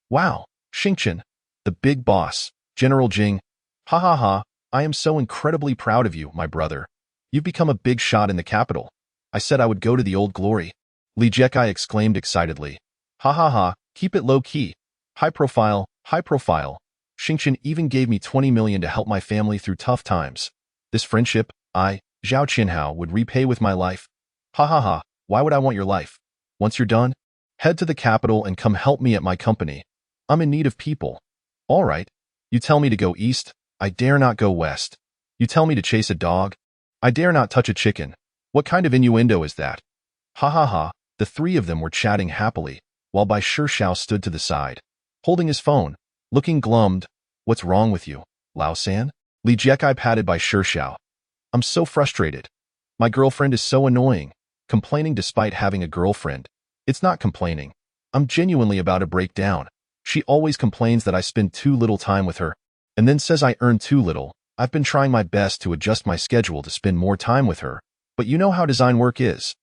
Wow, Xingchen, the big boss, General Jing. Ha ha ha, I am so incredibly proud of you, my brother. You've become a big shot in the capital. I said I would go to the old glory. Li Jekai exclaimed excitedly. Ha ha ha, keep it low-key. High profile, high profile. Xingchen even gave me 20 million to help my family through tough times. This friendship, I, Zhao Qinhao, would repay with my life. Ha ha ha, why would I want your life? Once you're done, head to the capital and come help me at my company. I'm in need of people. All right. You tell me to go east, I dare not go west. You tell me to chase a dog, I dare not touch a chicken. What kind of innuendo is that? Ha ha ha, the three of them were chatting happily, while Bai Shishao stood to the side, holding his phone, looking glummed. What's wrong with you, Lao San? Li Jekai patted Bai Shishao. I'm so frustrated. My girlfriend is so annoying, complaining despite having a girlfriend. It's not complaining. I'm genuinely about to break down. She always complains that I spend too little time with her, and then says I earn too little. I've been trying my best to adjust my schedule to spend more time with her, but you know how design work is.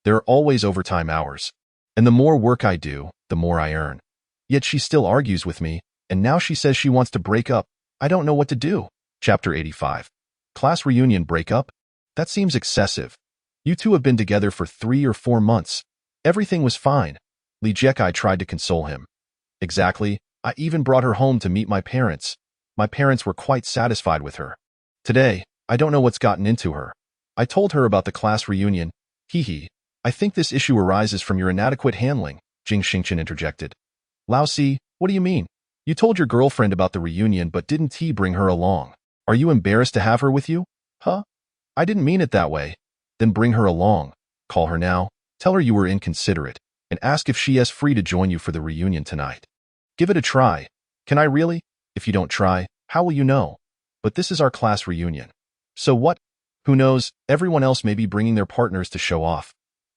There are always overtime hours, and the more work I do, the more I earn. Yet she still argues with me, and now she says she wants to break up. I don't know what to do. Chapter 85. Class reunion breakup? That seems excessive. You two have been together for 3 or 4 months. Everything was fine. Li Jekai tried to console him. Exactly. I even brought her home to meet my parents. My parents were quite satisfied with her. Today, I don't know what's gotten into her. I told her about the class reunion. Hee hee. I think this issue arises from your inadequate handling, Jing Xingchen interjected. Lao Si, what do you mean? You told your girlfriend about the reunion but didn't bring her along. Are you embarrassed to have her with you? Huh? I didn't mean it that way. Then bring her along. Call her now. Tell her you were inconsiderate, and ask if she is free to join you for the reunion tonight. Give it a try. Can I really? If you don't try, how will you know? But this is our class reunion. So what? Who knows, everyone else may be bringing their partners to show off.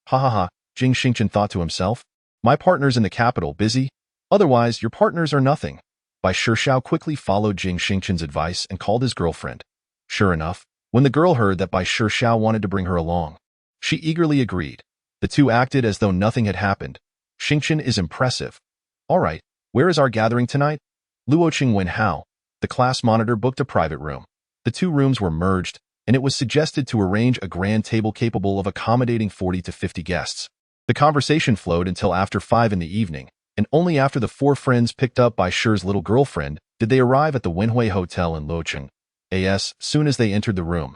Ha ha ha, Jing Xingchen thought to himself. My partner's in the capital, busy? Otherwise, your partners are nothing. Bai Shishao quickly followed Jing Xingchen's advice and called his girlfriend. Sure enough, when the girl heard that Bai Shishao wanted to bring her along, she eagerly agreed. The two acted as though nothing had happened. Xingchen is impressive. All right, where is our gathering tonight? Luoqing Wenhao, the class monitor, booked a private room. The two rooms were merged, and it was suggested to arrange a grand table capable of accommodating 40 to 50 guests. The conversation flowed until after 5 in the evening, and only after the 4 friends picked up by Shi's little girlfriend did they arrive at the Wenhui Hotel in Luoqing. Soon as they entered the room,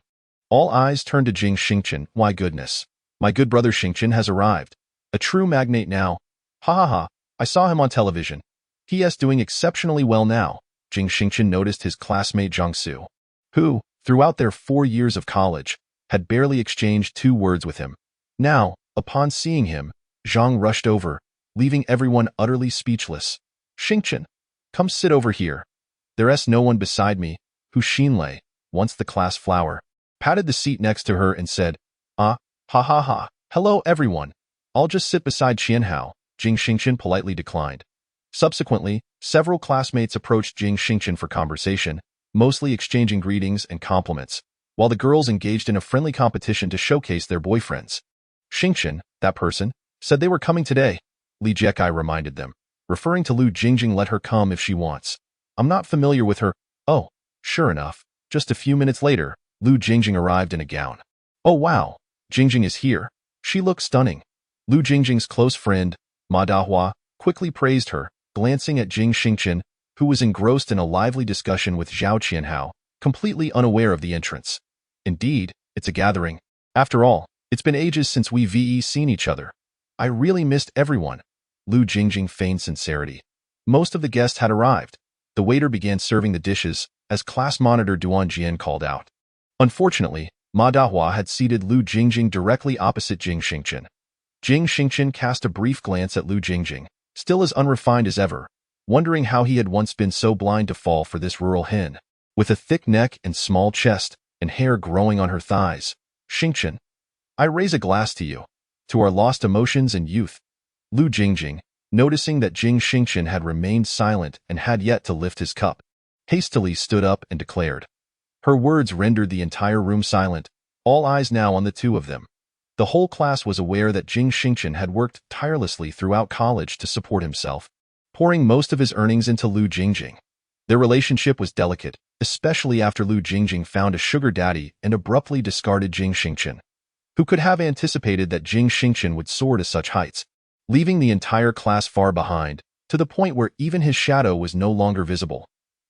all eyes turned to Jing Xingchen. My goodness. My good brother Xingchen has arrived. A true magnate now. Ha ha ha, I saw him on television. He is doing exceptionally well now. Jing Xingchen noticed his classmate Jiangsu, who, throughout their 4 years of college, had barely exchanged 2 words with him. Now, upon seeing him, Zhang rushed over, leaving everyone utterly speechless. Xingchen, come sit over here. There's no one beside me. Hu Xinlei, once the class flower, patted the seat next to her and said, ha ha ha, hello everyone. I'll just sit beside Qianhao. Jing Xingchen politely declined. Subsequently, several classmates approached Jing Xingchen for conversation, mostly exchanging greetings and compliments, while the girls engaged in a friendly competition to showcase their boyfriends. Xingchen, that person, said they were coming today. Li Jekai reminded them, referring to Lu Jingjing. Let her come if she wants. I'm not familiar with her. Oh, sure enough. Just a few minutes later, Lu Jingjing arrived in a gown. Oh wow, Jingjing is here. She looks stunning. Lu Jingjing's close friend, Ma Dahua, quickly praised her, glancing at Jing Xingchen, who was engrossed in a lively discussion with Zhao Qianhao, completely unaware of the entrance. Indeed, it's a gathering. After all, it's been ages since we've seen each other. I really missed everyone. Lu Jingjing feigned sincerity. Most of the guests had arrived. The waiter began serving the dishes, as class monitor Duan Jian called out. Unfortunately, Ma Dahua had seated Lu Jingjing directly opposite Jing Xingchen. Jing Xingchen cast a brief glance at Lu Jingjing, still as unrefined as ever, wondering how he had once been so blind to fall for this rural hen, with a thick neck and small chest, and hair growing on her thighs. Xingchen, I raise a glass to you, to our lost emotions and youth. Lu Jingjing, noticing that Jing Xingchen had remained silent and had yet to lift his cup, hastily stood up and declared. Her words rendered the entire room silent, all eyes now on the two of them. The whole class was aware that Jing Xingchen had worked tirelessly throughout college to support himself, pouring most of his earnings into Lu Jingjing. Their relationship was delicate, especially after Lu Jingjing found a sugar daddy and abruptly discarded Jing Xingchen. Who could have anticipated that Jing Xingchen would soar to such heights, leaving the entire class far behind, to the point where even his shadow was no longer visible?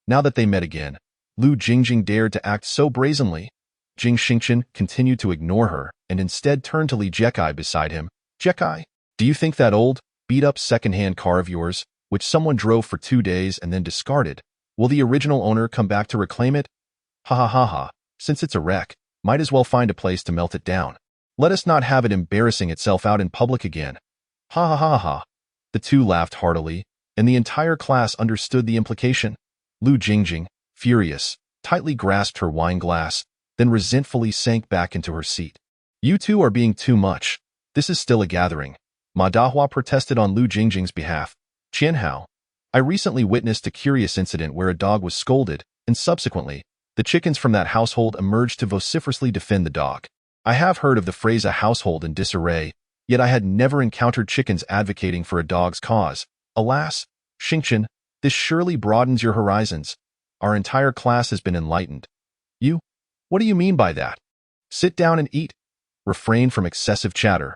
Now that they met again, Lu Jingjing dared to act so brazenly. Jing Xingchen continued to ignore her and instead turned to Li Jekai beside him. Jekai, do you think that old, beat-up second-hand car of yours, which someone drove for 2 days and then discarded, will the original owner come back to reclaim it? Ha ha ha ha, since it's a wreck, might as well find a place to melt it down. Let us not have it embarrassing itself out in public again. Ha ha ha ha. The two laughed heartily, and the entire class understood the implication. Lu Jingjing, furious, tightly grasped her wine glass, then resentfully sank back into her seat. You two are being too much. This is still a gathering. Ma Dahua protested on Lu Jingjing's behalf. Qianhao, I recently witnessed a curious incident where a dog was scolded, and subsequently, the chickens from that household emerged to vociferously defend the dog. I have heard of the phrase a household in disarray, yet I had never encountered chickens advocating for a dog's cause. Alas, Xingchen, this surely broadens your horizons. Our entire class has been enlightened. You? What do you mean by that? Sit down and eat. Refrain from excessive chatter.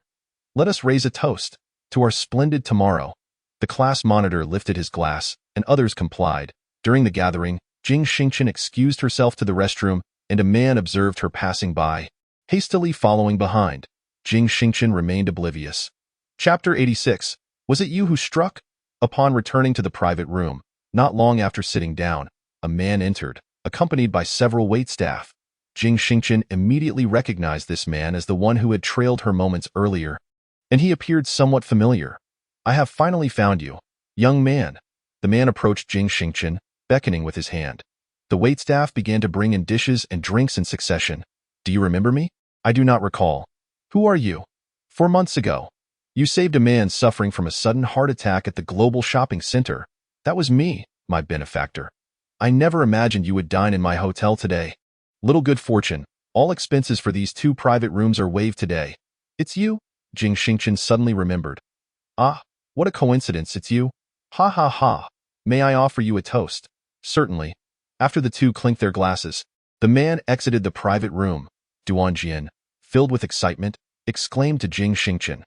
Let us raise a toast to our splendid tomorrow. The class monitor lifted his glass, and others complied. During the gathering, Jing Xingchen excused herself to the restroom, and a man observed her passing by. Hastily following behind, Jing Xingchen remained oblivious. Chapter 86. Was it you who struck? Upon returning to the private room, not long after sitting down, a man entered, accompanied by several waitstaff. Jing Xingchen immediately recognized this man as the one who had trailed her moments earlier, and he appeared somewhat familiar. I have finally found you, young man. The man approached Jing Xingchen, beckoning with his hand. The waitstaff began to bring in dishes and drinks in succession. Do you remember me? I do not recall. Who are you? 4 months ago, you saved a man suffering from a sudden heart attack at the global shopping center. That was me, my benefactor. I never imagined you would dine in my hotel today. Little good fortune. All expenses for these 2 private rooms are waived today. It's you? Jing Xingchen suddenly remembered. Ah, what a coincidence, it's you. Ha ha ha. May I offer you a toast? Certainly. After the two clinked their glasses, the man exited the private room. Duan Jian, filled with excitement, exclaimed to Jing Xingchen.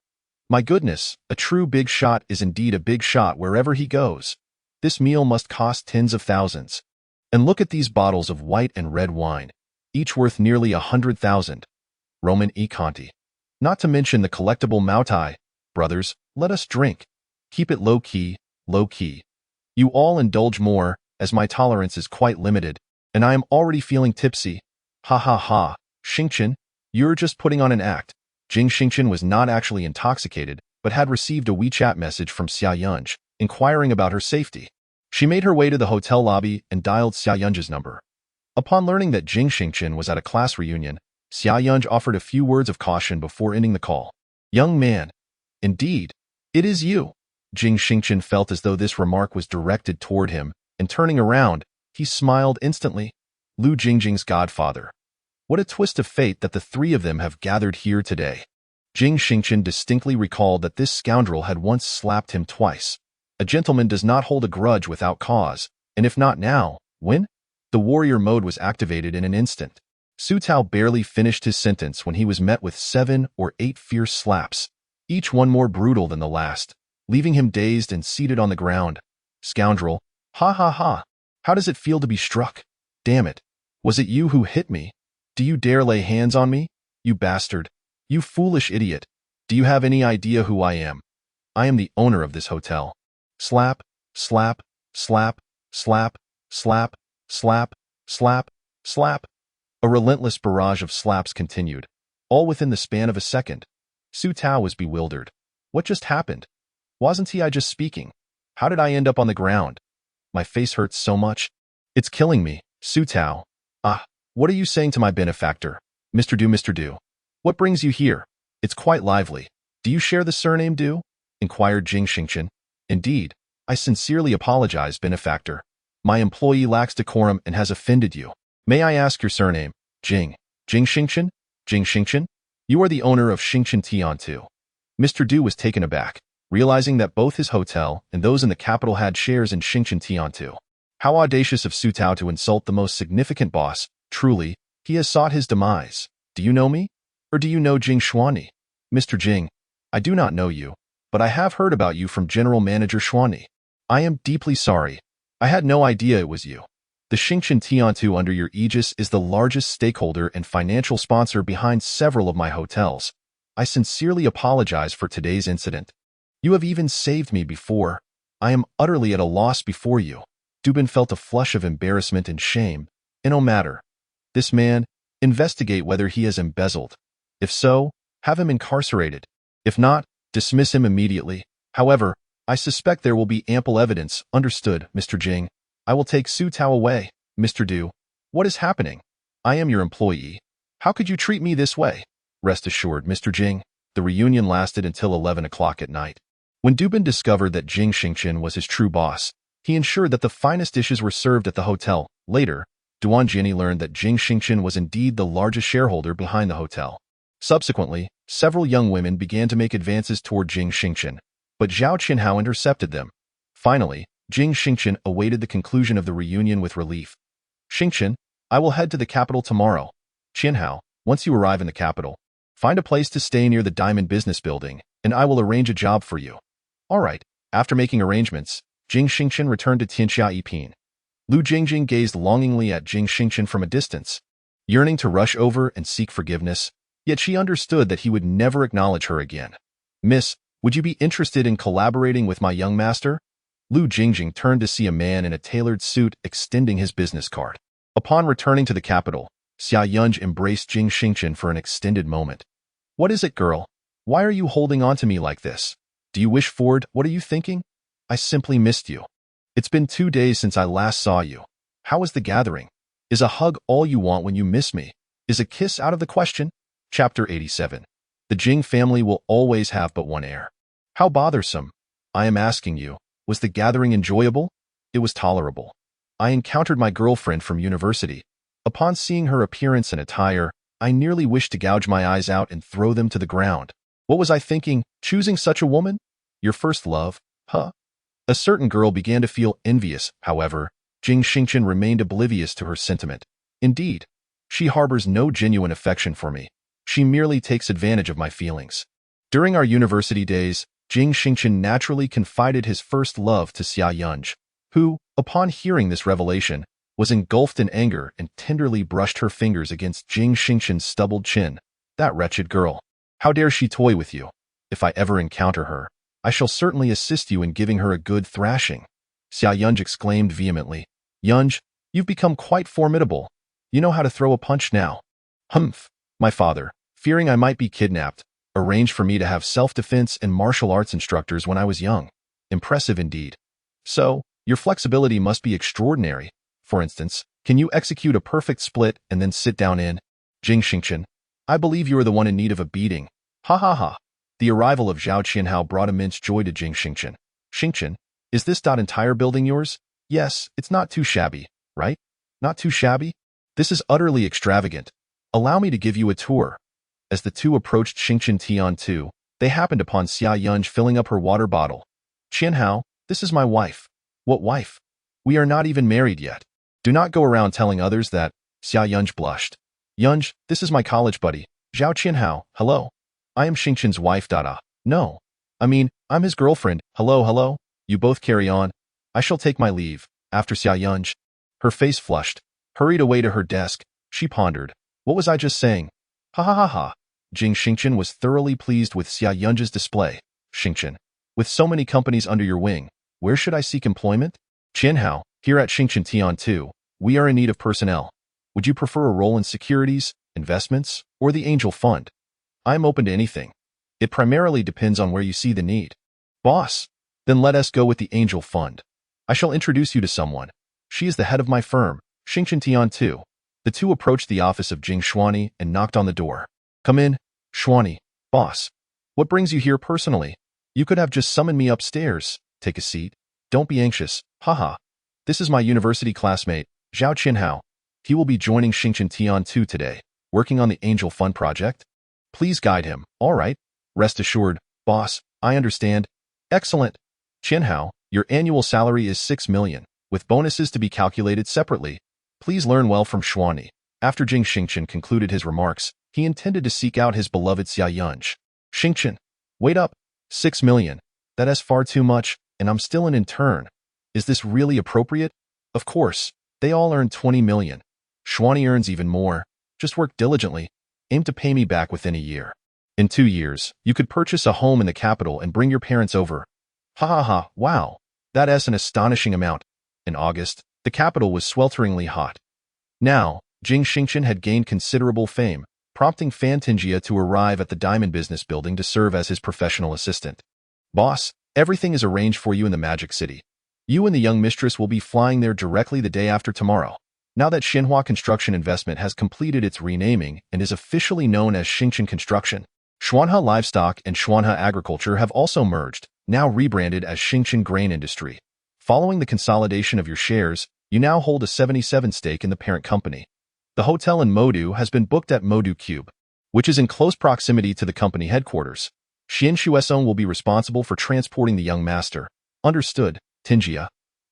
My goodness, a true big shot is indeed a big shot wherever he goes. This meal must cost tens of thousands. And look at these bottles of white and red wine, each worth nearly 100,000. Roman e Conti. Not to mention the collectible Moutai. Brothers, let us drink. Keep it low-key, low-key. You all indulge more, as my tolerance is quite limited, and I am already feeling tipsy. Ha ha ha. Xingchen, you're just putting on an act. Jing Xingchen was not actually intoxicated, but had received a WeChat message from Xia Yunj, inquiring about her safety. She made her way to the hotel lobby and dialed Xia Yunj's number. Upon learning that Jing Xingchen was at a class reunion, Xia Yunj offered a few words of caution before ending the call. Young man. Indeed. It is you. Jing Xingchen felt as though this remark was directed toward him, and turning around, he smiled instantly. Lu Jingjing's godfather. What a twist of fate that the 3 of them have gathered here today. Jing Xingchen distinctly recalled that this scoundrel had once slapped him twice. A gentleman does not hold a grudge without cause, and if not now, when? The warrior mode was activated in an instant. Su Tao barely finished his sentence when he was met with 7 or 8 fierce slaps, each one more brutal than the last, leaving him dazed and seated on the ground. Scoundrel. Ha ha ha. How does it feel to be struck? Damn it. Was it you who hit me? Do you dare lay hands on me? You bastard. You foolish idiot. Do you have any idea who I am? I am the owner of this hotel. Slap, slap, slap, slap, slap, slap, slap, slap. A relentless barrage of slaps continued, all within the span of a second. Su Tao was bewildered. What just happened? Wasn't I just speaking? How did I end up on the ground? My face hurts so much. It's killing me, Su Tao. Ah, what are you saying to my benefactor? Mr. Du, Mr. Du. What brings you here? It's quite lively. Do you share the surname Du? Inquired Jing Xingchen. Indeed. I sincerely apologize, benefactor. My employee lacks decorum and has offended you. May I ask your surname? Jing. Jing Xingchen? Jing Xingchen? You are the owner of Xingchen Tiantu. Mr. Du was taken aback, realizing that both his hotel and those in the capital had shares in Xingchen Tiantu. How audacious of Su Tao to insult the most significant boss. Truly, he has sought his demise. Do you know me? Or do you know Jing Xuani? Mr. Jing, I do not know you, but I have heard about you from General Manager Xuani. I am deeply sorry. I had no idea it was you. The Xingchen Tiantu under your aegis is the largest stakeholder and financial sponsor behind several of my hotels. I sincerely apologize for today's incident. You have even saved me before. I am utterly at a loss before you. Dubin felt a flush of embarrassment and shame. No matter. This man, investigate whether he has embezzled. If so, have him incarcerated. If not, dismiss him immediately. However, I suspect there will be ample evidence. Understood, Mr. Jing. I will take Su Tao away. Mr. Du, what is happening? I am your employee. How could you treat me this way? Rest assured, Mr. Jing. The reunion lasted until 11 o'clock at night. When Dubin discovered that Jing Xingchen was his true boss, he ensured that the finest dishes were served at the hotel. Later, Duan Jinni learned that Jing Xingchen was indeed the largest shareholder behind the hotel. Subsequently, several young women began to make advances toward Jing Xingchen, but Zhao Qianhao intercepted them. Finally, Jing Xingchen awaited the conclusion of the reunion with relief. Xingchen, I will head to the capital tomorrow. Qianhao, once you arrive in the capital, find a place to stay near the Diamond Business Building, and I will arrange a job for you. All right. After making arrangements, Jing Xingchen returned to Tianxia Yiping. Lu Jingjing gazed longingly at Jing Xingchen from a distance, yearning to rush over and seek forgiveness, yet she understood that he would never acknowledge her again. Miss, would you be interested in collaborating with my young master? Lu Jingjing turned to see a man in a tailored suit extending his business card. Upon returning to the capital, Xia Yunj embraced Jing Xingchen for an extended moment. What is it, girl? Why are you holding on to me like this? Do you wish forward? What are you thinking? I simply missed you. It's been 2 days since I last saw you. How was the gathering? Is a hug all you want when you miss me? Is a kiss out of the question? Chapter 87. The Jing family will always have but one heir. How bothersome. I am asking you, was the gathering enjoyable? It was tolerable. I encountered my girlfriend from university. Upon seeing her appearance and attire, I nearly wished to gouge my eyes out and throw them to the ground. What was I thinking, choosing such a woman? Your first love, huh? A certain girl began to feel envious. However, Jing Xingchen remained oblivious to her sentiment. Indeed, she harbors no genuine affection for me. She merely takes advantage of my feelings. During our university days, Jing Xingchen naturally confided his first love to Xia Yunj, who, upon hearing this revelation, was engulfed in anger and tenderly brushed her fingers against Jing Xingchen's stubbled chin. That wretched girl. How dare she toy with you? If I ever encounter her, I shall certainly assist you in giving her a good thrashing. Xia Yunj exclaimed vehemently. Yunj, you've become quite formidable. You know how to throw a punch now. Humph. My father, fearing I might be kidnapped, arranged for me to have self-defense and martial arts instructors when I was young. Impressive indeed. So, your flexibility must be extraordinary. For instance, can you execute a perfect split and then sit down in? Jing Xingchen, I believe you are the one in need of a beating. Ha ha ha. The arrival of Zhao Qianhao brought immense joy to Jing Xingchen. Xingchen, is this entire building yours? Yes, it's not too shabby, right? Not too shabby? This is utterly extravagant. Allow me to give you a tour. As the two approached Xingchen Tiantu, they happened upon Xia Yunj filling up her water bottle. Qianhao, this is my wife. What wife? We are not even married yet. Do not go around telling others that. Xia Yunj blushed. Yunj, this is my college buddy, Zhao Qianhao. Hello. I am Xingchen's wife. No. I'm his girlfriend. Hello. You both carry on. I shall take my leave. After Xia Yunj. Her face flushed. Hurried away to her desk. She pondered. What was I just saying? Ha ha ha ha. Jing Xingchen was thoroughly pleased with Xia Yunj's display. Xingchen, with so many companies under your wing, where should I seek employment? Qianhao, here at Xingchen Tiantu, we are in need of personnel. Would you prefer a role in securities, investments, or the angel fund? I am open to anything. It primarily depends on where you see the need. Boss, then let us go with the angel fund. I shall introduce you to someone. She is the head of my firm, Xingchen Tiantu. The two approached the office of Jing Xuani and knocked on the door. Come in, Xuani. Boss, what brings you here personally? You could have just summoned me upstairs. Take a seat. Don't be anxious. Haha. This is my university classmate, Zhao Qianhao. He will be joining Xingchen Tiantu today, working on the angel fund project. Please guide him. All right. Rest assured, boss, I understand. Excellent. Qianhao, your annual salary is 6 million. with bonuses to be calculated separately. Please learn well from Xuanyi. After Jing Xingchen concluded his remarks, he intended to seek out his beloved Xia Yunj. Xingchen, wait up. 6 million. That is far too much, and I'm still an intern. Is this really appropriate? Of course. They all earn 20 million. Xuanyi earns even more. Just work diligently. Aim to pay me back within a year. In 2 years, you could purchase a home in the capital and bring your parents over. Ha ha ha, wow. That is an astonishing amount. In August, the capital was swelteringly hot. Now, Jing Xingchen had gained considerable fame, prompting Fantingia to arrive at the Diamond Business Building to serve as his professional assistant. Boss, everything is arranged for you in the Magic City. You and the young mistress will be flying there directly the day after tomorrow. Now that Xinhua Construction Investment has completed its renaming and is officially known as Xingchen Construction, Xuanhe Livestock and Xuanhe Agriculture have also merged, now rebranded as Xingchen Grain Industry. Following the consolidation of your shares, you now hold a 77% stake in the parent company. The hotel in Modu has been booked at Modu Cube, which is in close proximity to the company headquarters. Xian Shuesong will be responsible for transporting the young master. Understood, Tinjia.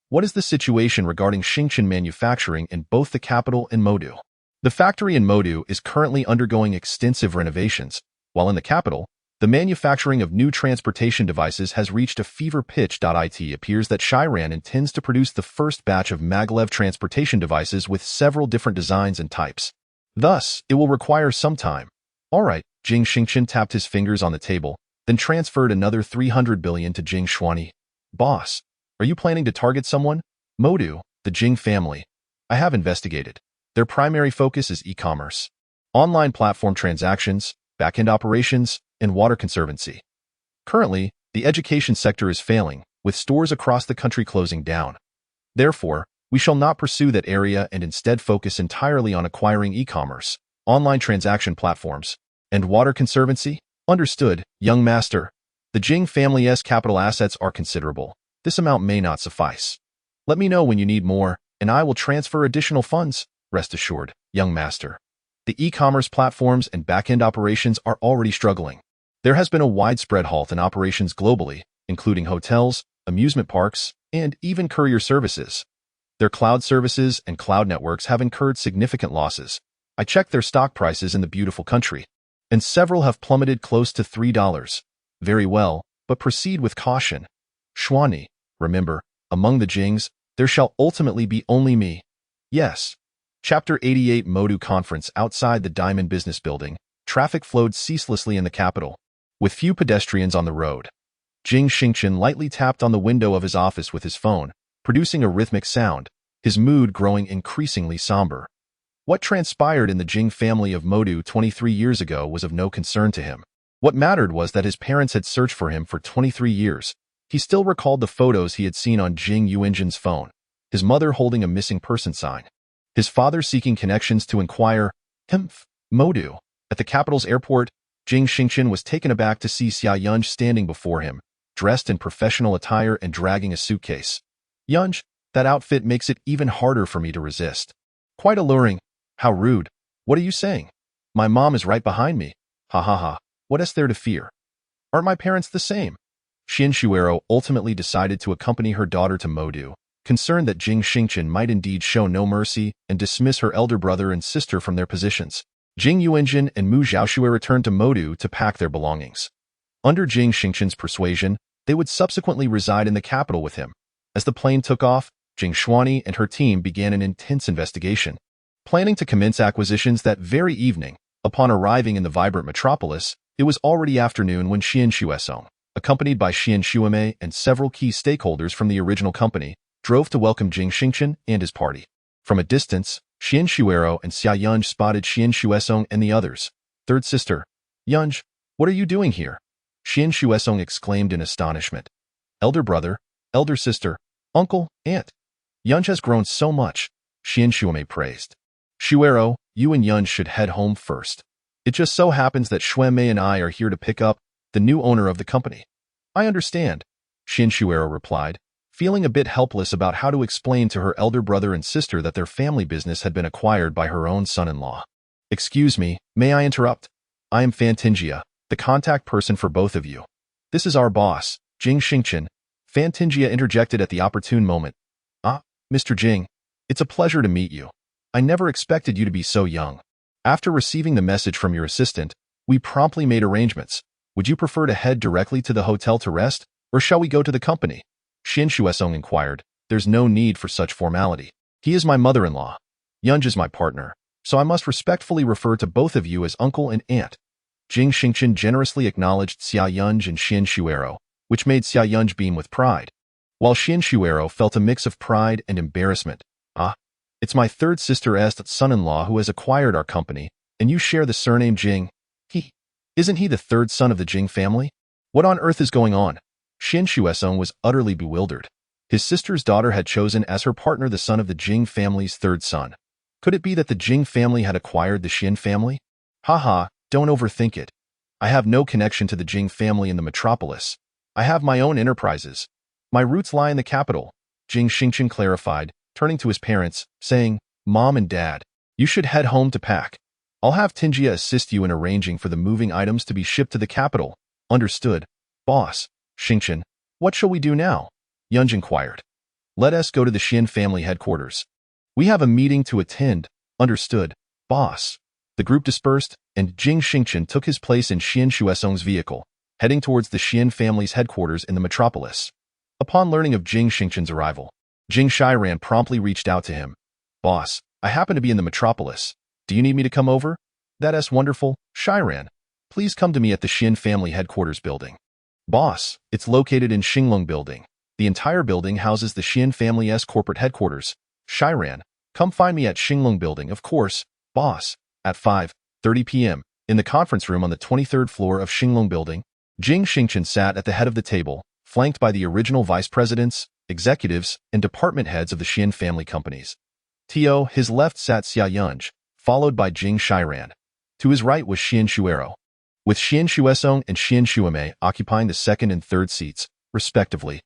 What is the situation regarding Xingchen manufacturing in both the capital and Modu? The factory in Modu is currently undergoing extensive renovations, while in the capital, the manufacturing of new transportation devices has reached a fever pitch. It appears that Shiran intends to produce the first batch of maglev transportation devices with several different designs and types. Thus, it will require some time. All right, Jing Xingchen tapped his fingers on the table, then transferred another 300 billion to Jing Xuanyi. Boss, are you planning to target someone? Modu, the Jing family. I have investigated. Their primary focus is e-commerce, online platform transactions, back-end operations, and water conservancy. Currently, the education sector is failing, with stores across the country closing down. Therefore, we shall not pursue that area and instead focus entirely on acquiring e-commerce, online transaction platforms, and water conservancy. Understood, young master. The Jing family's capital assets are considerable. This amount may not suffice. Let me know when you need more, and I will transfer additional funds. Rest assured, young master. The e-commerce platforms and back-end operations are already struggling. There has been a widespread halt in operations globally, including hotels, amusement parks, and even courier services. Their cloud services and cloud networks have incurred significant losses. I checked their stock prices in the beautiful country, and several have plummeted close to $3. Very well, but proceed with caution. Xuanyi, remember, among the Jings, there shall ultimately be only me. Yes. Chapter 88 Modu Conference. Outside the Diamond Business Building, traffic flowed ceaselessly in the capital, with few pedestrians on the road. Jing Xingchen lightly tapped on the window of his office with his phone, producing a rhythmic sound, his mood growing increasingly somber. What transpired in the Jing family of Modu 23 years ago was of no concern to him. What mattered was that his parents had searched for him for 23 years. He still recalled the photos he had seen on Jing Yuanjin's phone, his mother holding a missing person sign, his father seeking connections to inquire, Modu. At the capital's airport, Jing Xingchen was taken aback to see Xia Yunj standing before him, dressed in professional attire and dragging a suitcase. Yunj, that outfit makes it even harder for me to resist. Quite alluring. How rude. What are you saying? My mom is right behind me. Ha ha ha. What is there to fear? Aren't my parents the same? Xian Shuero ultimately decided to accompany her daughter to Modu, concerned that Jing Xingchen might indeed show no mercy and dismiss her elder brother and sister from their positions. Jing Yuanjin and Mu Xiaoxue returned to Modu to pack their belongings. Under Jing Xingchen's persuasion, they would subsequently reside in the capital with him. As the plane took off, Jing Xuanyi and her team began an intense investigation, planning to commence acquisitions that very evening. Upon arriving in the vibrant metropolis, it was already afternoon when Xian Shuesong, accompanied by Xian Shuame and several key stakeholders from the original company, drove to welcome Jing Xingchen and his party. From a distance, Xian Shuero and Xia Yunj spotted Xian Shuesong and the others. Third sister, Yunj, what are you doing here? Xian Shuesong exclaimed in astonishment. Elder brother, elder sister, uncle, aunt. Yunj has grown so much, Xian Shuame praised. Shuero, you and Yunj should head home first. It just so happens that Xuemei and I are here to pick up the new owner of the company. I understand, Xian Shuero replied, feeling a bit helpless about how to explain to her elder brother and sister that their family business had been acquired by her own son-in-law. Excuse me, may I interrupt? I am Fantingia, the contact person for both of you. This is our boss, Jing Xingchen. Fantingia interjected at the opportune moment. Ah, Mr. Jing, it's a pleasure to meet you. I never expected you to be so young. After receiving the message from your assistant, we promptly made arrangements. Would you prefer to head directly to the hotel to rest, or shall we go to the company? Xin Shuesong inquired. There's no need for such formality. He is my mother-in-law. Yunj is my partner, so I must respectfully refer to both of you as uncle and aunt. Jing Xingchen generously acknowledged Xia Yunj and Xian Shuero, which made Xia Yunj beam with pride, while Xian Shuero felt a mix of pride and embarrassment. Ah, it's my third sister-est son-in-law who has acquired our company, and you share the surname Jing. Isn't he the third son of the Jing family? What on earth is going on? Xian Shuesong was utterly bewildered. His sister's daughter had chosen as her partner the son of the Jing family's third son. Could it be that the Jing family had acquired the Xian family? Haha, don't overthink it. I have no connection to the Jing family in the metropolis. I have my own enterprises. My roots lie in the capital, Jing Xingchen clarified, turning to his parents, saying, Mom and Dad, you should head home to pack. I'll have Tinjia assist you in arranging for the moving items to be shipped to the capital. Understood, boss. Xingchen, what shall we do now? Yunj inquired. Let us go to the Xian family headquarters. We have a meeting to attend. Understood, boss. The group dispersed, and Jing Xingchen took his place in Xian Shuesong's vehicle, heading towards the Xian family's headquarters in the metropolis. Upon learning of Jing Xingchen's arrival, Jing Shiran promptly reached out to him. Boss, I happen to be in the metropolis. Do you need me to come over? That's wonderful, Shiran. Please come to me at the Xian family headquarters building. Boss, it's located in Xinglong building. The entire building houses the Xian family's corporate headquarters. Shiran, come find me at Xinglong building, of course, boss. At 5:30 p.m., in the conference room on the 23rd floor of Xinglong building, Jing Xingchen sat at the head of the table, flanked by the original vice presidents, executives, and department heads of the Xian family companies. To his left sat Xia Yunj, followed by Jing Shiran. To his right was Xian Shuero, with Xian Shuesong and Xian Shuame occupying the second and third seats, respectively.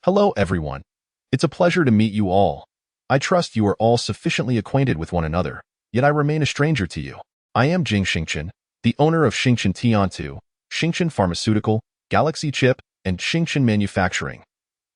Hello, everyone. It's a pleasure to meet you all. I trust you are all sufficiently acquainted with one another, yet I remain a stranger to you. I am Jing Xingchen, the owner of Xingchen Tiantu, Xingchen Pharmaceutical, Galaxy Chip, and Xingchen Manufacturing.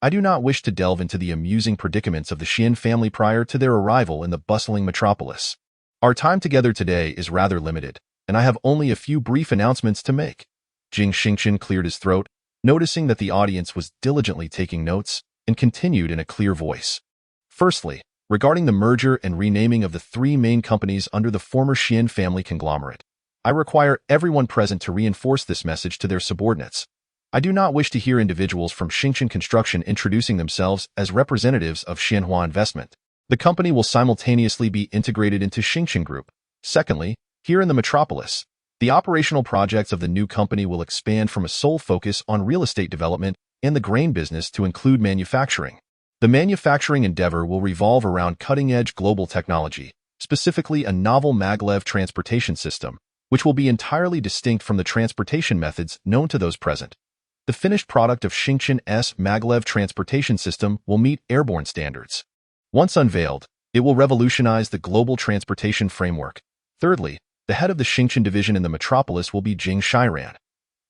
I do not wish to delve into the amusing predicaments of the Xian family prior to their arrival in the bustling metropolis. Our time together today is rather limited, and I have only a few brief announcements to make. Jing Xingchen cleared his throat, noticing that the audience was diligently taking notes, and continued in a clear voice. Firstly, regarding the merger and renaming of the three main companies under the former Xian family conglomerate, I require everyone present to reinforce this message to their subordinates. I do not wish to hear individuals from Xingchen Construction introducing themselves as representatives of Xianhua Investment. The company will simultaneously be integrated into Xingchen Group. Secondly, here in the metropolis, the operational projects of the new company will expand from a sole focus on real estate development and the grain business to include manufacturing. The manufacturing endeavor will revolve around cutting-edge global technology, specifically a novel maglev transportation system, which will be entirely distinct from the transportation methods known to those present. The finished product of Xingchen's maglev transportation system will meet airborne standards. Once unveiled, it will revolutionize the global transportation framework. Thirdly, the head of the Xingchen division in the metropolis will be Jing Shiran.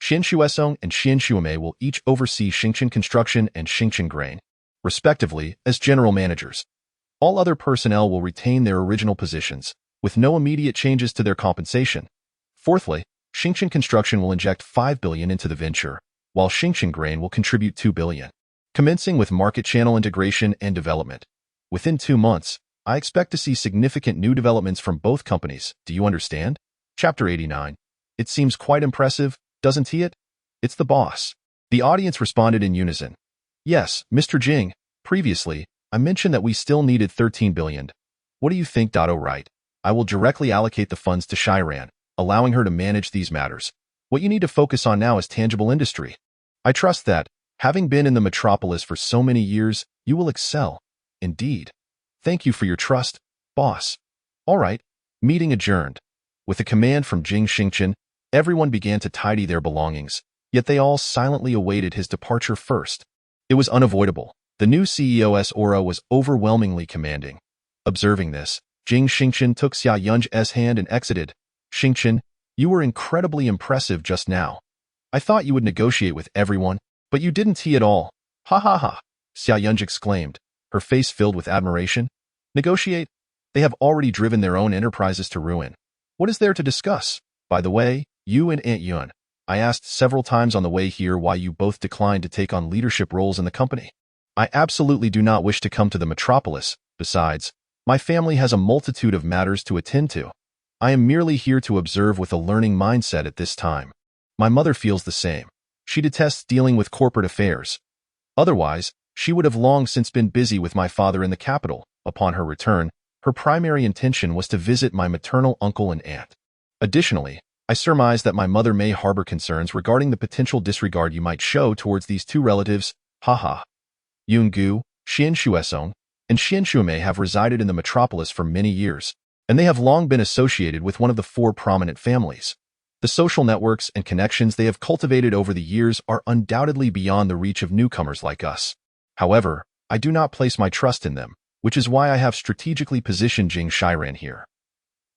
Xian Shuesong and Xian Shuame will each oversee Xingchen Construction and Xingchen Grain, respectively, as general managers. All other personnel will retain their original positions, with no immediate changes to their compensation. Fourthly, Xingchen Construction will inject $5 billion into the venture, while Xingchen Grain will contribute $2 billion, commencing with market channel integration and development. Within 2 months, I expect to see significant new developments from both companies. Do you understand? Chapter 89. It seems quite impressive, doesn't it? It's the boss. The audience responded in unison. Yes, Mr. Jing, previously, I mentioned that we still needed $13 billion. What do you think? Right. I will directly allocate the funds to Shiran, allowing her to manage these matters. What you need to focus on now is tangible industry. I trust that, having been in the metropolis for so many years, you will excel. Indeed. Thank you for your trust, boss. All right, meeting adjourned. With a command from Jing Xingchen, everyone began to tidy their belongings, yet they all silently awaited his departure first. It was unavoidable. The new CEO's aura was overwhelmingly commanding. Observing this, Jing Xingchen took Xia Yunj's hand and exited. Xingchen, you were incredibly impressive just now. I thought you would negotiate with everyone, but you didn't at all. Ha ha ha, Xia Yunj exclaimed. her face filled with admiration. Negotiate? They have already driven their own enterprises to ruin. What is there to discuss? By the way, you and Aunt Yun, I asked several times on the way here why you both declined to take on leadership roles in the company. I absolutely do not wish to come to the metropolis. Besides, my family has a multitude of matters to attend to. I am merely here to observe with a learning mindset at this time. My mother feels the same. She detests dealing with corporate affairs. Otherwise, she would have long since been busy with my father in the capital. Upon her return, her primary intention was to visit my maternal uncle and aunt. Additionally, I surmise that my mother may harbor concerns regarding the potential disregard you might show towards these two relatives. Haha. Yungu, Xian Shuesong, and Xian Shuemei have resided in the metropolis for many years, and they have long been associated with one of the four prominent families. The social networks and connections they have cultivated over the years are undoubtedly beyond the reach of newcomers like us. However, I do not place my trust in them, which is why I have strategically positioned Jing Xiran here.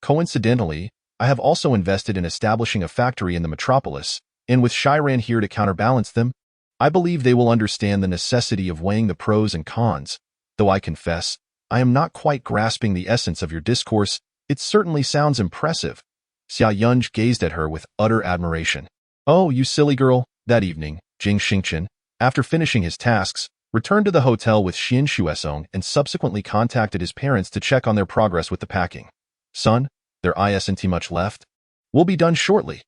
Coincidentally, I have also invested in establishing a factory in the metropolis, and with Xiran here to counterbalance them, I believe they will understand the necessity of weighing the pros and cons. Though I confess, I am not quite grasping the essence of your discourse. It certainly sounds impressive. Xia Yunj gazed at her with utter admiration. Oh, you silly girl. That evening, Jing Xingchen, after finishing his tasks, returned to the hotel with Xian Shuesong and subsequently contacted his parents to check on their progress with the packing. Son, there isn't much left. We'll be done shortly.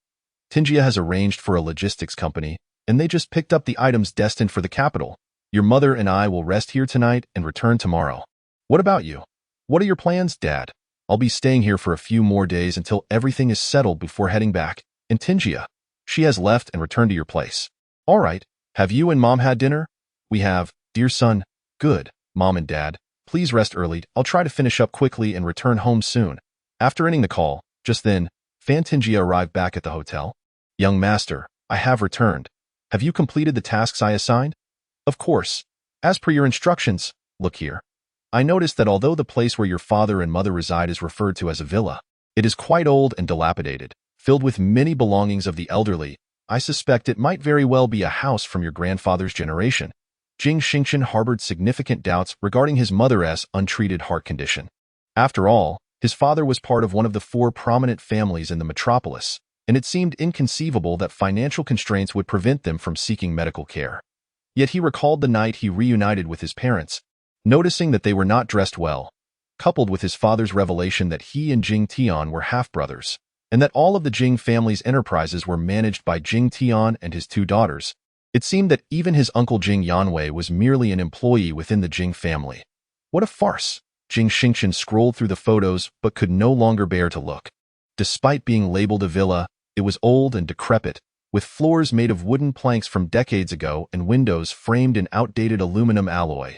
Tinjia has arranged for a logistics company, and they just picked up the items destined for the capital. Your mother and I will rest here tonight and return tomorrow. What about you? What are your plans, Dad? I'll be staying here for a few more days until everything is settled before heading back. And Tinjia, she has left and returned to your place. All right, have you and Mom had dinner? We have, dear son. Good, Mom and Dad. Please rest early. I'll try to finish up quickly and return home soon. After ending the call, just then, Fan Tinjia arrived back at the hotel. Young master, I have returned. Have you completed the tasks I assigned? Of course. As per your instructions. Look here. I noticed that although the place where your father and mother reside is referred to as a villa, it is quite old and dilapidated, filled with many belongings of the elderly. I suspect it might very well be a house from your grandfather's generation. Jing Xingchen harbored significant doubts regarding his mother's untreated heart condition. After all, his father was part of one of the four prominent families in the metropolis, and it seemed inconceivable that financial constraints would prevent them from seeking medical care. Yet he recalled the night he reunited with his parents, noticing that they were not dressed well, coupled with his father's revelation that he and Jing Tian were half-brothers, and that all of the Jing family's enterprises were managed by Jing Tian and his two daughters. It seemed that even his uncle Jing Yanwei was merely an employee within the Jing family. What a farce! Jing Xingchen scrolled through the photos but could no longer bear to look. Despite being labeled a villa, it was old and decrepit, with floors made of wooden planks from decades ago and windows framed in outdated aluminum alloy.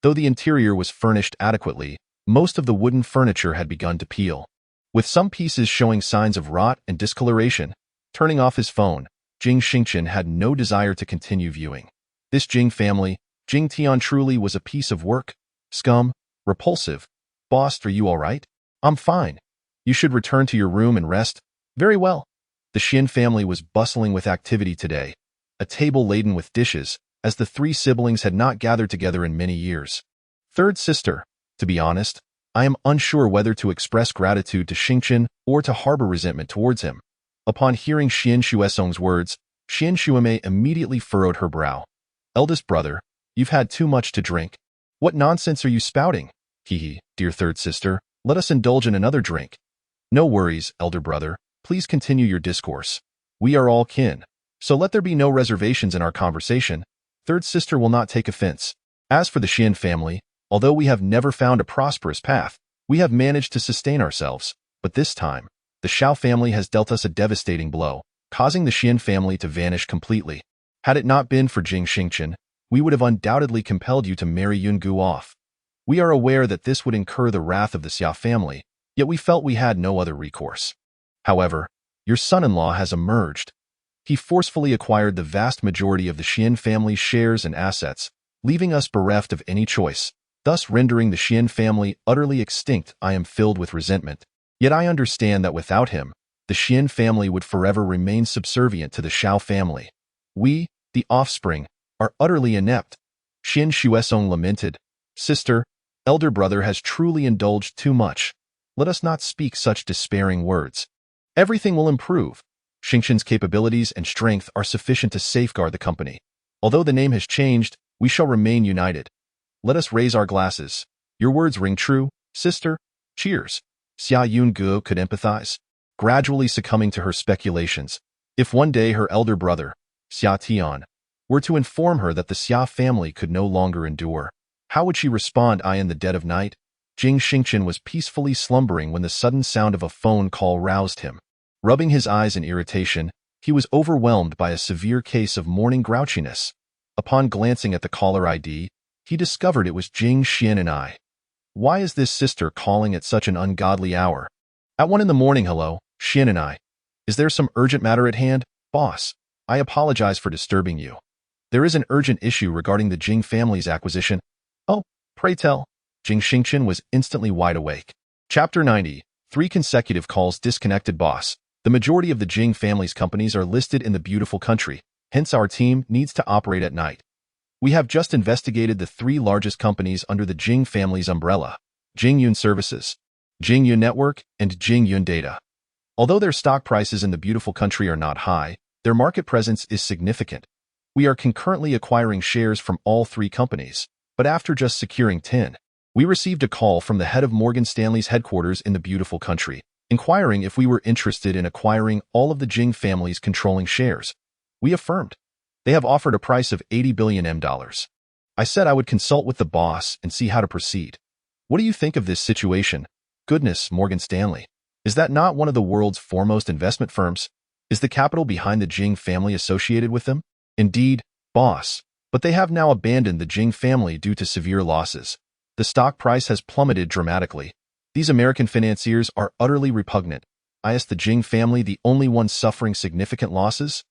Though the interior was furnished adequately, most of the wooden furniture had begun to peel, with some pieces showing signs of rot and discoloration. Turning off his phone, Jing Xingchen had no desire to continue viewing. This Jing family, Jing Tian, truly was a piece of work. Scum. Repulsive. Boss, are you all right? I'm fine. You should return to your room and rest. Very well. The Xian family was bustling with activity today, a table laden with dishes, as the three siblings had not gathered together in many years. Third sister, to be honest, I am unsure whether to express gratitude to Xingchen or to harbor resentment towards him. Upon hearing Xian Shuesong's words, Xian Shuemei immediately furrowed her brow. Eldest brother, you've had too much to drink. What nonsense are you spouting? Hee, dear third sister, let us indulge in another drink. No worries, elder brother. Please continue your discourse. We are all kin, so let there be no reservations in our conversation. Third sister will not take offense. As for the Xian family, although we have never found a prosperous path, we have managed to sustain ourselves. But this time, the Xiao family has dealt us a devastating blow, causing the Xian family to vanish completely. Had it not been for Jing Xingchen, we would have undoubtedly compelled you to marry Yungu off. We are aware that this would incur the wrath of the Xia family, yet we felt we had no other recourse. However, your son-in-law has emerged. He forcefully acquired the vast majority of the Xian family's shares and assets, leaving us bereft of any choice, thus rendering the Xian family utterly extinct. I am filled with resentment. Yet I understand that without him, the Xian family would forever remain subservient to the Xiao family. We, the offspring, are utterly inept. Xian Shuesong lamented. Sister, elder brother has truly indulged too much. Let us not speak such despairing words. Everything will improve. Xingchen's capabilities and strength are sufficient to safeguard the company. Although the name has changed, we shall remain united. Let us raise our glasses. Your words ring true, sister. Cheers. Xia Yunge could empathize, gradually succumbing to her speculations. If one day her elder brother, Xia Tian, were to inform her that the Xia family could no longer endure, how would she respond? In the dead of night, Jing Xingchen was peacefully slumbering when the sudden sound of a phone call roused him. Rubbing his eyes in irritation, he was overwhelmed by a severe case of morning grouchiness. Upon glancing at the caller ID, he discovered it was Jing Xian. Why is this sister calling at such an ungodly hour? At 1 in the morning, hello, Xian. Is there some urgent matter at hand? Boss, I apologize for disturbing you. There is an urgent issue regarding the Jing family's acquisition. Oh, pray tell. Jing Xingchen was instantly wide awake. Chapter 90. 3 consecutive calls disconnected. Boss, the majority of the Jing family's companies are listed in the beautiful country, hence our team needs to operate at night. We have just investigated the 3 largest companies under the Jing family's umbrella: Jingyun Services, Jingyun Network, and Jingyun Data. Although their stock prices in the beautiful country are not high, their market presence is significant. We are concurrently acquiring shares from all 3 companies, but after just securing 10, we received a call from the head of Morgan Stanley's headquarters in the beautiful country, inquiring if we were interested in acquiring all of the Jing family's controlling shares. We affirmed. They have offered a price of $80 billion. I said I would consult with the boss and see how to proceed. What do you think of this situation? Goodness, Morgan Stanley. Is that not one of the world's foremost investment firms? Is the capital behind the Jing family associated with them? Indeed, boss. But they have now abandoned the Jing family due to severe losses. The stock price has plummeted dramatically. These American financiers are utterly repugnant. Is the Jing family the only one suffering significant losses?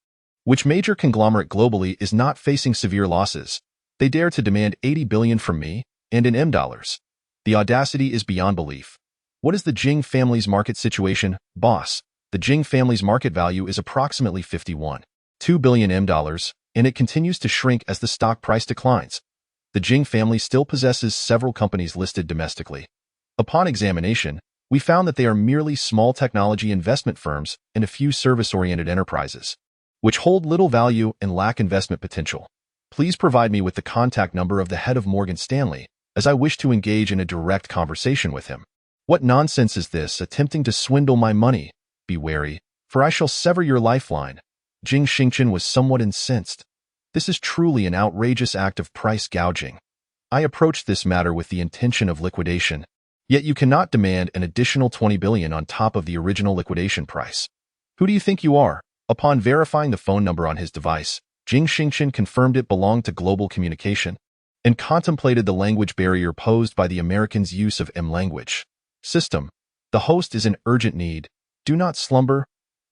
Which major conglomerate globally is not facing severe losses? They dare to demand $80 billion from me, and in M dollars. The audacity is beyond belief. What is the Jing family's market situation, boss? The Jing family's market value is approximately $51.2 billion, and it continues to shrink as the stock price declines. The Jing family still possesses several companies listed domestically. Upon examination, we found that they are merely small technology investment firms and a few service-oriented enterprises, which hold little value and lack investment potential. Please provide me with the contact number of the head of Morgan Stanley, as I wish to engage in a direct conversation with him. What nonsense is this, attempting to swindle my money? Be wary, for I shall sever your lifeline. Jing Xingchen was somewhat incensed. This is truly an outrageous act of price gouging. I approached this matter with the intention of liquidation, yet you cannot demand an additional $20 billion on top of the original liquidation price. Who do you think you are? Upon verifying the phone number on his device, Jing Xingchen confirmed it belonged to Global Communication and contemplated the language barrier posed by the Americans' use of M-language. System. The host is in urgent need. Do not slumber.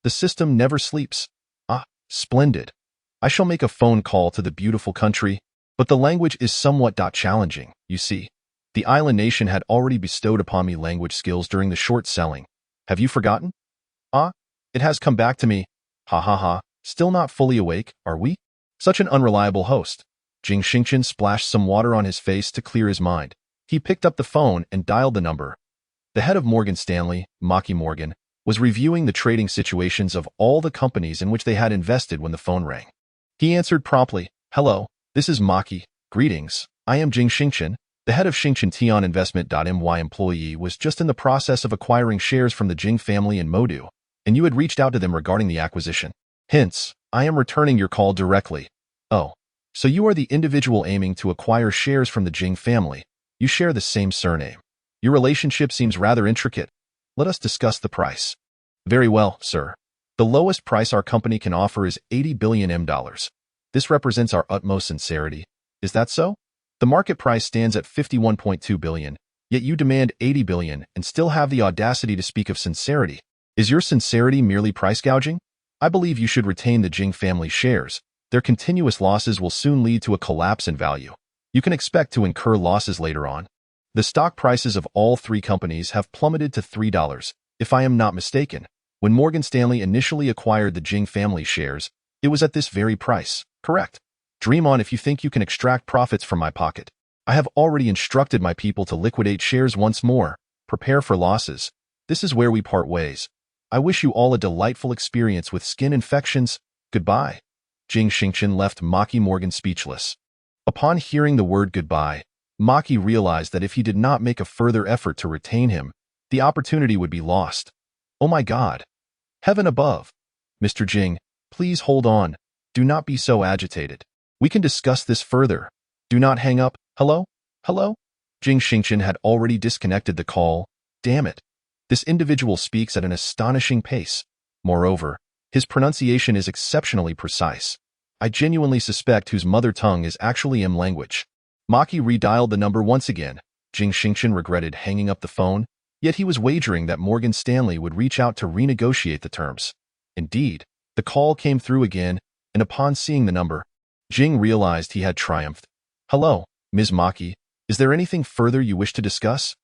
The system never sleeps. Splendid. I shall make a phone call to the beautiful country, but the language is somewhat challenging, you see. The island nation had already bestowed upon me language skills during the short selling. Have you forgotten? It has come back to me. Ha ha ha. Still not fully awake, are we? Such an unreliable host. Jing Xingchen splashed some water on his face to clear his mind. He picked up the phone and dialed the number. The head of Morgan Stanley, Maki Morgan, was reviewing the trading situations of all the companies in which they had invested when the phone rang. He answered promptly. Hello, this is Maki. Greetings. I am Jing Xingchen. The head of Xingchen Tian Investment.my employee was just in the process of acquiring shares from the Jing family in Modu, and you had reached out to them regarding the acquisition. Hence, I am returning your call directly. Oh, so you are the individual aiming to acquire shares from the Jing family. You share the same surname. Your relationship seems rather intricate. Let us discuss the price. Very well, sir. The lowest price our company can offer is $80 billion. This represents our utmost sincerity. Is that so? The market price stands at $51.2 billion, yet you demand $80 billion and still have the audacity to speak of sincerity. Is your sincerity merely price gouging? I believe you should retain the Jing family shares. Their continuous losses will soon lead to a collapse in value. You can expect to incur losses later on. The stock prices of all 3 companies have plummeted to $3, if I am not mistaken. When Morgan Stanley initially acquired the Jing family shares, it was at this very price, correct? Dream on if you think you can extract profits from my pocket. I have already instructed my people to liquidate shares once more. Prepare for losses. This is where we part ways. I wish you all a delightful experience with skin infections. Goodbye. Jing Xingchen left Maki Morgan speechless. Upon hearing the word goodbye, Maki realized that if he did not make a further effort to retain him, the opportunity would be lost. Oh my God. Heaven above. Mr. Jing, please hold on. Do not be so agitated. We can discuss this further. Do not hang up. Hello? Hello? Jing Xingchen had already disconnected the call. Damn it. This individual speaks at an astonishing pace. Moreover, his pronunciation is exceptionally precise. I genuinely suspect whose mother tongue is actually M language. Maki redialed the number once again. Jing Xingchen regretted hanging up the phone, yet he was wagering that Morgan Stanley would reach out to renegotiate the terms. Indeed, the call came through again, and upon seeing the number, Jing realized he had triumphed. Hello, Ms. Maki. Is there anything further you wish to discuss?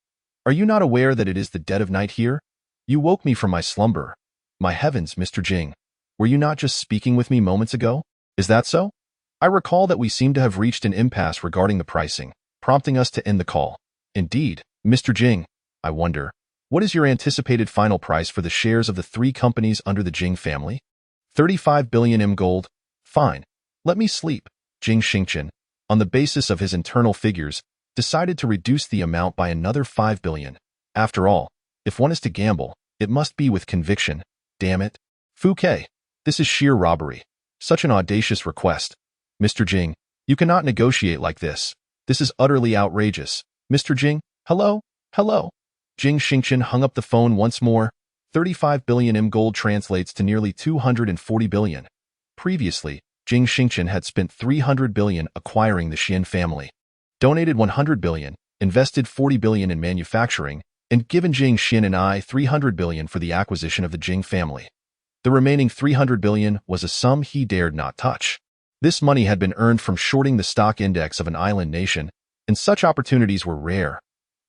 Are you not aware that it is the dead of night here? You woke me from my slumber. My heavens, Mr. Jing. Were you not just speaking with me moments ago? Is that so? I recall that we seem to have reached an impasse regarding the pricing, prompting us to end the call. Indeed, Mr. Jing. I wonder, what is your anticipated final price for the shares of the 3 companies under the Jing family? 35 billion M gold. Fine. Let me sleep. Jing Xingchen, on the basis of his internal figures, decided to reduce the amount by another 5 billion. After all, if one is to gamble, it must be with conviction. Damn it. Fouquet, this is sheer robbery. Such an audacious request. Mr. Jing, you cannot negotiate like this. This is utterly outrageous. Mr. Jing, hello? Hello? Jing Xingchen hung up the phone once more. 35 billion M gold translates to nearly 240 billion. Previously, Jing Xingchen had spent 300 billion acquiring the Xian family, donated 100 billion, invested 40 billion in manufacturing, and given Jing Xin and I 300 billion for the acquisition of the Jing family. The remaining 300 billion was a sum he dared not touch. This money had been earned from shorting the stock index of an island nation, and such opportunities were rare.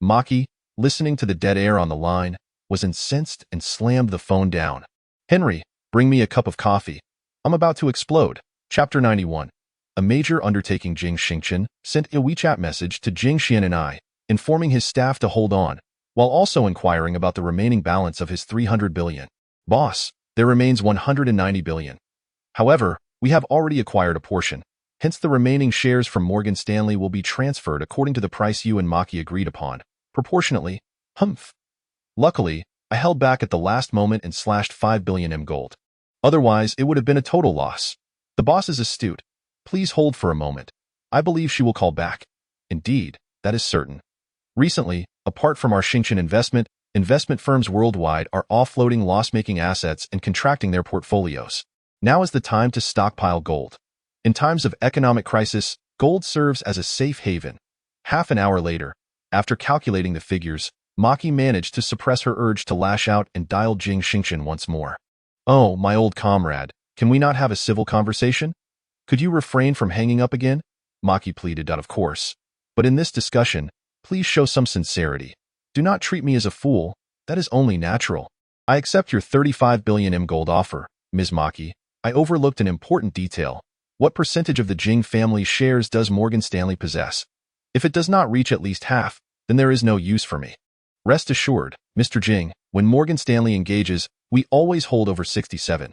Maki, listening to the dead air on the line, was incensed and slammed the phone down. Henry, bring me a cup of coffee. I'm about to explode. Chapter 91. A major undertaking. Jing Xingchen sent a WeChat message to Jing Xian and I, informing his staff to hold on, while also inquiring about the remaining balance of his 300 billion. Boss, there remains 190 billion. However, we have already acquired a portion, hence the remaining shares from Morgan Stanley will be transferred according to the price you and Maki agreed upon, proportionately. Humph. Luckily, I held back at the last moment and slashed 5 billion M gold. Otherwise, it would have been a total loss. The boss is astute. Please hold for a moment. I believe she will call back. Indeed, that is certain. Recently, apart from our Xingchen investment firms worldwide are offloading loss-making assets and contracting their portfolios. Now is the time to stockpile gold. In times of economic crisis, gold serves as a safe haven. Half an hour later, after calculating the figures, Maki managed to suppress her urge to lash out and dialed Jing Xingchen once more. Oh, my old comrade, can we not have a civil conversation? Could you refrain from hanging up again? Maki pleaded. Of course. But in this discussion, please show some sincerity. Do not treat me as a fool. That is only natural. I accept your 35 billion M gold offer, Ms. Maki. I overlooked an important detail. What percentage of the Jing family shares does Morgan Stanley possess? If it does not reach at least half, then there is no use for me. Rest assured, Mr. Jing, when Morgan Stanley engages, we always hold over 67.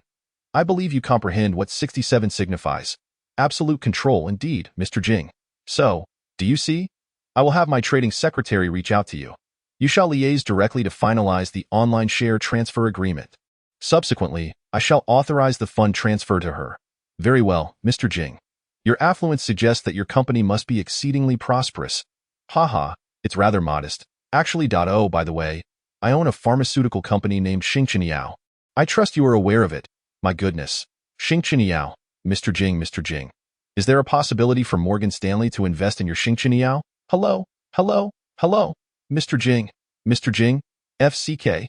I believe you comprehend what 67 signifies. Absolute control indeed, Mr. Jing. So, do you see? I will have my trading secretary reach out to you. You shall liaise directly to finalize the online share transfer agreement. Subsequently, I shall authorize the fund transfer to her. Very well, Mr. Jing. Your affluence suggests that your company must be exceedingly prosperous. Haha, it's rather modest. Actually, oh, by the way, I own a pharmaceutical company named Xingchen. I trust you are aware of it. My goodness. Xingchen. Mr. Jing, Mr. Jing. Is there a possibility for Morgan Stanley to invest in your Xingchen? Hello, hello, hello. Mr. Jing, Mr. Jing, FCK.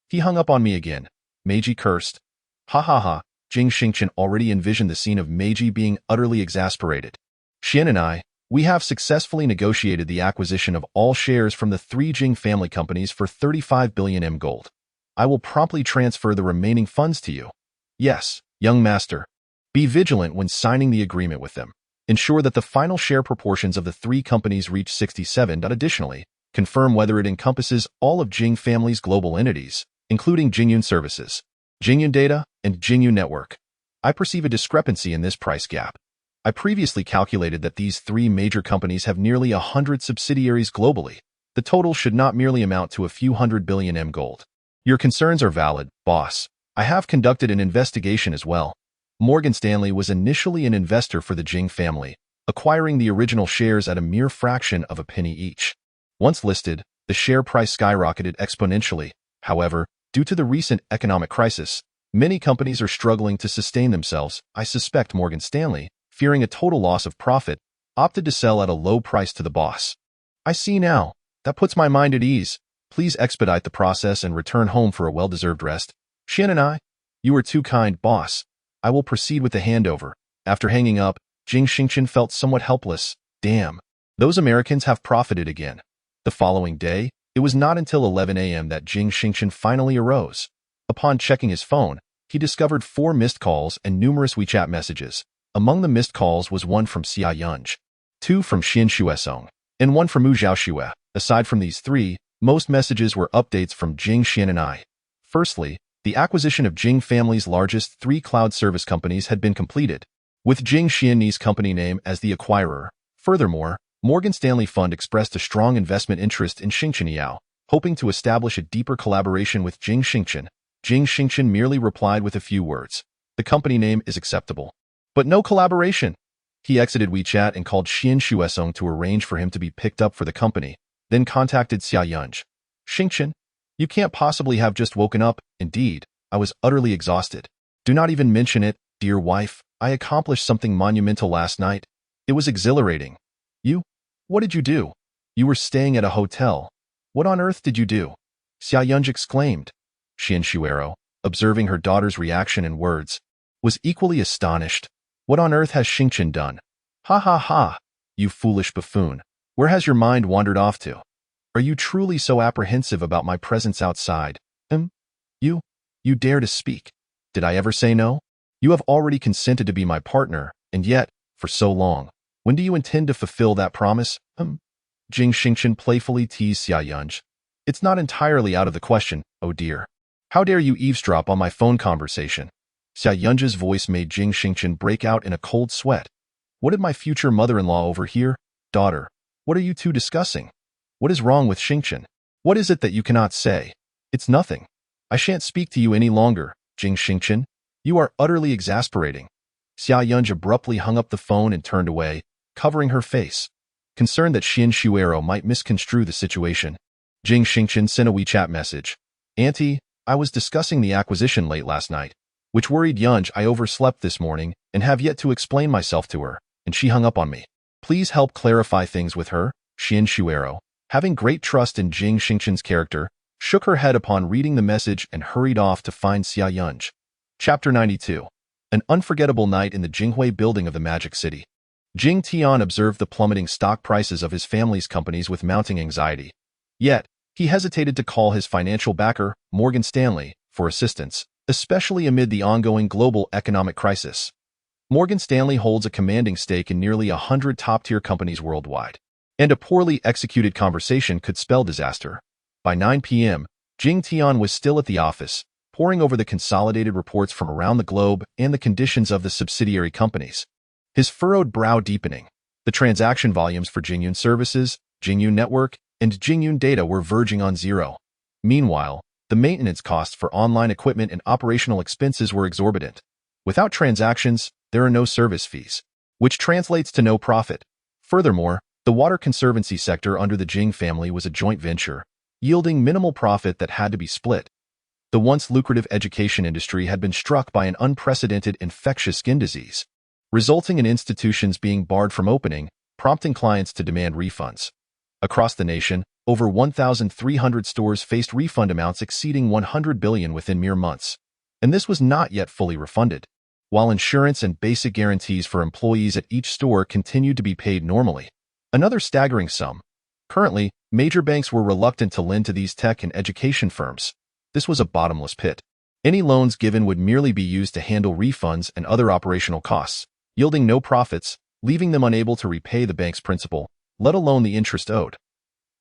He hung up on me again. Meiji cursed. Ha ha ha. Jing Xingchen already envisioned the scene of Meiji being utterly exasperated. Xian and I, we have successfully negotiated the acquisition of all shares from the 3 Jing family companies for 35 billion M gold. I will promptly transfer the remaining funds to you. Yes, young master. Be vigilant when signing the agreement with them. Ensure that the final share proportions of the three companies reach 67. Additionally, confirm whether it encompasses all of Jing family's global entities, including Jingyun Services, Jingyun Data, and Jingyun Network. I perceive a discrepancy in this price gap. I previously calculated that these three major companies have nearly 100 subsidiaries globally. The total should not merely amount to a few hundred billion M gold. Your concerns are valid, boss. I have conducted an investigation as well. Morgan Stanley was initially an investor for the Jing family, acquiring the original shares at a mere fraction of a penny each. Once listed, the share price skyrocketed exponentially. However, due to the recent economic crisis, many companies are struggling to sustain themselves. I suspect Morgan Stanley, fearing a total loss of profit, opted to sell at a low price to the boss. I see now. That puts my mind at ease. Please expedite the process and return home for a well-deserved rest. Xian and I, you are too kind, boss. I will proceed with the handover. After hanging up, Jing Xingchen felt somewhat helpless. Damn. Those Americans have profited again. The following day, it was not until 11 a.m. that Jing Xingchen finally arose. Upon checking his phone, he discovered 4 missed calls and numerous WeChat messages. Among the missed calls was one from Xia Yunj, 2 from Xian Xuesong, and 1 from Wu Zhaoxue. Aside from these 3, most messages were updates from Jing Xian and I. Firstly, the acquisition of Jing family's largest 3 cloud service companies had been completed, with Jing Xian's company name as the acquirer. Furthermore, Morgan Stanley Fund expressed a strong investment interest in Xingchen Yao, hoping to establish a deeper collaboration with Jing Xingchen. Jing Xingchen merely replied with a few words. The company name is acceptable, but no collaboration. He exited WeChat and called Xian Xuesong to arrange for him to be picked up for the company, then contacted Xia Yunj. Xingchen, you can't possibly have just woken up. Indeed, I was utterly exhausted. Do not even mention it, dear wife. I accomplished something monumental last night. It was exhilarating. You? What did you do? You were staying at a hotel. What on earth did you do? Xia Yunj exclaimed. Xian Xuero, observing her daughter's reaction and words, was equally astonished. What on earth has Xingchen done? Ha ha ha, you foolish buffoon. Where has your mind wandered off to? Are you truly so apprehensive about my presence outside? You dare to speak. Did I ever say no? You have already consented to be my partner, and yet, for so long. When do you intend to fulfill that promise? Jing Xingchen playfully teased Xia Yunj. It's not entirely out of the question, oh dear. How dare you eavesdrop on my phone conversation? Xia Yunj's voice made Jing Xingchen break out in a cold sweat. What did my future mother-in-law overhear? Daughter, what are you two discussing? What is wrong with Xingchen? What is it that you cannot say? It's nothing. I shan't speak to you any longer, Jing Xingchen. You are utterly exasperating. Xia Yunj abruptly hung up the phone and turned away, covering her face. Concerned that Xian Xuero might misconstrue the situation, Jing Xingchen sent a WeChat message. Auntie, I was discussing the acquisition late last night, which worried Yunj. I overslept this morning and have yet to explain myself to her, and she hung up on me. Please help clarify things with her, Xian Xuero, having great trust in Jing Xingchen's character, shook her head upon reading the message and hurried off to find Xia Yunj. Chapter 92. An unforgettable night in the Jinghui building of the Magic City. Jing Tian observed the plummeting stock prices of his family's companies with mounting anxiety. Yet, he hesitated to call his financial backer, Morgan Stanley, for assistance, especially amid the ongoing global economic crisis. Morgan Stanley holds a commanding stake in nearly 100 top-tier companies worldwide, and a poorly executed conversation could spell disaster. By 9 p.m., Jing Tian was still at the office, poring over the consolidated reports from around the globe and the conditions of the subsidiary companies. His furrowed brow deepening. The transaction volumes for Jingyun Services, Jingyun Network, and Jingyun Data were verging on zero. Meanwhile, the maintenance costs for online equipment and operational expenses were exorbitant. Without transactions, there are no service fees, which translates to no profit. Furthermore, the water conservancy sector under the Jing family was a joint venture, yielding minimal profit that had to be split. The once lucrative education industry had been struck by an unprecedented infectious skin disease, resulting in institutions being barred from opening, prompting clients to demand refunds. Across the nation, over 1,300 stores faced refund amounts exceeding 100 billion within mere months, and this was not yet fully refunded, while insurance and basic guarantees for employees at each store continued to be paid normally. Another staggering sum. Currently, major banks were reluctant to lend to these tech and education firms. This was a bottomless pit. Any loans given would merely be used to handle refunds and other operational costs, yielding no profits. leaving them unable to repay the bank's principal, let alone the interest owed.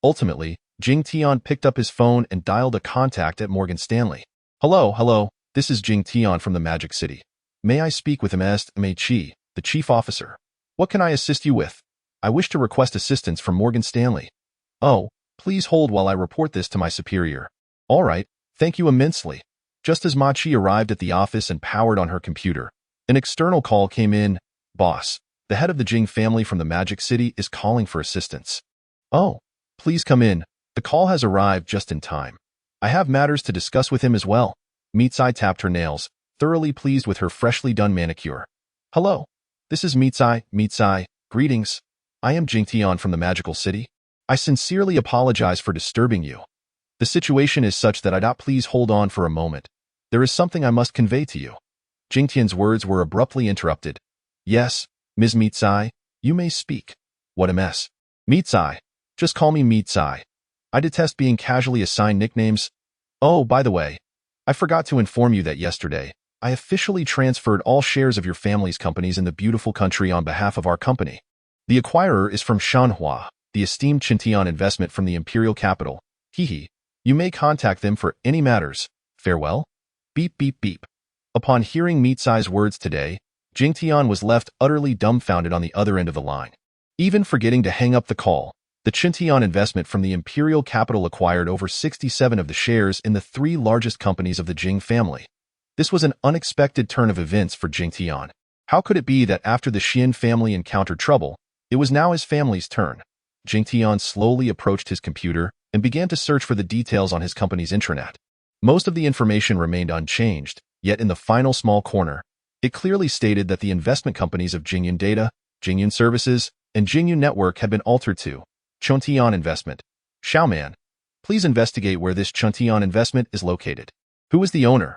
Ultimately, Jing Tian picked up his phone and dialed a contact at Morgan Stanley. Hello, this is Jing Tian from the Magic City. May I speak with amidst, the chief officer? What can I assist you with? I wish to request assistance from Morgan Stanley. Oh, please hold while I report this to my superior. All right, thank you immensely. Just as Ma Chi arrived at the office and powered on her computer, an external call came in. Boss, the head of the Jing family from the Magic City is calling for assistance. Oh, please come in. The call has arrived just in time. I have matters to discuss with him as well. Mitsai tapped her nails, thoroughly pleased with her freshly done manicure. Hello, this is Mitsai, greetings. I am Jing Tian from the Magical City. I sincerely apologize for disturbing you. The situation is such that I'd please hold on for a moment. There is something I must convey to you. Jing Tian's words were abruptly interrupted. Yes, Ms. Mitsai, you may speak. What a mess. Mitsai, just call me Mitsai. I detest being casually assigned nicknames. Oh, by the way, I forgot to inform you that yesterday, I officially transferred all shares of your family's companies in the beautiful country on behalf of our company. The acquirer is from Shanhua, the esteemed Qintian investment from the imperial capital. Hehe. You may contact them for any matters. Farewell. Beep beep beep. Upon hearing Mitsai's words today, Jing Tian was left utterly dumbfounded on the other end of the line. Even forgetting to hang up the call, the Qintian investment from the imperial capital acquired over 67 of the shares in the 3 largest companies of the Jing family. This was an unexpected turn of events for Jing Tian. How could it be that after the Xian family encountered trouble, it was now his family's turn? Jing Tian slowly approached his computer and began to search for the details on his company's intranet. Most of the information remained unchanged, yet in the final small corner, it clearly stated that the investment companies of Jingyun Data, Jingyun Services, and Jingyun Network had been altered to Qintian Investment. Xiaoman, please investigate where this Qintian investment is located. Who is the owner?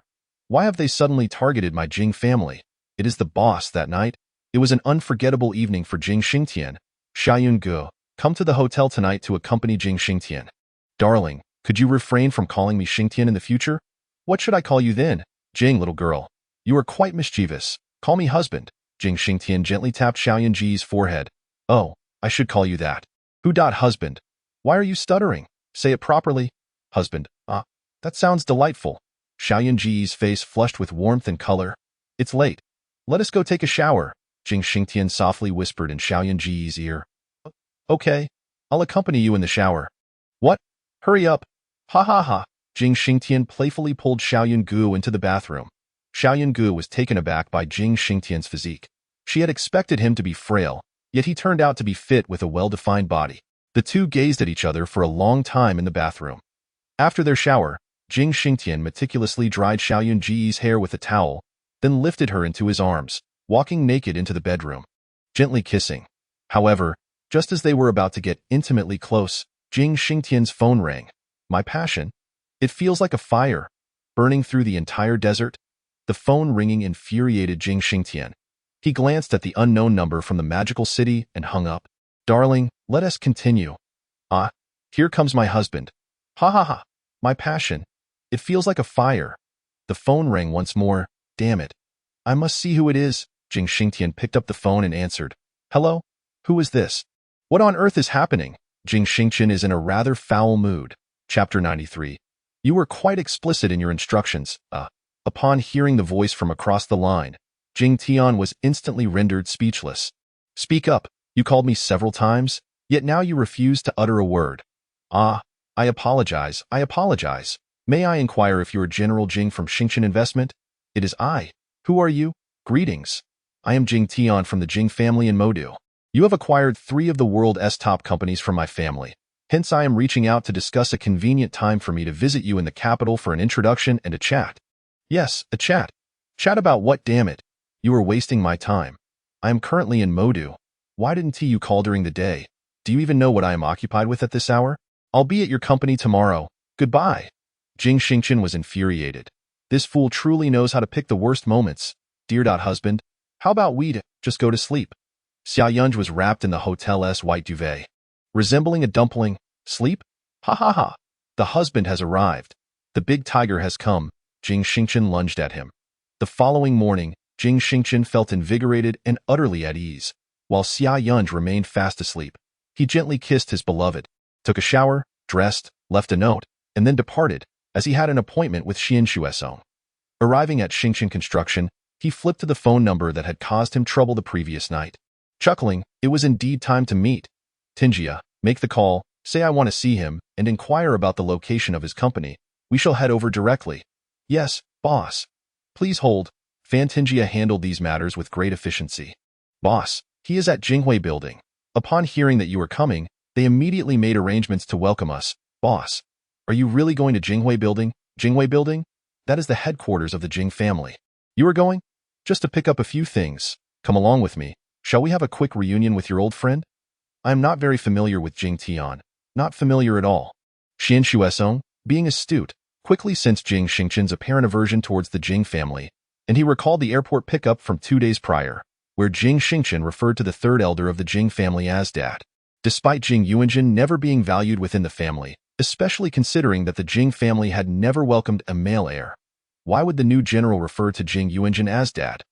Why have they suddenly targeted my Jing family? It is the boss that night. It was an unforgettable evening for Jing Xingchen. Xiaoyun Gu, come to the hotel tonight to accompany Jing Xingchen. Darling, could you refrain from calling me Xingtian in the future? What should I call you then? Jing, little girl. You are quite mischievous. Call me husband. Jing Xingtian gently tapped Xiaoyun Ji's forehead. Oh, I should call you that. Husband? Why are you stuttering? Say it properly. Husband. That sounds delightful. Xiaoyun Ji's face flushed with warmth and color. It's late. Let us go take a shower. Jing Xingtian softly whispered in Xiaoyun Ji's ear. Okay, I'll accompany you in the shower. What? Hurry up. Ha ha ha. Jing Xingtian playfully pulled Xiaoyun Gu into the bathroom. Xiaoyun Gu was taken aback by Jing Xingtian's physique. She had expected him to be frail, yet he turned out to be fit with a well-defined body. The two gazed at each other for a long time in the bathroom. After their shower, Jing Xingtian meticulously dried Xiaoyun Ji's hair with a towel, then lifted her into his arms, walking naked into the bedroom, gently kissing. However, just as they were about to get intimately close, Jing Xingtian's phone rang. My passion? It feels like a fire, burning through the entire desert. The phone ringing infuriated Jing Xingtian. He glanced at the unknown number from the magical city and hung up. Darling, let us continue. Here comes my husband. Ha ha ha. My passion. It feels like a fire. The phone rang once more. Damn it. I must see who it is. Jing Xingtian picked up the phone and answered. Hello? Who is this? What on earth is happening? Jing Xingchen is in a rather foul mood. Chapter 93. You were quite explicit in your instructions. Upon hearing the voice from across the line, Jing Tian was instantly rendered speechless. Speak up. You called me several times, yet now you refuse to utter a word. I apologize. May I inquire if you are General Jing from Xingchen Investment? It is I. Who are you? Greetings. I am Jing Tian from the Jing family in Modu. You have acquired 3 of the world's top companies from my family. Hence I am reaching out to discuss a convenient time for me to visit you in the capital for an introduction and a chat. Yes, a chat. Chat about what, damn it? You are wasting my time. I am currently in Modu. Why didn't you call during the day? Do you even know what I am occupied with at this hour? I'll be at your company tomorrow. Goodbye. Jing Xingchen was infuriated. This fool truly knows how to pick the worst moments. Dear husband, how about we just go to sleep? Xia Yunj was wrapped in the hotel's white duvet. Resembling a dumpling. Sleep? Ha ha ha. The husband has arrived. The big tiger has come. Jing Xingchen lunged at him. The following morning, Jing Xingchen felt invigorated and utterly at ease. while Xia Yunj remained fast asleep. He gently kissed his beloved, took a shower, dressed, left a note, and then departed, as he had an appointment with Xian Xuesong. Arriving at Xingchen Construction, he flipped to the phone number that had caused him trouble the previous night. Chuckling, it was indeed time to meet. Tinjia, make the call, say I want to see him, and inquire about the location of his company. We shall head over directly. Yes, boss. Please hold. Fan Tinjia handled these matters with great efficiency. Boss, he is at Jinghui Building. Upon hearing that you were coming, they immediately made arrangements to welcome us. Boss, are you really going to Jinghui Building? Jinghui Building? That is the headquarters of the Jing family. You are going? Just to pick up a few things. Come along with me. Shall we have a quick reunion with your old friend? I am not very familiar with Jing Tian. Not familiar at all. Xian Xuesong, being astute, quickly sensed Jing Xingchen's apparent aversion towards the Jing family, and he recalled the airport pickup from 2 days prior, where Jing Xingchen referred to the third elder of the Jing family as Dad. Despite Jing Yuanjin never being valued within the family, especially considering that the Jing family had never welcomed a male heir, why would the new general refer to Jing Yuanjin as Dad?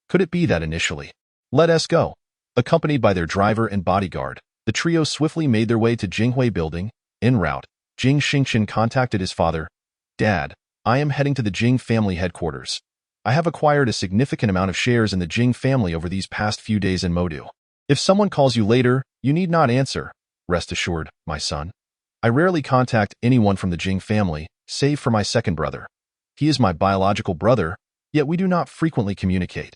Could it be that initially? Let us go. Accompanied by their driver and bodyguard, the trio swiftly made their way to Jinghui Building. En route, Jing Xingchen contacted his father. Dad, I am heading to the Jing family headquarters. I have acquired a significant amount of shares in the Jing family over these past few days in Modu. If someone calls you later, you need not answer. Rest assured, my son. I rarely contact anyone from the Jing family, save for my second brother. He is my biological brother, yet we do not frequently communicate.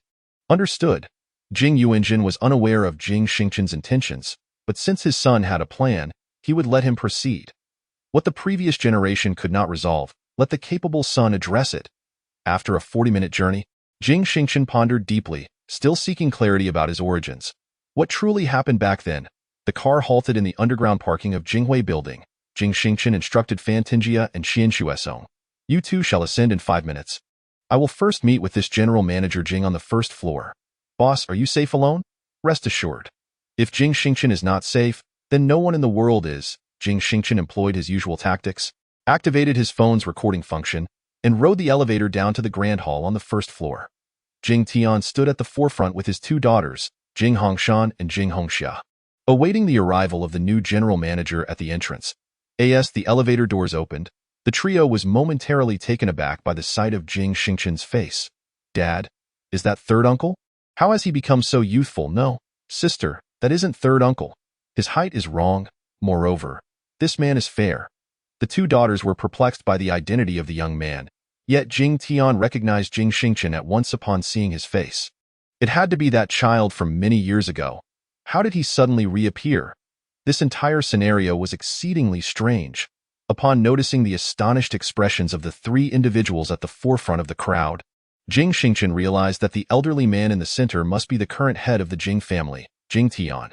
Understood. Jing Yuanjin was unaware of Jing Xingchen's intentions, but since his son had a plan, he would let him proceed. What the previous generation could not resolve, let the capable son address it. After a 40-minute journey, Jing Xingchen pondered deeply, still seeking clarity about his origins. What truly happened back then? The car halted in the underground parking of Jinghui Building. Jing Xingchen instructed Fan Tinjia and Xian Xuesong. You two shall ascend in 5 minutes. I will first meet with this general manager Jing on the first floor. Boss, are you safe alone? Rest assured. If Jing Xingchen is not safe, then no one in the world is. Jing Xingchen employed his usual tactics, activated his phone's recording function, and rode the elevator down to the grand hall on the first floor. Jing Tian stood at the forefront with his 2 daughters, Jing Hongshan and Jing Hongxia, awaiting the arrival of the new general manager at the entrance. As the elevator doors opened, the trio was momentarily taken aback by the sight of Jing Xingchen's face. Dad, is that third uncle? How has he become so youthful? No, sister, that isn't third uncle. His height is wrong. Moreover, this man is fair. The 2 daughters were perplexed by the identity of the young man, yet Jing Tian recognized Jing Xingchen at once upon seeing his face. It had to be that child from many years ago. How did he suddenly reappear? This entire scenario was exceedingly strange. Upon noticing the astonished expressions of the 3 individuals at the forefront of the crowd, Jing Xingchen realized that the elderly man in the center must be the current head of the Jing family, Jing Tian.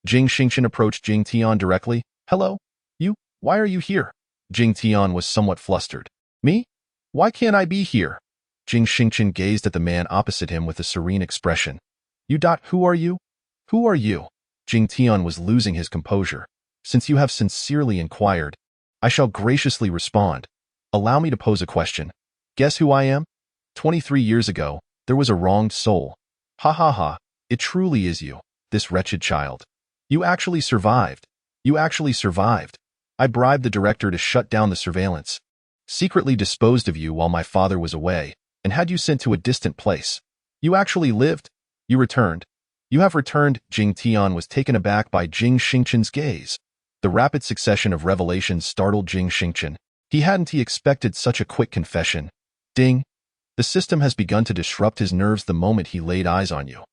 Jing Xingchen approached Jing Tian directly. Hello? You? Why are you here? Jing Tian was somewhat flustered. Me? Why can't I be here? Jing Xingchen gazed at the man opposite him with a serene expression. Who are you? Who are you? Jing Tian was losing his composure. Since you have sincerely inquired, I shall graciously respond. Allow me to pose a question. Guess who I am? 23 years ago, there was a wronged soul. Ha ha ha, it truly is you, this wretched child. You actually survived. You actually survived. I bribed the director to shut down the surveillance, secretly disposed of you while my father was away, and had you sent to a distant place. You actually lived. You returned. You have returned. Jing Tian was taken aback by Jing Xingchen's gaze. The rapid succession of revelations startled Jing Xingchen. He hadn't expected such a quick confession. Ding. The system has begun to disrupt his nerves the moment he laid eyes on you.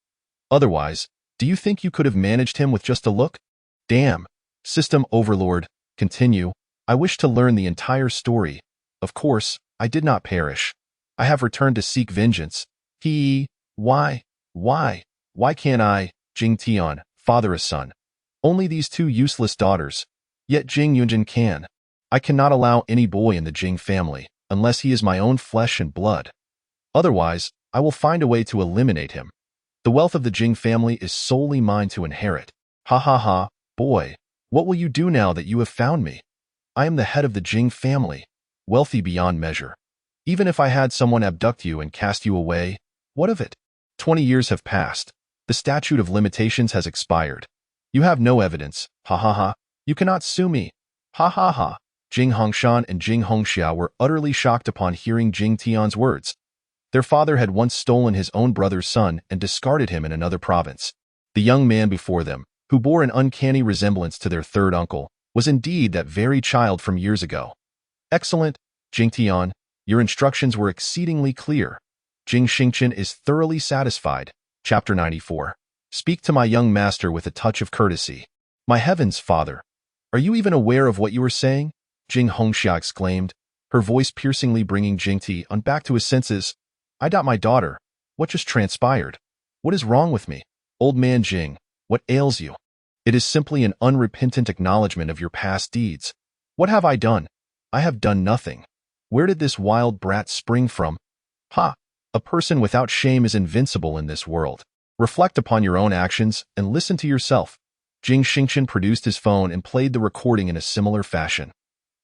Otherwise, do you think you could have managed him with just a look? Damn. System overlord. Continue. I wish to learn the entire story. Of course, I did not perish. I have returned to seek vengeance. Why can't I? Jing Tian, father a son. Only these 2 useless daughters. Yet Jing Yuanjin can. I cannot allow any boy in the Jing family, unless he is my own flesh and blood. Otherwise, I will find a way to eliminate him. The wealth of the Jing family is solely mine to inherit. Ha ha ha, boy, what will you do now that you have found me? I am the head of the Jing family, wealthy beyond measure. Even if I had someone abduct you and cast you away, what of it? 20 years have passed. The statute of limitations has expired. You have no evidence. Ha ha ha. You cannot sue me. Ha ha ha. Jing Hongshan and Jing Hongxia were utterly shocked upon hearing Jing Tian's words. Their father had once stolen his own brother's son and discarded him in another province. The young man before them, who bore an uncanny resemblance to their third uncle, was indeed that very child from years ago. Excellent, Jing Tian. Your instructions were exceedingly clear. Jing Xingchen is thoroughly satisfied. Chapter 94. Speak to my young master with a touch of courtesy. My heavens, father! Are you even aware of what you are saying? Jing Hongxia exclaimed, her voice piercingly bringing Jing Tian back to his senses. My daughter. What just transpired? What is wrong with me? Old man Jing, what ails you? It is simply an unrepentant acknowledgement of your past deeds. What have I done? I have done nothing. Where did this wild brat spring from? Ha! A person without shame is invincible in this world. Reflect upon your own actions and listen to yourself. Jing Xingchen produced his phone and played the recording in a similar fashion.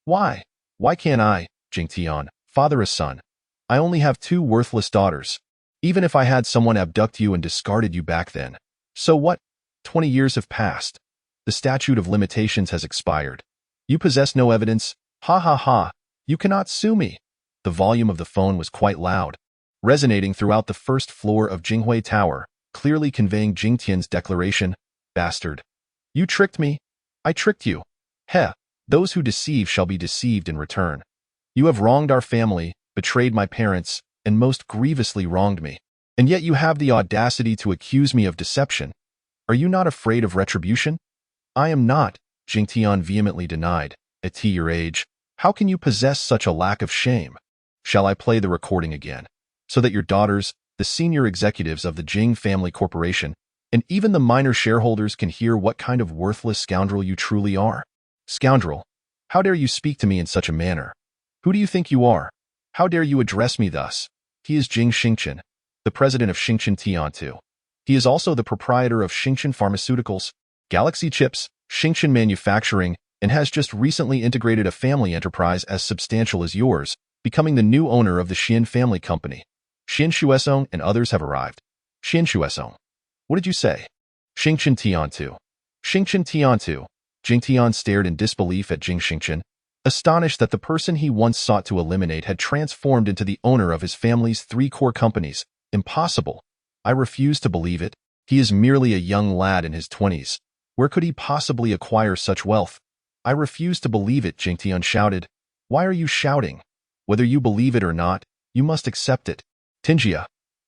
Why? Why can't I, Jing Tian, father a son? I only have 2 worthless daughters. Even if I had someone abduct you and discarded you back then. So what? 20 years have passed. The statute of limitations has expired. You possess no evidence. Ha ha ha. You cannot sue me. The volume of the phone was quite loud, resonating throughout the first floor of Jinghui Tower, clearly conveying Jing Tian's declaration, bastard. You tricked me. I tricked you. Heh, those who deceive shall be deceived in return. You have wronged our family, betrayed my parents, and most grievously wronged me. And yet you have the audacity to accuse me of deception. Are you not afraid of retribution? I am not, Jing Tian vehemently denied. At your age, how can you possess such a lack of shame? Shall I play the recording again, so that your daughters, the senior executives of the Jing Family Corporation, and even the minor shareholders can hear what kind of worthless scoundrel you truly are? Scoundrel, how dare you speak to me in such a manner? Who do you think you are? How dare you address me thus? He is Jing Xingchen, the president of Xingchen Tiantu. He is also the proprietor of Stardust Pharmaceuticals, Galaxy Chips, Xingchen Manufacturing, and has just recently integrated a family enterprise as substantial as yours, becoming the new owner of the Xian family company. Xian Shuesong and others have arrived. Xian Shuesong. What did you say? Xingchen Tiantu. Xingchen Tiantu. Jing Tian stared in disbelief at Jing Xingchen, astonished that the person he once sought to eliminate had transformed into the owner of his family's 3 core companies. Impossible. I refuse to believe it. He is merely a young lad in his 20s. Where could he possibly acquire such wealth? I refuse to believe it, Jing Tian shouted. Why are you shouting? Whether you believe it or not, you must accept it. Tinjia,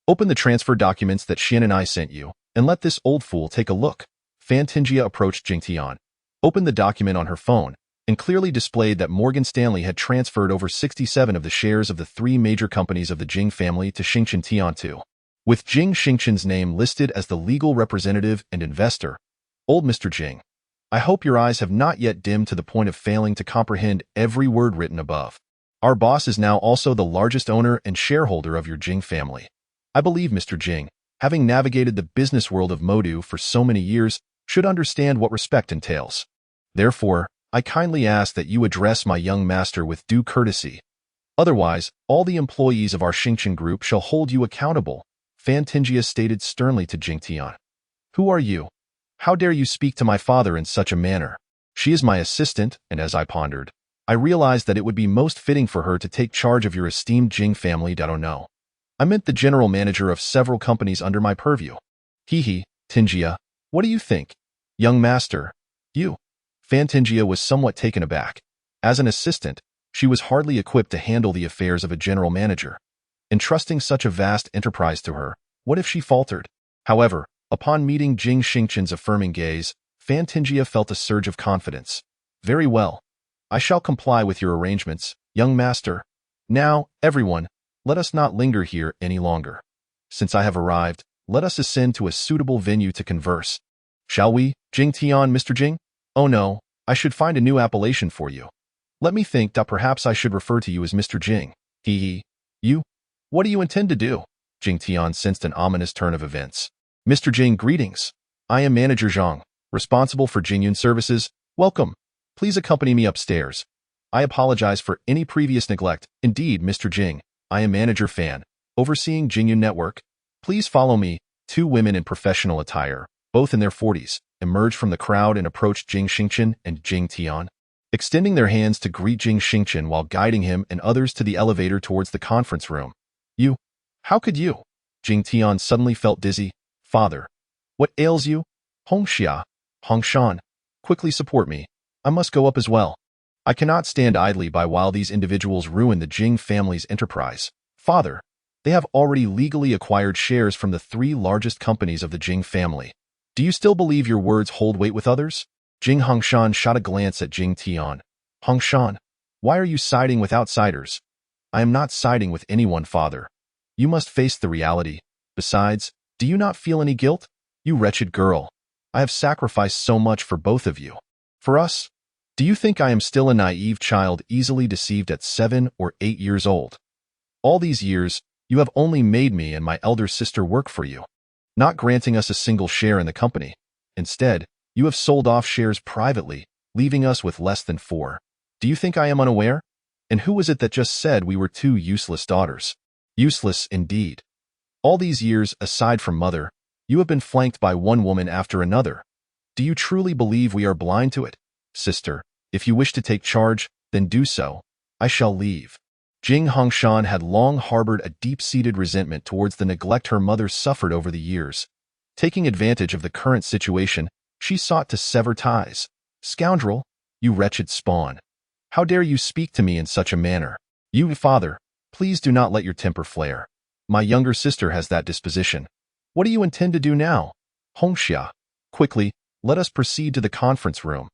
open the transfer documents that Xian and I sent you, and let this old fool take a look. Fan Tinjia approached Jing Tian, opened the document on her phone, and clearly displayed that Morgan Stanley had transferred over 67 of the shares of the 3 major companies of the Jing family to Xingchen Tiantu. With Jing Xingchen's name listed as the legal representative and investor. Old Mr. Jing, I hope your eyes have not yet dimmed to the point of failing to comprehend every word written above. Our boss is now also the largest owner and shareholder of your Jing family. I believe Mr. Jing, having navigated the business world of Modu for so many years, should understand what respect entails. Therefore, I kindly ask that you address my young master with due courtesy. Otherwise, all the employees of our Xingchen group shall hold you accountable, Fan Tinjia stated sternly to Jing Tian. Who are you? How dare you speak to my father in such a manner? She is my assistant, and as I pondered, I realized that it would be most fitting for her to take charge of your esteemed Jing family. I don't know. I meant the general manager of several companies under my purview. Hee, Tinjia, what do you think? Young master, you. Fan Tinjia was somewhat taken aback. As an assistant, she was hardly equipped to handle the affairs of a general manager. Entrusting such a vast enterprise to her, what if she faltered? However, upon meeting Jing Xingchen's affirming gaze, Fan Tinjia felt a surge of confidence. Very well. I shall comply with your arrangements, young master. Now, everyone, let us not linger here any longer. Since I have arrived, let us ascend to a suitable venue to converse. Shall we, Jing Tian, Mr. Jing? Oh no, I should find a new appellation for you. Let me think. Perhaps I should refer to you as Mr. Jing. You? What do you intend to do? Jing Tian sensed an ominous turn of events. Mr. Jing, greetings. I am Manager Zhang, responsible for Jingyun services. Welcome. Please accompany me upstairs. I apologize for any previous neglect. Indeed, Mr. Jing, I am Manager Fan, overseeing Jingyun Network. Please follow me. Two women in professional attire, both in their 40s, emerged from the crowd and approached Jing Xingchen and Jing Tian, extending their hands to greet Jing Xingchen while guiding him and others to the elevator towards the conference room. You? How could you? Jing Tian suddenly felt dizzy. Father, what ails you? Hongxia, Hongshan, quickly support me. I must go up as well. I cannot stand idly by while these individuals ruin the Jing family's enterprise. Father, they have already legally acquired shares from the three largest companies of the Jing family. Do you still believe your words hold weight with others? Jing Hongshan shot a glance at Jing Tian. Hongshan, why are you siding with outsiders? I am not siding with anyone, father. You must face the reality. Besides, do you not feel any guilt? You wretched girl. I have sacrificed so much for both of you. For us? Do you think I am still a naive child easily deceived at 7 or 8 years old? All these years, you have only made me and my elder sister work for you, not granting us a single share in the company. Instead, you have sold off shares privately, leaving us with less than 4. Do you think I am unaware? And who was it that just said we were 2 useless daughters? Useless indeed. All these years, aside from mother, you have been flanked by one woman after another. Do you truly believe we are blind to it? Sister, if you wish to take charge, then do so. I shall leave. Jing Hongshan had long harbored a deep-seated resentment towards the neglect her mother suffered over the years. Taking advantage of the current situation, she sought to sever ties. Scoundrel, you wretched spawn. How dare you speak to me in such a manner? You, father, please do not let your temper flare. My younger sister has that disposition. What do you intend to do now? Hongxia, quickly, let us proceed to the conference room.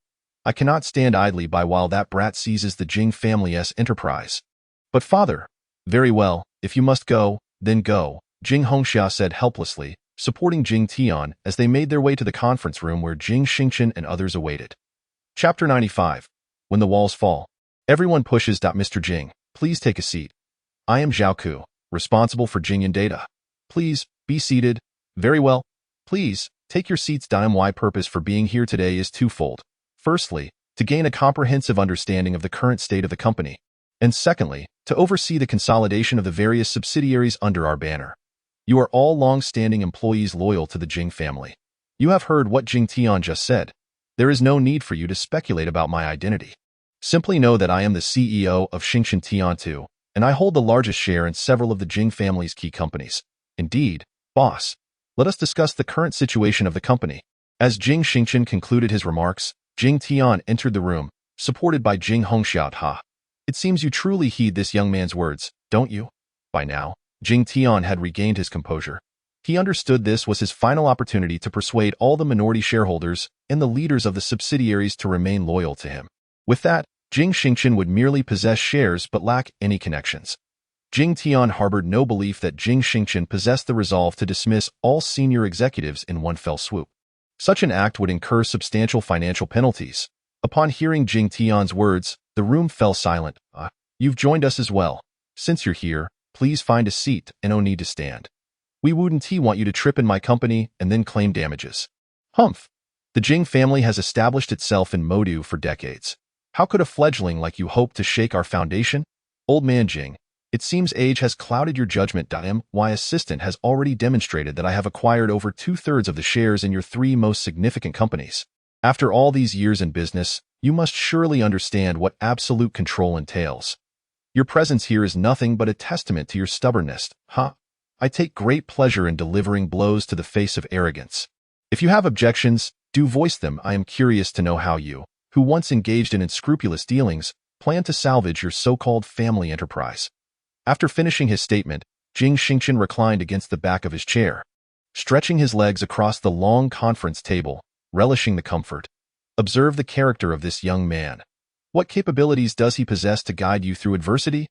I cannot stand idly by while that brat seizes the Jing family's enterprise. But father, very well, if you must go, then go, Jing Hongxia said helplessly, supporting Jing Tian as they made their way to the conference room where Jing Xingchen and others awaited. Chapter 95. When the walls fall. Everyone pushes. Mr. Jing, please take a seat. I am Zhao Ku, responsible for Jingyan data. Please, be seated. Very well. Please, take your seats. My purpose for being here today is twofold. Firstly, to gain a comprehensive understanding of the current state of the company. And secondly, to oversee the consolidation of the various subsidiaries under our banner. You are all long-standing employees loyal to the Jing family. You have heard what Jing Tian just said. There is no need for you to speculate about my identity. Simply know that I am the CEO of Xingchen Tian II, and I hold the largest share in several of the Jing family's key companies. Indeed, boss, let us discuss the current situation of the company. As Jing Xingchen concluded his remarks, Jing Tian entered the room, supported by Jing Hongxiao. Ha! It seems you truly heed this young man's words, don't you? By now, Jing Tian had regained his composure. He understood this was his final opportunity to persuade all the minority shareholders and the leaders of the subsidiaries to remain loyal to him. With that, Jing Xingchen would merely possess shares but lack any connections. Jing Tian harbored no belief that Jing Xingchen possessed the resolve to dismiss all senior executives in one fell swoop. Such an act would incur substantial financial penalties. Upon hearing Jing Tian's words, the room fell silent. You've joined us as well. Since you're here, please find a seat and no need to stand. We wouldn't want you to trip in my company and then claim damages. Humph. The Jing family has established itself in Modu for decades. How could a fledgling like you hope to shake our foundation? Old man Jing, it seems age has clouded your judgment. My assistant has already demonstrated that I have acquired over 2/3 of the shares in your 3 most significant companies. After all these years in business, you must surely understand what absolute control entails. Your presence here is nothing but a testament to your stubbornness. I take great pleasure in delivering blows to the face of arrogance. If you have objections, do voice them. I am curious to know how you, who once engaged in unscrupulous dealings, plan to salvage your so-called family enterprise. After finishing his statement, Jing Xingchen reclined against the back of his chair, stretching his legs across the long conference table, relishing the comfort. Observe the character of this young man. What capabilities does he possess to guide you through adversity?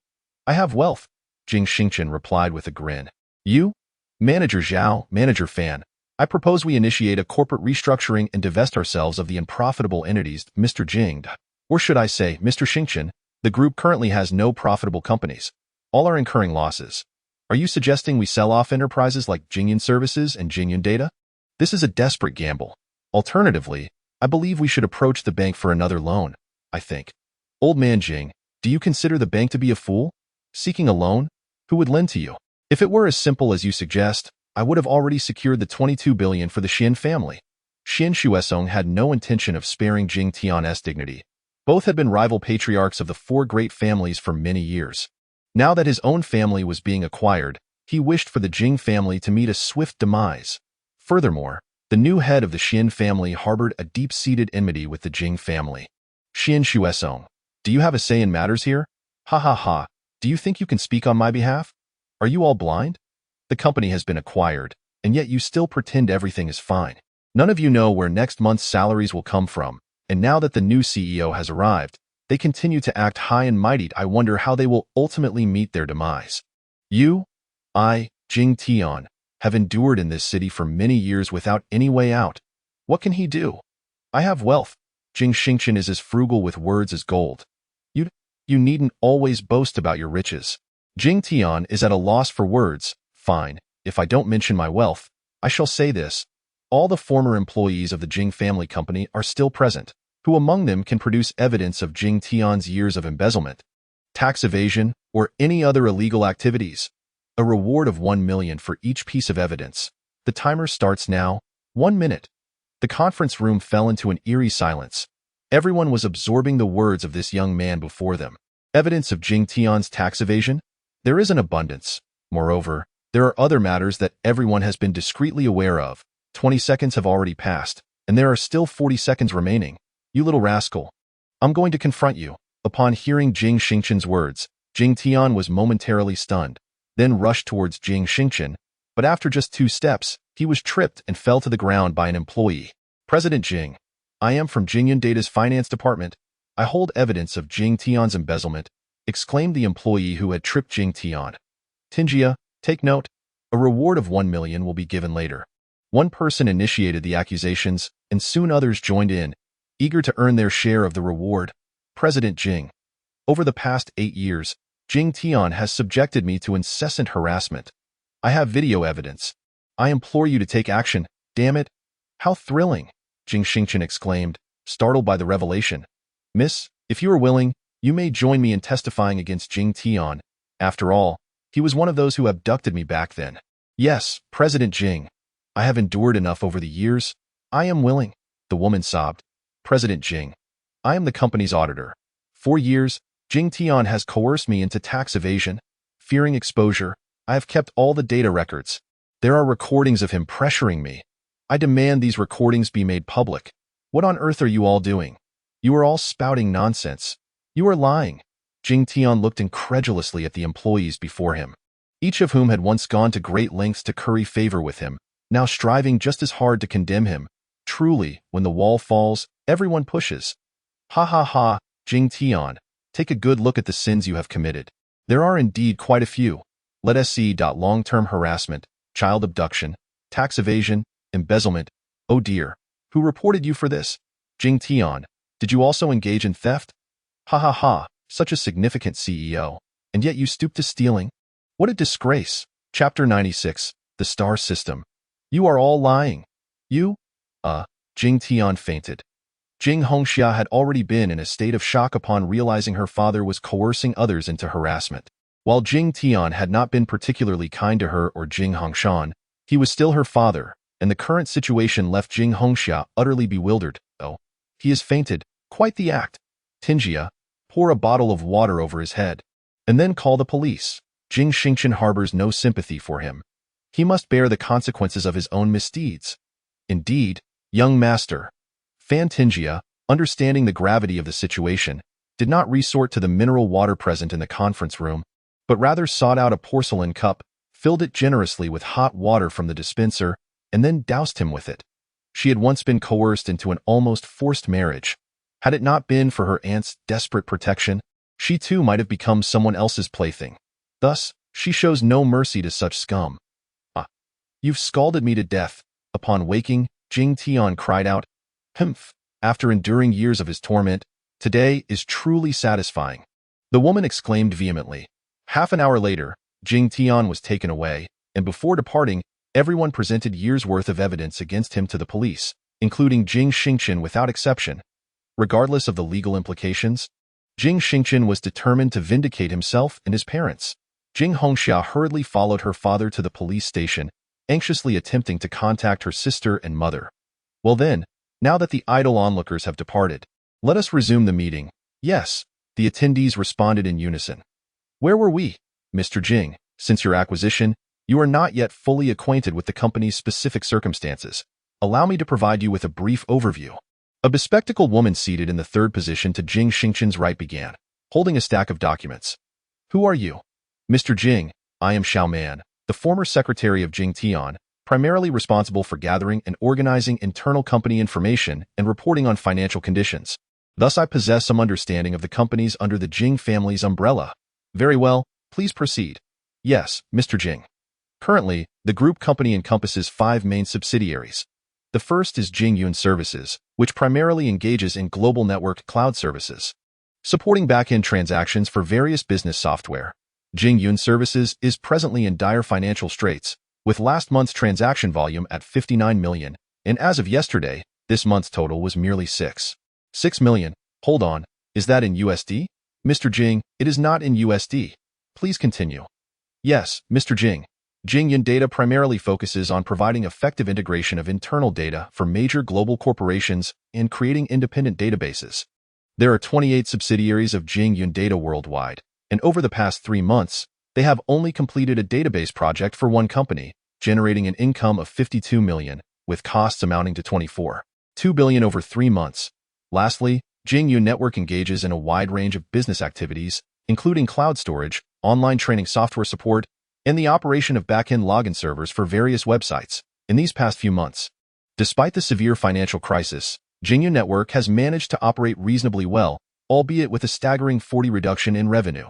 I have wealth, Jing Xingchen replied with a grin. You? Manager Zhao, Manager Fan. I propose we initiate a corporate restructuring and divest ourselves of the unprofitable entities, Mr. Jing. Or should I say, Mr. Xingchen, the group currently has no profitable companies. All are incurring losses. Are you suggesting we sell off enterprises like Jingyan Services and Jingyan Data? This is a desperate gamble. Alternatively, I believe we should approach the bank for another loan, I think. Old man Jing, do you consider the bank to be a fool? Seeking a loan? Who would lend to you? If it were as simple as you suggest, I would have already secured the 22 billion for the Xian family. Xian Shuesong had no intention of sparing Jing Tian's dignity. Both had been rival patriarchs of the four great families for many years. Now that his own family was being acquired, he wished for the Jing family to meet a swift demise. Furthermore, the new head of the Xian family harbored a deep-seated enmity with the Jing family. Xian Shuesong, do you have a say in matters here? Ha ha ha, do you think you can speak on my behalf? Are you all blind? The company has been acquired, and yet you still pretend everything is fine. None of you know where next month's salaries will come from, and now that the new CEO has arrived, they continue to act high and mighty. I wonder how they will ultimately meet their demise. You, I, Jing Tian, have endured in this city for many years without any way out. What can he do? I have wealth. Jing Xingchen is as frugal with words as gold. You needn't always boast about your riches. Jing Tian is at a loss for words. Fine, if I don't mention my wealth, I shall say this. All the former employees of the Jing family company are still present. Who among them can produce evidence of Jing Tian's years of embezzlement, tax evasion, or any other illegal activities? A reward of 1 million for each piece of evidence. The timer starts now. 1 minute. The conference room fell into an eerie silence. Everyone was absorbing the words of this young man before them. Evidence of Jing Tian's tax evasion? There is an abundance. Moreover, there are other matters that everyone has been discreetly aware of. 20 seconds have already passed, and there are still 40 seconds remaining. You little rascal. I'm going to confront you. Upon hearing Jing Xingchen's words, Jing Tian was momentarily stunned, then rushed towards Jing Xingchen, but after just 2 steps, he was tripped and fell to the ground by an employee. President Jing, I am from Jingyan Data's finance department. I hold evidence of Jing Tian's embezzlement, exclaimed the employee who had tripped Jing Tian. Tinjia, take note. A reward of 1 million will be given later. One person initiated the accusations, and soon others joined in, eager to earn their share of the reward. President Jing. Over the past 8 years, Jing Tian has subjected me to incessant harassment. I have video evidence. I implore you to take action. Damn it. How thrilling, Jing Xingchen exclaimed, startled by the revelation. Miss, if you are willing, you may join me in testifying against Jing Tian. After all, he was one of those who abducted me back then. Yes, President Jing. I have endured enough over the years. I am willing, the woman sobbed. President Jing. I am the company's auditor. For years, Jing Tian has coerced me into tax evasion. Fearing exposure, I have kept all the data records. There are recordings of him pressuring me. I demand these recordings be made public. What on earth are you all doing? You are all spouting nonsense. You are lying. Jing Tian looked incredulously at the employees before him, each of whom had once gone to great lengths to curry favor with him, now striving just as hard to condemn him. Truly, when the wall falls, everyone pushes. Ha ha ha, Jing Tian, take a good look at the sins you have committed. There are indeed quite a few. Let us see. Long-term harassment, child abduction, tax evasion, embezzlement. Oh dear. Who reported you for this? Jing Tian, did you also engage in theft? Ha ha ha, such a significant CEO, and yet you stoop to stealing? What a disgrace. Chapter 96, The Star System. You are all lying. You? Jing Tian fainted. Jing Hongxia had already been in a state of shock upon realizing her father was coercing others into harassment. While Jing Tian had not been particularly kind to her or Jing Hongshan, he was still her father, and the current situation left Jing Hongxia utterly bewildered. Oh, he has fainted. Quite the act. Tinjia, pour a bottle of water over his head, and then call the police. Jing Xingchen harbors no sympathy for him. He must bear the consequences of his own misdeeds. Indeed, young master. Fan Tinjia, understanding the gravity of the situation, did not resort to the mineral water present in the conference room, but rather sought out a porcelain cup, filled it generously with hot water from the dispenser, and then doused him with it. She had once been coerced into an almost forced marriage. Had it not been for her aunt's desperate protection, she too might have become someone else's plaything. Thus, she shows no mercy to such scum. You've scalded me to death. Upon waking, Jing Tian cried out, Humph, after enduring years of his torment, today is truly satisfying. The woman exclaimed vehemently. Half an hour later, Jing Tian was taken away, and before departing, everyone presented years' worth of evidence against him to the police, including Jing Xingchen without exception. Regardless of the legal implications, Jing Xingchen was determined to vindicate himself and his parents. Jing Hongxia hurriedly followed her father to the police station, anxiously attempting to contact her sister and mother. Well then, now that the idle onlookers have departed, let us resume the meeting. Yes, the attendees responded in unison. Where were we? Mr. Jing, since your acquisition, you are not yet fully acquainted with the company's specific circumstances. Allow me to provide you with a brief overview. A bespectacled woman seated in the third position to Jing Xingchen's right began, holding a stack of documents. Who are you? Mr. Jing, I am Xiao Man, the former secretary of Jing Tian, primarily responsible for gathering and organizing internal company information and reporting on financial conditions. Thus I possess some understanding of the companies under the Jing family's umbrella. Very well, please proceed. Yes, Mr. Jing. Currently, the group company encompasses 5 main subsidiaries. The first is Jing Yun Services, which primarily engages in global networked cloud services, supporting back-end transactions for various business software. Jing Yun Services is presently in dire financial straits, with last month's transaction volume at 59 million, and as of yesterday, this month's total was merely 6 million. Hold on, is that in USD? Mr. Jing, it is not in USD. Please continue. Yes, Mr. Jing. Jing Yun Data primarily focuses on providing effective integration of internal data for major global corporations and creating independent databases. There are 28 subsidiaries of Jing Yun Data worldwide, and over the past 3 months, they have only completed a database project for one company, generating an income of 52 million, with costs amounting to 24.2 billion over 3 months. Lastly, Jing Yun Network engages in a wide range of business activities, including cloud storage, online training software support, and the operation of back-end login servers for various websites. In these past few months, despite the severe financial crisis, Jing Yun Network has managed to operate reasonably well, albeit with a staggering 40% reduction in revenue.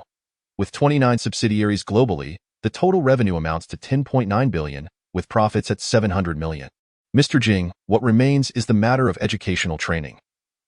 With 29 subsidiaries globally, the total revenue amounts to 10.9 billion, with profits at 700 million. Mr. Jing, what remains is the matter of educational training.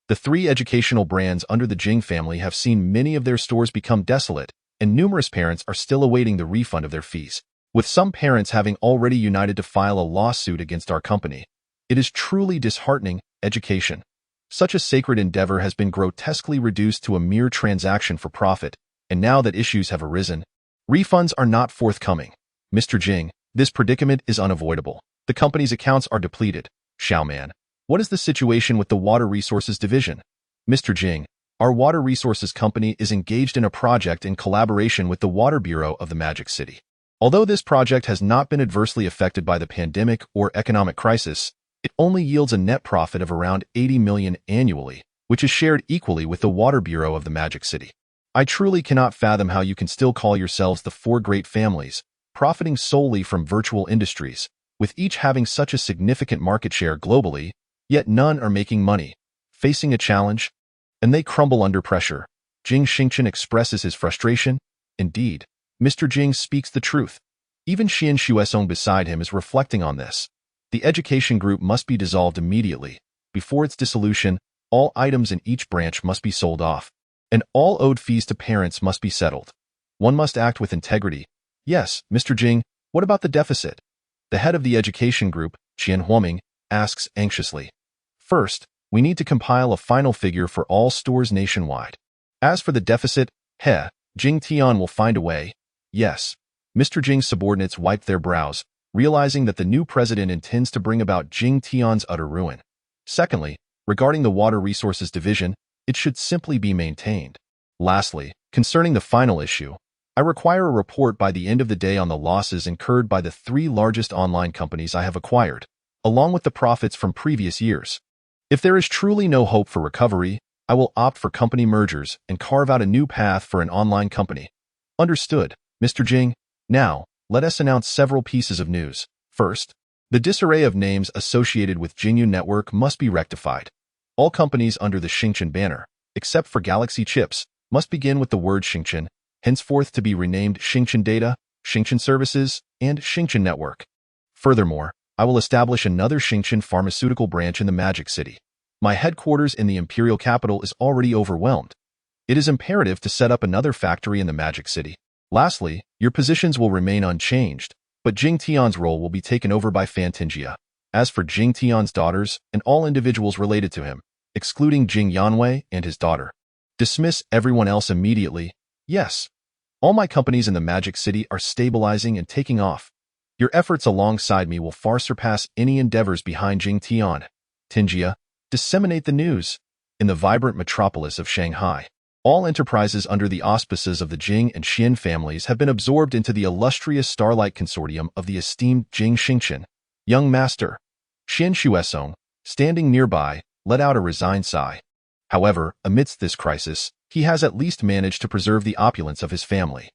The 3 educational brands under the Jing family have seen many of their stores become desolate, and numerous parents are still awaiting the refund of their fees, with some parents having already united to file a lawsuit against our company. It is truly disheartening. Education, such a sacred endeavor, has been grotesquely reduced to a mere transaction for profit, and now that issues have arisen, refunds are not forthcoming. Mr. Jing, this predicament is unavoidable. The company's accounts are depleted. Xiao Man, what is the situation with the Water Resources Division? Mr. Jing, our Water Resources Company is engaged in a project in collaboration with the Water Bureau of the Magic City. Although this project has not been adversely affected by the pandemic or economic crisis, it only yields a net profit of around 80 million annually, which is shared equally with the Water Bureau of the Magic City. I truly cannot fathom how you can still call yourselves the 4 great families, profiting solely from virtual industries, with each having such a significant market share globally, yet none are making money, facing a challenge, and they crumble under pressure. Jing Xingchen expresses his frustration. Indeed, Mr. Jing speaks the truth. Even Xian Shuesong beside him is reflecting on this. The education group must be dissolved immediately. Before its dissolution, all items in each branch must be sold off, and all owed fees to parents must be settled. One must act with integrity. Yes, Mr. Jing, what about the deficit? The head of the education group, Qian Huoming, asks anxiously. First, we need to compile a final figure for all stores nationwide. As for the deficit, Jing Tian will find a way. Yes. Mr. Jing's subordinates wiped their brows, realizing that the new president intends to bring about Jing Tian's utter ruin. Secondly, regarding the Water Resources Division, it should simply be maintained. Lastly, concerning the final issue, I require a report by the end of the day on the losses incurred by the 3 largest online companies I have acquired, along with the profits from previous years. If there is truly no hope for recovery, I will opt for company mergers and carve out a new path for an online company. Understood, Mr. Jing. Now, let us announce several pieces of news. First, the disarray of names associated with Jingyun Network must be rectified. All companies under the Xingchen banner, except for Galaxy Chips, must begin with the word Xingchen, henceforth to be renamed Xingchen Data, Xingchen Services, and Xingchen Network. Furthermore, I will establish another Xingchen pharmaceutical branch in the Magic City. My headquarters in the imperial capital is already overwhelmed. It is imperative to set up another factory in the Magic City. Lastly, your positions will remain unchanged, but Jing Tian's role will be taken over by Fantingia. As for Jing Tian's daughters and all individuals related to him, excluding Jing Yanwei and his daughter, dismiss everyone else immediately. Yes, all my companies in the Magic City are stabilizing and taking off. Your efforts alongside me will far surpass any endeavors behind Jing Tian. Tinjia, disseminate the news. In the vibrant metropolis of Shanghai, all enterprises under the auspices of the Jing and Xian families have been absorbed into the illustrious Starlight Consortium of the esteemed Jing Xingchen. Young Master, Xian Xuesong, standing nearby, let out a resigned sigh. However, amidst this crisis, he has at least managed to preserve the opulence of his family.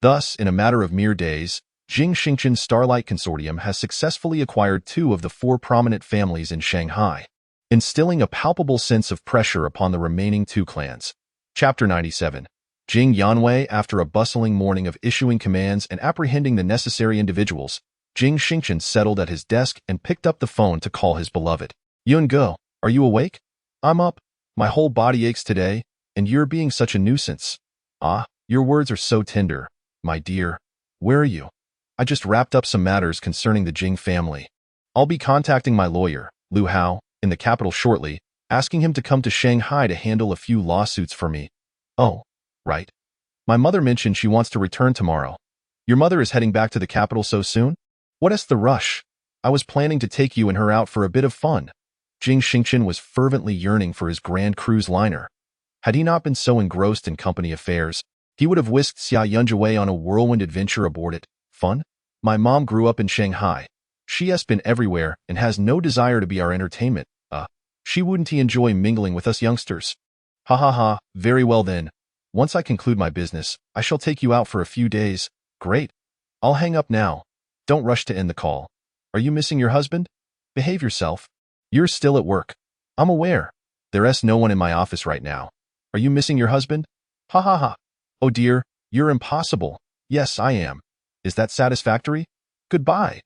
Thus, in a matter of mere days, Jing Xingchen's Starlight Consortium has successfully acquired 2 of the 4 prominent families in Shanghai, instilling a palpable sense of pressure upon the remaining 2 clans. Chapter 97. Jing Yanwei. After a bustling morning of issuing commands and apprehending the necessary individuals, Jing Xingchen settled at his desk and picked up the phone to call his beloved. Yun Go, are you awake? I'm up. My whole body aches today, and you're being such a nuisance. Ah, your words are so tender, my dear. Where are you? I just wrapped up some matters concerning the Jing family. I'll be contacting my lawyer, Lu Hao, in the capital shortly, asking him to come to Shanghai to handle a few lawsuits for me. Oh, right. My mother mentioned she wants to return tomorrow. Your mother is heading back to the capital so soon? What's the rush? I was planning to take you and her out for a bit of fun. Jing Xingchen was fervently yearning for his grand cruise liner. Had he not been so engrossed in company affairs, he would have whisked Xia Yunji away on a whirlwind adventure aboard it. Fun? My mom grew up in Shanghai. She has been everywhere and has no desire to be our entertainment. She wouldn't enjoy mingling with us youngsters. Ha ha ha, very well then. Once I conclude my business, I shall take you out for a few days. Great. I'll hang up now. Don't rush to end the call. Are you missing your husband? Behave yourself. You're still at work. I'm aware. There's no one in my office right now. Are you missing your husband? Ha ha ha. Oh dear, you're impossible. Yes, I am. Is that satisfactory? Goodbye.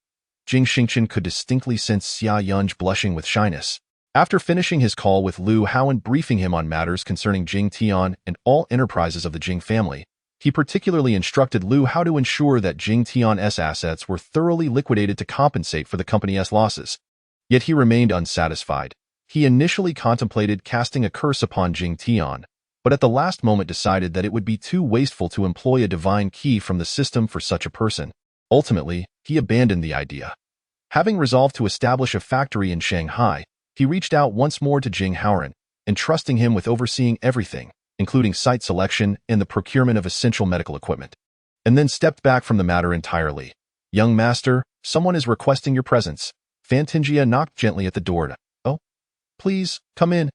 Jing Xingchen could distinctly sense Xia Yunji blushing with shyness. After finishing his call with Lu Hao and briefing him on matters concerning Jing Tian and all enterprises of the Jing family, he particularly instructed Lu Hao to ensure that Jing Tian's assets were thoroughly liquidated to compensate for the company's losses. Yet he remained unsatisfied. He initially contemplated casting a curse upon Jing Tian, but at the last moment decided that it would be too wasteful to employ a divine key from the system for such a person. Ultimately, he abandoned the idea. Having resolved to establish a factory in Shanghai, he reached out once more to Jing Haoran, entrusting him with overseeing everything, including site selection and the procurement of essential medical equipment, and then stepped back from the matter entirely. Young master, someone is requesting your presence. Fantingia knocked gently at the door. Oh, please, come in.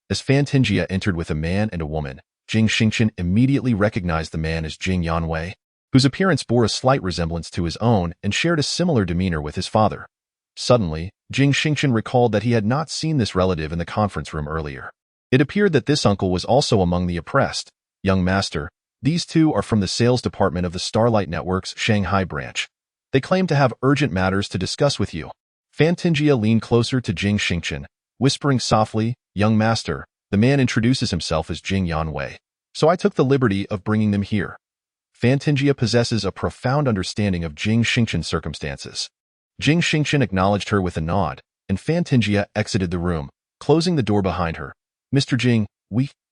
As Fantingia entered with a man and a woman, Jing Xingchen immediately recognized the man as Jing Yanwei, whose appearance bore a slight resemblance to his own and shared a similar demeanor with his father. Suddenly, Jing Xingchen recalled that he had not seen this relative in the conference room earlier. It appeared that this uncle was also among the oppressed. Young master, these 2 are from the sales department of the Starlight Network's Shanghai branch. They claim to have urgent matters to discuss with you. Fantingia leaned closer to Jing Xingchen, whispering softly, Young master, the man introduces himself as Jing Yanwei, so I took the liberty of bringing them here. Fantingia possesses a profound understanding of Jing Xingchen's circumstances. Jing Xingchen acknowledged her with a nod, and Fantingia exited the room, closing the door behind her. Mr. Jing,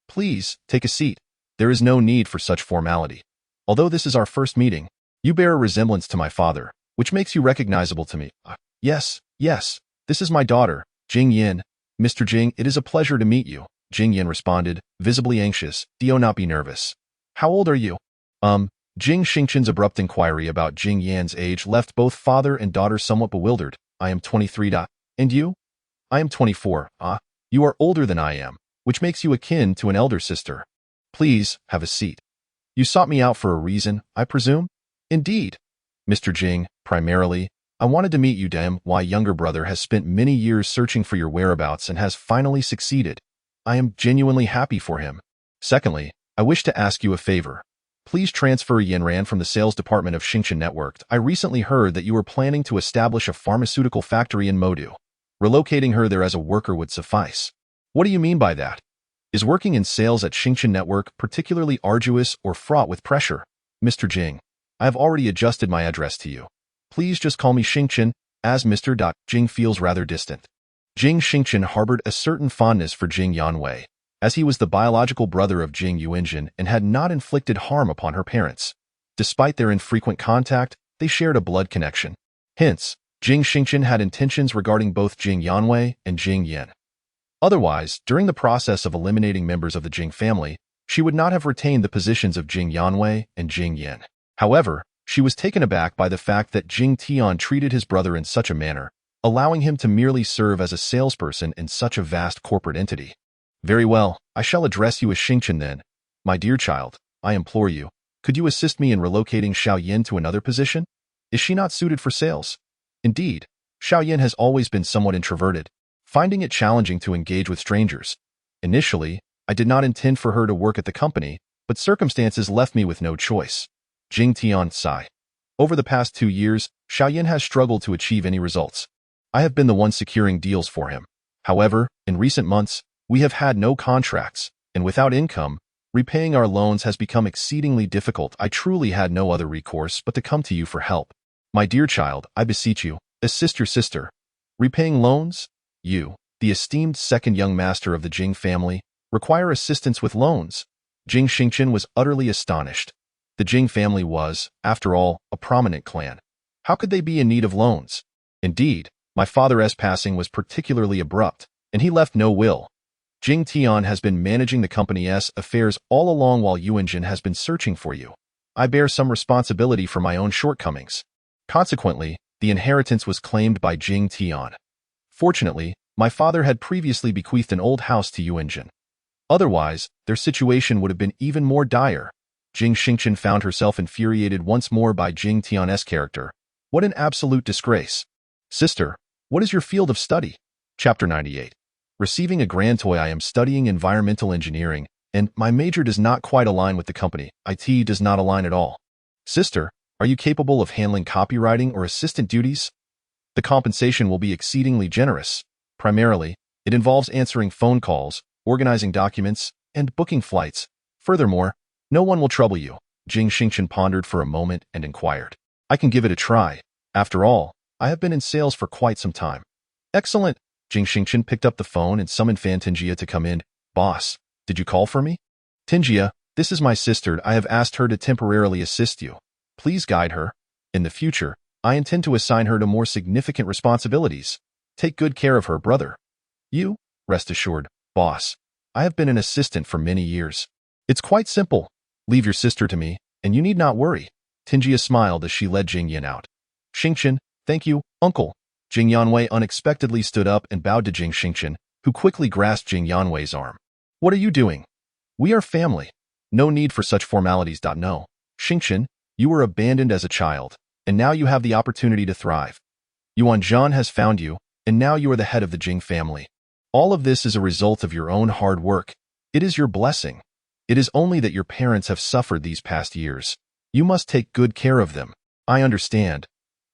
please, take a seat. There is no need for such formality. Although this is our first meeting, you bear a resemblance to my father, which makes you recognizable to me. Yes, this is my daughter, Jing Yin. Mr. Jing, it is a pleasure to meet you, Jing Yin responded, visibly anxious. Do not be nervous. How old are you? Jing Xingchen's abrupt inquiry about Jing Yan's age left both father and daughter somewhat bewildered. I am 23. And you? I am 24. You are older than I am, which makes you akin to an elder sister. Please, have a seat. You sought me out for a reason, I presume? Indeed. Mr. Jing, primarily, I wanted to meet you. My younger brother has spent many years searching for your whereabouts and has finally succeeded. I am genuinely happy for him. Secondly, I wish to ask you a favor. Please transfer Yanran from the sales department of Xingchen Network. I recently heard that you were planning to establish a pharmaceutical factory in Modu. Relocating her there as a worker would suffice. What do you mean by that? Is working in sales at Xingchen Network particularly arduous or fraught with pressure? Mr. Jing, I have already adjusted my address to you. Please just call me Xingchen, as Mr. Jing feels rather distant. Jing Xingchen harbored a certain fondness for Jing Yanwei, as he was the biological brother of Jing Yuanjin and had not inflicted harm upon her parents. Despite their infrequent contact, they shared a blood connection. Hence, Jing Xingchen had intentions regarding both Jing Yanwei and Jing Yin. Otherwise, during the process of eliminating members of the Jing family, she would not have retained the positions of Jing Yanwei and Jing Yin. However, she was taken aback by the fact that Jing Tian treated his brother in such a manner, allowing him to merely serve as a salesperson in such a vast corporate entity. Very well, I shall address you as Xingchen then. My dear child, I implore you, could you assist me in relocating Xiao Yin to another position? Is she not suited for sales? Indeed, Xiao Yin has always been somewhat introverted, finding it challenging to engage with strangers. Initially, I did not intend for her to work at the company, but circumstances left me with no choice. Jing Tian sigh. Over the past 2 years, Xiao Yin has struggled to achieve any results. I have been the one securing deals for him. However, in recent months, we have had no contracts, and without income, repaying our loans has become exceedingly difficult. I truly had no other recourse but to come to you for help. My dear child, I beseech you, assist your sister. Repaying loans? You, the esteemed second young master of the Jing family, require assistance with loans. Jing Xingchen was utterly astonished. The Jing family was, after all, a prominent clan. How could they be in need of loans? Indeed, my father's passing was particularly abrupt, and he left no will. Jing Tian has been managing the company's affairs all along while Yuanjin has been searching for you. I bear some responsibility for my own shortcomings. Consequently, the inheritance was claimed by Jing Tian. Fortunately, my father had previously bequeathed an old house to Yuanjin. Otherwise, their situation would have been even more dire. Jing Xingchen found herself infuriated once more by Jing Tian's character. What an absolute disgrace. Sister, what is your field of study? Chapter 98. Receiving a grand toy. I am studying environmental engineering, and my major does not quite align with the company. IT does not align at all. Sister, are you capable of handling copywriting or assistant duties? The compensation will be exceedingly generous. Primarily, it involves answering phone calls, organizing documents, and booking flights. Furthermore, no one will trouble you. Jing Xingchen pondered for a moment and inquired. I can give it a try. After all, I have been in sales for quite some time. Excellent. Jing Xingchen picked up the phone and summoned Fan Tinjia to come in. Boss, did you call for me? Tinjia, this is my sister. I have asked her to temporarily assist you. Please guide her. In the future, I intend to assign her to more significant responsibilities. Take good care of her, brother. You, rest assured, boss. I have been an assistant for many years. It's quite simple. Leave your sister to me, and you need not worry. Tinjia smiled as she led Jing Yin out. Xingchen, thank you, uncle. Jing Yanwei unexpectedly stood up and bowed to Jing Xingchen, who quickly grasped Jing Yanwei's arm. What are you doing? We are family. No need for such formalities. No. Xingchen, you were abandoned as a child, and now you have the opportunity to thrive. Yuan Zhan has found you, and now you are the head of the Jing family. All of this is a result of your own hard work. It is your blessing. It is only that your parents have suffered these past years. You must take good care of them. I understand.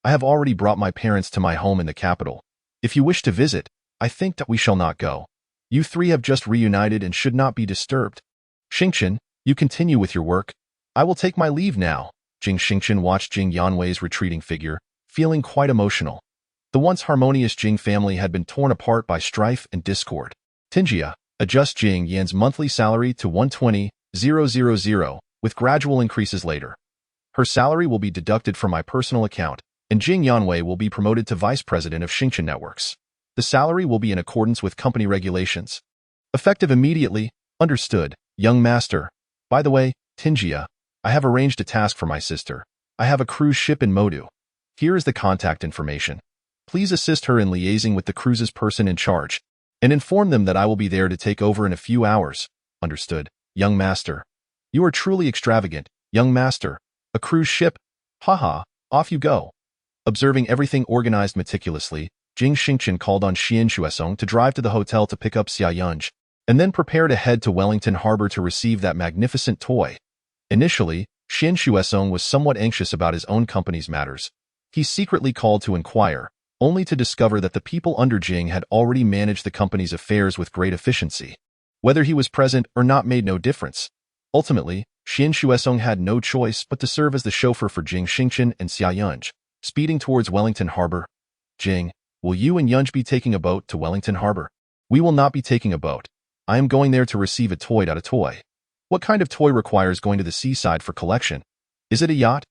I have already brought my parents to my home in the capital. If you wish to visit, I think that we shall not go. You three have just reunited and should not be disturbed. Xingchen, you continue with your work. I will take my leave now. Jing Xingchen watched Jing Yanwei's retreating figure, feeling quite emotional. The once harmonious Jing family had been torn apart by strife and discord. Tinjia, adjust Jing Yan's monthly salary to 120,000, with gradual increases later. Her salary will be deducted from my personal account, and Jing Yanwei will be promoted to vice president of Xingchen Networks. The salary will be in accordance with company regulations. Effective immediately. Understood, young master. By the way, Tinjia, I have arranged a task for my sister. I have a cruise ship in Modu. Here is the contact information. Please assist her in liaising with the cruise's person in charge, and inform them that I will be there to take over in a few hours. Understood, young master. You are truly extravagant, young master. A cruise ship? Haha, off you go. Observing everything organized meticulously, Jing Xingchen called on Xian Xuesong to drive to the hotel to pick up Xia Yunj, and then prepare to head to Wellington Harbor to receive that magnificent toy. Initially, Xian Xuesong was somewhat anxious about his own company's matters. He secretly called to inquire, only to discover that the people under Jing had already managed the company's affairs with great efficiency. Whether he was present or not made no difference. Ultimately, Xian Xuesong had no choice but to serve as the chauffeur for Jing Xingchen and Xia Yunj, speeding towards Wellington Harbor. Jing, will you and Yunj be taking a boat to Wellington Harbor? We will not be taking a boat. I am going there to receive a toy. What kind of toy requires going to the seaside for collection? Is it a yacht?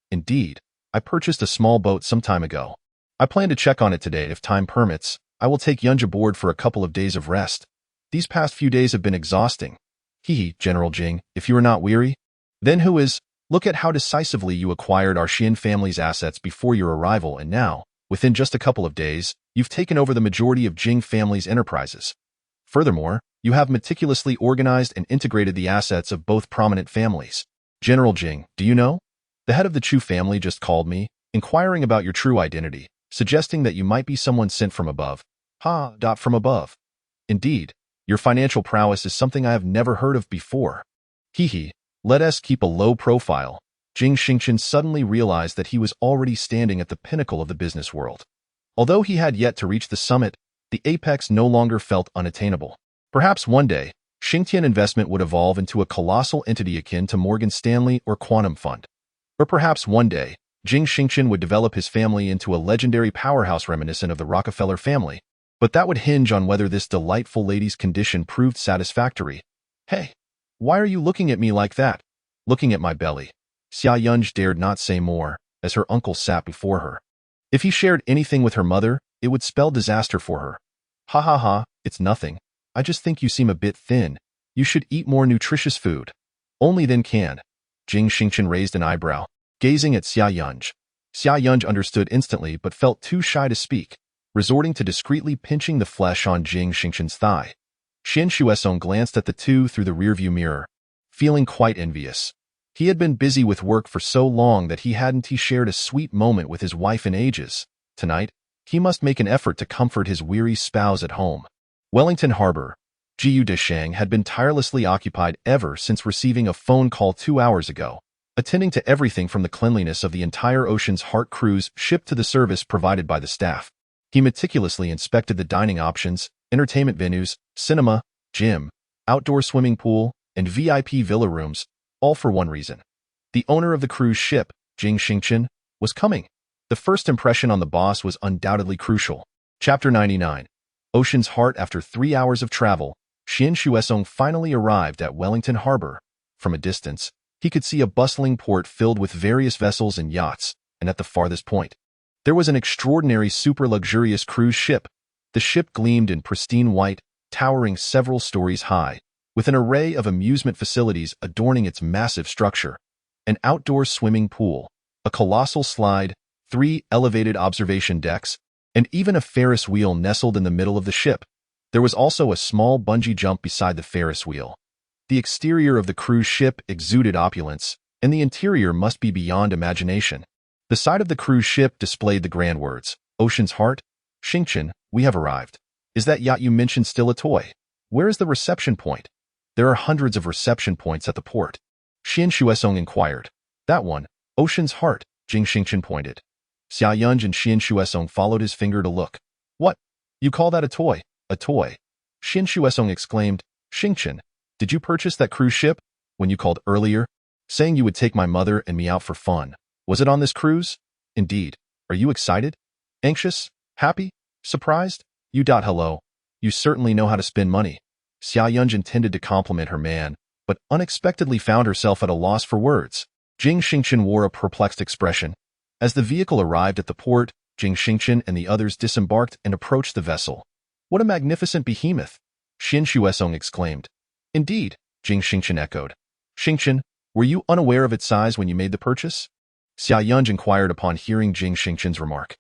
Indeed, I purchased a small boat some time ago. I plan to check on it today if time permits. I will take Yunj aboard for a couple of days of rest. These past few days have been exhausting. Hee, General Jing, if you are not weary. Then who is? Look at how decisively you acquired our Xian family's assets before your arrival, and now, within just a couple of days, you've taken over the majority of Jing family's enterprises. Furthermore, you have meticulously organized and integrated the assets of both prominent families. General Jing, do you know? The head of the Chu family just called me, inquiring about your true identity, suggesting that you might be someone sent from above. From above. Indeed, your financial prowess is something I have never heard of before. Hee, let us keep a low profile. Jing Xingchen suddenly realized that he was already standing at the pinnacle of the business world. Although he had yet to reach the summit, the apex no longer felt unattainable. Perhaps one day, Xingtian Investment would evolve into a colossal entity akin to Morgan Stanley or Quantum Fund. Or perhaps one day, Jing Xingchen would develop his family into a legendary powerhouse reminiscent of the Rockefeller family. But that would hinge on whether this delightful lady's condition proved satisfactory. Hey, why are you looking at me like that? Looking at my belly. Xia Yunj dared not say more, as her uncle sat before her. If he shared anything with her mother, it would spell disaster for her. Ha, it's nothing. I just think you seem a bit thin. You should eat more nutritious food. Only then can. Jing Xingchen raised an eyebrow, gazing at Xia Yunj. Xia Yunj understood instantly but felt too shy to speak, resorting to discreetly pinching the flesh on Jing Xingchen's thigh. Xian Xuesong glanced at the two through the rearview mirror, feeling quite envious. He had been busy with work for so long that he hadn't shared a sweet moment with his wife in ages. Tonight, he must make an effort to comfort his weary spouse at home. Wellington Harbor. Jiu Deshang had been tirelessly occupied ever since receiving a phone call 2 hours ago, attending to everything from the cleanliness of the entire Ocean's Heart cruise ship to the service provided by the staff. He meticulously inspected the dining options, entertainment venues, cinema, gym, outdoor swimming pool, and VIP villa rooms, all for one reason. The owner of the cruise ship, Jing Xingchen, was coming. The first impression on the boss was undoubtedly crucial. Chapter 99. Ocean's Heart. After 3 hours of travel, Xian Xuesong finally arrived at Wellington Harbor. From a distance, he could see a bustling port filled with various vessels and yachts, and at the farthest point, there was an extraordinary super-luxurious cruise ship. The ship gleamed in pristine white, towering several stories high, with an array of amusement facilities adorning its massive structure. An outdoor swimming pool, a colossal slide, 3 elevated observation decks, and even a Ferris wheel nestled in the middle of the ship. There was also a small bungee jump beside the Ferris wheel. The exterior of the cruise ship exuded opulence, and the interior must be beyond imagination. The side of the cruise ship displayed the grand words, Ocean's Heart. Xingchen, we have arrived. Is that yacht you mentioned still a toy? Where is the reception point? There are hundreds of reception points at the port. Xian Xuesong inquired. That one, Ocean's Heart, Jing Xingchen pointed. Xia Yunj and Xian Xuesong followed his finger to look. What? You call that a toy? A toy? Xian Xuesong exclaimed. Xingchen, did you purchase that cruise ship? When you called earlier, saying you would take my mother and me out for fun, was it on this cruise? Indeed. Are you excited? Anxious? Happy? Surprised? Hello. You certainly know how to spend money. Xia Yunj intended to compliment her man, but unexpectedly found herself at a loss for words. Jing Xingchen wore a perplexed expression. As the vehicle arrived at the port, Jing Xingchen and the others disembarked and approached the vessel. What a magnificent behemoth! Xian Xuesong exclaimed. Indeed, Jing Xingchen echoed. Xingchen, were you unaware of its size when you made the purchase? Xia Yunj inquired upon hearing Jing Xingchen's remark.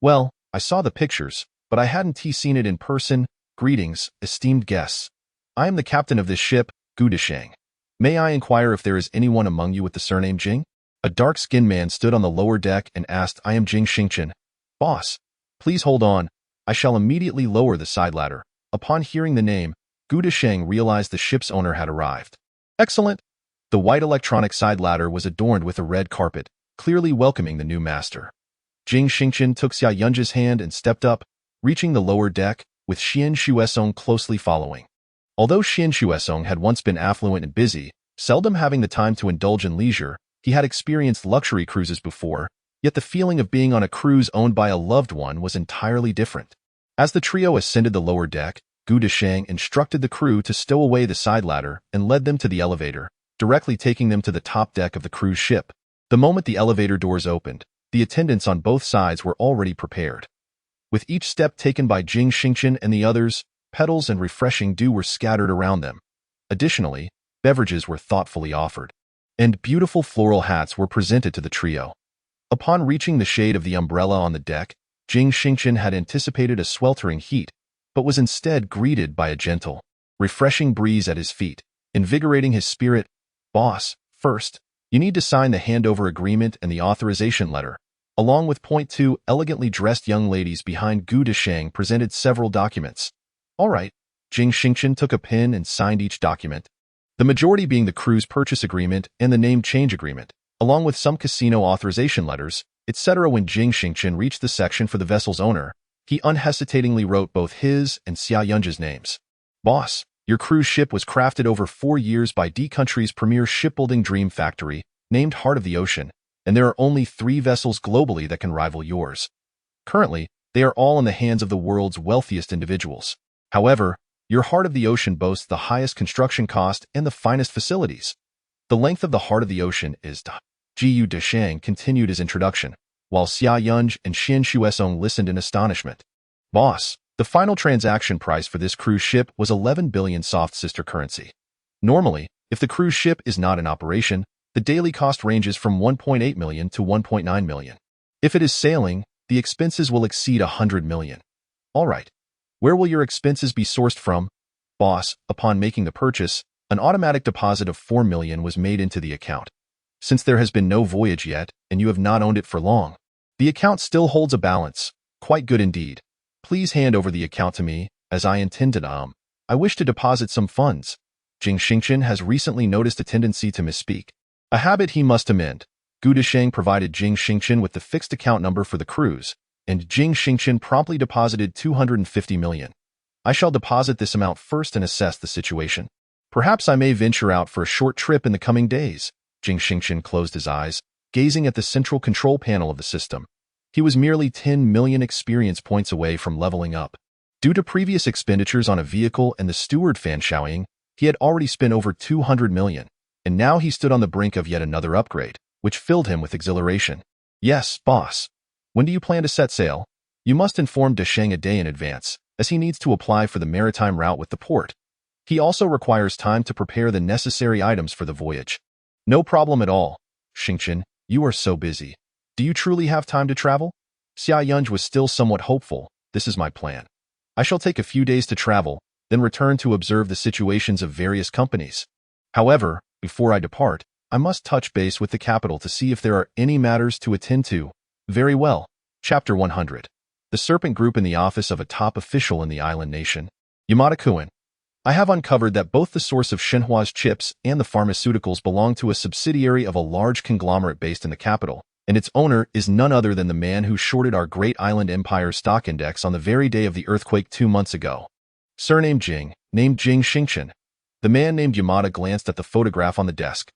Well, I saw the pictures, but I hadn't seen it in person. Greetings, esteemed guests. I am the captain of this ship, Gu Deshang. May I inquire if there is anyone among you with the surname Jing? A dark-skinned man stood on the lower deck and asked, I am Jing Xingchen. Boss, please hold on. I shall immediately lower the side ladder. Upon hearing the name, Gu Deshang realized the ship's owner had arrived. Excellent. The white electronic side ladder was adorned with a red carpet, clearly welcoming the new master. Jing Xingchen took Xia Yunj's hand and stepped up, reaching the lower deck, with Xian Xuesong closely following. Although Xian Xuesong had once been affluent and busy, seldom having the time to indulge in leisure, he had experienced luxury cruises before, yet the feeling of being on a cruise owned by a loved one was entirely different. As the trio ascended the lower deck, Gu Deshang instructed the crew to stow away the side ladder and led them to the elevator, directly taking them to the top deck of the cruise ship. The moment the elevator doors opened, the attendants on both sides were already prepared. With each step taken by Jing Xingchen and the others, petals and refreshing dew were scattered around them. Additionally, beverages were thoughtfully offered, and beautiful floral hats were presented to the trio. Upon reaching the shade of the umbrella on the deck, Jing Xingchen had anticipated a sweltering heat, but was instead greeted by a gentle, refreshing breeze at his feet, invigorating his spirit. "Boss, first, you need to sign the handover agreement and the authorization letter." Along with point two elegantly dressed young ladies behind Gu Deshang presented several documents. All right, Jing Xingchen took a pen and signed each document, the majority being the crew's purchase agreement and the name change agreement, along with some casino authorization letters, etc. When Jing Xingchen reached the section for the vessel's owner, he unhesitatingly wrote both his and Xia Yunzhe's names. "Boss, your cruise ship was crafted over 4 years by D Country's premier shipbuilding dream factory, named Heart of the Ocean, and there are only 3 vessels globally that can rival yours. Currently, they are all in the hands of the world's wealthiest individuals. However, your Heart of the Ocean boasts the highest construction cost and the finest facilities. The length of the Heart of the Ocean is..." Gu Deshang continued his introduction, while Xia Yunzhe and Xian Xuesong listened in astonishment. "Boss, the final transaction price for this cruise ship was 11 billion soft sister currency. Normally, if the cruise ship is not in operation, the daily cost ranges from 1.8 million to 1.9 million. If it is sailing, the expenses will exceed 100 million. All right. Where will your expenses be sourced from?" "Boss, upon making the purchase, an automatic deposit of 4 million was made into the account. Since there has been no voyage yet, and you have not owned it for long, the account still holds a balance. Quite good indeed. Please hand over the account to me, as I intend to, I wish to deposit some funds." Jing Xingchen has recently noticed a tendency to misspeak, a habit he must amend. Gu Deshang provided Jing Xingchen with the fixed account number for the cruise, and Jing Xingchen promptly deposited 250 million. "I shall deposit this amount first and assess the situation. Perhaps I may venture out for a short trip in the coming days." Jing Xingchen closed his eyes, gazing at the central control panel of the system. He was merely 10 million experience points away from leveling up. Due to previous expenditures on a vehicle and the steward fan showing, he had already spent over 200 million, and now he stood on the brink of yet another upgrade, which filled him with exhilaration. "Yes, boss. When do you plan to set sail?" "You must inform Deshang a day in advance, as he needs to apply for the maritime route with the port. He also requires time to prepare the necessary items for the voyage." "No problem at all. Xingchen, you are so busy. Do you truly have time to travel?" Xia Yunzhe was still somewhat hopeful. "This is my plan. I shall take a few days to travel, then return to observe the situations of various companies. However, before I depart, I must touch base with the capital to see if there are any matters to attend to." "Very well." Chapter 100. The Serpent Group in the office of a top official in the island nation. Yamada-kun. I have uncovered that both the source of Shenhua's chips and the pharmaceuticals belong to a subsidiary of a large conglomerate based in the capital, and its owner is none other than the man who shorted our great island empire's stock index on the very day of the earthquake 2 months ago. Surname Jing, named Jing Xingchen. The man named Yamada glanced at the photograph on the desk.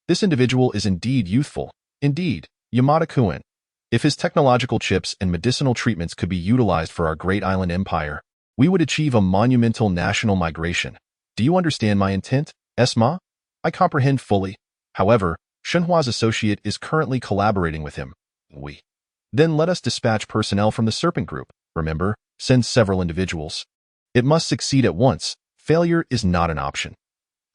"This individual is indeed youthful. Indeed, Yamada-kun. If his technological chips and medicinal treatments could be utilized for our great island empire, we would achieve a monumental national migration. Do you understand my intent, Esma?" "I comprehend fully. However, Shenhua's associate is currently collaborating with him." Then let us dispatch personnel from the Serpent Group. Remember, send several individuals. It must succeed at once. Failure is not an option.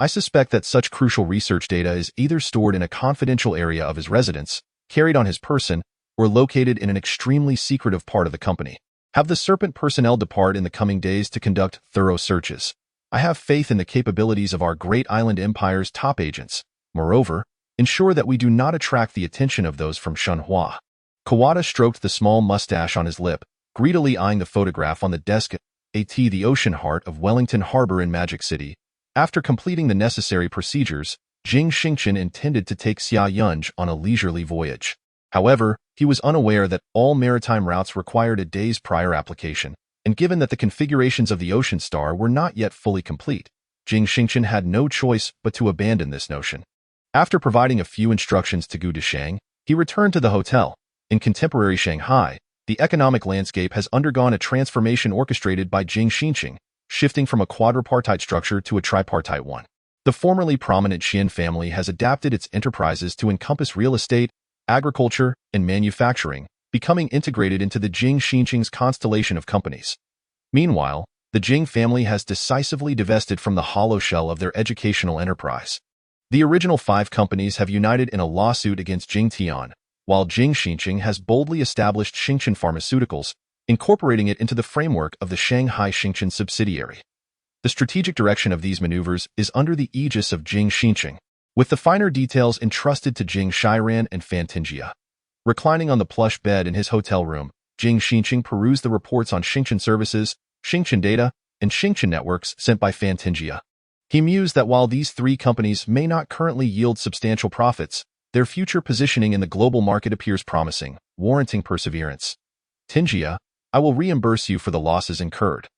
I suspect that such crucial research data is either stored in a confidential area of his residence, carried on his person, or located in an extremely secretive part of the company. Have the Serpent personnel depart in the coming days to conduct thorough searches. I have faith in the capabilities of our great island empire's top agents. Moreover, ensure that we do not attract the attention of those from Shenhua. Kawada stroked the small mustache on his lip, greedily eyeing the photograph on the desk. The ocean heart of Wellington Harbor in Magic City. After completing the necessary procedures, Jing Xingchen intended to take Xia Yunzhe on a leisurely voyage. However, he was unaware that all maritime routes required a day's prior application, and given that the configurations of the Ocean Star were not yet fully complete, Jing Xingchen had no choice but to abandon this notion. After providing a few instructions to Gu Deshang, he returned to the hotel. In contemporary Shanghai, the economic landscape has undergone a transformation orchestrated by Jing Xingchen, shifting from a quadripartite structure to a tripartite one. The formerly prominent Xian family has adapted its enterprises to encompass real estate, agriculture, and manufacturing, becoming integrated into the Jing Xingchen's constellation of companies. Meanwhile, the Jing family has decisively divested from the hollow shell of their educational enterprise. The original 5 companies have united in a lawsuit against Jing Tian, while Jing Xingchen has boldly established Stardust Pharmaceuticals, incorporating it into the framework of the Shanghai Xingchen subsidiary. The strategic direction of these maneuvers is under the aegis of Jing Xingchen, with the finer details entrusted to Jing Xiran and Fantingia. Reclining on the plush bed in his hotel room, Jing Xingchen perused the reports on Xingchen services, Xingchen data, and Xingchen networks sent by Fantingia. He mused that while these 3 companies may not currently yield substantial profits, their future positioning in the global market appears promising, warranting perseverance. Tingia, I will reimburse you for the losses incurred.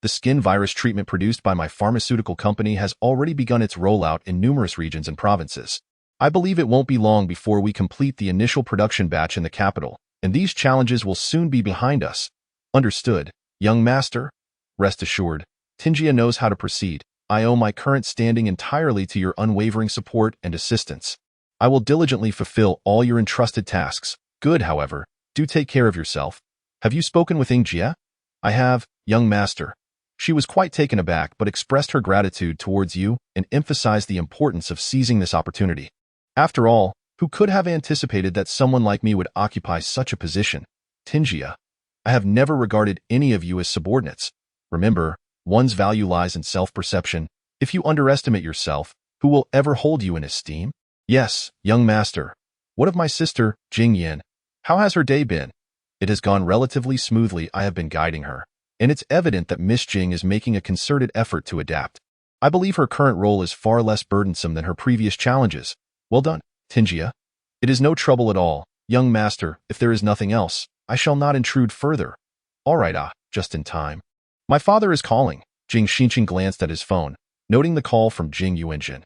The skin virus treatment produced by my pharmaceutical company has already begun its rollout in numerous regions and provinces. I believe it won't be long before we complete the initial production batch in the capital, and these challenges will soon be behind us. Understood, young master? Rest assured, Tingia knows how to proceed. I owe my current standing entirely to your unwavering support and assistance. I will diligently fulfill all your entrusted tasks. Good, however, do take care of yourself. Have you spoken with Jia? I have, young master. She was quite taken aback but expressed her gratitude towards you and emphasized the importance of seizing this opportunity. After all, who could have anticipated that someone like me would occupy such a position? Tingia, I have never regarded any of you as subordinates. Remember, one's value lies in self-perception. If you underestimate yourself, who will ever hold you in esteem? Yes, young master. What of my sister, Jing Yin? How has her day been? It has gone relatively smoothly. I have been guiding her, and it's evident that Miss Jing is making a concerted effort to adapt. I believe her current role is far less burdensome than her previous challenges. Well done, Tingia. It is no trouble at all, young master. If there is nothing else, I shall not intrude further. All right, just in time. My father is calling. Jing Xingchen glanced at his phone, noting the call from Jing Yuanjin.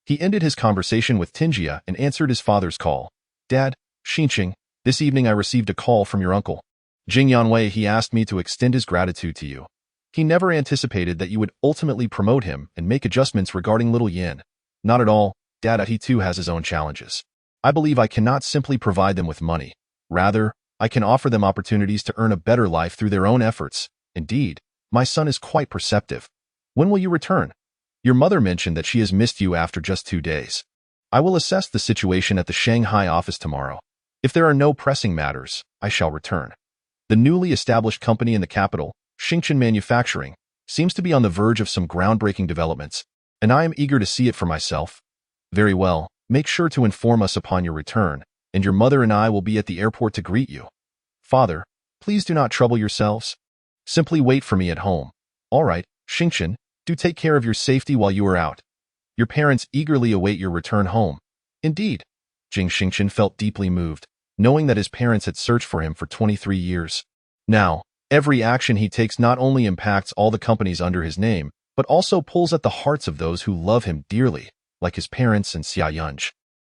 He ended his conversation with Tingia and answered his father's call. Dad, Xingchen, this evening I received a call from your uncle. Jing Yanwei. He asked me to extend his gratitude to you. He never anticipated that you would ultimately promote him and make adjustments regarding little Yin. Not at all, Dad. He too has his own challenges. I believe I cannot simply provide them with money. Rather, I can offer them opportunities to earn a better life through their own efforts. Indeed, my son is quite perceptive. When will you return? Your mother mentioned that she has missed you after just 2 days. I will assess the situation at the Shanghai office tomorrow. If there are no pressing matters, I shall return. The newly established company in the capital, Xingchen Manufacturing, seems to be on the verge of some groundbreaking developments, and I am eager to see it for myself. Very well, make sure to inform us upon your return, and your mother and I will be at the airport to greet you. Father, please do not trouble yourselves. Simply wait for me at home. All right, Xingchen, do take care of your safety while you are out. Your parents eagerly await your return home. Indeed. Jing Xingchen felt deeply moved, knowing that his parents had searched for him for 23 years. Now, every action he takes not only impacts all the companies under his name, but also pulls at the hearts of those who love him dearly, like his parents and Xia Yunj.